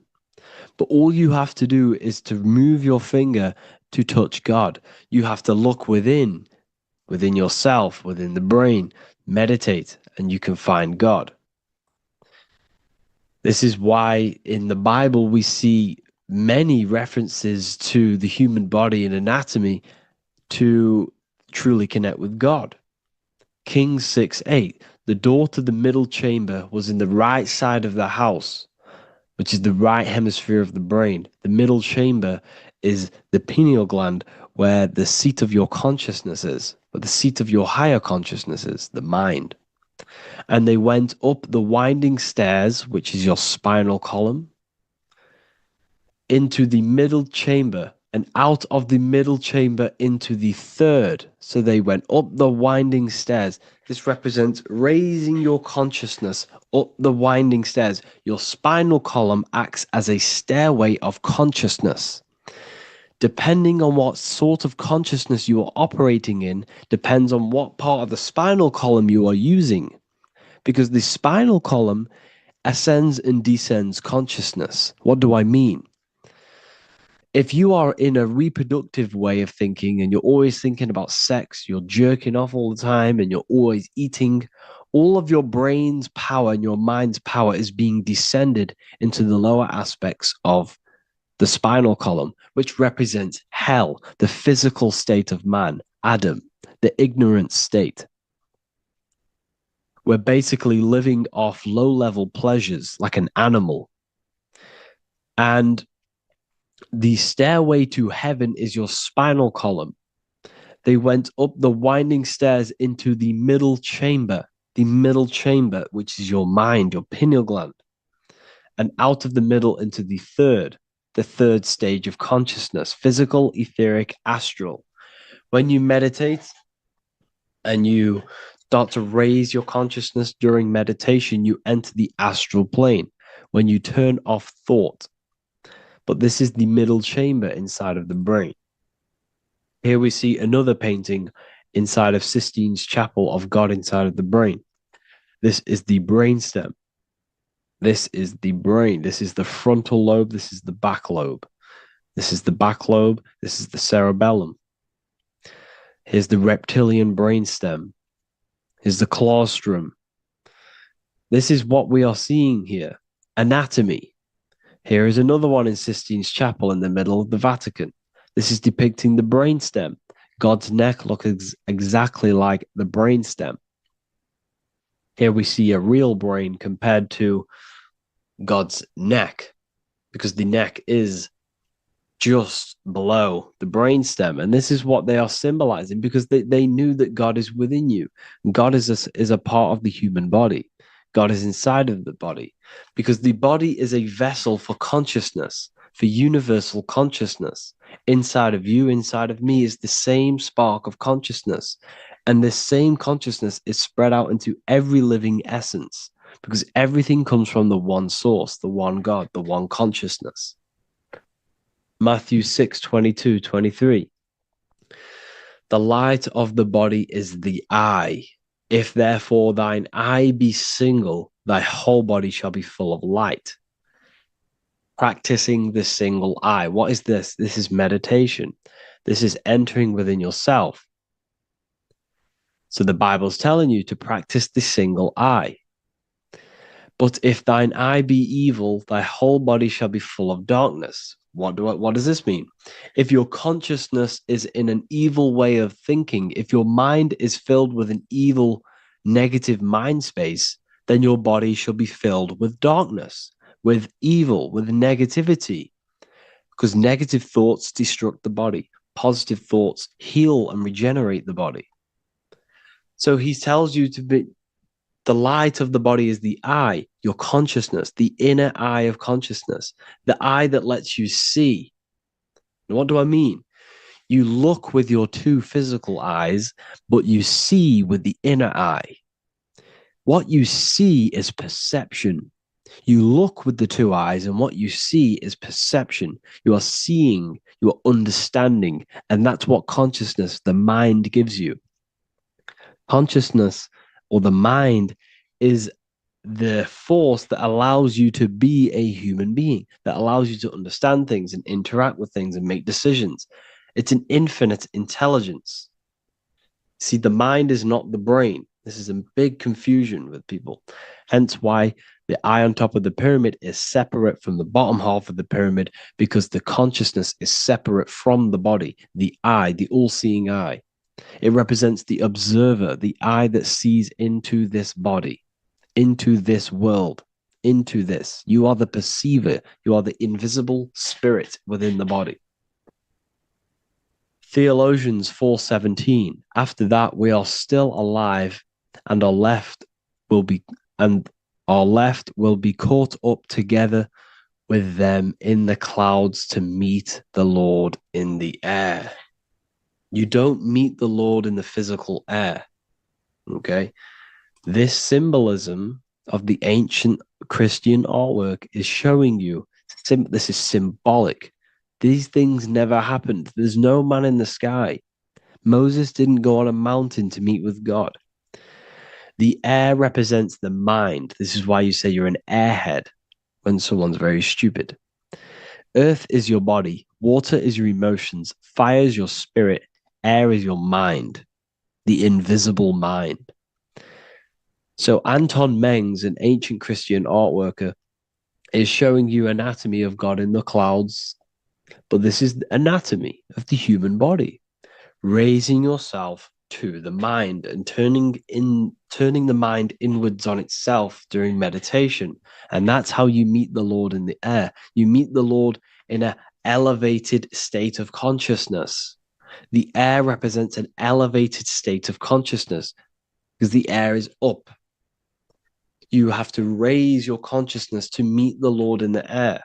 Speaker 4: But all you have to do is to move your finger to touch God. You have to look within yourself, within the brain, meditate, and you can find God. This is why in the Bible we see many references to the human body and anatomy to truly connect with God. Kings 6:8, the door to the middle chamber was in the right side of the house, which is the right hemisphere of the brain. The middle chamber is the pineal gland, where the seat of your consciousness is, where the seat of your higher consciousness is, the mind. And they went up the winding stairs, which is your spinal column, into the middle chamber, and out of the middle chamber into the third. So they went up the winding stairs. This represents raising your consciousness up the winding stairs. Your spinal column acts as a stairway of consciousness. Depending on what sort of consciousness you are operating in, depends on what part of the spinal column you are using. Because the spinal column ascends and descends consciousness. What do I mean? If you are in a reproductive way of thinking and you're always thinking about sex, you're jerking off all the time and you're always eating, all of your brain's power and your mind's power is being descended into the lower aspects of the spinal column, which represents hell, the physical state of man, Adam, the ignorant state. We're basically living off low-level pleasures like an animal. And the stairway to heaven is your spinal column. They went up the winding stairs into the middle chamber, which is your mind, your pineal gland, and out of the middle into the third stage of consciousness, physical, etheric, astral. When you meditate and you start to raise your consciousness during meditation, you enter the astral plane when you turn off thought. But this is the middle chamber inside of the brain. Here we see another painting inside of Sistine's Chapel of God inside of the brain. This is the brainstem. This is the brain. This is the frontal lobe. This is the back lobe. This is the back lobe. This is the cerebellum. Here's the reptilian brainstem. Here's the claustrum. This is what we are seeing here. Anatomy. Here is another one in Sistine Chapel in the middle of the Vatican. This is depicting the brainstem. God's neck looks exactly like the brainstem. Here we see a real brain compared to God's neck, because the neck is just below the brainstem. And this is what they are symbolizing, because they knew that God is within you. God is a part of the human body. God is inside of the body, because the body is a vessel for consciousness, for universal consciousness. Inside of you, inside of me, is the same spark of consciousness. And this same consciousness is spread out into every living essence, because everything comes from the one source, the one God, the one consciousness. Matthew 6:22-23. The light of the body is the eye. If therefore thine eye be single, thy whole body shall be full of light. Practicing the single eye. What is this? This is meditation. This is entering within yourself. So the Bible's telling you to practice the single eye. But if thine eye be evil, thy whole body shall be full of darkness. What does this mean? If your consciousness is in an evil way of thinking, if your mind is filled with an evil, negative mind space, then your body shall be filled with darkness, with evil, with negativity. Because negative thoughts destruct the body. Positive thoughts heal and regenerate the body. So he tells you to be, the light of the body is the eye, your consciousness, the inner eye of consciousness, the eye that lets you see. And what do I mean? You look with your two physical eyes, but you see with the inner eye. What you see is perception. You look with the two eyes, and what you see is perception. You are seeing, you are understanding, and that's what consciousness, the mind, gives you. Consciousness, or the mind, is the force that allows you to be a human being, that allows you to understand things and interact with things and make decisions. It's an infinite intelligence. See, the mind is not the brain. This is a big confusion with people. Hence why the eye on top of the pyramid is separate from the bottom half of the pyramid, because the consciousness is separate from the body, the eye, the all-seeing eye. It represents the observer, the eye that sees into this body, into this world, into this. You are the perceiver. You are the invisible spirit within the body. Theologians 4:17. After that, we are still alive, and our left will be caught up together with them in the clouds to meet the Lord in the air. You don't meet the Lord in the physical air. Okay? This symbolism of the ancient Christian artwork is showing you this is symbolic. These things never happened. There's no man in the sky. Moses didn't go on a mountain to meet with God. The air represents the mind. This is why you say you're an airhead when someone's very stupid. Earth is your body. Water is your emotions. Fire is your spirit. Air is your mind, the invisible mind. So Anton Mengs, an ancient Christian art worker, is showing you anatomy of God in the clouds. But this is the anatomy of the human body, raising yourself to the mind and turning the mind inwards on itself during meditation. And that's how you meet the Lord in the air. You meet the Lord in an elevated state of consciousness. The air represents an elevated state of consciousness because the air is up. You have to raise your consciousness to meet the Lord in the air.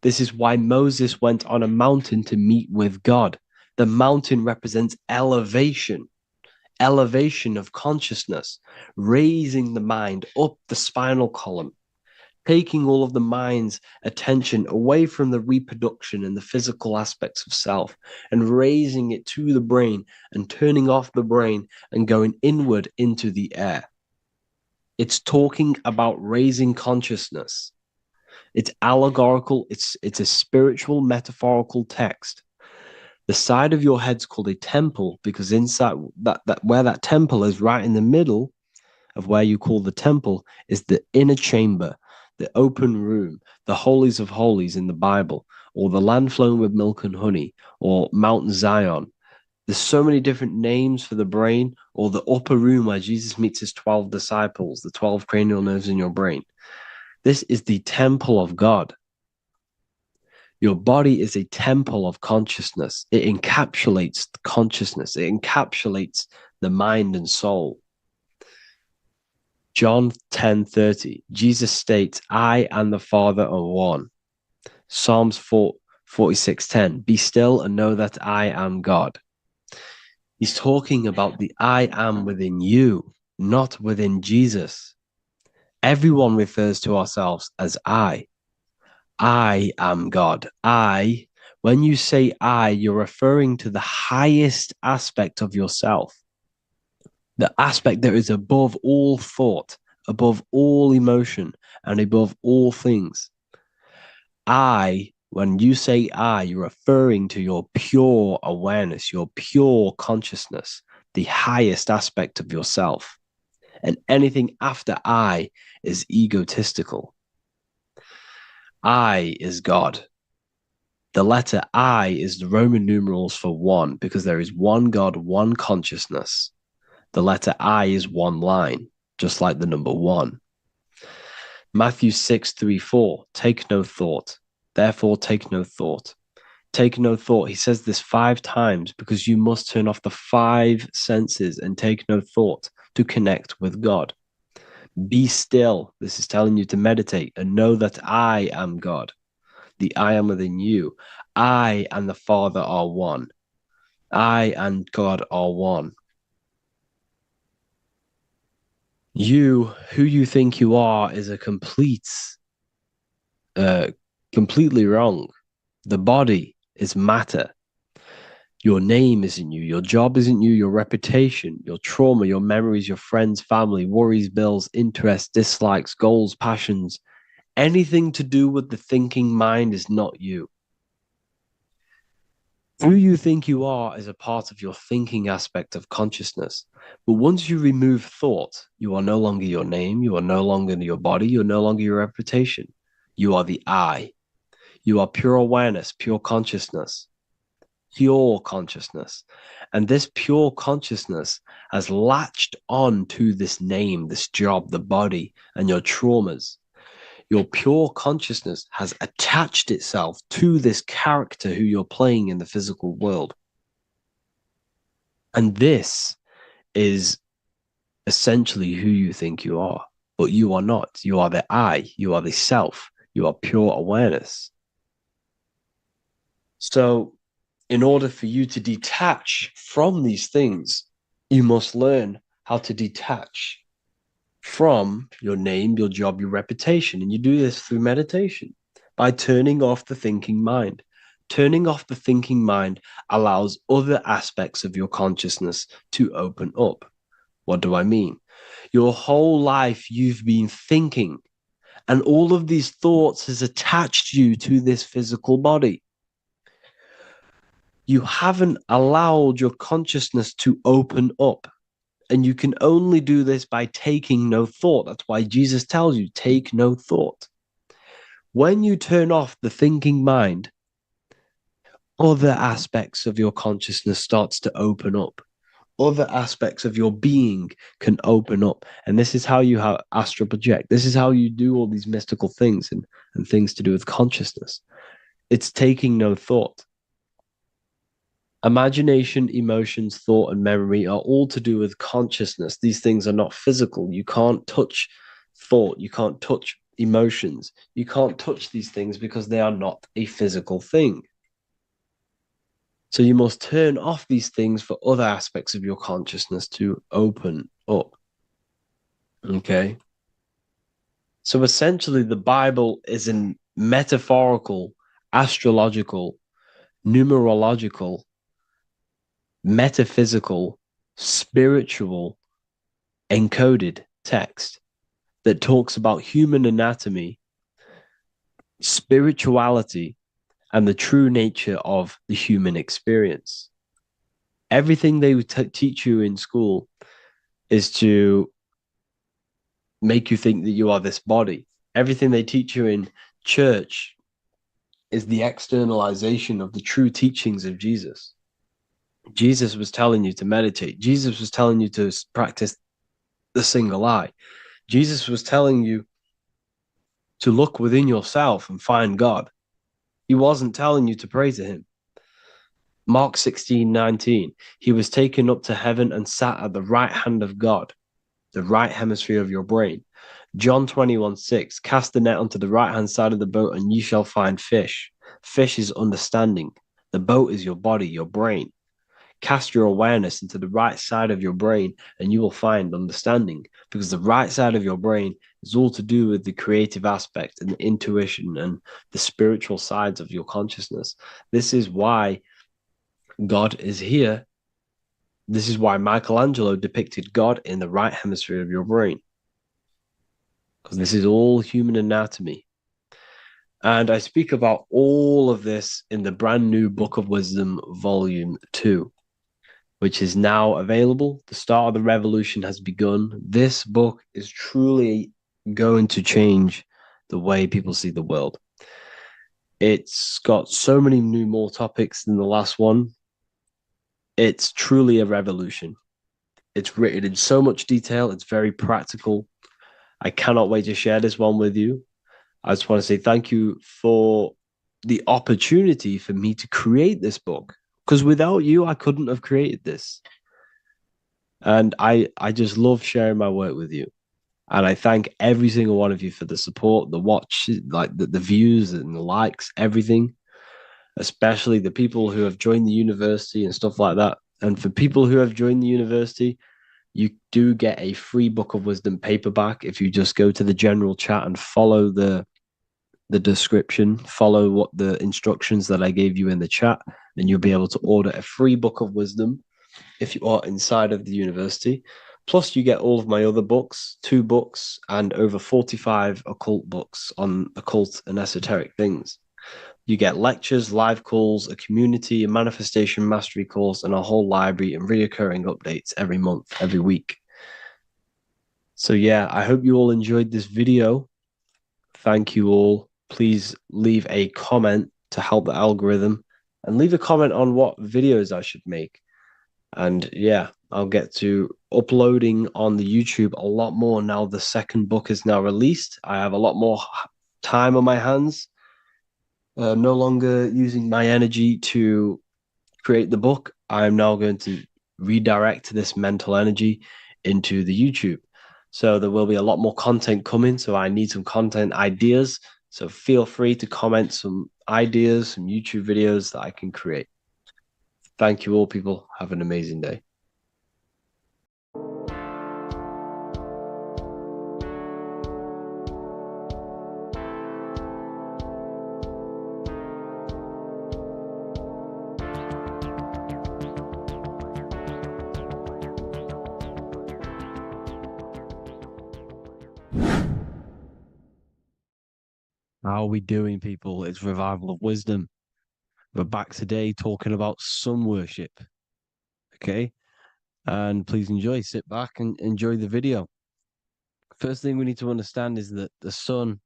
Speaker 4: This is why Moses went on a mountain to meet with God. The mountain represents elevation of consciousness, raising the mind up the spinal column, taking all of the mind's attention away from the reproduction and the physical aspects of self and raising it to the brain and turning off the brain and going inward into the air. It's talking about raising consciousness. It's allegorical. It's a spiritual, metaphorical text. The side of your head's called a temple because inside that where that temple is, right in the middle, of where you call the temple is the inner chamber, the open room, the holies of holies in the Bible, or the land flowing with milk and honey, or Mount Zion. There's so many different names for the brain, or the upper room where Jesus meets his 12 disciples, the 12 cranial nerves in your brain. This is the temple of God. Your body is a temple of consciousness. It encapsulates the consciousness. It encapsulates the mind and soul. John 10:30, Jesus states, I and the Father are one. Psalms 46:10, be still and know that I am God. He's talking about the I am within you, not within Jesus. Everyone refers to ourselves as I. I am God. When you say I, you're referring to the highest aspect of yourself. The aspect that is above all thought, above all emotion, and above all things. When you say I, you're referring to your pure awareness, your pure consciousness, the highest aspect of yourself. And anything after I is egotistical. I is God. The letter I is the Roman numerals for one, because there is one God, one consciousness. The letter I is one line, just like the number one. Matthew 6:3-4, take no thought. Therefore, take no thought. Take no thought. He says this 5 times because you must turn off the 5 senses and take no thought to connect with God. Be still. This is telling you to meditate and know that I am God. The I am within you. I and the Father are one. I and God are one. You, who you think you are, is a completely wrong. The body is matter. Your name isn't you. Your job isn't you. Your reputation, your trauma, your memories, your friends, family, worries, bills, interests, dislikes, goals, passions. Anything to do with the thinking mind is not you. Who you think you are is a part of your thinking aspect of consciousness. But once you remove thought, you are no longer your name. You are no longer your body. You're no longer your reputation. You are the I. You are pure awareness, pure consciousness. Pure consciousness. And this pure consciousness has latched on to this name, this job, the body, and your traumas. Your pure consciousness has attached itself to this character who you're playing in the physical world. And this is essentially who you think you are, but you are not. You are the I, you are the self, you are pure awareness. So in order for you to detach from these things, you must learn how to detach from your name, your job, your reputation. And you do this through meditation by turning off the thinking mind. Turning off the thinking mind allows other aspects of your consciousness to open up. What do I mean? Your whole life you've been thinking, and all of these thoughts has attached you to this physical body. You haven't allowed your consciousness to open up. And you can only do this by taking no thought. That's why Jesus tells you, take no thought. When you turn off the thinking mind, other aspects of your consciousness starts to open up. Other aspects of your being can open up. And this is how you astral project. This is how you do all these mystical things and things to do with consciousness. It's taking no thought. Imagination, emotions, thought, and memory are all to do with consciousness. These things are not physical. You can't touch thought. You can't touch emotions. You can't touch these things because they are not a physical thing. So you must turn off these things for other aspects of your consciousness to open up. Okay? So essentially, the Bible is a metaphorical, astrological, numerological, metaphysical, spiritual, encoded text that talks about human anatomy, spirituality, and the true nature of the human experience. Everything they teach you in school is to make you think that you are this body. Everything they teach you in church is the externalization of the true teachings of Jesus. Jesus was telling you to meditate. Jesus was telling you to practice the single eye. Jesus was telling you to look within yourself and find God. He wasn't telling you to pray to him. Mark 16:19, he was taken up to heaven and sat at the right hand of God, the right hemisphere of your brain. John 21:6, cast the net onto the right hand side of the boat and ye shall find fish. Fish is understanding. The boat is your body, your brain. Cast your awareness into the right side of your brain and you will find understanding, because the right side of your brain is all to do with the creative aspect and the intuition and the spiritual sides of your consciousness. This is why God is here. This is why Michelangelo depicted God in the right hemisphere of your brain, because this is all human anatomy. And I speak about all of this in the brand new Book of Wisdom, Volume 2, which is now available. The start of the revolution has begun. This book is truly going to change the way people see the world. It's got so many more topics than the last one. It's truly a revolution. It's written in so much detail. It's very practical. I cannot wait to share this one with you. I just want to say thank you for the opportunity for me to create this book, because without you, I couldn't have created this. And I just love sharing my work with you. And I thank every single one of you for the support, the watch, like the views and the likes, everything, especially the people who have joined the university and stuff like that. And for people who have joined the university, you do get a free Book of Wisdom paperback if you just go to the general chat and follow the description, follow what the instructions that I gave you in the chat, then you'll be able to order a free Book of Wisdom if you are inside of the university. Plus, you get all of my other books, 2 books, and over 45 occult books on occult and esoteric things. You get lectures, live calls, a community, a manifestation mastery course, and a whole library and reoccurring updates every month, every week. So yeah, I hope you all enjoyed this video. Thank you all. Please leave a comment to help the algorithm, and leave a comment on what videos I should make. And yeah, I'll get to uploading on the YouTube a lot more now the second book is now released. I have a lot more time on my hands. No longer using my energy to create the book. I'm now going to redirect this mental energy into the YouTube. So there will be a lot more content coming. So I need some content ideas. So feel free to comment some ideas, some YouTube videos that I can create. Thank you all, people. Have an amazing day. How are we doing, people? It's Revival of Wisdom. We're back today talking about sun worship. Okay? And please enjoy. Sit back and enjoy the video. First thing we need to understand is that the sun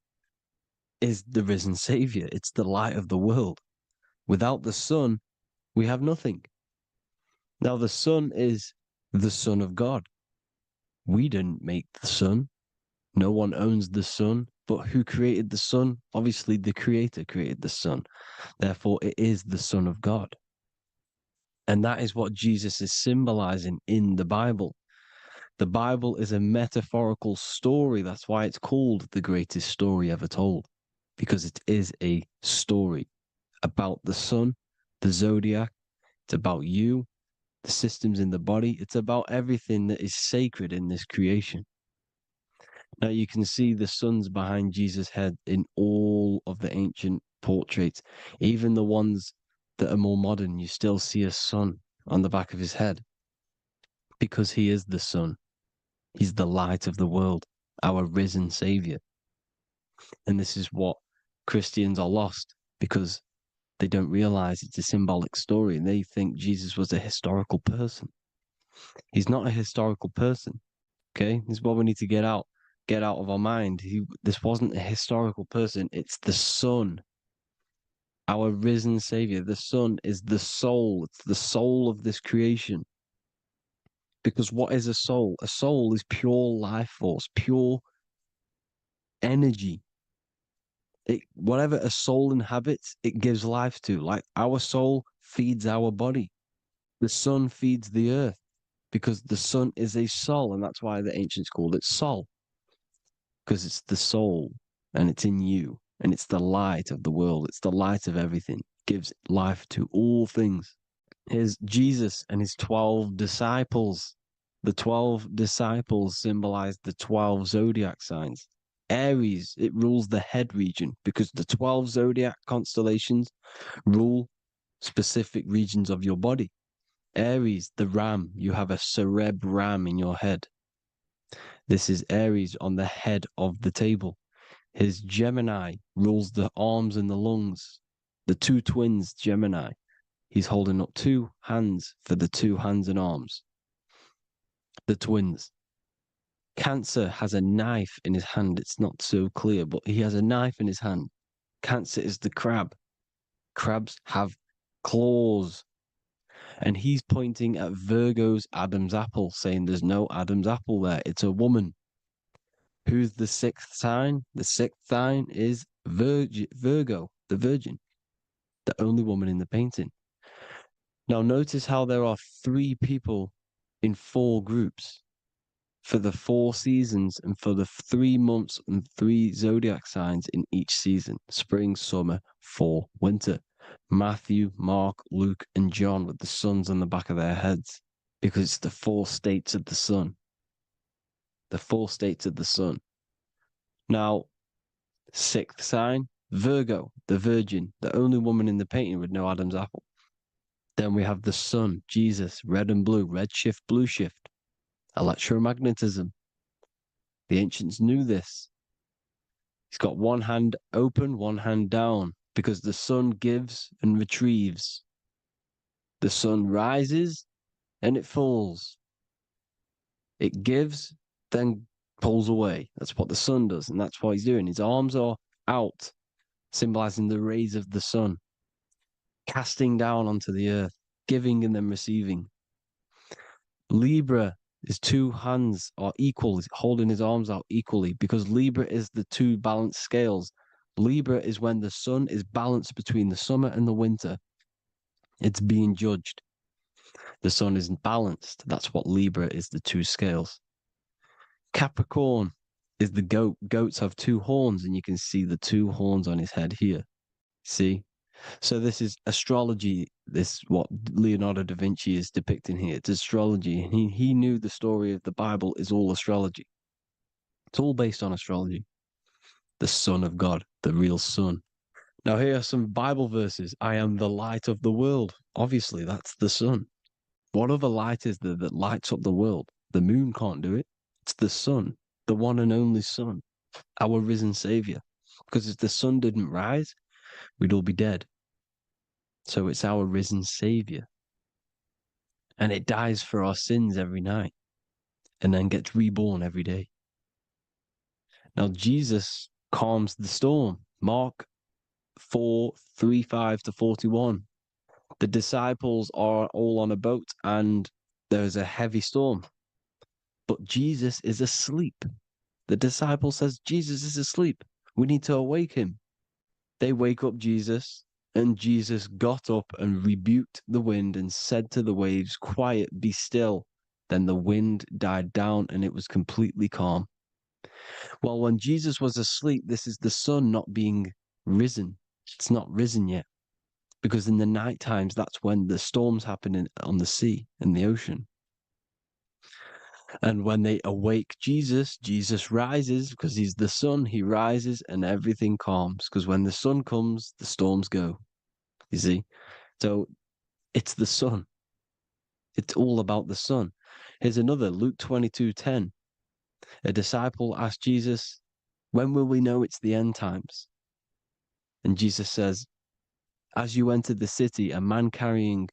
Speaker 4: is the risen savior. It's the light of the world. Without the sun, we have nothing. Now, the sun is the Son of God. We didn't make the sun. No one owns the sun. But who created the sun? Obviously, the Creator created the sun. Therefore, it is the Son of God. And that is what Jesus is symbolizing in the Bible. The Bible is a metaphorical story. That's why it's called the greatest story ever told, because it is a story about the sun, the zodiac. It's about you, the systems in the body. It's about everything that is sacred in this creation. Now you can see the suns behind Jesus' head in all of the ancient portraits, even the ones that are more modern. You still see a sun on the back of his head, because he is the sun. He's the light of the world, our risen savior. And this is what Christians are lost, because they don't realize it's a symbolic story and they think Jesus was a historical person. He's not a historical person. Okay, this is what we need to get out. get out of our mind. This wasn't a historical person. It's the Son, our risen Savior. The Son is the soul. It's the soul of this creation. Because what is a soul? A soul is pure life force, pure energy. Whatever a soul inhabits, it gives life to. Like our soul feeds our body. The sun feeds the earth because the sun is a soul, and that's why the ancients called it Sol. Because it's the soul, and it's in you, and it's the light of the world. It's the light of everything. It gives life to all things. Here's Jesus and his 12 disciples. The 12 disciples symbolize the 12 zodiac signs. Aries, it rules the head region because the 12 zodiac constellations rule specific regions of your body. Aries, the ram, you have a cerebram in your head. This is Aries on the head of the table. His Gemini rules the arms and the lungs. The two twins, Gemini. He's holding up 2 hands for the 2 hands and arms. The twins. Cancer has a knife in his hand. It's not so clear, but he has a knife in his hand. Cancer is the crab. Crabs have claws. And he's pointing at Virgo's Adam's apple, saying there's no Adam's apple there. It's a woman. Who's the 6th sign? The 6th sign is Virgo, the Virgin, the only woman in the painting. Now notice how there are 3 people in 4 groups for the 4 seasons and for the 3 months and 3 zodiac signs in each season: spring, summer, fall, winter. Matthew, Mark, Luke, and John with the suns on the back of their heads, because it's the 4 states of the sun. The 4 states of the sun. Now, 6th sign, Virgo, the Virgin, the only woman in the painting with no Adam's apple. Then we have the sun, Jesus, red and blue, red shift, blue shift. Electromagnetism. The ancients knew this. He's got one hand open, one hand down, because the sun gives and retrieves. The sun rises and it falls. It gives, then pulls away. That's what the sun does, and that's what he's doing. His arms are out, symbolizing the rays of the sun, casting down onto the earth, giving and then receiving. Libra, his 2 hands are equal, he's holding his arms out equally, because Libra is the 2 balanced scales. Libra is when the sun is balanced between the summer and the winter. It's being judged. The sun isn't balanced. That's what Libra is, the 2 scales. Capricorn is the goat. Goats have 2 horns, and you can see the 2 horns on his head here. See? So this is astrology. This is what Leonardo da Vinci is depicting here. It's astrology. And he knew the story of the Bible is all astrology. It's all based on astrology. The Son of God, the real Son. Now here are some Bible verses. I am the light of the world. Obviously, that's the sun. What other light is there that lights up the world? The moon can't do it. It's the sun, the one and only Son, our risen Savior. Because if the sun didn't rise, we'd all be dead. So it's our risen Savior. And it dies for our sins every night and then gets reborn every day. Now Jesus calms the storm. Mark 4:35-41. The disciples are all on a boat and there's a heavy storm. But Jesus is asleep. The disciple says, Jesus is asleep. We need to awake him. They wake up Jesus, and Jesus got up and rebuked the wind and said to the waves, quiet, be still. Then the wind died down and it was completely calm. Well, when Jesus was asleep, this is the sun not being risen. It's not risen yet. Because in the night times, that's when the storms happen on the sea and the ocean. And when they awake Jesus, Jesus rises because he's the sun. He rises and everything calms. Because when the sun comes, the storms go. You see? So it's the sun. It's all about the sun. Here's another, Luke 22:10. A disciple asked Jesus, when will we know it's the end times? And Jesus says, as you enter the city, a man carrying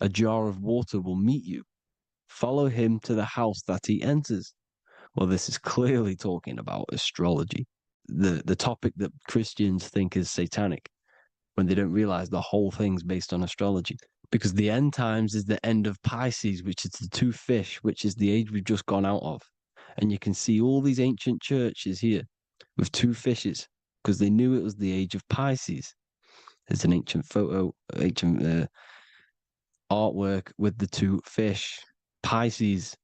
Speaker 4: a jar of water will meet you. Follow him to the house that he enters. Well, this is clearly talking about astrology, the topic that Christians think is satanic, when they don't realize the whole thing's based on astrology. Because the end times is the end of Pisces, which is the two fish, which is the age we've just gone out of. And you can see all these ancient churches here with two fishes, because they knew it was the age of Pisces. There's an ancient photo, ancient artwork with the two fish, Pisces.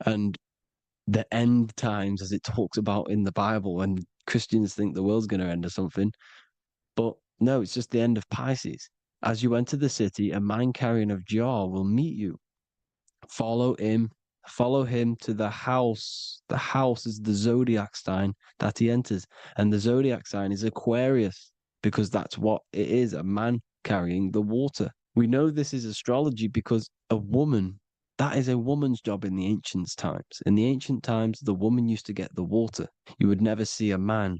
Speaker 4: And the end times, as it talks about in the Bible, and Christians think the world's going to end or something. But no, it's just the end of Pisces. As you enter the city, a man carrying a jar will meet you. Follow him to the house. The house is the zodiac sign that he enters. And the zodiac sign is Aquarius, because that's what it is, a man carrying the water. We know this is astrology because a woman, that is a woman's job in the ancient times. In the ancient times, the woman used to get the water. You would never see a man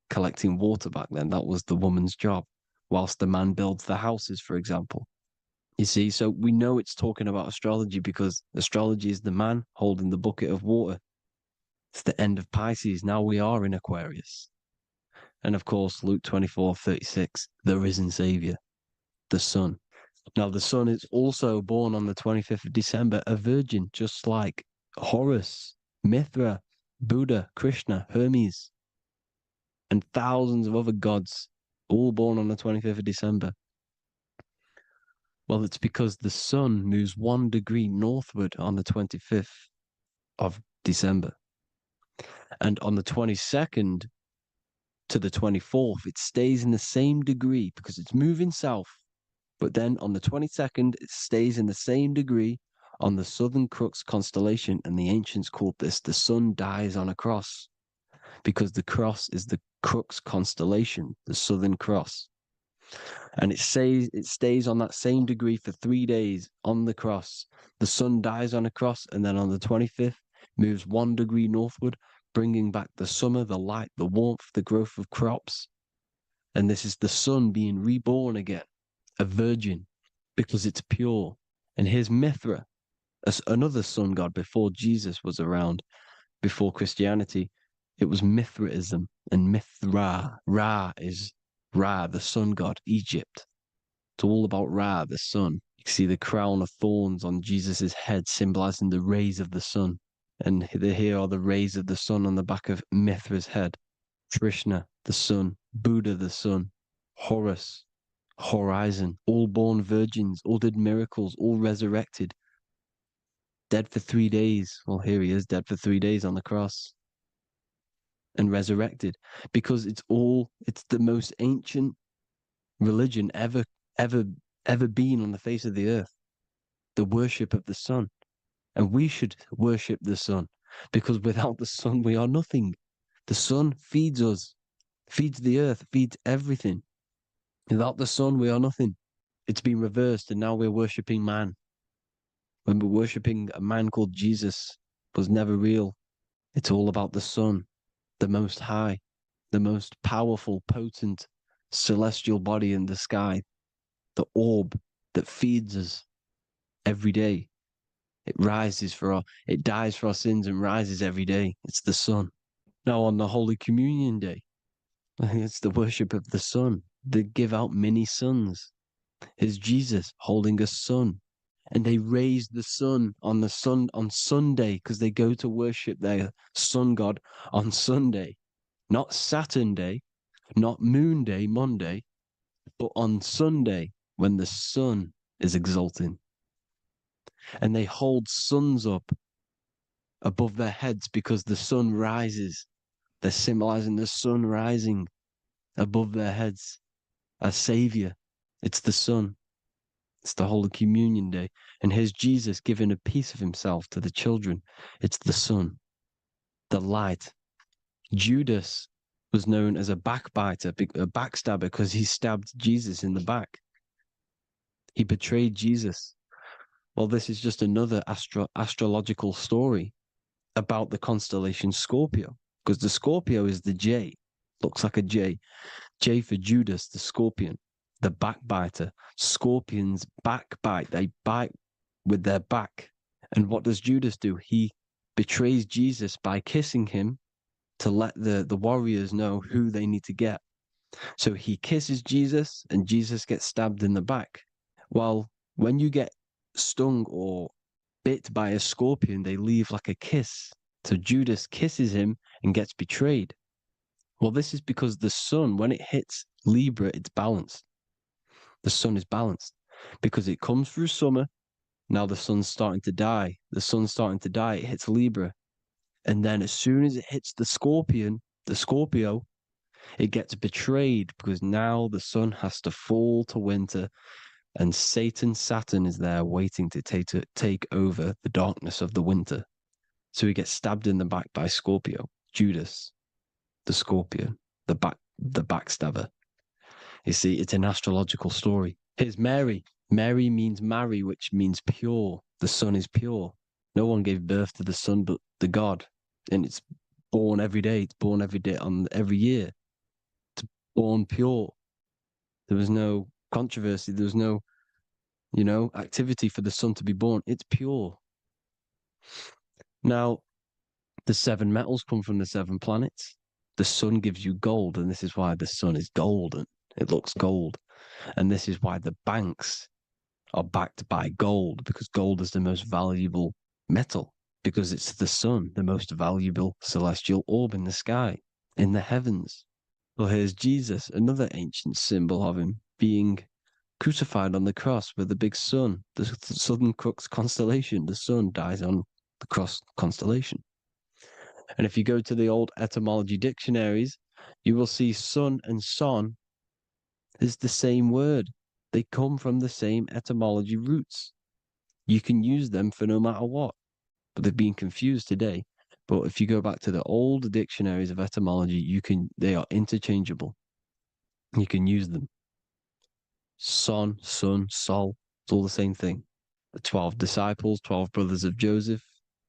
Speaker 4: collecting water back then. That was the woman's job, whilst the man builds the houses, for example. You see, so we know it's talking about astrology because astrology is the man holding the bucket of water. It's the end of Pisces. Now we are in Aquarius. And of course, Luke 24:36, the risen Savior, the Son. Now, the Son is also born on the 25th of December, a virgin, just like Horus, Mithra, Buddha, Krishna, Hermes, and thousands of other gods, all born on the 25th of December. Well, it's because the sun moves 1 degree northward on the 25th of December. And on the 22nd to the 24th, it stays in the same degree because it's moving south. But then on the 22nd, it stays in the same degree on the Southern Crux constellation. And the ancients called this the sun dies on a cross, because the cross is the Crux constellation, the Southern Cross. And it stays on that same degree for 3 days on the cross. The sun dies on a cross, and then on the 25th, moves 1 degree northward, bringing back the summer, the light, the warmth, the growth of crops. And this is the sun being reborn again, a virgin, because it's pure. And here's Mithra, another sun god before Jesus was around, before Christianity. It was Mithraism, and Mithra, Ra is Ra, the sun god, Egypt. It's all about Ra, the sun. You can see the crown of thorns on Jesus's head, symbolizing the rays of the sun. And here are the rays of the sun on the back of Mithra's head. Krishna, the sun. Buddha, the sun. Horus, horizon. All born virgins, all did miracles, all resurrected. Dead for 3 days. Well, here he is, dead for 3 days on the cross. And resurrected, because it's the most ancient religion ever been on the face of the earth, the worship of the sun. And we should worship the sun, because without the sun we are nothing. The sun feeds us, feeds the earth, feeds everything. Without the sun we are nothing. It's been reversed, and now we're worshipping man. When we're worshipping a man called Jesus, was never real. It's all about the sun, the most high, the most powerful, potent, celestial body in the sky, the orb that feeds us every day. It dies for our sins and rises every day. It's the sun. Now on the Holy Communion Day, it's the worship of the sun. They give out many suns. Here's Jesus holding a sun. And they raise the sun on Sunday, because they go to worship their sun god on Sunday. Not Saturn Day, not Moon Day, Monday, but on Sunday when the sun is exalting. And they hold suns up above their heads because the sun rises. They're symbolizing the sun rising above their heads as Savior. It's the sun. It's the Holy Communion Day. And here's Jesus giving a piece of himself to the children. It's the sun, the light. Judas was known as a backbiter, a backstabber, because he stabbed Jesus in the back. He betrayed Jesus. Well, this is just another astrological story about the constellation Scorpio, because the Scorpio is the J. Looks like a J. J for Judas, the scorpion, the backbiter. Scorpions backbite. They bite with their back. And what does Judas do? He betrays Jesus by kissing him to let the warriors know who they need to get. So he kisses Jesus and Jesus gets stabbed in the back. Well, when you get stung or bit by a scorpion, they leave like a kiss. So Judas kisses him and gets betrayed. Well, this is because the sun, when it hits Libra, it's balanced. The sun is balanced because it comes through summer. Now the sun's starting to die. The sun's starting to die. It hits Libra. And then as soon as it hits the Scorpio, it gets betrayed because now the sun has to fall to winter and Saturn is there waiting to take over the darkness of the winter. So he gets stabbed in the back by Scorpio, Judas, the Scorpion, the backstabber. You see, it's an astrological story. Here's Mary. Mary means marry, which means pure. The sun is pure. No one gave birth to the sun but the God. And it's born every day. It's born every day on every year. It's born pure. There was no controversy. There was no, activity for the sun to be born. It's pure. Now, the 7 metals come from the 7 planets. The sun gives you gold, and this is why the sun is golden. It looks gold. And this is why the banks are backed by gold, because gold is the most valuable metal, because it's the sun, the most valuable celestial orb in the sky, in the heavens. Well, here's Jesus, another ancient symbol of him being crucified on the cross with the big sun, the Southern Crux constellation. The sun dies on the cross constellation. And if you go to the old etymology dictionaries, you will see sun and son is the same word. They come from the same etymology roots. You can use them for no matter what, but they've been confused today. But if you go back to the old dictionaries of etymology, they are interchangeable. You can use them. Son, sun, sol, it's all the same thing. The 12 disciples, 12 brothers of Joseph,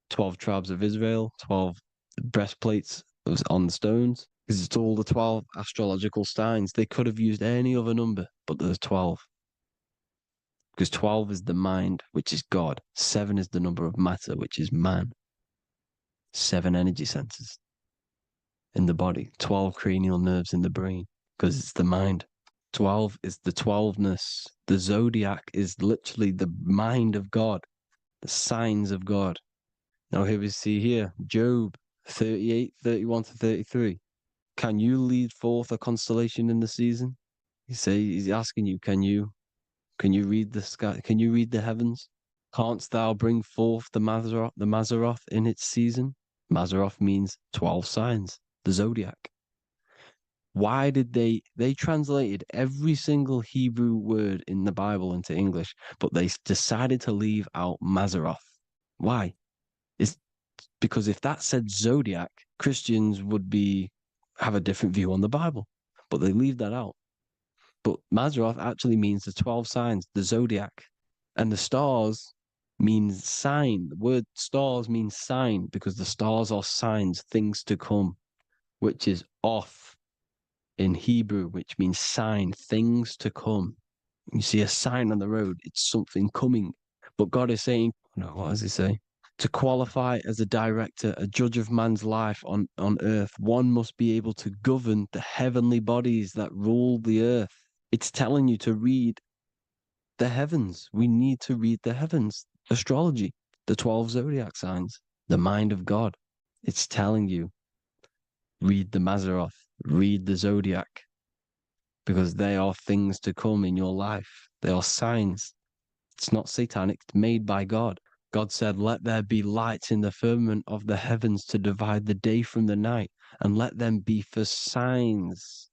Speaker 4: 12 tribes of Israel, 12 breastplates on the stones, because it's all the 12 astrological signs. They could have used any other number, but there's 12. Because 12 is the mind, which is God. 7 is the number of matter, which is man. 7 energy centers in the body. 12 cranial nerves in the brain, because it's the mind. 12 is the 12ness. The zodiac is literally the mind of God, the signs of God. Now here we see here, Job 38, 31 to 33. Can you lead forth a constellation in the season? He's asking you, can you read the sky? Can you read the heavens? Canst thou bring forth the Mazzaroth in its season? Mazzaroth means 12 signs, the zodiac. Why did they translated every single Hebrew word in the Bible into English, but they decided to leave out Mazzaroth? Why? It's because if that said zodiac, Christians would have a different view on the Bible, but they leave that out. But Mazzaroth actually means the 12 signs, the zodiac, and the stars means sign. The word stars means sign because the stars are signs, things to come, which is off in Hebrew, which means sign, things to come. You see a sign on the road, it's something coming. But God is saying, what does he say? To qualify as a director, a judge of man's life on earth, one must be able to govern the heavenly bodies that rule the earth. It's telling you to read the heavens. We need to read the heavens. Astrology, the 12 zodiac signs, the mind of God. It's telling you, read the Mazzaroth, read the zodiac, because they are things to come in your life. They are signs. It's not satanic, it's made by God. God said, let there be lights in the firmament of the heavens to divide the day from the night, and let them be for signs.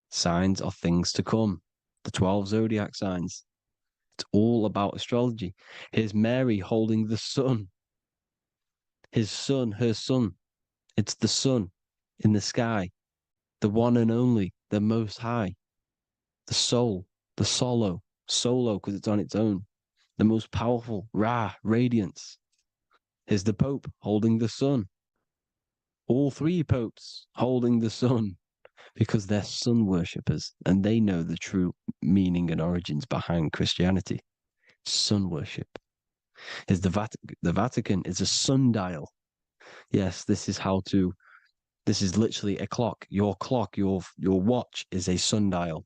Speaker 4: Signs are things to come. The 12 zodiac signs. It's all about astrology. Here's Mary holding the sun. His son, her son. It's the sun in the sky. The one and only, the most high. The soul, the solo because it's on its own. The most powerful, Ra, radiance. Here's the Pope holding the sun. All 3 popes holding the sun because they're sun worshippers and they know the true meaning and origins behind Christianity. Sun worship. Here's the Vatican is a sundial. Yes, this is literally a clock. Your watch is a sundial.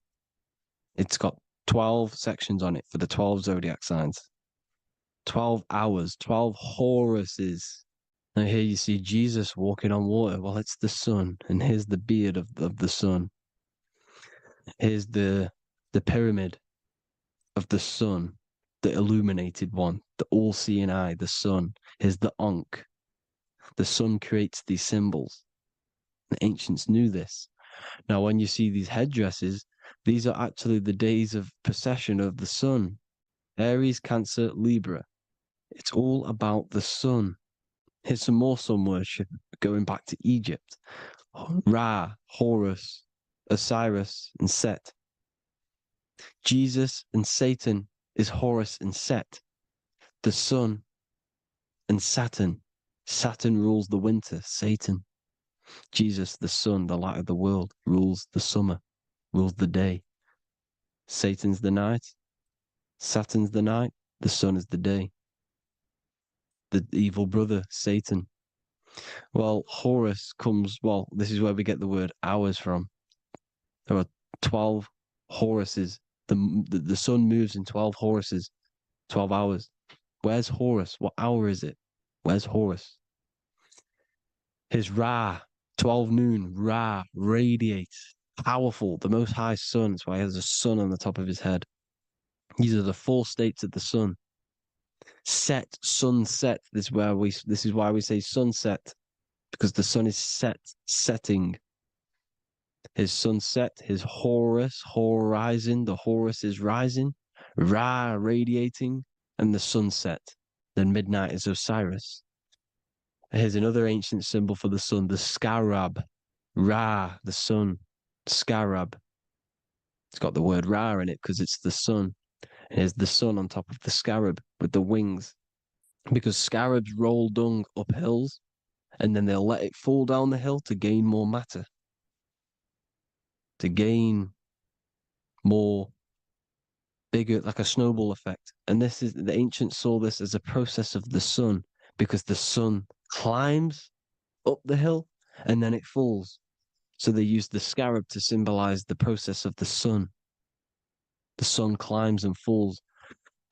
Speaker 4: It's got 12 sections on it for the 12 zodiac signs. 12 hours, 12 Horuses. Now here you see Jesus walking on water. Well, it's the sun, and here's the beard of the sun. Here's the pyramid of the sun, the illuminated one, the all-seeing eye, the sun. Here's the Ankh. The sun creates these symbols. The ancients knew this. Now, when you see these headdresses, these are actually the days of precession of the sun. Aries, Cancer, Libra. It's all about the sun. Here's some more sun worship going back to Egypt. Ra, Horus, Osiris, and Set. Jesus and Satan is Horus and Set. The sun and Saturn. Saturn rules the winter, Satan. Jesus, the sun, the light of the world, rules the summer, rules the day. Satan's the night. Saturn's the night. The sun is the day. The evil brother, Satan. Well, Horus comes, well, this is where we get the word hours from. There are 12 Horuses. The sun moves in 12 Horuses, 12 hours. Where's Horus? What hour is it? Where's Horus? His Ra, 12 noon, Ra, radiates, powerful, the most high sun. That's why he has a sun on the top of his head. These are the 4 states of the sun. Set, sunset. This is why we say sunset, because the sun is setting. His sunset, his Horus, horizon. The Horus is rising, Ra radiating, and the sunset. Then midnight is Osiris. Here's another ancient symbol for the sun, the scarab. Ra, the sun, scarab. It's got the word Ra in it because it's the sun. And here's the sun on top of the scarab with the wings. Because scarabs roll dung up hills, and then they'll let it fall down the hill to gain more matter. To gain more bigger, like a snowball effect. And this is, the ancients saw this as a process of the sun, because the sun climbs up the hill and then it falls. So they used the scarab to symbolize the process of the sun. The sun climbs and falls.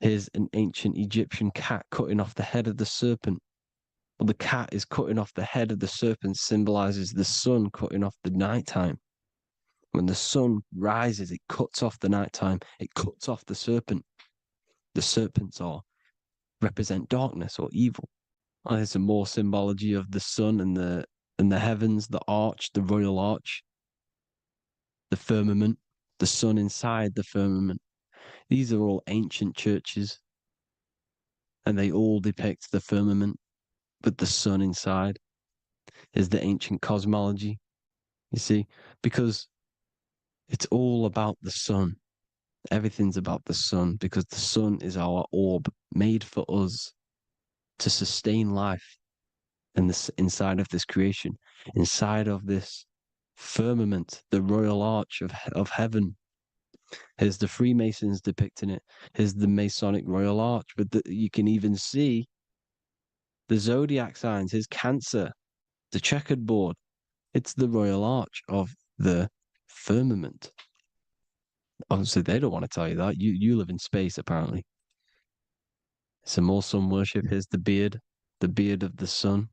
Speaker 4: Here's an ancient Egyptian cat cutting off the head of the serpent. Well, the cat is cutting off the head of the serpent, symbolizes the sun cutting off the nighttime. When the sun rises, it cuts off the nighttime. It cuts off the serpent. The serpents represent darkness or evil. Oh, there's some more symbology of the sun and the heavens, the arch, the royal arch, the firmament, the sun inside the firmament. These are all ancient churches, and they all depict the firmament with the sun inside. Is the ancient cosmology, you see, because it's all about the sun. Everything's about the sun, because the sun is our orb made for us to sustain life in this, inside of this creation, inside of this firmament, the royal arch of heaven. Here's the Freemasons depicting it. Here's the Masonic royal arch. But you can even see the zodiac signs. Here's Cancer, the checkered board. It's the royal arch of the firmament. Obviously, they don't want to tell you that. You live in space, apparently. Some more sun worship. Here's the beard of the sun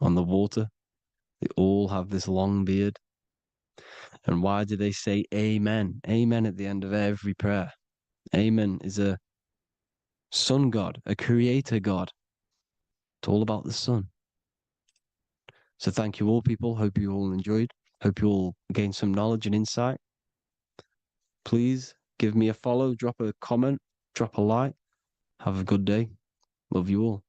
Speaker 4: on the water. They all have this long beard. And why do they say amen? Amen at the end of every prayer. Amen is a sun god, a creator god. It's all about the sun. So thank you all, people. Hope you all enjoyed. Hope you all gained some knowledge and insight. Please give me a follow, drop a comment, drop a like. Have a good day. Love you all.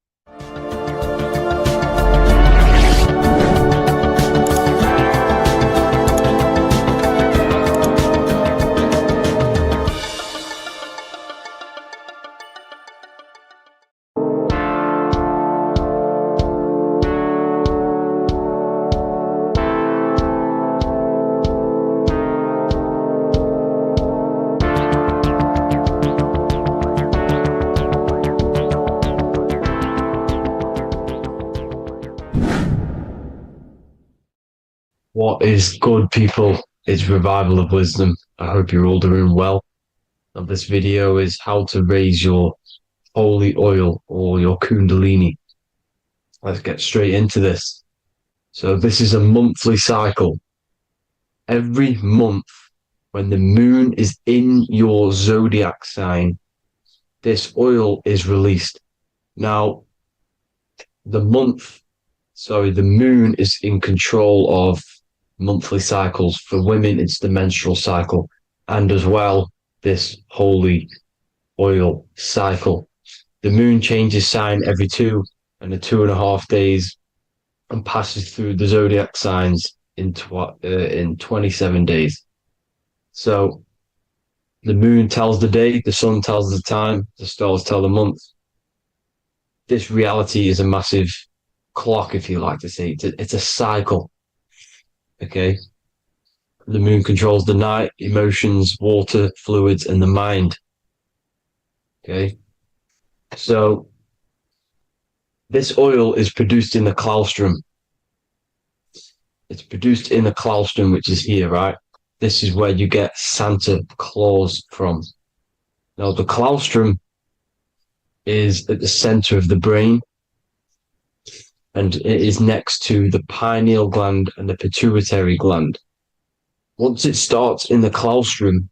Speaker 1: What is good, people? It's Revival of Wisdom. I hope you're all doing well. And this video is how to raise your holy oil or your kundalini. Let's get straight into this. So this is a monthly cycle. Every month, when the moon is in your zodiac sign, this oil is released. Now, the moon is in control of monthly cycles. For women, it's the menstrual cycle, and as well, this holy oil cycle. The moon changes sign every 2.5 days and passes through the zodiac signs in 27 days. So the moon tells the day, the sun tells the time, the stars tell the month. This reality is a massive clock, if you like to say. It's a cycle. Okay. The moon controls the night, emotions, water, fluids, and the mind. Okay. So this oil is produced in the claustrum. It's produced in the claustrum, which is here, right? This is where you get Santa Claus from. Now, the claustrum is at the center of the brain, and it is next to the pineal gland and the pituitary gland. Once it starts in the claustrum,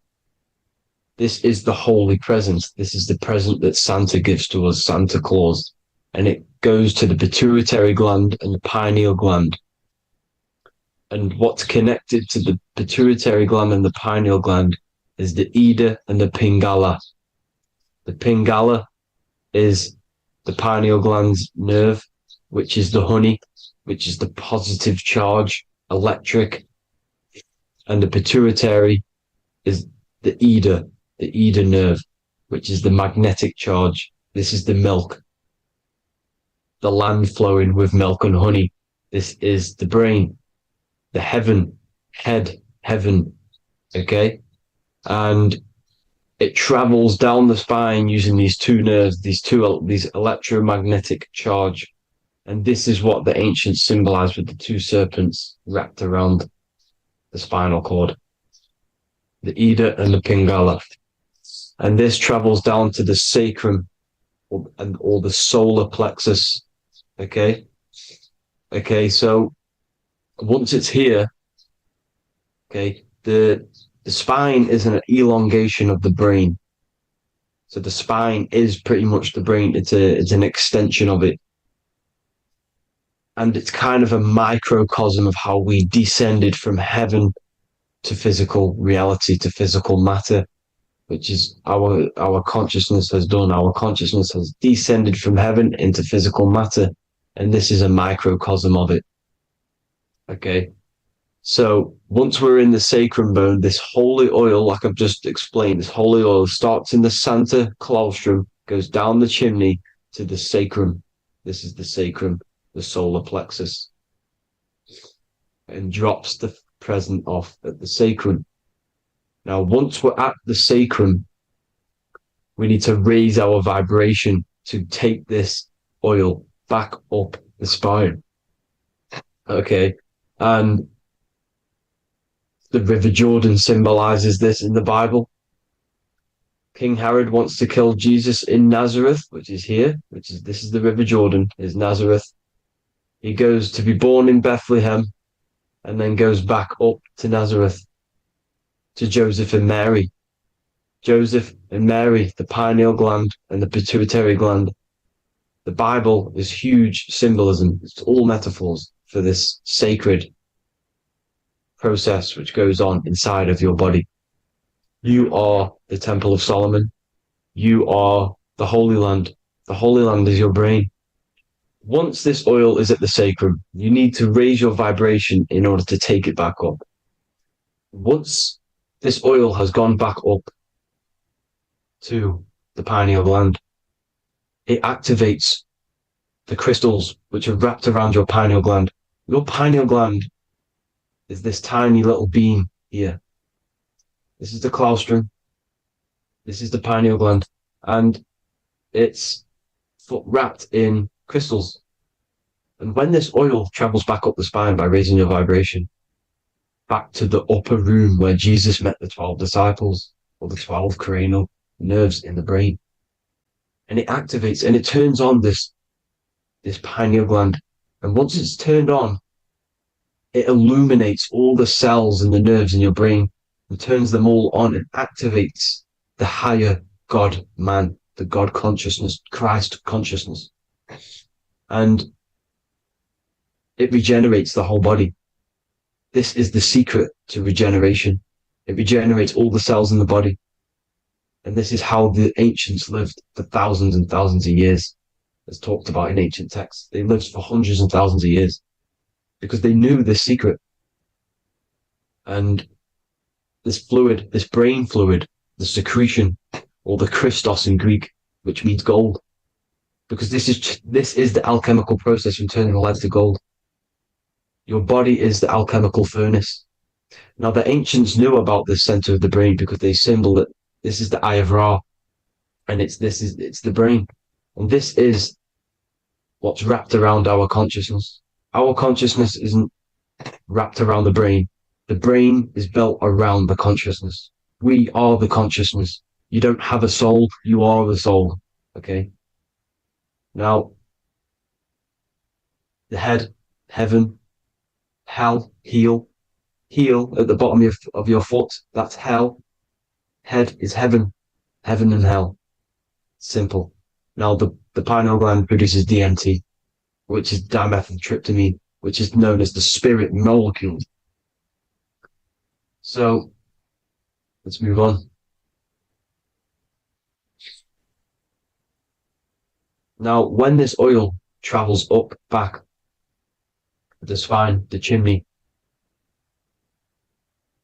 Speaker 1: this is the holy presence. This is the present that Santa gives to us, Santa Claus. And it goes to the pituitary gland and the pineal gland. And what's connected to the pituitary gland and the pineal gland is the Ida and the Pingala. The Pingala is the pineal gland's nerve, which is the honey, which is the positive charge, electric. And the pituitary is the Ida nerve, which is the magnetic charge. This is the milk, the land flowing with milk and honey. This is the brain, the heaven, okay? And it travels down the spine using these two nerves, these electromagnetic charge. And this is what the ancients symbolized with the two serpents wrapped around the spinal cord, the Ida and the Pingala. And this travels down to the sacrum or the solar plexus. Okay. So once it's here, okay, the spine is an elongation of the brain. So the spine is pretty much the brain. It's an extension of it. And it's kind of a microcosm of how we descended from heaven to physical reality, to physical matter, which is our consciousness has done. Our consciousness has descended from heaven into physical matter. And this is a microcosm of it. Okay. So once we're in the sacrum bone, this holy oil, like I've just explained, this holy oil starts in the Santa claustrum, goes down the chimney to the sacrum. This is the sacrum, the solar plexus, and drops the present off at the sacrum. Now, once we're at the sacrum, we need to raise our vibration to take this oil back up the spine. Okay. And the River Jordan symbolizes this in the Bible. King Herod wants to kill Jesus in Nazareth, which is here, this is the River Jordan, is Nazareth. He goes to be born in Bethlehem and then goes back up to Nazareth to Joseph and Mary. Joseph and Mary, the pineal gland and the pituitary gland. The Bible is huge symbolism. It's all metaphors for this sacred process which goes on inside of your body. You are the Temple of Solomon. You are the Holy Land. The Holy Land is your brain. Once this oil is at the sacrum, you need to raise your vibration in order to take it back up. Once this oil has gone back up to the pineal gland, it activates the crystals which are wrapped around your pineal gland. Your pineal gland is this tiny little beam here. This is the claustrum. This is the pineal gland. And it's wrapped in crystals. And when this oil travels back up the spine by raising your vibration,
Speaker 17: back to the upper room where Jesus met the 12 disciples, or the 12 cranial nerves in the brain. And it activates and it turns on this pineal gland. And once it's turned on, it illuminates all the cells and the nerves in your brain and turns them all on and activates the higher God man, the God consciousness, Christ consciousness. And it regenerates the whole body. This is the secret to regeneration. It regenerates all the cells in the body. And this is how the ancients lived for thousands and thousands of years, as talked about in ancient texts. They lived for hundreds and thousands of years because they knew this secret. And this fluid, this brain fluid, the secretion, or the Christos in Greek, which means gold, because this is the alchemical process from turning lead to gold. Your body is the alchemical furnace. Now, the ancients knew about this center of the brain because they symboled it. This is the eye of Ra, and it's the brain, and this is what's wrapped around our consciousness. Our consciousness isn't wrapped around the brain. The brain is built around the consciousness. We are the consciousness. You don't have a soul. You are the soul. Okay. Now, the head, heaven, hell, heel at the bottom of your foot. That's hell. Head is heaven and hell. Simple. Now, the pineal gland produces DMT, which is dimethyltryptamine, which is known as the spirit molecule. So, let's move on. Now, when this oil travels up, back, the spine, the chimney,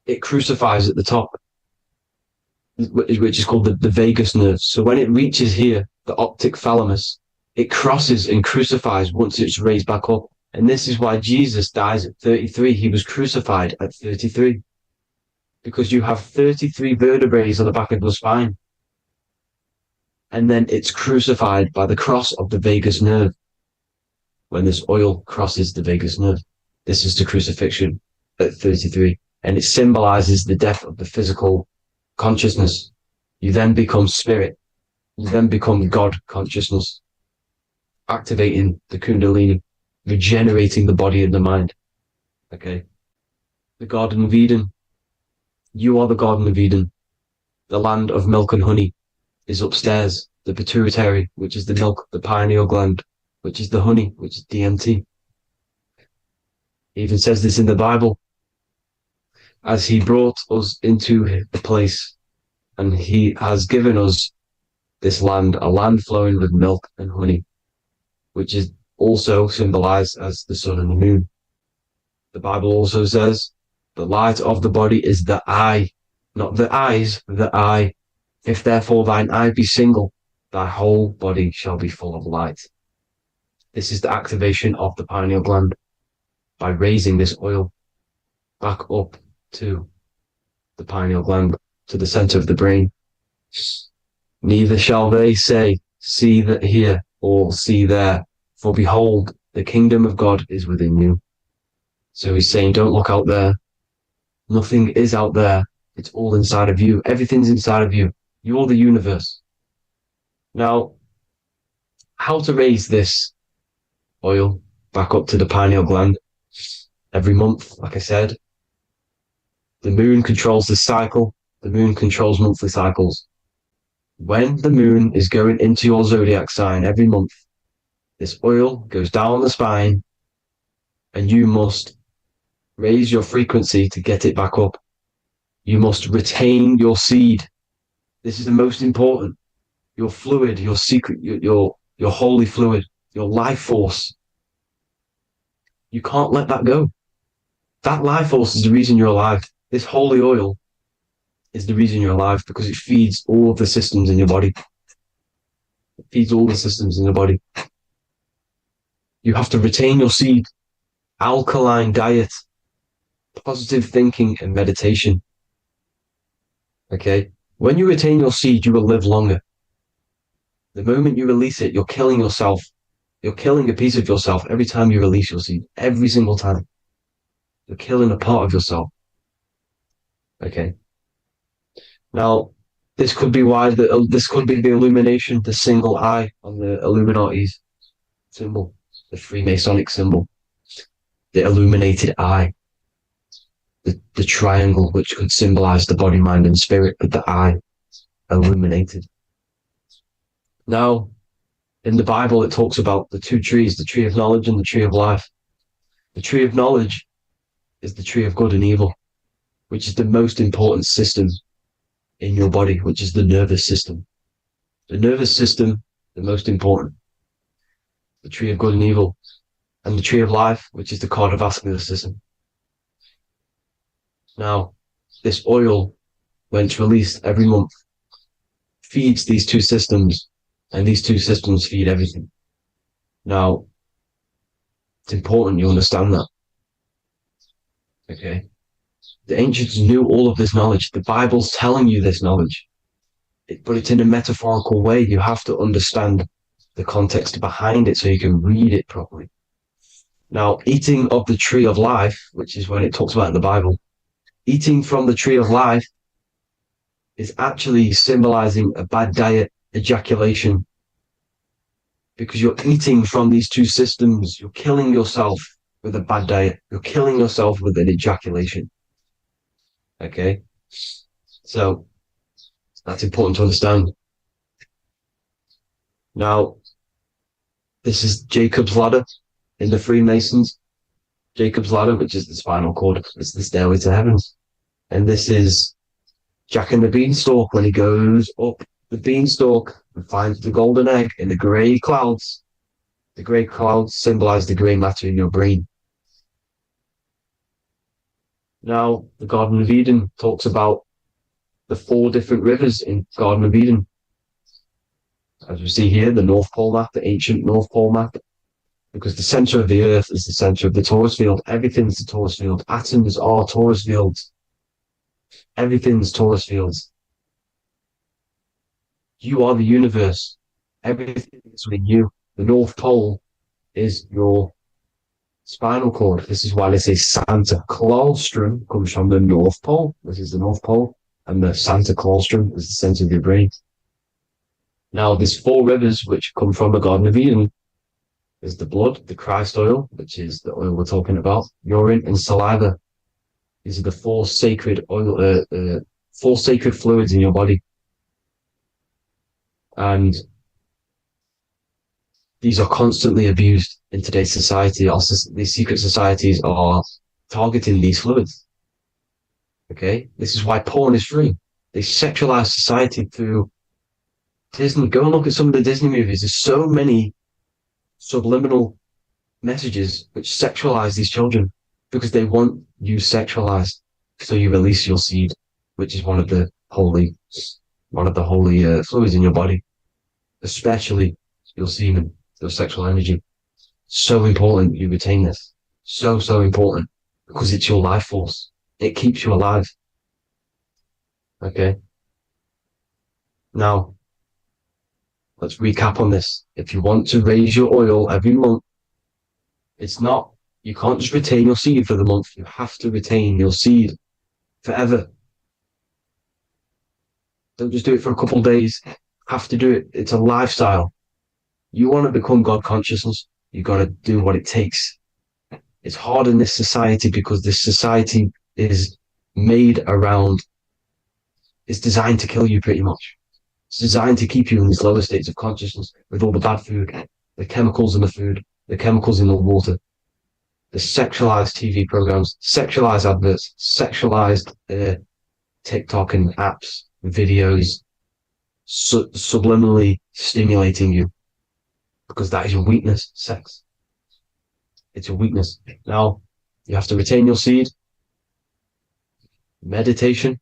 Speaker 17: it crucifies at the top, which is called the vagus nerve. So when it reaches here, the optic thalamus, it crosses and crucifies once it's raised back up. And this is why Jesus dies at 33. He was crucified at 33. Because you have 33 vertebrae on the back of the spine. And then it's crucified by the cross of the vagus nerve. When this oil crosses the vagus nerve, this is the crucifixion at 33. And it symbolizes the death of the physical consciousness. You then become spirit. You then become God consciousness, activating the Kundalini, regenerating the body and the mind. Okay. The Garden of Eden. You are the Garden of Eden. The land of milk and honey is upstairs. The pituitary, which is the milk, the pineal gland, which is the honey, which is DMT. It even says this in the Bible. As he brought us into the place, and he has given us this land, a land flowing with milk and honey, which is also symbolized as the sun and the moon. The Bible also says, the light of the body is the eye, not the eyes, the eye. If therefore thine eye be single, thy whole body shall be full of light. This is the activation of the pineal gland by raising this oil back up to the pineal gland, to the center of the brain. Neither shall they say, see that here, or see there, for behold, the kingdom of God is within you. So he's saying, don't look out there. Nothing is out there. It's all inside of you. Everything's inside of you. You're the universe. Now, how to raise this oil back up to the pineal gland? Every month, like I said. The moon controls the cycle. The moon controls monthly cycles. When the moon is going into your zodiac sign every month, this oil goes down the spine and you must raise your frequency to get it back up. You must retain your seed. This is the most important. Your fluid, your secret, your holy fluid, your life force. You can't let that go. That life force is the reason you're alive. This holy oil is the reason you're alive, because it feeds all of the systems in your body. It feeds all the systems in your body. You have to retain your seed, alkaline diet, positive thinking and meditation. Okay? When you retain your seed, you will live longer. The moment you release it, you're killing yourself. You're killing a piece of yourself every time you release your seed. Every single time. You're killing a part of yourself. Okay. Now, this could be why this could be the illumination, the single eye on the Illuminati's symbol, the Freemasonic symbol, the illuminated eye, the triangle, which could symbolize the body, mind, and spirit, but the eye illuminated. Now, in the Bible, it talks about the two trees, the tree of knowledge and the tree of life. The tree of knowledge is the tree of good and evil, which is the most important system in your body, which is the nervous system. The nervous system, the most important. The tree of good and evil. And the tree of life, which is the cardiovascular system. Now, this oil, when it's released every month, feeds these two systems, and these two systems feed everything. Now, it's important you understand that. Okay? The ancients knew all of this knowledge. The Bible's telling you this knowledge. But it's in a metaphorical way. You have to understand the context behind it so you can read it properly. Now, eating of the tree of life, which is when it talks about in the Bible, eating from the tree of life is actually symbolizing a bad diet, ejaculation, because you're eating from these two systems. You're killing yourself with a bad diet. You're killing yourself with an ejaculation. Okay? So, that's important to understand. Now, this is Jacob's ladder in the Freemasons. Jacob's ladder, which is the spinal cord. It's the stairway to heaven. And this is Jack and the Beanstalk when he goes up the beanstalk and finds the golden egg in the grey clouds. The grey clouds symbolize the grey matter in your brain. Now, the Garden of Eden talks about the 4 different rivers in Garden of Eden. As we see here, the North Pole map, the ancient North Pole map, because the center of the earth is the center of the torus field. Everything's the torus field. Atoms are torus fields. Everything's torus fields. You are the universe. Everything is within you. The North Pole is your spinal cord. This is why they say Santa Claustrum comes from the North Pole. This is the North Pole. And the Santa Claustrum is the center of your brain. Now, there's 4 rivers which come from the Garden of Eden. There's the blood, the Christ oil, which is the oil we're talking about, urine, and saliva. These are the 4 sacred oil, 4 sacred fluids in your body. And these are constantly abused in today's society. Also, these secret societies are targeting these fluids. Okay? This is why porn is free. They sexualize society through Disney. Go and look at some of the Disney movies. There's so many subliminal messages which sexualize these children because they want you sexualized. So you release your seed, which is one of the holy fluids in your body, especially your semen, your sexual energy. So important you retain this. So important because it's your life force. It keeps you alive. Okay. Now, let's recap on this. If you want to raise your oil every month, you can't just retain your seed for the month. You have to retain your seed forever. Don't just do it for a couple of days. You have to do it. It's a lifestyle. You want to become God consciousness, you got to do what it takes. It's hard in this society because this society is made around, it's designed to kill you pretty much. It's designed to keep you in these lower states of consciousness with all the bad food, the chemicals in the food, the chemicals in the water, the sexualized TV programs, sexualized adverts, sexualized TikTok and apps, videos, subliminally stimulating you because that is your weakness, sex. It's your weakness. Now, you have to retain your seed, meditation,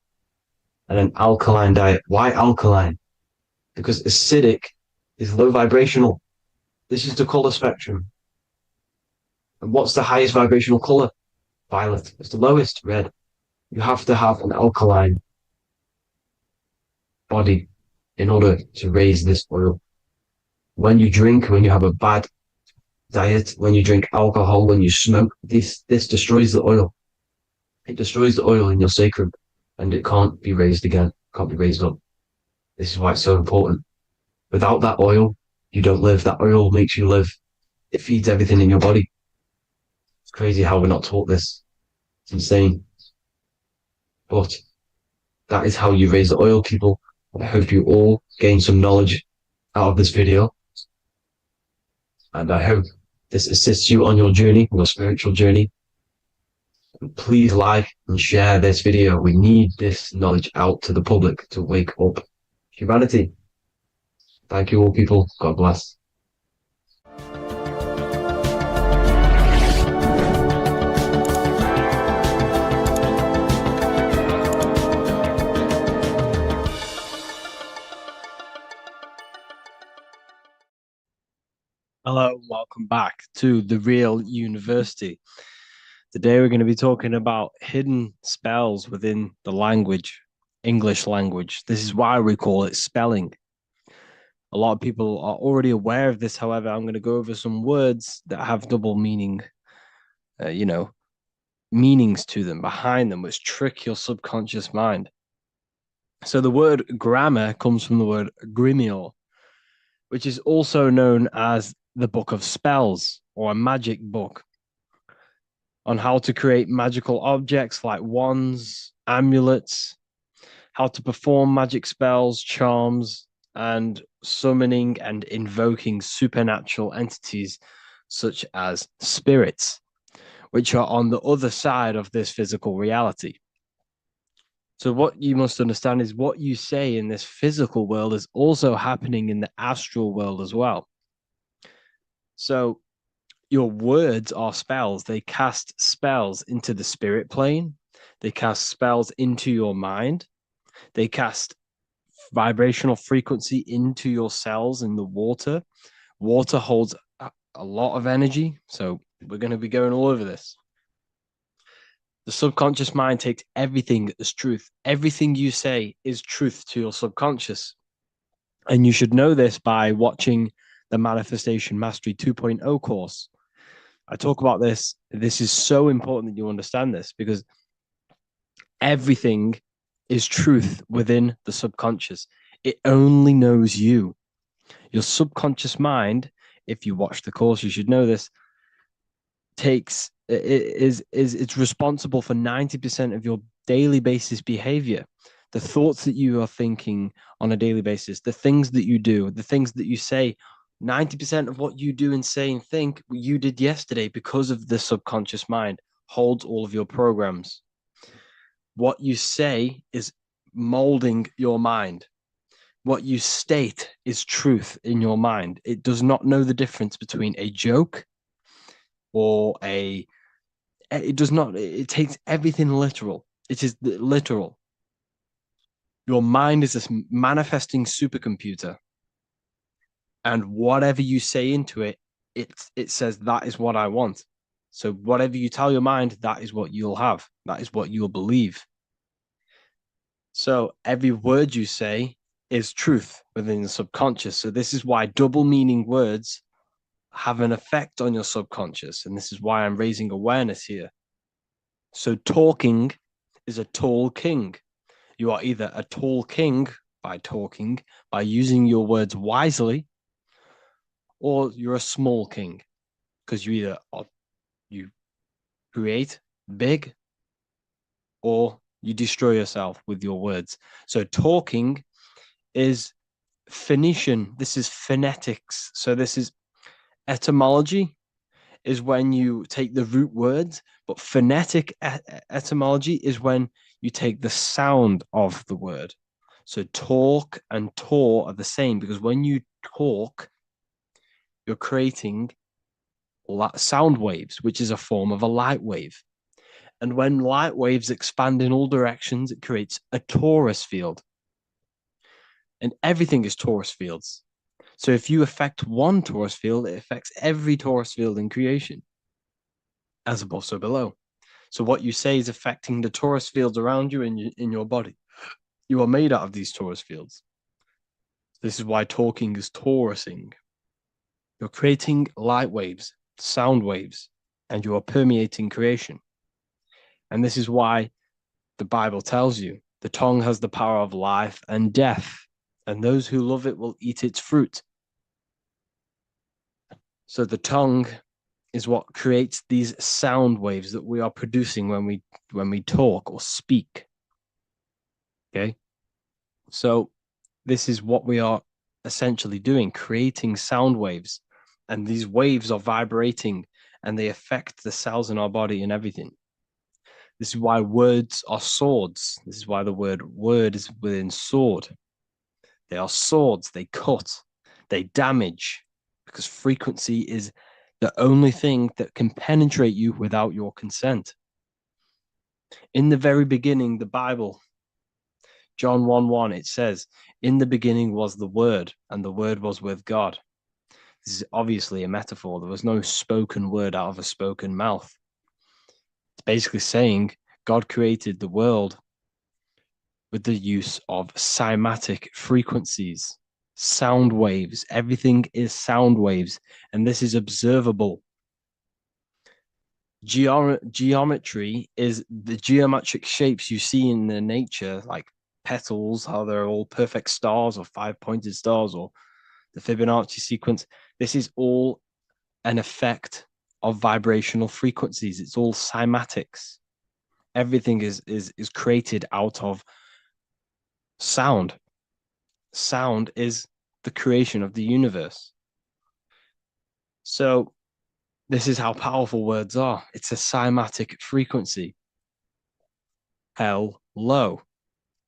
Speaker 17: and an alkaline diet. Why alkaline? Because acidic is low vibrational. This is the color spectrum. And what's the highest vibrational color? Violet. It's the lowest, red. You have to have an alkaline body in order to raise this oil. When you drink, when you have a bad diet, when you drink alcohol, when you smoke, this destroys the oil. It destroys the oil in your sacrum. and it can't be raised again, can't be raised up. This is why it's so important. Without that oil, you don't live. That oil makes you live. It feeds everything in your body. It's crazy how we're not taught this. It's insane. But that is how you raise the oil, people. I hope you all gain some knowledge out of this video. And I hope this assists you on your journey, your spiritual journey. And please like and share this video. We need this knowledge out to the public to wake up humanity. Thank you all, people. God bless.
Speaker 4: Hello, and welcome back to The Real University. Today we're going to be talking about hidden spells within the language, English language. This is why we call it spelling. A lot of people are already aware of this. However, I'm going to go over some words that have double meaning, meanings to them, behind them, which trick your subconscious mind. So the word grammar comes from the word grimoire, which is also known as the book of spells or a magic book on how to create magical objects like wands, amulets, how to perform magic spells, charms, and summoning and invoking supernatural entities such as spirits, which are on the other side of this physical reality. So what you must understand is what you say in this physical world is also happening in the astral world as well. So your words are spells. They cast spells into the spirit plane. They cast spells into your mind. They cast vibrational frequency into your cells in the water. Water holds a lot of energy. So we're going to be going all over this. The subconscious mind takes everything as truth. Everything you say is truth to your subconscious. And you should know this by watching the Manifestation Mastery 2.0 course. I talk about this. This is so important that you understand this because everything is truth within the subconscious. It only knows you. Your subconscious mind, if you watch the course, you should know this, it's responsible for 90% of your daily basis behavior. The thoughts that you are thinking on a daily basis, the things that you do, the things that you say, 90% of what you do and say and think you did yesterday because of the subconscious mind holds all of your programs. What you say is molding your mind. What you state is truth in your mind. It does not know the difference between a joke or it takes everything literal. It is literal. Your mind is this manifesting supercomputer. And whatever you say into it, it says that is what I want. So whatever you tell your mind, that is what you'll have. That is what you'll believe. So every word you say is truth within the subconscious. So this is why double meaning words have an effect on your subconscious. And this is why I'm raising awareness here. So talking is a tall king. You are either a tall king by talking, by using your words wisely, or you're a small king because you create big or you destroy yourself with your words. So talking is Phoenician. This is phonetics. So this is etymology is when you take the root words, but phonetic etymology is when you take the sound of the word. So talk and tor are the same because when you talk, you're creating sound waves, which is a form of a light wave. And when light waves expand in all directions, it creates a torus field. And everything is torus fields. So if you affect one torus field, it affects every torus field in creation, as above, so below. So what you say is affecting the torus fields around you in your body. You are made out of these torus fields. This is why talking is torusing. You're creating light waves, sound waves, and you are permeating creation. And this is why the Bible tells you The tongue has the power of life and death, and those who love it will eat its fruit. So the tongue is what creates these sound waves that we are producing when we talk or speak. Okay? So this is what we are essentially doing, creating sound waves. And these waves are vibrating and they affect the cells in our body and everything. This is why words are swords. This is why the word is within sword. They are swords. They cut. They damage. Because frequency is the only thing that can penetrate you without your consent. In the very beginning, the Bible, John 1:1, it says, "In the beginning was the Word, and the Word was with God." This is obviously a metaphor. There was no spoken word out of a spoken mouth. It's basically saying God created the world with the use of cymatic frequencies, sound waves. Everything is sound waves, and this is observable. Geometry is the geometric shapes you see in the nature, like petals, how they're all perfect stars or five-pointed stars, or the Fibonacci sequence. This is all an effect of vibrational frequencies. It's all cymatics. Everything is created out of sound. Sound is the creation of the universe. So this is how powerful words are. It's a cymatic frequency. Hello.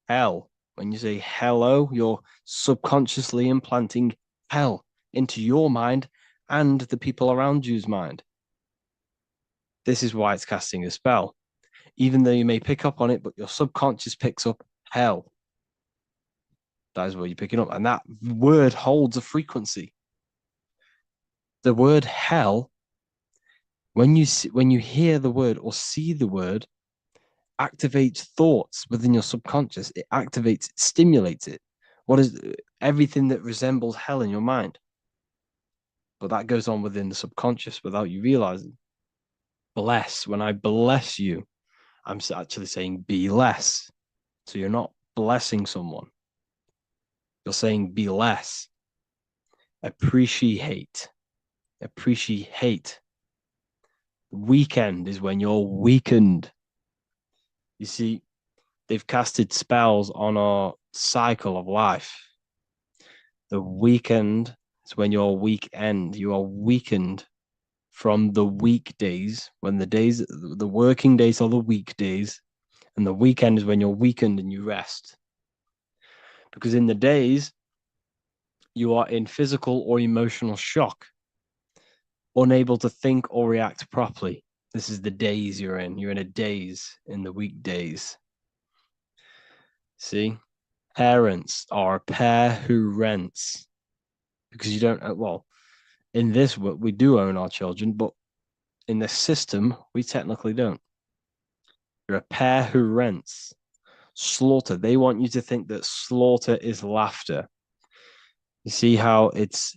Speaker 4: Hell. When you say hello, you're subconsciously implanting hell into your mind and the people around you's mind. This is why it's casting a spell. Even though you may pick up on it, but your subconscious picks up hell. That is what you're picking up. And that word holds a frequency. The word hell, when you hear the word or see the word, activates thoughts within your subconscious. It activates, it stimulates it. What is everything that resembles hell in your mind? But that goes on within the subconscious without you realizing. Bless. When I bless you, I'm actually saying be less. So you're not blessing someone. You're saying be less. Appreciate. Appreciate. Weekend is when you're weakened. You see, they've casted spells on our cycle of life. The weekend is when you're weekend. You are weakened from the weekdays, when the working days are the weekdays, and the weekend is when you're weakened and you rest. Because in the days, you are in physical or emotional shock, unable to think or react properly. This is the days you're in. You're in a daze in the weekdays. See? Parents are a pair who rents. Because you don't, well, in this, we do own our children, but in the system, we technically don't. You're a pair who rents. Slaughter. They want you to think that slaughter is laughter. You see how it's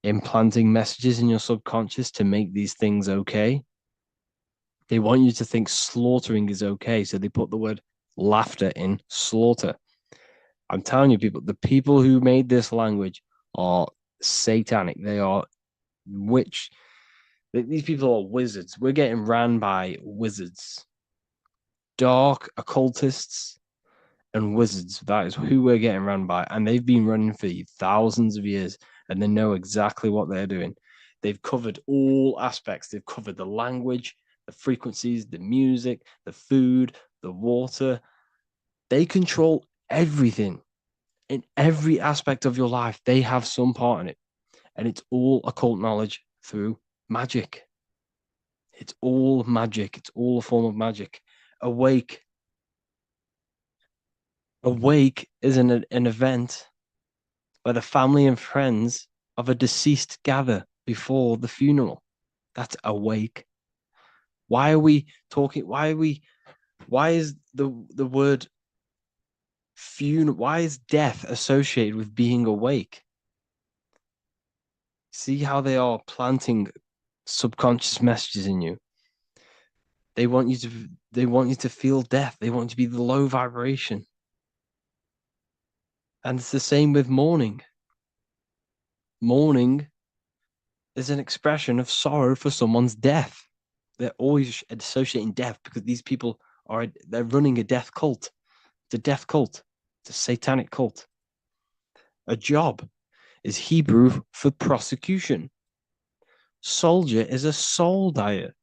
Speaker 4: implanting messages in your subconscious to make these things okay? They want you to think slaughtering is okay, so they put the word laughter in slaughter. I'm telling you, people, the people who made this language are satanic. They are witch. These people are wizards. We're getting ran by wizards. Dark occultists and wizards. That is who we're getting run by. And they've been running for thousands of years, and they know exactly what they're doing. They've covered all aspects. They've covered the language, the frequencies, the music, the food, the water. They control everything. In every aspect of your life, they have some part in it. And it's all occult knowledge through magic. It's all magic. It's all a form of magic. Awake. Awake is an event where the family and friends of a deceased gather before the funeral. That's awake. Why are we talking? Why is the word funeral? Why is death associated with being awake? See how they are planting subconscious messages in you. They want you to feel death. They want you to be the low vibration. And it's the same with mourning. Mourning is an expression of sorrow for someone's death. They're always associating death because these people they're running a death cult. It's a death cult. It's a satanic cult. A job is Hebrew for prosecution. Soldier is a soul dyer.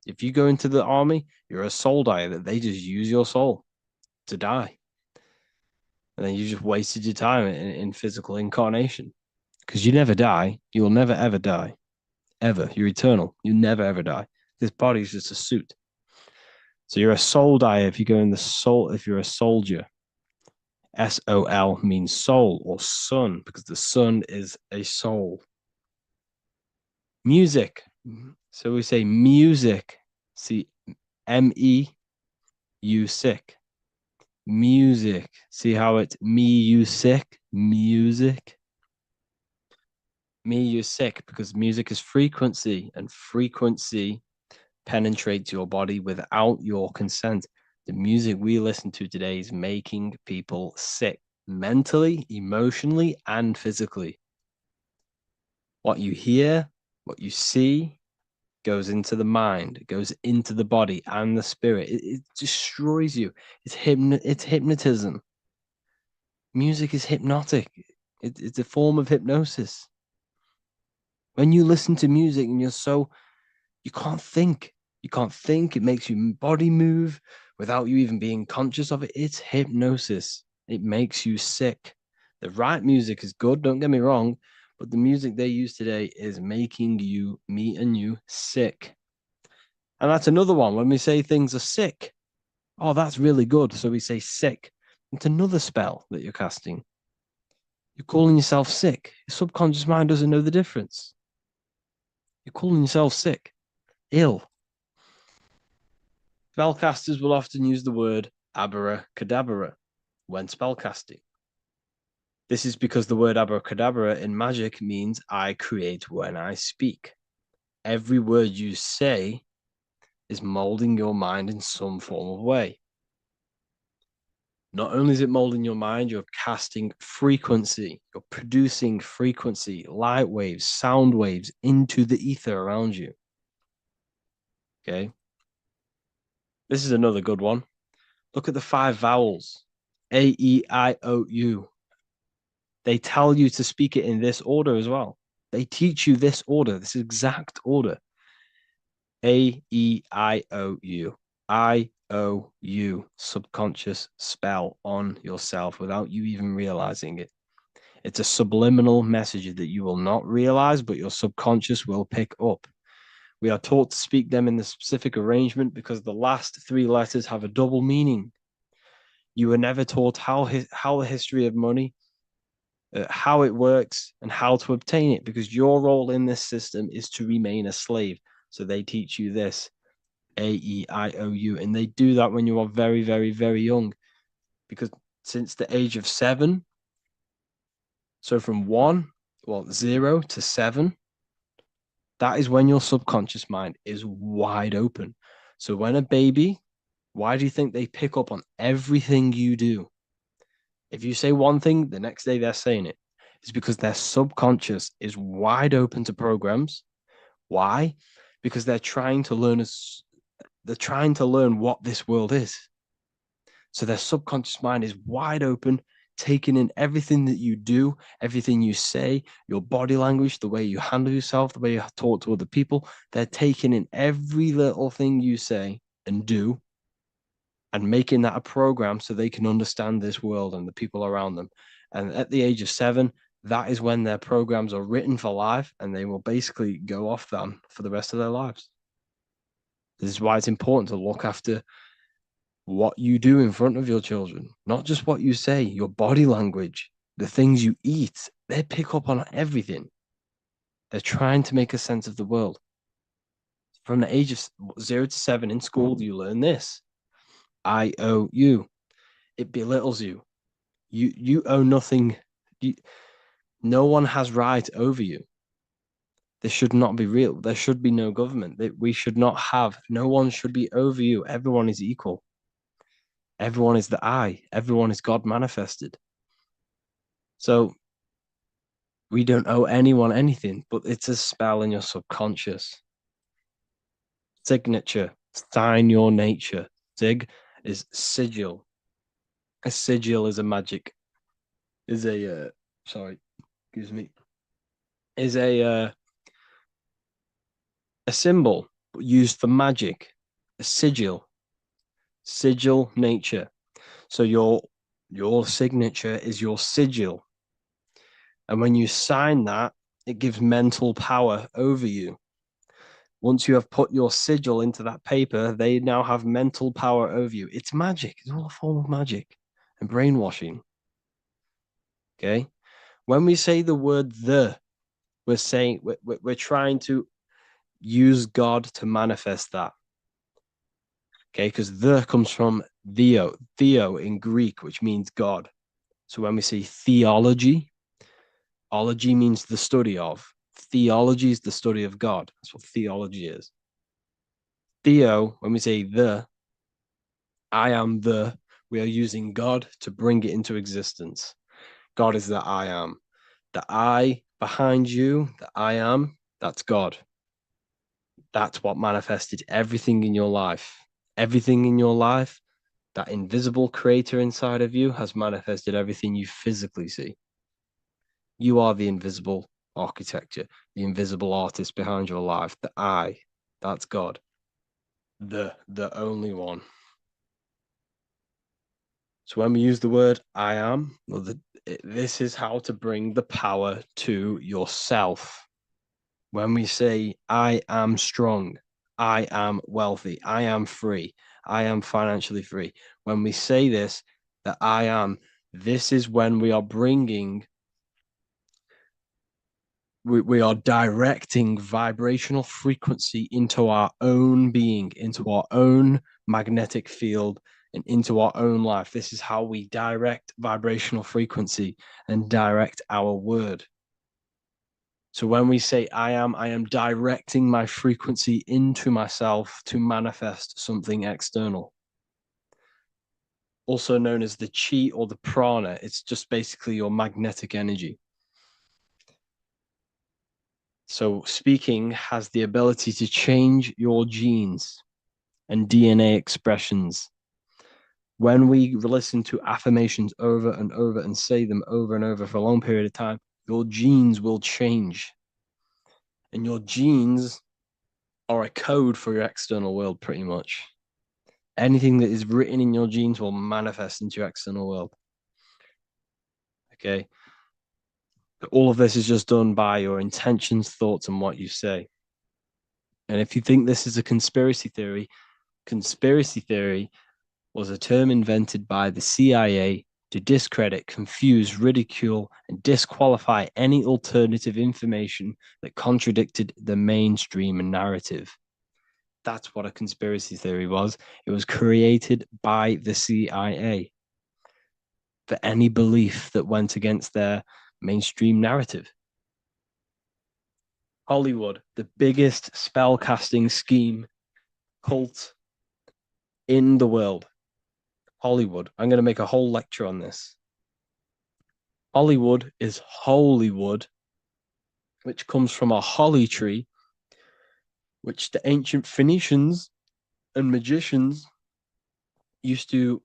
Speaker 4: If you go into the army, you're a soul dyer, that they just use your soul to die. And then you just wasted your time in physical incarnation. Because you never die. You will never, ever die. Ever. You're eternal. You never, ever die. This body is just a suit. So you're a soul dyer if you go in the soul, if you're a soldier. S-O-L means soul or sun, because the sun is a soul. Music. So we say music. See, M-E-U sick. Music. See how it's me, you sick? Music. Me, you sick, because music is frequency, and frequency penetrates your body without your consent. The music we listen to today is making people sick, mentally, emotionally, and physically. What you hear, what you see, goes into the mind, it goes into the body and the spirit. It destroys you. It's hypnotism. Music is hypnotic. It's a form of hypnosis. When you listen to music and you can't think. You can't think. It makes your body move without you even being conscious of it. It's hypnosis. It makes you sick. The right music is good, don't get me wrong, but the music they use today is making you, me and you, sick. And that's another one. When we say things are sick, oh, that's really good. So we say sick. It's another spell that you're casting. You're calling yourself sick. Your subconscious mind doesn't know the difference. You're calling yourself sick, ill. Spellcasters will often use the word abracadabra when spellcasting. This is because the word abracadabra in magic means I create when I speak. Every word you say is molding your mind in some form of way. Not only is it molding your mind, you're casting frequency. You're producing frequency, light waves, sound waves into the ether around you. Okay. This is another good one. Look at the 5 vowels. A, E, I, O, U. They tell you to speak it in this order as well. They teach you this order, this exact order. A, E, I, O, U. I, O, U. Subconscious spell on yourself without you even realizing it. It's a subliminal message that you will not realize, but your subconscious will pick up. We are taught to speak them in the specific arrangement because the last 3 letters have a double meaning. You were never taught how the history of money, how it works, and how to obtain it, because your role in this system is to remain a slave. So they teach you this, A-E-I-O-U, and they do that when you are very, very, very young, because since the age of 7, so from 0 to 7, that is when your subconscious mind is wide open. So when a baby, why do you think they pick up on everything you do? If you say one thing, the next day they're saying it. It's because their subconscious is wide open to programs. Why? Because they're trying to learn what this world is. So their subconscious mind is wide open, taking in everything that you do, everything you say, your body language, the way you handle yourself, the way you talk to other people. They're taking in every little thing you say and do, and making that a program so they can understand this world and the people around them. And at the age of 7, that is when their programs are written for life, and they will basically go off them for the rest of their lives. This is why it's important to look after what you do in front of your children, not just what you say, your body language, the things you eat. They pick up on everything. They're trying to make a sense of the world. From the age of 0 to 7 in school, you learn this. I owe you. It belittles you. You owe nothing. No one has right over you. This should not be real. There should be no government. We should not have. No one should be over you. Everyone is equal. Everyone is the I. Everyone is God manifested. So we don't owe anyone anything, but it's a spell in your subconscious. Signature, sign your nature. Sig is sigil. A sigil is a magic. Is a is a symbol used for magic. A sigil nature. So your signature is your sigil, and when you sign that, it gives mental power over you. Once you have put your sigil into that paper, they now have mental power over you. It's magic. It's all a form of magic and brainwashing. Okay, when we say the word "the," we're saying we're trying to use God to manifest that. Okay, because "the" comes from theo in Greek, which means God. So when we say theology, ology means the study of. Theology is the study of God. That's what theology is. Theo, when we say "the," I am the, we are using God to bring it into existence. God is the I am. The I behind you, the I am, that's God. That's what manifested everything in your life. Everything in your life, that invisible creator inside of you has manifested everything you physically see. You are the invisible architecture, the invisible artist behind your life. The I, that's God. The only one. So when we use the word I am, well, this is how to bring the power to yourself. When we say I am strong, I am wealthy, I am free, I am financially free. When we say this, that I am, this is when we are bringing, we are directing vibrational frequency into our own being, into our own magnetic field, and into our own life. This is how we direct vibrational frequency and direct our word. So when we say I am directing my frequency into myself to manifest something external. Also known as the chi or the prana. It's just basically your magnetic energy. So speaking has the ability to change your genes and DNA expressions. When we listen to affirmations over and over and say them over and over for a long period of time, your genes will change. And your genes are a code for your external world, pretty much. Anything that is written in your genes will manifest into your external world. Okay. But all of this is just done by your intentions, thoughts, and what you say. And if you think this is a conspiracy theory was a term invented by the CIA to discredit, confuse, ridicule, and disqualify any alternative information that contradicted the mainstream narrative. That's what a conspiracy theory was. It was created by the CIA for any belief that went against their mainstream narrative. Hollywood, the biggest spellcasting scheme, cult in the world. Hollywood. I'm going to make a whole lecture on this. Hollywood is holy wood, which comes from a holly tree, which the ancient Phoenicians and magicians used to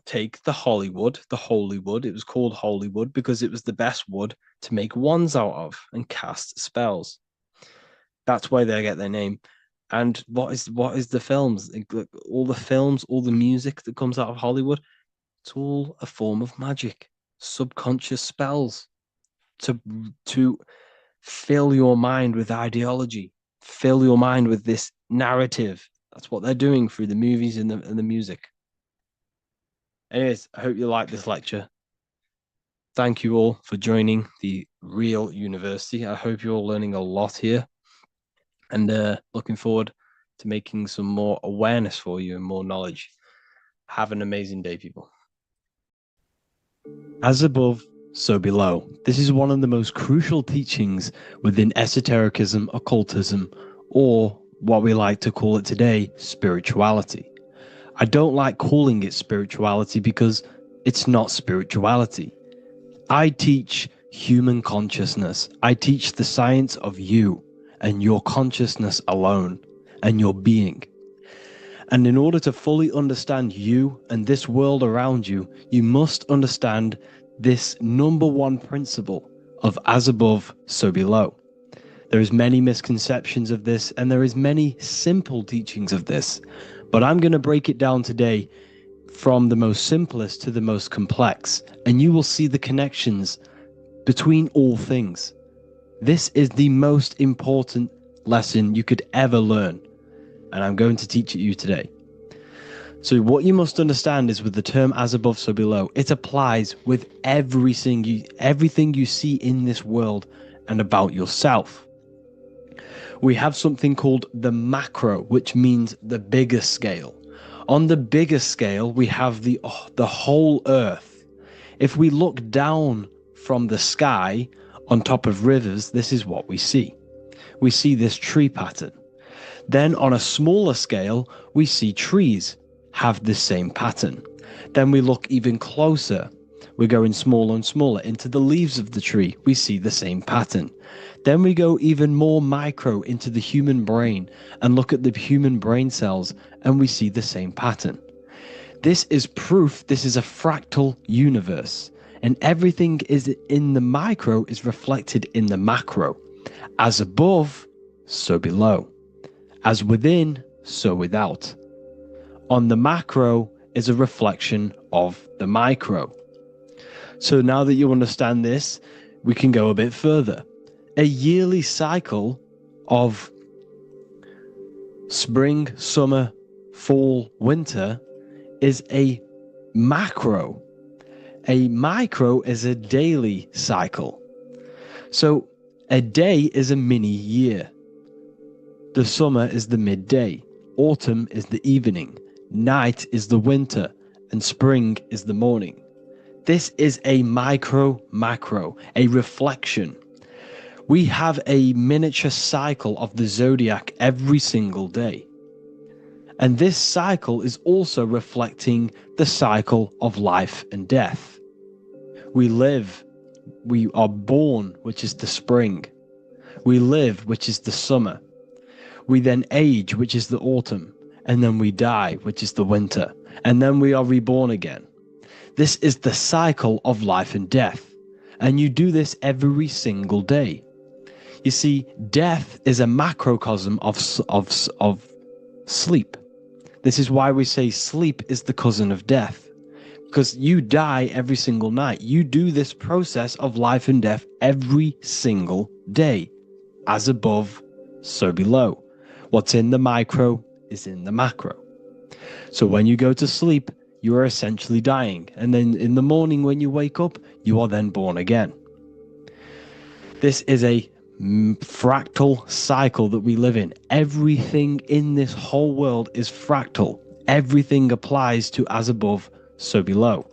Speaker 4: take the holy wood. It was called holy wood because it was the best wood to make wands out of and cast spells. That's why they get their name. And what is the films? All the films, all the music that comes out of Hollywood, it's all a form of magic, subconscious spells to fill your mind with ideology, fill your mind with this narrative. That's what they're doing through the movies and the music. Anyways, I hope you like this lecture. Thank you all for joining the Real University. I hope you're all learning a lot here. And looking forward to making some more awareness for you and more knowledge. Have an amazing day, people. As above, so below. This is one of the most crucial teachings within esotericism, occultism, or what we like to call it today, spirituality. I don't like calling it spirituality because it's not spirituality. I teach human consciousness. I teach the science of you and your consciousness alone and your being. And in order to fully understand you and this world around you, you must understand this number one principle of as above, so below. There is many misconceptions of this, and there is many simple teachings of this, but I'm going to break it down today from the most simplest to the most complex, and you will see the connections between all things. This is the most important lesson you could ever learn, and I'm going to teach it you today. So what you must understand is with the term as above, so below, it applies with everything you see in this world and about yourself. We have something called the macro, which means the bigger scale. On the bigger scale, we have the whole earth. If we look down from the sky on top of rivers, this is what we see. We see this tree pattern. Then on a smaller scale, we see trees have the same pattern. Then we look even closer. We're going smaller and smaller into the leaves of the tree. We see the same pattern. Then we go even more micro into the human brain and look at the human brain cells, and we see the same pattern. This is proof this is a fractal universe, and everything is in the micro is reflected in the macro. As above, so below. As within, so without. On the macro is a reflection of the micro. So now that you understand this, we can go a bit further. A yearly cycle of spring, summer, fall, winter is a macro. A micro is a daily cycle. So a day is a mini year. The summer is the midday. Autumn is the evening. Night is the winter. And spring is the morning. This is a macro, a reflection. We have a miniature cycle of the zodiac every single day. And this cycle is also reflecting the cycle of life and death. We live, we are born, which is the spring. We live, which is the summer. We then age, which is the autumn. And then we die, which is the winter. And then we are reborn again. This is the cycle of life and death. And you do this every single day. You see, death is a macrocosm of sleep. This is why we say sleep is the cousin of death. Because you die every single night. You do this process of life and death every single day. As above, so below. What's in the micro is in the macro. So when you go to sleep, you are essentially dying. And then in the morning when you wake up, you are then born again. This is a fractal cycle that we live in. Everything in this whole world is fractal. Everything applies to as above, so below.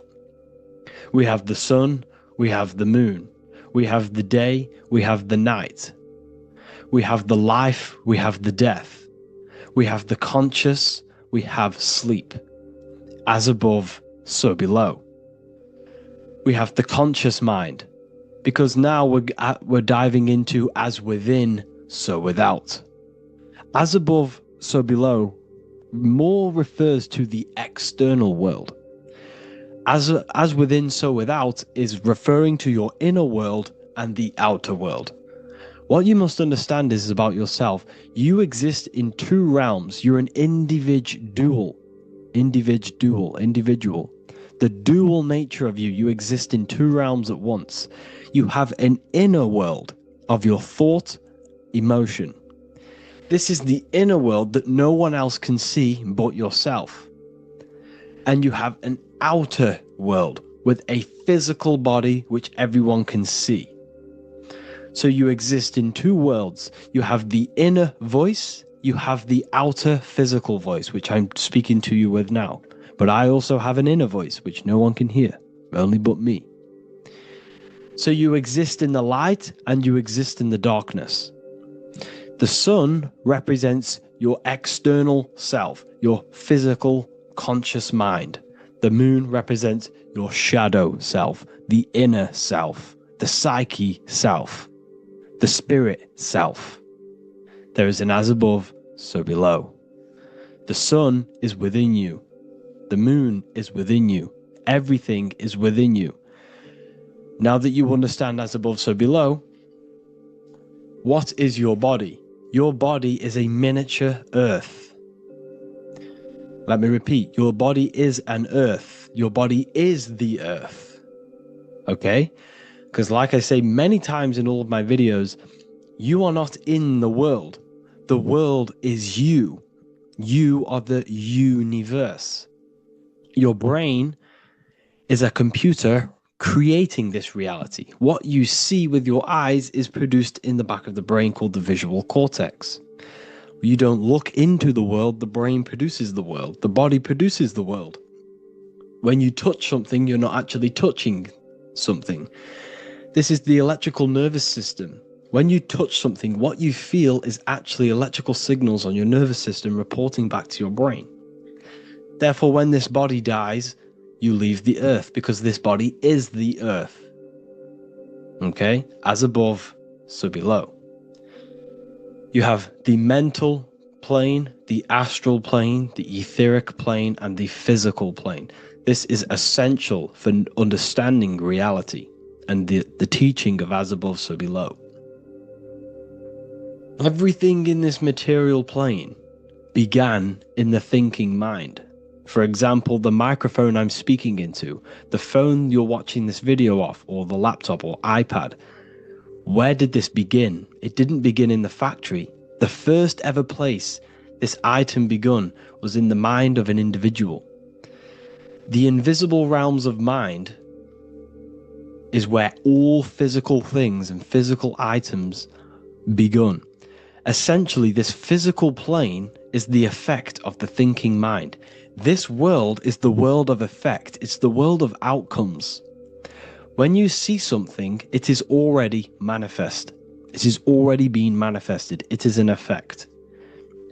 Speaker 4: We have the sun, we have the moon, we have the day, we have the night. We have the life, we have the death. We have the conscious, we have sleep. As above, so below. We have the conscious mind, because now we're diving into as within, so without. As above, so below more refers to the external world. As within, so without is referring to your inner world and the outer world. What you must understand is about yourself. You exist in two realms. You're an individual. The dual nature of you. You exist in two realms at once. You have an inner world of your thought, emotion. This is the inner world that no one else can see but yourself. And you have an outer world with a physical body which everyone can see. So you exist in two worlds. You have the inner voice, you have the outer physical voice, which I'm speaking to you with now. But I also have an inner voice, which no one can hear, only but me. So you exist in the light and you exist in the darkness. The sun represents your external self, your physical conscious mind. The moon represents your shadow self, the inner self, the psyche self, the spirit self. There is an as above, so below. The sun is within you. The moon is within you. Everything is within you. Now that you understand as above, so below, what is your body? Your body is a miniature earth. Let me repeat, your body is an earth. Your body is the earth. Okay? Because like I say many times in all of my videos, you are not in the world. The world is you. You are the universe. Your brain is a computer creating this reality. What you see with your eyes is produced in the back of the brain called the visual cortex. You don't look into the world, the brain produces the world. The body produces the world. When you touch something, you're not actually touching something. This is the electrical nervous system. When you touch something, what you feel is actually electrical signals on your nervous system reporting back to your brain. Therefore, when this body dies, you leave the earth because this body is the earth. Okay? As above, so below. You have the mental plane, the astral plane, the etheric plane, and the physical plane. This is essential for understanding reality and the teaching of as above, so below. Everything in this material plane began in the thinking mind. For example, the microphone I'm speaking into, the phone you're watching this video off, or the laptop or iPad. Where did this begin? It didn't begin in the factory. The first ever place this item begun was in the mind of an individual. The invisible realms of mind is where all physical things and physical items begun. Essentially, this physical plane is the effect of the thinking mind. This world is the world of effect. It's the world of outcomes. When you see something, it is already manifest. It is already being manifested. It is an effect.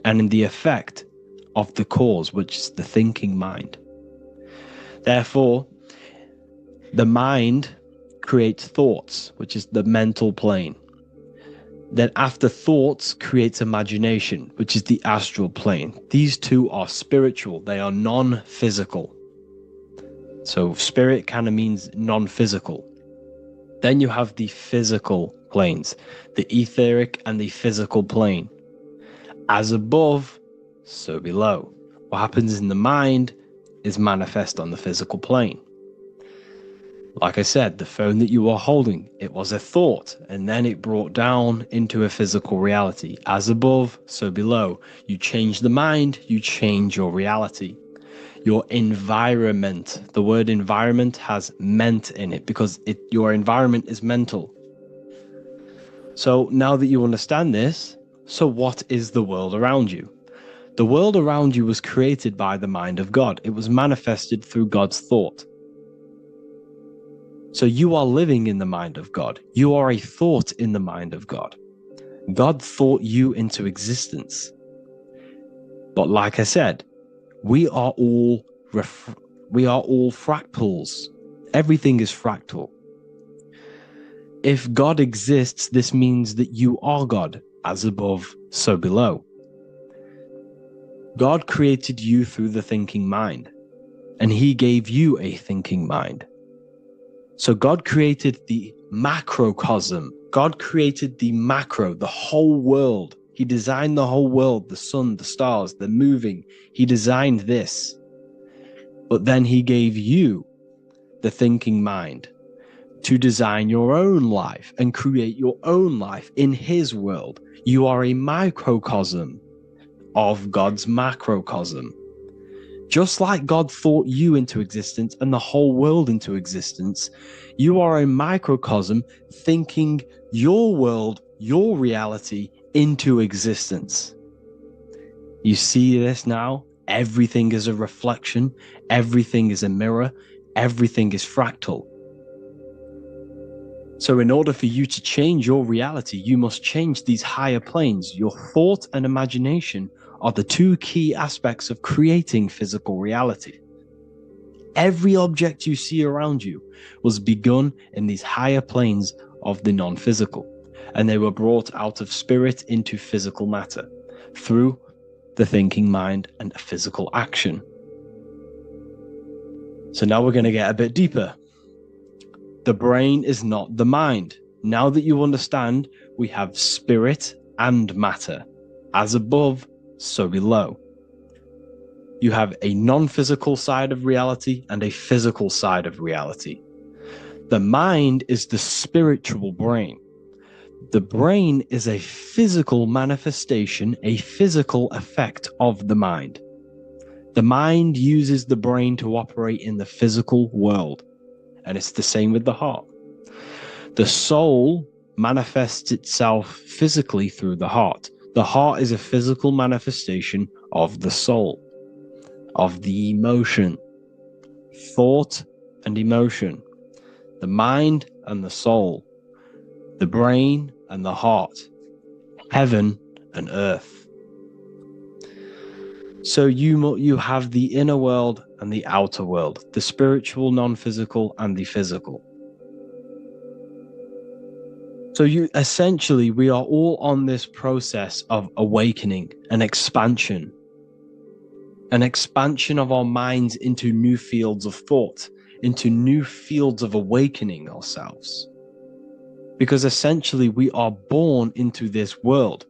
Speaker 4: And in the effect of the cause, which is the thinking mind. Therefore, the mind creates thoughts, which is the mental plane. Then after thoughts creates imagination, which is the astral plane. These two are spiritual. They are non-physical. So spirit kind of means non-physical. Then you have the physical planes, the etheric and the physical plane. As above, so below. What happens in the mind is manifest on the physical plane. Like I said, the phone that you are holding, it was a thought, and then it brought down into a physical reality. As above, so below. You change the mind, you change your reality. Your environment, the word environment has ment in it because your environment is mental. So now that you understand this, so what is the world around you? The world around you was created by the mind of God. It was manifested through God's thought. So you are living in the mind of God. You are a thought in the mind of God. God thought you into existence. But like I said, we are all fractals. Everything is fractal. If God exists, this means that you are God, as above, so below. God created you through the thinking mind, and he gave you a thinking mind. So God created the macrocosm. God created the macro, the whole world. He designed the whole world, the sun, the stars, the moving. He designed this. But then he gave you the thinking mind to design your own life and create your own life in his world. You are a microcosm of God's macrocosm. Just like God thought you into existence and the whole world into existence, you are a microcosm thinking your world, your reality into existence. You see this now? Everything is a reflection. Everything is a mirror. Everything is fractal. So in order for you to change your reality, you must change these higher planes. Your thought and imagination are the two key aspects of creating physical reality. Every object you see around you was begun in these higher planes of the non-physical, and they were brought out of spirit into physical matter through the thinking mind and physical action. So now we're going to get a bit deeper. The brain is not the mind. Now that you understand, we have spirit and matter. As above, so below. You have a non-physical side of reality and a physical side of reality. The mind is the spiritual brain. The brain is a physical manifestation, a physical effect of the mind. The mind uses the brain to operate in the physical world, and it's the same with the heart. The soul manifests itself physically through the heart. The heart is a physical manifestation of the soul, of the emotion, thought and emotion, the mind and the soul, the brain and the heart, heaven and earth. So you have the inner world and the outer world, the spiritual, non-physical, and the physical. So essentially, we are all on this process of awakening and expansion. An expansion of our minds into new fields of thought, into new fields of awakening ourselves. Because essentially we are born into this world.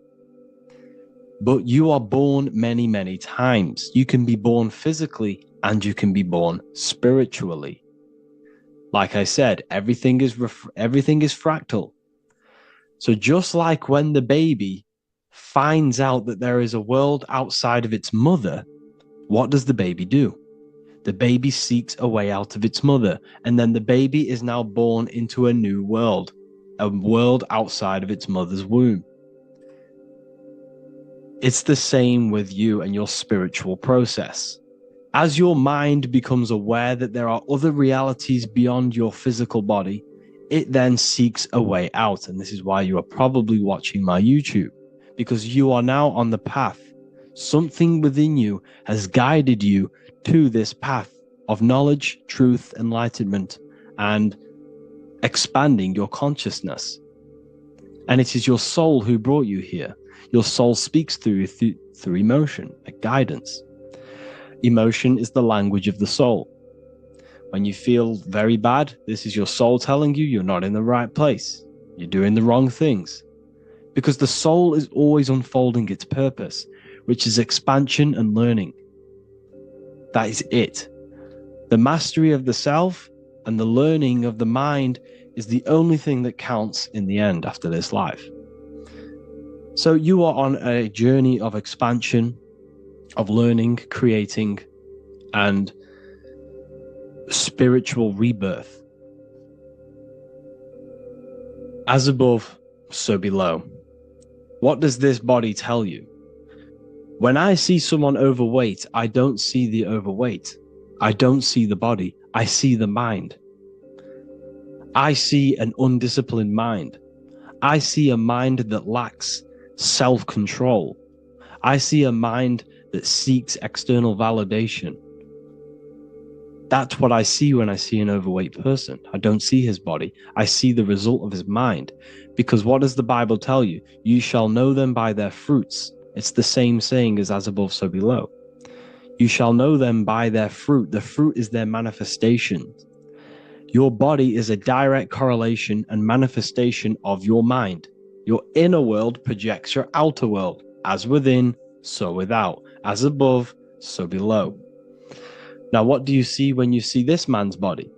Speaker 4: But you are born many, many times. You can be born physically and you can be born spiritually. Like I said, everything is fractal. So just like when the baby finds out that there is a world outside of its mother, what does the baby do? The baby seeks a way out of its mother, and then the baby is now born into a new world, a world outside of its mother's womb. It's the same with you and your spiritual process. As your mind becomes aware that there are other realities beyond your physical body, it then seeks a way out. And this is why you are probably watching my YouTube, because you are now on the path. Something within you has guided you to this path of knowledge, truth, enlightenment, and expanding your consciousness. And it is your soul who brought you here. Your soul speaks through emotion, like guidance. Emotion is the language of the soul. When you feel very bad, this is your soul telling you you're not in the right place. You're doing the wrong things. Because the soul is always unfolding its purpose, which is expansion and learning. That is it. The mastery of the self and the learning of the mind is the only thing that counts in the end after this life. So you are on a journey of expansion, of learning, creating, and spiritual rebirth. As above, so below. What does this body tell you? When I see someone overweight, I don't see the overweight. I don't see the body. I see the mind. I see an undisciplined mind. I see a mind that lacks self-control. I see a mind that seeks external validation. That's what I see when I see an overweight person. I don't see his body. I see the result of his mind. Because what does the Bible tell you? You shall know them by their fruits. It's the same saying as above, so below. You shall know them by their fruit. The fruit is their manifestation. Your body is a direct correlation and manifestation of your mind. Your inner world projects your outer world. As within, so without. As above, so below. Now, what do you see when you see this man's body?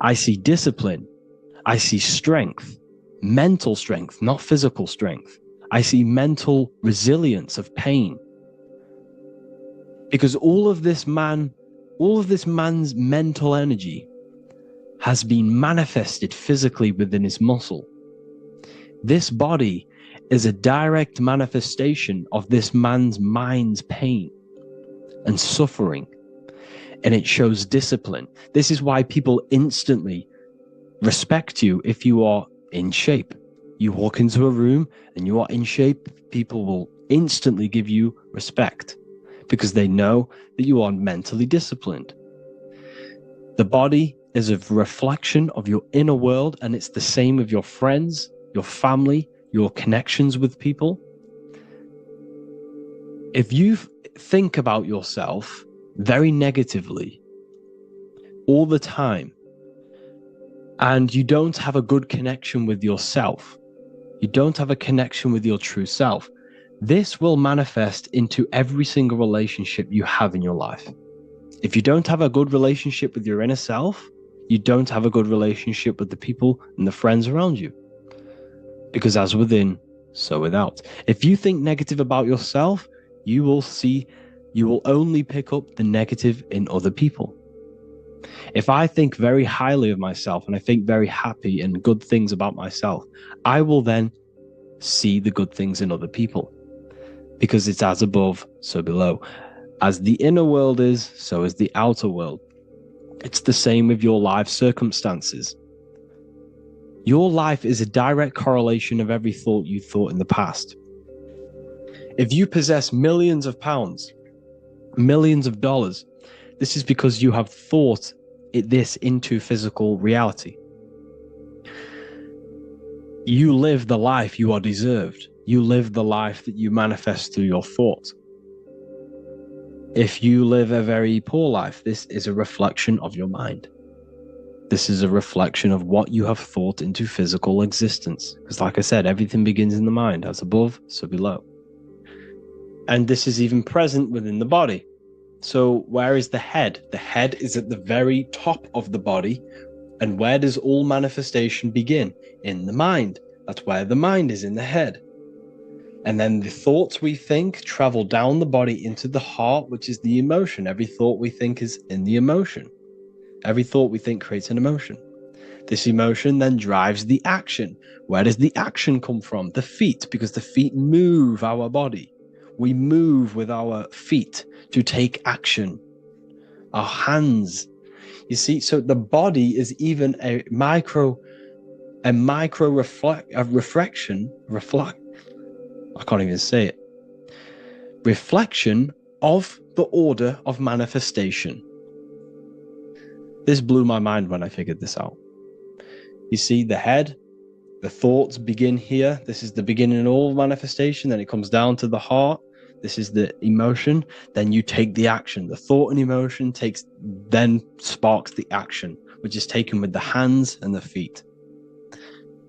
Speaker 4: I see discipline. I see strength. Mental strength, not physical strength. I see mental resilience of pain. Because all of this man's mental energy has been manifested physically within his muscle. This body is a direct manifestation of this man's mind's pain and suffering. And it shows discipline. This is why people instantly respect you if you are in shape. You walk into a room and you are in shape, people will instantly give you respect because they know that you are mentally disciplined. The body is a reflection of your inner world, and it's the same with your friends, your family, your connections with people. If you think about yourself very negatively all the time, and you don't have a good connection with yourself, you don't have a connection with your true self, this will manifest into every single relationship you have in your life. If you don't have a good relationship with your inner self, you don't have a good relationship with the people and the friends around you. Because as within, so without. If you think negative about yourself, you will only pick up the negative in other people. If I think very highly of myself and I think very happy and good things about myself, I will then see the good things in other people. Because it's as above, so below. As the inner world is, so is the outer world. It's the same with your life circumstances. Your life is a direct correlation of every thought you thought in the past. If you possess millions of pounds, millions of dollars, this is because you have thought this into physical reality. You live the life you are deserved. You live the life that you manifest through your thought. If you live a very poor life, this is a reflection of your mind. This is a reflection of what you have thought into physical existence. Because like I said, everything begins in the mind. As above, so below. And this is even present within the body. So where is the head? The head is at the very top of the body. And where does all manifestation begin? In the mind. That's where the mind is, in the head. And then the thoughts we think travel down the body into the heart, which is the emotion. Every thought we think is in the emotion. Every thought we think creates an emotion. This emotion then drives the action. Where does the action come from? The feet, because the feet move our body. We move with our feet to take action. Our hands. You see, so the body is even a reflection. I can't even say it. Reflection of the order of manifestation. This blew my mind when I figured this out. You see, the head, the thoughts begin here. This is the beginning of all manifestation. Then it comes down to the heart. This is the emotion. Then you take the action. The thought and emotion then sparks the action, which is taken with the hands and the feet.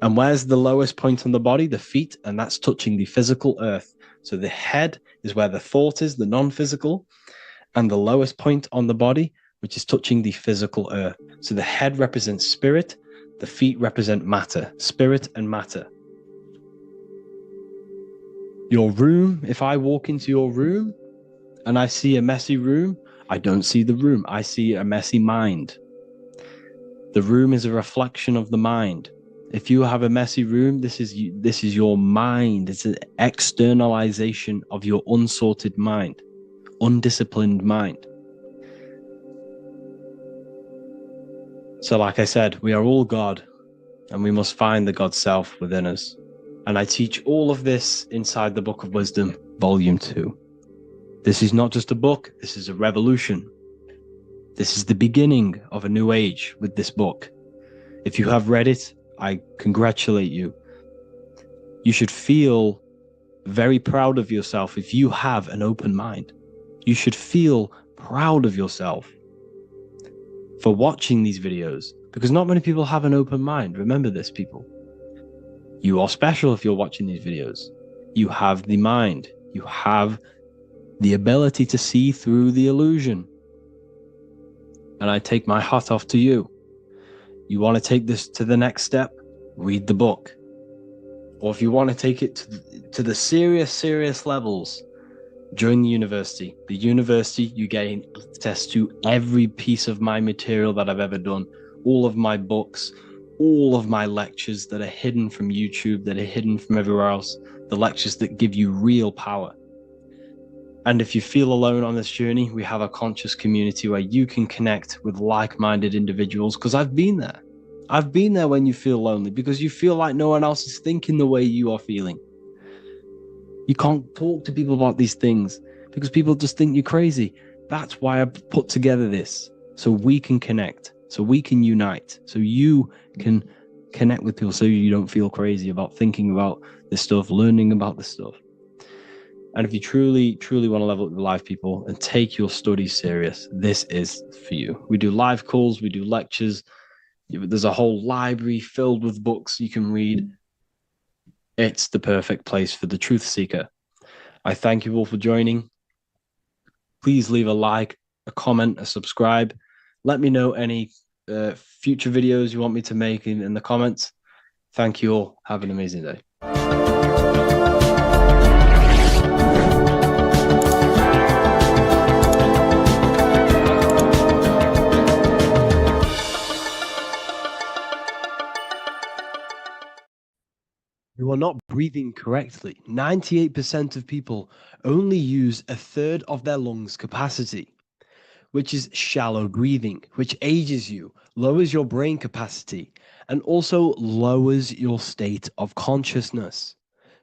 Speaker 4: And where's the lowest point on the body? The feet, and that's touching the physical earth. So the head is where the thought is, the non-physical, and the lowest point on the body, which is touching the physical earth. So the head represents spirit, the feet represent matter, spirit and matter. Your room, if I walk into your room and I see a messy room, I don't see the room, I see a messy mind. The room is a reflection of the mind. If you have a messy room, this is your mind. It's an externalization of your unsorted mind, undisciplined mind. So like I said, we are all God, and we must find the God self within us. And I teach all of this inside the Book of Wisdom, Volume 2. This is not just a book, this is a revolution. This is the beginning of a new age with this book. If you have read it, I congratulate you. You should feel very proud of yourself if you have an open mind. You should feel proud of yourself for watching these videos, because not many people have an open mind. Remember this, people. You are special if you're watching these videos. You have the mind. You have the ability to see through the illusion. And I take my hat off to you. You want to take this to the next step? Read the book. Or if you want to take it to the serious levels, join the university. The university, you gain access to every piece of my material that I've ever done, all of my books, all of my lectures that are hidden from YouTube, that are hidden from everywhere else, the lectures that give you real power. And if you feel alone on this journey, we have a conscious community where you can connect with like-minded individuals, because I've been there. I've been there when you feel lonely, because you feel like no one else is thinking the way you are feeling. You can't talk to people about these things because people just think you're crazy. That's why I put together this, so we can connect, so we can unite, so you can connect with people, so you don't feel crazy about thinking about this stuff, learning about this stuff. And if you truly want to level up your life, people, and take your studies serious, this is for you. We do live calls, we do lectures. There's a whole library filled with books you can read. It's the perfect place for the truth seeker. I thank you all for joining. Please leave a like, a comment, a subscribe. Let me know any future videos you want me to make in the comments. Thank you all. Have an amazing day. You are not breathing correctly. 98% of people only use a third of their lungs capacity, which is shallow breathing, which ages you, lowers your brain capacity, and also lowers your state of consciousness.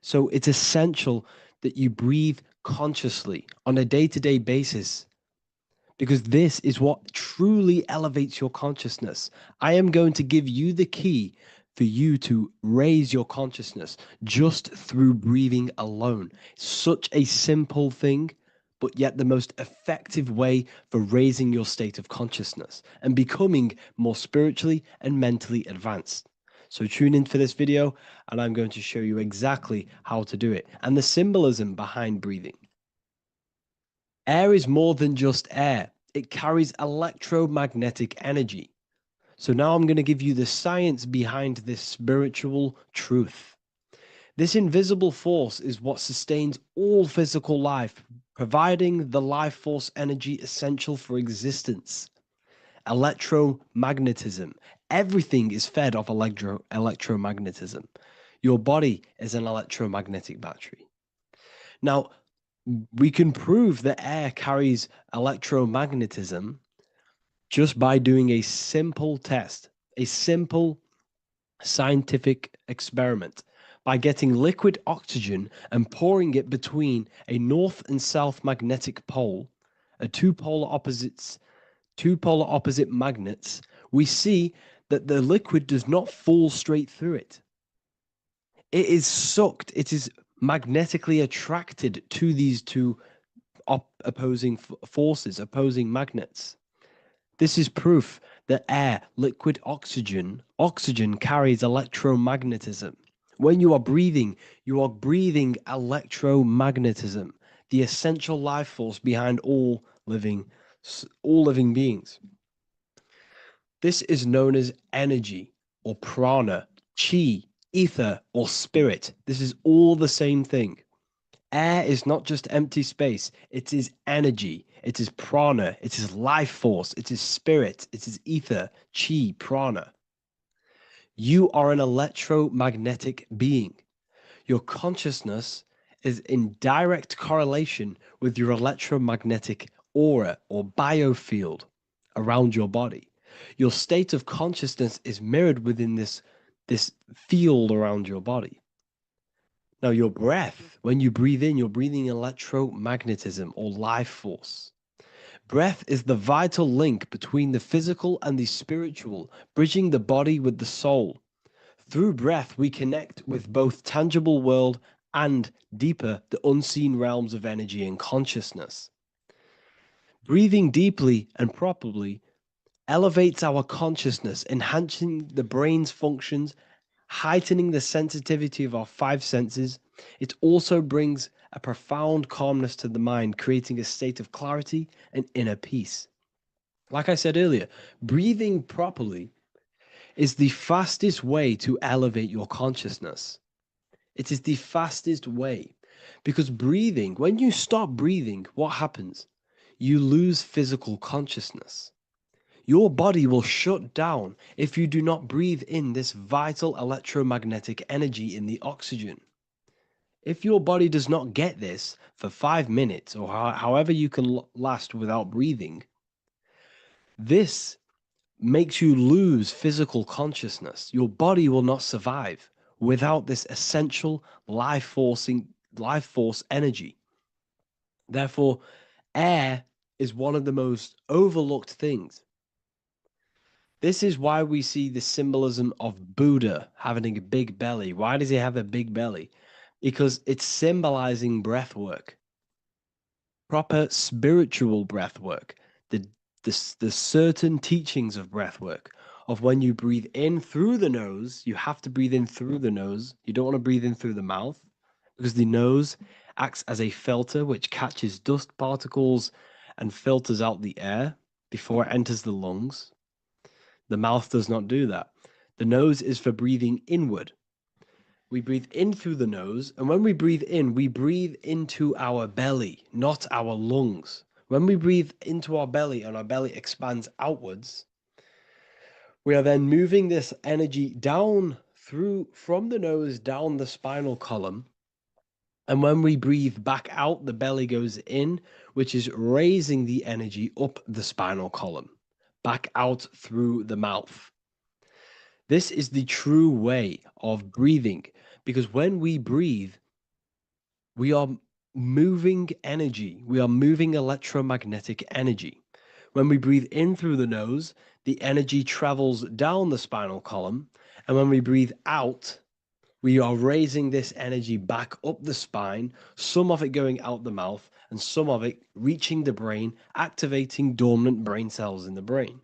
Speaker 4: So it's essential that you breathe consciously on a day-to-day basis, because this is what truly elevates your consciousness. I am going to give you the key for you to raise your consciousness just through breathing alone. Such a simple thing, but yet the most effective way for raising your state of consciousness and becoming more spiritually and mentally advanced. So tune in for this video, and I'm going to show you exactly how to do it and the symbolism behind breathing. Air is more than just air. It carries electromagnetic energy. So now I'm going to give you the science behind this spiritual truth. This invisible force is what sustains all physical life, providing the life force energy essential for existence. Electromagnetism. Everything is fed off electromagnetism. Your body is an electromagnetic battery. Now, we can prove that air carries electromagnetism just by doing a simple test, a simple scientific experiment, by getting liquid oxygen and pouring it between a north and south magnetic pole, two polar opposite magnets. We see that the liquid does not fall straight through it. It is sucked, it is magnetically attracted to these two opposing forces, opposing magnets. This is proof that air, liquid oxygen carries electromagnetism. When you are breathing electromagnetism, the essential life force behind all living beings. This is known as energy or prana, chi, ether, or spirit. This is all the same thing. Air is not just empty space. It is energy. It is prana. It is life force. It is spirit. It is ether, chi, prana. You are an electromagnetic being. Your consciousness is in direct correlation with your electromagnetic aura or biofield around your body. Your state of consciousness is mirrored within this field around your body. Now, your breath, when you breathe in, you're breathing electromagnetism or life force. Breath is the vital link between the physical and the spiritual, bridging the body with the soul. Through breath, we connect with both tangible world and deeper, the unseen realms of energy and consciousness. Breathing deeply and properly elevates our consciousness, enhancing the brain's functions, heightening the sensitivity of our five senses. It also brings a profound calmness to the mind, creating a state of clarity and inner peace. Like I said earlier, breathing properly is the fastest way to elevate your consciousness. It is the fastest way, because breathing, when you stop breathing, what happens? You lose physical consciousness. Your body will shut down if you do not breathe in this vital electromagnetic energy in the oxygen. If your body does not get this for 5 minutes or however you can last without breathing, this makes you lose physical consciousness. Your body will not survive without this essential life force energy. Therefore, air is one of the most overlooked things. This is why we see the symbolism of Buddha having a big belly. Why does he have a big belly? Because it's symbolizing breath work, proper spiritual breath work, the certain teachings of breath work, of when you breathe in through the nose, you have to breathe in through the nose. You don't want to breathe in through the mouth because the nose acts as a filter which catches dust particles and filters out the air before it enters the lungs. The mouth does not do that. The nose is for breathing inward. We breathe in through the nose, and when we breathe in, we breathe into our belly, not our lungs. When we breathe into our belly and our belly expands outwards, we are then moving this energy down from the nose down the spinal column. And when we breathe back out, the belly goes in, which is raising the energy up the spinal column, back out through the mouth. This is the true way of breathing, because when we breathe, we are moving energy. We are moving electromagnetic energy. When we breathe in through the nose, the energy travels down the spinal column. And when we breathe out, we are raising this energy back up the spine, some of it going out the mouth and some of it reaching the brain, activating dormant brain cells in the brain.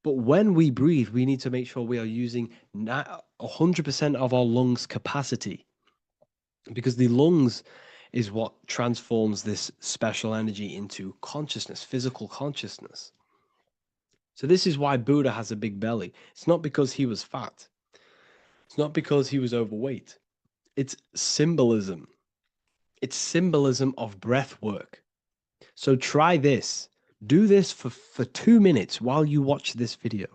Speaker 4: But when we breathe, we need to make sure we are using 100% of our lungs capacity, because the lungs is what transforms this special energy into consciousness, physical consciousness. So this is why Buddha has a big belly. It's not because he was fat. It's not because he was overweight. It's symbolism. It's symbolism of breath work. So try this. Do this for 2 minutes while you watch this video.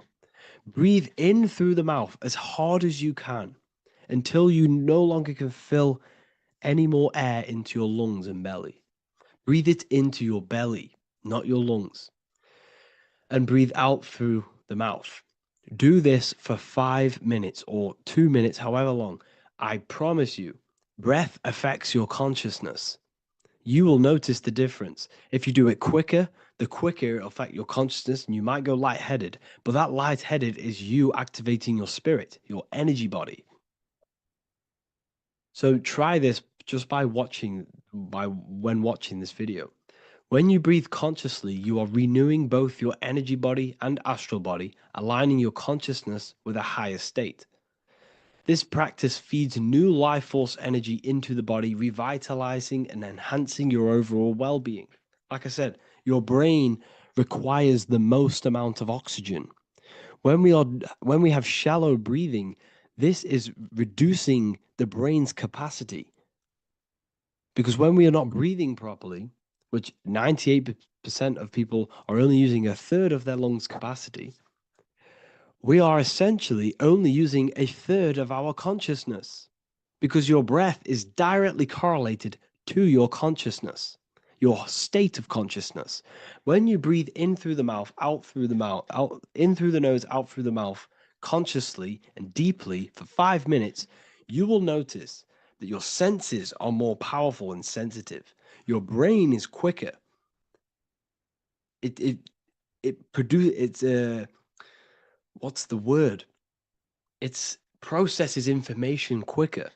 Speaker 4: Breathe in through the mouth as hard as you can until you no longer can fill any more air into your lungs and belly. Breathe it into your belly, not your lungs. And breathe out through the mouth. Do this for 5 minutes or 2 minutes, however long. I promise you, breath affects your consciousness. You will notice the difference. If you do it quicker, the quicker it'll affect your consciousness, and you might go lightheaded. But that lightheaded is you activating your spirit, your energy body. So try this just when watching this video. When you breathe consciously, you are renewing both your energy body and astral body, aligning your consciousness with a higher state. This practice feeds new life force energy into the body, revitalizing and enhancing your overall well-being. Like I said, your brain requires the most amount of oxygen. When we have shallow breathing, this is reducing the brain's capacity. Because when we are not breathing properly, which 98% of people are only using a third of their lungs capacity, we are essentially only using a third of our consciousness, because your breath is directly correlated to your consciousness, your state of consciousness. When you breathe in through the mouth, out through the mouth, out in through the nose, out through the mouth, consciously and deeply for 5 minutes, you will notice that your senses are more powerful and sensitive. Your brain is quicker. What's the word? It processes information quicker.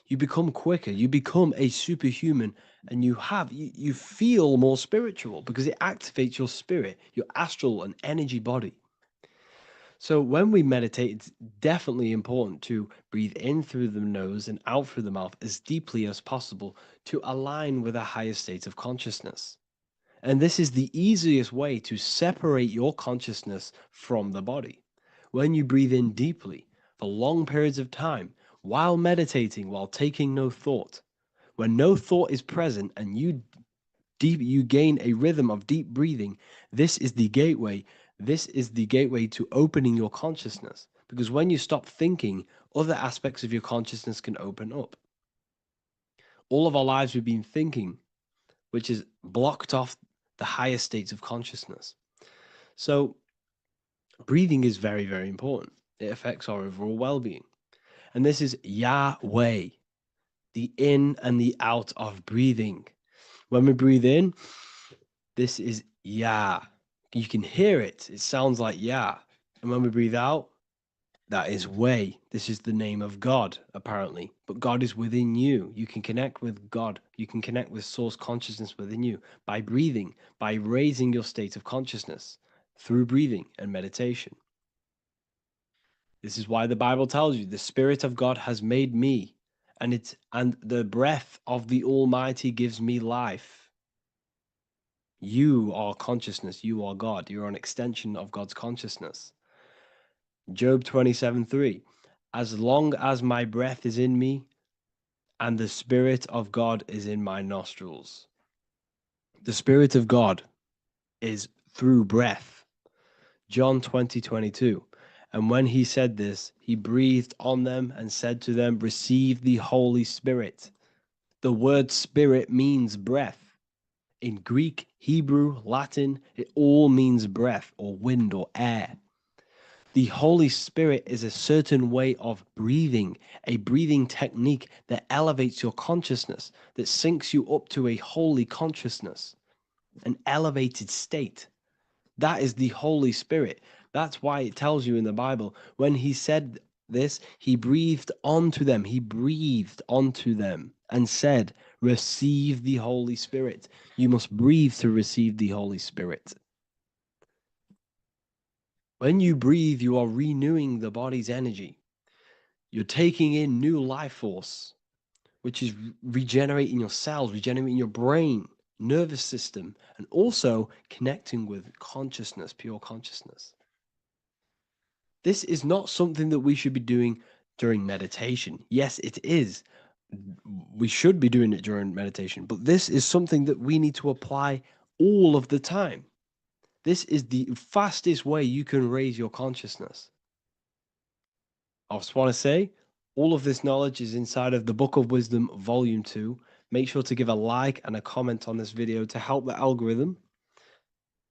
Speaker 4: You become quicker. You become a superhuman, and you feel more spiritual because it activates your spirit, your astral and energy body. So when we meditate, it's definitely important to breathe in through the nose and out through the mouth as deeply as possible to align with a higher state of consciousness. And this is the easiest way to separate your consciousness from the body. When you breathe in deeply for long periods of time, while meditating, while taking no thought, when no thought is present and you gain a rhythm of deep breathing, this is the gateway. This is the gateway to opening your consciousness. Because when you stop thinking, other aspects of your consciousness can open up. All of our lives we've been thinking, which is blocked off the higher states of consciousness. So breathing is very, very important. It affects our overall well-being. And this is Yahweh, the in and the out of breathing. When we breathe in, this is Yah. You can hear it. It sounds like Yah. And when we breathe out, that is way. This is the name of God, apparently. But God is within you. You can connect with God. You can connect with source consciousness within you by breathing, by raising your state of consciousness through breathing and meditation. This is why the Bible tells you the Spirit of God has made me, and the breath of the Almighty gives me life. You are consciousness. You are God. You're an extension of God's consciousness. Job 27:3. As long as my breath is in me and the Spirit of God is in my nostrils. The Spirit of God is through breath. John 20:22. And when he said this, he breathed on them and said to them, receive the Holy Spirit. The word spirit means breath. In Greek, Hebrew, Latin, it all means breath or wind or air. The Holy Spirit is a certain way of breathing, a breathing technique that elevates your consciousness, that syncs you up to a holy consciousness, an elevated state. That is the Holy Spirit. That's why it tells you in the Bible, when he said this, he breathed onto them. He breathed onto them and said, receive the Holy Spirit. You must breathe to receive the Holy Spirit. When you breathe, you are renewing the body's energy. You're taking in new life force, which is regenerating your cells, regenerating your brain, nervous system, and also connecting with consciousness, pure consciousness. This is not something that we should be doing during meditation. Yes, it is. We should be doing it during meditation, but this is something that we need to apply all of the time. This is the fastest way you can raise your consciousness. I just want to say, all of this knowledge is inside of the Book of Wisdom, Volume 2. Make sure to give a like and a comment on this video to help the algorithm.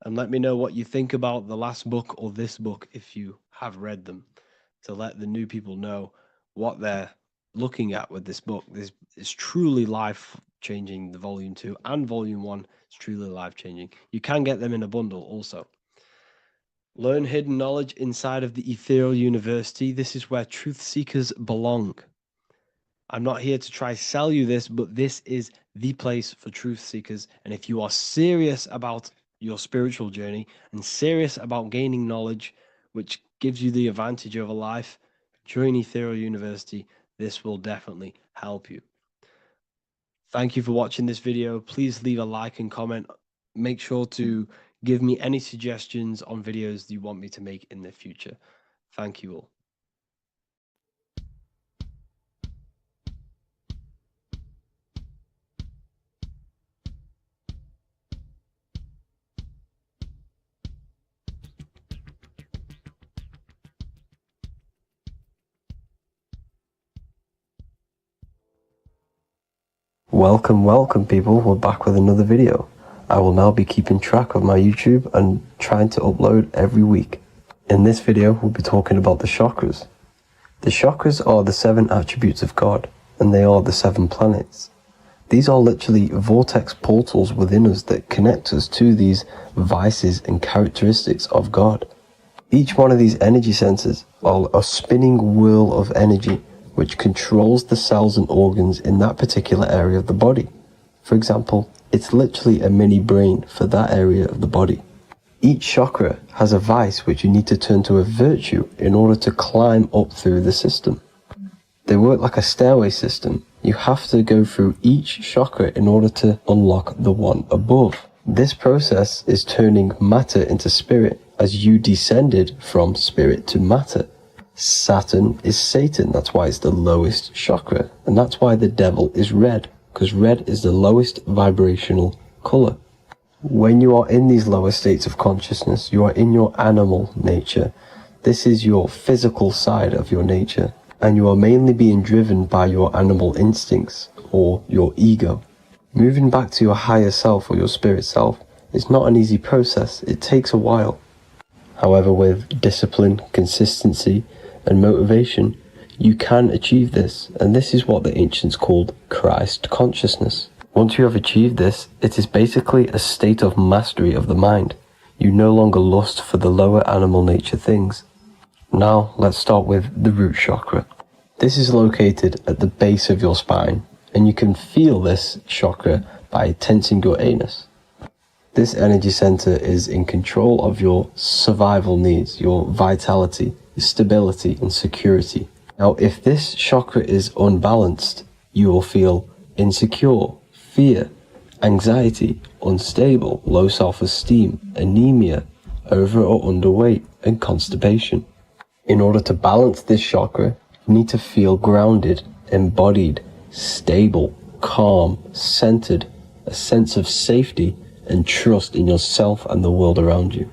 Speaker 4: And let me know what you think about the last book or this book if you have read them, to let the new people know what they're looking at with this book. This is truly life-changing, the Volume 2 and Volume 1 is truly life-changing. You can get them in a bundle also. Learn hidden knowledge inside of the Ethereal University. This is where truth seekers belong. I'm not here to try sell you this, but this is the place for truth seekers. And if you are serious about your spiritual journey and serious about gaining knowledge, which gives you the advantage over life, join Ethereal University. This will definitely help you. Thank you for watching this video. Please leave a like and comment. Make sure to give me any suggestions on videos you want me to make in the future. Thank you all.
Speaker 3: Welcome people, we're back with another video. I will now be keeping track of my YouTube and trying to upload every week. In this video, we'll be talking about the chakras. The chakras are the 7 attributes of God, and they are the 7 planets. These are literally vortex portals within us that connect us to these vices and characteristics of God. Each one of these energy centers are a spinning wheel of energy which controls the cells and organs in that particular area of the body. For example, it's literally a mini brain for that area of the body. Each chakra has a vice which you need to turn to a virtue in order to climb up through the system. They work like a stairway system. You have to go through each chakra in order to unlock the one above. This process is turning matter into spirit as you descended from spirit to matter. Saturn is Satan, that's why it's the lowest chakra, and that's why the devil is red, because red is the lowest vibrational color. When you are in these lower states of consciousness, you are in your animal nature. This is your physical side of your nature, and you are mainly being driven by your animal instincts, or your ego. Moving back to your higher self or your spirit self is not an easy process, it takes a while. However, with discipline, consistency, and motivation, you can achieve this, and this is what the ancients called Christ consciousness. Once you have achieved this, it is basically a state of mastery of the mind. You no longer lust for the lower animal nature things. Now, let's start with the root chakra. This is located at the base of your spine, and you can feel this chakra by tensing your anus. This energy center is in control of your survival needs, your vitality, stability, and security. Now, if this chakra is unbalanced, you will feel insecure, fear, anxiety, unstable, low self-esteem, anemia, over or underweight, and constipation. In order to balance this chakra, you need to feel grounded, embodied, stable, calm, centered, a sense of safety, and trust in yourself and the world around you.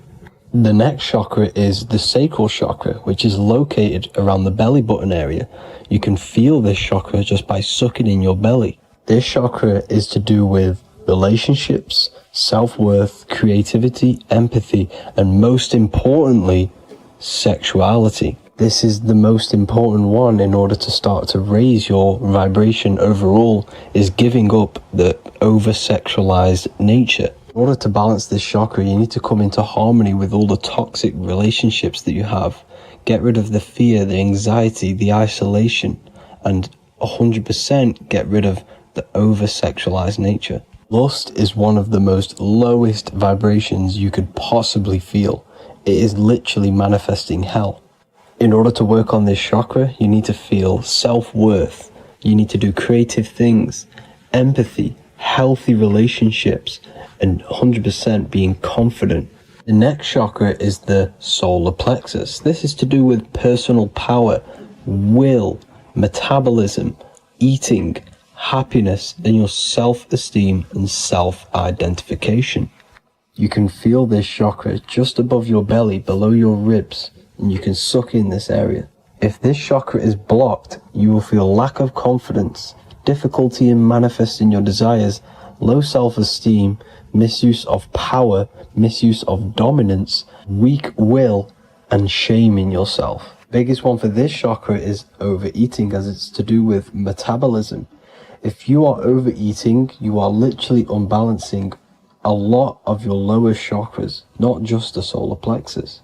Speaker 3: The next chakra is the sacral chakra, which is located around the belly button area. You can feel this chakra just by sucking in your belly. This chakra is to do with relationships, self-worth, creativity, empathy, and most importantly, sexuality. This is the most important one in order to start to raise your vibration overall, is giving up the over-sexualized nature. In order to balance this chakra, you need to come into harmony with all the toxic relationships that you have. Get rid of the fear, the anxiety, the isolation, and 100% get rid of the over-sexualized nature. Lust is one of the most lowest vibrations you could possibly feel. It is literally manifesting hell. In order to work on this chakra, you need to feel self-worth. You need to do creative things, empathy, healthy relationships, and 100% being confident. The next chakra is the solar plexus. This is to do with personal power, will, metabolism, eating, happiness, and your self-esteem and self-identification. You can feel this chakra just above your belly, below your ribs, and you can suck in this area. If this chakra is blocked, you will feel lack of confidence, difficulty in manifesting your desires, low self-esteem, misuse of power, misuse of dominance, weak will, and shame in yourself. Biggest one for this chakra is overeating, as it's to do with metabolism. If you are overeating, you are literally unbalancing a lot of your lower chakras, not just the solar plexus.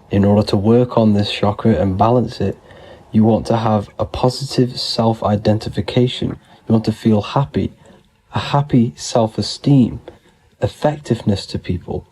Speaker 3: In order to work on this chakra and balance it, you want to have a positive self-identification. You want to feel happy, a happy self-esteem, effectiveness to people,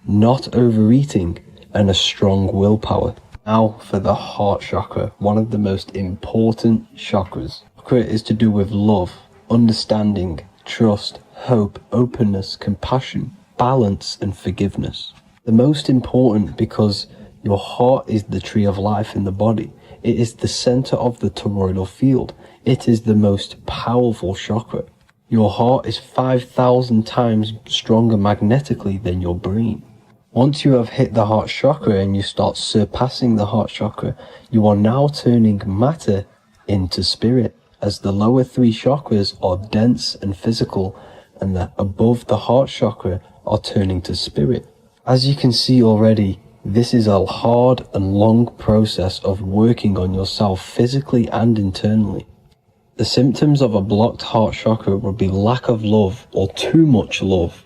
Speaker 3: not overeating, and a strong willpower. Now for the heart chakra, one of the most important chakras. Chakra is to do with love, understanding, trust, hope, openness, compassion, balance, and forgiveness. The most important because your heart is the tree of life in the body. It is the center of the toroidal field. It is the most powerful chakra. Your heart is 5,000 times stronger magnetically than your brain. Once you have hit the heart chakra and you start surpassing the heart chakra, you are now turning matter into spirit, as the lower three chakras are dense and physical, and the above the heart chakra are turning to spirit. As you can see already, this is a hard and long process of working on yourself physically and internally. The symptoms of a blocked heart chakra would be lack of love or too much love,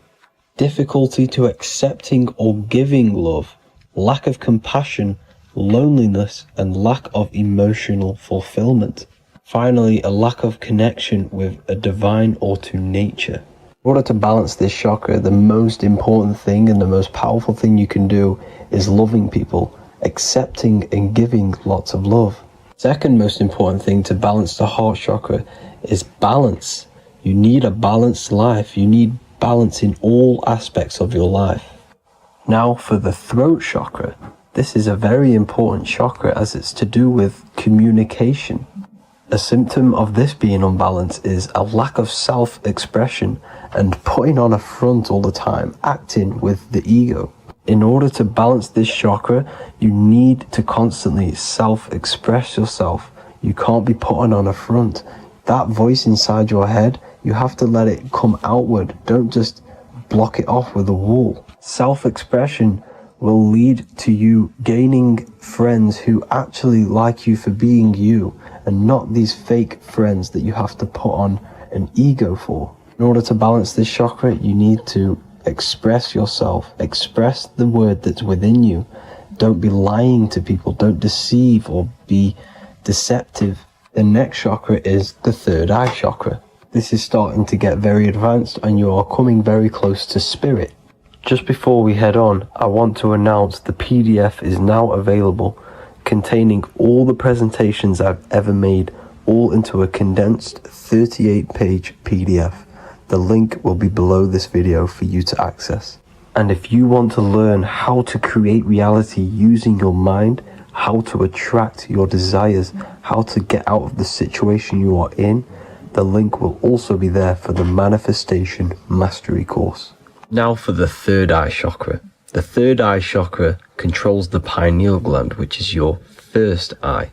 Speaker 3: difficulty to accepting or giving love, lack of compassion, loneliness, and lack of emotional fulfillment. Finally, a lack of connection with a divine or to nature. In order to balance this chakra, the most important thing and the most powerful thing you can do is loving people, accepting and giving lots of love. Second most important thing to balance the heart chakra is balance. You need a balanced life. You need balance in all aspects of your life. Now for the throat chakra. This is a very important chakra as it's to do with communication. A symptom of this being unbalanced is a lack of self-expression and putting on a front all the time, acting with the ego. In order to balance this chakra, you need to constantly self-express yourself. You can't be putting on a front. That voice inside your head, you have to let it come outward. Don't just block it off with a wall. Self-expression will lead to you gaining friends who actually like you for being you, and not these fake friends that you have to put on an ego for. In order to balance this chakra, you need to express yourself, express the word that's within you. Don't be lying to people. Don't deceive or be deceptive. The next chakra is the third eye chakra. This is starting to get very advanced and you are coming very close to spirit. Just before we head on, I want to announce the PDF is now available, containing all the presentations I've ever made, all into a condensed 38-page PDF. The link will be below this video for you to access. And if you want to learn how to create reality using your mind, how to attract your desires, how to get out of the situation you are in, the link will also be there for the Manifestation Mastery course. Now for the third eye chakra. The third eye chakra controls the pineal gland, which is your first eye.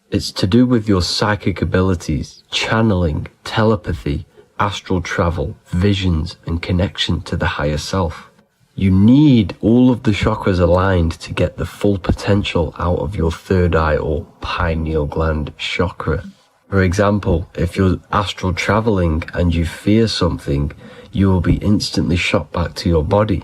Speaker 3: It's to do with your psychic abilities, channeling, telepathy, astral travel, visions, and connection to the higher self. You need all of the chakras aligned to get the full potential out of your third eye or pineal gland chakra. For example, if you're astral traveling and you fear something, you will be instantly shot back to your body.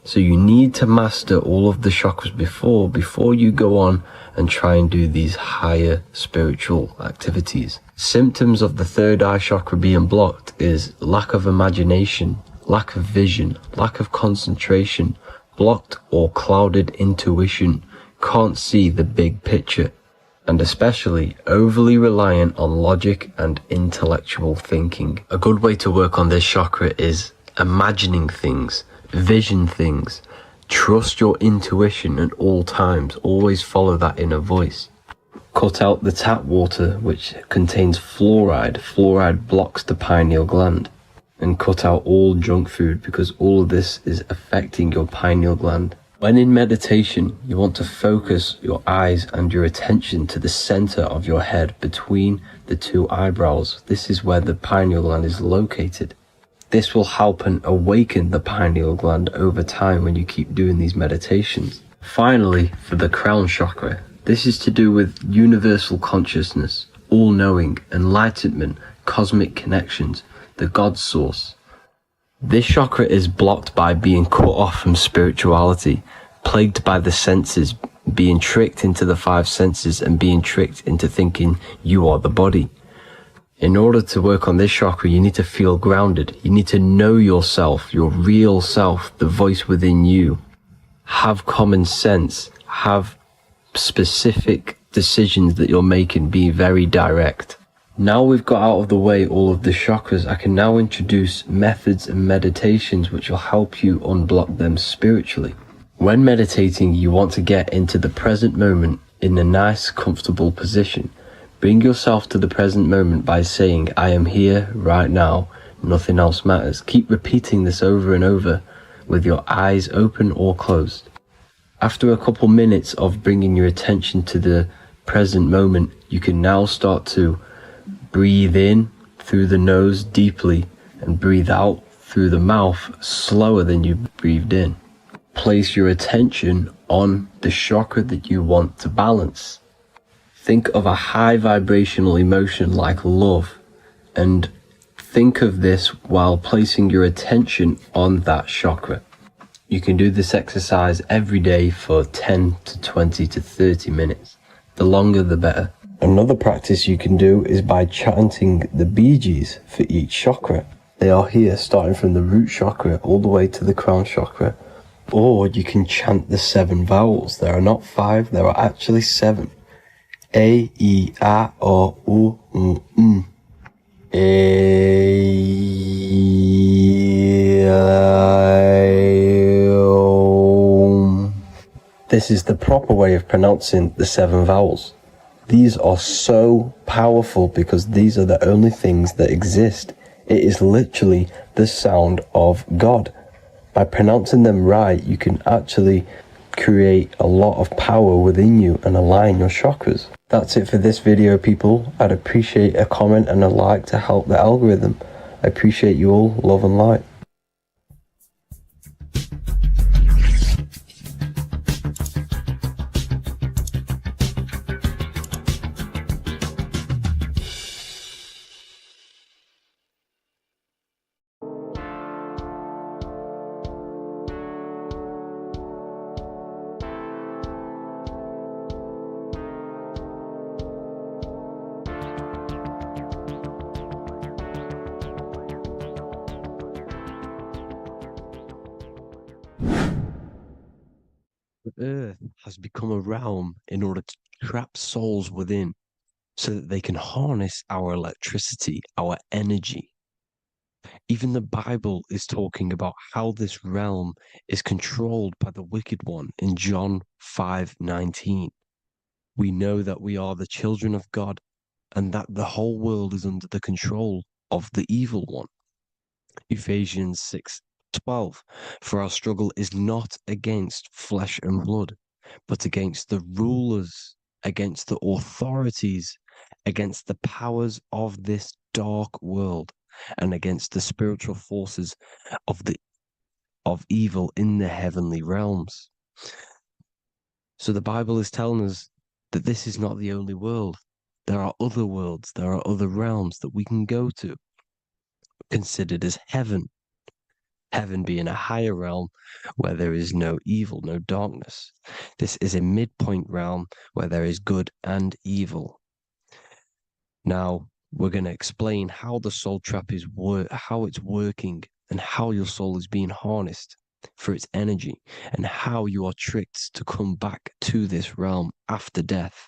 Speaker 3: So you need to master all of the chakras before you go on and try and do these higher spiritual activities. Symptoms of the third eye chakra being blocked is lack of imagination, lack of vision, lack of concentration, blocked or clouded intuition, can't see the big picture, and especially overly reliant on logic and intellectual thinking. A good way to work on this chakra is imagining things, vision things, trust your intuition at all times, always follow that inner voice. Cut out the tap water which contains fluoride. Fluoride blocks the pineal gland. And cut out all junk food because all of this is affecting your pineal gland. When in meditation, you want to focus your eyes and your attention to the center of your head between the two eyebrows. This is where the pineal gland is located. This will help and awaken the pineal gland over time when you keep doing these meditations. Finally, for the crown chakra, this is to do with universal consciousness, all-knowing, enlightenment, cosmic connections, the God source. This chakra is blocked by being cut off from spirituality, plagued by the senses, being tricked into the five senses and being tricked into thinking you are the body. In order to work on this chakra, you need to feel grounded. You need to know yourself, your real self, the voice within you. Have common sense, have specific decisions that you're making, be very direct. Now we've got out of the way all of the chakras, I can now introduce methods and meditations which will help you unblock them spiritually. When meditating, you want to get into the present moment in a nice, comfortable position. Bring yourself to the present moment by saying, I am here right now, nothing else matters. Keep repeating this over and over with your eyes open or closed. After a couple minutes of bringing your attention to the present moment, you can now start to breathe in through the nose deeply and breathe out through the mouth slower than you breathed in. Place your attention on the chakra that you want to balance. Think of a high vibrational emotion like love and think of this while placing your attention on that chakra. You can do this exercise every day for 10 to 20 to 30 minutes. The longer the better. Another practice you can do is by chanting the Bee Gees for each chakra. They are here starting from the root chakra all the way to the crown chakra. Or you can chant the 7 vowels. There are not 5, there are actually 7. A, E, A, O, U, M. A, O. This is the proper way of pronouncing the 7 vowels. These are so powerful because these are the only things that exist. It is literally the sound of God. By pronouncing them right, you can actually create a lot of power within you and align your chakras. That's it for this video, people. I'd appreciate a comment and a like to help the algorithm. I appreciate you all. Love and light.
Speaker 4: Earth has become a realm in order to trap souls within so that they can harness our electricity, our energy. Even the Bible is talking about how this realm is controlled by the wicked one in John 5:19. We know that we are the children of God and that the whole world is under the control of the evil one. Ephesians 6:12. For our struggle is not against flesh and blood, but against the rulers, against the authorities, against the powers of this dark world, and against the spiritual forces of evil in the heavenly realms. So the Bible is telling us that this is not the only world. There are other worlds, there are other realms that we can go to, considered as heaven. Heaven being a higher realm where there is no evil, no darkness. This is a midpoint realm where there is good and evil. Now, we're going to explain how the soul trap is how it's working and how your soul is being harnessed for its energy and how you are tricked to come back to this realm after death.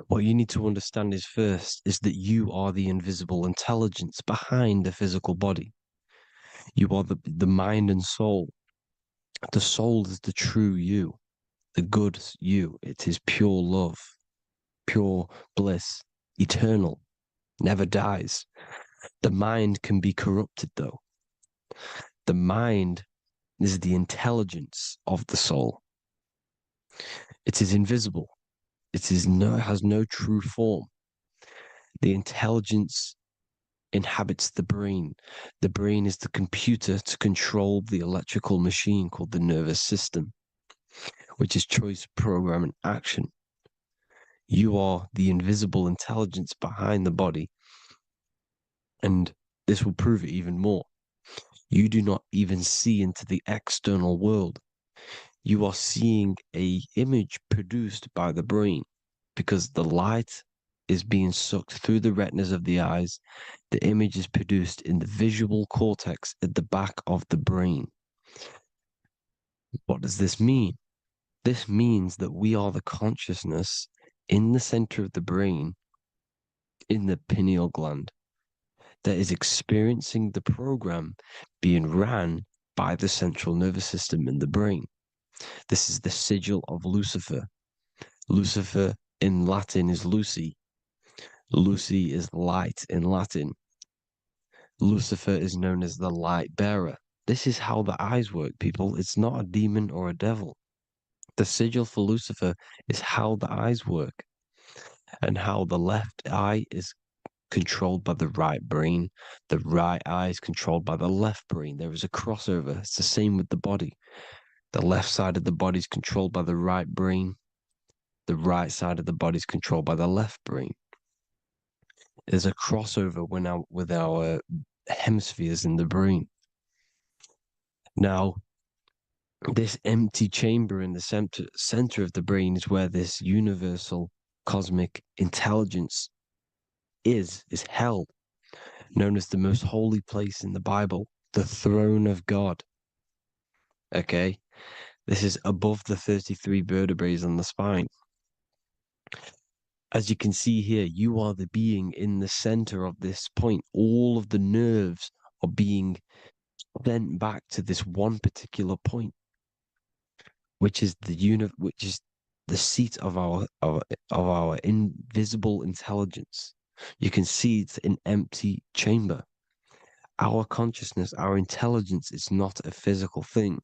Speaker 4: What you need to understand is first is that you are the invisible intelligence behind the physical body. You are the mind and soul. The soul is the true you, the good you. It is pure love, pure bliss, eternal, never dies. The mind can be corrupted though. The mind is the intelligence of the soul. It is invisible. It has no true form. The intelligence inhabits the brain. The brain is the computer to control the electrical machine called the nervous system, which is choice, program, and action. You are the invisible intelligence behind the body, and this will prove it even more. You do not even see into the external world. You are seeing an image produced by the brain because the light is being sucked through the retinas of the eyes. The image is produced in the visual cortex at the back of the brain. What does this mean? This means that we are the consciousness in the center of the brain, in the pineal gland, that is experiencing the program being ran by the central nervous system in the brain. This is the sigil of Lucifer. Lucifer in Latin is Lucy. Lucy is light in Latin. Lucifer is known as the light bearer. This is how the eyes work, people. It's not a demon or a devil. The sigil for Lucifer is how the eyes work and how the left eye is controlled by the right brain. The right eye is controlled by the left brain. There is a crossover. It's the same with the body. The left side of the body is controlled by the right brain. The right side of the body is controlled by the left brain. There's a crossover with our hemispheres in the brain. Now, this empty chamber in the center of the brain is where this universal cosmic intelligence is held, known as the most holy place in the Bible, the throne of God. Okay? This is above the 33 vertebrae on the spine. As you can see here, you are the being in the center of this point. All of the nerves are being sent back to this one particular point, which is the seat of our invisible intelligence. You can see it's an empty chamber. Our consciousness, our intelligence is not a physical thing.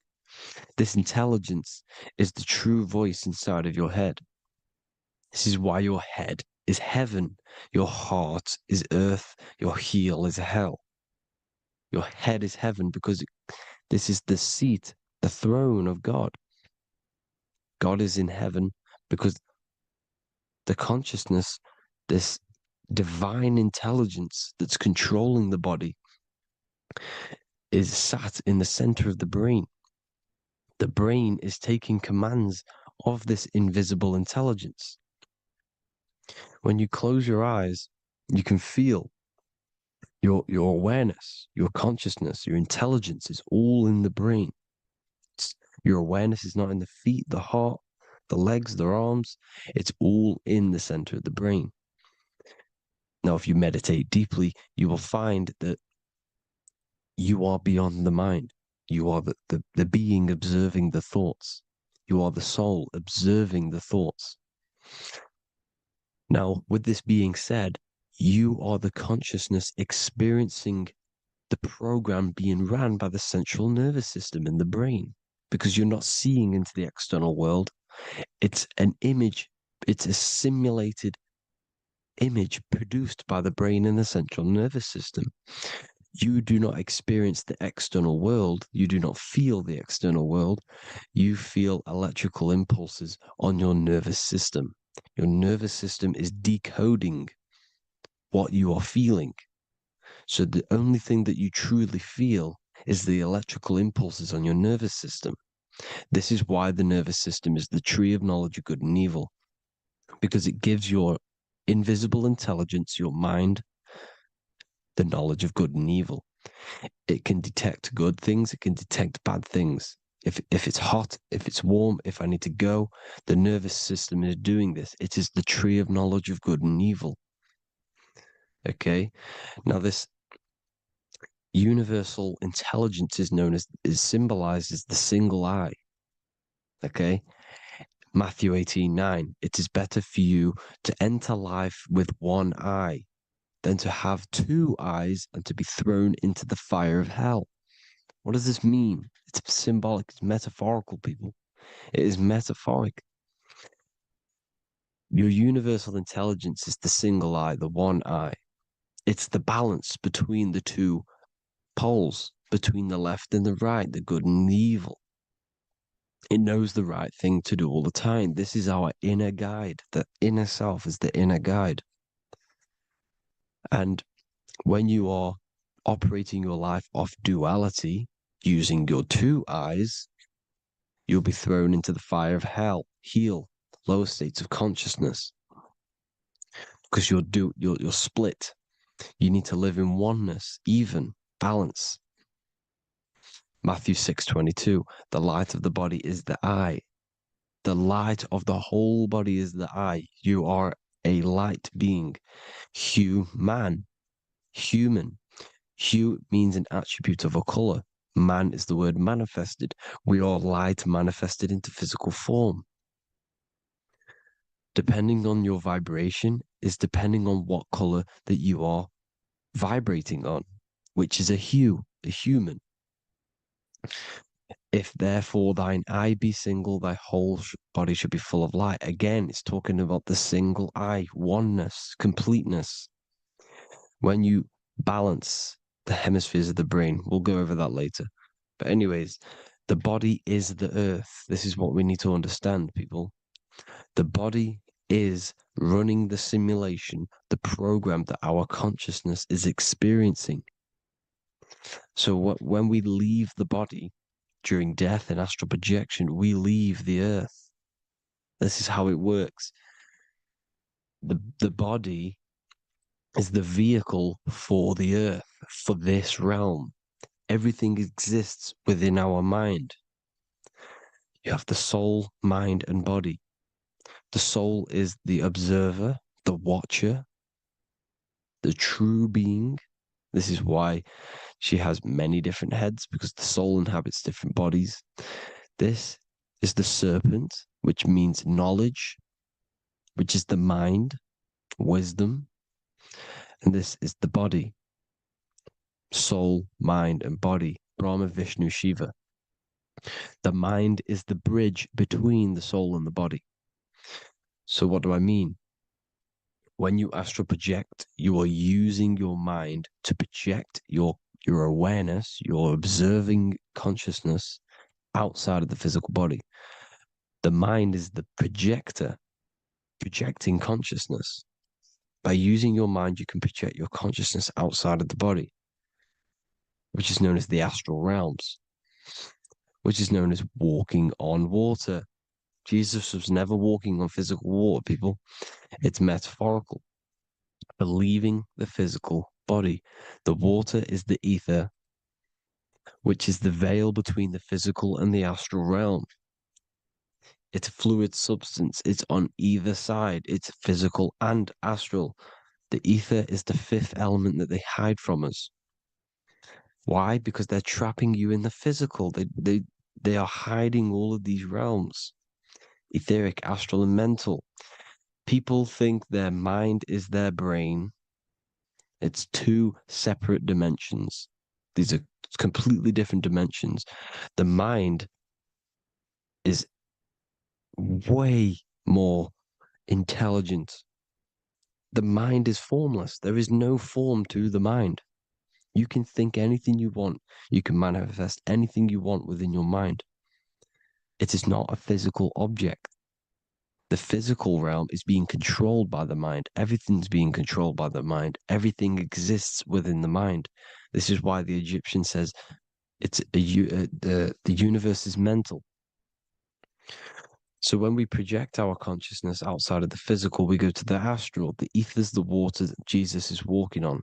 Speaker 4: This intelligence is the true voice inside of your head. This is why your head is heaven, your heart is earth, your heel is hell. Your head is heaven because this is the seat, the throne of God. God is in heaven because the consciousness, this divine intelligence that's controlling the body, is sat in the center of the brain. The brain is taking commands of this invisible intelligence. When you close your eyes, you can feel your awareness, your consciousness, your intelligence is all in the brain. Your awareness is not in the feet, the heart, the legs, the arms. It's all in the center of the brain. Now, if you meditate deeply, you will find that you are beyond the mind. You are the being observing the thoughts. You are the soul observing the thoughts. Now, with this being said, you are the consciousness experiencing the program being ran by the central nervous system in the brain, because you're not seeing into the external world. It's an image, it's a simulated image produced by the brain and the central nervous system. You do not experience the external world. You do not feel the external world. You feel electrical impulses on your nervous system. Your nervous system is decoding what you are feeling. So the only thing that you truly feel is the electrical impulses on your nervous system. This is why the nervous system is the tree of knowledge of good and evil, because it gives your invisible intelligence, your mind, the knowledge of good and evil. It can detect good things, it can detect bad things. If it's hot, if it's warm, if I need to go, the nervous system is doing this. It is the tree of knowledge of good and evil. Okay? Now this universal intelligence is symbolized as the single eye. Okay? Matthew 18:9. It is better for you to enter life with one eye than to have two eyes and to be thrown into the fire of hell. What does this mean? It's symbolic, it's metaphorical, people. It is metaphoric. Your universal intelligence is the single eye, the one eye. It's the balance between the two poles, between the left and the right, the good and the evil. It knows the right thing to do all the time. This is our inner guide. The inner self is the inner guide. And when you are operating your life off duality, using your two eyes, you'll be thrown into the fire of hell, lower states of consciousness. Because you're split. You need to live in oneness, even, balance. Matthew 6:22, the light of the body is the eye. The light of the whole body is the eye. You are a light being. Human. Hue means an attribute of a color. Man is the word manifested. We are light manifested into physical form. Depending on your vibration is depending on what color that you are vibrating on, which is a hue, a human. If therefore thine eye be single, thy whole body should be full of light. Again, it's talking about the single eye, oneness, completeness. When you balance the hemispheres of the brain, we'll go over that later. But anyways, the body is the earth. This is what we need to understand, people. The body is running the simulation, the program that our consciousness is experiencing. So when we leave the body during death and astral projection, we leave the earth. This is how it works. The body is the vehicle for the earth, for this realm. Everything exists within our mind. You have the soul, mind, and body. The soul is the observer, the watcher, the true being. This is why she has many different heads, because the soul inhabits different bodies. This is the serpent, which means knowledge, which is the mind, wisdom. And this is the body, soul, mind, and body, Brahma, Vishnu, Shiva. The mind is the bridge between the soul and the body. So what do I mean? When you astral project, you are using your mind to project your awareness, your observing consciousness outside of the physical body. The mind is the projector, projecting consciousness. By using your mind, you can project your consciousness outside of the body, which is known as the astral realms, which is known as walking on water. Jesus was never walking on physical water, people. It's metaphorical for leaving the physical body. The water is the ether, which is the veil between the physical and the astral realm. It's a fluid substance. It's on either side. It's physical and astral. The ether is the fifth element that they hide from us. Why? Because they're trapping you in the physical. They are hiding all of these realms. Etheric, astral, and mental. People think their mind is their brain. It's two separate dimensions. These are completely different dimensions. The mind is way more intelligent. The mind is formless. There is no form to the mind. You can think anything you want. You can manifest anything you want within your mind. It is not a physical object. The physical realm is being controlled by the mind. Everything's being controlled by the mind. Everything exists within the mind. This is why the Egyptian says the universe is mental. So when we project our consciousness outside of the physical, we go to the astral. The ether is the water that Jesus is walking on.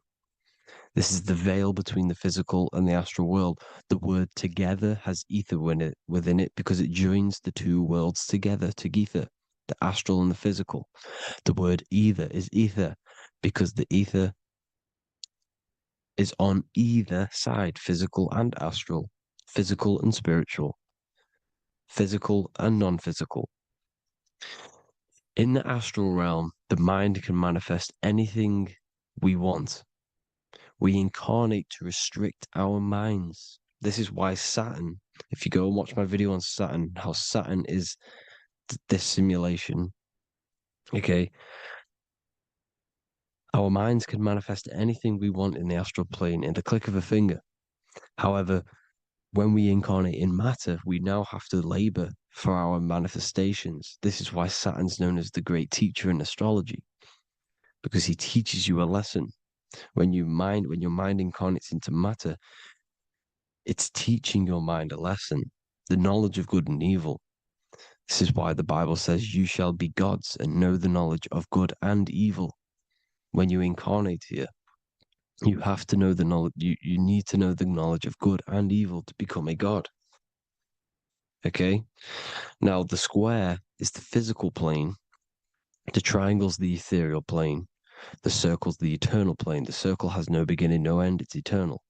Speaker 4: This is the veil between the physical and the astral world. The word together has ether within it because it joins the two worlds together, together, the astral and the physical. The word either is ether because the ether is on either side, physical and astral, physical and spiritual, physical and non-physical. In the astral realm, the mind can manifest anything we want. We incarnate to restrict our minds. This is why Saturn, if you go and watch my video on Saturn, how Saturn is this simulation, okay? Our minds can manifest anything we want in the astral plane in the click of a finger. However, when we incarnate in matter, we now have to labor for our manifestations. This is why Saturn's known as the great teacher in astrology, because he teaches you a lesson. When your mind incarnates into matter, it's teaching your mind a lesson, the knowledge of good and evil. This is why the Bible says, you shall be gods and know the knowledge of good and evil. When you incarnate here, you have to know the knowledge, you need to know the knowledge of good and evil to become a god. Okay? Now, the square is the physical plane. The triangle's the ethereal plane. The circle's the eternal plane. The circle has no beginning, no end. It's eternal.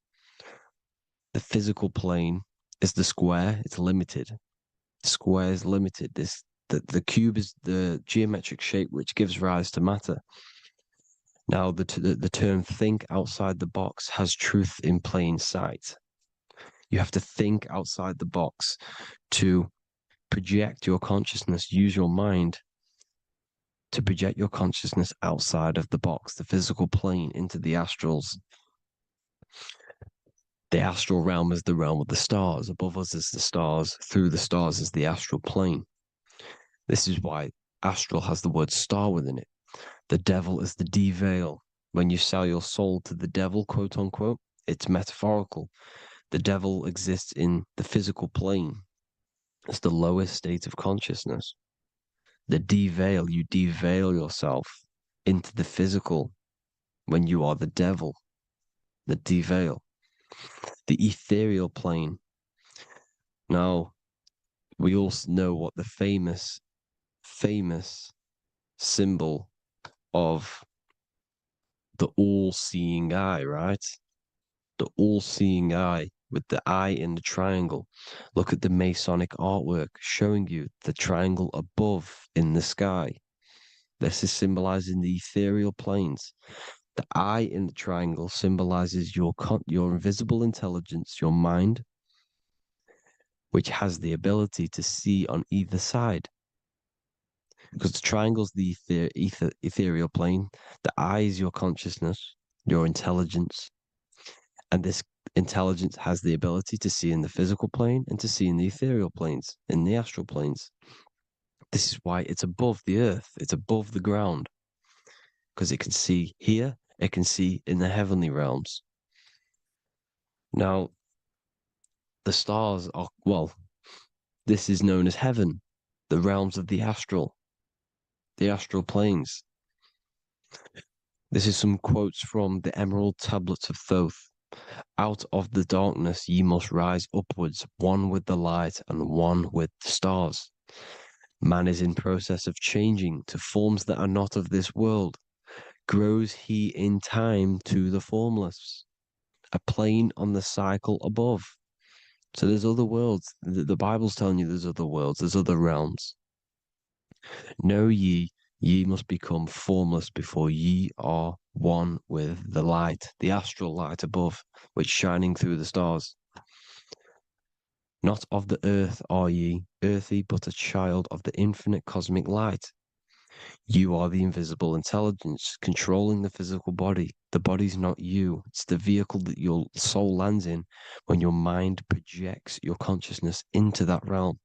Speaker 4: The physical plane is the square. It's limited. The square is limited. The cube is the geometric shape which gives rise to matter. Now, the term think outside the box has truth in plain sight. You have to think outside the box to project your consciousness, use your mind to project your consciousness outside of the box, the physical plane, into the astrals. The astral realm is the realm of the stars. Above us is the stars. Through the stars is the astral plane. This is why astral has the word star within it. The devil is the de-veil. When you sell your soul to the devil, quote unquote, it's metaphorical. The devil exists in the physical plane. It's the lowest state of consciousness. The de-veil, you de-veil yourself into the physical when you are the devil. The de-veil. The ethereal plane. Now, we all know what the famous symbol of the all-seeing eye, right? The all-seeing eye with the eye in the triangle. Look at the Masonic artwork showing you the triangle above in the sky. This is symbolizing the ethereal planes. The eye in the triangle symbolizes your invisible intelligence, your mind, which has the ability to see on either side. Because the triangle's the ethereal plane. The eye is your consciousness, your intelligence. And this intelligence has the ability to see in the physical plane and to see in the ethereal planes, in the astral planes. This is why it's above the earth. It's above the ground. Because it can see here, it can see in the heavenly realms. Now, the stars are, well, this is known as heaven, the realms of the astral planes. This is some quotes from the Emerald Tablets of Thoth. Out of the darkness ye must rise upwards, one with the light and one with the stars. Man is in process of changing to forms that are not of this world. Grows he in time to the formless, a plane on the cycle above. So there's other worlds. The Bible's telling you there's other worlds, there's other realms. Know ye, ye must become formless before ye are one with the light, the astral light above, which shining through the stars. Not of the earth are ye, earthy, but a child of the infinite cosmic light. You are the invisible intelligence controlling the physical body. The body's not you. It's the vehicle that your soul lands in when your mind projects your consciousness into that realm.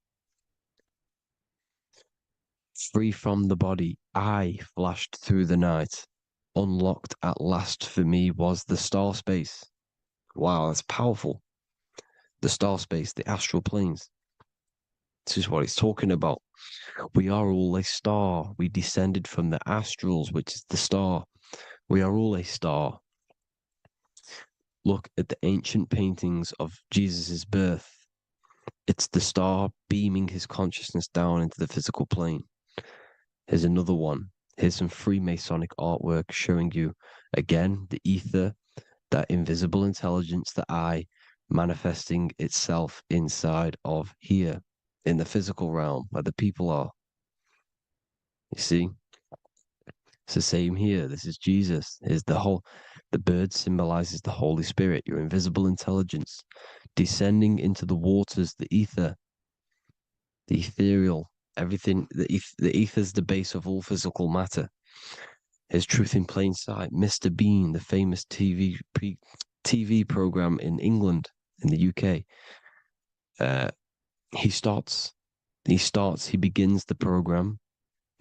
Speaker 4: Free from the body, I flashed through the night. Unlocked at last for me was the star space. Wow, that's powerful. The star space, the astral planes. This is what it's talking about. We are all a star. We descended from the astrals, which is the star. We are all a star. Look at the ancient paintings of Jesus' birth. It's the star beaming his consciousness down into the physical plane. Here's another one. Here's some Freemasonic artwork showing you, again, the ether, that invisible intelligence, the I, manifesting itself inside of here, in the physical realm, where the people are. You see? It's the same here. This is Jesus. Here's the bird symbolizes the Holy Spirit, your invisible intelligence, descending into the waters, the ether, the ethereal, everything. The ether's the base of all physical matter. Here's Truth in Plain Sight. Mr. Bean, the famous TV program in England, in the UK. He begins the program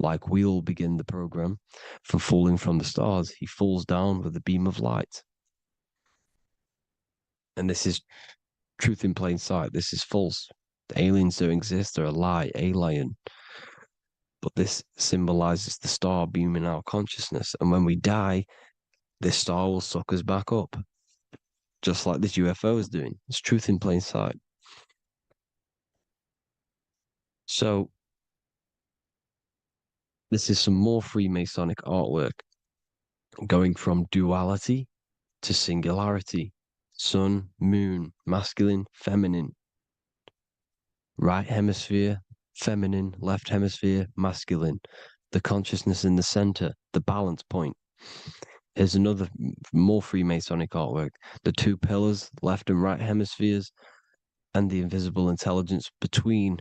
Speaker 4: like we all begin the program from falling from the stars. He falls down with a beam of light. And this is Truth in Plain Sight. This is false. The aliens don't exist. They're a lie, alien. But this symbolizes the star beaming our consciousness. And when we die, this star will suck us back up. Just like this UFO is doing. It's Truth in Plain Sight. So, this is some more Freemasonic artwork. Going from duality to singularity. Sun, moon, masculine, feminine. Right hemisphere, feminine, left hemisphere, masculine. The consciousness in the center, the balance point. Here's another more Freemasonic artwork. The two pillars, left and right hemispheres, and the invisible intelligence between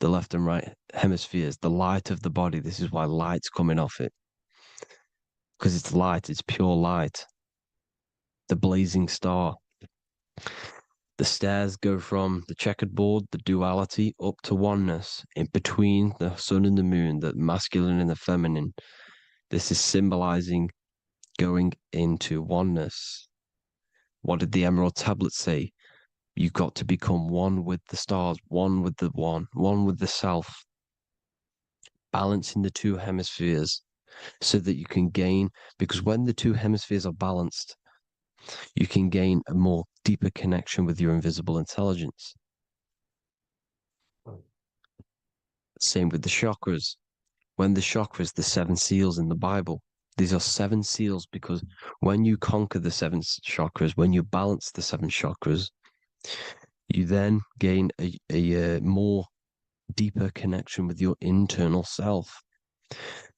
Speaker 4: the left and right hemispheres, the light of the body. This is why light's coming off it. Because it's light, it's pure light. The blazing star. The stairs go from the checkered board, the duality, up to oneness, in between the sun and the moon, the masculine and the feminine. This is symbolizing going into oneness. What did the Emerald Tablet say? You've got to become one with the stars, one with the one with the self. Balancing the two hemispheres so that you can gain, because when the two hemispheres are balanced, you can gain a more deeper connection with your invisible intelligence. Same with the chakras. When the chakras, the 7 seals in the Bible, these are 7 seals because when you conquer the 7 chakras, when you balance the 7 chakras, you then gain a more deeper connection with your internal self.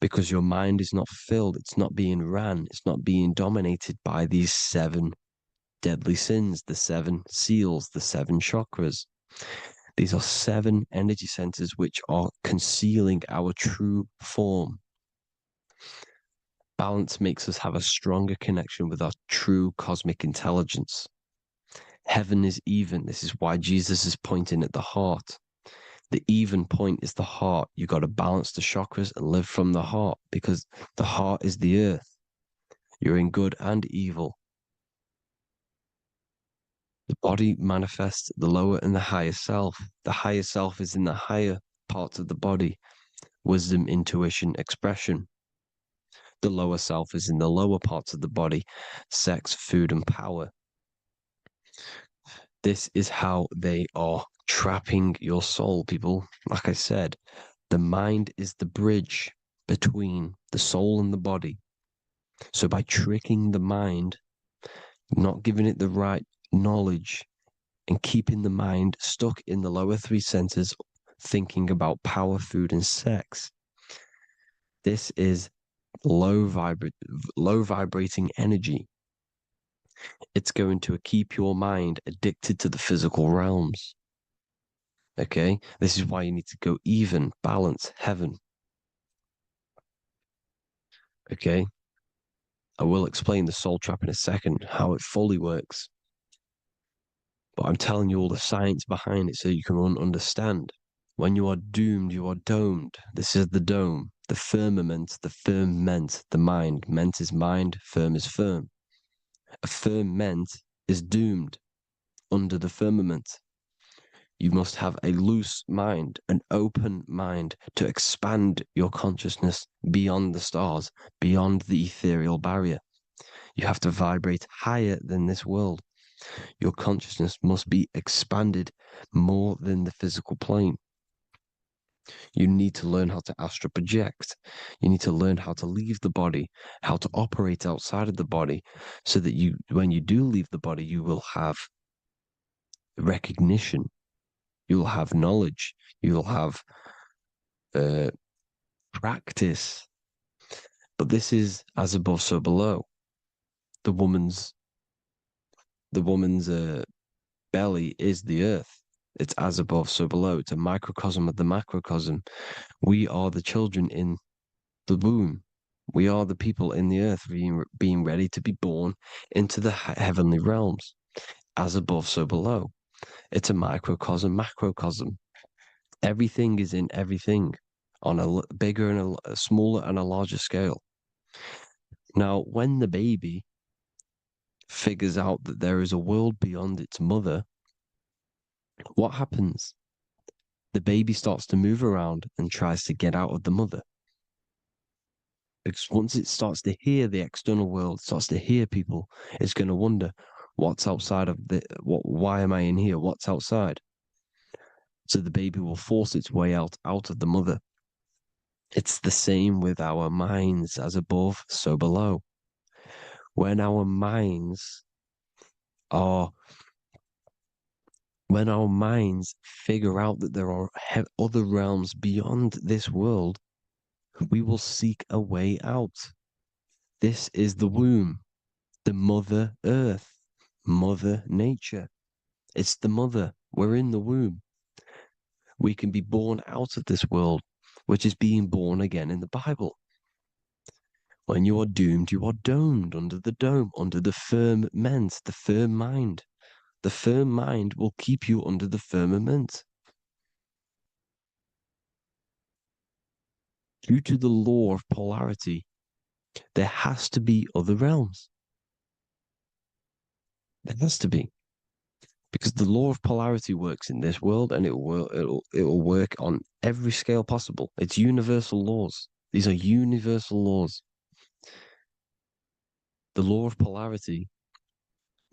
Speaker 4: Because your mind is not filled, it's not being ran, it's not being dominated by these 7 deadly sins, the 7 seals, the 7 chakras. These are 7 energy centers which are concealing our true form. Balance makes us have a stronger connection with our true cosmic intelligence. Heaven is even. This is why Jesus is pointing at the heart. The even point is the heart. You got to balance the chakras and live from the heart because the heart is the earth. You're in good and evil. The body manifests the lower and the higher self. The higher self is in the higher parts of the body. Wisdom, intuition, expression. The lower self is in the lower parts of the body. Sex, food, and power. This is how they are trapping your soul, people. Like I said, the mind is the bridge between the soul and the body. So by tricking the mind, not giving it the right knowledge, and keeping the mind stuck in the lower three centers, thinking about power, food, and sex, this is low vibrating energy. It's going to keep your mind addicted to the physical realms. Okay? This is why you need to go even, balance, heaven. Okay? I will explain the soul trap in a second, how it fully works. But I'm telling you all the science behind it so you can understand. When you are doomed, you are domed. This is the dome, the firmament, the firmament, the mind. Ment is mind, firm is firm. A firmament is doomed under the firmament. You must have a loose mind, an open mind to expand your consciousness beyond the stars, beyond the ethereal barrier. You have to vibrate higher than this world. Your consciousness must be expanded more than the physical plane. You need to learn how to astral project. You need to learn how to leave the body, how to operate outside of the body, so that you, when you do leave the body, you will have recognition. You'll have knowledge. You'll have practice. But this is as above, so below. The woman's belly is the earth. It's as above, so below. It's a microcosm of the macrocosm. We are the children in the womb. We are the people in the earth being ready to be born into the heavenly realms. As above, so below. It's a microcosm, macrocosm. Everything is in everything on a bigger and a smaller and a larger scale. Now, when the baby figures out that there is a world beyond its mother, what happens? The baby starts to move around and tries to get out of the mother. Because once it starts to hear the external world, starts to hear people, it's going to wonder, what's outside of why am I in here? What's outside? So the baby will force its way out of the mother. It's the same with our minds, as above, so below. When our minds figure out that there are other realms beyond this world, we will seek a way out. This is the womb, the Mother Earth, Mother Nature. It's the mother. We're in the womb. We can be born out of this world, which is being born again in the Bible. When you are doomed, you are domed under the dome, under the firmament, the firm mind. The firm mind will keep you under the firmament. Due to the law of polarity, there has to be other realms. There has to be. Because the law of polarity works in this world, and it will work on every scale possible. It's universal laws. These are universal laws. The law of polarity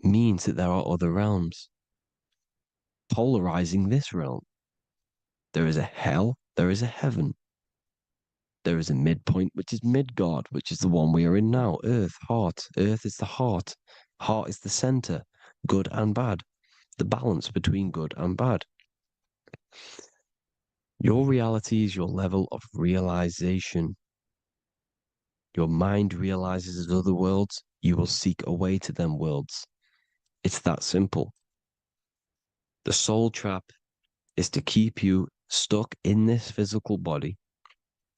Speaker 4: means that there are other realms polarizing this realm. There is a hell, there is a heaven. There is a midpoint, which is Midgard, which is the one we are in now. Earth, heart. Earth is the heart. Heart is the center, good and bad. The balance between good and bad. Your reality is your level of realization. Your mind realizes other worlds, you will seek a way to them worlds. It's that simple. The soul trap is to keep you stuck in this physical body,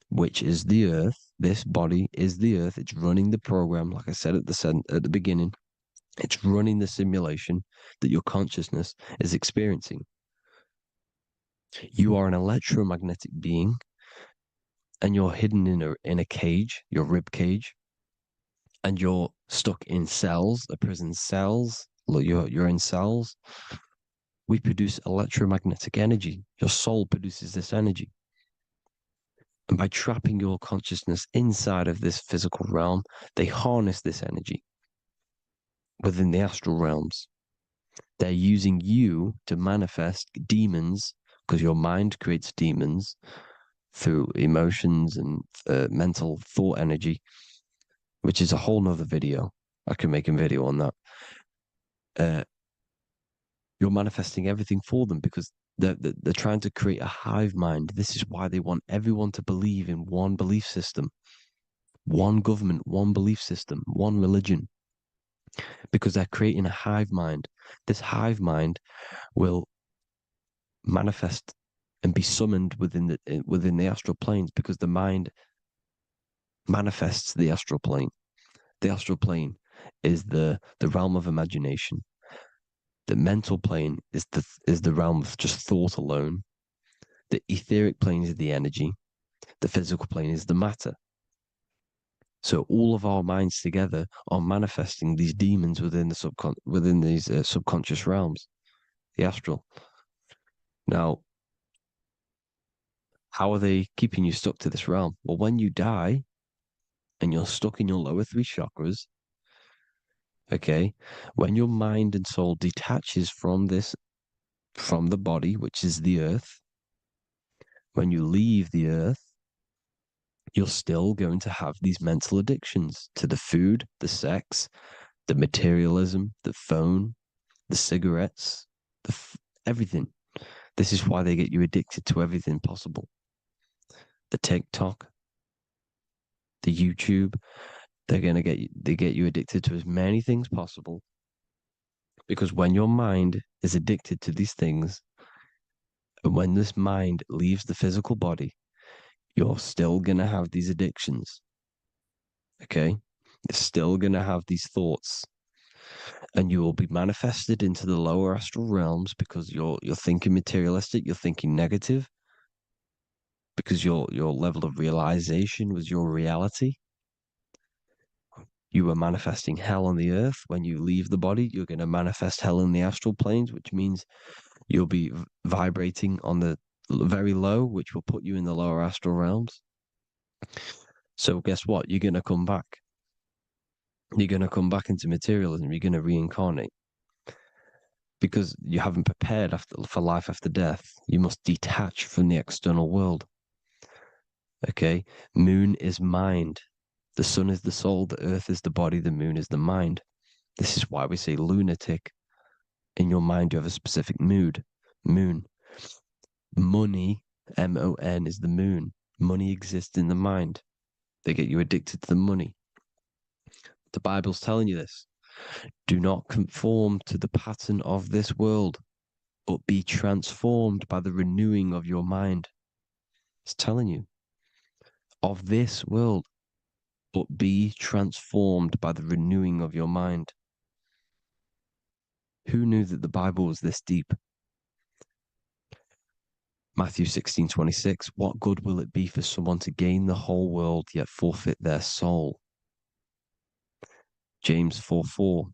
Speaker 4: which is the earth. This body is the earth. It's running the program, like I said at the beginning. It's running the simulation that your consciousness is experiencing. You are an electromagnetic being, and you're hidden in a cage, your rib cage, and you're stuck in cells, a prison cells. You're in cells. We produce electromagnetic energy. Your soul produces this energy. And by trapping your consciousness inside of this physical realm, they harness this energy within the astral realms. They're using you to manifest demons, because your mind creates demons through emotions and mental thought energy, which is a whole nother video. I can make a video on that. You're manifesting everything for them because they're trying to create a hive mind. This is why they want everyone to believe in one belief system, one government, one belief system, one religion, because they're creating a hive mind. This hive mind will manifest and be summoned within the astral planes, because the mind manifests the astral plane. The astral plane is the realm of imagination. The mental plane is the realm of just thought alone. The etheric plane is the energy. The physical plane is the matter. So all of our minds together are manifesting these demons within these subconscious realms, the astral. Now, how are they keeping you stuck to this realm? Well, when you die and you're stuck in your lower three chakras, okay, when your mind and soul detaches from the body, which is the earth, when you leave the earth, you're still going to have these mental addictions to the food, the sex, the materialism, the phone, the cigarettes, everything. This is why they get you addicted to everything possible. The TikTok, the YouTube, they get you addicted to as many things possible. Because when your mind is addicted to these things, and when this mind leaves the physical body, you're still going to have these addictions. Okay? You're still going to have these thoughts. And you will be manifested into the lower astral realms because you're thinking materialistic, you're thinking negative, because your level of realization was your reality. You were manifesting hell on the earth. When you leave the body, you're going to manifest hell in the astral planes, which means you'll be vibrating on the very low, which will put you in the lower astral realms. So guess what? You're going to come back. You're going to come back into materialism. You're going to reincarnate. Because you haven't prepared for life after death. You must detach from the external world. Okay? Moon is mind. The sun is the soul, the earth is the body, the moon is the mind. This is why we say lunatic. In your mind, you have a specific mood. Moon. Money, M-O-N, is the moon. Money exists in the mind. They get you addicted to the money. The Bible's telling you this. Do not conform to the pattern of this world, but be transformed by the renewing of your mind. It's telling you. Of this world, but be transformed by the renewing of your mind. Who knew that the Bible was this deep? Matthew 16:26, what good will it be for someone to gain the whole world yet forfeit their soul? James 4:4,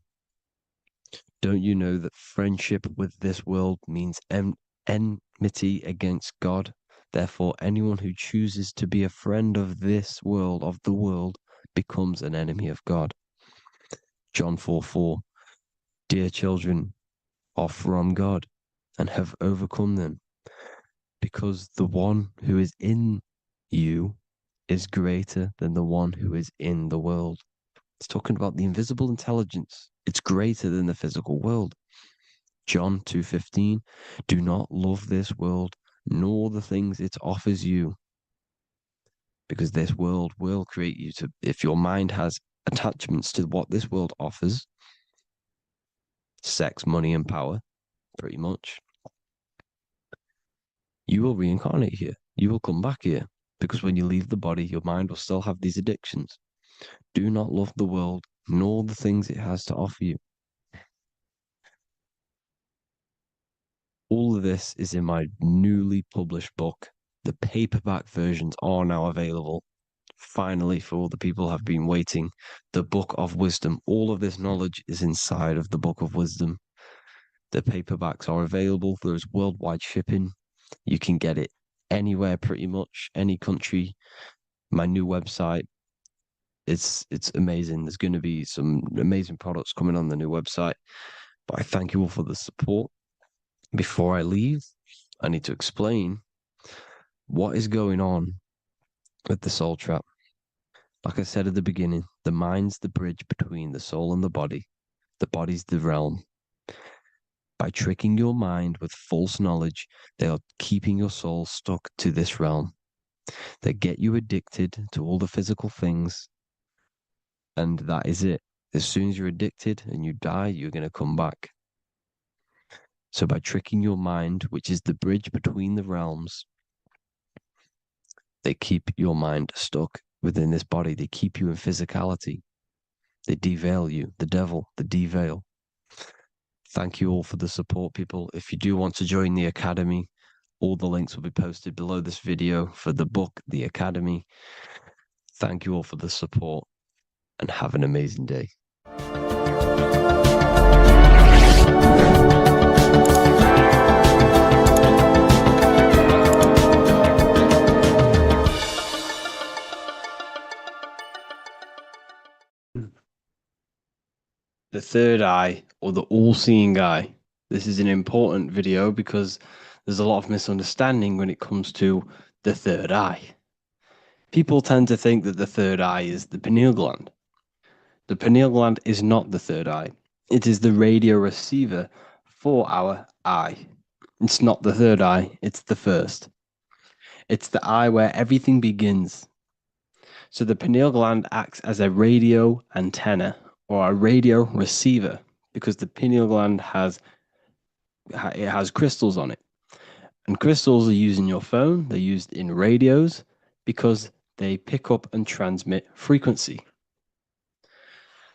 Speaker 4: don't you know that friendship with this world means enmity against God? Therefore, anyone who chooses to be a friend of this world, of the world, becomes an enemy of God. John 4:4, dear children are from God and have overcome them, because the one who is in you is greater than the one who is in the world. It's talking about the invisible intelligence. It's greater than the physical world. John 2:15, do not love this world, nor the things it offers you. Because this world will create you to, if your mind has attachments to what this world offers, sex, money, and power, pretty much, you will reincarnate here. You will come back here. Because when you leave the body, your mind will still have these addictions. Do not love the world, nor the things it has to offer you. All of this is in my newly published book. The paperback versions are now available. Finally, for all the people who have been waiting, the Book of Wisdom. All of this knowledge is inside of the Book of Wisdom. The paperbacks are available. There is worldwide shipping. You can get it anywhere, pretty much, any country. My new website, it's amazing. There's going to be some amazing products coming on the new website. But I thank you all for the support. Before I leave, I need to explain what is going on with the soul trap. Like I said at the beginning, the mind's the bridge between the soul and the body's the realm. By tricking your mind with false knowledge, they are keeping your soul stuck to this realm. They get you addicted to all the physical things, and that is it. As soon as you're addicted and you die, you're going to come back. So by tricking your mind, which is the bridge between the realms, they keep your mind stuck within this body. They keep you in physicality. They deveil you, the devil, the deveil. Thank you all for the support, people. If you do want to join the Academy, all the links will be posted below this video for the book, The Academy. Thank you all for the support and have an amazing day. The third eye, or the all-seeing eye. This is an important video because there's a lot of misunderstanding when it comes to the third eye. People tend to think that the third eye is the pineal gland. The pineal gland is not the third eye. It is the radio receiver for our eye. It's not the third eye, it's the first. It's the eye where everything begins. So the pineal gland acts as a radio antenna or a radio receiver because the pineal gland has crystals on it. And crystals are used in your phone, they're used in radios because they pick up and transmit frequency.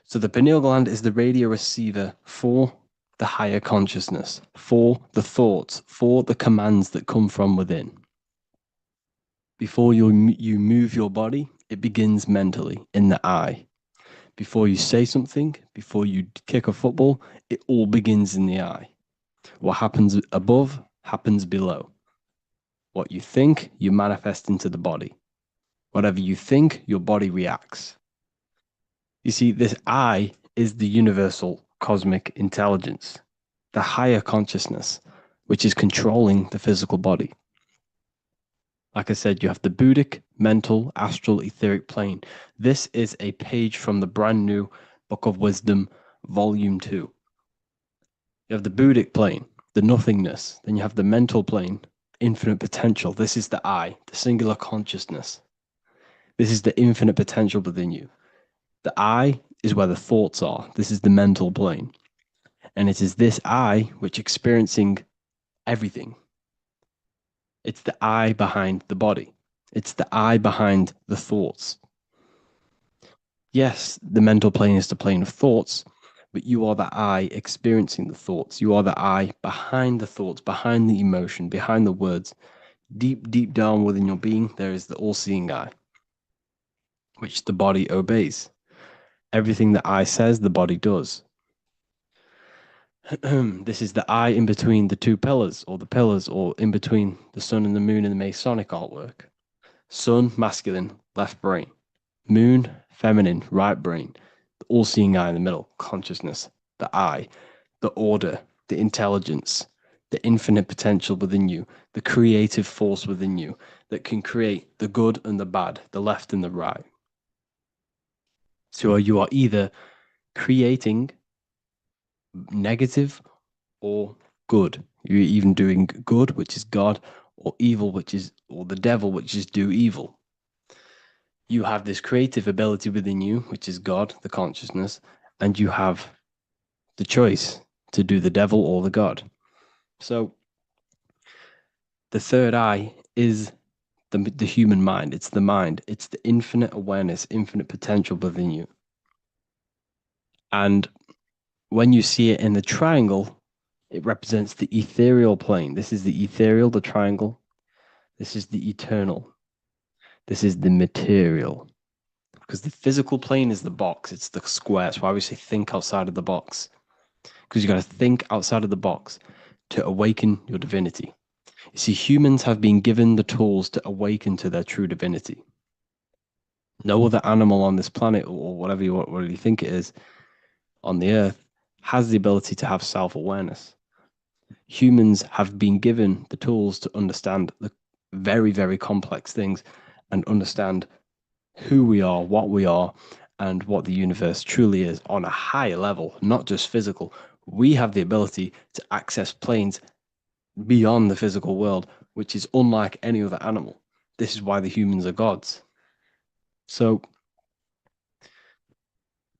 Speaker 4: So the pineal gland is the radio receiver for the higher consciousness, for the thoughts, for the commands that come from within. Before you move your body, it begins mentally in the eye. Before you say something, before you kick a football, it all begins in the eye. What happens above happens below. What you think, you manifest into the body. Whatever you think, your body reacts. You see, this eye is the universal cosmic intelligence, the higher consciousness, which is controlling the physical body. Like I said, you have the Buddhic, mental, astral, etheric plane. This is a page from the brand new Book of Wisdom, Volume 2. You have the Buddhic plane, the nothingness. Then you have the mental plane, infinite potential. This is the I, the singular consciousness. This is the infinite potential within you. The I is where the thoughts are. This is the mental plane. And it is this I which experiencing everything. It's the I behind the body. It's the I behind the thoughts. Yes, the mental plane is the plane of thoughts, but you are the I experiencing the thoughts. You are the I behind the thoughts, behind the emotion, behind the words. Deep, deep down within your being, there is the all-seeing I, which the body obeys. Everything the I says, the body does. This is the I in between the two pillars, or in between the sun and the moon in the Masonic artwork. Sun, masculine, left brain. Moon, feminine, right brain. The all-seeing eye in the middle, consciousness. The I, the order, the intelligence, the infinite potential within you, the creative force within you that can create the good and the bad, the left and the right. So you are either creating negative or good. You're even doing good, which is God, or evil, or the devil, which is do evil. You have this creative ability within you, which is God, the consciousness, and you have the choice to do the devil or the God. So the third eye is the human mind. It's the mind. It's the infinite awareness, infinite potential within you. And when you see it in the triangle, it represents the ethereal plane. This is the ethereal, the triangle. This is the eternal. This is the material. Because the physical plane is the box. It's the square. That's why we say think outside of the box. Because you got to think outside of the box to awaken your divinity. You see, humans have been given the tools to awaken to their true divinity. No other animal on this planet, or whatever you think it is, on the earth, has the ability to have self-awareness. Humans have been given the tools to understand the very, very complex things and understand who we are, what we are, and what the universe truly is on a higher level, not just physical. We have the ability to access planes beyond the physical world, which is unlike any other animal. This is why the humans are gods. So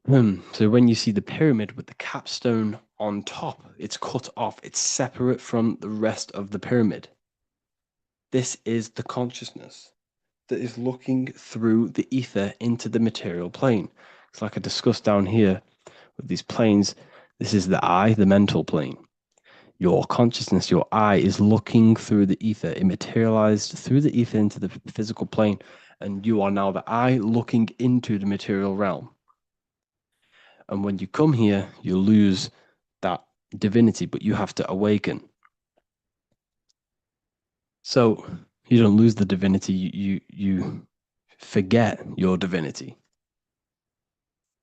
Speaker 4: when you see the pyramid with the capstone on top, it's cut off, it's separate from the rest of the pyramid. This is the consciousness that is looking through the ether into the material plane. It's like I discussed down here with these planes. This is the I, the mental plane. Your consciousness, your I, is looking through the ether. It materialized through the ether into the physical plane, and you are now the I looking into the material realm. And when you come here, you lose that divinity, but you have to awaken. So you don't lose the divinity, you forget your divinity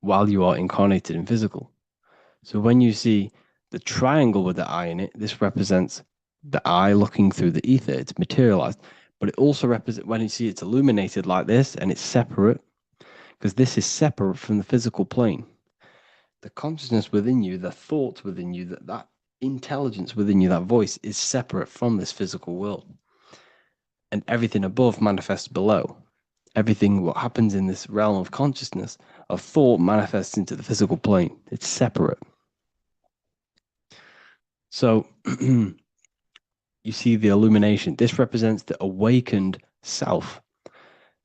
Speaker 4: while you are incarnated in physical. So when you see the triangle with the I in it, this represents the I looking through the ether. It's materialized, but it also represents when you see it's illuminated like this and it's separate, because this is separate from the physical plane. The consciousness within you, the thoughts within you, that intelligence within you, that voice is separate from this physical world. And everything above manifests below. Everything what happens in this realm of consciousness, of thought, manifests into the physical plane. It's separate. So you see the illumination. This represents the awakened self,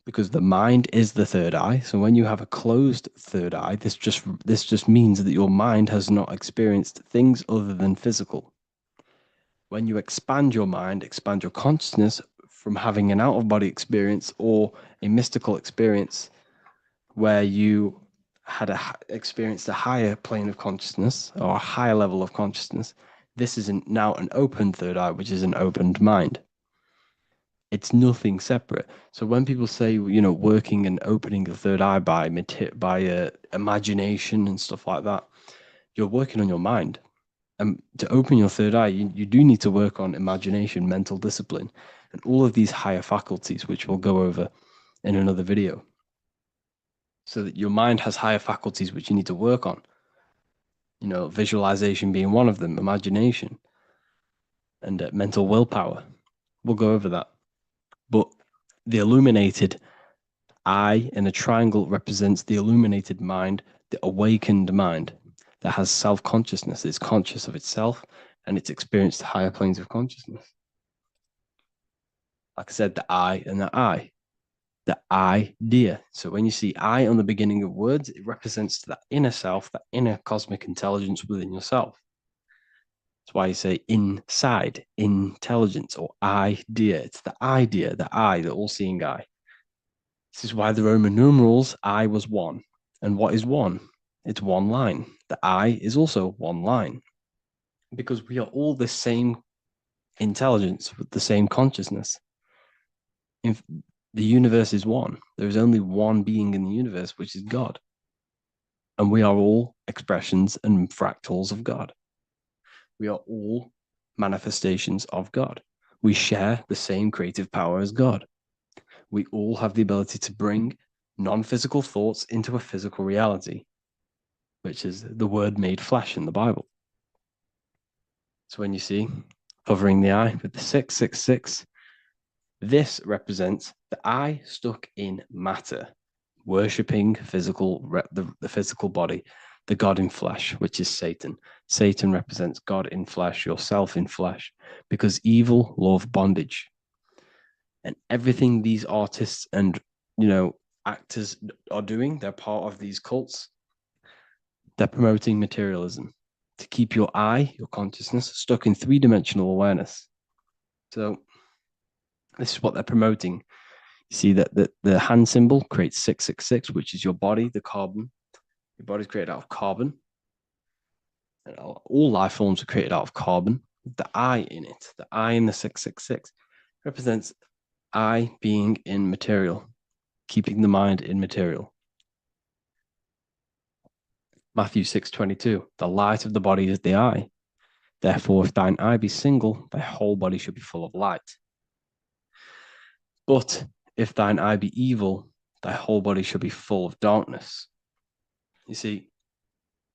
Speaker 4: because the mind is the third eye. So when you have a closed third eye, this just means that your mind has not experienced things other than physical. When you expand your mind, expand your consciousness from having an out-of-body experience or a mystical experience where you had experienced a higher plane of consciousness or a higher level of consciousness, this is now an opened third eye, which is an opened mind. It's nothing separate. So when people say, working and opening the third eye by imagination and stuff like that, you're working on your mind. And to open your third eye, you do need to work on imagination, mental discipline, and all of these higher faculties, which we'll go over in another video. So that your mind has higher faculties which you need to work on. Visualization being one of them, imagination, and mental willpower. We'll go over that. But the illuminated eye in a triangle represents the illuminated mind, the awakened mind that has self-consciousness, is conscious of itself, and it's experienced higher planes of consciousness. Like I said, the I and the idea. So when you see I on the beginning of words, it represents that inner self, that inner cosmic intelligence within yourself. That's why you say inside, intelligence, or idea. It's the idea, the I, the all-seeing eye. This is why the Roman numerals, I was one. And what is one? It's one line. The I is also one line. Because we are all the same intelligence with the same consciousness. The universe is one. There is only one being in the universe, which is God. And we are all expressions and fractals of God. We are all manifestations of God. We share the same creative power as God. We all have the ability to bring non-physical thoughts into a physical reality, which is the word made flesh in the Bible. So when you see covering the eye with the 666, this represents the I stuck in matter, worshipping the physical body, the God in flesh, which is Satan. Satan represents God in flesh, yourself in flesh, because evil love bondage. And everything these artists and actors are doing, they're part of these cults. They're promoting materialism to keep your I, your consciousness, stuck in three-dimensional awareness. So this is what they're promoting. You see that the hand symbol creates 666, which is your body, the carbon. Your body's created out of carbon. And all life forms are created out of carbon. The I in it, the I in the 666, represents I being in material, keeping the mind in material. Matthew 6:22, the light of the body is the eye. Therefore, if thine eye be single, thy whole body should be full of light. But if thine eye be evil, thy whole body should be full of darkness. You see,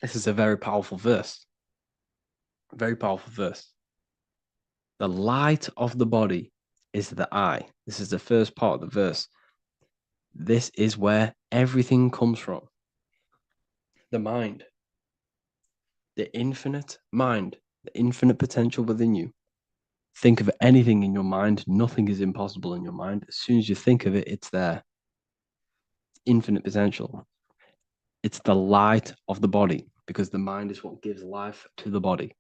Speaker 4: this is a very powerful verse. Very powerful verse. The light of the body is the eye. This is the first part of the verse. This is where everything comes from. The mind. The infinite mind. The infinite potential within you. Think of anything in your mind. Nothing is impossible in your mind. As soon as you think of it, it's there. Infinite potential. It's the light of the body, because the mind is what gives life to the body.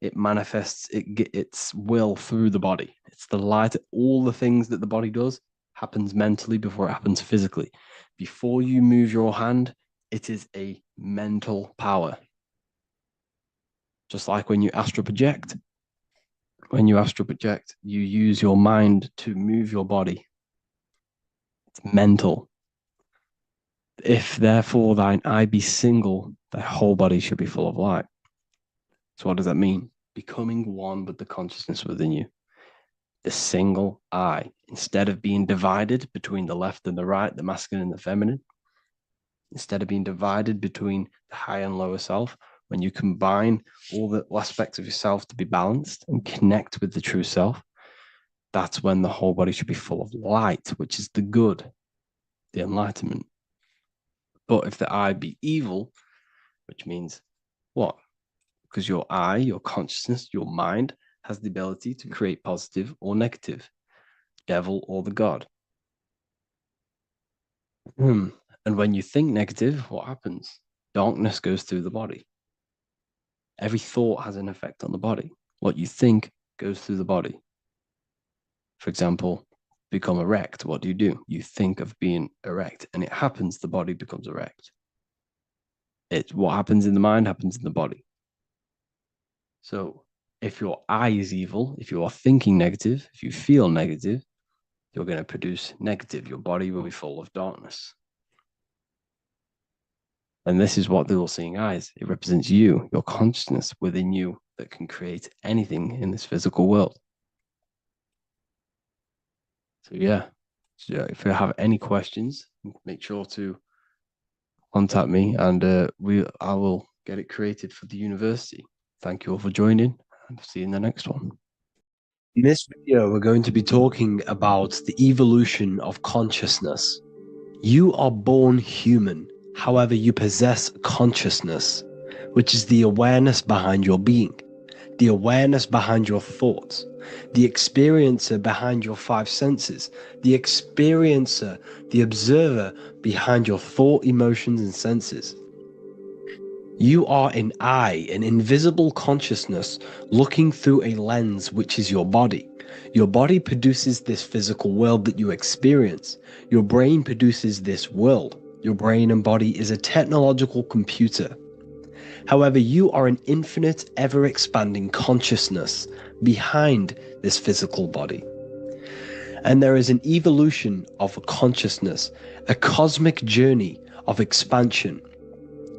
Speaker 4: It manifests its will through the body. It's the light. All the things that the body does happens mentally before it happens physically. Before you move your hand, it is a mental power. Just like when you astral project. When you astral project, you use your mind to move your body. It's mental. If therefore thine eye be single, thy whole body should be full of light. So what does that mean? Becoming one with the consciousness within you. The single eye. Instead of being divided between the left and the right, the masculine and the feminine, instead of being divided between the high and lower self, when you combine all the aspects of yourself to be balanced and connect with the true self, that's when the whole body should be full of light, which is the good, the enlightenment. But if the eye be evil, which means what? Because your eye, your consciousness, your mind has the ability to create positive or negative, devil or the God. And when you think negative, what happens? Darkness goes through the body. Every thought has an effect on the body. What you think goes through the body. For example, become erect. What do? You think of being erect, and it happens, the body becomes erect. What happens in the mind happens in the body. So if your eye is evil, if you are thinking negative, if you feel negative, you're going to produce negative. Your body will be full of darkness. And this is what the all-seeing eye is. It represents you, your consciousness within you that can create anything in this physical world. So yeah, if you have any questions, make sure to contact me, and I will get it created for the university. Thank you all for joining, and see you in the next one. In this video, we're going to be talking about the evolution of consciousness. You are born human. However, you possess consciousness, which is the awareness behind your being, the awareness behind your thoughts, the experiencer behind your five senses, the experiencer, the observer behind your thought, emotions, and senses. You are an eye, an invisible consciousness looking through a lens, which is your body. Your body produces this physical world that you experience. Your brain produces this world. Your brain and body is a technological computer. However, you are an infinite, ever-expanding consciousness behind this physical body. And there is an evolution of consciousness, a cosmic journey of expansion.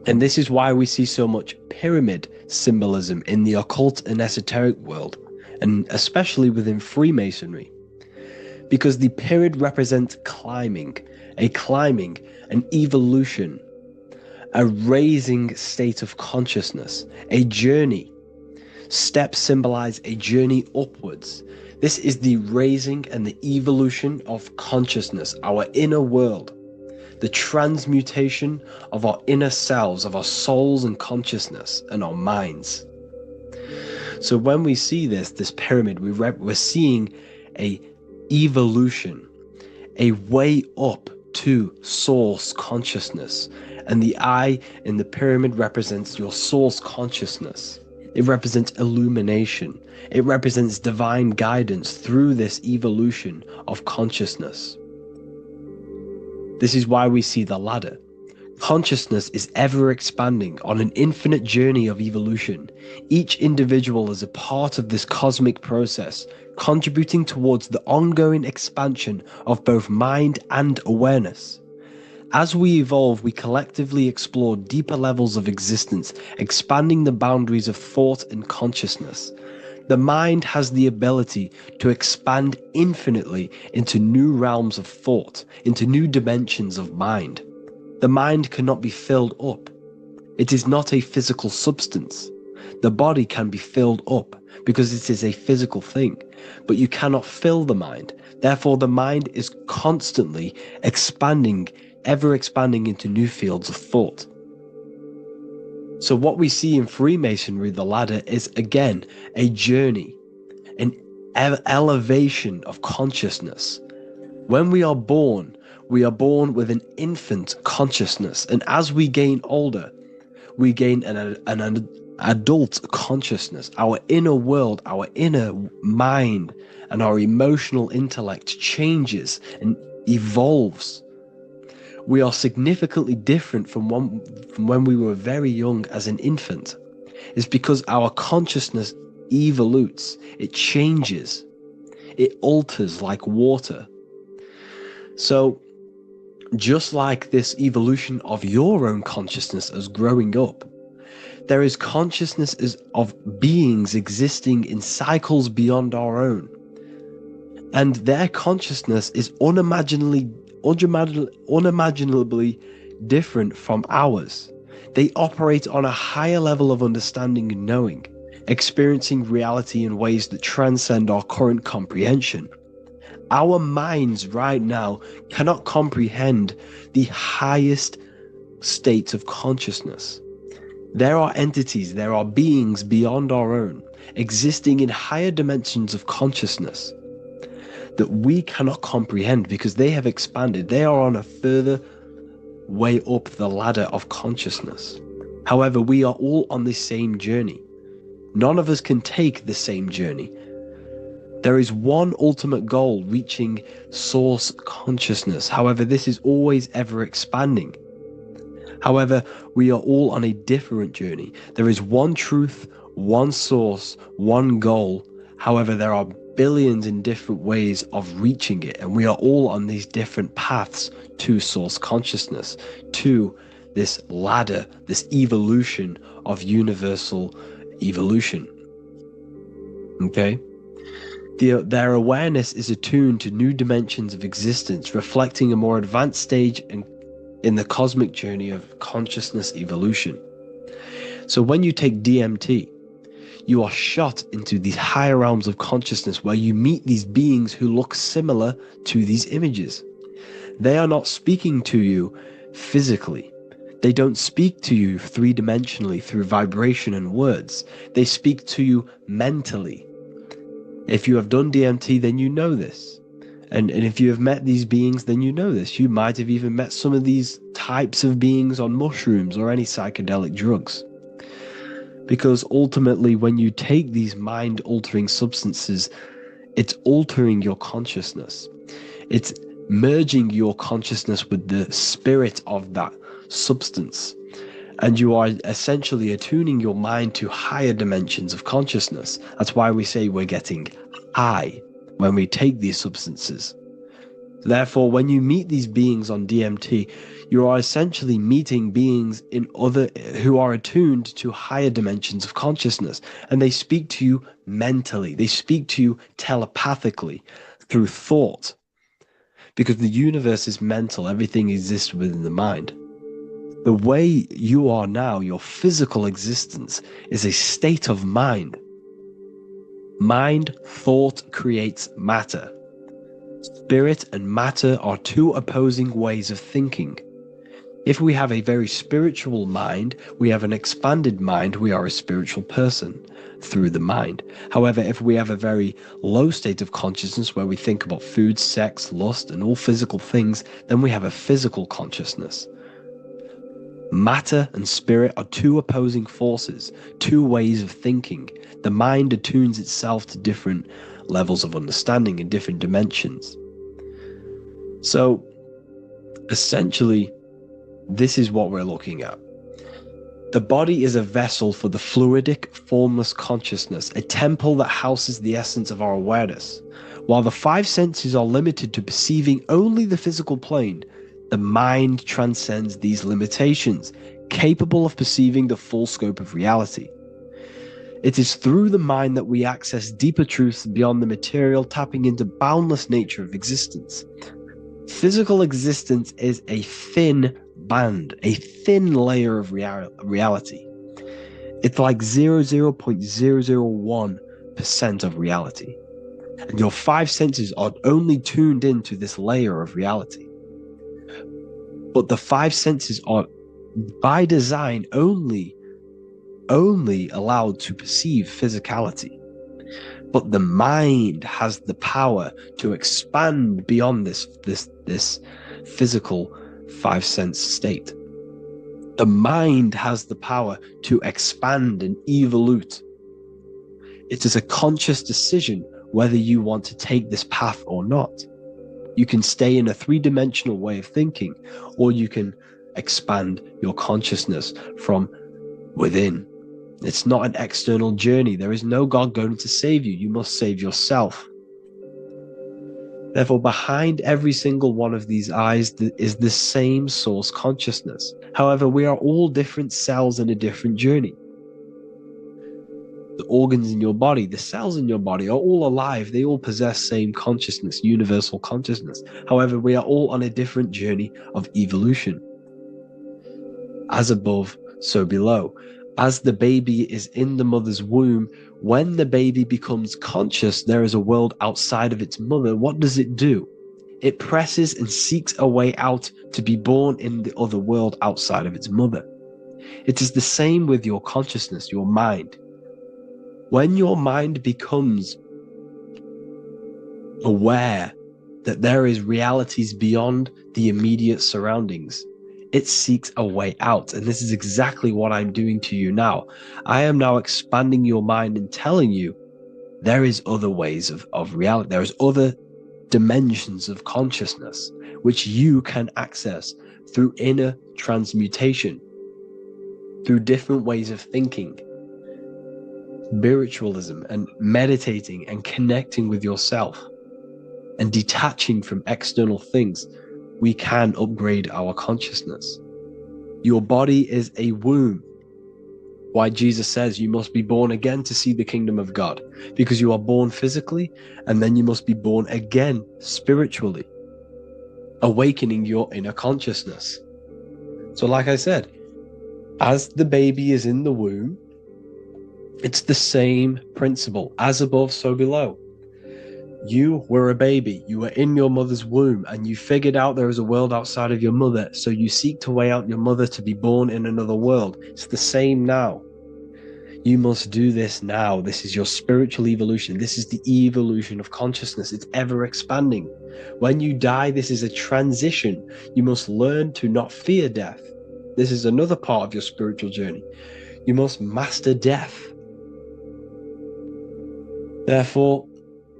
Speaker 4: And this is why we see so much pyramid symbolism in the occult and esoteric world, and especially within Freemasonry. Because the pyramid represents climbing, an evolution, a raising state of consciousness, a journey. Steps symbolize a journey upwards. This is the raising and the evolution of consciousness, our inner world, the transmutation of our inner selves, of our souls and consciousness and our minds. So when we see this pyramid, we're seeing a evolution, a way up to source consciousness. And the eye in the pyramid represents your source consciousness. It represents illumination. It represents divine guidance through this evolution of consciousness. This is why we see the ladder. Consciousness is ever expanding on an infinite journey of evolution. Each individual is a part of this cosmic process, contributing towards the ongoing expansion of both mind and awareness. As we evolve, we collectively explore deeper levels of existence, expanding the boundaries of thought and consciousness. The mind has the ability to expand infinitely into new realms of thought, into new dimensions of mind. The mind cannot be filled up. It is not a physical substance. The body can be filled up because it is a physical thing, but you cannot fill the mind. Therefore, the mind is constantly expanding, ever expanding into new fields of thought. So what we see in Freemasonry, the ladder, is again a journey, an elevation of consciousness. When we are born with an infant consciousness, and as we gain older, we gain an adult consciousness. Our inner world, our inner mind, and our emotional intellect changes and evolves. We are significantly different from when we were very young as an infant. It's because our consciousness evolutes, it changes, it alters like water. So, just like this evolution of your own consciousness as growing up, there is consciousness of beings existing in cycles beyond our own. And their consciousness is unimaginably different from ours. They operate on a higher level of understanding and knowing, experiencing reality in ways that transcend our current comprehension. Our minds right now cannot comprehend the highest states of consciousness. There are entities, there are beings beyond our own, existing in higher dimensions of consciousness that we cannot comprehend because they have expanded. They are on a further way up the ladder of consciousness. However, we are all on the same journey. None of us can take the same journey. There is one ultimate goal, reaching source consciousness. However, this is always ever expanding. However, we are all on a different journey. There is one truth, one source, one goal. However, there are billions in different ways of reaching it, and we are all on these different paths to source consciousness, to this ladder, this evolution of universal evolution. Okay? Their awareness is attuned to new dimensions of existence, reflecting a more advanced stage in the cosmic journey of consciousness evolution. So when you take DMT, you are shot into these higher realms of consciousness where you meet these beings who look similar to these images. They are not speaking to you physically. They don't speak to you three-dimensionally through vibration and words. They speak to you mentally. If you have done DMT, then you know this. And if you have met these beings, then you know this. You might have even met some of these types of beings on mushrooms or any psychedelic drugs. Because ultimately, when you take these mind-altering substances, it's altering your consciousness. It's merging your consciousness with the spirit of that substance. And you are essentially attuning your mind to higher dimensions of consciousness. That's why we say we're getting high when we take these substances. Therefore, when you meet these beings on DMT, you are essentially meeting beings who are attuned to higher dimensions of consciousness, and they speak to you mentally. They speak to you telepathically through thought, because the universe is mental. Everything exists within the mind. The way you are now, your physical existence, is a state of mind. Mind, thought creates matter. Spirit and matter are two opposing ways of thinking. If we have a very spiritual mind, we have an expanded mind, we are a spiritual person through the mind. However, if we have a very low state of consciousness where we think about food, sex, lust, and all physical things, then we have a physical consciousness. Matter and spirit are two opposing forces, two ways of thinking. The mind attunes itself to different levels of understanding in different dimensions. So, essentially, this is what we're looking at. The body is a vessel for the fluidic, formless consciousness, a temple that houses the essence of our awareness. While the five senses are limited to perceiving only the physical plane, The mind transcends these limitations, capable of perceiving the full scope of reality. It is through the mind that we access deeper truths beyond the material, tapping into boundless nature of existence. Physical existence is a thin band, a thin layer of reality. It's like 0.001% of reality. And your five senses are only tuned into this layer of reality. But the five senses are, by design, only allowed to perceive physicality. But the mind has the power to expand beyond this physical five sense state. The mind has the power to expand and evolute. It is a conscious decision whether you want to take this path or not. You can stay in a three-dimensional way of thinking, or you can expand your consciousness from within. It's not an external journey. There is no God going to save you. You must save yourself. Therefore, behind every single one of these eyes is the same source consciousness. However, we are all different cells in a different journey. The organs in your body, the cells in your body are all alive. They all possess same consciousness, universal consciousness. However, we are all on a different journey of evolution. As above, so below. As the baby is in the mother's womb, when the baby becomes conscious, there is a world outside of its mother. What does it do? It presses and seeks a way out to be born in the other world outside of its mother. It is the same with your consciousness, your mind. When your mind becomes aware that there is realities beyond the immediate surroundings, it seeks a way out. And this is exactly what I'm doing to you now. I am now expanding your mind and telling you there is other ways of reality. There is other dimensions of consciousness which you can access through inner transmutation, through different ways of thinking, spiritualism and meditating and connecting with yourself and detaching from external things. We can upgrade our consciousness. Your body is a womb. Why Jesus says you must be born again to see the kingdom of God, because you are born physically and then you must be born again spiritually, awakening your inner consciousness. So like I said, as the baby is in the womb, it's the same principle. As above, so below. You were a baby, you were in your mother's womb, and you figured out there is a world outside of your mother, so you seek to way out your mother to be born in another world. It's the same now. You must do this now. This is your spiritual evolution. This is the evolution of consciousness. It's ever expanding. When you die, this is a transition. You must learn to not fear death. This is another part of your spiritual journey. You must master death. Therefore,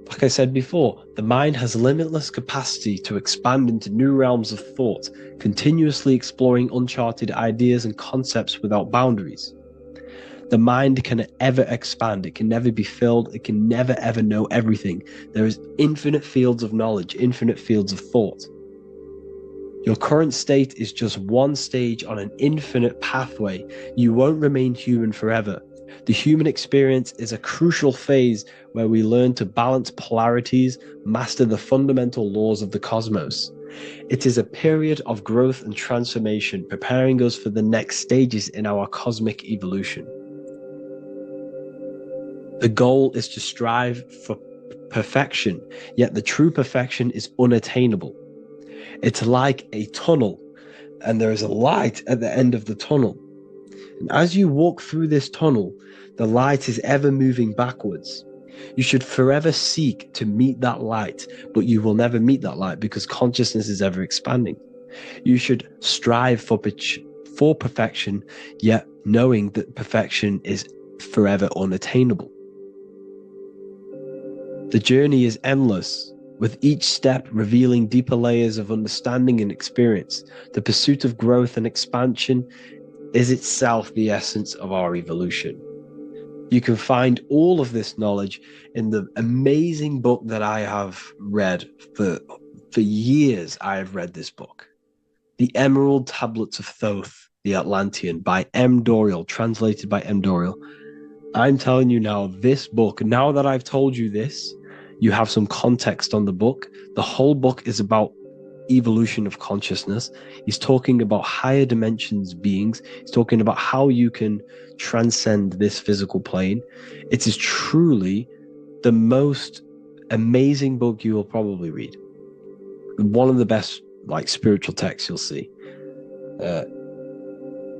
Speaker 4: like I said before, the mind has limitless capacity to expand into new realms of thought, continuously exploring uncharted ideas and concepts without boundaries. The mind can ever expand. It can never be filled. It can never ever know everything. There is infinite fields of knowledge, infinite fields of thought. Your current state is just one stage on an infinite pathway. You won't remain human forever. The human experience is a crucial phase where we learn to balance polarities, master the fundamental laws of the cosmos. It is a period of growth and transformation, preparing us for the next stages in our cosmic evolution. The goal is to strive for perfection, yet the true perfection is unattainable. It's like a tunnel, and there is a light at the end of the tunnel. And as you walk through this tunnel, the light is ever moving backwards. You should forever seek to meet that light, but you will never meet that light because consciousness is ever expanding. You should strive for perfection, yet knowing that perfection is forever unattainable. The journey is endless, with each step revealing deeper layers of understanding and experience. The pursuit of growth and expansion is itself the essence of our evolution. You can find all of this knowledge in the amazing book that I have read for years. I have read this book. The Emerald Tablets of Thoth, the Atlantean, by M. Dorial, translated by M. Dorial. I'm telling you now, this book, now that I've told you this, you have some context on the book. The whole book is about evolution of consciousness. He's talking about higher dimensions beings. He's talking about how you can transcend this physical plane. It is truly the most amazing book you will probably read. One of the best spiritual texts you'll see.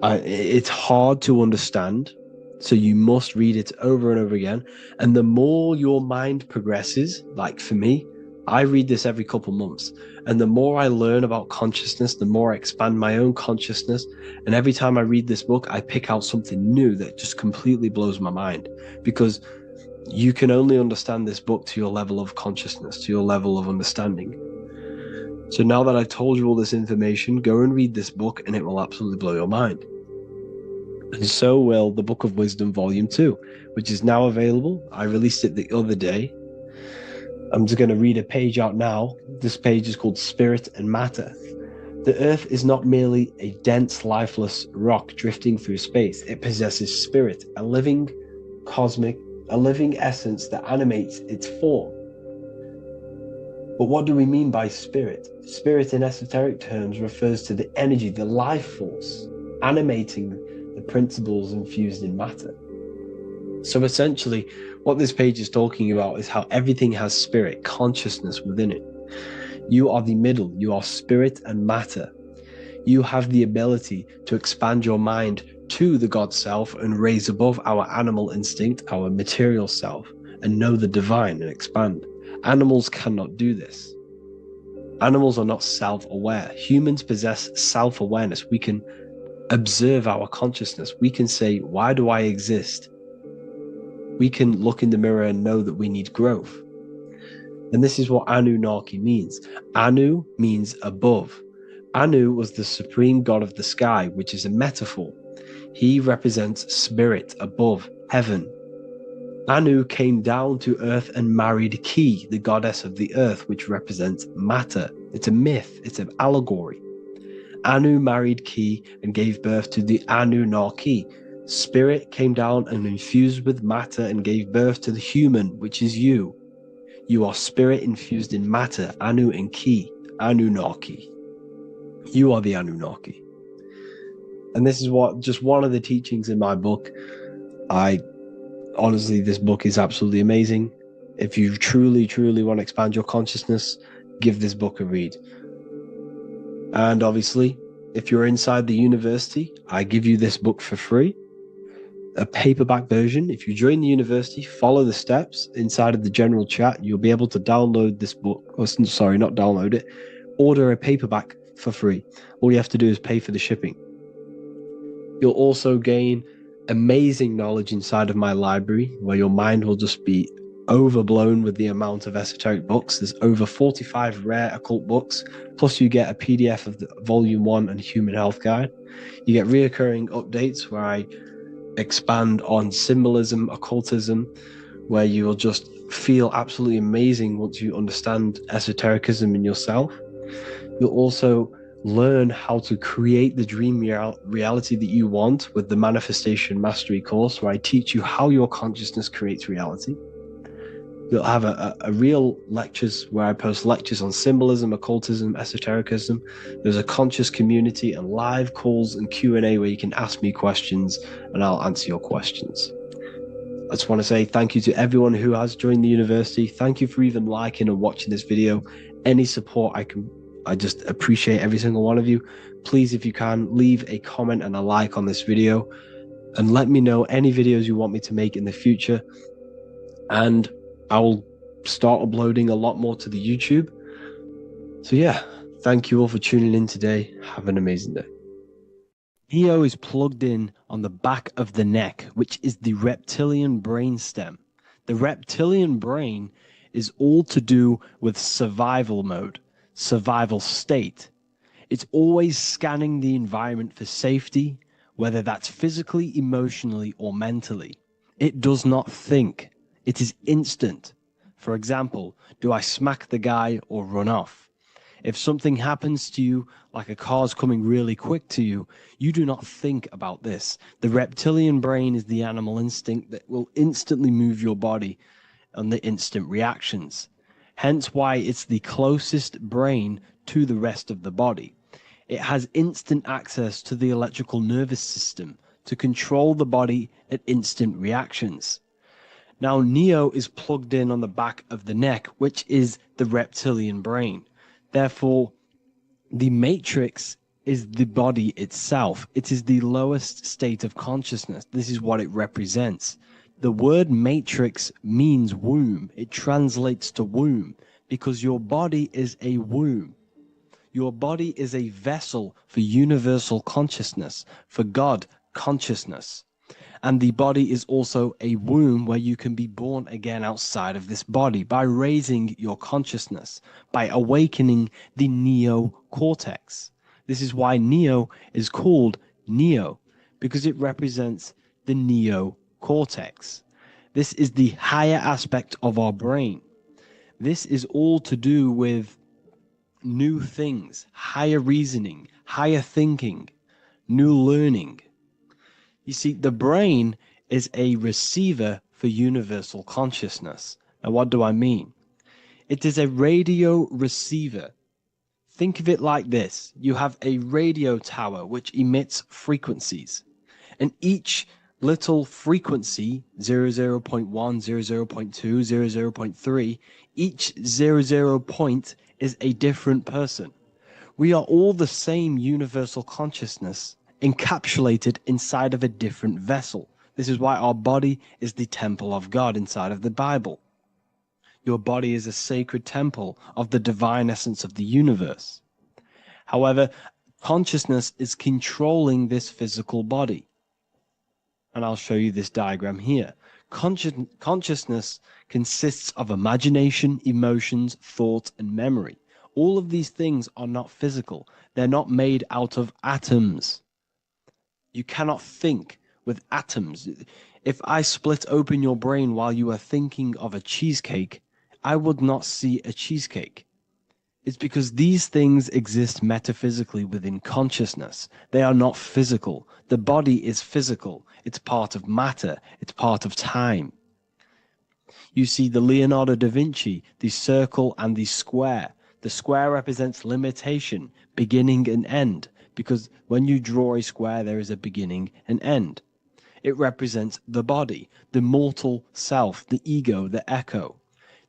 Speaker 4: It's hard to understand, so you must read it over and over again. And the more your mind progresses, like for me, I read this every couple months, and the more I learn about consciousness, the more I expand my own consciousness. And every time I read this book, I pick out something new that just completely blows my mind, because you can only understand this book to your level of consciousness, to your level of understanding. So now that I've told you all this information, go and read this book and it will absolutely blow your mind. And so will the Book of Wisdom Volume 2, which is now available. I released it the other day. I'm just going to read a page out now. This page is called Spirit and Matter. The Earth is not merely a dense, lifeless rock drifting through space. It possesses spirit, a living essence that animates its form. But what do we mean by spirit? Spirit in esoteric terms refers to the energy, the life force, animating the principles infused in matter. So essentially, what this page is talking about is how everything has spirit, consciousness within it. You are the middle, you are spirit and matter. You have the ability to expand your mind to the God self and raise above our animal instinct, our material self, and know the divine and expand. Animals cannot do this. Animals are not self-aware. Humans possess self-awareness. We can observe our consciousness. We can say, why do I exist? We can look in the mirror and know that we need growth. And this is what Anunnaki means. Anu means above. Anu was the supreme god of the sky, which is a metaphor. He represents spirit above, heaven. Anu came down to earth and married Ki, the goddess of the earth, which represents matter. It's a myth, it's an allegory. Anu married Ki and gave birth to the Anunnaki. Spirit came down and infused with matter and gave birth to the human, which is you. You are spirit infused in matter, Anu and Ki, Anunnaki. You are the Anunnaki. And this is just one of the teachings in my book. Honestly, this book is absolutely amazing. If you truly, truly want to expand your consciousness, give this book a read. And obviously, if you're inside the university, I give you this book for free. A paperback version. If you join the university, follow the steps inside of the general chat, you'll be able to download this book. Or, sorry, not download it. Order a paperback for free. All you have to do is pay for the shipping. You'll also gain amazing knowledge inside of my library, where your mind will just be overblown with the amount of esoteric books. There's over 45 rare occult books, plus you get a PDF of the Volume 1 and Human Health Guide. You get reoccurring updates where I expand on symbolism, occultism, where you will just feel absolutely amazing once you understand esotericism in yourself. You'll also learn how to create the dream reality that you want with the Manifestation Mastery course, where I teach you how your consciousness creates reality. You'll have a real lectures where I post lectures on symbolism, occultism, esotericism. There's a conscious community and live calls and Q&A where you can ask me questions and I'll answer your questions. I just want to say thank you to everyone who has joined the university. Thank you for even liking and watching this video. Any support I just appreciate every single one of you. Please, if you can, leave a comment and a like on this video and let me know any videos you want me to make in the future. And I will start uploading a lot more to the YouTube. So yeah, thank you all for tuning in today. Have an amazing day. Neo is plugged in on the back of the neck, which is the reptilian brain stem. The reptilian brain is all to do with survival mode, survival state. It's always scanning the environment for safety, whether that's physically, emotionally, or mentally. It does not think. It is instant. For example, do I smack the guy or run off? If something happens to you, like a car's coming really quick to you, you do not think about this. The reptilian brain is the animal instinct that will instantly move your body on the instant reactions. Hence why it's the closest brain to the rest of the body. It has instant access to the electrical nervous system to control the body at instant reactions. Now, Neo is plugged in on the back of the neck, which is the reptilian brain. Therefore, the matrix is the body itself. It is the lowest state of consciousness. This is what it represents. The word matrix means womb. It translates to womb because your body is a womb. Your body is a vessel for universal consciousness, for God consciousness. And the body is also a womb where you can be born again outside of this body by raising your consciousness, by awakening the neocortex. This is why Neo is called Neo, because it represents the neocortex. This is the higher aspect of our brain. This is all to do with new things, higher reasoning, higher thinking, new learning. You see, the brain is a receiver for universal consciousness. Now, what do I mean? It is a radio receiver. Think of it like this. You have a radio tower which emits frequencies. And each little frequency, 00.1, 00.2, 00.3, each 00 point is a different person. We are all the same universal consciousness encapsulated inside of a different vessel. This is why our body is the temple of God inside of the Bible. Your body is a sacred temple of the divine essence of the universe. However, consciousness is controlling this physical body. And I'll show you this diagram here. Consciousness consists of imagination, emotions, thought, and memory. All of these things are not physical. They're not made out of atoms. You cannot think with atoms. If I split open your brain while you are thinking of a cheesecake, I would not see a cheesecake. It's because these things exist metaphysically within consciousness. They are not physical. The body is physical. It's part of matter. It's part of time. You see the Leonardo da Vinci, the circle and the square. The square represents limitation, beginning and end, because when you draw a square, there is a beginning and end. It represents the body, the mortal self, the ego, the echo.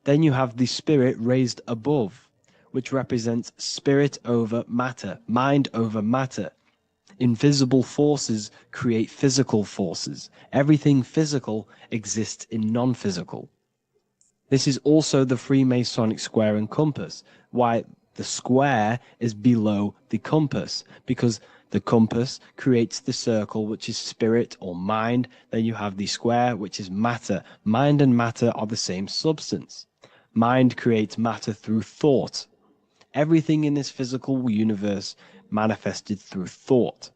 Speaker 4: Then you have the spirit raised above, which represents spirit over matter, mind over matter. Invisible forces create physical forces. Everything physical exists in non-physical. This is also the Freemasonic square and compass, why the square is below the compass, because the compass creates the circle, which is spirit or mind. Then you have the square, which is matter. Mind and matter are the same substance. Mind creates matter through thought. Everything in this physical universe manifested through thought.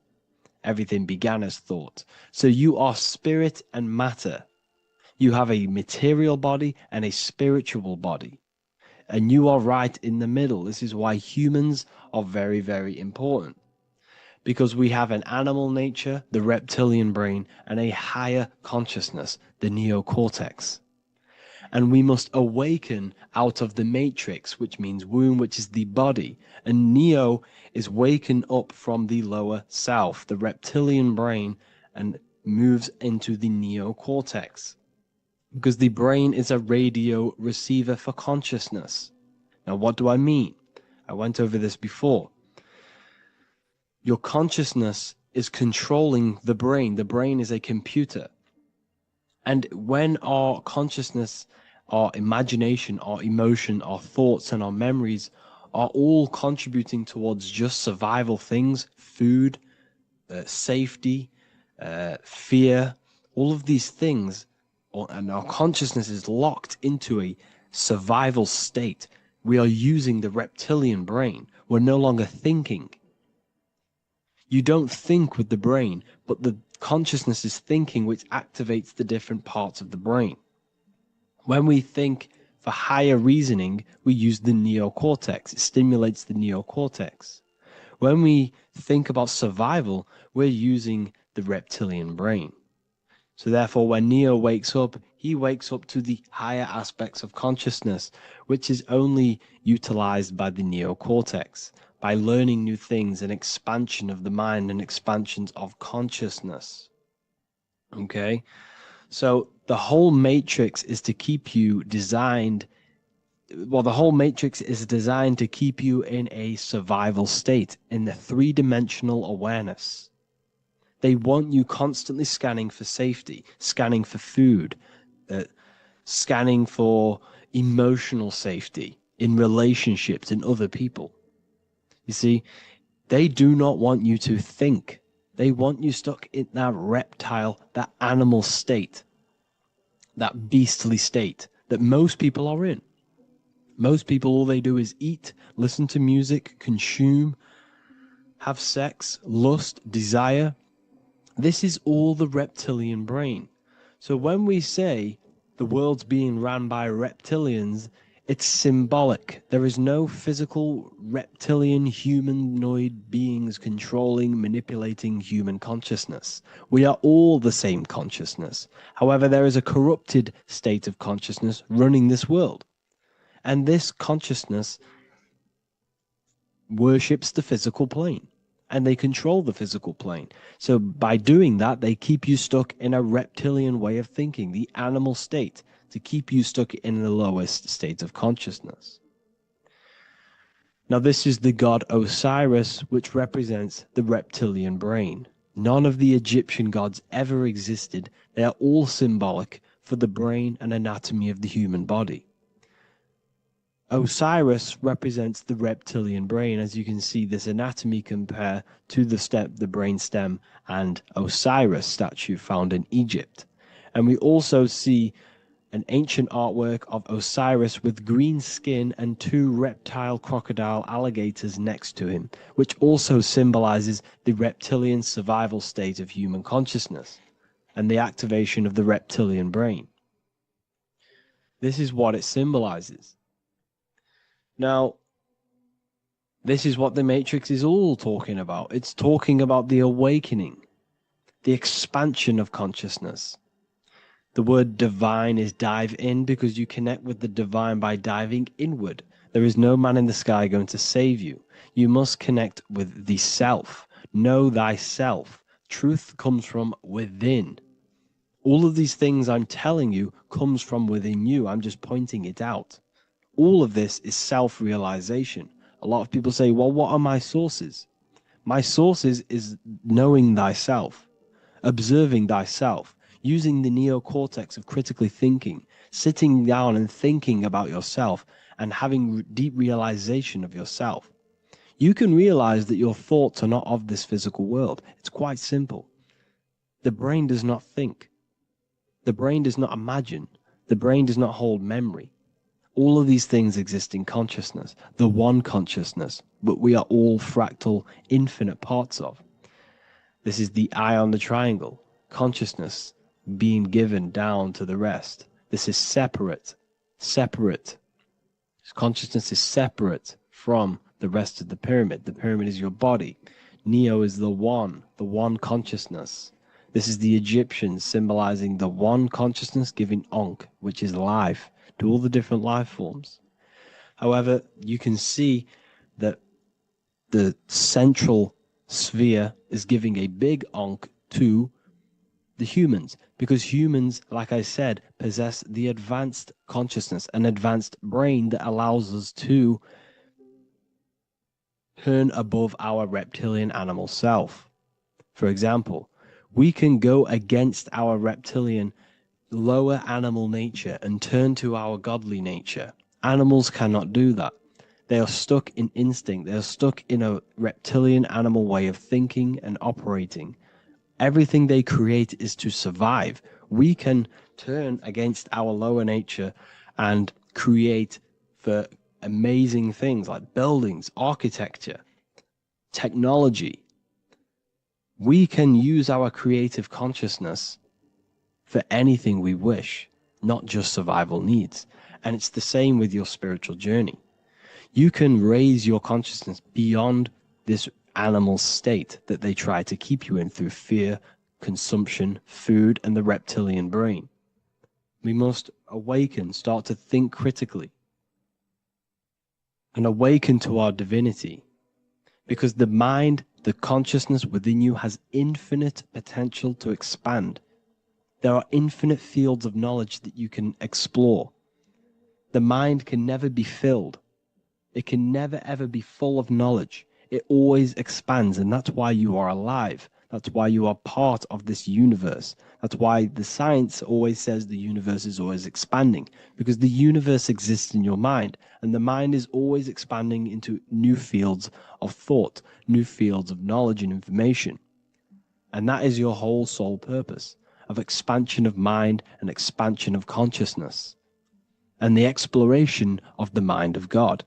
Speaker 4: Everything began as thought. So you are spirit and matter. You have a material body and a spiritual body. And you are right in the middle. This is why humans are very, very important. Because we have an animal nature, the reptilian brain, and a higher consciousness, the neocortex. And we must awaken out of the matrix, which means womb, which is the body. And Neo is waken up from the lower self, the reptilian brain, and moves into the neocortex. Because the brain is a radio receiver for consciousness. Now, what do I mean? I went over this before. Your consciousness is controlling the brain. The brain is a computer. And when our consciousness, our imagination, our emotion, our thoughts, and our memories are all contributing towards just survival things, food, safety, fear, all of these things, and our consciousness is locked into a survival state, we are using the reptilian brain. We're no longer thinking. You don't think with the brain, but the consciousness is thinking, which activates the different parts of the brain. When we think For higher reasoning, we use the neocortex. It stimulates the neocortex. When we think about survival, we're using the reptilian brain. So therefore, when Neo wakes up, he wakes up to the higher aspects of consciousness, which is only utilized by the neocortex, by learning new things, an expansion of the mind and expansions of consciousness. Okay? So the whole matrix is to keep you designed, well, the whole matrix is designed to keep you in a survival state, in the three-dimensional awareness. They want you constantly scanning for safety, scanning for food, scanning for emotional safety in relationships, in other people. You see, they do not want you to think. They want you stuck in that reptile, that animal state, that beastly state that most people are in. Most people, all they do is eat, listen to music, consume, have sex, lust, desire. This is all the reptilian brain. So when we say the world's being ran by reptilians, it's symbolic. There is no physical reptilian humanoid beings controlling, manipulating human consciousness. We are all the same consciousness. However, there is a corrupted state of consciousness running this world. And this consciousness worships the physical plane. And they control the physical plane. So by doing that, they keep you stuck in a reptilian way of thinking, the animal state, to keep you stuck in the lowest state of consciousness. Now, this is the god Osiris, which represents the reptilian brain. None of the Egyptian gods ever existed. They are all symbolic for the brain and anatomy of the human body. Osiris represents the reptilian brain. As you can see, this anatomy compare to the brain stem and Osiris statue found in Egypt. And we also see an ancient artwork of Osiris with green skin and two reptile crocodile alligators next to him, which also symbolizes the reptilian survival state of human consciousness and the activation of the reptilian brain. This is what it symbolizes. Now, this is what the Matrix is all talking about. It's talking about the awakening, the expansion of consciousness. The word divine is dive in because you connect with the divine by diving inward. There is no man in the sky going to save you. You must connect with the self. Know thyself. Truth comes from within. All of these things I'm telling you comes from within you. I'm just pointing it out. All of this is self-realization. A lot of people say, well, what are my sources? My sources is knowing thyself, observing thyself, using the neocortex of critically thinking, sitting down and thinking about yourself and having deep realization of yourself. You can realize that your thoughts are not of this physical world. It's quite simple. The brain does not think. The brain does not imagine. The brain does not hold memory. All of these things exist in consciousness, the one consciousness, but we are all fractal, infinite parts of. This is the eye on the triangle, consciousness being given down to the rest. This is separate. Consciousness is separate from the rest of the pyramid. The pyramid is your body. Neo is the one consciousness. This is the Egyptians symbolizing the one consciousness giving Ankh, which is life, to all the different life forms. However, you can see that the central sphere is giving a big Ankh to the humans, because humans, like I said, possess the advanced consciousness, an advanced brain that allows us to turn above our reptilian animal self. For example, we can go against our reptilian lower animal nature and turn to our godly nature. Animals cannot do that. They are stuck in instinct. They are stuck in a reptilian animal way of thinking and operating. Everything they create is to survive. We can turn against our lower nature and create for amazing things like buildings, architecture, technology. We can use our creative consciousness for anything we wish. not just survival needs. And it's the same with your spiritual journey. You can raise your consciousness beyond this animal state that they try to keep you in through fear, consumption, food, and the reptilian brain. We must awaken, start to think critically, and awaken to our divinity, because the mind, the consciousness within you has infinite potential to expand. There are infinite fields of knowledge that you can explore. The mind can never be filled. It can never ever be full of knowledge. It always expands, and that's why you are alive. That's why you are part of this universe. That's why the science always says the universe is always expanding, because the universe exists in your mind, and the mind is always expanding into new fields of thought, new fields of knowledge and information. And that is your whole sole purpose, of expansion of mind and expansion of consciousness, and the exploration of the mind of God.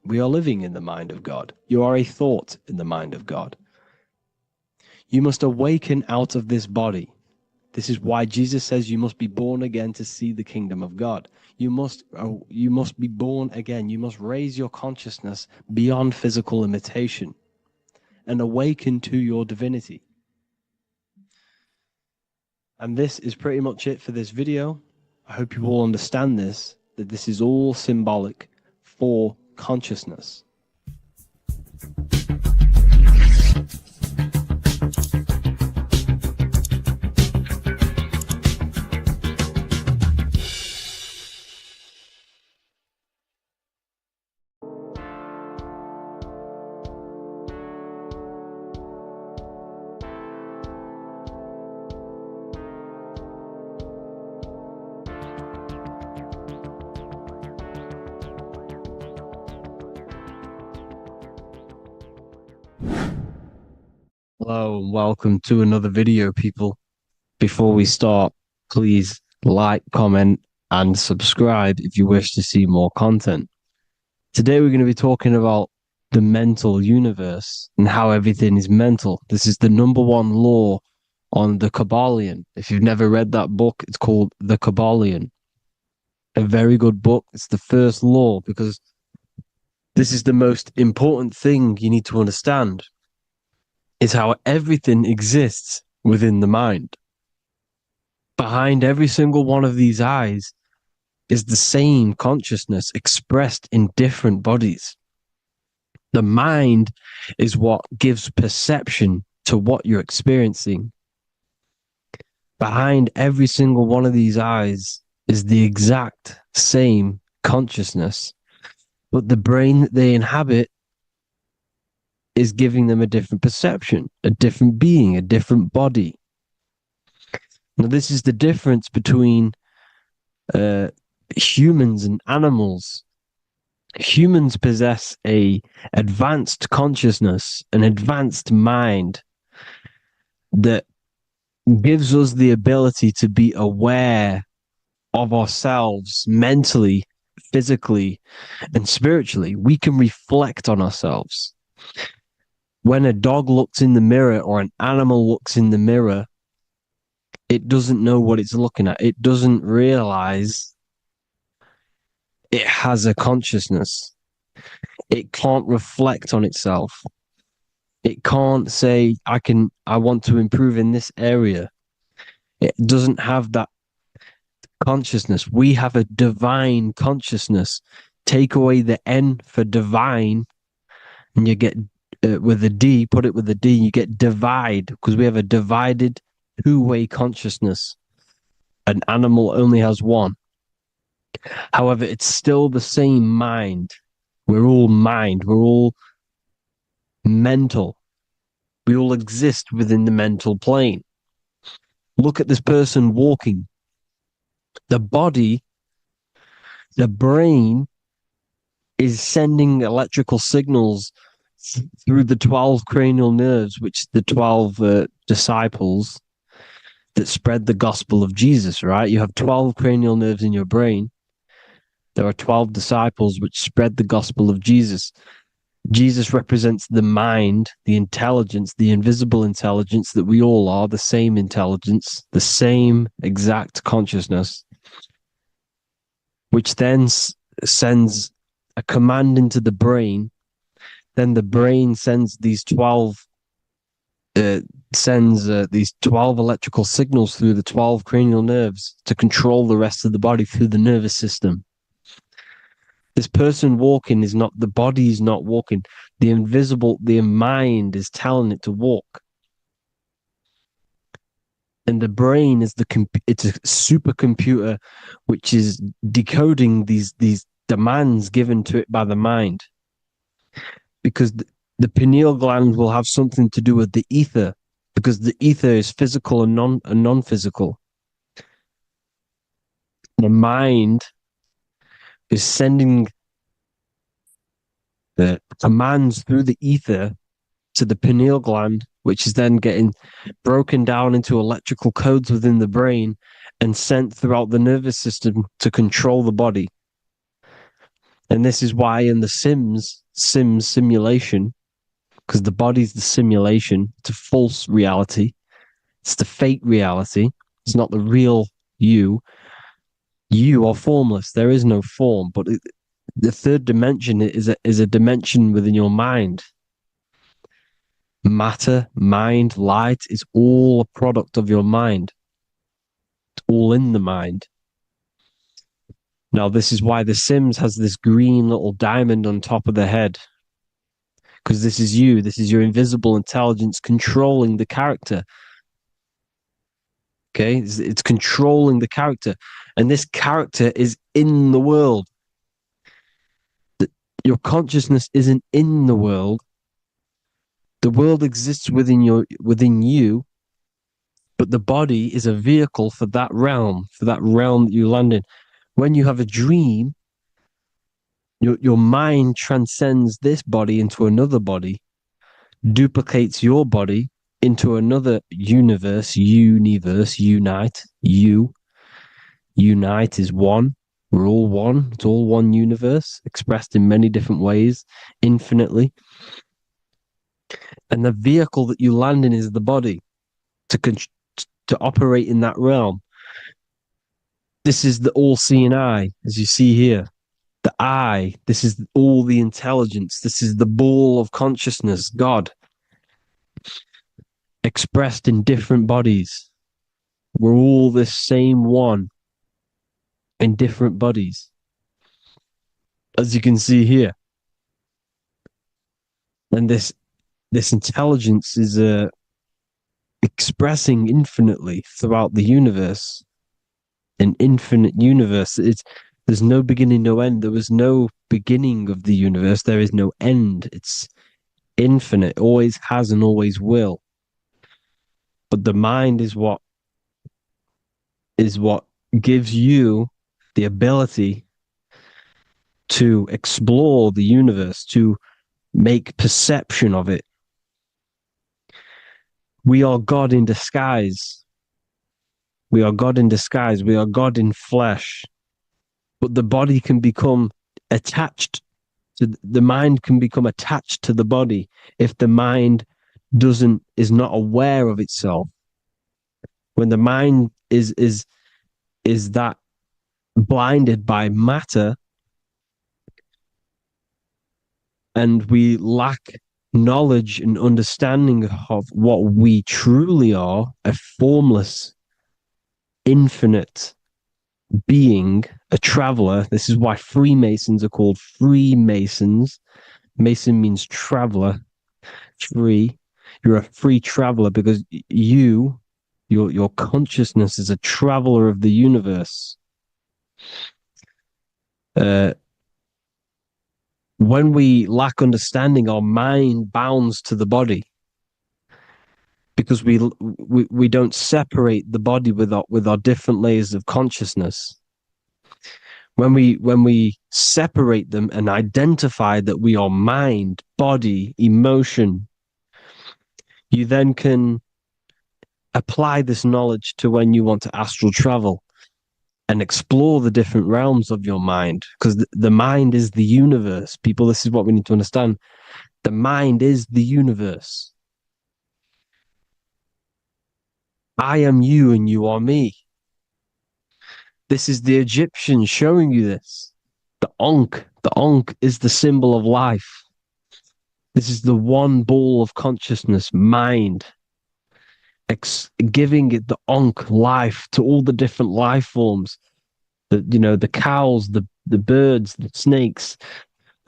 Speaker 4: We are living in the mind of God. You are a thought in the mind of God. You must awaken out of this body. This is why Jesus says you must be born again to see the kingdom of God. You must be born again. You must raise your consciousness beyond physical limitation and awaken to your divinity. And this is pretty much it for this video. I hope you all understand this, that this is all symbolic for consciousness. Hello and welcome to another video, people. Before we start, please like, comment, and subscribe if you wish to see more content. Today we're going to be talking about the mental universe and how everything is mental. This is the #1 law on the Kabbalion. If you've never read that book, it's called The Kabbalion. A very good book. It's the first law because this is the most important thing you need to understand. Is how everything exists within the mind. Behind every single one of these eyes is the same consciousness expressed in different bodies. The mind is what gives perception to what you're experiencing. Behind every single one of these eyes is the exact same consciousness, but the brain that they inhabit is giving them a different perception, a different being, a different body. Now, this is the difference between humans and animals. Humans possess a advanced consciousness, an advanced mind that gives us the ability to be aware of ourselves mentally, physically, and spiritually. We can reflect on ourselves. When a dog looks in the mirror or an animal looks in the mirror, it doesn't know what it's looking at. It doesn't realize it has a consciousness. It can't reflect on itself. It can't say, I want to improve in this area. It doesn't have that consciousness. We have a divine consciousness. Take away the N for divine, and you get with a D, put it with a D, you get divide, because we have a divided two-way consciousness. An animal only has one. However, it's still the same mind. We're all mind. We're all mental. We all exist within the mental plane. Look at this person walking. The body, the brain, is sending electrical signals through the 12 cranial nerves, which the 12 disciples that spread the gospel of Jesus, right? You have 12 cranial nerves in your brain. There are 12 disciples which spread the gospel of Jesus. Jesus represents the mind, the intelligence, the invisible intelligence that we all are, the same intelligence, the same exact consciousness. which then sends a command into the brain. Then the brain sends these 12 electrical signals through the 12 cranial nerves to control the rest of the body through the nervous system. This person walking is not, the body is not walking. The mind is telling it to walk. And the brain is it's a supercomputer which is decoding these demands given to it by the mind. Because the pineal gland will have something to do with the ether, because the ether is physical and non-physical. The mind is sending the commands through the ether to the pineal gland, which is then getting broken down into electrical codes within the brain and sent throughout the nervous system to control the body. And this is why in the Sims simulation, because the body's the simulation, it's a false reality, it's the fake reality, it's not the real you. You are formless. There is no form, but the third dimension is a dimension within your mind. Matter, mind, light is all a product of your mind. It's all in the mind. Now, this is why The Sims has this green little diamond on top of the head. Because this is you. This is your invisible intelligence controlling the character. Okay? It's controlling the character. And this character is in the world. Your consciousness isn't in the world. The world exists within you, but the body is a vehicle for that realm that you land in. When you have a dream, your mind transcends this body into another body, duplicates your body into another universe, unite. Unite is one. We're all one. It's all one universe, expressed in many different ways, infinitely. And the vehicle that you land in is the body to operate in that realm. This is the all-seeing eye, as you see here. The eye, this is all the intelligence. This is the ball of consciousness, God, expressed in different bodies. We're all this same one in different bodies, as you can see here. And this intelligence is expressing infinitely throughout the universe, an infinite universe. There's no beginning, no end. There was no beginning of the universe. There is no end. It's infinite, always has and always will. But the mind is what gives you the ability to explore the universe, to make perception of it. We are God in disguise. We are God in disguise. We are God in flesh. But the body can become attached to the mind, can become attached to the body if the mind is not aware of itself. When the mind is that blinded by matter, and we lack knowledge and understanding of what we truly are, a formless, infinite being, a traveler. This is why Freemasons are called Freemasons. Mason means traveler. Free. You're a free traveler because your consciousness is a traveler of the universe. When we lack understanding, our mind bounds to the body because we don't separate the body with our different layers of consciousness. When we separate them and identify that we are mind, body, emotion, you then can apply this knowledge to when you want to astral travel and explore the different realms of your mind, because the mind is the universe. People, this is what we need to understand. The mind is the universe. I am you and you are me. This is the Egyptians showing you this. The Ankh is the symbol of life. This is the one ball of consciousness, mind, giving it the Ankh life to all the different life forms. The cows, the birds, the snakes,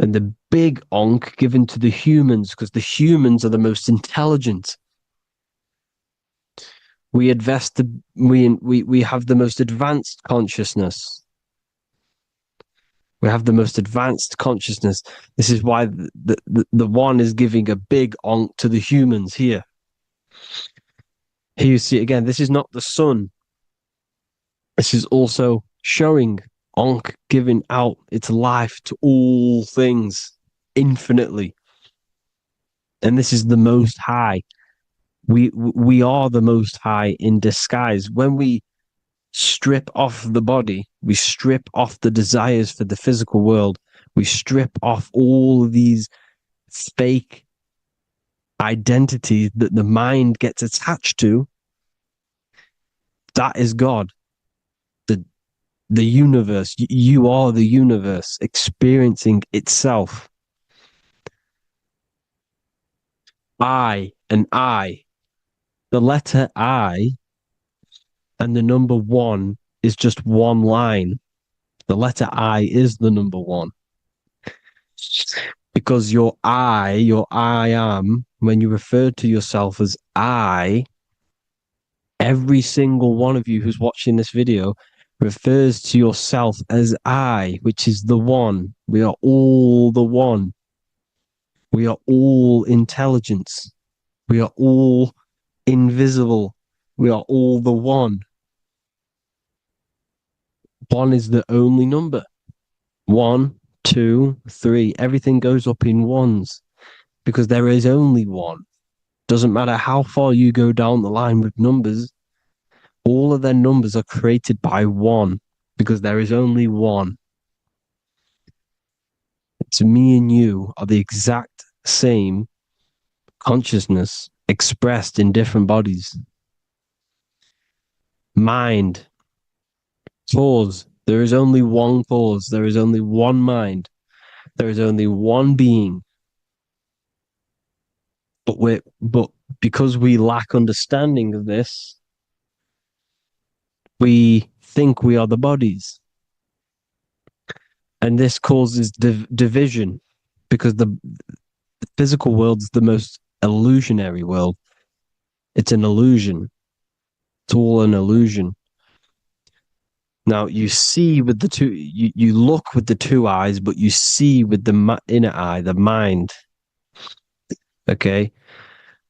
Speaker 4: and the big Ankh given to the humans, because the humans are the most intelligent. We have the most advanced consciousness. We have the most advanced consciousness. This is why the one is giving a big Ankh to the humans here. Here you see again, this is not the sun. This is also showing Ankh giving out its life to all things infinitely. And this is the Most High. We are the Most High in disguise. When we strip off the body, we strip off the desires for the physical world, we strip off all of these fake identities that the mind gets attached to. That is God. The universe. You are the universe experiencing itself. I and I. The letter I and the number 1 is just one line. The letter I is the number 1. Because your I am, when you refer to yourself as I, every single one of you who's watching this video refers to yourself as I, which is the one. We are all the one. We are all intelligence. We are all invisible. We are all the one. 1 is the only number. 1, 2, 3. Everything goes up in ones because there is only one. Doesn't matter how far you go down the line with numbers, all of their numbers are created by 1 because there is only one. It's me and you are the exact same consciousness expressed in different bodies. Mind. Cause. There is only one cause. There is only one mind. There is only one being. But because we lack understanding of this, we think we are the bodies. And this causes division because the physical world is the most illusionary world. It's an illusion. It's all an illusion. Now you see with the two, you look with the two eyes, but you see with the inner eye, the mind. Okay,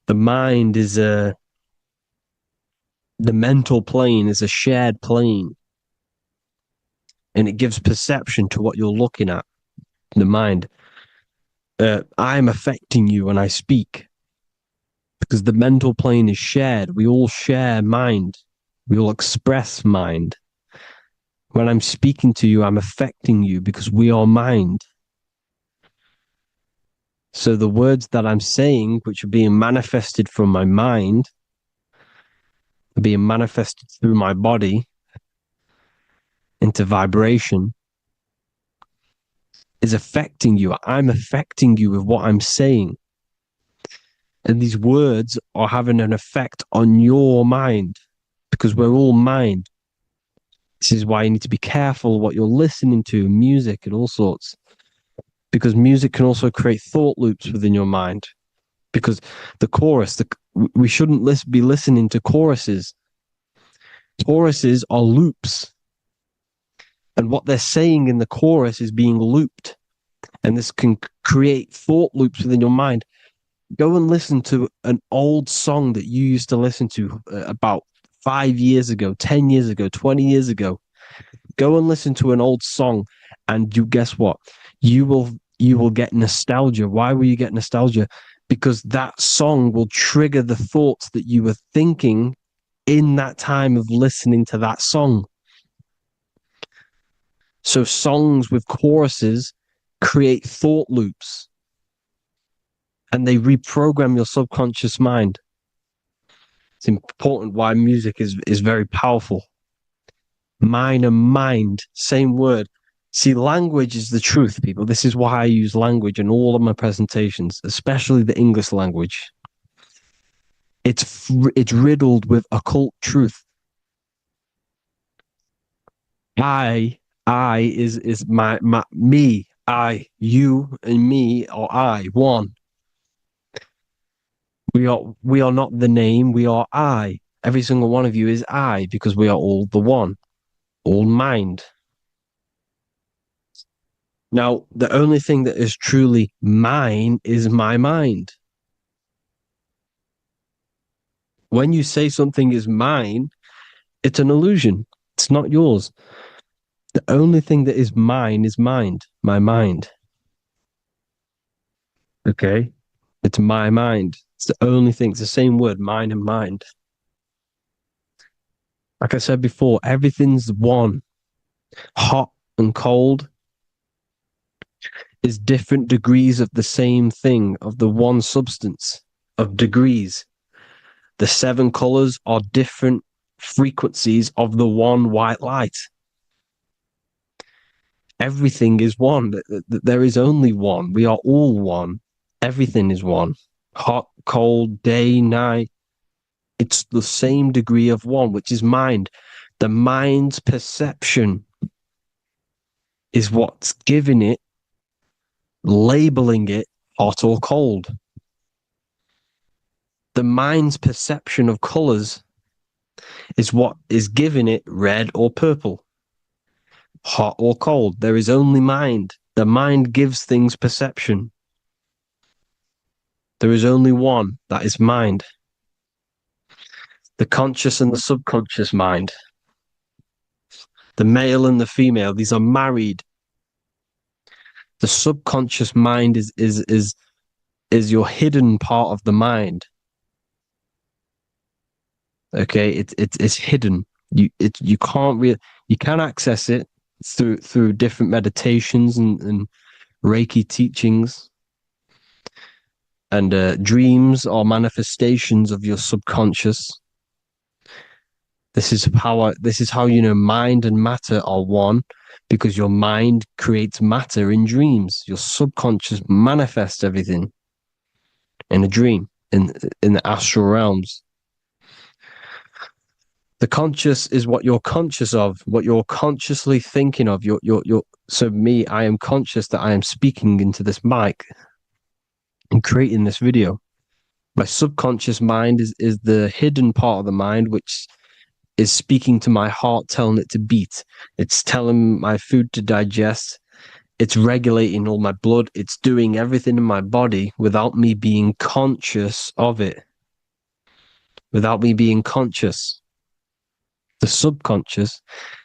Speaker 4: the mind is the mental plane is a shared plane, and it gives perception to what you're looking at. The mind. I'm affecting you when I speak because the mental plane is shared. We all share mind. We all express mind. When I'm speaking to you, I'm affecting you because we are mind. So the words that I'm saying, which are being manifested from my mind, are being manifested through my body into vibration, is affecting you. I'm affecting you with what I'm saying. And these words are having an effect on your mind because we're all mind. This is why you need to be careful what you're listening to, music and all sorts. Because music can also create thought loops within your mind. Because the chorus, we shouldn't be listening to choruses. Choruses are loops. And what they're saying in the chorus is being looped. And this can create thought loops within your mind. Go and listen to an old song that you used to listen to about 5 years ago, 10 years ago, 20 years ago. Go and listen to an old song and you guess what? You will get nostalgia. Why will you get nostalgia? Because that song will trigger the thoughts that you were thinking in that time of listening to that song. So songs with choruses create thought loops and they reprogram your subconscious mind. It's important why music is very powerful. Mine and mind, same word. See, language is the truth, people. This is why I use language in all of my presentations, especially the English language. It's riddled with occult truth. I is my me, I, you, and me, or I, one. We are not the name, we are I. Every single one of you is I, because we are all the one, all mind. Now, the only thing that is truly mine is my mind. When you say something is mine, it's an illusion. It's not yours. The only thing that is mine is mind, my mind. Okay? It's my mind. It's the only thing. It's the same word, mind and mind. Like I said before, everything's one. Hot and cold is different degrees of the same thing, of the one substance, of degrees. The 7 colors are different frequencies of the one white light. Everything is one. There is only one. We are all one. Everything is one. Hot, cold, day, night. It's the same degree of one, which is mind. The mind's perception is what's giving it, labeling it hot or cold. The mind's perception of colors is what is giving it red or purple, hot or cold. There is only mind. The mind gives things perception. There is only one, that is mind. The conscious and the subconscious mind. The male and the female, these are married. The subconscious mind is your hidden part of the mind. Okay, it's hidden. You can access it through different meditations and Reiki teachings, and dreams or manifestations of your subconscious. This is how you know mind and matter are one, because your mind creates matter in dreams. Your subconscious manifests everything in a dream, in the astral realms. The conscious is what you're conscious of, what you're consciously thinking of. So me, I am conscious that I am speaking into this mic and creating this video. My subconscious mind is the hidden part of the mind, which is speaking to my heart, telling it to beat. It's telling my food to digest. It's regulating all my blood. It's doing everything in my body without me being conscious of it. Without me being conscious. The subconscious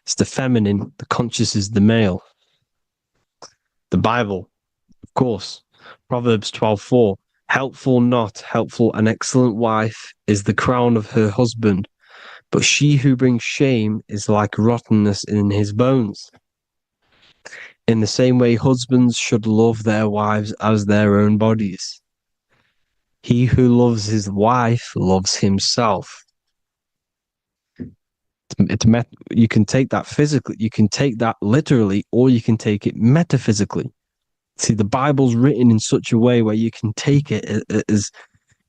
Speaker 4: is the feminine. The conscious is the male. The Bible, of course. Proverbs 12:4. Helpful, not helpful, an excellent wife is the crown of her husband, but she who brings shame is like rottenness in his bones. In the same way, husbands should love their wives as their own bodies. He who loves his wife loves himself. You can take that physically, you can take that literally, or you can take it metaphysically. See, the Bible's written in such a way where you can take it as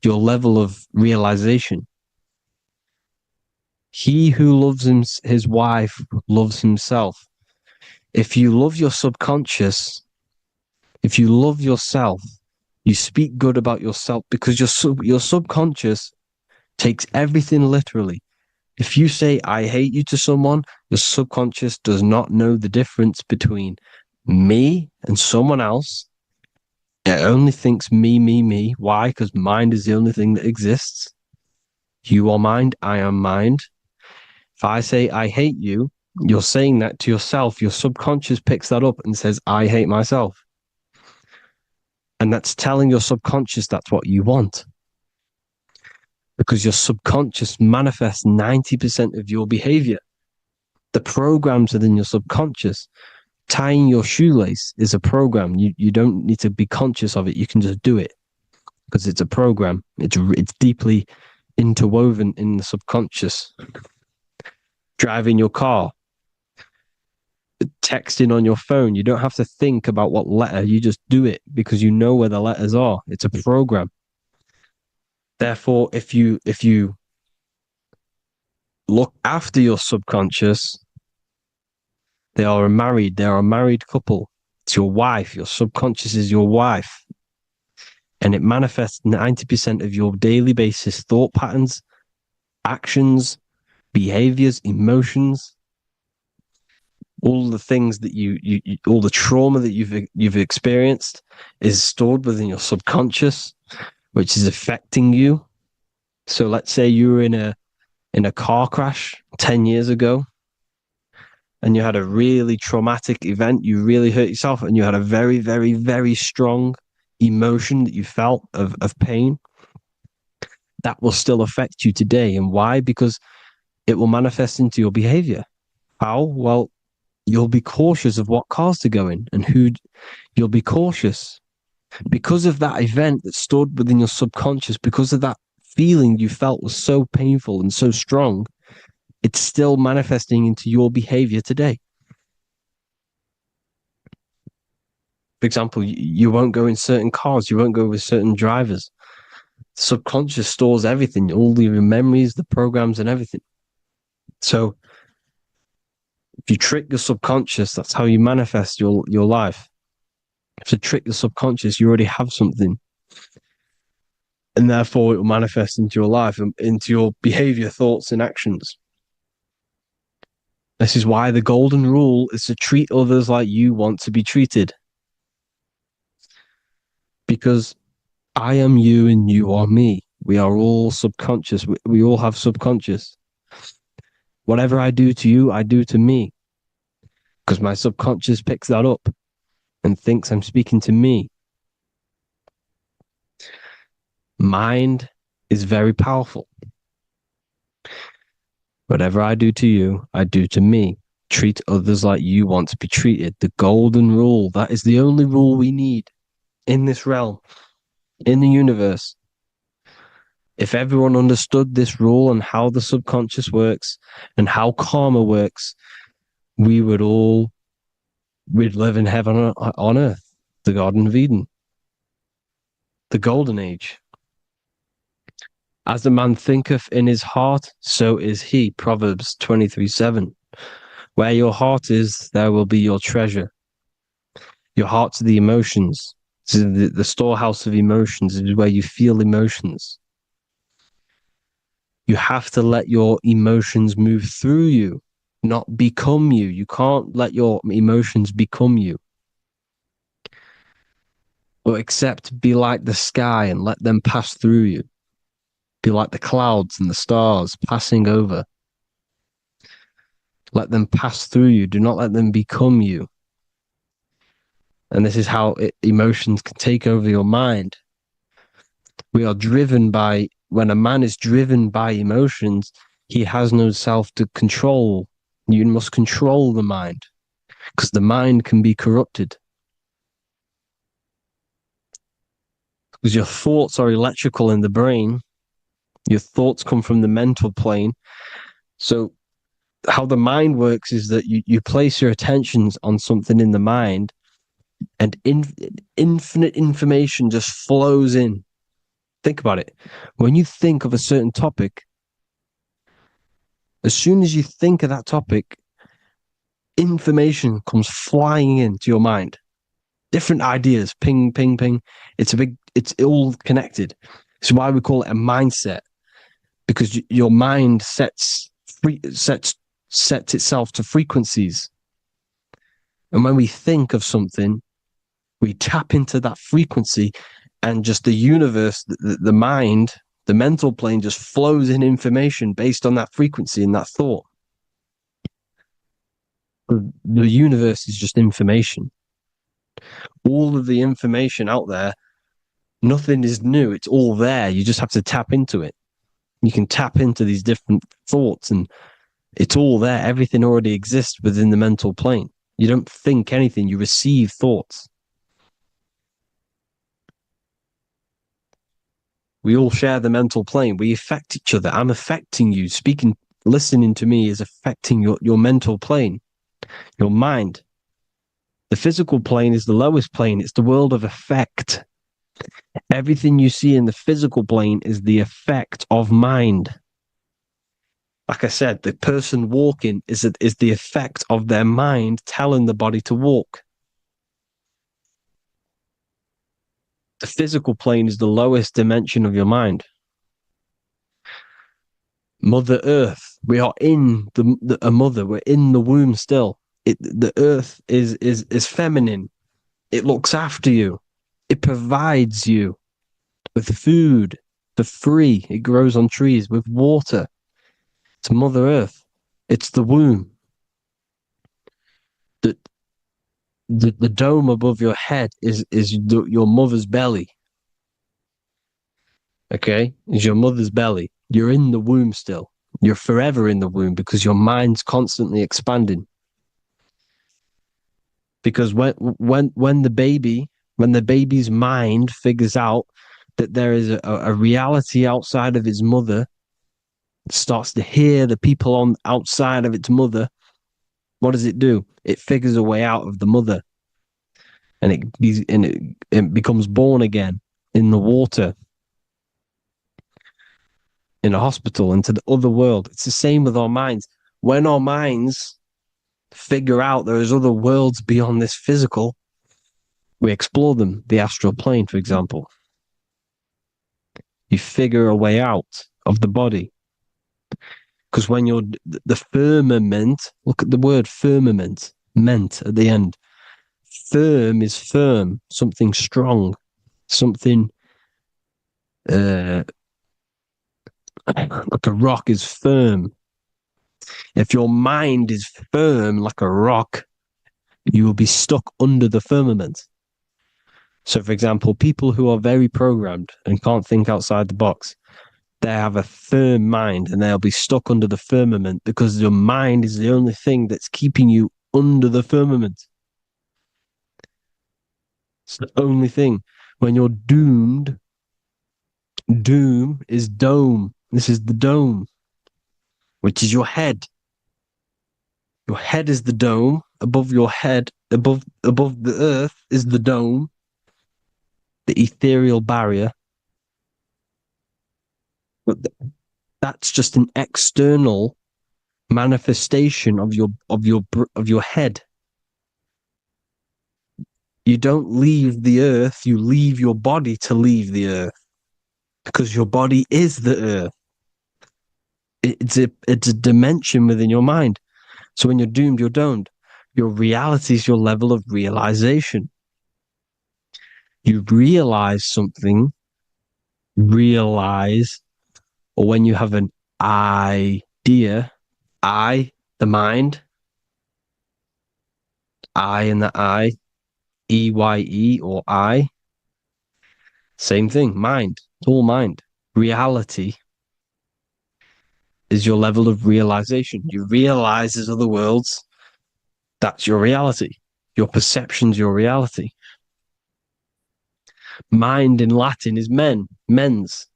Speaker 4: your level of realization. He who loves his wife loves himself. If you love your subconscious, if you love yourself, you speak good about yourself, because your subconscious takes everything literally. If you say, I hate you to someone, your subconscious does not know the difference between me and someone else. It only thinks me, me, me. Why? Because mind is the only thing that exists. You are mind, I am mind. If I say, I hate you, you're saying that to yourself. Your subconscious picks that up and says, I hate myself. And that's telling your subconscious that's what you want. Because your subconscious manifests 90% of your behavior. The programs within your subconscious. Tying your shoelace is a program. You don't need to be conscious of it. You can just do it because it's a program. It's deeply interwoven in the subconscious. Driving your car. texting on your phone. You don't have to think about what letter. You just do it because you know where the letters are. It's a program. Therefore, if you look after your subconscious, they are a married couple. It's your wife. Your subconscious is your wife. And it manifests 90% of your daily basis thought patterns, actions, behaviors, emotions, all the things that you all the trauma that you've experienced is stored within your subconscious, which is affecting you. So let's say you were in a car crash 10 years ago and you had a really traumatic event, you really hurt yourself, and you had a very, very, very strong emotion that you felt of pain. That will still affect you today. And why? Because it will manifest into your behavior. How? Well, you'll be cautious of what cars to go in and who. You'll be cautious because of that event that stored within your subconscious, because of that feeling you felt was so painful and so strong. It's still manifesting into your behavior today. For example, you won't go in certain cars, you won't go with certain drivers. The subconscious stores everything, all your memories, the programs, and everything. So if you trick your subconscious, that's how you manifest your life. If you trick the subconscious, you already have something. And therefore it will manifest into your life, into your behavior, thoughts, and actions. This is why the golden rule is to treat others like you want to be treated. Because I am you and you are me. We are all subconscious. We all have subconscious. Whatever I do to you, I do to me. Because my subconscious picks that up and thinks I'm speaking to me. Mind is very powerful. Whatever I do to you, I do to me. Treat others like you want to be treated. The golden rule. That is the only rule we need in this realm, in the universe. If everyone understood this rule and how the subconscious works and how karma works, we'd live in heaven on earth, the Garden of Eden, the golden age. As the man thinketh in his heart, so is he. Proverbs 23:7. Where your heart is, there will be your treasure. Your heart's the emotions. The storehouse of emotions is where you feel emotions. You have to let your emotions move through you, not become you. You can't let your emotions become you. Or except be like the sky and let them pass through you. Be like the clouds and the stars passing over. Let them pass through you. Do not let them become you. And this is how emotions can take over your mind. We are driven by, when a man is driven by emotions, he has no self to control. You must control the mind, because the mind can be corrupted. Because your thoughts are electrical in the brain. Your thoughts come from the mental plane. So how the mind works is that you place your attentions on something in the mind, and infinite information just flows in. Think about it. When you think of a certain topic, as soon as you think of that topic, information comes flying into your mind. Different ideas, ping, ping, ping. It's all connected. It's why we call it a mindset, because your mind sets itself to frequencies. And when we think of something, we tap into that frequency, and just the universe, the mind, the mental plane just flows in information based on that frequency and that thought. The universe is just information. All of the information out there, nothing is new. It's all there. You just have to tap into it. You can tap into these different thoughts, and it's all there. Everything already exists within the mental plane. You don't think anything. You receive thoughts. We all share the mental plane. We affect each other. I'm affecting you. Listening to me is affecting your mental plane. Your mind. The physical plane is the lowest plane. It's the world of effect. Everything you see in the physical plane is the effect of mind. Like I said, the person walking is the effect of their mind telling the body to walk. The physical plane is the lowest dimension of your mind. Mother Earth, we are in a mother. We're in the womb still. The Earth is feminine. It looks after you. It provides you with food for free. It grows on trees with water. It's Mother Earth. It's the womb. The dome above your head is your mother's belly. Okay? Is your mother's belly. You're in the womb still. You're forever in the womb because your mind's constantly expanding. Because when the baby's mind figures out that there is a reality outside of its mother, it starts to hear the people on outside of its mother, what does it do? It figures a way out of the mother, and it becomes born again in the water, in a hospital, into the other world. It's the same with our minds. When our minds figure out there is other worlds beyond this physical, we explore them. The astral plane, for example. You figure a way out of the body. Because when you're the firmament, look at the word firmament, meant at the end. Firm is firm, something strong, something like a rock is firm. If your mind is firm like a rock, you will be stuck under the firmament. So, for example, people who are very programmed and can't think outside the box, they have a firm mind and they'll be stuck under the firmament because your mind is the only thing that's keeping you under the firmament. It's the only thing. When you're doomed, doom is dome. This is the dome, which is your head. Your head is the dome. Above your head, above the earth is the dome, the ethereal barrier. But that's just an external manifestation of your head. You don't leave the earth, you leave your body to leave the earth. Because your body is the earth. It's a dimension within your mind. So when you're doomed, you're domed. Your reality is your level of realization. You realize something, or when you have an idea, the mind, in the eye, EYE or I, same thing, mind, it's all mind. Reality is your level of realization. You realize there's other worlds. That's your reality. Your perception's your reality. Mind in Latin is mens.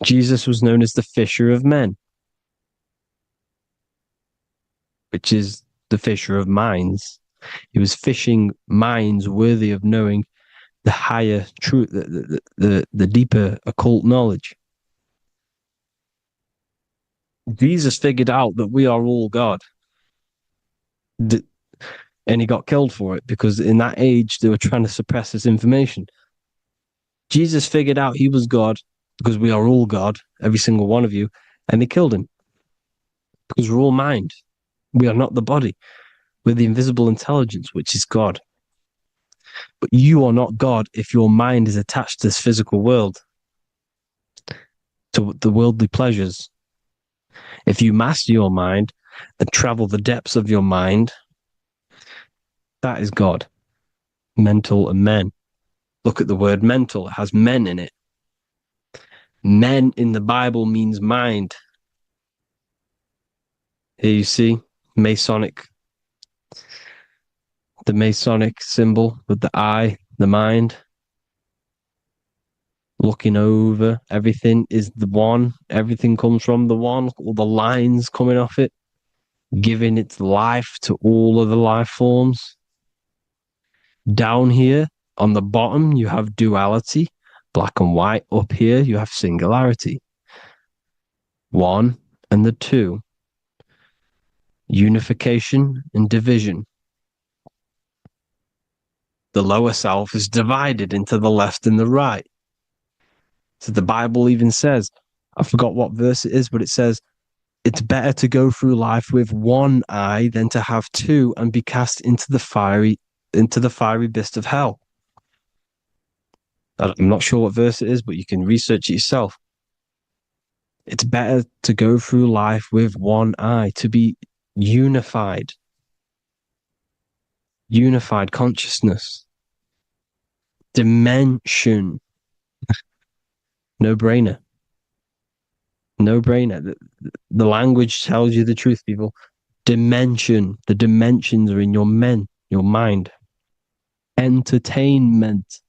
Speaker 4: Jesus was known as the fisher of men, which is the fisher of minds. He was fishing minds worthy of knowing the higher truth, the deeper occult knowledge. Jesus figured out that we are all God. And he got killed for it because in that age they were trying to suppress this information. Jesus figured out he was God because we are all God, every single one of you, and they killed him because we're all mind. We are not the body. We're the invisible intelligence, which is God. But you are not God if your mind is attached to this physical world, to the worldly pleasures. If you master your mind and travel the depths of your mind, that is God. Mental and men. Look at the word mental. It has men in it. Men in the Bible means mind. Here you see Masonic. The Masonic symbol with the eye, the mind. Looking over. Everything is the one. Everything comes from the one. All the lines coming off it. giving its life to all of the life forms. Down here on the bottom, you have duality, black and white. Up here, you have singularity. One and the two. Unification and division. The lower self is divided into the left and the right. So the Bible even says, I forgot what verse it is, but it says, it's better to go through life with one eye than to have two and be cast into the fiery abyss of hell. I'm not sure what verse it is, but you can research it yourself. It's better to go through life with one eye, to be unified. Unified consciousness. Dimension. No brainer. No brainer. The language tells you the truth, people. Dimension. The dimensions are in your mind. Entertainment.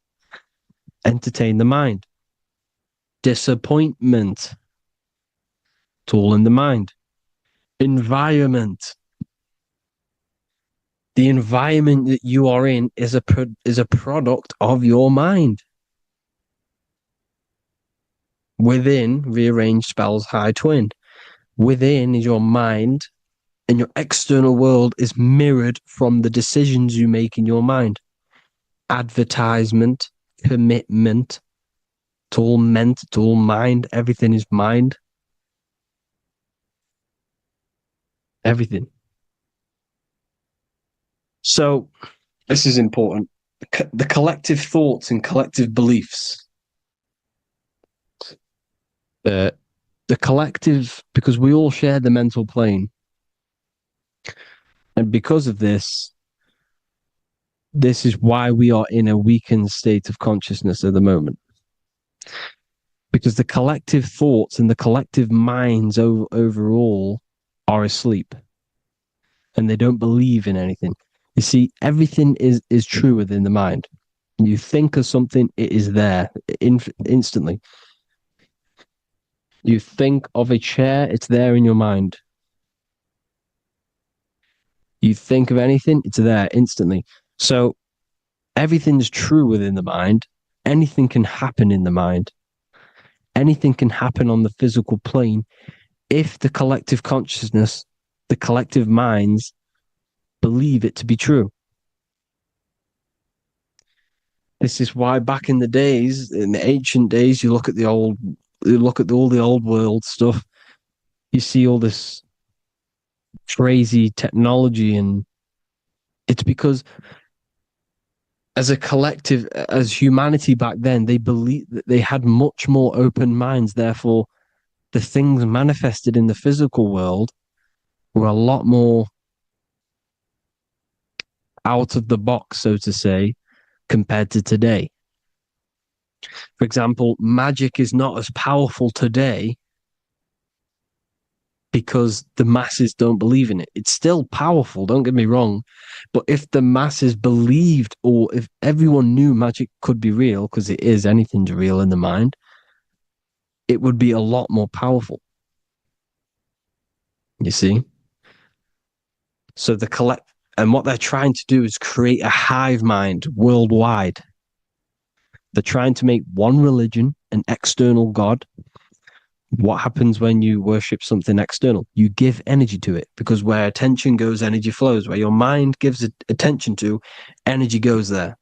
Speaker 4: Entertain the mind. Disappointment. It's all in the mind. Environment. The environment that you are in is a product of your mind. Within, rearranged spells high twin. Within is your mind, and your external world is mirrored from the decisions you make in your mind. Advertisement, commitment, it's all meant, it's all mind, everything is mind. Everything. So, this is important. The collective thoughts and collective beliefs. The collective, because we all share the mental plane. And because of this is why we are in a weakened state of consciousness at the moment. Because the collective thoughts and the collective minds overall are asleep. And they don't believe in anything. You see, everything is true within the mind. You think of something, it is there instantly. You think of a chair, it's there in your mind. You think of anything, it's there instantly. So everything's true within the mind. Anything can happen in the mind. Anything can happen on the physical plane if the collective consciousness, the collective minds, believe it to be true. This is why back in the days, in the ancient days, you look at all the old world stuff, you see all this crazy technology, and it's because as a collective, as humanity back then, they believed that they had much more open minds. Therefore, the things manifested in the physical world were a lot more out of the box, so to say, compared to today. For example, magic is not as powerful today because the masses don't believe in it. It's still powerful, don't get me wrong, but if the masses believed, or if everyone knew magic could be real, because it is, anything's real in the mind, it would be a lot more powerful. You see? So and what they're trying to do is create a hive mind worldwide. They're trying to make one religion, an external God. What happens when you worship something external? You give energy to it, because where attention goes, energy flows. Where your mind gives attention to, energy goes there.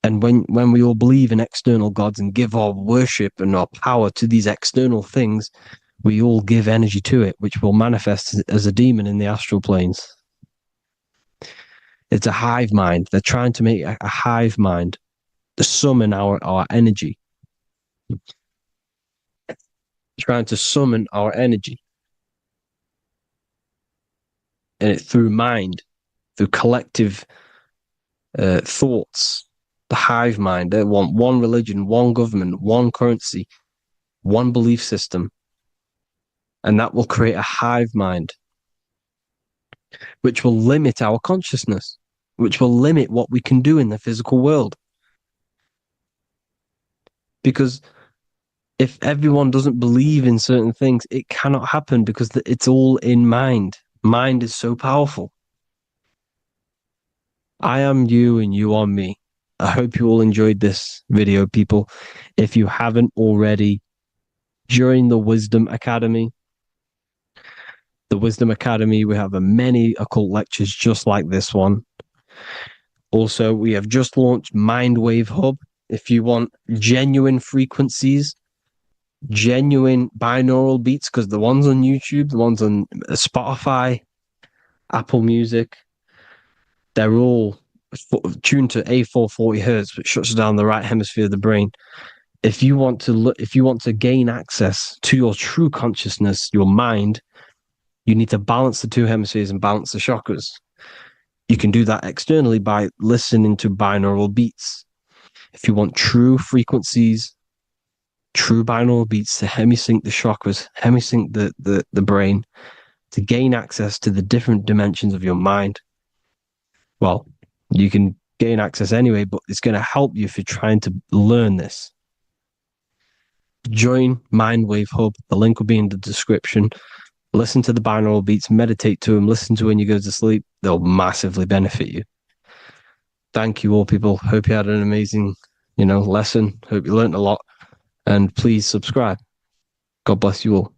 Speaker 4: And when we all believe in external gods and give our worship and our power to these external things, we all give energy to it, which will manifest as a demon in the astral planes. It's a hive mind. They're trying to make a hive mind to summon our energy. Trying to summon our energy. And it through mind, through collective thoughts. The hive mind. They want one religion, one government, one currency, one belief system. And that will create a hive mind, which will limit our consciousness, which will limit what we can do in the physical world. Because if everyone doesn't believe in certain things, it cannot happen, because it's all in mind. mind is so powerful. I am you and you are me. I hope you all enjoyed this video, people. If you haven't already, join the Wisdom Academy. The Wisdom Academy, we have many occult lectures just like this one. Also, we have just launched Mindwave Hub. If you want genuine frequencies, genuine binaural beats, because the ones on YouTube, the ones on Spotify, Apple Music, they're all tuned to A440 hertz, which shuts down the right hemisphere of the brain. If you want to gain access to your true consciousness, your mind, you need to balance the two hemispheres and balance the chakras. You can do that externally by listening to binaural beats. If you want true frequencies, true binaural beats to hemisync the chakras, hemisync the brain, to gain access to the different dimensions of your mind, well, you can gain access anyway, but it's going to help you if you're trying to learn this. Join Mindwave Hub. The link will be in the description. Listen to the binaural beats, meditate to them, listen to when you go to sleep. They'll massively benefit you. Thank you all, people. Hope you had an amazing, lesson. Hope you learned a lot. And please subscribe. God bless you all.